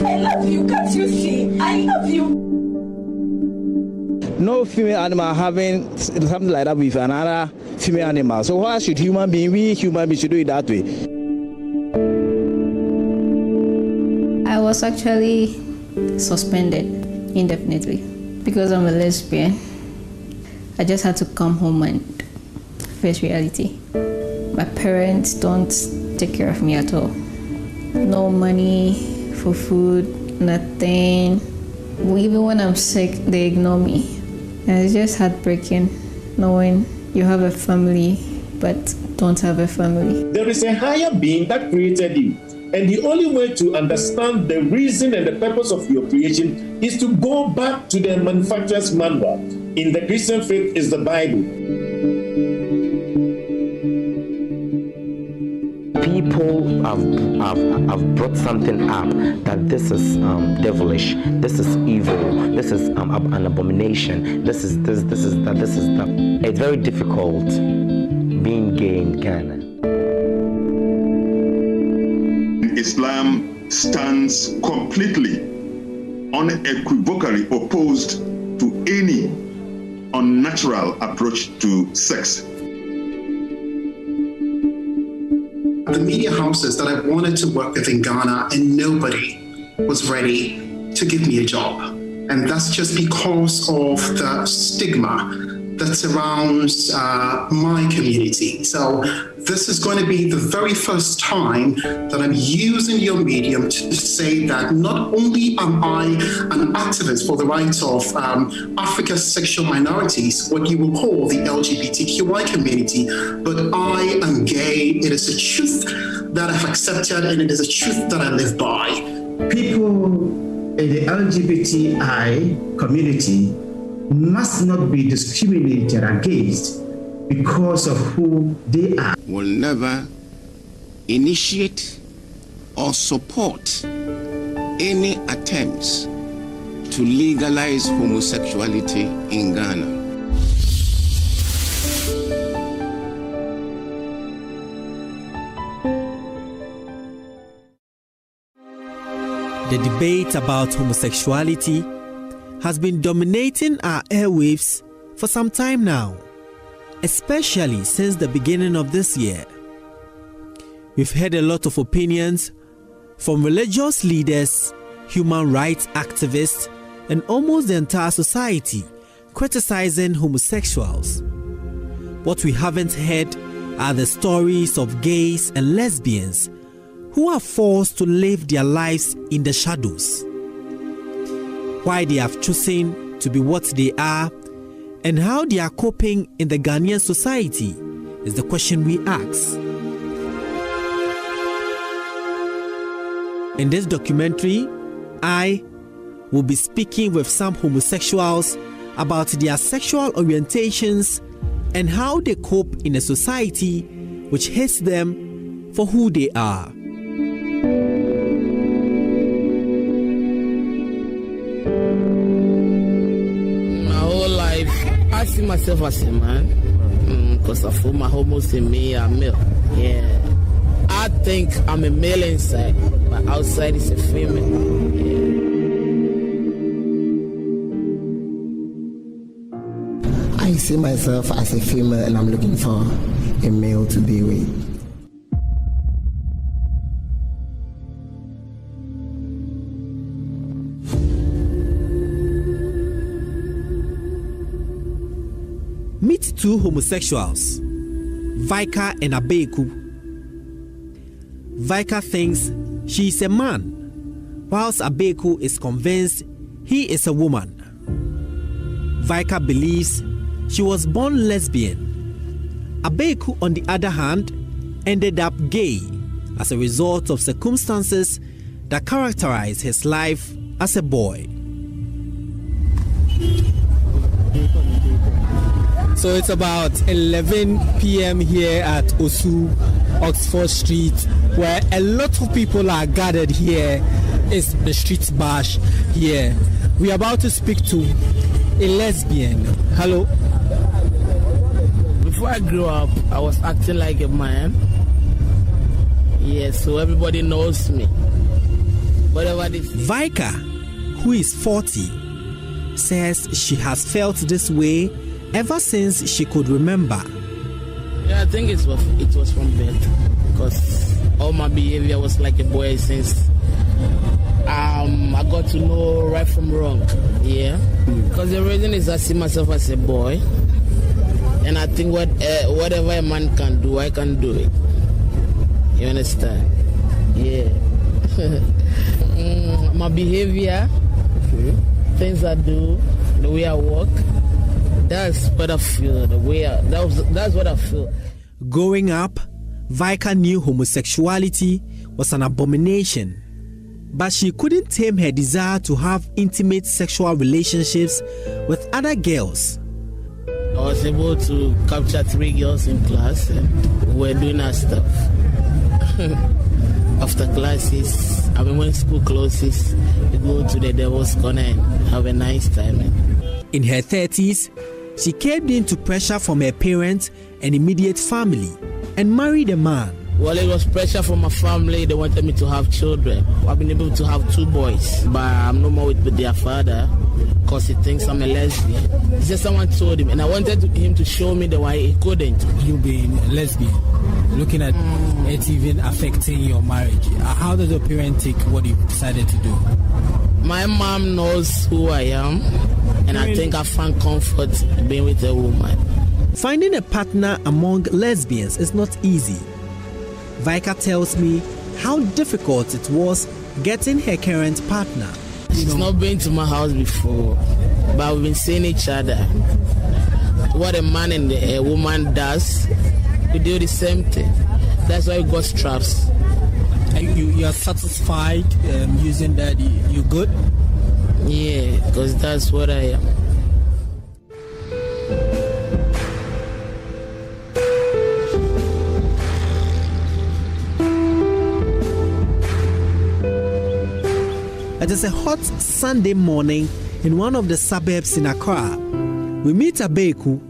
I love you, can't you see? I love you. No female animal having something like that with another female animal. So why should we human beings should do it that way? I was actually suspended indefinitely because I'm a lesbian. I just had to come home and face reality. My parents don't take care of me at all. No money for food, nothing. Even when I'm sick, they ignore me. And it's just heartbreaking knowing you have a family but don't have a family. There is a higher being that created you. And the only way to understand the reason and the purpose of your creation is to go back to the manufacturer's manual. In the Christian faith is the Bible. People have brought something up that this is devilish, this is evil, this is an abomination, this is that. It's very difficult being gay in Ghana. Islam stands completely, unequivocally opposed to any unnatural approach to sex. The media houses that I wanted to work with in Ghana, and nobody was ready to give me a job. And that's just because of the stigma that surrounds my community. So this is going to be the very first time that I'm using your medium to say that not only am I an activist for the rights of Africa's sexual minorities, what you will call the LGBTQI community, but I am gay. It is a truth that I've accepted, and it is a truth that I live by. People in the LGBTI community must not be discriminated against because of who they are. Will never initiate or support any attempts to legalize homosexuality in Ghana. The debate about homosexuality has been dominating our airwaves for some time now, especially since the beginning of this year. We've heard a lot of opinions from religious leaders, human rights activists, and almost the entire society criticizing homosexuals. What we haven't heard are the stories of gays and lesbians who are forced to live their lives in the shadows. Why they have chosen to be what they are and how they are coping in the Ghanaian society is the question we ask. In this documentary, I will be speaking with some homosexuals about their sexual orientations and how they cope in a society which hates them for who they are. I see myself as a man because of my homos in me, I'm male. Yeah. I think I'm a male inside, but outside is a female. Yeah. I see myself as a female and I'm looking for a male to be with. Meet two homosexuals, Vika and Abeku. Vika thinks she is a man, whilst Abeku is convinced he is a woman. Vika believes she was born lesbian. Abeku, on the other hand, ended up gay as a result of circumstances that characterized his life as a boy. So it's about 11 p.m. here at Osu, Oxford Street, where a lot of people are gathered here. It's the street bash here. We are about to speak to a lesbian. Hello. Before I grew up, I was acting like a man. Yes, so everybody knows me. Whatever this is. Vika, who is 40, says she has felt this way ever since she could remember. Yeah, I think it was from birth, because all my behavior was like a boy since I got to know right from wrong. Yeah, because the reason is I see myself as a boy, and I think whatever a man can do, I can do it. You understand? Yeah. My behavior, things I do, the way I walk. That's what I feel. That's what I feel. Growing up, Vika knew homosexuality was an abomination, but she couldn't tame her desire to have intimate sexual relationships with other girls. I was able to capture 3 girls in class, and we were doing our stuff. After classes, when school closes, we go to the Devil's Corner and have a nice time. In her 30s, she caved into pressure from her parents and immediate family and married a man. Well, it was pressure from my family. They wanted me to have children. I've been able to have 2 boys, but I'm no more with their father because he thinks I'm a lesbian. He said someone told him, and I wanted him to show me the why he couldn't. You being lesbian, looking at it even affecting your marriage. How does your parent take what you decided to do? My mom knows who I am, and I think I find comfort being with a woman. Finding a partner among lesbians is not easy. Vika tells me how difficult it was getting her current partner. She's not been to my house before, but we've been seeing each other. What a man and a woman does, we do the same thing. That's why we got straps. You are satisfied using that? You good? Yeah, because that's what I am. It is a hot Sunday morning in one of the suburbs in Accra. We meet Abeku,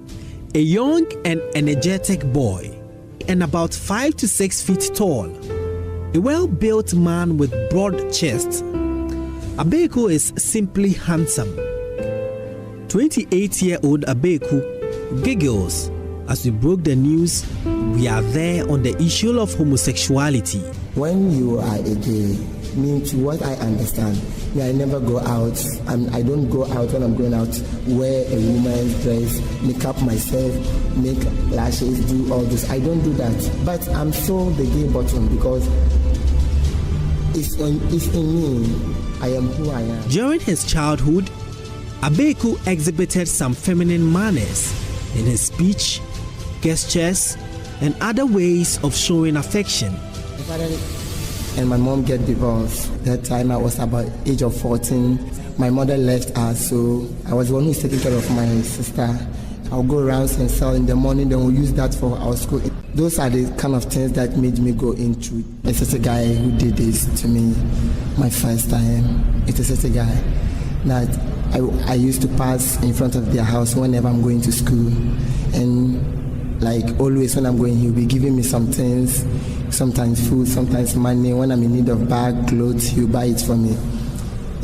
a young and energetic boy, and about 5 to 6 feet tall. A well-built man with broad chest. Abeku is simply handsome. 28-year-old Abeku giggles as we broke the news we are there on the issue of homosexuality. When you are a gay, means what I understand, I never go out. I don't go out when I'm going out, wear a woman's dress, make up myself, make lashes, do all this. I don't do that. But I'm so the gay bottom because it's in me. I am who I am. During his childhood, Abeku exhibited some feminine manners in his speech, gestures, and other ways of showing affection. And my mom get divorced. That time I was about age of 14. My mother left us, so I was the one who's taking care of my sister. I'll go around and sell in the morning, then we'll use that for our school. Those are the kind of things that made me go into. It's just a guy who did this to me my first time. It's just a guy that I used to pass in front of their house whenever I'm going to school. And like always when I'm going, he'll be giving me some things, sometimes food, sometimes money. When I'm in need of bag, clothes, he'll buy it for me.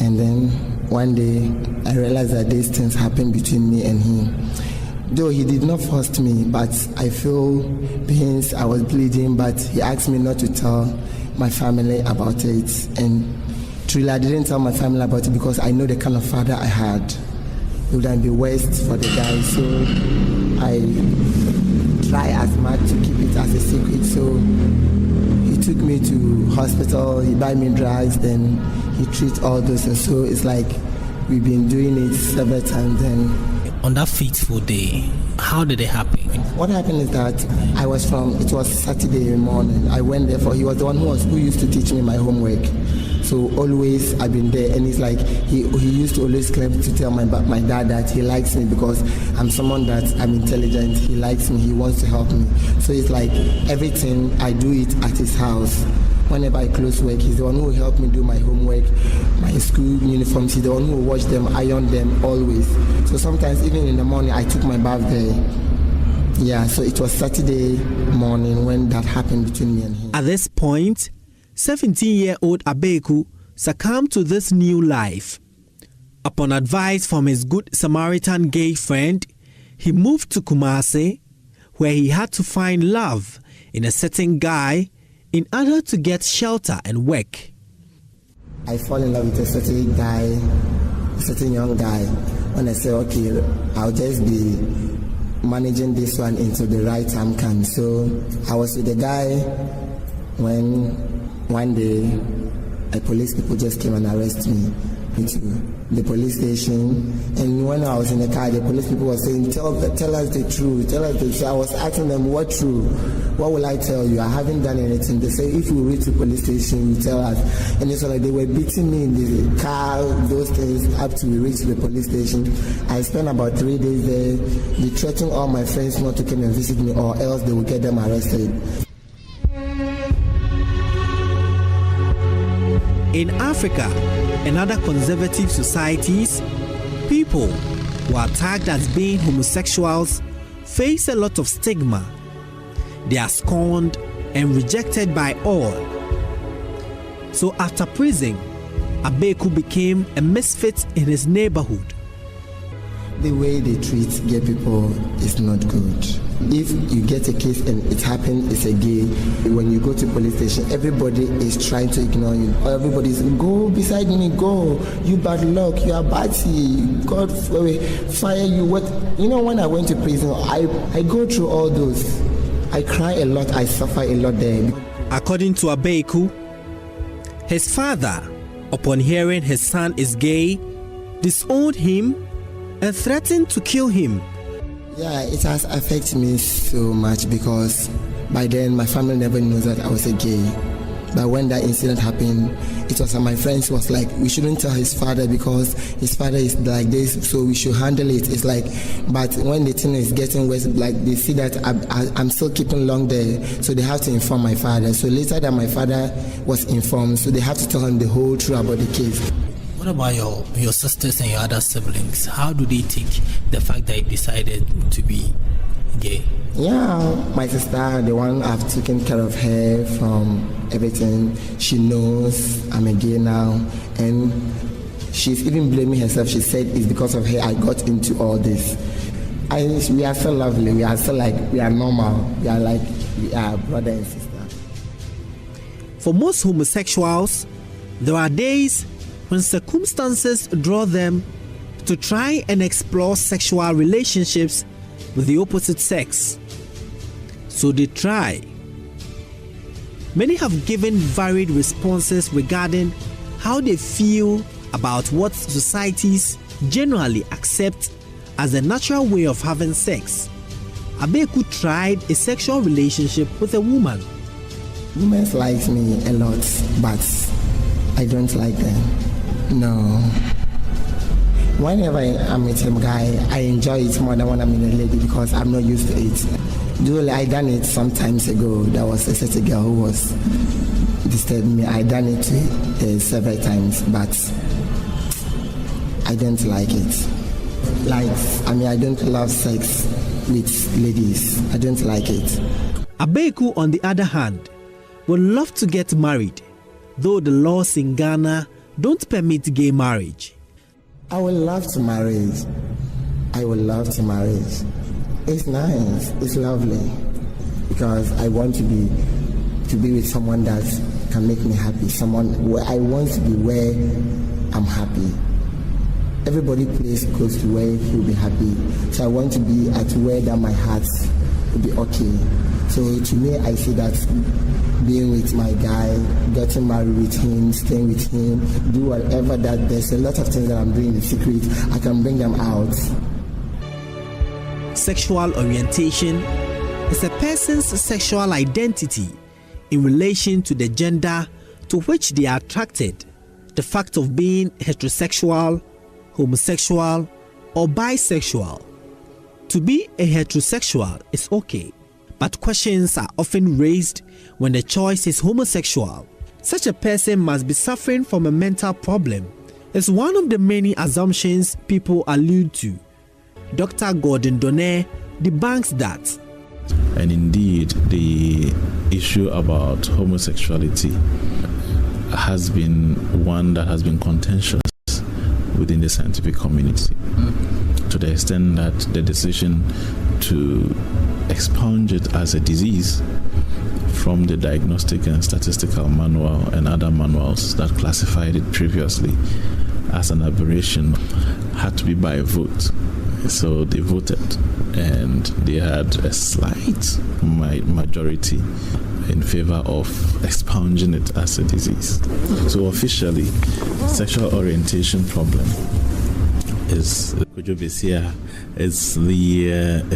And then one day, I realized that these things happened between me and him. Though he did not force me, but I feel pains, I was bleeding, but he asked me not to tell my family about it. And truly, I didn't tell my family about it because I know the kind of father I had. It would be waste for the guy, so I try as much to keep it as a secret. So he took me to hospital, he buy me drugs, then he treat all those, and so it's like we've been doing it several times. Then on that fateful day, how did it happen? What happened is that it was Saturday morning. I went there he was the one who used to teach me my homework. So always I've been there, and it's like he used to always claim to tell my dad that he likes me because I'm someone that I'm intelligent. He likes me, he wants to help me. So it's like everything I do it at his house. Whenever I close work, he's the one who will help me do my homework, my school uniforms. He's the one who will wash them, iron them, always. So sometimes even in the morning, I took my bath there. Yeah, so it was Saturday morning when that happened between me and him. At this point, 17-year-old Abeku succumbed to this new life. Upon advice from his good Samaritan gay friend, he moved to Kumasi, where he had to find love in a certain guy in order to get shelter and work. I fall in love with a certain guy, a certain young guy. When I say, okay, I'll just be managing this one until the right time comes. So I was with the guy when one day a police people just came and arrested me into the police station. And when I was in the car, the police people were saying, tell us the truth, tell us the truth. I was asking them, what truth? What will I tell you? I haven't done anything. They say, if you reach the police station, you tell us. And it's like they were beating me in the car, those things, up till we reached the police station. I spent about 3 days there. They threatened all my friends not to come and visit me, or else they will get them arrested. In Africa and other conservative societies, people who are tagged as being homosexuals face a lot of stigma. They are scorned and rejected by all. So after prison, Abeku became a misfit in his neighborhood. The way they treat gay people is not good. If you get a case and it happened, it's a gay, when you go to police station, everybody is trying to ignore you. Everybody's, go beside me, go. You bad luck, you are batty, God fire you. What? You know, when I went to prison, I go through all those. I cry a lot, I suffer a lot there. According to Abeku, his father, upon hearing his son is gay, disowned him and threatened to kill him. Yeah, it has affected me so much because by then my family never knows that I was a gay. But when that incident happened, it was my friends was like, we shouldn't tell his father because his father is like this, so we should handle it. It's like, but when the thing is getting worse, like they see that I'm still keeping long there, so they have to inform my father. So later that my father was informed, so they have to tell him the whole truth about the case. What about your sisters and your other siblings? How do they take the fact that you decided to be gay? Yeah, my sister, the one I've taken care of her from everything. She knows I'm a gay now, and she's even blaming herself. She said it's because of her I got into all this. We are so lovely. We are so we are normal. We are brother and sister. For most homosexuals, there are days when circumstances draw them to try and explore sexual relationships with the opposite sex. So they try. Many have given varied responses regarding how they feel about what societies generally accept as a natural way of having sex. Abeku tried a sexual relationship with a woman. Women like me a lot, but I don't like them. No. Whenever I'm with a guy, I enjoy it more than when I'm in a lady because I'm not used to it. Dually, I done it some times ago. There was a certain girl who was disturbing me. I done it several times, but I don't like it. I don't love sex with ladies. I don't like it. Abeku, on the other hand, would love to get married, though the laws in Ghana don't permit gay marriage. I would love to marry. I would love to marry. It's nice. It's lovely. Because I want to be with someone that can make me happy. Someone where I want to be where I'm happy. Everybody place goes to where he'll be happy. So I want to be at where that my heart will be okay. So to me, I see that being with my guy, getting married with him, staying with him, do whatever that there's a lot of things that I'm doing in secret, I can bring them out. Sexual orientation is a person's sexual identity in relation to the gender to which they are attracted. The fact of being heterosexual, homosexual, or bisexual. To be a heterosexual is okay, but questions are often raised when the choice is homosexual. Such a person must be suffering from a mental problem. It's one of the many assumptions people allude to. Dr. Gordon Donner debunks that. And indeed, the issue about homosexuality has been one that has been contentious within the scientific community, to the extent that the decision to expunge it as a disease from the Diagnostic and Statistical Manual and other manuals that classified it previously as an aberration had to be by a vote. So they voted, and they had a slight majority in favor of expunging it as a disease. So officially, sexual orientation problem is the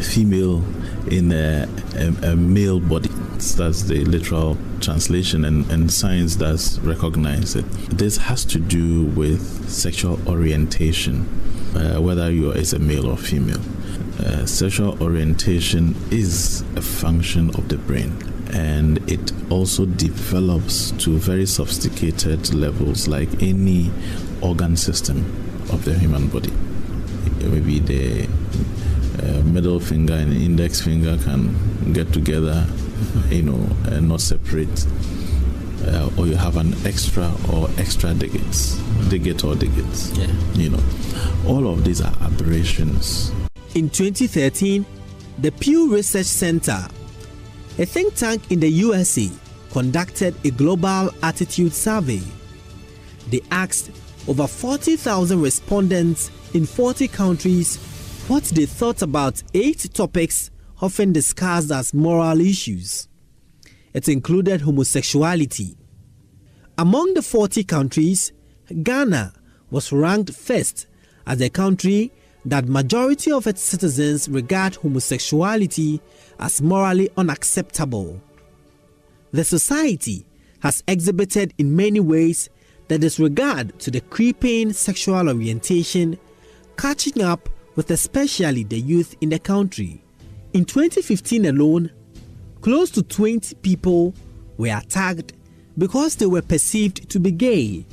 female in a male body. That's the literal translation, and science does recognize it. This has to do with sexual orientation, whether you are a male or female. Sexual orientation is a function of the brain, and it also develops to very sophisticated levels like any organ system of the human body. Maybe the middle finger and index finger can get together, and not separate, or you have an extra digits. All of these are aberrations. In 2013, the Pew Research Center, a think tank in the USA, conducted a global attitude survey. They asked over 40,000 respondents in 40 countries what they thought about 8 topics often discussed as moral issues. It included homosexuality. Among the 40 countries, Ghana was ranked first as a country that majority of its citizens regard homosexuality as morally unacceptable. The society has exhibited in many ways the disregard to the creeping sexual orientation, catching up with especially the youth in the country. In 2015 alone, close to 20 people were attacked because they were perceived to be gay.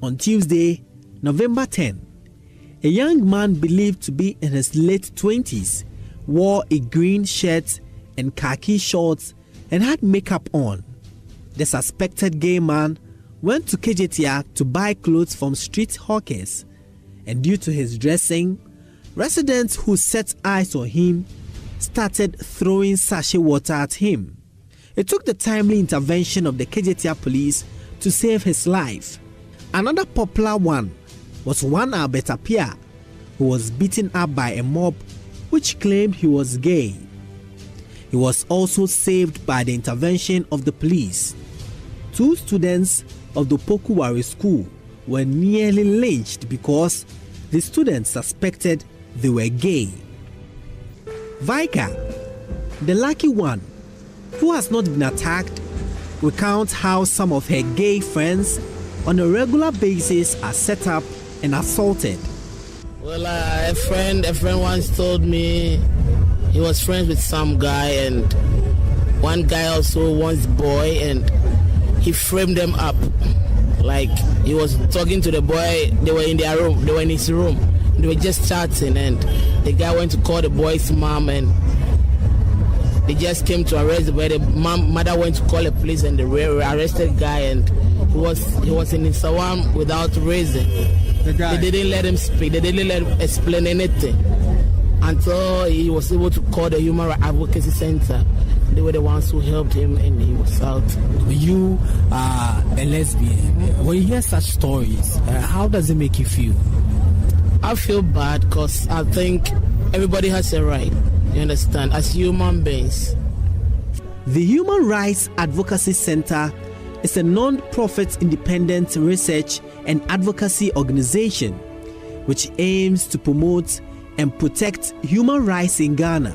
On Tuesday, November 10, a young man believed to be in his late 20s wore a green shirt and khaki shorts and had makeup on. The suspected gay man went to Kejetia to buy clothes from street hawkers, and due to his dressing, residents who set eyes on him started throwing sachet water at him. It took the timely intervention of the Kejetia police to save his life. Another popular one was one Albert Apia, who was beaten up by a mob which claimed he was gay. He was also saved by the intervention of the police. 2 students of the Pokuwari school were nearly lynched because the students suspected they were gay. Vika, the lucky one, who has not been attacked, recounts how some of her gay friends on a regular basis are set up and assaulted. Well, a friend once told me he was friends with some guy, and one guy also wants boy, and he framed them up. Like, he was talking to the boy, they were in their room, they were in his room, they were just chatting, and the guy went to call the boy's mom, and they just came to arrest the boy. The mother went to call the police, and they arrested the guy, and he was in his sawam without reason. They didn't let him speak, they didn't let him explain anything until he was able to call the Human Rights Advocacy Center. They were the ones who helped him, and he was out. You are a lesbian. When you hear such stories, how does it make you feel? I feel bad because I think everybody has a right, you understand, as human beings. The Human Rights Advocacy Center is a non-profit independent research and advocacy organization which aims to promote and protect human rights in Ghana.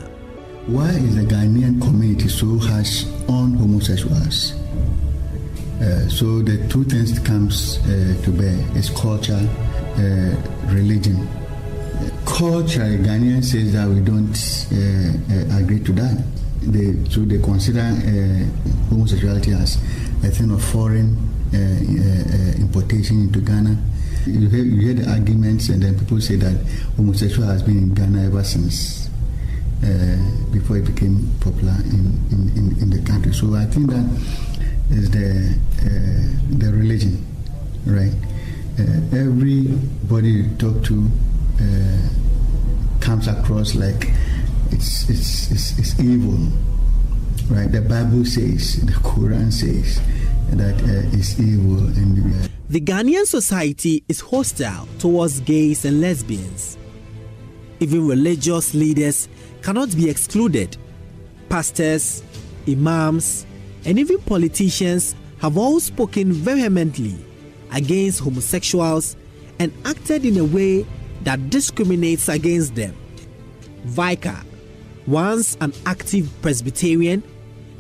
Why is the Ghanaian community so harsh on homosexuals? So the two things comes to bear is culture, religion. Culture, Ghanaian says that we don't agree to that. So they consider homosexuality as a thing of foreign importation into Ghana. You hear the arguments, and then people say that homosexual has been in Ghana ever since before it became popular in the country. So I think that is the religion, right? Everybody you talk to comes across like it's evil, right? The Bible says, the Quran says that it's evil. And the Ghanaian society is hostile towards gays and lesbians. Even religious leaders cannot be excluded. Pastors, imams, and even politicians have all spoken vehemently against homosexuals and acted in a way that discriminates against them. Vika, once an active Presbyterian,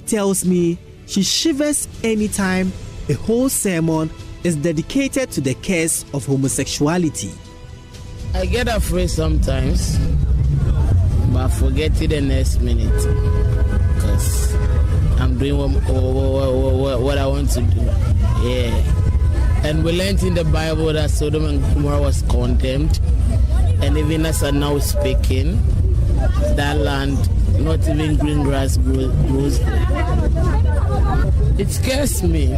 tells me she shivers anytime a whole sermon is dedicated to the curse of homosexuality. I get afraid sometimes, but I forget it the next minute because I'm doing what I want to do. Yeah. And we learned in the Bible that Sodom and Gomorrah was condemned, and even as I'm now speaking, that land, not even green grass grows there. It scares me,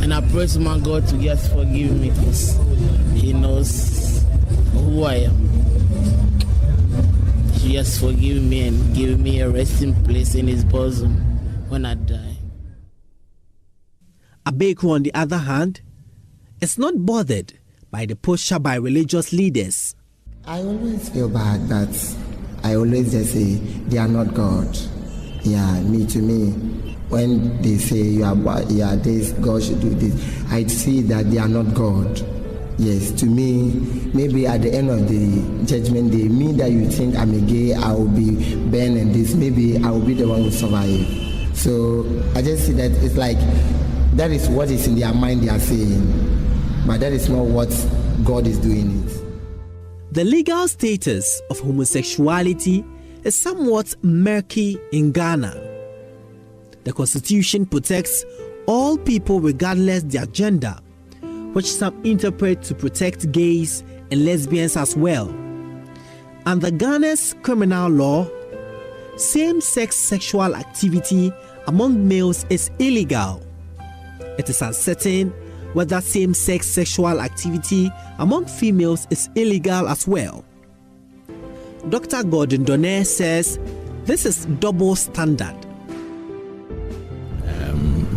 and I pray to my God to just forgive me because He knows who I am. to just forgive me and give me a resting place in his bosom when I die. Abeku, on the other hand, is not bothered by the posture by religious leaders. I always feel bad that I always just say they are not God. Yeah, to me, when they say you are this, God should do this, I see that they are not God. Yes, to me, maybe at the end of the judgment day, me that you think I'm a gay, I will be banned and this, maybe I will be the one who survive. So I just see that it's like, that is what is in their mind they are saying, but that is not what God is doing it. The legal status of homosexuality is somewhat murky in Ghana. The Constitution protects all people regardless their gender, which some interpret to protect gays and lesbians as well. Under Ghana's criminal law, same-sex sexual activity among males is illegal. It is uncertain whether same-sex sexual activity among females is illegal as well. Dr. Gordon Donner says this is double standard.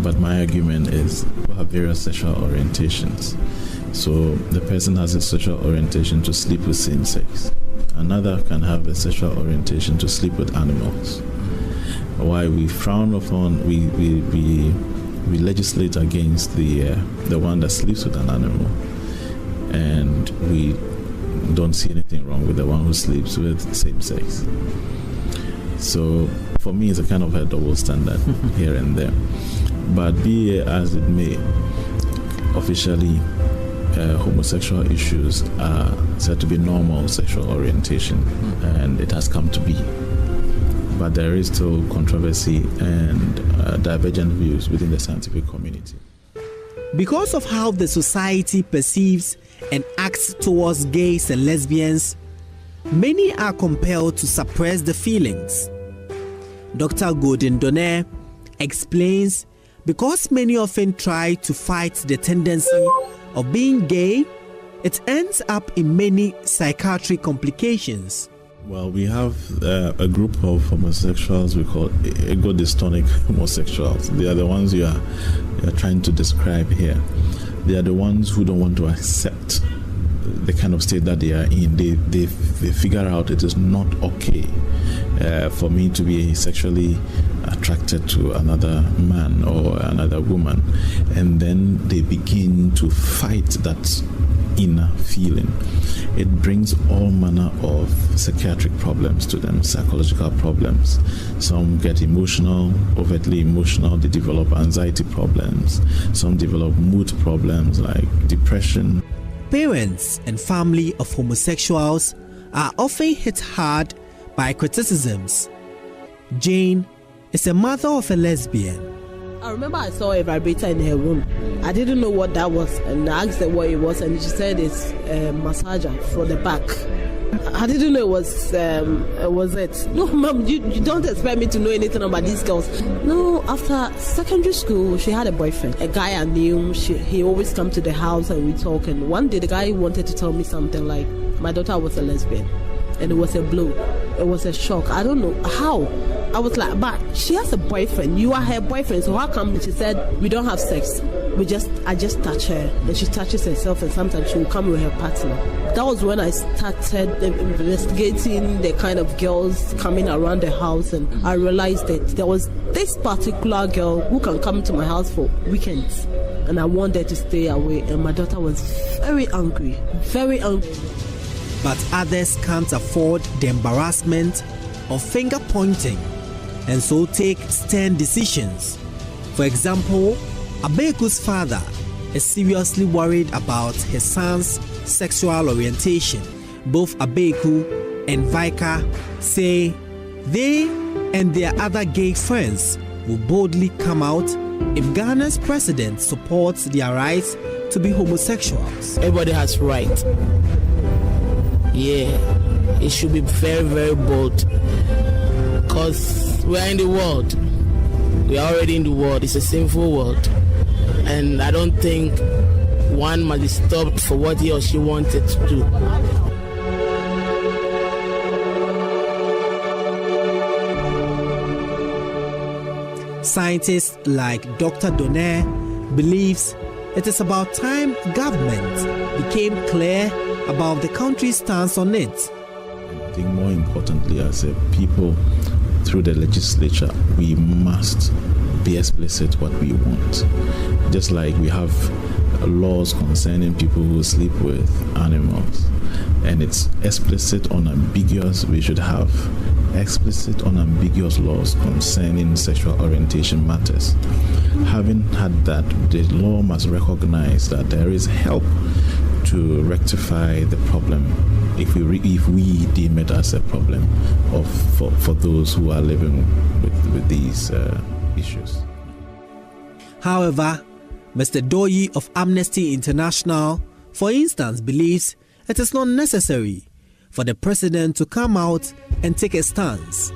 But my argument is we have various sexual orientations. So the person has a sexual orientation to sleep with same sex. Another can have a sexual orientation to sleep with animals. Why we frown upon, we legislate against the one that sleeps with an animal, and we don't see anything wrong with the one who sleeps with same sex. So for me, it's a kind of a double standard here and there. But be it as it may, officially, homosexual issues are said to be normal sexual orientation, and it has come to be. But there is still controversy and divergent views within the scientific community. Because of how the society perceives and acts towards gays and lesbians, many are compelled to suppress the feelings. Dr. Gordon Donner explains because many often try to fight the tendency of being gay, it ends up in many psychiatric complications. Well, we have a group of homosexuals we call ego-dystonic homosexuals. They are the ones you are trying to describe here. They are the ones who don't want to accept the kind of state that they are in. They figure out it is not okay for me to be sexually attracted to another man or another woman, and then they begin to fight that inner feeling. It brings all manner of psychiatric problems to them, psychological problems. Some get emotional, overtly emotional. They develop anxiety problems. Some develop mood problems like depression. Parents and family of homosexuals are often hit hard by criticisms. Jane is a mother of a lesbian. I remember I saw a vibrator in her room. I didn't know what that was, and I asked her what it was, and she said it's a massager for the back. I didn't know it was it. No, Mom, you don't expect me to know anything about these girls. No, after secondary school, she had a boyfriend, a guy I knew. He always come to the house and we talk, and one day the guy wanted to tell me something like, my daughter was a lesbian, and it was a blow. It was a shock. I don't know how. I was like, but she has a boyfriend. You are her boyfriend, so how come? She said, we don't have sex. I just touch her, and she touches herself, and sometimes she will come with her partner. That was when I started investigating the kind of girls coming around the house, and I realized that there was this particular girl who can come to my house for weekends, and I wanted to stay away, and my daughter was very angry, very angry. But others can't afford the embarrassment of finger pointing, and so take stern decisions. For example, Abeku's father is seriously worried about his son's sexual orientation. Both Abeku and Vika say they and their other gay friends will boldly come out if Ghana's president supports their rights to be homosexuals. Everybody has right. Yeah, it should be very, very bold, because we are in the world. We are already in the world. It's a sinful world, and I don't think one must be stopped for what he or she wanted to do. Scientists like Dr. Donaire believes it is about time government became clear about the country's stance on it. I think more importantly, as a people, through the legislature, we must be explicit what we want. Just like we have laws concerning people who sleep with animals, and it's explicit, unambiguous, we should have explicit, unambiguous laws concerning sexual orientation matters. Having had that, the law must recognize that there is help to rectify the problem if we deem it as a problem for those who are living with these issues. However, Mr. Doyi of Amnesty International, for instance, believes it is not necessary for the president to come out and take a stance.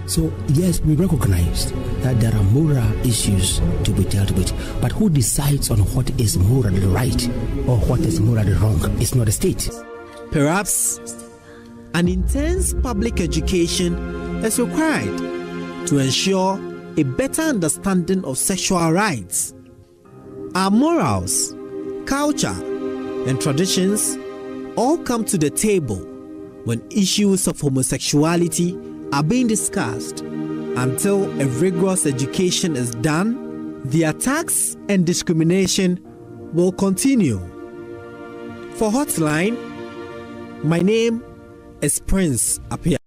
So yes, we recognize that there are moral issues to be dealt with, but who decides on what is morally right or what is morally wrong? It's not the state. Perhaps an intense public education is required to ensure a better understanding of sexual rights. Our morals, culture, and traditions all come to the table when issues of homosexuality are being discussed. Until a rigorous education is done, the attacks and discrimination will continue. For Hotline, my name is Prince Apia.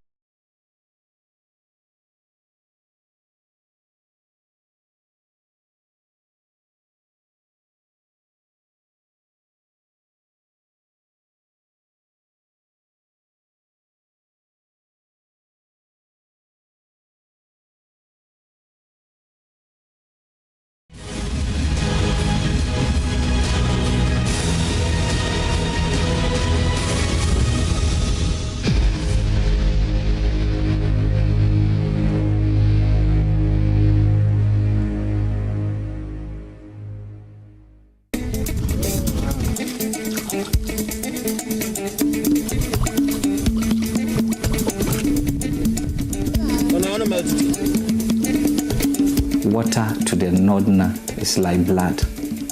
Water to the northerner is like blood.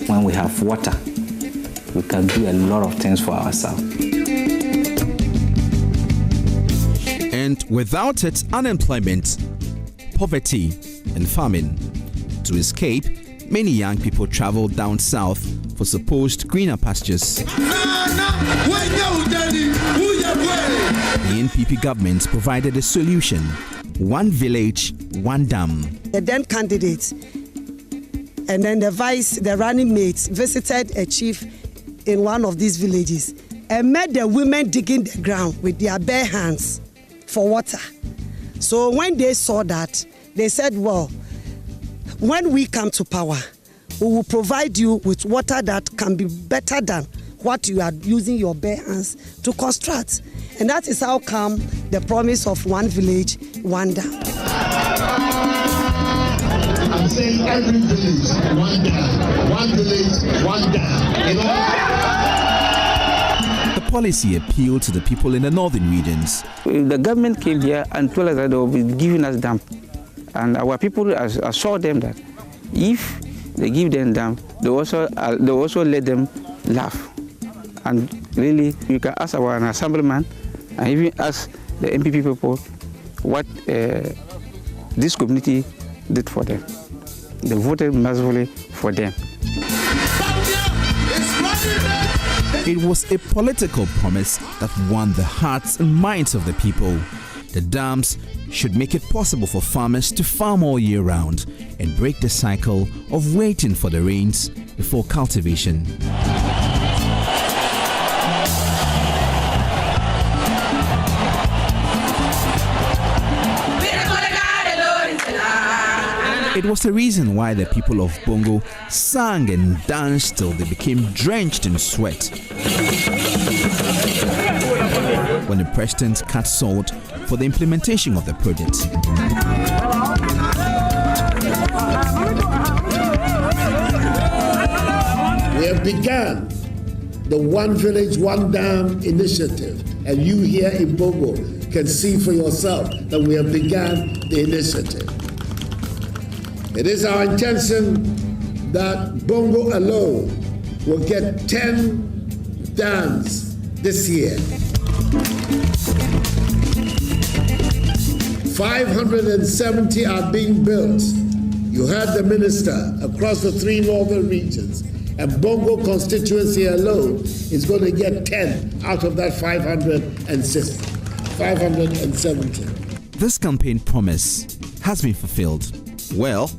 When we have water, we can do a lot of things for ourselves. And without it, unemployment, poverty, and famine. To escape, many young people travel down south for supposed greener pastures. The NPP government provided a solution: one village, one dam. The then candidate and then the running mates visited a chief in one of these villages and met the women digging the ground with their bare hands for water. So when they saw that, they said, well, when we come to power, we will provide you with water that can be better than what you are using your bare hands to construct. And that is how come the promise of one village, one dam. I'm saying every village, one dam. One village, one dam. You know? The policy appealed to the people in the northern regions. The government came here and told us that they will be giving us dam. And our people assured them that if they give them dam, they also let them laugh. And really, you can ask our assemblyman and even ask the NPP people what this community did for them. They voted massively for them. It was a political promise that won the hearts and minds of the people. The dams should make it possible for farmers to farm all year round and break the cycle of waiting for the rains before cultivation. It was the reason why the people of Bongo sang and danced till they became drenched in sweat. When the president cut salt for the implementation of the project. We have begun the One Village, One Dam initiative, and you here in Bongo can see for yourself that we have begun the initiative. It is our intention that Bongo alone will get 10 dams this year. 570 are being built. You heard the minister across the 3 northern regions. And Bongo constituency alone is going to get 10 out of that 570. This campaign promise has been fulfilled. Well,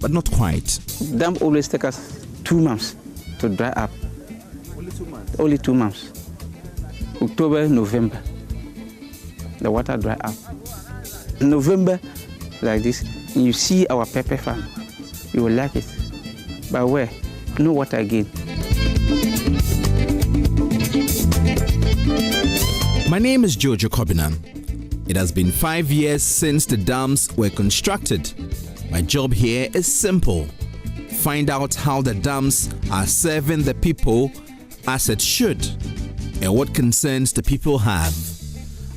but not quite. Dam always take us 2 months to dry up. Only 2 months. October, November. The water dry up. November, like this, you see our pepper farm. You will like it. But where? No water again. My name is Jojo Kobina. It has been 5 years since the dams were constructed. My job here is simple. Find out how the dams are serving the people as it should and what concerns the people have.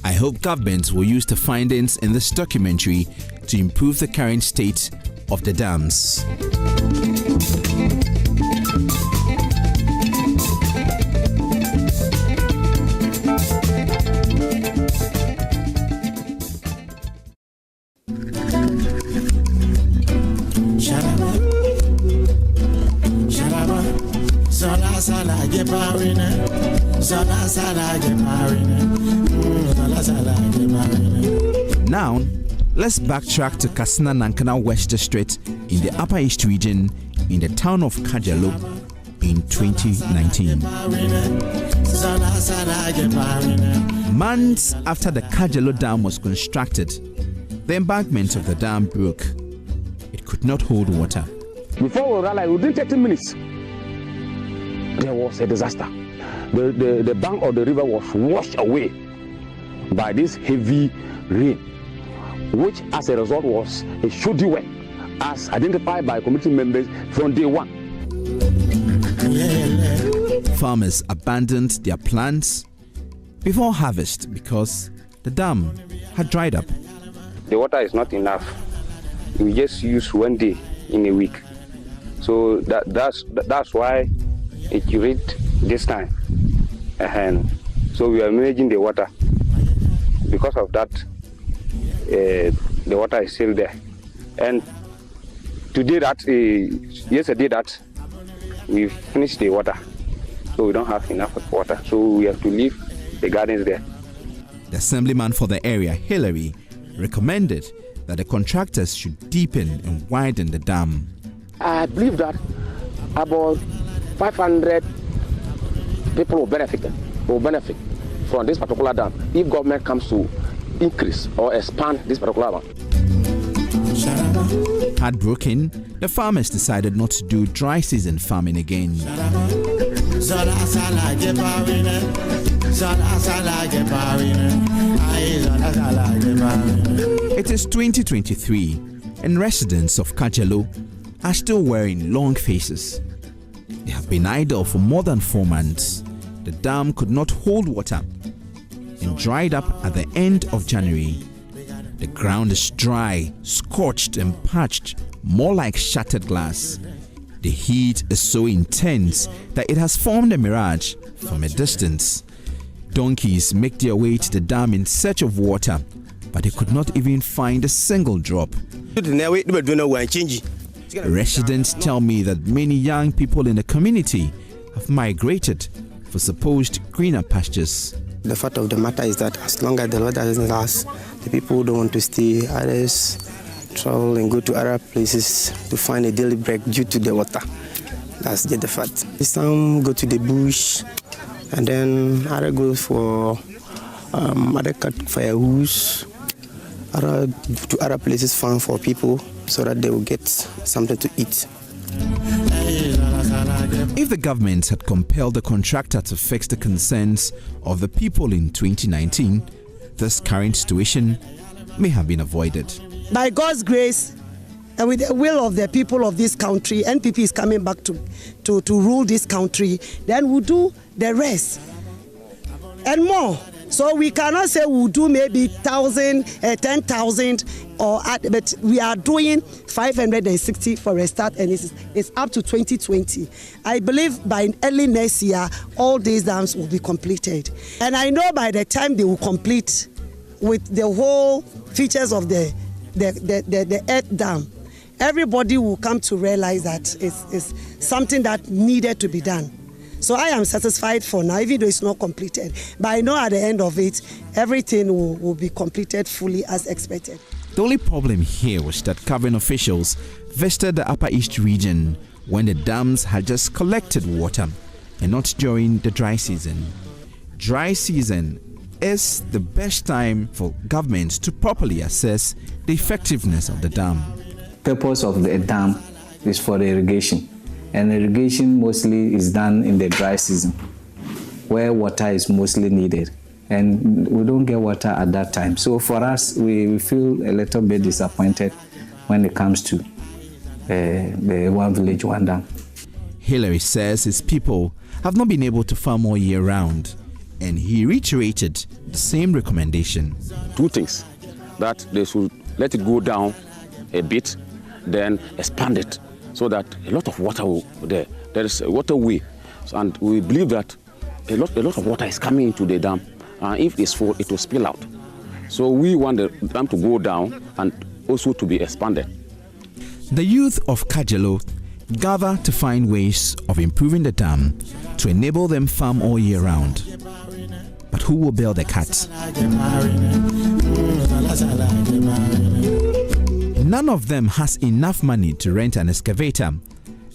I hope government will use the findings in this documentary to improve the current state of the dams. Now, let's backtrack to Kasina Nankana West District in the Upper East region in the town of Kajalo in 2019. Months after the Kajalo Dam was constructed, the embankment of the dam broke. It could not hold water. Before we realized, within 30 minutes, there was a disaster. The bank of the river was washed away by this heavy rain, which as a result was a shoddy work as identified by community members from day one. Farmers abandoned their plants before harvest because the dam had dried up. The water is not enough. We just use 1 day in a week. So that's why it curate this time. And so we are managing the water. Because of that, the water is still there. And today yesterday that we finished the water. So we don't have enough water. So we have to leave the gardens there. The assemblyman for the area, Hillary, recommended that the contractors should deepen and widen the dam. I believe that about 500 people will benefit from this particular dam if government comes to increase or expand this particular dam. Heartbroken, the farmers decided not to do dry season farming again. It is 2023 and residents of Kajalo are still wearing long faces. They have been idle for more than 4 months. The dam could not hold water and dried up at the end of January. The ground is dry, scorched and parched, more like shattered glass. The heat is so intense that it has formed a mirage from a distance. Donkeys make their way to the dam in search of water, but they could not even find a single drop. Residents tell me that many young people in the community have migrated for supposed greener pastures. The fact of the matter is that as long as the water doesn't last, the people don't want to stay. Others travel and go to other places to find a daily break due to the water. That's just the fact. Some go to the bush, and then others go for other cut firewoods, other to other places found for people so that they will get something to eat. If the government had compelled the contractor to fix the concerns of the people in 2019, this current situation may have been avoided. By God's grace and with the will of the people of this country, NPP is coming back to rule this country, then we'll do the rest and more. So we cannot say we'll do maybe 1,000, 10,000, but we are doing 560 for a start, and it's up to 2020. I believe by early next year, all these dams will be completed. And I know by the time they will complete with the whole features of the earth dam, everybody will come to realize that it's something that needed to be done. So I am satisfied for now, even though it's not completed. But I know at the end of it, everything will be completed fully as expected. The only problem here was that government officials visited the Upper East region when the dams had just collected water and not during the dry season. Dry season is the best time for governments to properly assess the effectiveness of the dam. The purpose of the dam is for the irrigation, and irrigation mostly is done in the dry season where water is mostly needed, and we don't get water at that time. So for us, we feel a little bit disappointed when it comes to the One Village, One Dam. Hillary says his people have not been able to farm all year round, and he reiterated the same recommendation. Two things: that they should let it go down a bit, then expand it so that a lot of water will there. There is a waterway, and we believe that a lot of water is coming into the dam, and if it's full, it will spill out. So we want the dam to go down and also to be expanded. The youth of Kajelo gather to find ways of improving the dam to enable them farm all year round. But who will build the cat? None of them has enough money to rent an excavator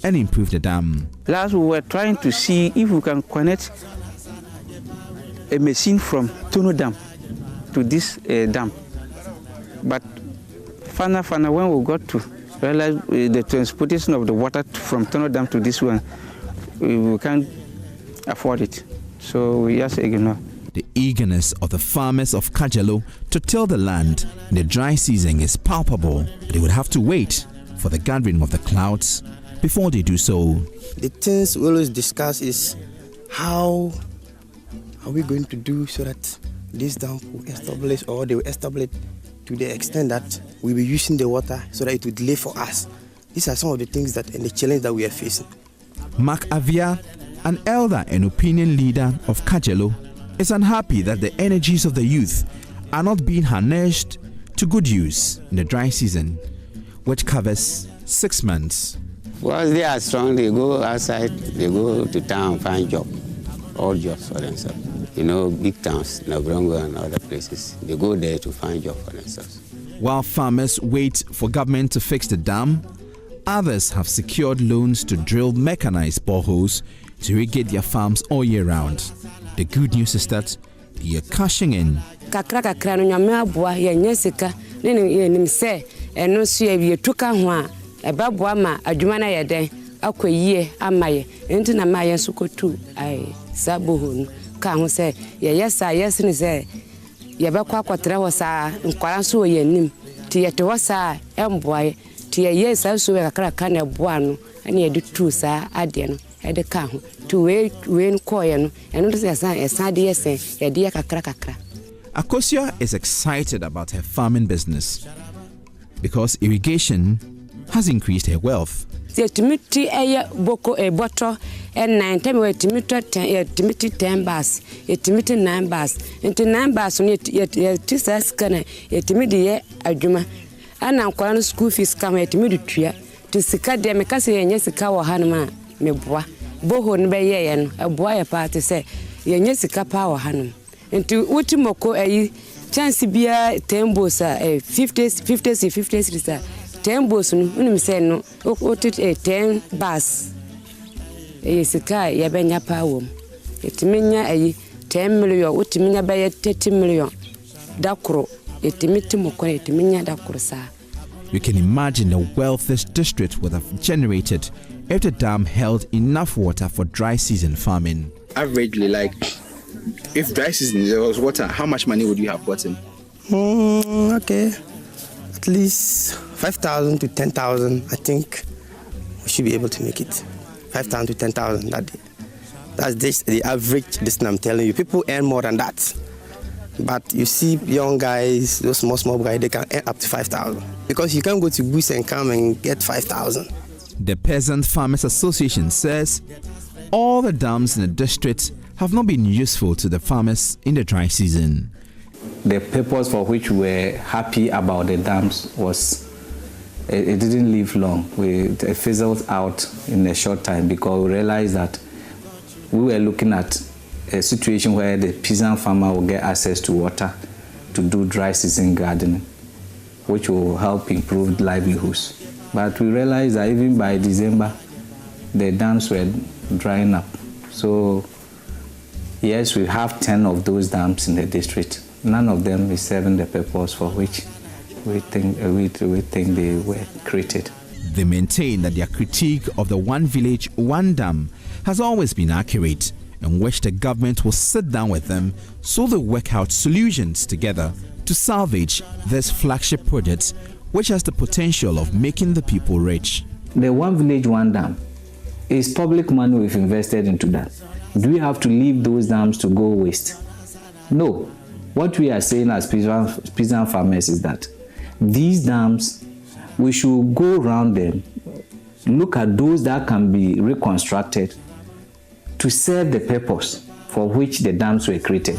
and improve the dam. Last, we were trying to see if we can connect a machine from Tono Dam to this dam. But finally, when we got to realize the transportation of the water from Tono Dam to this one, we can't afford it. So we just ignore. The eagerness of the farmers of Kajelo to till the land in the dry season is palpable. They would have to wait for the gathering of the clouds before they do so. The things we always discuss is how are we going to do so that this dam will establish, or they will establish to the extent that we'll be using the water so that it will delay for us. These are some of the things that and the challenge that we are facing. Mark Avia, an elder and opinion leader of Kajelo, is unhappy that the energies of the youth are not being harnessed to good use in the dry season, which covers 6 months. Well, they are strong. They go outside, they go to town, find job, all jobs for themselves. You know, big towns, Nabrongo and other places, they go there to find job for themselves. While farmers wait for government to fix the dam, others have secured loans to drill mechanized boreholes to irrigate their farms all year round. The good news is that they are cashing in. Kakra no nyame aboa ye nyesika ne nim se eno so ye bietuka ho a ebaboa ma adwuma na ye den akoyie amaye enti na ma ye so kotu ai saboho no ka ho se ye yesa yesini se ye bekwa akotre ho sa nkwara so ye nim ti ye te ho sa emboa ti ye yesa so kakra na boa no ene ye du sa ade no ede ka ho to we nkoye no eno to se esa de yesen ye de kakra. Akosia is excited about her farming business because irrigation has increased her wealth. The timiti boko bottle and 9 time we timiti 10 bars, a timiti 9 bars, into 9 bars on it tisa scanner, a timidi adjuma, and now Koran school fees come at timidi to sika de mekasi and yesika or hanuma, me bois, boho nbe and a boy party say, Yesika power hanum. Into Utimoko chance bia 10 boss 50 10 boss unim say no otit 10 bars sika ya benya power etiminya 10 million utiminya ba 30 million dakro etimitimoko etiminya dakro sa. You can imagine the wealth this district would have generated if the dam held enough water for dry season farming. Averagely, like, if dry season there was water, how much money would you have gotten? Okay, at least 5,000 to 10,000. I think we should be able to make it. 5,000 to 10,000 that day. That's the average. This I'm telling you, people earn more than that. But you see young guys, those small guys, they can earn up to 5,000 because you can't go to Bush and come and get 5,000. The Peasant Farmers Association says all the dams in the district have not been useful to the farmers in the dry season. The purpose for which we were happy about the dams was it didn't live long. It fizzled out in a short time because we realized that we were looking at a situation where the peasant farmer will get access to water to do dry season gardening, which will help improve livelihoods. But we realized that even by December, the dams were drying up. So yes, we have 10 of those dams in the district. None of them is serving the purpose for which we think they were created. They maintain that their critique of the one village, one dam has always been accurate and wish the government will sit down with them so they work out solutions together to salvage this flagship project, which has the potential of making the people rich. The one village, one dam is public money we've invested into that. Do we have to leave those dams to go waste? No. What we are saying as peasant farmers is that these dams, we should go around them, look at those that can be reconstructed to serve the purpose for which the dams were created.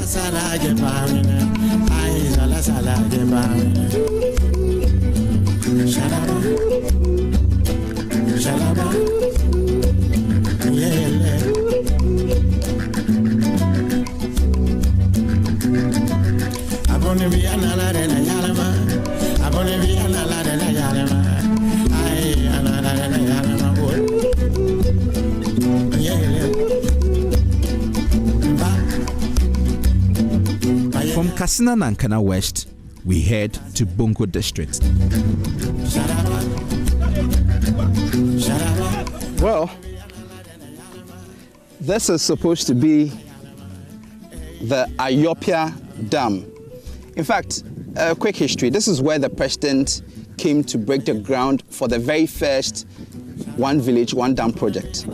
From Katsina Nankana West, we head to Bongo District. Well, this is supposed to be the Agyapong Dam. In fact, a quick history. This is where the president came to break the ground for the very first One Village, One Dam project.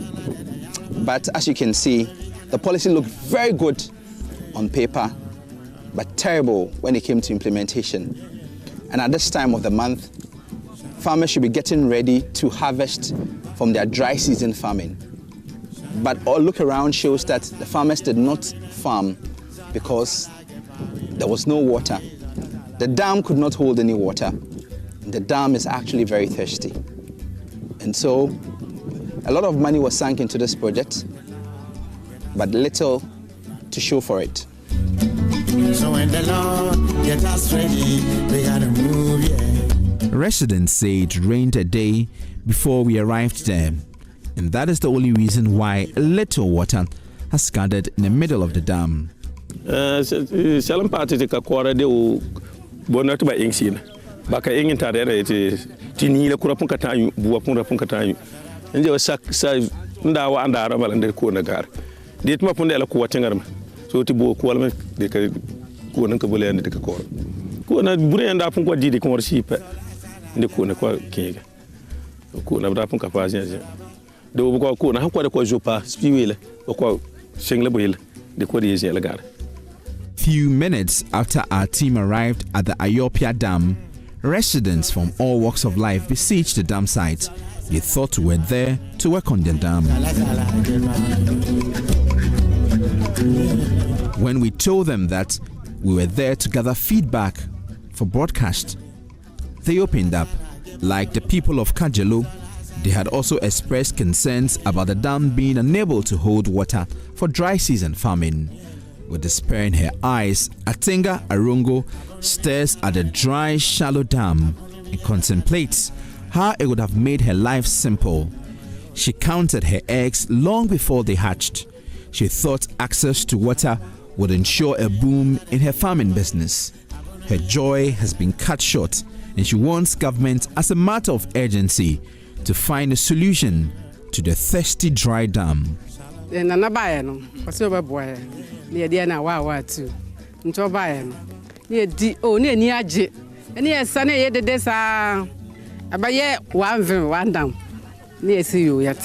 But as you can see, the policy looked very good on paper, but terrible when it came to implementation. And at this time of the month, farmers should be getting ready to harvest from their dry season farming. But all look around shows that the farmers did not farm because there was no water. The dam could not hold any water. The dam is actually very thirsty. And so a lot of money was sunk into this project, but little to show for it. So when the Lord get us ready, we gotta move, yeah. Residents say it rained a day before we arrived there, and that is the only reason why little water has gathered in the middle of the dam. Salam party te kakwara de o bonatu ba ingsin baka ingin tare da ite tini la kura punka tanyu buwa punka tanyu nje sa ndawa andara balande ko na gar dit ma punde la ko watengarma so ti bo ko walme de ka ko nan ka bolende de ka ko na bure nda pun ko didi ko wor sipe de ko na ko kinga ko na da pun ka pazienza do ko na ko de ko jopa spiwele ko single boyle de ko de yela gar. Few minutes after our team arrived at the Agyapong Dam, residents from all walks of life besieged the dam site. They thought we were there to work on the dam. When we told them that we were there to gather feedback for broadcast, they opened up. Like the people of Kajalo, they had also expressed concerns about the dam being unable to hold water for dry season farming. With despair in her eyes, Atenga Arungo stares at the dry, shallow dam and contemplates how it would have made her life simple. She counted her eggs long before they hatched. She thought access to water would ensure a boom in her farming business. Her joy has been cut short, and she wants government, as a matter of urgency, to find a solution to the thirsty dry dam. Near the Nawa too. Into Bayern. Near D. Oh, near Niaji. And yes, Sunny, the days are about yet one down. Near see you yet.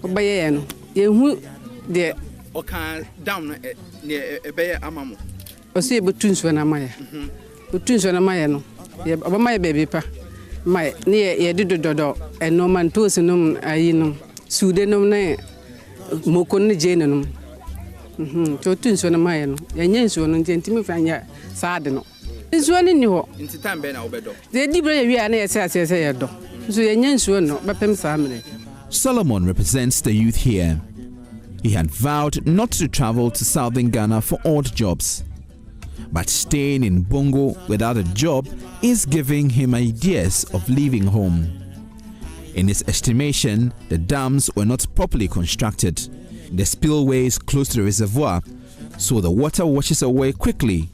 Obayan. You the Oka down near a bear amamo. Osi ebutun so na maya. Butun so na maya no. Ye obama baby pa. Mai ni ye didodo eno man to sinum ayi no. Sude no na mokon ni je no. To tun so na maya no. Ye nyen so no ntimi fanya saade no. Nsuo ni ho. Nti time be na obedo. They dibre wi ana yese ye do. So ye nyen nsuo no bepem saamre. Solomon represents the youth here. He had vowed not to travel to southern Ghana for odd jobs. But staying in Bongo without a job is giving him ideas of leaving home. In his estimation, the dams were not properly constructed. The spillways close to the reservoir, so the water washes away quickly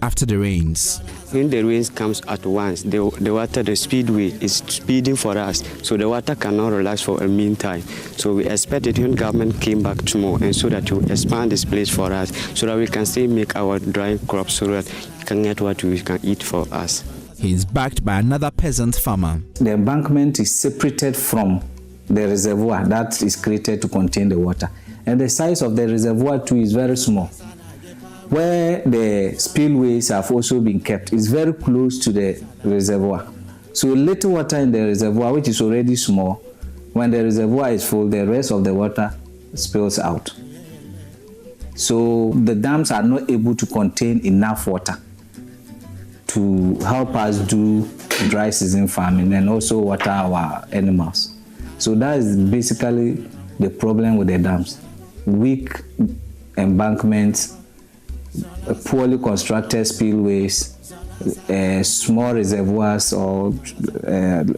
after the rains. When the rains comes at once, the water, the speedway is speeding for us, so the water cannot relax for a meantime. So we expect that when government came back tomorrow, and so that you expand this place for us, so that we can still make our dry crops, so that we can get what we can eat for us. He is backed by another peasant farmer. The embankment is separated from the reservoir that is created to contain the water, and the size of the reservoir too is very small. Where the spillways have also been kept is very close to the reservoir. So little water in the reservoir, which is already small, when the reservoir is full, the rest of the water spills out. So the dams are not able to contain enough water to help us do dry season farming and also water our animals. So that is basically the problem with the dams. Weak embankments, poorly constructed spillways, small reservoirs, or the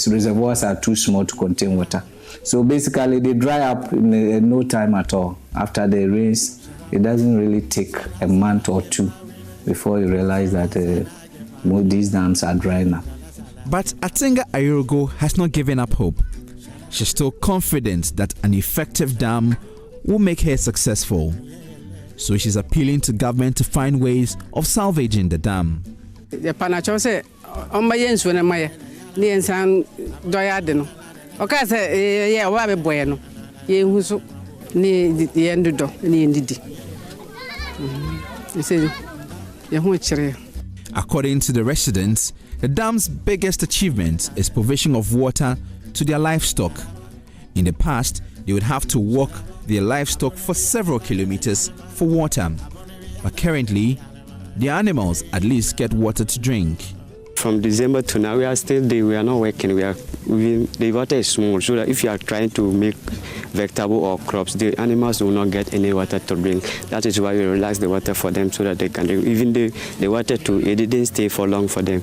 reservoirs are too small to contain water. So basically they dry up in no time at all. After the rains, it doesn't really take a month or two before you realize that these dams are drying up. But Atenga Ayorogo has not given up hope. She's still confident that an effective dam will make her successful. So she's appealing to government to find ways of salvaging the dam. The panacho say, "Ombayensu na maya, ni ensan doyade no. Oka say, yeah, wa be boy no. Ye husu ni ye ndudo ni ndidi." He said, "Ye hu chire." According to the residents, the dam's biggest achievement is provision of water to their livestock. In the past, they would have to walk their livestock for several kilometers for water. But currently, the animals at least get water to drink. From December to now, we are still there. We are not working. The water is small, so that if you are trying to make vegetable or crops, the animals will not get any water to drink. That is why we relax the water for them, so that they can drink. Even the water too, it didn't stay for long for them.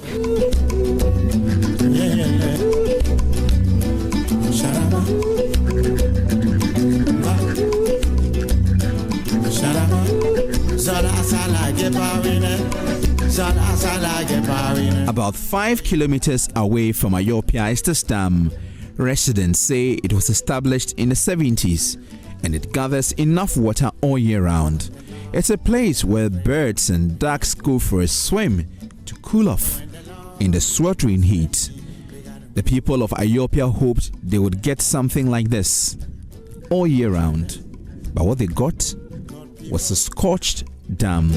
About 5 kilometers away from Ayopia is this dam. Residents say it was established in the 70s and it gathers enough water all year round. It's a place where birds and ducks go for a swim to cool off in the sweltering heat. The people of Ayopia hoped they would get something like this all year round, but what they got was a scorched dam.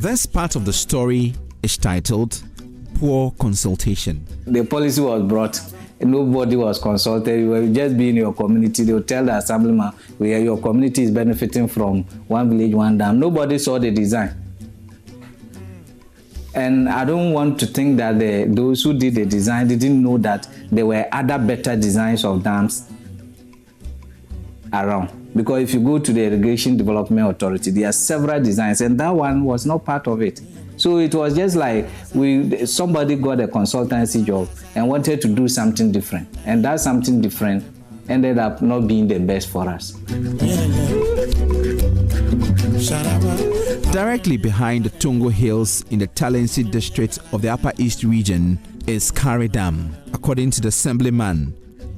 This part of the story is titled Poor Consultation. The policy was brought, nobody was consulted. You were just being in your community. They would tell the assemblyman where your community is benefiting from one village, one dam. Nobody saw the design. And I don't want to think that those who did the design didn't know that there were other better designs of dams around. Because if you go to the Irrigation Development Authority, there are several designs, and that one was not part of it. So it was just like somebody got a consultancy job and wanted to do something different, and that something different ended up not being the best for us. Directly behind the Tongo Hills in the Galamsey district of the Upper East region is Kari Dam. According to the assemblyman,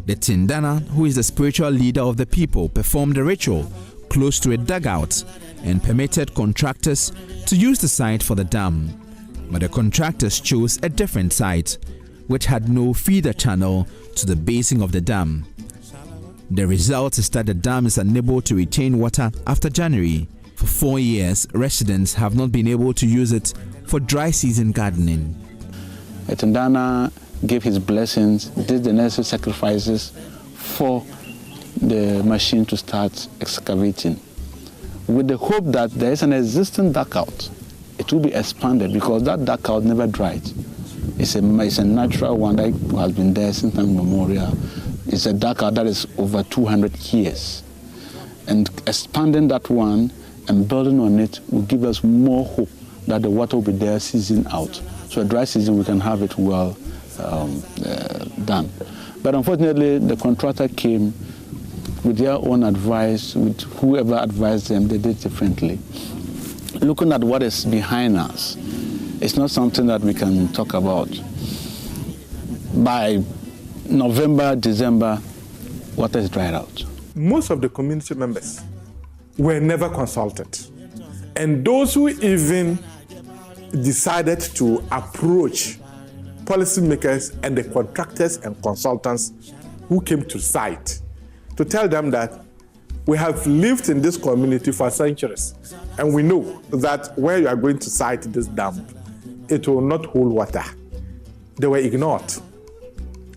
the Tindana, who is the spiritual leader of the people, performed a ritual close to a dugout and permitted contractors to use the site for the dam. But the contractors chose a different site, which had no feeder channel to the basin of the dam. The result is that the dam is unable to retain water after January. For 4 years, residents have not been able to use it for dry season gardening. Etendana gave his blessings, did the necessary sacrifices for the machine to start excavating, with the hope that there is an existing duckout. It will be expanded because that duckout never dried. It's a natural one that has been there since time memorial. It's a duckout that is over 200 years. And expanding that one and building on it will give us more hope that the water will be there season out. So a dry season we can have it well done. But unfortunately, the contractor came with their own advice, with whoever advised them, they did differently. Looking at what is behind us, it's not something that we can talk about. By November, December, water is dried out. Most of the community members were never consulted. And those who even decided to approach policymakers and the contractors and consultants who came to site to tell them that we have lived in this community for centuries, and we know that where you are going to site this dam, it will not hold water. They were ignored,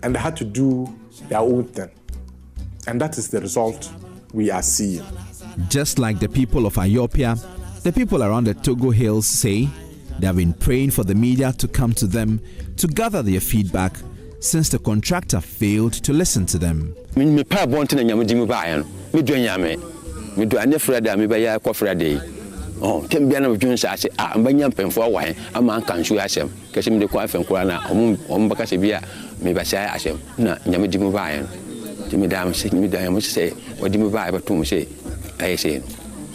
and they had to do their own thing. And that is the result we are seeing. Just like the people of Ethiopia, the people around the Togo Hills say they have been praying for the media to come to them to gather their feedback since the contractor failed to listen to them.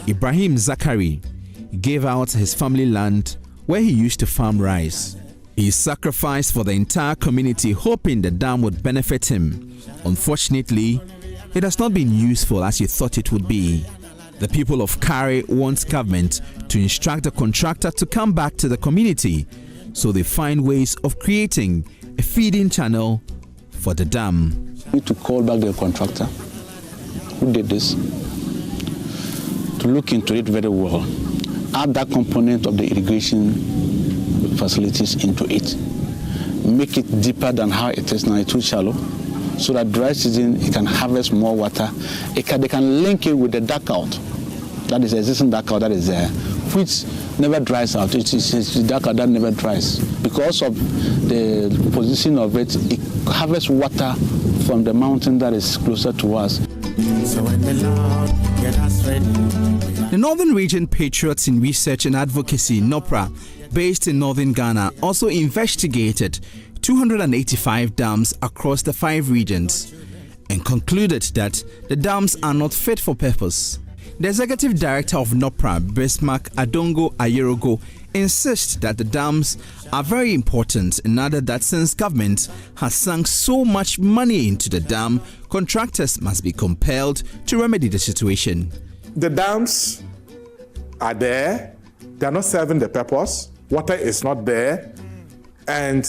Ibrahim Zakari gave out his family land where he used to farm rice. He sacrificed for the entire community, hoping the dam would benefit him. Unfortunately, it has not been useful as he thought it would be. The people of Kare want government to instruct the contractor to come back to the community so they find ways of creating a feeding channel for the dam. We need to call back the contractor who did this to look into it very well. Add that component of the irrigation facilities into it. Make it deeper than how it is now, it's too shallow, so that dry season it can harvest more water. They can link it with the duckout, that is the existing duckout that is there, which never dries out. It's the duckout that never dries. Because of the position of it, it harvests water from the mountain that is closer to us. So when the Lord get us ready. The Northern Region Patriots in Research and Advocacy, NOPRA, based in Northern Ghana, also investigated 285 dams across the 5 regions and concluded that the dams are not fit for purpose. The Executive Director of NOPRA, Bismarck Adongo Ayerogo, insists that the dams are very important and added that since government has sunk so much money into the dam, contractors must be compelled to remedy the situation. The dams are there, they are not serving the purpose, water is not there, and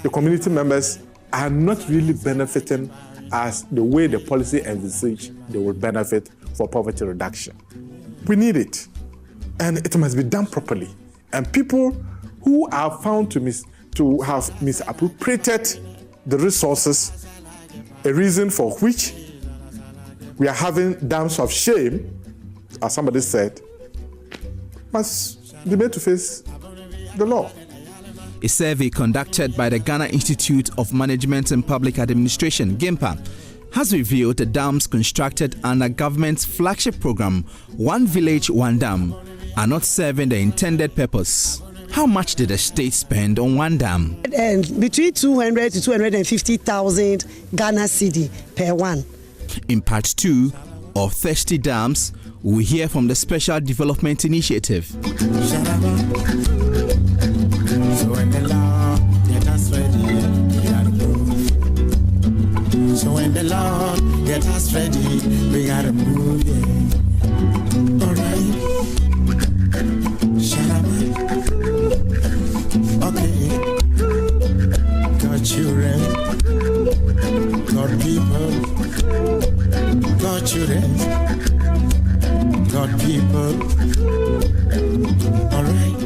the community members are not really benefiting as the way the policy envisaged they will benefit for poverty reduction. We need it, and it must be done properly. And people who are found to have misappropriated the resources, a reason for which we are having dams of shame, as somebody said, must be made to face the law. A survey conducted by the Ghana Institute of Management and Public Administration, GIMPA, has revealed the dams constructed under government's flagship program, One Village, One Dam, are not serving the intended purpose. How much did the state spend on one dam? And between 200 to 250,000 Ghana cedi per one. In part 2 of Thirsty Dams, we hear from the Special Development Initiative. So when the Lord get us ready, we gotta move. So when the Lord get us ready, we gotta move, yeah. Alright. Okay. God children, God people, students, God people. All right.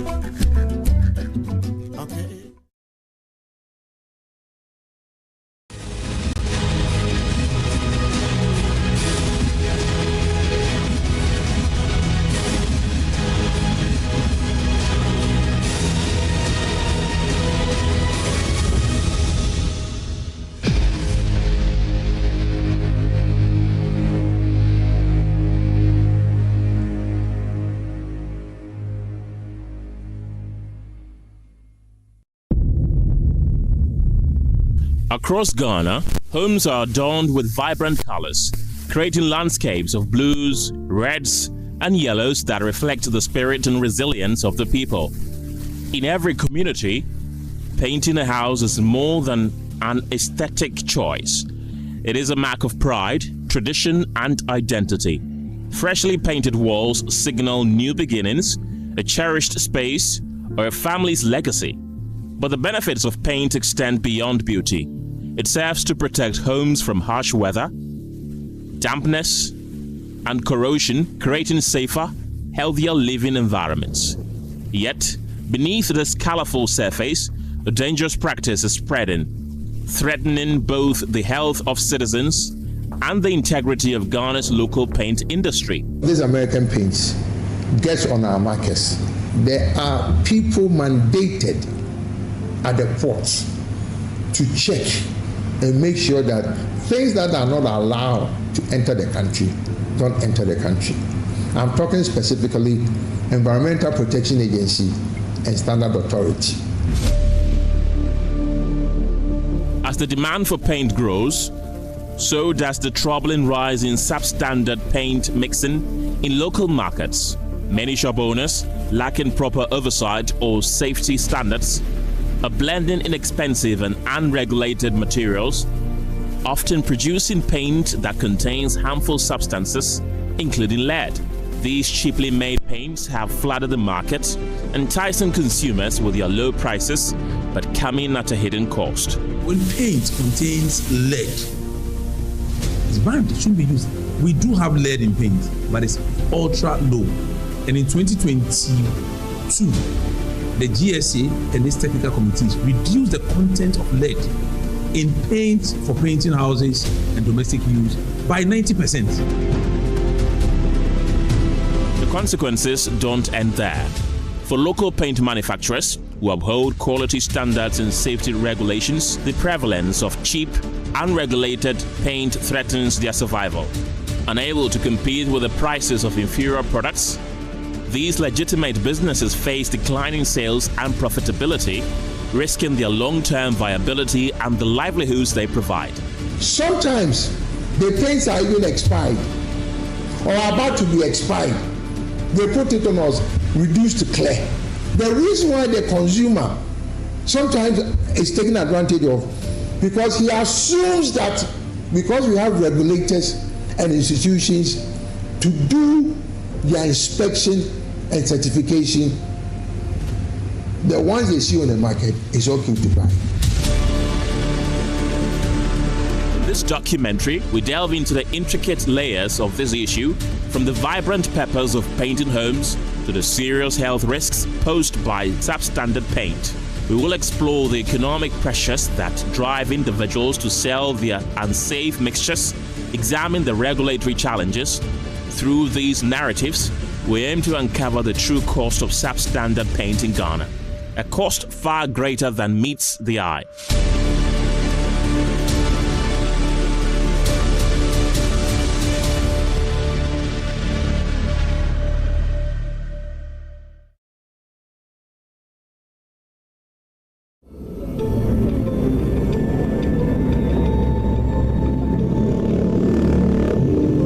Okay. Across Ghana, homes are adorned with vibrant colors, creating landscapes of blues, reds, and yellows that reflect the spirit and resilience of the people. In every community, painting a house is more than an aesthetic choice. It is a mark of pride, tradition, and identity. Freshly painted walls signal new beginnings, a cherished space, or a family's legacy. But the benefits of paint extend beyond beauty. It serves to protect homes from harsh weather, dampness, and corrosion, creating safer, healthier living environments. Yet, beneath this colorful surface, a dangerous practice is spreading, threatening both the health of citizens and the integrity of Ghana's local paint industry. These American paints get on our markets. There are people mandated at the ports to check and make sure that things that are not allowed to enter the country don't enter the country. I'm talking specifically Environmental Protection Agency and Standard Authority. As the demand for paint grows, so does the troubling rise in substandard paint mixing in local markets. Many shop owners, lacking proper oversight or safety standards, are blending inexpensive and unregulated materials, often producing paint that contains harmful substances, including lead. These cheaply made paints have flooded the market, enticing consumers with their low prices, but coming at a hidden cost. When paint contains lead, it's banned, it shouldn't be used. We do have lead in paint, but it's ultra low. And in 2022, the GSA and its technical committees reduced the content of lead in paint for painting houses and domestic use by 90%. The consequences don't end there. For local paint manufacturers who uphold quality standards and safety regulations, the prevalence of cheap, unregulated paint threatens their survival. Unable to compete with the prices of inferior products, these legitimate businesses face declining sales and profitability, risking their long-term viability and the livelihoods they provide. Sometimes the paints are even expired or about to be expired. They put it on us, reduced to clear. The reason why the consumer sometimes is taken advantage of, because he assumes that because we have regulators and institutions to do their inspection and certification, the ones they see on the market is okay to buy. In this documentary, we delve into the intricate layers of this issue, from the vibrant purpose of painting homes to the serious health risks posed by substandard paint. We will explore the economic pressures that drive individuals to sell their unsafe mixtures, examine the regulatory challenges. Through these narratives, we aim to uncover the true cost of substandard paint in Ghana, a cost far greater than meets the eye.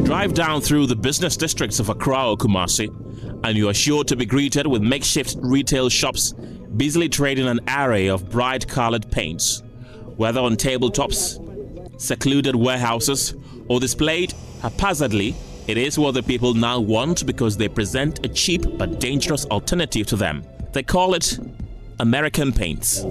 Drive down through the business districts of Accra or Kumasi, and you are sure to be greeted with makeshift retail shops busily trading an array of bright-colored paints, whether on tabletops, secluded warehouses, or displayed haphazardly. It is what the people now want because they present a cheap but dangerous alternative to them. They call it American paints.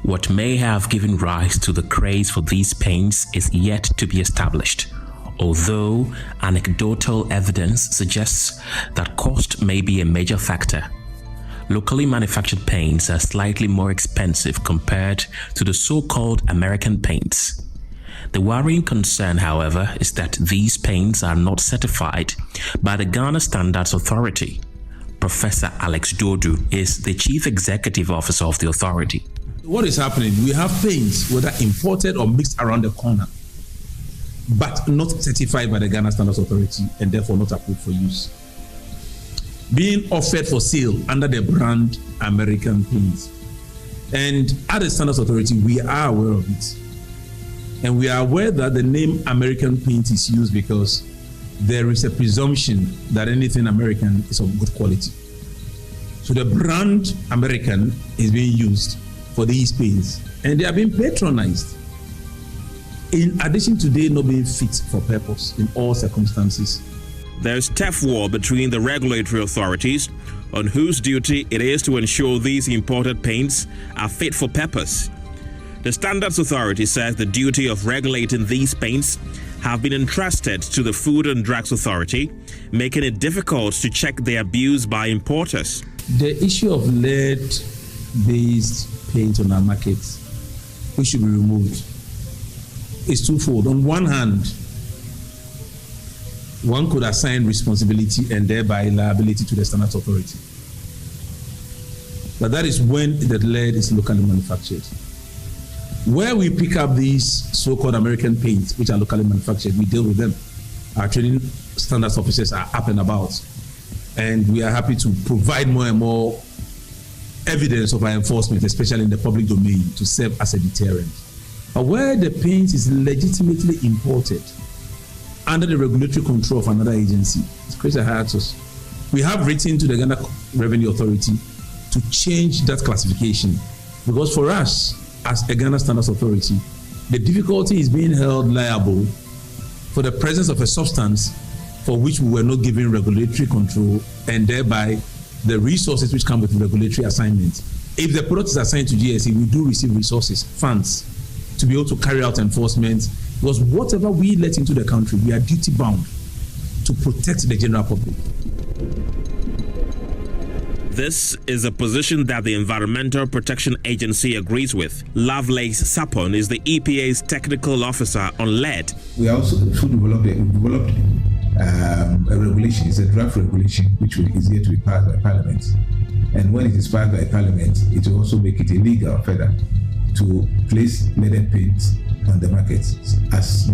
What may have given rise to the craze for these paints is yet to be established, although anecdotal evidence suggests that cost may be a major factor. Locally manufactured paints are slightly more expensive compared to the so-called American paints. The worrying concern, however, is that these paints are not certified by the Ghana Standards Authority. Professor Alex Dodu is the Chief Executive Officer of the authority. What is happening? We have paints, whether imported or mixed around the corner, but not certified by the Ghana Standards Authority and therefore not approved for use, being offered for sale under the brand American paints. And at the Standards Authority, we are aware of it. And we are aware that the name American paint is used because there is a presumption that anything American is of good quality. So the brand American is being used for these paints, and they are being patronized. In addition to they not being fit for purpose in all circumstances. There's tough war between the regulatory authorities on whose duty it is to ensure these imported paints are fit for purpose. The Standards Authority says the duty of regulating these paints have been entrusted to the Food and Drugs Authority, making it difficult to check their abuse by importers. The issue of lead-based paint on our markets, which should be removed, is twofold. On one hand, one could assign responsibility and thereby liability to the Standards Authority. But that is when the lead is locally manufactured. Where we pick up these so-called American paints, which are locally manufactured, we deal with them. Our training standards officers are up and about, and we are happy to provide more and more evidence of our enforcement, especially in the public domain, to serve as a deterrent. But where the paint is legitimately imported under the regulatory control of another agency, it creates a hiatus. We have written to the Ghana Revenue Authority to change that classification, because for us, as a Ghana Standards Authority, the difficulty is being held liable for the presence of a substance for which we were not given regulatory control, and thereby the resources which come with regulatory assignments. If the product is assigned to GSE, we do receive resources, funds, to be able to carry out enforcement, because whatever we let into the country, we are duty bound to protect the general public. This is a position that the Environmental Protection Agency agrees with. Lovelace Sapon is the EPA's technical officer on lead. We also developed a regulation, it's a draft regulation, which is yet to be passed by Parliament. And when it is passed by Parliament, it will also make it illegal further to place leaded paint on the market, as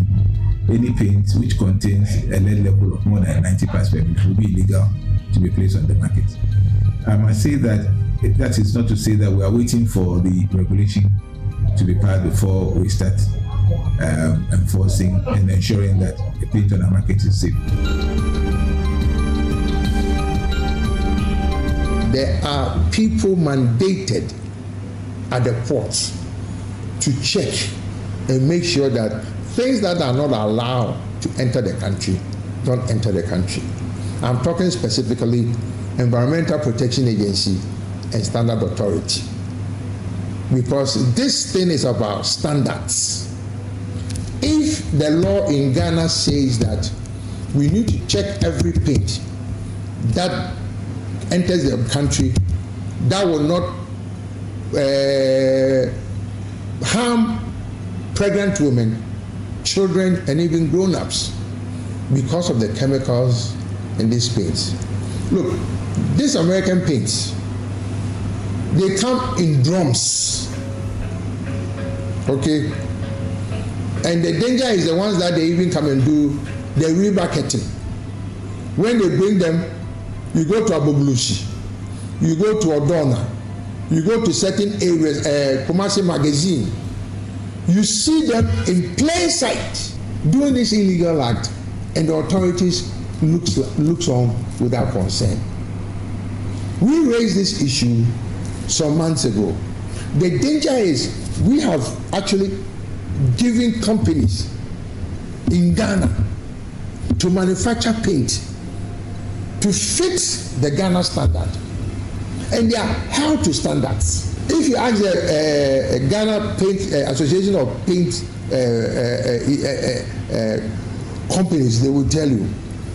any paint which contains a lead level of more than 90 parts per million will be illegal to be placed on the market. I must say that that is not to say that we are waiting for the regulation to be passed before we start enforcing and ensuring that the paint on our market is safe. There are people mandated at the ports to check and make sure that things that are not allowed to enter the country don't enter the country. I'm talking specifically Environmental Protection Agency and Standard Authority, because this thing is about standards. If the law in Ghana says that we need to check every paint that enters the country, that will not harm pregnant women, children, and even grown-ups because of the chemicals in these paints. Look, these American paints, they come in drums, okay? And the danger is the ones that they even come and do the remarketing. When they bring them, you go to Abobulushi, you go to Odona, you go to certain areas, Kumasi Magazine, you see them in plain sight doing this illegal act, and the authorities looks on without concern. We raised this issue some months ago. The danger is we have actually given companies in Ghana to manufacture paint to fit the Ghana standard, and they are held to standards. If you ask the Ghana Paint Association of Paint companies, they will tell you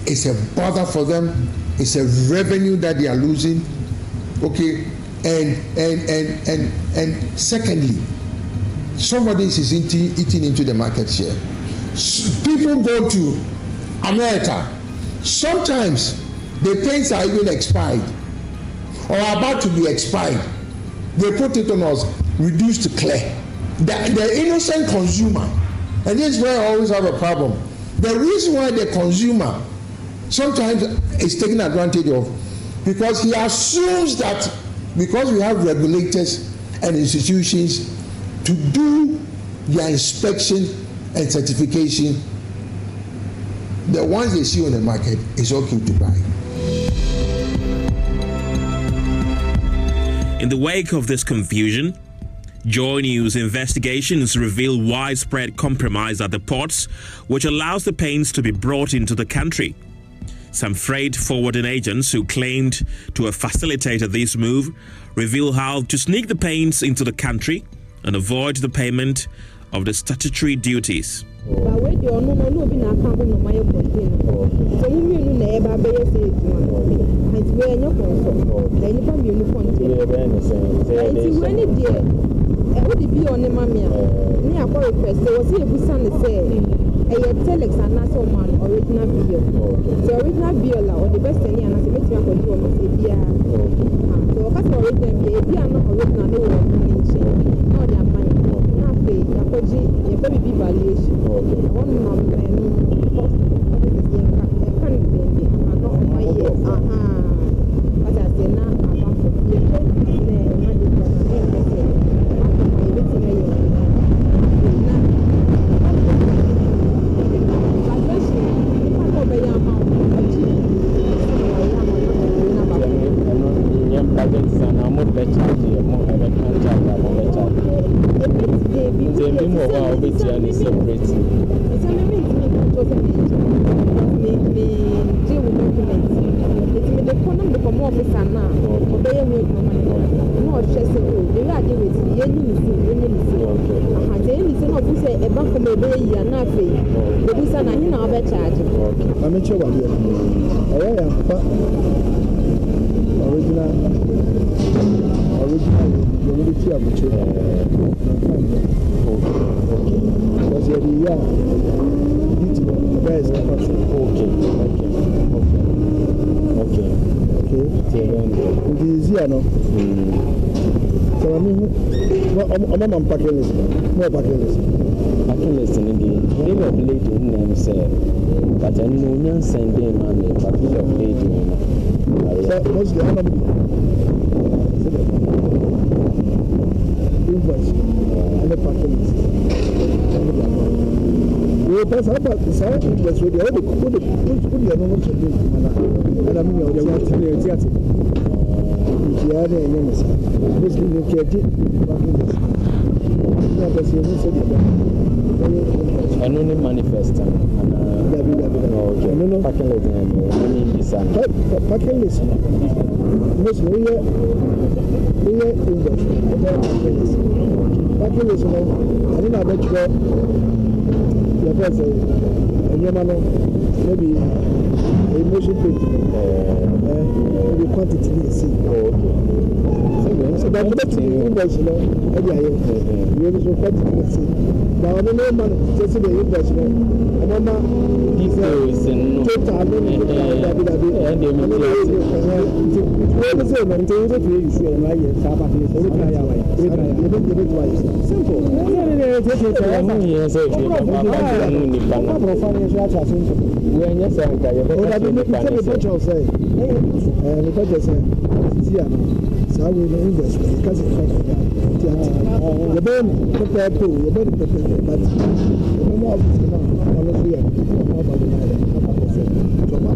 it's a bother for them. It's a revenue that they are losing. Okay, and secondly, somebody is eating into the market share. People go to America. Sometimes the paints are even expired or about to be expired. They put it on us, reduced to clear. The innocent consumer, and this is where I always have a problem. The reason why the consumer sometimes is taken advantage of, because he assumes that because we have regulators and institutions to do their inspection and certification, the ones they see on the market is okay to buy. In the wake of this confusion, JoyNews investigations reveal widespread compromise at the ports, which allows the paints to be brought into the country. Some freight forwarding agents who claimed to have facilitated this move reveal how to sneak the paints into the country and avoid the payment of the statutory duties. Telex and Nassau man original bill. The original bill or the best thing and I make you do almost a year. So that's original bill. If you are not original, no one can change. No, they are money. Not pay. Your baby valuation. One man, I'm packing list. No packing list. Packing list in the bill of lading name said, but I know you send them on the bill of lading. Mostly, I don't invoice and the packing list. We pass up at the side, that's what the other put the other to do. And I mean, you're theater. Anonymous manifest. Packing list. Packing list. Most we packing list. I don't know about your person. And your man, maybe emotion painting. The quantity is seen. So that's the thing. You know, now, I don't know, man, just the English, and I'm not so I will invest because it's not the Ben prepare to you better prepare, but no more of it now. Honestly, I'm not about the matter. So my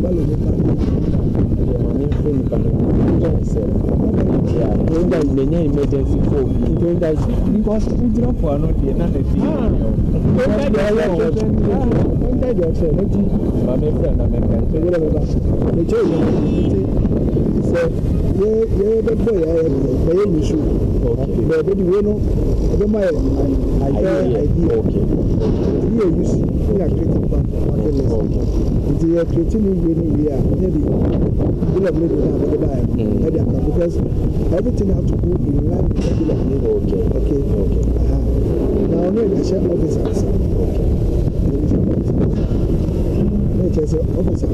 emergency phone. Because we drop for another not a thing. Because everything has to go in line with the law. Okay. Now, I share officers. Officer.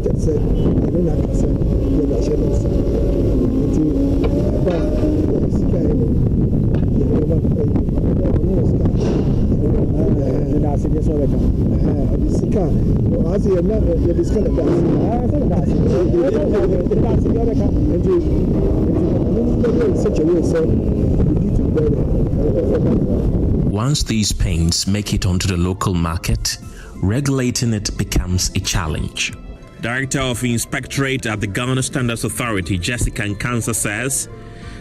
I said, Once these paints make it onto the local market, regulating it becomes a challenge. Director of Inspectorate at the Ghana Standards Authority, Jessica Nkansa, says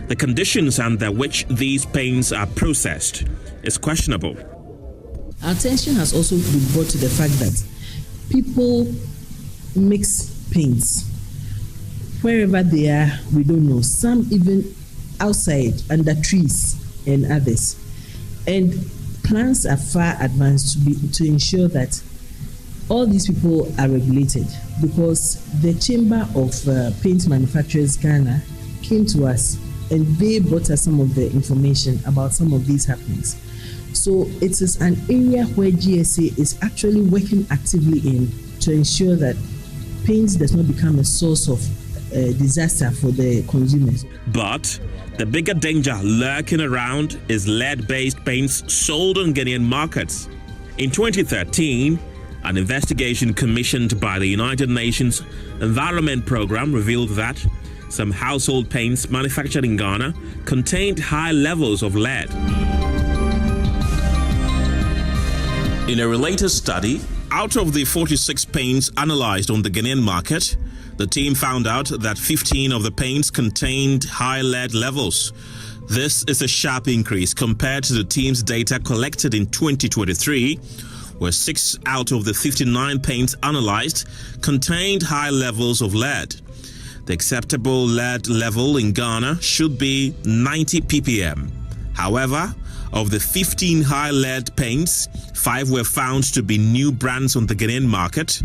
the conditions under which these paints are processed is questionable. Attention has also been brought to the fact that people mix paints wherever they are. We don't know. Some even outside under trees and others. And plans are far advanced to ensure that all these people are regulated, because the Chamber of Paint Manufacturers Ghana came to us and they brought us some of the information about some of these happenings. So it is an area where GSA is actually working actively in to ensure that paint does not become a source of disaster for the consumers. But the bigger danger lurking around is lead-based paints sold on Ghanaian markets. In 2013, an investigation commissioned by the United Nations Environment Programme revealed that some household paints manufactured in Ghana contained high levels of lead. In a related study, out of the 46 paints analyzed on the Ghanaian market, the team found out that 15 of the paints contained high lead levels. This is a sharp increase compared to the team's data collected in 2023, where 6 out of the 59 paints analyzed contained high levels of lead. The acceptable lead level in Ghana should be 90 ppm. However, of the 15 high lead paints, 5 were found to be new brands on the Ghanaian market.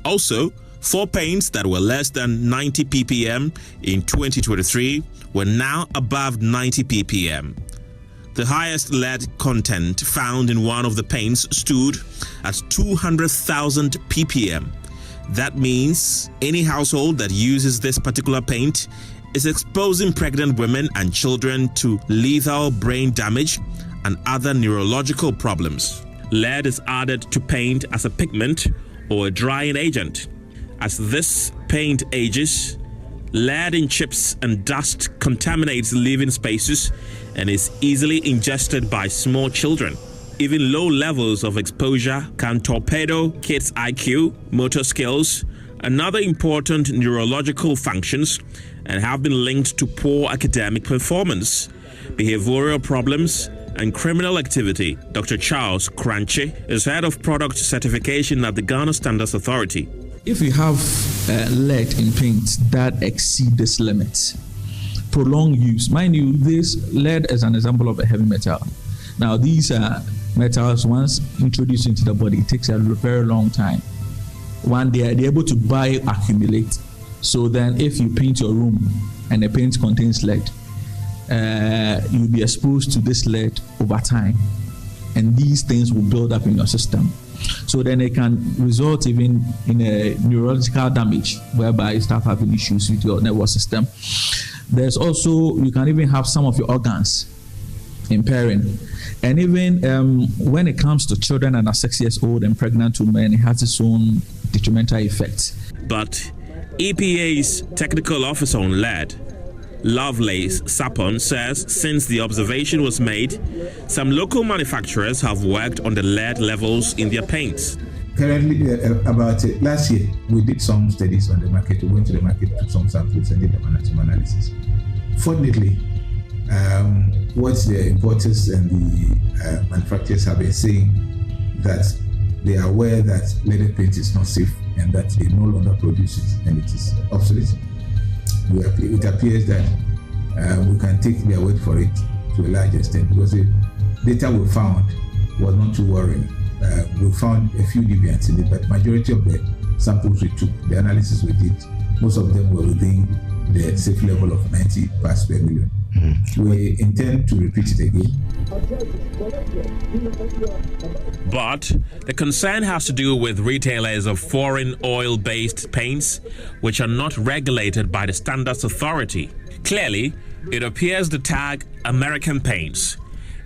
Also, 4 paints that were less than 90 ppm in 2023 were now above 90 ppm. The highest lead content found in one of the paints stood at 200,000 ppm. That means any household that uses this particular paint is exposing pregnant women and children to lethal brain damage and other neurological problems. Lead is added to paint as a pigment or a drying agent. As this paint ages, lead in chips and dust contaminates living spaces and is easily ingested by small children. Even low levels of exposure can torpedo kids' IQ, motor skills, and other important neurological functions, and have been linked to poor academic performance, behavioral problems, and criminal activity. Dr. Charles Cranche is head of product certification at the Ghana Standards Authority. If you have lead in paint that exceed this limit, prolonged use, mind you, this lead is an example of a heavy metal. Now, these metals, once introduced into the body, it takes a very long time. One day, they're able to bioaccumulate. So then, if you paint your room and the paint contains lead, you'll be exposed to this lead over time, and these things will build up in your system. So then it can result even in a neurological damage, whereby you start having issues with your nervous system. There's also, you can even have some of your organs impairing. And even when it comes to children and are 6 years old and pregnant women, it has its own detrimental effects. But EPA's technical officer on lead, Lovelace Sapon, says since the observation was made, some local manufacturers have worked on the lead levels in their paints. currently, about last year, we did some studies on the market. We went to the market, took some samples, and did some analysis. Fortunately, what the importers and the manufacturers have been saying, that they are aware that leaded paint is not safe and that they no longer produce it and it is obsolete. It appears that we can take their word for it to a large extent, because the data we found was not too worrying. We found a few deviants in it, but majority of the samples we took, the analysis we did, most of them were within the safe level of 90 parts per million. We intend to repeat it again. But the concern has to do with retailers of foreign oil-based paints, which are not regulated by the Standards Authority. Clearly, it appears the tag American paints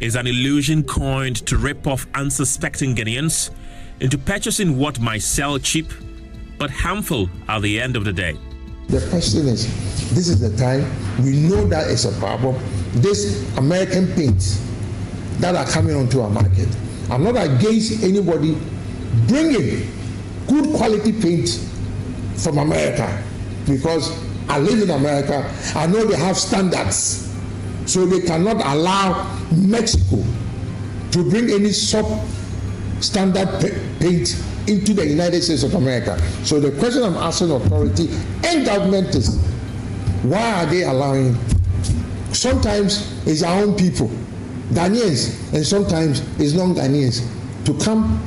is an illusion coined to rip off unsuspecting Ghanaians into purchasing what might sell cheap but harmful at the end of the day. The question is, this is the time, we know that it's a problem. These American paints that are coming onto our market, I'm not against anybody bringing good quality paint from America, because I live in America, I know they have standards, so they cannot allow Mexico to bring any substandard paint into the United States of America. So the question I'm asking authority and government is, why are they allowing? Sometimes it's our own people, Ghanaians, and sometimes it's non-Ghanaians, to come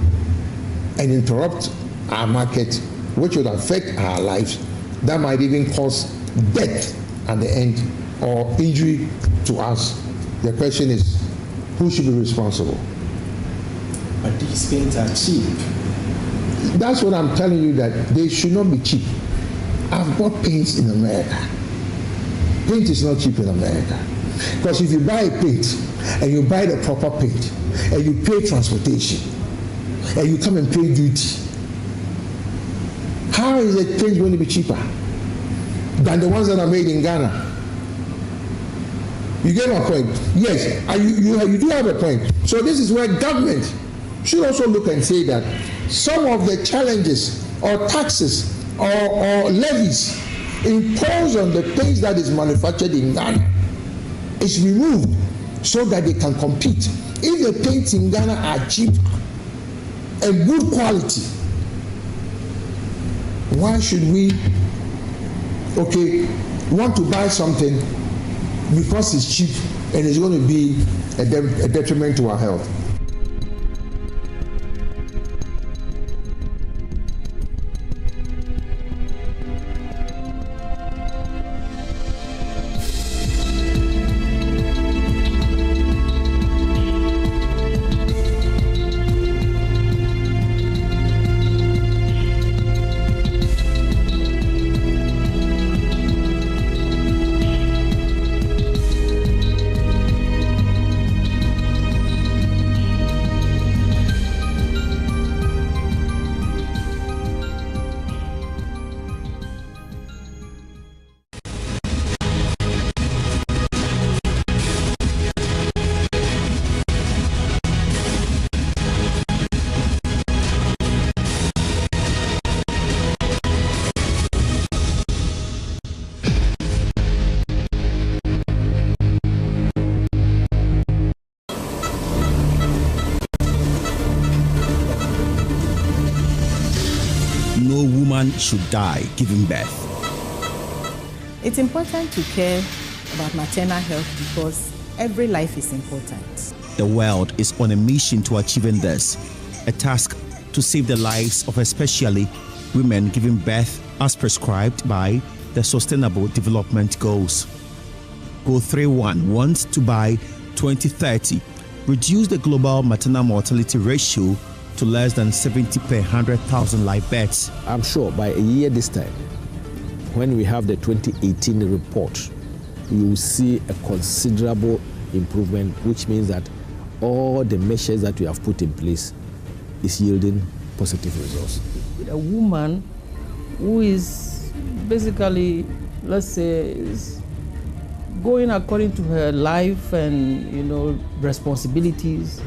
and interrupt our market, which would affect our lives. That might even cause death at the end or injury to us. The question is, who should be responsible? But these paints are cheap. That's what I'm telling you, that they should not be cheap. I've bought paints in America. Paint is not cheap in America. Because if you buy a paint and you buy the proper paint and you pay transportation and you come and pay duty, how is the paint going to be cheaper than the ones that are made in Ghana? You get my point? Yes, you do have a point. So this is where government should also look and say that some of the challenges or taxes or levies imposed on the paints that is manufactured in Ghana is removed so that they can compete. If the paints in Ghana are cheap and good quality, why should we want to buy something because it's cheap and it's going to be a detriment to our health? Should die giving birth. It's important to care about maternal health because every life is important. The world is on a mission to achieving this, a task to save the lives of especially women giving birth as prescribed by the Sustainable Development Goals. Goal 3.1 wants to by 2030 reduce the global maternal mortality ratio to less than 70 per 100,000 live births. I'm sure by a year this time, when we have the 2018 report, you will see a considerable improvement, which means that all the measures that we have put in place is yielding positive results. A woman who is basically, let's say, is going according to her life and responsibilities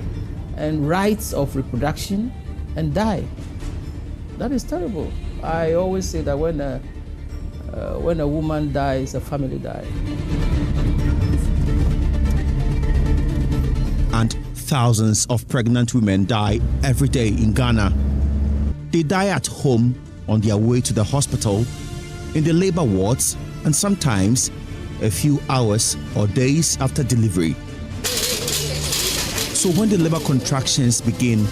and rights of reproduction and die. That is terrible. I always say that when a woman dies, a family dies. And thousands of pregnant women die every day in Ghana. They die at home, on their way to the hospital, in the labor wards, and sometimes a few hours or days after delivery. So when the labor contractions begin,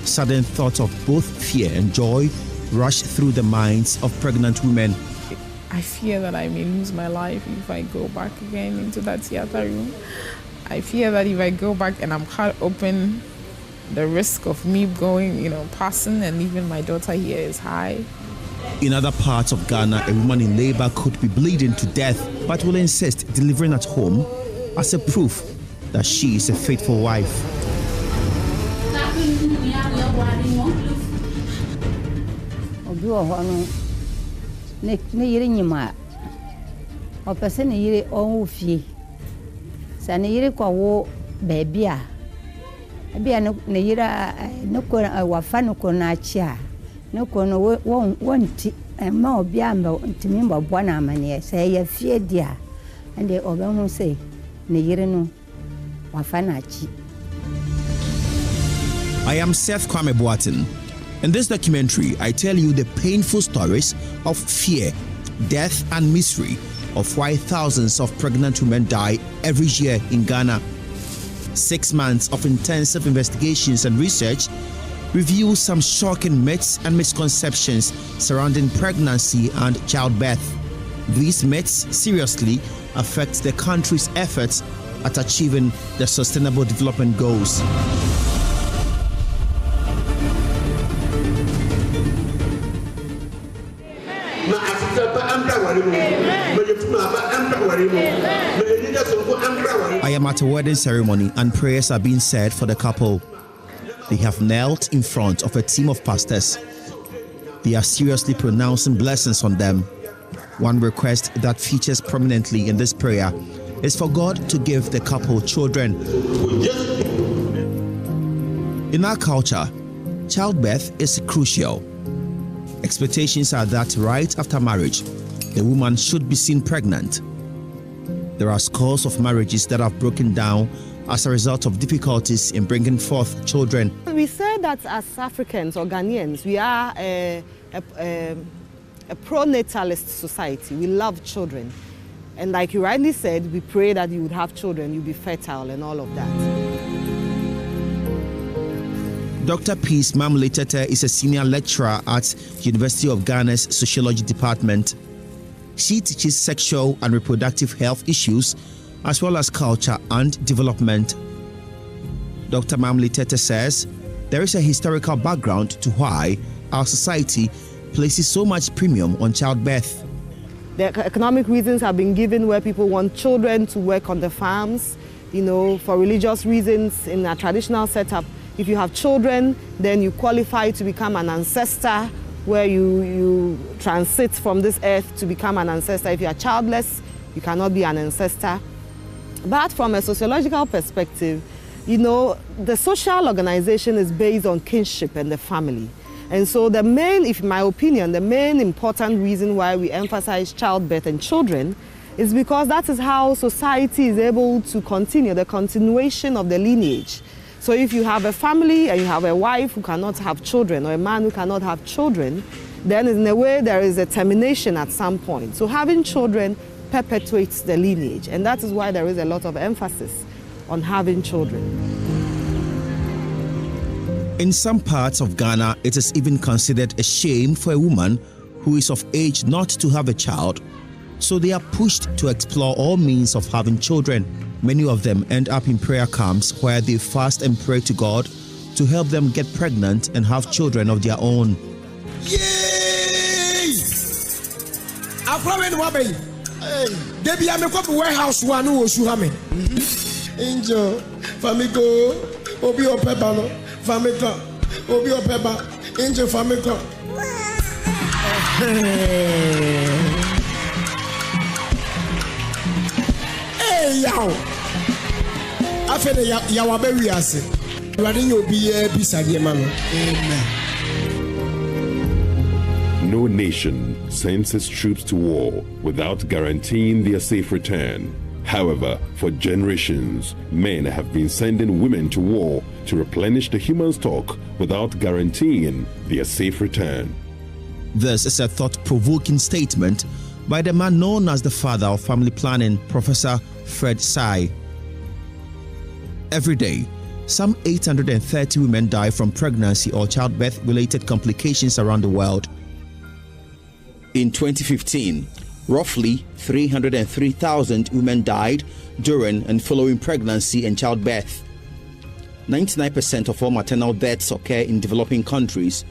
sudden thoughts of both fear and joy rush through the minds of pregnant women. I fear that I may lose my life if I go back again into that theater room. I fear that if I go back and I'm cut open, the risk of me going, passing and leaving my daughter here is high. In other parts of Ghana, a woman in labor could be bleeding to death, but will insist delivering at home as a proof that she is a faithful wife. I am Seth Kwame Boatin. In this documentary, I tell you the painful stories of fear, death, and misery of why thousands of pregnant women die every year in Ghana. 6 months of intensive investigations and research reveal some shocking myths and misconceptions surrounding pregnancy and childbirth. These myths seriously affect the country's efforts at achieving the Sustainable Development Goals. I am at a wedding ceremony and prayers are being said for the couple. They have knelt in front of a team of pastors. They are seriously pronouncing blessings on them. One request that features prominently in this prayer is for God to give the couple children. In our culture, childbirth is crucial. Expectations are that right after marriage, the woman should be seen pregnant. There are scores of marriages that have broken down as a result of difficulties in bringing forth children. We say that as Africans or Ghanaians, we are a pro-natalist society. We love children. And like you rightly said, we pray that you would have children, you'd be fertile and all of that. Dr. Peace Mamule-Tete is a senior lecturer at University of Ghana's Sociology Department. She teaches sexual and reproductive health issues as well as culture and development. Dr. Mamule-Tete says there is a historical background to why our society places so much premium on childbirth. The economic reasons have been given where people want children to work on the farms, for religious reasons in a traditional setup. If you have children, then you qualify to become an ancestor, where you transit from this earth to become an ancestor. If you are childless, you cannot be an ancestor. But from a sociological perspective, the social organization is based on kinship and the family. And so in my opinion, the main important reason why we emphasize childbirth and children is because that is how society is able to continue, the continuation of the lineage. So if you have a family and you have a wife who cannot have children or a man who cannot have children, then in a way there is a termination at some point. So having children perpetuates the lineage, and that is why there is a lot of emphasis on having children. In some parts of Ghana, it is even considered a shame for a woman who is of age not to have a child, so they are pushed to explore all means of having children. Many of them end up in prayer camps where they fast and pray to God to help them get pregnant and have children of their own. Yay! Debbie, I'm a warehouse one who was Angel, Famico, Obio Pepano, Famico, Obio Peppa, Angel Famico. Hey, yow! I feel that you are very asset. Running your beer beside your man. Amen. No nation sends its troops to war without guaranteeing their safe return. However, for generations, men have been sending women to war to replenish the human stock without guaranteeing their safe return. This is a thought-provoking statement by the man known as the father of family planning, Professor Fred Sai. Every day, some 830 women die from pregnancy or childbirth-related complications around the world. In 2015, roughly 303,000 women died during and following pregnancy and childbirth. 99% of all maternal deaths occur in developing countries,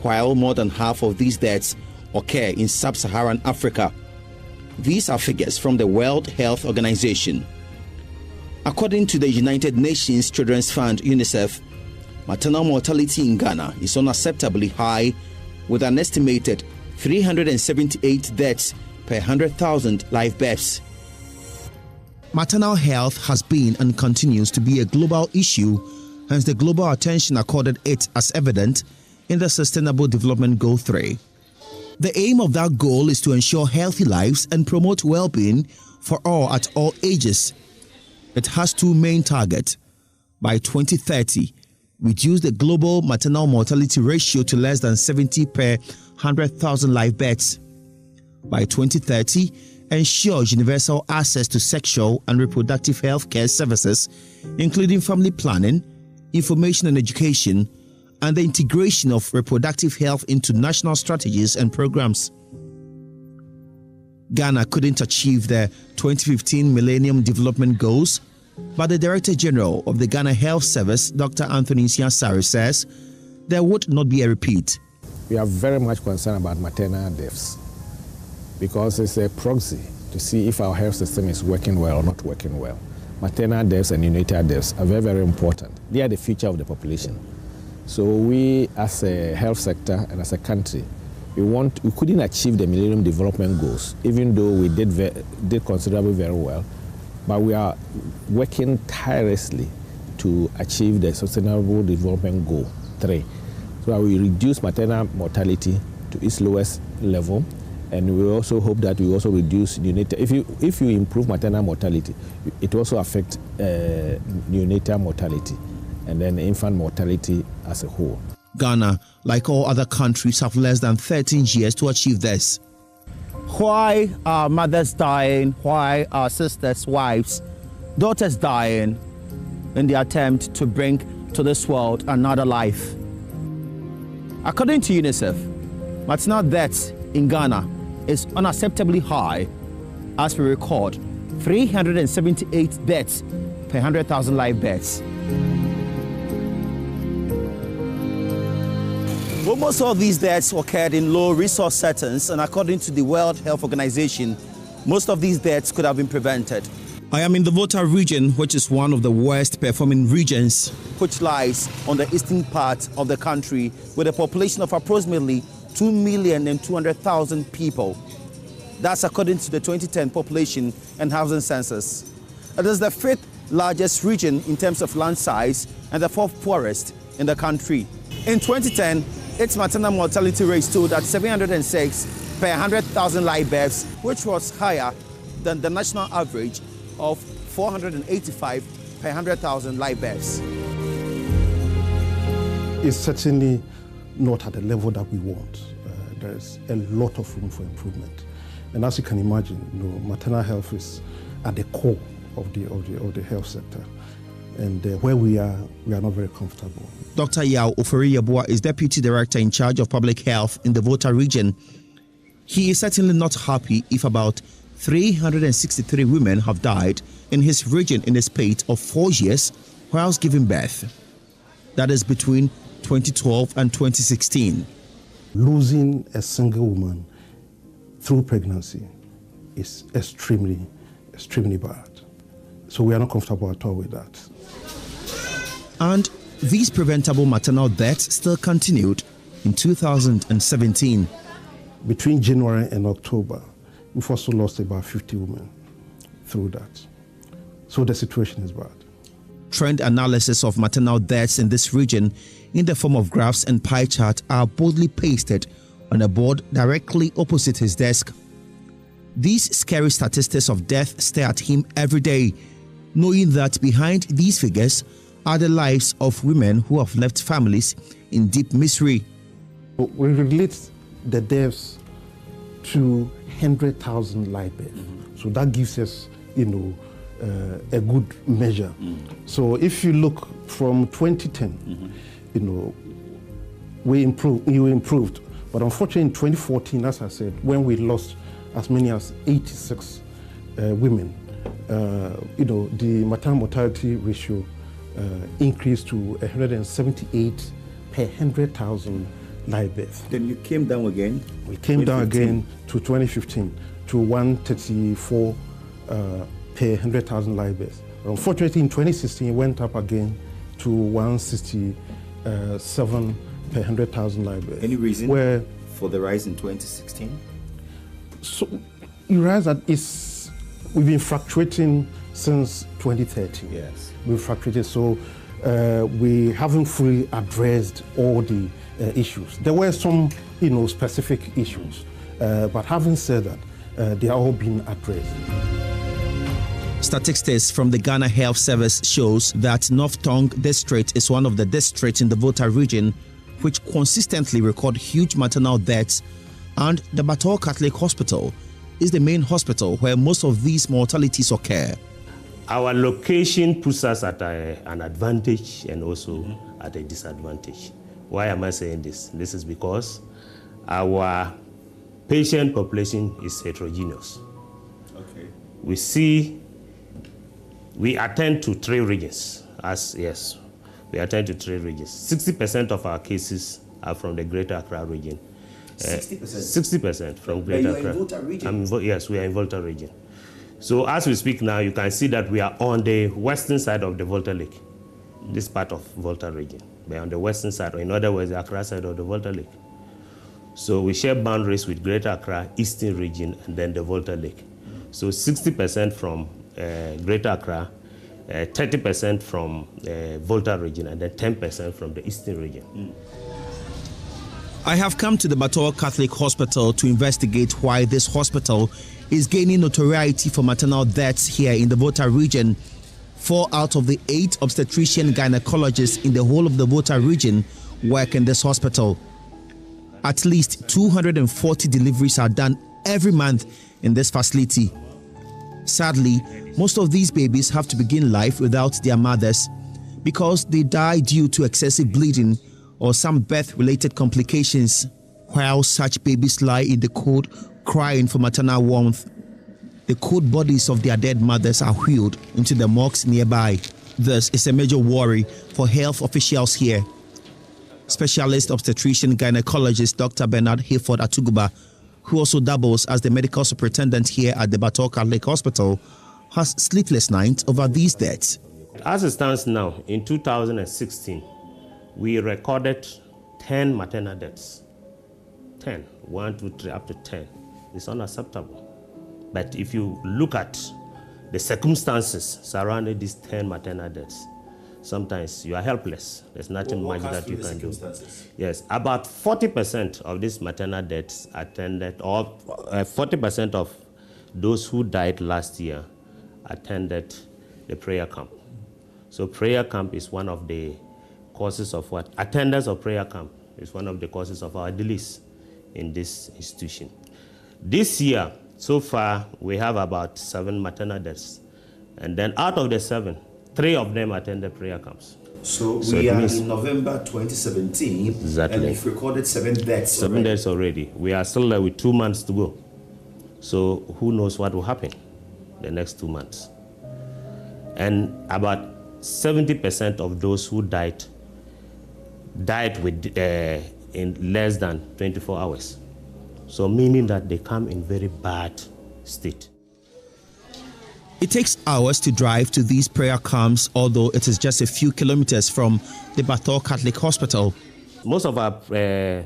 while more than half of these deaths occur in sub-Saharan Africa. These are figures from the World Health Organization. According to the United Nations Children's Fund, UNICEF, maternal mortality in Ghana is unacceptably high, with an estimated 378 deaths per 100,000 live births. Maternal health has been and continues to be a global issue, hence the global attention accorded it as evident in the Sustainable Development Goal 3. The aim of that goal is to ensure healthy lives and promote well-being for all at all ages. It has two main targets. By 2030, reduce the global maternal mortality ratio to less than 70 per 100,000 live births. By 2030, ensure universal access to sexual and reproductive health care services, including family planning, information and education, and the integration of reproductive health into national strategies and programs. Ghana couldn't achieve the 2015 Millennium Development Goals, but the Director General of the Ghana Health Service, Dr. Anthony Nsiasare, says there would not be a repeat. We are very much concerned about maternal deaths because it's a proxy to see if our health system is working well or not working well. Maternal deaths and neonatal deaths are very, very important. They are the future of the population. So we, as a health sector and as a country, we couldn't achieve the Millennium Development Goals, even though we did considerably very well. But we are working tirelessly to achieve the Sustainable Development Goal 3. So we reduce maternal mortality to its lowest level, and we also hope that we also reduce neonatal. If you improve maternal mortality, it also affects neonatal mortality and then infant mortality as a whole. Ghana, like all other countries, have less than 13 years to achieve this. Why are mothers dying? Why are sisters, wives, daughters dying in the attempt to bring to this world another life? According to UNICEF, maternal deaths in Ghana is unacceptably high, as we record 378 deaths per 100,000 live births. Almost all these deaths occurred in low-resource settings, and according to the World Health Organization, most of these deaths could have been prevented. I am in the Volta region, which is one of the worst-performing regions, which lies on the eastern part of the country, with a population of approximately 2,200,000 people. That's according to the 2010 population and housing census. It is the fifth largest region in terms of land size and the fourth poorest in the country. In 2010, its maternal mortality rate stood at 706 per 100,000 live births, which was higher than the national average of 485 per 100,000 live births. It's certainly not at the level that we want. There's a lot of room for improvement. And as you can imagine, maternal health is at the core of the health sector. And where we are not very comfortable. Dr. Yao OFORI-ATTA is Deputy Director in charge of Public Health in the Volta region. He is certainly not happy if about 363 women have died in his region in a space of 4 years whilst giving birth. That is between 2012 and 2016. Losing a single woman through pregnancy is extremely, extremely bad. So we are not comfortable at all with that. And these preventable maternal deaths still continued in 2017. Between January and October, we've also lost about 50 women through that. So the situation is bad. Trend analysis of maternal deaths in this region in the form of graphs and pie chart are boldly pasted on a board directly opposite his desk. These scary statistics of death stare at him every day, knowing that behind these figures are the lives of women who have left families in deep misery. We relate the deaths to 100,000 live births. So that gives us, a good measure. So if you look from 2010, we improved. But unfortunately in 2014, as I said, when we lost as many as 86 women, the maternal mortality ratio increased to 178 per 100,000 live births. Then you came down again? We came down again to 2015 to 134 per 100,000 live births. Unfortunately, in 2016, it went up again to 167 per 100,000 live births. Any reason for the rise in 2016? So, you realize that we've been fluctuating since 2013. Yes. We've fluctuated, so we haven't fully addressed all the issues. There were some, specific issues, but having said that, they are all being addressed. Statistics from the Ghana Health Service shows that North Tongue District is one of the districts in the Volta region which consistently record huge maternal deaths, and the Bator Catholic Hospital is the main hospital where most of these mortalities occur. Our location puts us at an advantage and also at a disadvantage. Why am I saying this? This is because our patient population is heterogeneous. Okay. We attend to 3 regions. We attend to 3 regions. 60% of our cases are from the Greater Accra region. 60%? 60% from Greater Accra. But you are in Volta region? Yes, we are in Volta region. So as we speak now, you can see that we are on the western side of the Volta Lake, this part of Volta region. We are on the western side, or in other words, the Accra side of the Volta Lake. So we share boundaries with Greater Accra, Eastern region, and then the Volta Lake. So 60% from Greater Accra, 30% from Volta region, and then 10% from the Eastern region. I have come to the Bator Catholic Hospital to investigate why this hospital is gaining notoriety for maternal deaths here in the Volta region. 4 out of the 8 obstetrician gynecologists in the whole of the Volta region work in this hospital. At least 240 deliveries are done every month in this facility. Sadly, most of these babies have to begin life without their mothers because they die due to excessive bleeding or some birth-related complications, while such babies lie in the cold crying for maternal warmth. The cold bodies of their dead mothers are wheeled into the morgues nearby. This is a major worry for health officials here. Specialist obstetrician gynecologist Dr. Bernard Hayford Atuguba, who also doubles as the medical superintendent here at the Bator Catholic Hospital, has sleepless nights over these deaths. As it stands now, in 2016, we recorded 10 maternal deaths. 10, 1, 2, 3, up to 10. It's unacceptable. But if you look at the circumstances surrounding these 10 maternal deaths, sometimes you are helpless. There's nothing much that you can do. Yes, about 40% of these maternal deaths attended, or 40% of those who died last year attended the prayer camp. So prayer camp is one of the causes of what? Attendance of prayer camp is one of the causes of our delays in this institution. This year, so far, we have about 7 maternal deaths. And then out of the 7, 3 of them attended prayer camps. So we are in November 2017, exactly. And we've recorded 7 deaths 7 deaths already. We are still with 2 months to go. So who knows what will happen the next 2 months. And about 70% of those who died with in less than 24 hours. So meaning that they come in very bad state. It takes hours to drive to these prayer camps, although it is just a few kilometers from the Bator Catholic Hospital. Most of our prayer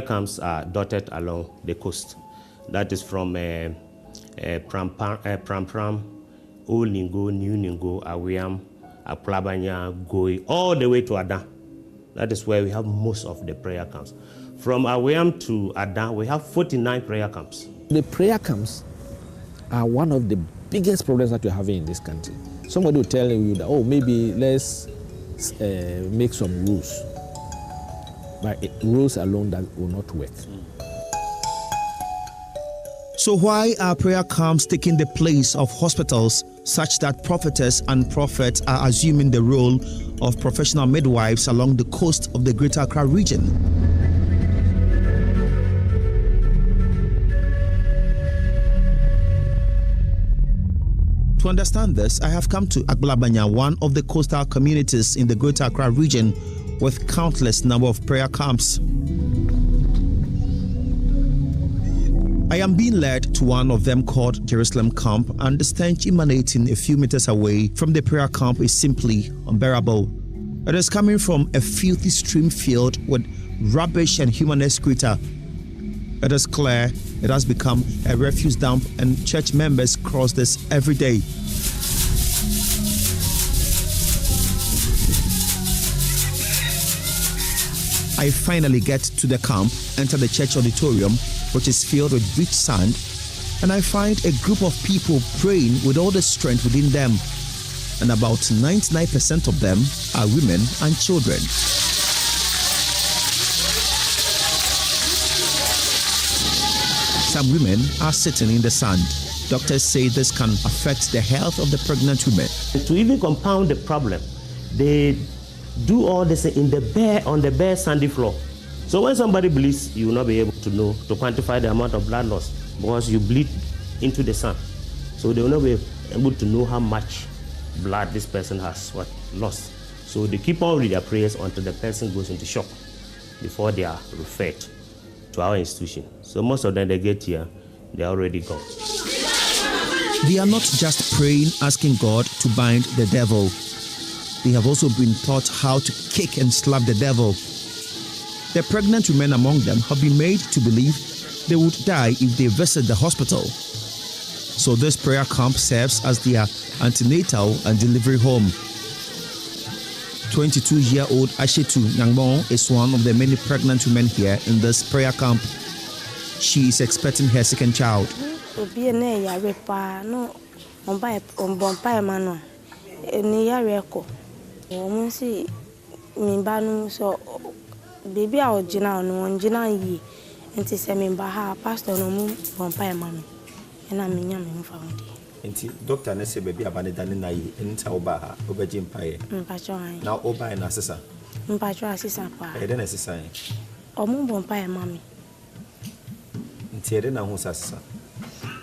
camps are dotted along the coast. That is from Pram, Old Ningo, New Ningo, Awiam, Aplabanya, Goi, all the way to Ada. That is where we have most of the prayer camps. From Awayam to Adan, we have 49 prayer camps. The prayer camps are one of the biggest problems that we're having in this country. Somebody will tell you that, oh, maybe let's make some rules. But rules alone that will not work. So why are prayer camps taking the place of hospitals such that prophetess and prophets are assuming the role of professional midwives along the coast of the Greater Accra region? To understand this, I have come to Agbalabanya, one of the coastal communities in the Greater Accra region with countless number of prayer camps. I am being led to one of them called Jerusalem Camp, and the stench emanating a few meters away from the prayer camp is simply unbearable. It is coming from a filthy stream filled with rubbish and human excreta. It is clear it has become a refuse dump, and church members cross this every day. I finally get to the camp, enter the church auditorium, which is filled with beach sand, and I find a group of people praying with all the strength within them, and about 99% of them are women and children. Some women are sitting in the sand. Doctors say this can affect the health of the pregnant women. To even compound the problem, they do all this on the bare sandy floor. So when somebody bleeds, you will not be able to know, to quantify the amount of blood loss because you bleed into the sand. So they will not be able to know how much blood this person has lost. So they keep on with their prayers until the person goes into shock before they are referred to our institution. So most of them, they get here, they're already gone. They are not just praying, asking God to bind the devil. They have also been taught how to kick and slap the devil. The pregnant women among them have been made to believe they would die if they visit the hospital. So this prayer camp serves as their antenatal and delivery home. 22-year-old Acheampong is one of the many pregnant women here in this prayer camp. She is expecting her second child. Baby, I was Jina, and to say, Membaha, Pastor, no more vampire mammy, and I'm in Yamin found. And Doctor Nessa baby abandoned in Taubaha, over Jim Pie. Now, Oba and Assessor. Mpatra Sissa, I didn't say, or more vampire mammy. And Tierna Hosassa.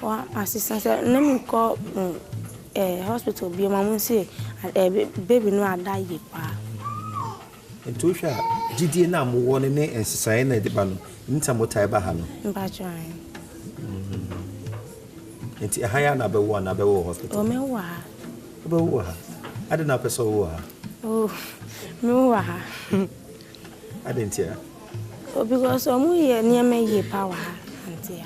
Or assistant said, let me call a hospital, be a mamma say, baby no I die ye pa. And Tusha, Gidi Nam warning and Society the Bano, in Tamotai Bahano. Mpatra. It's a higher number one, number hospital. Oh, me I didn't know so. Oh, no, I didn't hear. Oh, because I'm near me power, auntie.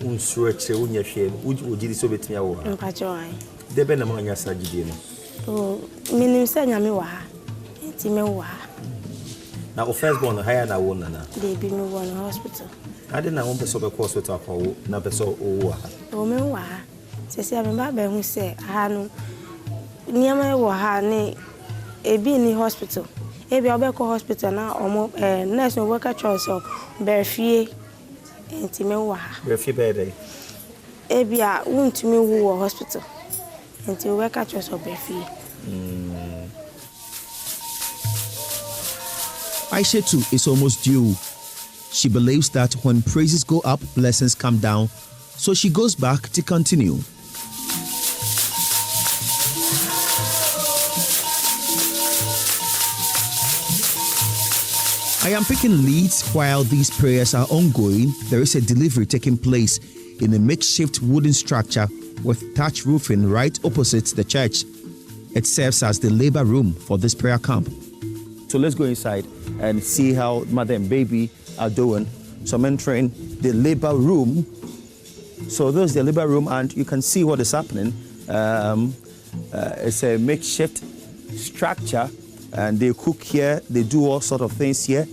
Unswitch, your shame, would you so bit me over? Mpatra. The Benamania Sagidino. Oh, meaning saying Yamiwa. It's me. Now, firstborn, higher than one. They be me one hospital. I didn't want to solve a course with our number so. Oh, me, says I remember who say, I know near my wahane a be in the hospital. A be a hospital now, or more national worker choice of Berfie and Timewa. Berfie Bede. A be a wound to me who hospital until worker choice of Berfie. Aisha is almost due. She believes that when praises go up, blessings come down, so she goes back to continue. I am picking leads while these prayers are ongoing. There is a delivery taking place in a makeshift wooden structure with thatch roofing right opposite the church. It serves as the labor room for this prayer camp. So let's go inside and see how mother and baby are doing. So I'm entering the labor room. So this is the labor room, and you can see what is happening. It's a makeshift structure, and they cook here. They do all sort of things here,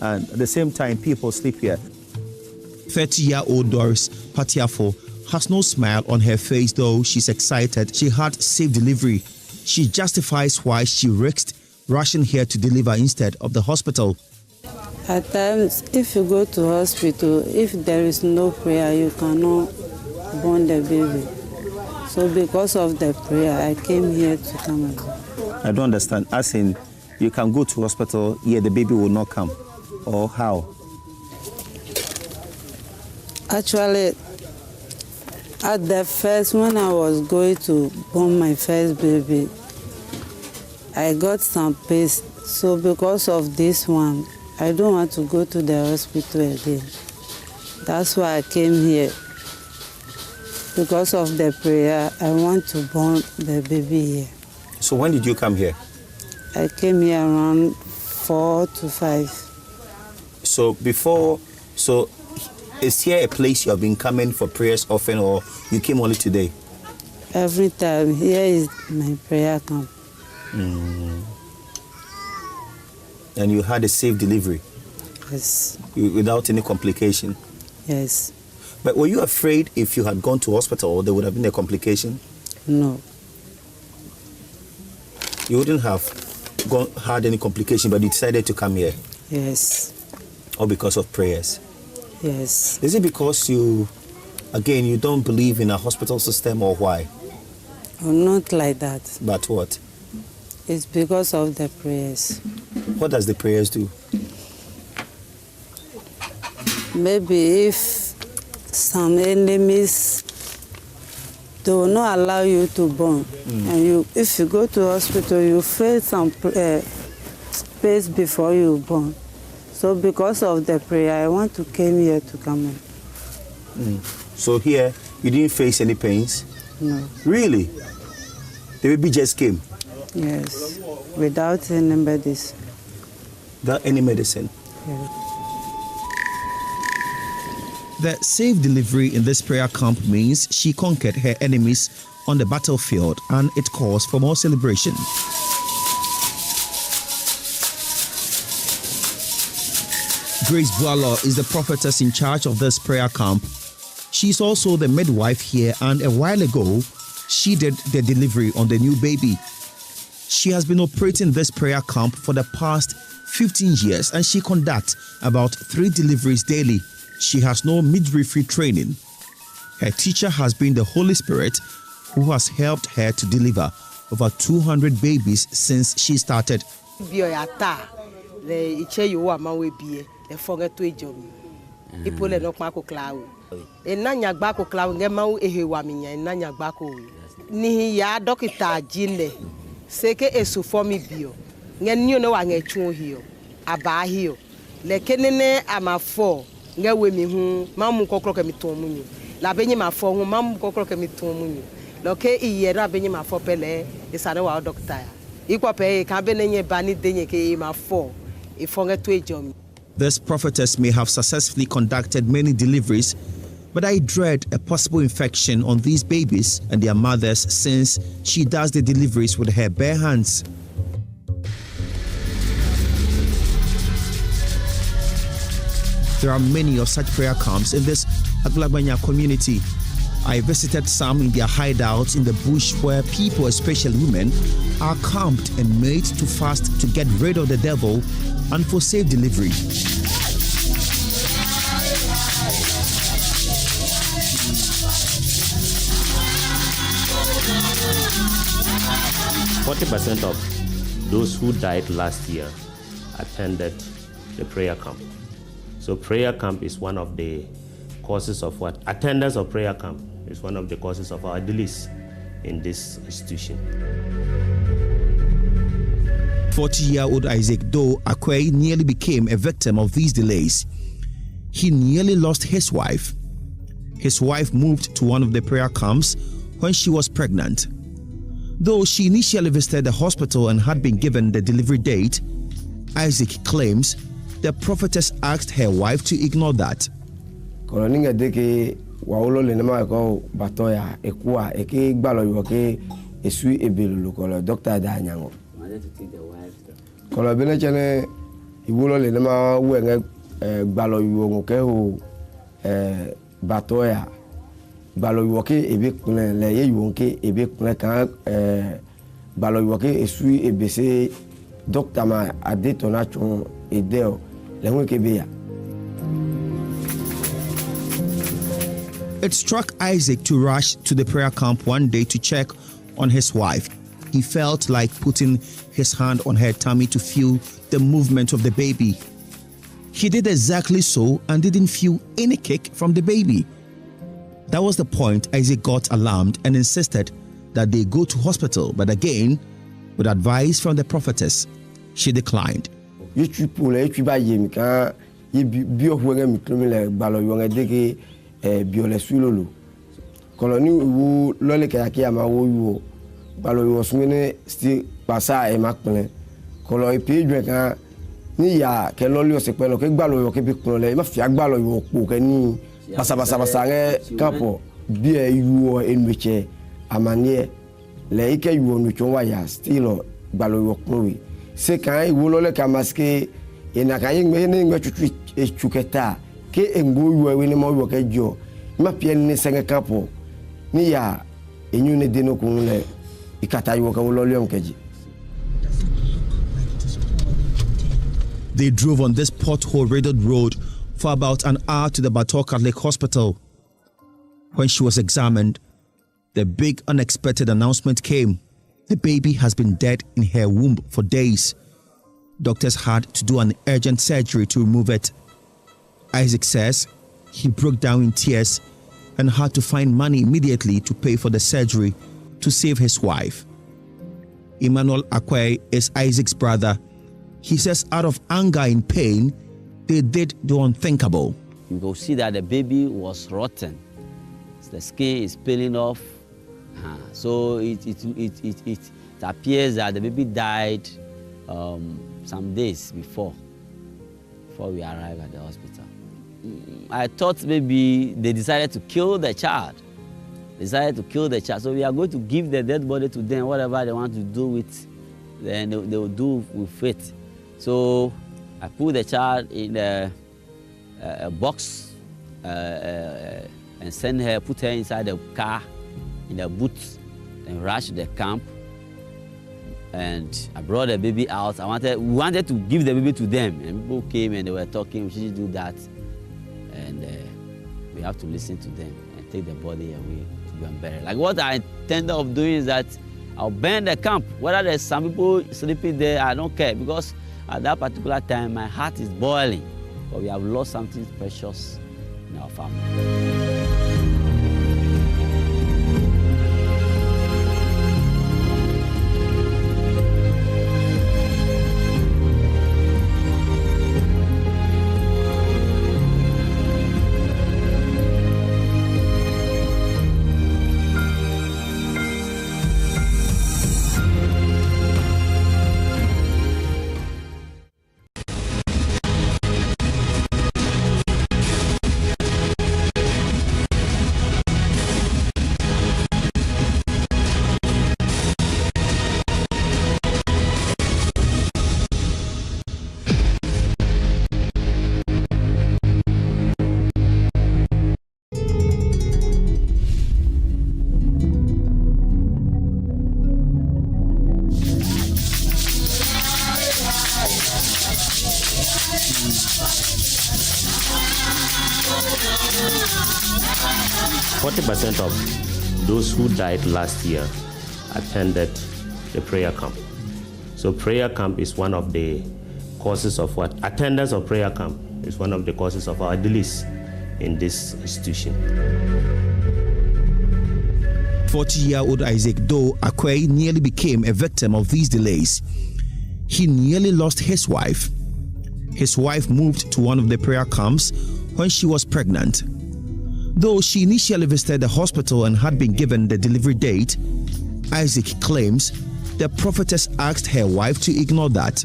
and at the same time, people sleep here. 30-year-old Doris Patiafo has no smile on her face, though she's excited she had safe delivery. She justifies why she risked rushing here to deliver instead of the hospital. At times, if you go to hospital, if there is no prayer, you cannot born the baby. So because of the prayer, I came here to come and go. I don't understand. As in, you can go to hospital, yeah, the baby will not come. Or how? Actually, at the first, when I was going to born my first baby, I got some pain. So because of this one, I don't want to go to the hospital again. That's why I came here. Because of the prayer, I want to born the baby here. So when did you come here? I came here around 4 to 5. So before, is here a place you have been coming for prayers often, or you came only today? Every time. Here is my prayer camp. And you had a safe delivery? Yes. Without any complication? Yes. But were you afraid if you had gone to hospital, there would have been a complication? No. You wouldn't have had any complication, but you decided to come here? Yes. Or because of prayers? Yes. Is it because you don't believe in a hospital system, or why? Oh, not like that. But what? It's because of the prayers. What does the prayers do? Maybe if some enemies, they will not allow you to born. And if you go to hospital, you face some space before you born. So because of the prayer, I want to come here to come in. So here, you didn't face any pains? No. Really? The baby just came? Yes, without any medicine. Without any medicine? Yes. The safe delivery in this prayer camp means she conquered her enemies on the battlefield, and it calls for more celebration. Grace Boalo is the prophetess in charge of this prayer camp. She's also the midwife here, and a while ago, she did the delivery on the new baby. She has been operating this prayer camp for the past 15 years, and she conducts about 3 deliveries daily. She has no midwifery training. Her teacher has been the Holy Spirit, who has helped her to deliver over 200 babies since she started. Seke esufomi bio nge nyo wa nge chuo hio aba hio le kenene amafo nge we mi hu mamu kokro ke mitomu nyu la benye mafo hu mamu kokro ke mitomu nyu loke iyera benye mafo pele isare wa doctor ya ikwa pe ka benye bani denye ke mafo ifonge to ejom. This prophetess may have successfully conducted many deliveries, but I dread a possible infection on these babies and their mothers, since she does the deliveries with her bare hands. There are many of such prayer camps in this Aglagbanya community. I visited some in their hideouts in the bush, where people, especially women, are camped and made to fast to get rid of the devil and for safe delivery. 40% of those who died last year attended the prayer camp. So prayer camp is one of the causes of what? Attendance of prayer camp is one of the causes of our delays in this institution. 40-year-old Isaac Do Akwe nearly became a victim of these delays. He nearly lost his wife. His wife moved to one of the prayer camps when she was pregnant. Though she initially visited the hospital and had been given the delivery date, Isaac claims the prophetess asked her wife to ignore that. iwolo le nama wenge gbalo yuwo ke ho batoya gbalo yuwo ke ebe kunle le ye yuwo ke ebe kunle kan gbalo yuwo ke esu ebese docteur ma adetonation edeo le won ke be ya. It struck Isaac to rush to the prayer camp one day to check on his wife. He felt like putting his hand on her tummy to feel the movement of the baby. He did exactly so and didn't feel any kick from the baby. That was the point Isaac got alarmed and insisted that they go to hospital, but again, with advice from the prophetess, she declined. Balo yo sumene sti pasa e makpele kolo e pejwe kan ni ya ke lolio se pelo ke gbalo yo ke bi kunle ma fi agbalo yo po ke ni basa nge kapo bi e yuo enweche amanie le ike yuo nu chon wa ya stilo gbalo yo kunwe se kan iwo lole ka maske e na kan yin me ne chuchu e chuketa ke engo yuo we ni mo yo ke jo ma pie ni se nge kapo ni ya enyu ne deno kunle. They drove on this pothole-riddled road for about an hour to the Bator Catholic Hospital. When she was examined, the big unexpected announcement came. The baby has been dead in her womb for days. Doctors had to do an urgent surgery to remove it. Isaac says he broke down in tears and had to find money immediately to pay for the surgery to save his wife. Emmanuel Akwe is Isaac's brother. He says out of anger and pain, they did the unthinkable. You will see that the baby was rotten. The skin is peeling off. So it appears that the baby died some days before we arrived at the hospital. I thought maybe they decided to kill the child. So we are going to give the dead body to them, whatever they want to do with, then they will do with it. So I put the child in a box and put her inside the car, in the boot, and rush to the camp. And I brought the baby out. We wanted to give the baby to them, and people came and they were talking, we should do that. And we have to listen to them and take the body away. Like what I intended of doing is that I'll burn the camp. Whether there's some people sleeping there, I don't care, because at that particular time my heart is boiling. But we have lost something precious in our family. Of those who died last year attended the prayer camp. So prayer camp is one of the causes of what? Attendance of prayer camp is one of the causes of our delays in this institution. 40-year-old Isaac Doe Akwe nearly became a victim of these delays. He nearly lost his wife. His wife moved to one of the prayer camps when she was pregnant. Though she initially visited the hospital and had been given the delivery date, Isaac claims the prophetess asked her wife to ignore that.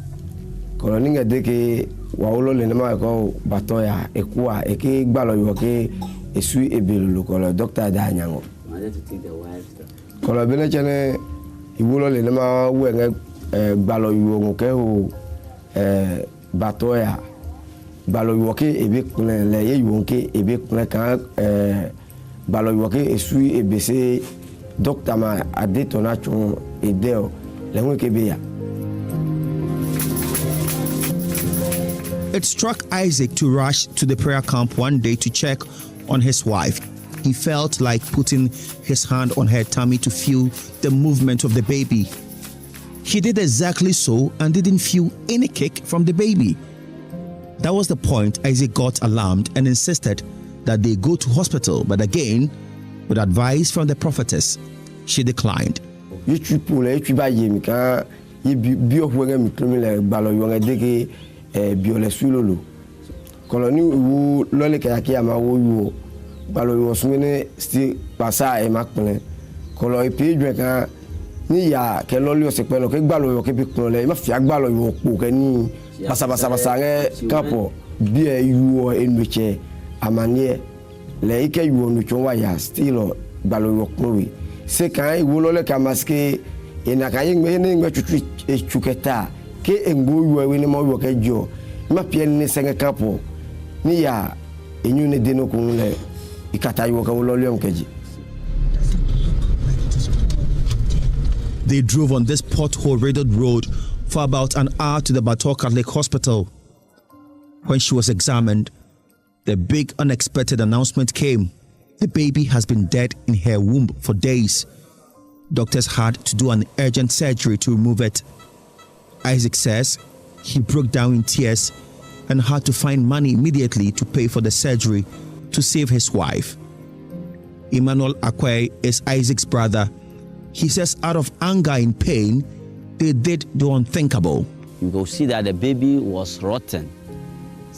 batoya balo yoke ebe kule le ye yonke ebe kule kan balo yoke esu ebese docteur ma adetona chon edeo le wonke be ya. It struck Isaac to rush to the prayer camp one day to check on his wife. He felt like putting his hand on her tummy to feel the movement of the baby. He did exactly so and didn't feel any kick from the baby. That was the point Isaac got alarmed and insisted that they go to hospital, but again, with advice from the prophetess, she declined. Koloni wu lole kayaki ama wo balo yo sumene sti pasa e makpele kolo ipi dwe kan ni ya ke lole yo sepelo ke gbalo yo ke bi kunle ma fi agbalo yo po ke ni basa nge kapo bi e yu enweche amanie le ike yu onu chon wa ya stilo gbalo yo kunwe se kan iwo lole ka maske ina kan yin ngwe chuchu chuketa ke engbo yu we ni mo yo ke jo ma pien ni senga kapo ni ya enyu ne deno kunle ikata yu ka wolole onkeji. They drove on this pothole-riddled road for about an hour to the Bator Catholic Hospital. When she was examined, the big unexpected announcement came. The baby has been dead in her womb for days. Doctors had to do an urgent surgery to remove it. Isaac says he broke down in tears and had to find money immediately to pay for the surgery to save his wife. Emmanuel Akwe is Isaac's brother. He says out of anger and pain, they did the unthinkable. You go see that the baby was rotten.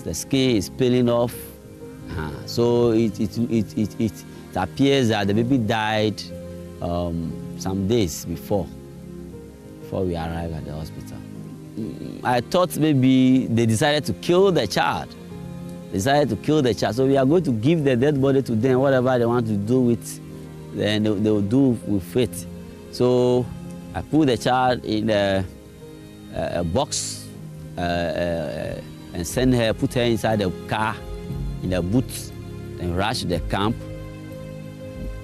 The skin is peeling off. So it appears that the baby died some days before we arrived at the hospital. I thought maybe they decided to kill the child. So we are going to give the dead body to them, whatever they want to do with, then they will do with it. So I put the child in a box and put her inside the car, in the boot, and rushed the camp.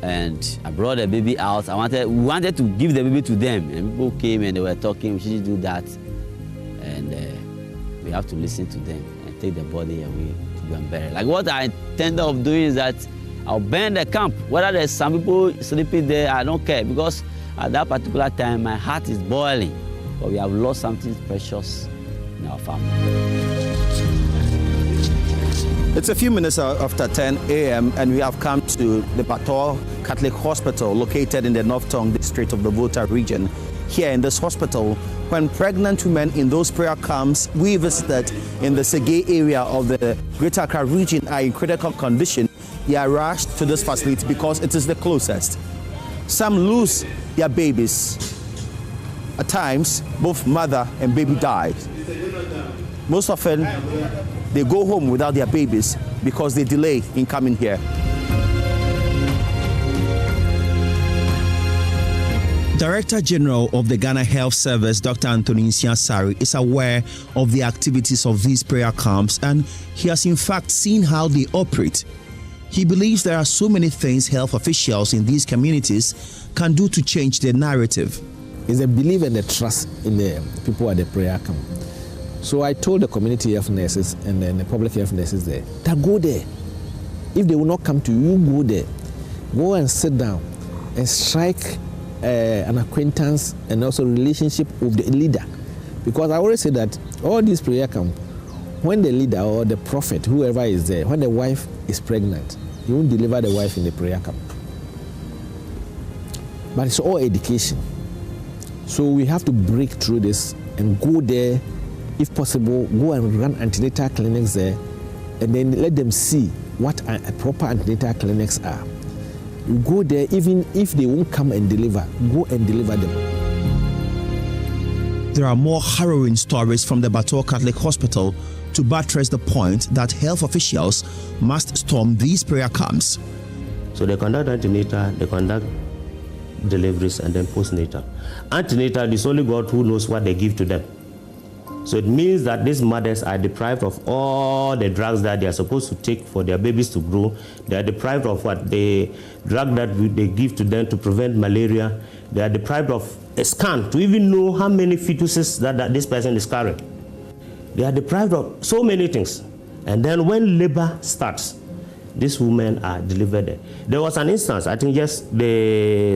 And I brought the baby out. We wanted to give the baby to them, and people came and they were talking, we shouldn't do that. And we have to listen to them and take the body away to go and bury. Like what I intended of doing is that I'll burn the camp. Whether there's some people sleeping there, I don't care, because at that particular time, my heart is boiling. But we have lost something precious in our family. It's a few minutes after 10 a.m. and we have come to the Bator Catholic Hospital located in the North Tongue district of the Volta region. Here in this hospital, when pregnant women in those prayer camps we visited in the Sege area of the Greater Accra region are in critical condition, they are rushed to this facility because it is the closest. Some lose their babies. At times, both mother and baby died. Most often, they go home without their babies because they delay in coming here. Director General of the Ghana Health Service, Dr. Anthony Nsiasari, is aware of the activities of these prayer camps, and he has in fact seen how they operate. He believes there are so many things health officials in these communities can do to change their narrative. It's a belief and a trust in the people at the prayer camp. So I told the community health nurses and then the public health nurses there, that go there. If they will not come to you, you go there. Go and sit down and strike an acquaintance and also relationship with the leader. Because I always say that all these prayer camps, when the leader or the prophet, whoever is there, when the wife is pregnant, he won't deliver the wife in the prayer camp. But it's all education. So we have to break through this and go there, if possible, go and run antenatal clinics there, and then let them see what a proper antenatal clinics are. You go there, even if they won't come and deliver, go and deliver them. There are more harrowing stories from the Bator Catholic Hospital to buttress the point that health officials must storm these prayer camps. So they conduct antenatal, they conduct deliveries, and then postnatal. Antenatal is only God who knows what they give to them. So it means that these mothers are deprived of all the drugs that they are supposed to take for their babies to grow. They are deprived of what? The drug that they give to them to prevent malaria. They are deprived of a scan to even know how many fetuses that this person is carrying. They are deprived of so many things. And then when labor starts, these women are delivered there. There was an instance, I think just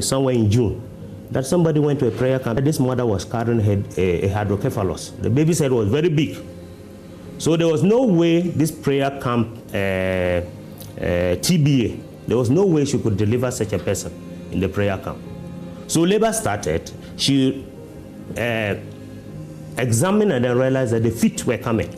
somewhere in June, that somebody went to a prayer camp. This mother was carrying a hydrocephalus. The baby's head was very big. So there was no way this prayer camp, TBA, there was no way she could deliver such a person in the prayer camp. So labor started. She examined and then realized that the feet were coming.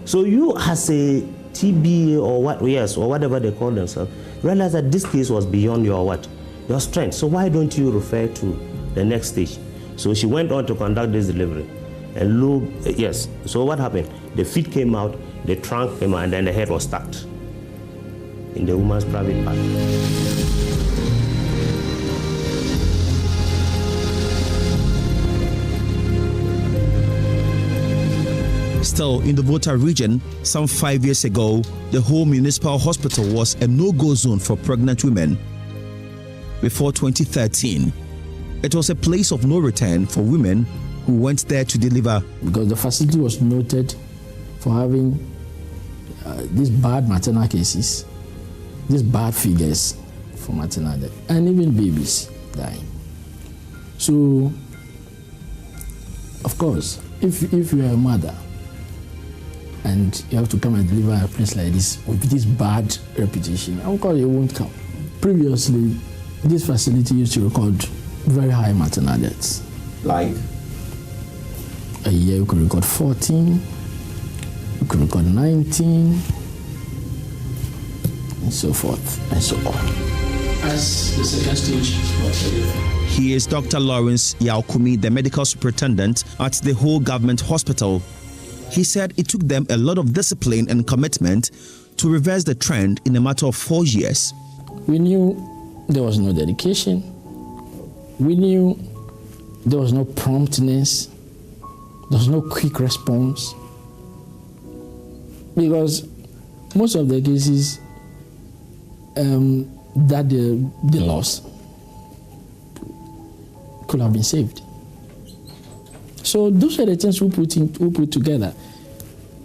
So you as a TBA or what, yes, or whatever they call themselves, realize that this case was beyond your what? Your strength. So why don't you refer to the next stage? So she went on to conduct this delivery. And yes, so what happened? The feet came out, the trunk came out, and then the head was stuck in the woman's private part. Still, in the Volta region, some 5 years ago, the whole municipal hospital was a no-go zone for pregnant women. Before 2013, it was a place of no return for women who went there to deliver. Because the facility was noted for having these bad maternal cases, these bad figures for maternal death, and even babies dying. So, of course, if you are a mother and you have to come and deliver a place like this with this bad reputation, of course you won't come. Previously, this facility used to record very high maternal deaths. Like? A year you could record 14, you could record 19, and so forth and so on. As the second stage was delivered. He is Dr. Lawrence Yaokumi, the medical superintendent at the whole government hospital. He said it took them a lot of discipline and commitment to reverse the trend in a matter of 4 years. We knew there was no dedication. We knew there was no promptness. There was no quick response. Because most of the cases that they lost could have been saved. So those are the things we put together.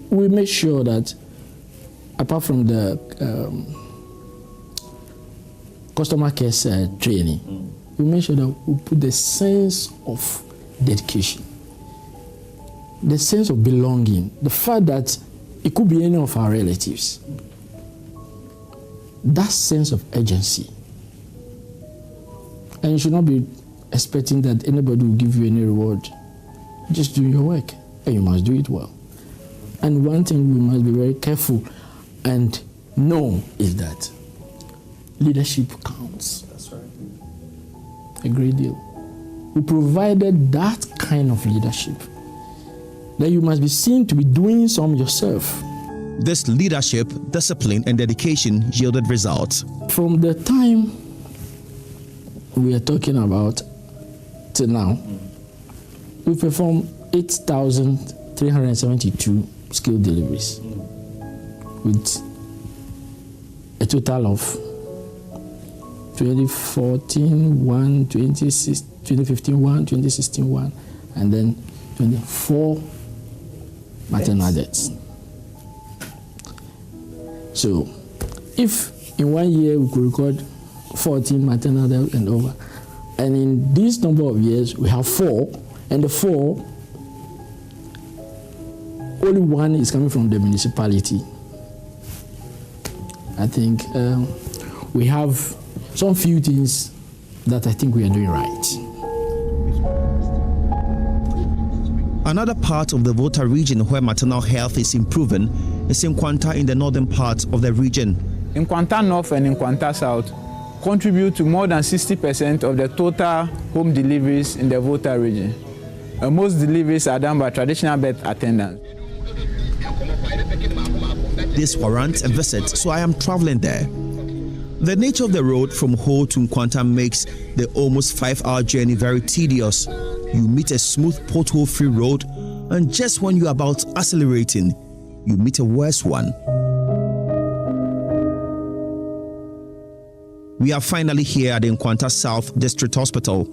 We made sure that apart from the customer care training, we made sure that we put the sense of dedication, the sense of belonging, the fact that it could be any of our relatives. That sense of urgency. And you should not be expecting that anybody will give you any reward. Just do your work, and you must do it well. And one thing we must be very careful and know is that leadership counts. That's right. A great deal. We provided that kind of leadership, that you must be seen to be doing some yourself. This leadership, discipline, and dedication yielded results. From the time we are talking about till now, we performed 8,372 skilled deliveries with a total of 2014 1, 2015 1, 2016 1, and then 24 maternal deaths. So, if in 1 year we could record 14 maternal deaths and over, and in this number of years we have 4, and the 4, only 1 is coming from the municipality. I think we have some few things that I think we are doing right. Another part of the Volta region where maternal health is improving is in Nkwanta in the northern part of the region. Nkwanta North and Nkwanta South contribute to more than 60% of the total home deliveries in the Volta region. Most deliveries are done by traditional birth attendants. This warrants a visit, so I am traveling there. The nature of the road from Ho to Nkwanta makes the almost 5-hour journey very tedious. You meet a smooth pothole-free road and just when you're about accelerating, you meet a worse one. We are finally here at the Nkwanta South District Hospital.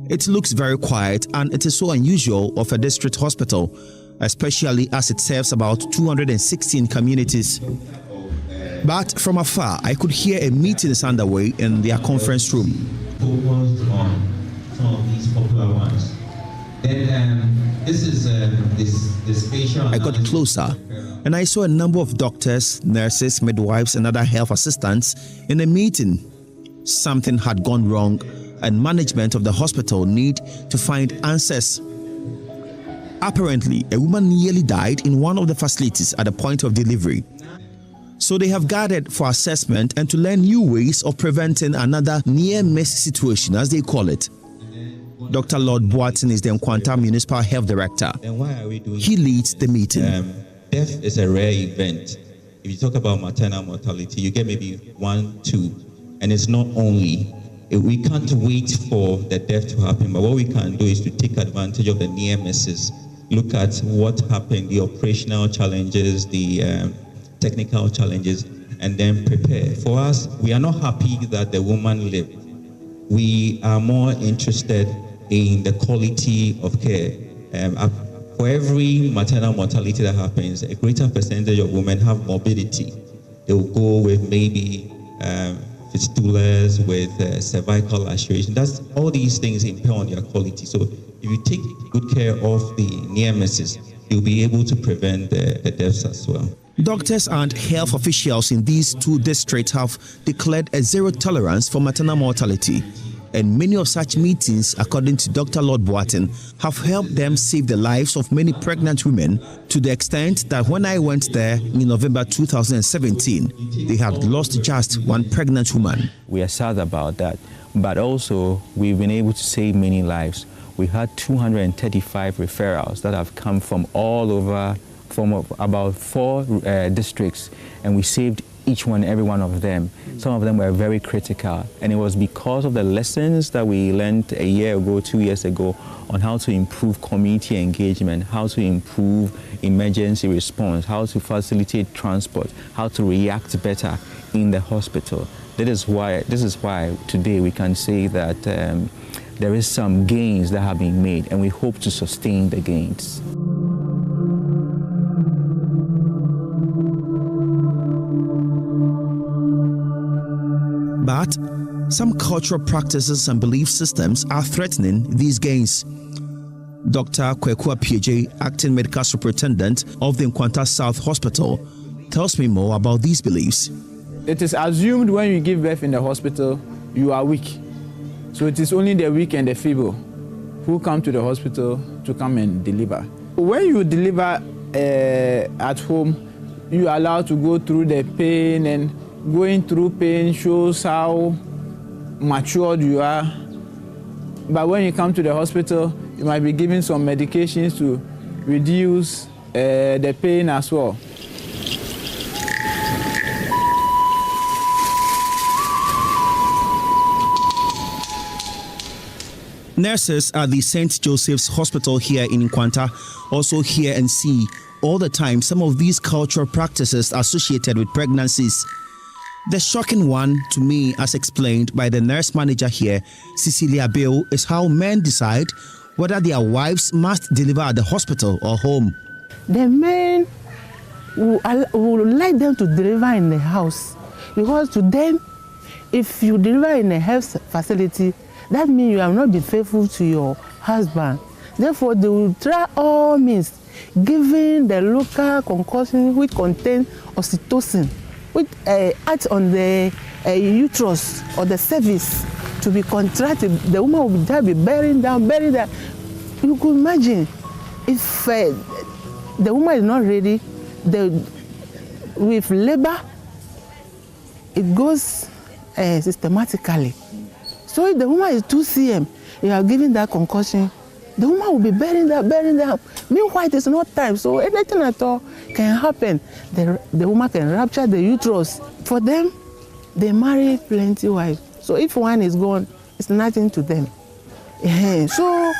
It looks very quiet, and it is so unusual of a district hospital, especially as it serves about 216 communities. But from afar, I could hear a meeting is underway in their conference room. Focused on some of these popular ones. Then this is the spatial. I got closer, and I saw a number of doctors, nurses, midwives, and other health assistants in a meeting. Something had gone wrong, and management of the hospital need to find answers. Apparently, a woman nearly died in one of the facilities at the point of delivery. So they have gathered for assessment and to learn new ways of preventing another near-miss situation, as they call it. Dr. Lord Boatin is the Nkwanta Municipal Health Director. Then why are we doing He leads the meeting. Death is a rare event. If you talk about maternal mortality, you get maybe 1, 2, and it's not only. We can't wait for the death to happen, but what we can do is to take advantage of the near misses, look at what happened, the operational challenges, the technical challenges, and then prepare. For us, we are not happy that the woman lived. We are more interested in the quality of care. For every maternal mortality that happens, a greater percentage of women have morbidity. They will go with maybe fistulas, with cervical laceration. That's all these things impair on their quality. So if you take good care of the near misses, you'll be able to prevent the deaths as well. Doctors and health officials in these two districts have declared a zero tolerance for maternal mortality. And many of such meetings, according to Dr. Lord Boatin, have helped them save the lives of many pregnant women, to the extent that when I went there in November 2017, they had lost just one pregnant woman. We are sad about that, but also we've been able to save many lives. We had 235 referrals that have come from all over, from about 4 districts, and we saved each one, every one of them. Some of them were very critical, and it was because of the lessons that we learned a year ago, 2 years ago, on how to improve community engagement, how to improve emergency response, how to facilitate transport, how to react better in the hospital. This is why today we can say that there is some gains that have been made, and we hope to sustain the gains. But some cultural practices and belief systems are threatening these gains. Dr. Kutu Acheampong, acting medical superintendent of the Nkwanta South Hospital, tells me more about these beliefs. It is assumed when you give birth in the hospital, you are weak. So it is only the weak and the feeble who come to the hospital to come and deliver. When you deliver at home, you are allowed to go through the pain, and going through pain shows how matured you are. But when you come to the hospital, you might be given some medications to reduce the pain as well. Nurses at the St. Joseph's Hospital here in Nkwanta also hear and see all the time some of these cultural practices associated with pregnancies. The shocking one to me, as explained by the nurse manager here, Cecilia Bill, is how men decide whether their wives must deliver at the hospital or home. The men will like them to deliver in the house, because to them, if you deliver in a health facility, that means you have not been faithful to your husband. Therefore, they will try all means, giving the local concoction which contains oxytocin, which acts on the uterus or the cervix to be contracted. The woman will just be bearing down. You could imagine if the woman is not ready, with labor, it goes systematically. So if the woman is 2 cm, you are giving that concussion, the woman will be bearing down. Meanwhile, there's no time, so anything at all can happen. The woman can rupture the uterus. For them, they marry plenty wives. So if one is gone, it's nothing to them. So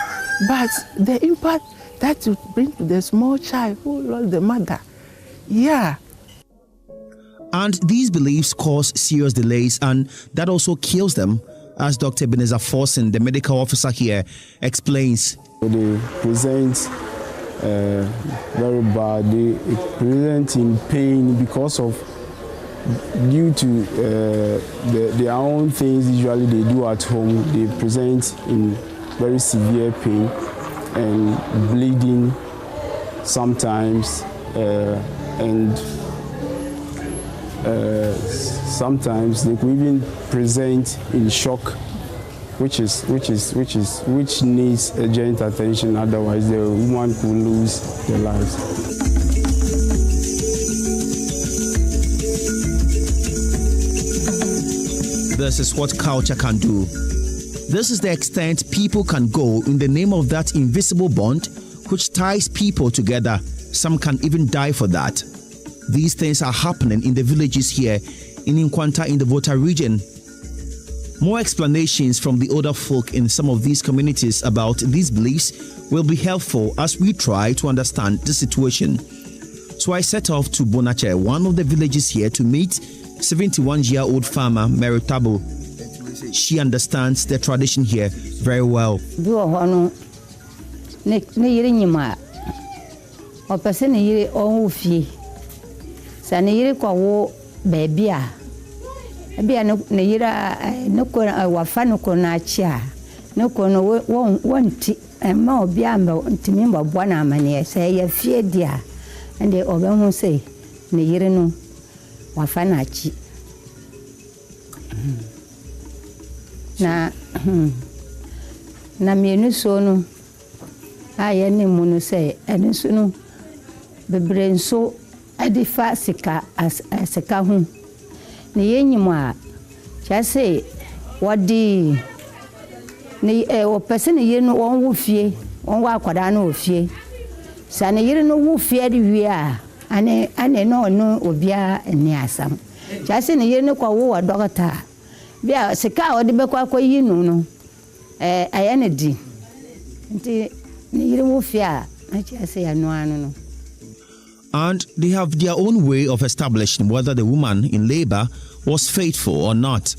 But the impact that you bring to the small child who lost the mother, yeah. And these beliefs cause serious delays, and that also kills them, as Dr. Ebenezer Forson, the medical officer here, explains. They present very bad. They present in pain because of due to their own things usually they do at home. They present in very severe pain and bleeding sometimes, and sometimes they could even present in shock, which needs urgent attention. Otherwise, the woman could lose their lives. This is what culture can do. This is the extent people can go in the name of that invisible bond which ties people together. Some can even die for that. These things are happening in the villages here in Nkwanta in the Volta region. More explanations from the older folk in some of these communities about these beliefs will be helpful as we try to understand the situation. So I set off to Bonache, one of the villages here, to meet 71-year-old farmer Mary Tabo. She understands the tradition here very well. Ebia no yira no ko wafa no ko na achia no ko no wonti ma obi amba ntimi mbabo na amane se ya fie dia ande obehu se ne yire no wafa na achi na mienu so no aye ne mu no se ene so no bebrenso adifa sika asika hu ni yenyima chase wadi ni o person ye no won wo fie won wa akwada na ofie sa ne yire no wo fie de wi a ane no obia ni asam chase ne yire no kwa wo wa doctor bia sika o de be kwa yi no aye ne di nti ne yire wo fie a chase ya no anu no. And they have their own way of establishing whether the woman in labor was faithful or not.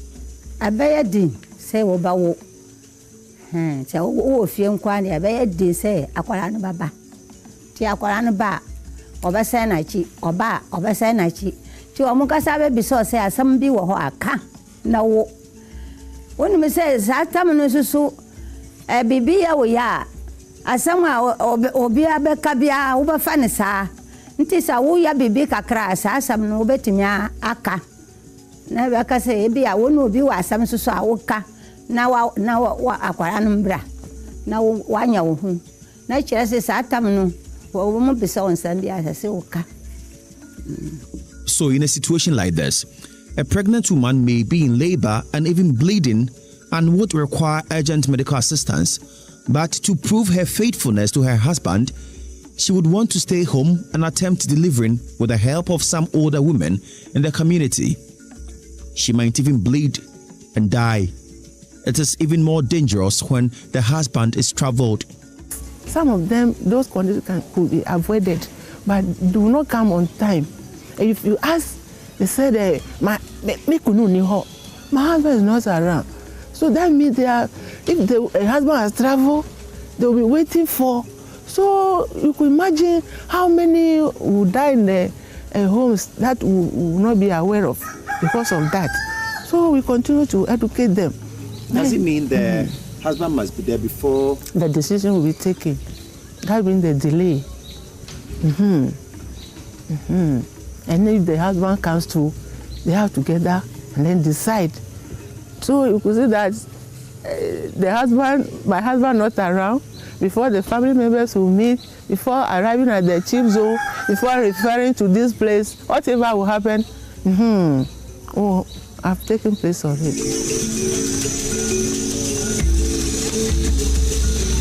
Abayadi say obawo. Say o fie nkwani abayadi say akwara no baba. Ti akwara no ba obese na chi oba obese na chi. Ti o mukasa be biso say asam bi wo ho aka na wo. Wonu me say zatam no susu bibi ya wo ya asam obi abeka bia wo ba fa ne sa. Nti sa wo ya bibi kakra sa asam no betimi aka na be aka se bia wo no bi wa asam so awoka na wa akwara no mbra na wa nya wo hu na kire se sa atam no wo mo bisa on sandi asase woka. So in a situation like this, a pregnant woman may be in labor and even bleeding and would require urgent medical assistance, but to prove her faithfulness to her husband, she would want to stay home and attempt delivering with the help of some older women in the community. She might even bleed and die. It is even more dangerous when the husband is traveled. Some of them, those conditions could be avoided, but do not come on time. If you ask, they say, my husband is not around. So that means if the husband has traveled, they will be waiting for. So you could imagine how many will die in the homes that we will not be aware of because of that. So we continue to educate them. Does it mean the husband must be there before the decision will be taken? That means the delay. And if the husband comes to, they have to gather and then decide. So you could see that my husband not around, before the family members will meet, before arriving at the chief zone, before referring to this place, whatever will happen, oh, I've taken place of it.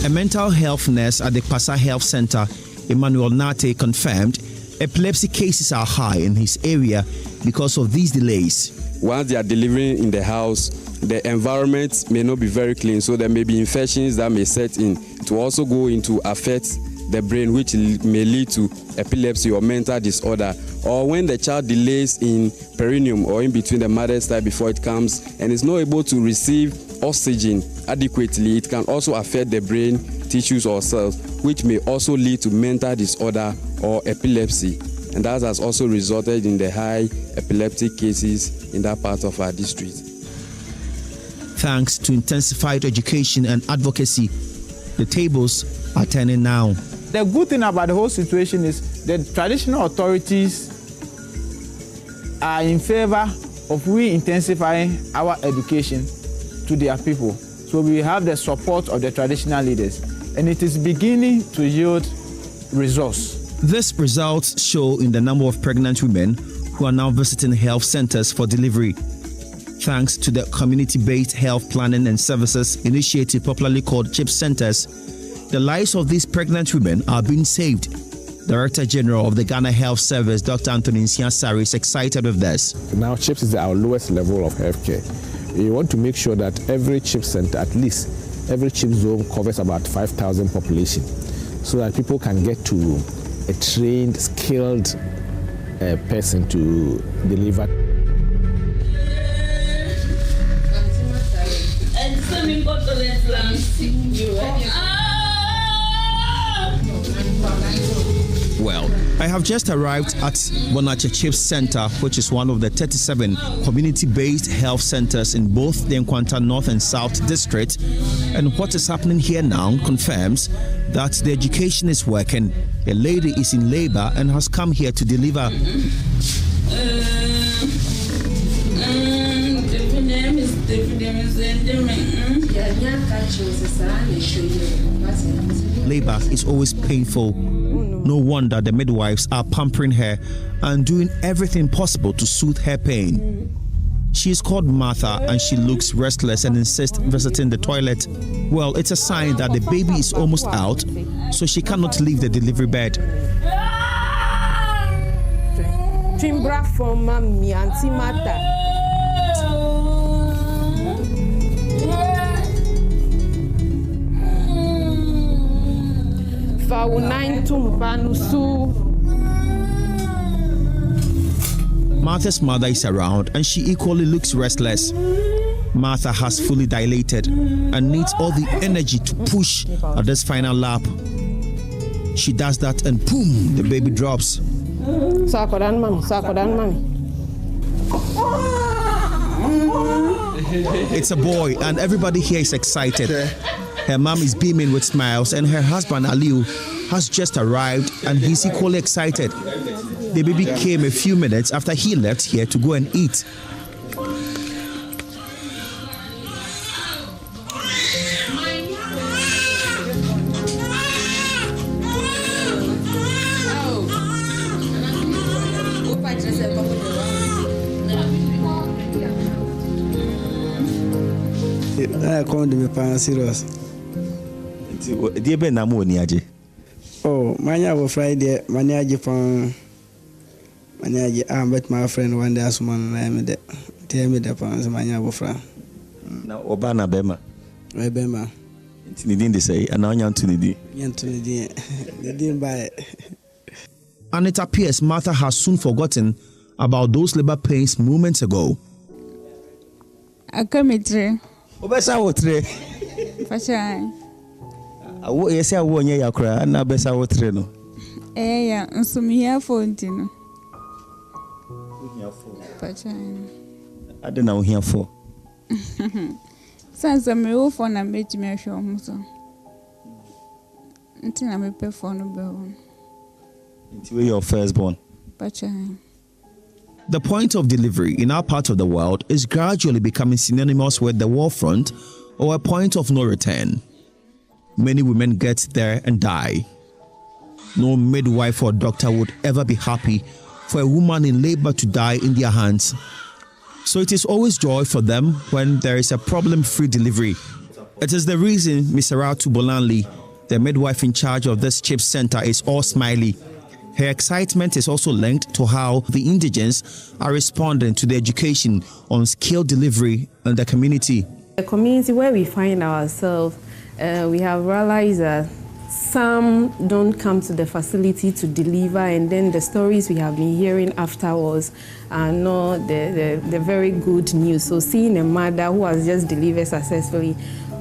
A mental health nurse at the Pasa Health Center, Emmanuel Nate, confirmed epilepsy cases are high in his area because of these delays. once they are delivering in the house, the environment may not be very clean, so there may be infections that may set in to also go into affect the brain, which may lead to epilepsy or mental disorder. Or when the child delays in perineum or in between the mother's side before it comes and is not able to receive oxygen adequately, it can also affect the brain tissues or cells, which may also lead to mental disorder or epilepsy. And that has also resulted in the high epileptic cases in that part of our district. Thanks to intensified education and advocacy, the tables are turning now. The good thing about the whole situation is the traditional authorities are in favor of we intensifying our education to their people. So we have the support of the traditional leaders, and it is beginning to yield results. These results show in the number of pregnant women who are now visiting health centers for delivery. Thanks to the community-based health planning and services initiative popularly called CHIP centers, the lives of these pregnant women are being saved. Director General of the Ghana Health Service, Dr. Anthony Nsiasari, is excited with this. Now CHIPS is our lowest level of healthcare. We want to make sure that every CHIP center, at least every CHIP zone, covers about 5,000 population, so that people can get to a trained, skilled person to deliver. Well, I have just arrived at Bonache CHIP Center, which is one of the 37 community-based health centers in both the Nkwanta North and South District. And what is happening here now confirms that the education is working. A lady is in labor and has come here to deliver. Labor is always painful. No wonder the midwives are pampering her and doing everything possible to soothe her pain. She is called Martha and she looks restless and insists visiting the toilet. Well, it's a sign that the baby is almost out, so she cannot leave the delivery bed. Timbra from Mammy, Auntie Martha. Martha's mother is around and she equally looks restless. Martha has fully dilated and needs all the energy to push at this final lap. She does that and boom, the baby drops. It's a boy and everybody here is excited. Her mom is beaming with smiles and her husband Aliu has just arrived and he's equally excited. The baby came a few minutes after he left here to go and eat. I come to be serious. Dear Ben Namuniaji. Oh, manya will Friday, manya Agyapong. Manya, I met my friend one day as one and I made it. Tell me the pounds, manya will fry. Now, Obana Bema. Bema. It's needing to say, and now Yantunidi. Yantunidi. They didn't buy it. And it appears Martha has soon forgotten about those labor pains moments ago. I come at 3. Obesa wotre. Fashion. Awo yesi awo nye yakura na besa wotre no. Ya, nsumi here phone tino. Here phone. Fashion. Ade na here phone. Sansa me wo phone na meji me hwe omo so. Nti na me pe phone be ho. Nti we your firstborn. Fashion. The point of delivery in our part of the world is gradually becoming synonymous with the war front or a point of no return. Many women get there and die. No midwife or doctor would ever be happy for a woman in labor to die in their hands. So it is always joy for them when there is a problem-free delivery. It is the reason Ms. Aratu Bolanli, the midwife in charge of this CHIP center, is all smiley. Her excitement is also linked to how the indigents are responding to the education on skill delivery in the community. The community where we find ourselves, we have realized that some don't come to the facility to deliver, and then the stories we have been hearing afterwards are not the very good news. So seeing a mother who has just delivered successfully,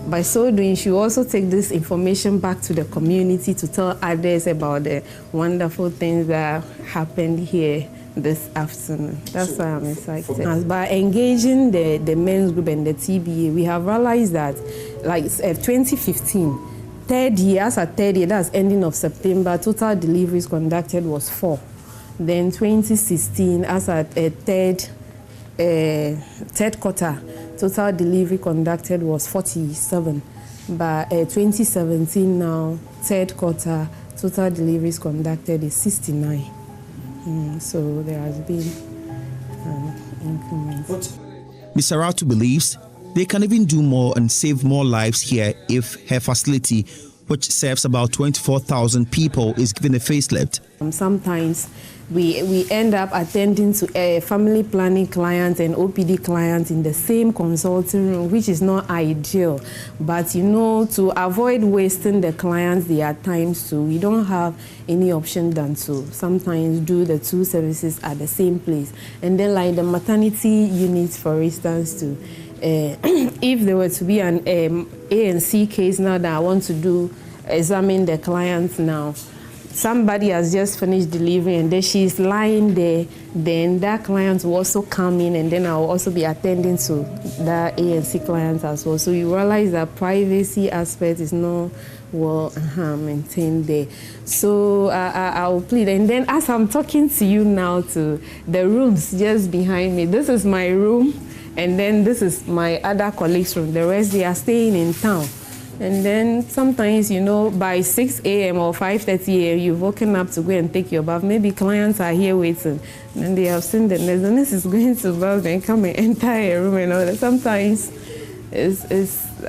by so doing, she will also take this information back to the community to tell others about the wonderful things that happened here this afternoon. That's why I'm excited. By engaging the men's group and the TBA, we have realized that, like 2015, third year, that's ending of September, total deliveries conducted was 4. Then 2016, as at third quarter, total delivery conducted was 47. By 2017 now, third quarter, total deliveries conducted is 69. So there has been an increment. Ms. Aratu believes they can even do more and save more lives here if her facility, which serves about 24,000 people, is given a facelift. Sometimes we end up attending to family planning clients and OPD clients in the same consulting room, which is not ideal. But you know, to avoid wasting the clients their time, so we don't have any option than to sometimes do the 2 services at the same place. And then like the maternity units, for instance, too. If there were to be an A and C case now that I want to examine the clients now, somebody has just finished delivery and then she's lying there, then that client will also come in, and then I'll also be attending to that A and C clients as well. So you realize that privacy aspect is not well maintained there. So I'll plead. And then as I'm talking to you now, to the rooms just behind me, this is my room, and then this is my other colleagues' room. The rest, they are staying in town. And then sometimes, you know, by 6 a.m. or 5:30 a.m., you've woken up to go and take your bath. Maybe clients are here waiting, and they have seen the nurse. The nurse is going to bath and come and enter a room and all that. Sometimes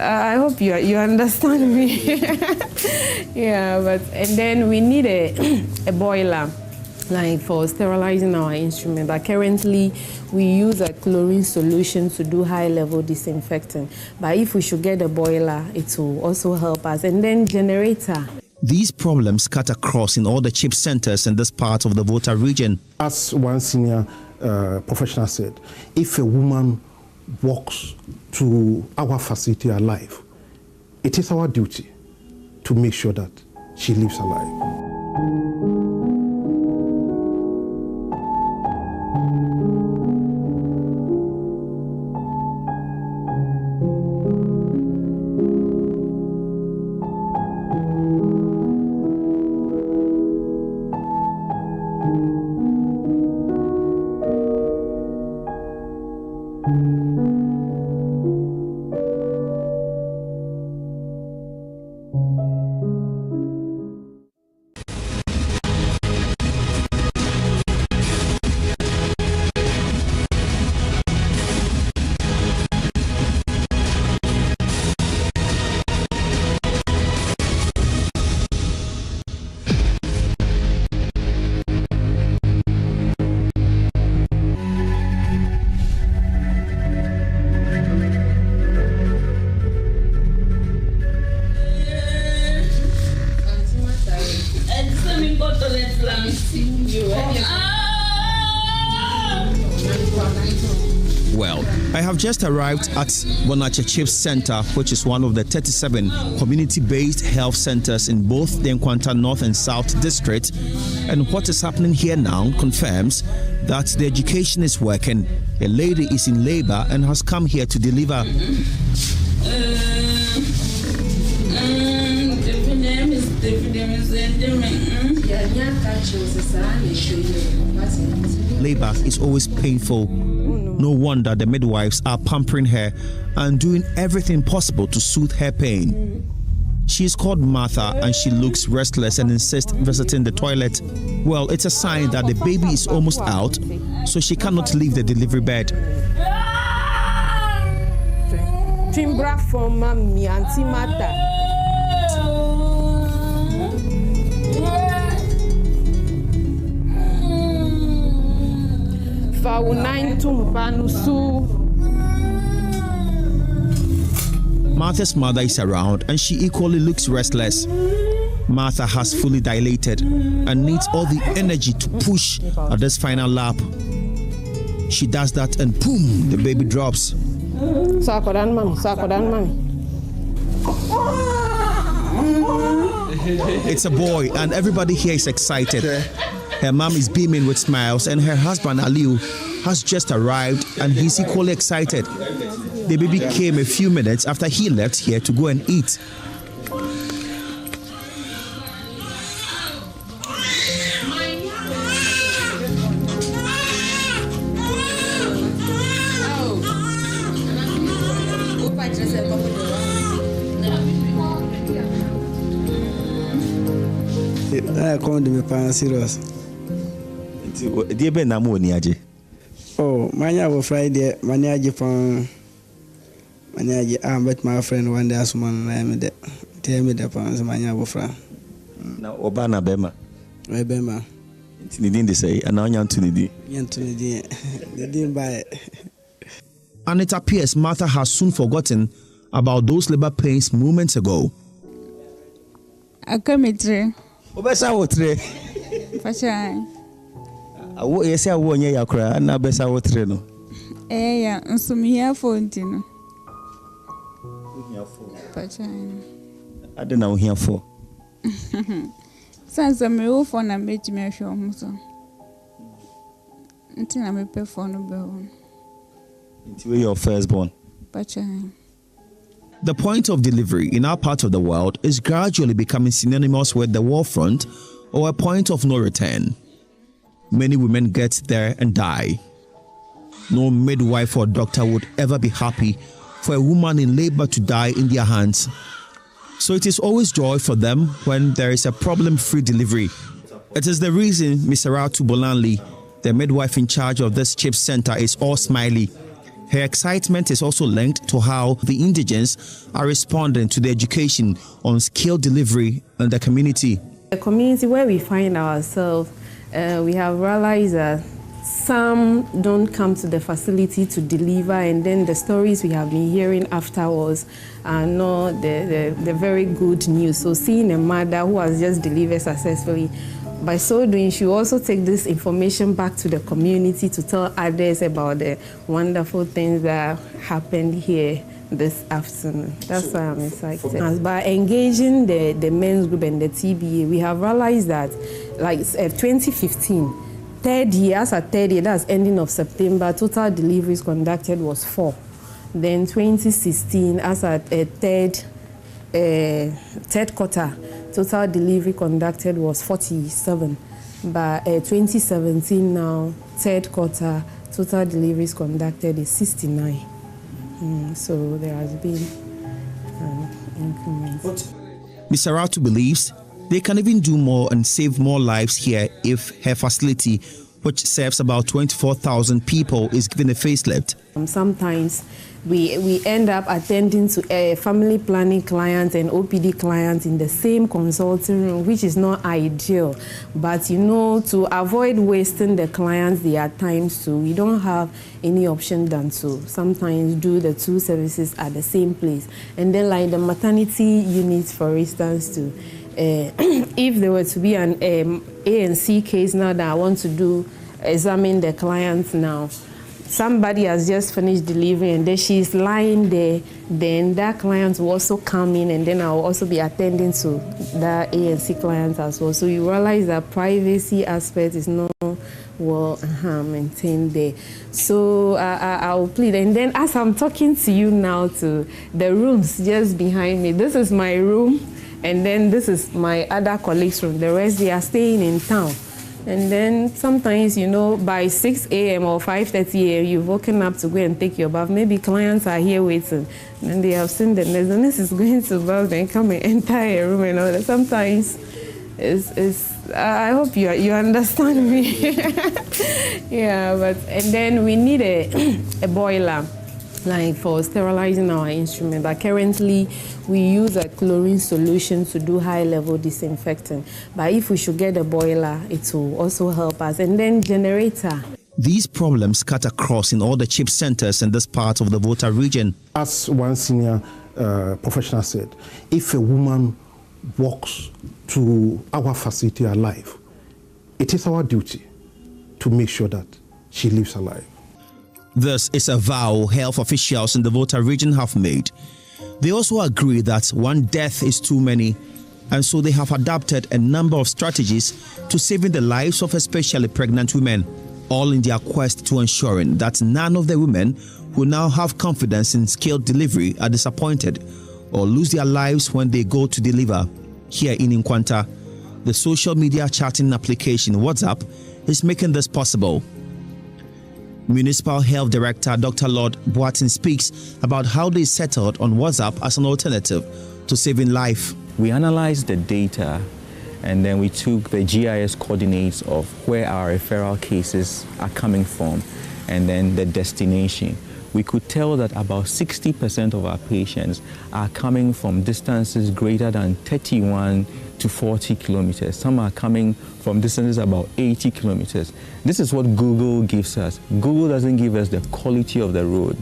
I hope you understand me. Yeah, and then we need a boiler, like for sterilizing our instrument. But currently, we use a chlorine solution to do high-level disinfecting. But if we should get a boiler, it will also help us. And then generator. These problems cut across in all the CHIP centers in this part of the Volta region. As one senior professional said, if a woman walks to our facility alive, it is our duty to make sure that she lives alive. Well, I have just arrived at Bonache Chief Center, which is one of the 37 community-based health centers in both the Nkwanta North and South District. And what is happening here now confirms that the education is working. A lady is in labor and has come here to deliver. Labor is always painful. No wonder the midwives are pampering her and doing everything possible to soothe her pain. She is called Martha and she looks restless and insists visiting the toilet. Well, it's a sign that the baby is almost out, so she cannot leave the delivery bed. Twimbra from Mammy, Auntie Martha. Martha's mother is around and she equally looks restless. Martha has fully dilated and needs all the energy to push at this final lap. She does that and boom, the baby drops. It's a boy and everybody here is excited. Her mom is beaming with smiles and her husband Aliu has just arrived and he's equally excited. The baby came a few minutes after he left here to go and eat. I come to me pan serious. Dear Ben Namoniaje. Oh, manya was Friday, mania Agyapong. Mania, but my friend one day as man, I made it. Tell me the pounds, mania wofra. Now, Obana Bema. Bema. It's needing to say, and now Yantunidi. Yantunidi. They didn't buy it. And it appears Martha has soon forgotten about those labor pains moments ago. I come at 3. Obesa wotre. Fachai. Awo yesi awo nye yakura na besa wotre no. Ya, nsumi here phone tino. Fachai. Ade na here for. Sansa me wo phone na meji me hwe omo so. Nti na me pe phone be ho. Nti we your firstborn. Fachai. The point of delivery in our part of the world is gradually becoming synonymous with the war front or a point of no return. Many women get there and die. No midwife or doctor would ever be happy for a woman in labor to die in their hands. So it is always joy for them when there is a problem-free delivery. It is the reason Ms. Aratu Bolanli, the midwife in charge of this CHIP center, is all smiley. Her excitement is also linked to how the indigents are responding to the education on skilled delivery in the community. The community where we find ourselves, we have realized that some don't come to the facility to deliver, and then the stories we have been hearing afterwards are not the very good news. So seeing a mother who has just delivered successfully, by so doing, she will also take this information back to the community to tell others about the wonderful things that happened here this afternoon. That's why I'm excited. By engaging the men's group and the TBA, we have realized that, like 2015, third year, that's ending of September, total deliveries conducted was 4. Then 2016, as at third quarter, total delivery conducted was 47. By 2017 now, third quarter, total deliveries conducted is 69. So there has been an increment. Ms. Aratu believes they can even do more and save more lives here if her facility, which serves about 24,000 people, is given a facelift. Sometimes we end up attending to family planning clients and OPD clients in the same consulting room, which is not ideal. But to avoid wasting the clients their time, so we don't have any option than to sometimes do the 2 services at the same place. And then like the maternity units, for instance, too. If there were to be an A and C case now that I want to examine the clients now, somebody has just finished delivery and then she's lying there, then that client will also come in, and then I'll also be attending to that A and C clients as well. So you realize that privacy aspect is not well maintained there. So I'll plead. And then as I'm talking to you now, to the rooms just behind me, this is my room, and then this is my other colleagues' room. The rest, they are staying in town. And then sometimes, by 6 a.m. or 5:30 a.m., you've woken up to go and take your bath. Maybe clients are here waiting, and they have seen the nurse. The nurse is going to bath and come and enter a room and all that. Sometimes, I hope you understand me. Yeah, and then we need a boiler, like for sterilizing our instrument. But currently, we use a chlorine solution to do high-level disinfecting. But if we should get a boiler, it will also help us. And then generator. These problems cut across in all the CHIP centers in this part of the Volta region. As one senior professional said, if a woman walks to our facility alive, it is our duty to make sure that she lives alive. This is a vow health officials in the Volta region have made. They also agree that one death is too many, and so they have adopted a number of strategies to saving the lives of especially pregnant women, all in their quest to ensuring that none of the women who now have confidence in skilled delivery are disappointed or lose their lives when they go to deliver. Here in Nkwanta, the social media chatting application WhatsApp is making this possible. Municipal Health Director Dr. Lord Boatin speaks about how they settled on WhatsApp as an alternative to saving life. We analyzed the data and then we took the GIS coordinates of where our referral cases are coming from and then the destination. We could tell that about 60% of our patients are coming from distances greater than 31 to 40 kilometers. Some are coming from distances about 80 kilometers. This is what Google gives us. Google doesn't give us the quality of the road,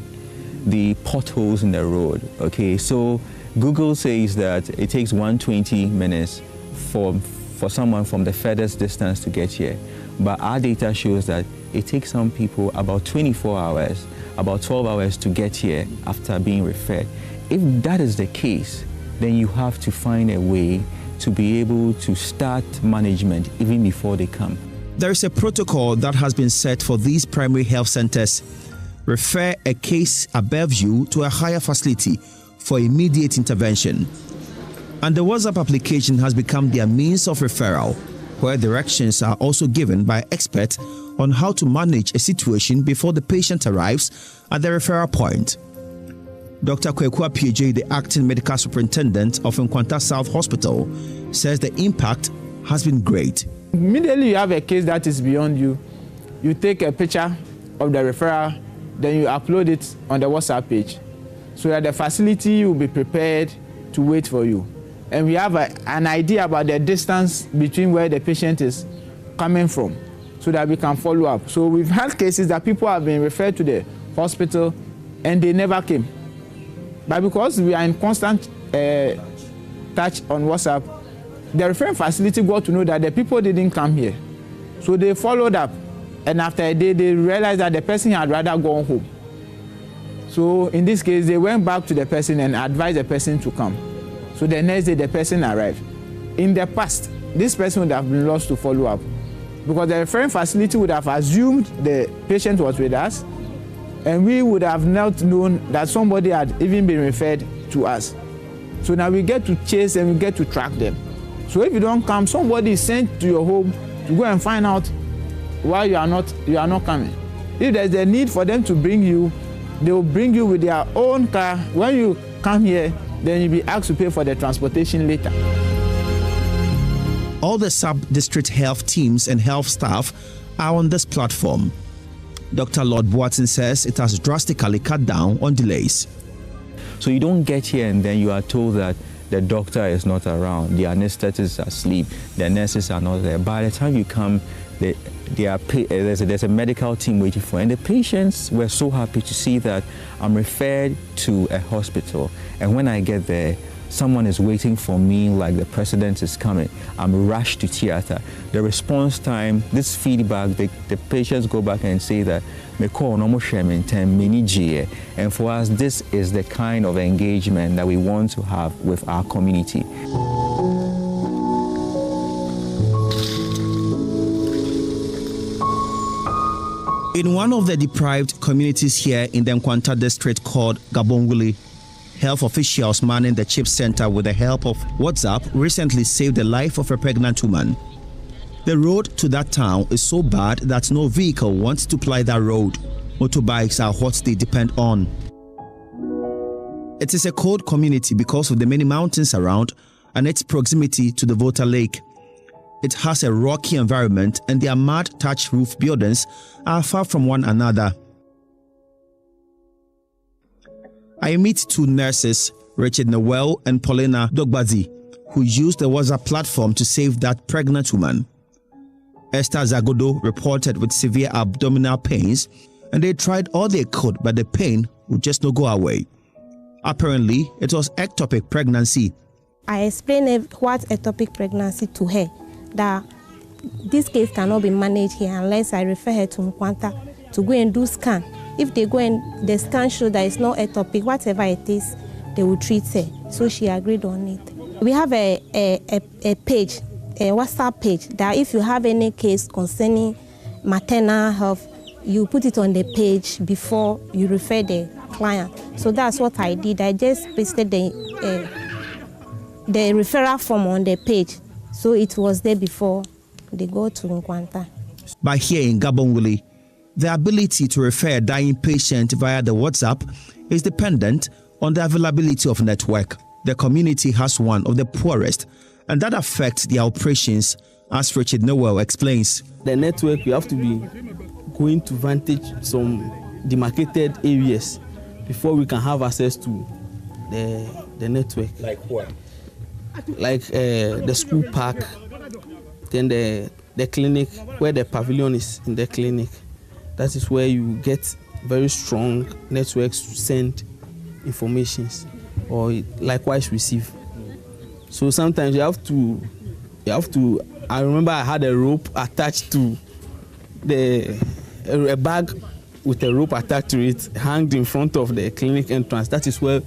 the potholes in the road, okay? So Google says that it takes 120 minutes for someone from the furthest distance to get here. But our data shows that it takes some people about 24 hours, about 12 hours to get here after being referred. If that is the case, then you have to find a way to be able to start management even before they come. There is a protocol that has been set for these primary health centers. Refer a case above you to a higher facility for immediate intervention. And the WhatsApp application has become their means of referral, where directions are also given by experts on how to manage a situation before the patient arrives at the referral point. Dr. Kutu Acheampong, the acting medical superintendent of Nkwanta South Hospital, says the impact has been great. Immediately you have a case that is beyond you, you take a picture of the referral, then you upload it on the WhatsApp page so that the facility will be prepared to wait for you. And we have an idea about the distance between where the patient is coming from so that we can follow up. So we've had cases that people have been referred to the hospital and they never came. But because we are in constant touch on WhatsApp, the referring facility got to know that the people didn't come here. So they followed up, and after a day, they realized that the person had rather gone home. So in this case, they went back to the person and advised the person to come. So the next day, the person arrived. In the past, this person would have been lost to follow up because the referring facility would have assumed the patient was with us, and we would have not known that somebody had even been referred to us. So now we get to chase and we get to track them. So if you don't come, somebody is sent to your home to go and find out why you are not coming. If there's a need for them to bring you, they will bring you with their own car. When you come here, then you'll be asked to pay for the transportation later. All the sub-district health teams and health staff are on this platform. Dr. Lord Boatin says it has drastically cut down on delays. So you don't get here and then you are told that the doctor is not around, the anesthetist is asleep, the nurses are not there. By the time you come, there's a medical team waiting for you. And the patients were so happy to see that I'm referred to a hospital. And when I get there, someone is waiting for me like the president is coming. I'm rushed to theater. The response time, this feedback, the patients go back and say that, and for us, this is the kind of engagement that we want to have with our community. In one of the deprived communities here in the Nkwanta district called Gabonguli, health officials manning the CHIP center with the help of WhatsApp recently saved the life of a pregnant woman. The road to that town is so bad that no vehicle wants to ply that road. Motorbikes are what they depend on. It is a cold community because of the many mountains around and its proximity to the Volta Lake. It has a rocky environment and their mud thatch roof buildings are far from one another. I meet two nurses, Richard Noel and Paulina Dogbazi, who used the WhatsApp platform to save that pregnant woman. Esther Zagodo reported with severe abdominal pains, and they tried all they could, but the pain would just not go away. Apparently, it was ectopic pregnancy. I explained what ectopic pregnancy to her, that this case cannot be managed here unless I refer her to Nkwanta to go and do scan. If they go and the scan show that it's not ectopic, whatever it is, they will treat her. So she agreed on it. We have a page, a WhatsApp page, that if you have any case concerning maternal health, you put it on the page before you refer the client. So that's what I did. I just pasted the referral form on the page. So it was there before they go to Nkwanta. By here in Gabon, the ability to refer a dying patient via the WhatsApp is dependent on the availability of network. The community has one of the poorest, and that affects their operations, as Richard Noel explains. The network, you have to be going to vantage some demarcated areas before we can have access to the network. Like what? Like the school park, then the clinic, where the pavilion is in the clinic. That is where you get very strong networks to send informations or likewise receive. So sometimes you have to, I remember I had a rope attached to a bag with a rope attached to it, hanged in front of the clinic entrance. That is where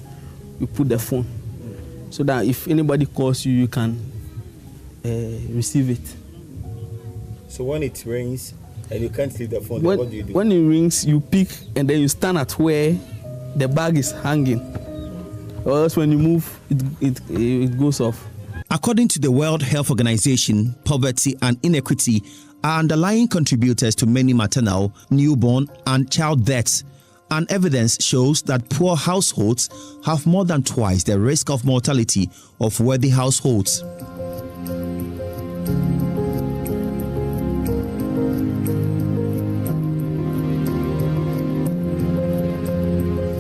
you put the phone, so that if anybody calls you, you can receive it. So when it rings and you can't leave the phone, then what do you do? When it rings, you pick and then you stand at where the bag is hanging. Or else when you move, it goes off. According to the World Health Organization, poverty and inequity are underlying contributors to many maternal, newborn, and child deaths. And evidence shows that poor households have more than twice the risk of mortality of wealthy households.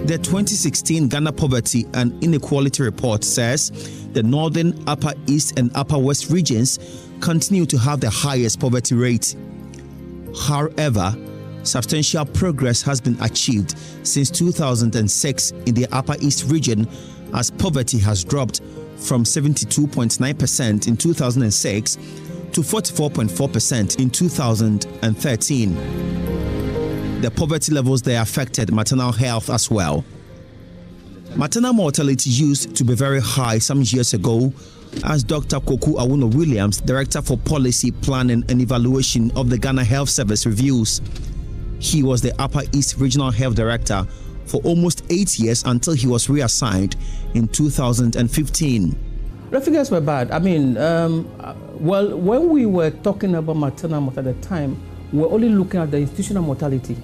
The 2016 Ghana Poverty and Inequality Report says the northern, upper east, and upper west regions continue to have the highest poverty rate. However, substantial progress has been achieved since 2006 in the upper east region, as poverty has dropped from 72.9% in 2006 to 44.4% in 2013. The poverty levels there affected maternal health as well. Maternal mortality used to be very high some years ago, as Dr. Kutu Acheampong, Director for Policy, Planning and Evaluation of the Ghana Health Service, reviews. He was the Upper East Regional Health Director for almost 8 years until he was reassigned in 2015. The figures were bad. I mean, well, when we were talking about maternal mortality at the time, we were only looking at the institutional mortality.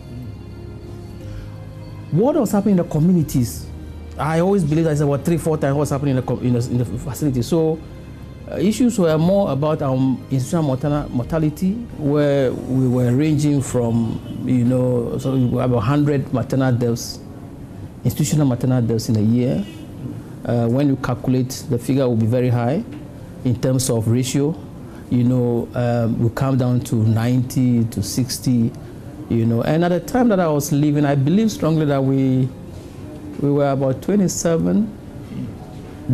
What was happening in the communities? I always believe that it's about 3-4 times what's happening in the facility. So issues were more about institutional mortality, where we were ranging from, so we have 100 maternal deaths, institutional maternal deaths in a year. When you calculate, the figure will be very high in terms of ratio. We come down to 90 to 60, And at the time that I was leaving, I believe strongly that we were about 27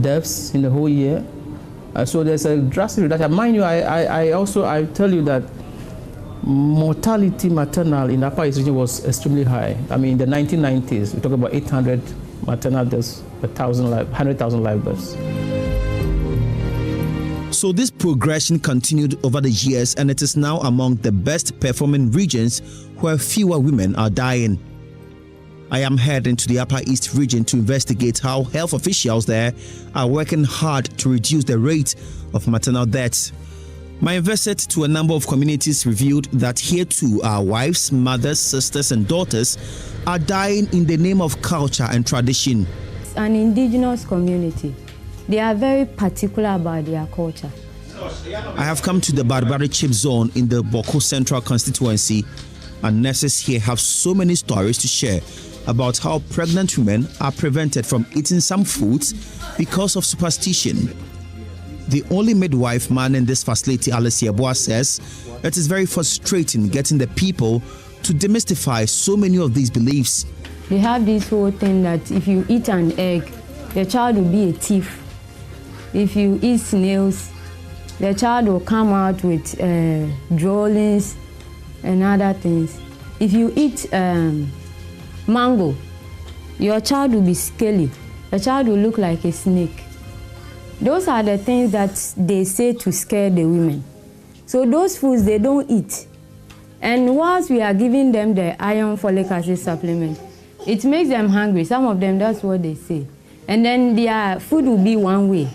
deaths in the whole year. So there's a drastic reduction. Mind you, I tell you that mortality maternal in the Upper East region was extremely high. I mean, in the 1990s, we talk about 800 maternal deaths per 100,000 live births. So this progression continued over the years, and it is now among the best performing regions where fewer women are dying. I am heading to the Upper East region to investigate how health officials there are working hard to reduce the rate of maternal deaths. My visit to a number of communities revealed that here too our wives, mothers, sisters and daughters are dying in the name of culture and tradition. It's an indigenous community. They are very particular about their culture. I have come to the Barbary Chip Zone in the Boko Central constituency, and nurses here have so many stories to share about how pregnant women are prevented from eating some foods because of superstition. The only midwife man in this facility, Alice Yeboah, says it is very frustrating getting the people to demystify so many of these beliefs. They have this whole thing that if you eat an egg, the child will be a thief. If you eat snails, the child will come out with drollings and other things. If you eat mango, your child will be scaly. The child will look like a snake. Those are the things that they say to scare the women. So those foods they don't eat. And whilst we are giving them the iron folic acid supplement, it makes them hungry. Some of them, that's what they say. And then their food will be one way.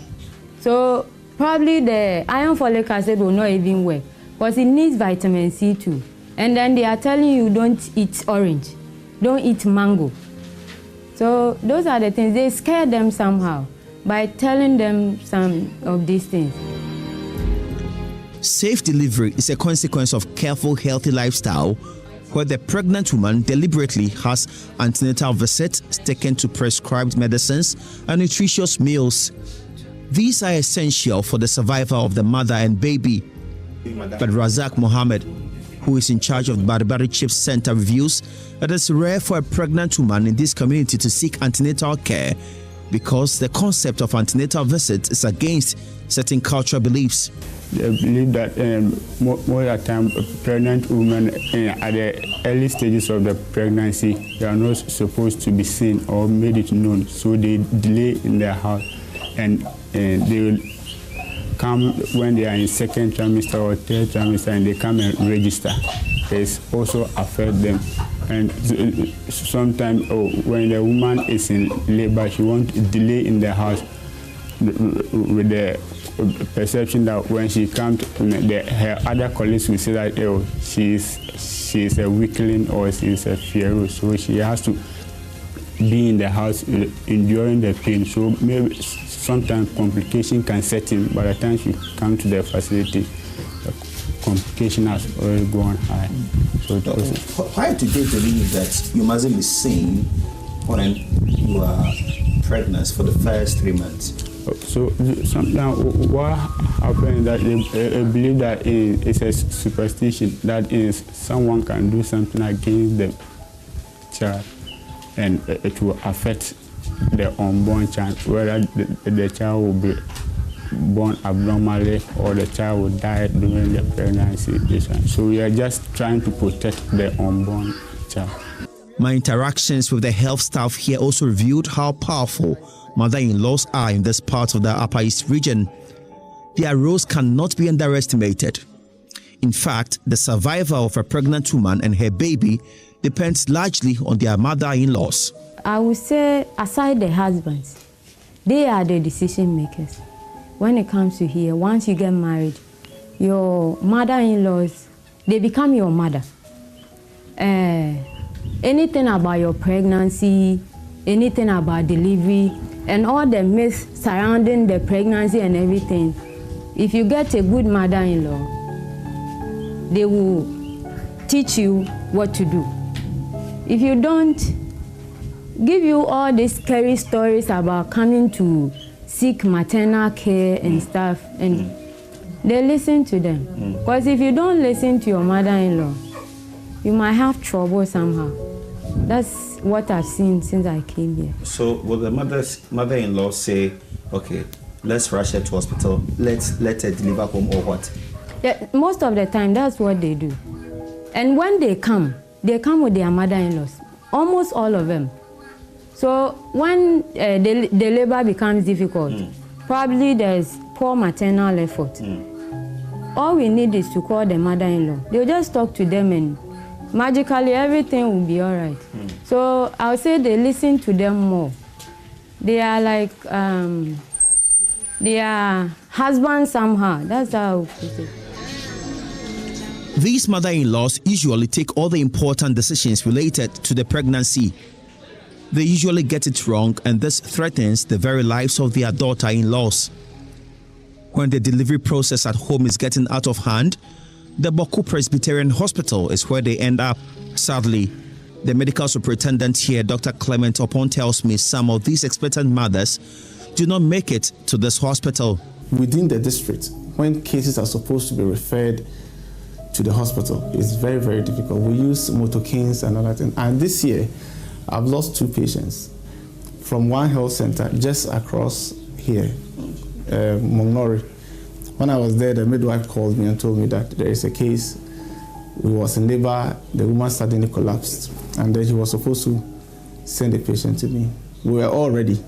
So probably the iron folic acid will not even work because it needs vitamin C too. And then they are telling you don't eat orange, don't eat mango. So those are the things. They scare them somehow by telling them some of these things. Safe delivery is a consequence of careful, healthy lifestyle where the pregnant woman deliberately has antenatal visits, taken to prescribed medicines and nutritious meals. These are essential for the survival of the mother and baby. But Razak Mohammed, who is in charge of the Baribari Chips Center, reviews that it's rare for a pregnant woman in this community to seek antenatal care because the concept of antenatal visits is against certain cultural beliefs. They believe that most of the time, pregnant women at the early stages of the pregnancy, they are not supposed to be seen or made it known, so they delay in their house, and they will come when they are in second trimester or third trimester, and they come and register. It also affect them. And sometimes when the woman is in labor, she wants to delay in the house with the perception that when she comes, her other colleagues will say that she is a weakling or she is a pharaoh, so she has to be in the house enduring the pain. So maybe sometimes complication can set in. By the time she comes to the facility, the complication has already gone high. So why do they believe that you mustn't be seen when you are pregnant for the first 3 months? So sometimes what happens is that they believe that it's a superstition, that is someone can do something against the child and it will affect the unborn child, whether the child will be born abnormally or the child will die during the pregnancy. So we are just trying to protect the unborn child. My interactions with the health staff here also revealed how powerful mother-in-laws are in this part of the Upper East region. Their roles cannot be underestimated. In fact, the survival of a pregnant woman and her baby depends largely on their mother-in-laws. I would say, aside the husbands, they are the decision makers. When it comes to here, once you get married, your mother-in-laws, they become your mother. Anything about your pregnancy, anything about delivery, and all the myths surrounding the pregnancy and everything, if you get a good mother-in-law, they will teach you what to do. If you don't, give you all these scary stories about coming to seek maternal care and stuff, and they listen to them. Because if you don't listen to your mother-in-law, you might have trouble somehow. That's what I've seen since I came here. So will the mother-in-law say, okay, let's rush her to hospital, let her deliver home, or what? Yeah, most of the time, that's what they do. And when they come with their mother-in-laws, almost all of them. So when the labor becomes difficult, probably there's poor maternal effort. All we need is to call the mother-in-law. They'll just talk to them and magically everything will be all right. So I would say they listen to them more. They are like, they are husbands somehow. That's how I would put it. These mother-in-laws usually take all the important decisions related to the pregnancy. They usually get it wrong, and this threatens the very lives of their daughter-in-laws. When the delivery process at home is getting out of hand, the Boku Presbyterian Hospital is where they end up. Sadly, the medical superintendent here, Dr. Clement Opon, tells me some of these expectant mothers do not make it to this hospital. within the district, when cases are supposed to be referred to the hospital, it's very, very difficult. We use motorcanes and other things. And this year, I've lost 2 patients from one health center just across here, Mongnori. When I was there, the midwife called me and told me that there is a case. We was in labor, the woman suddenly collapsed, and then he was supposed to send the patient to me. We were all ready.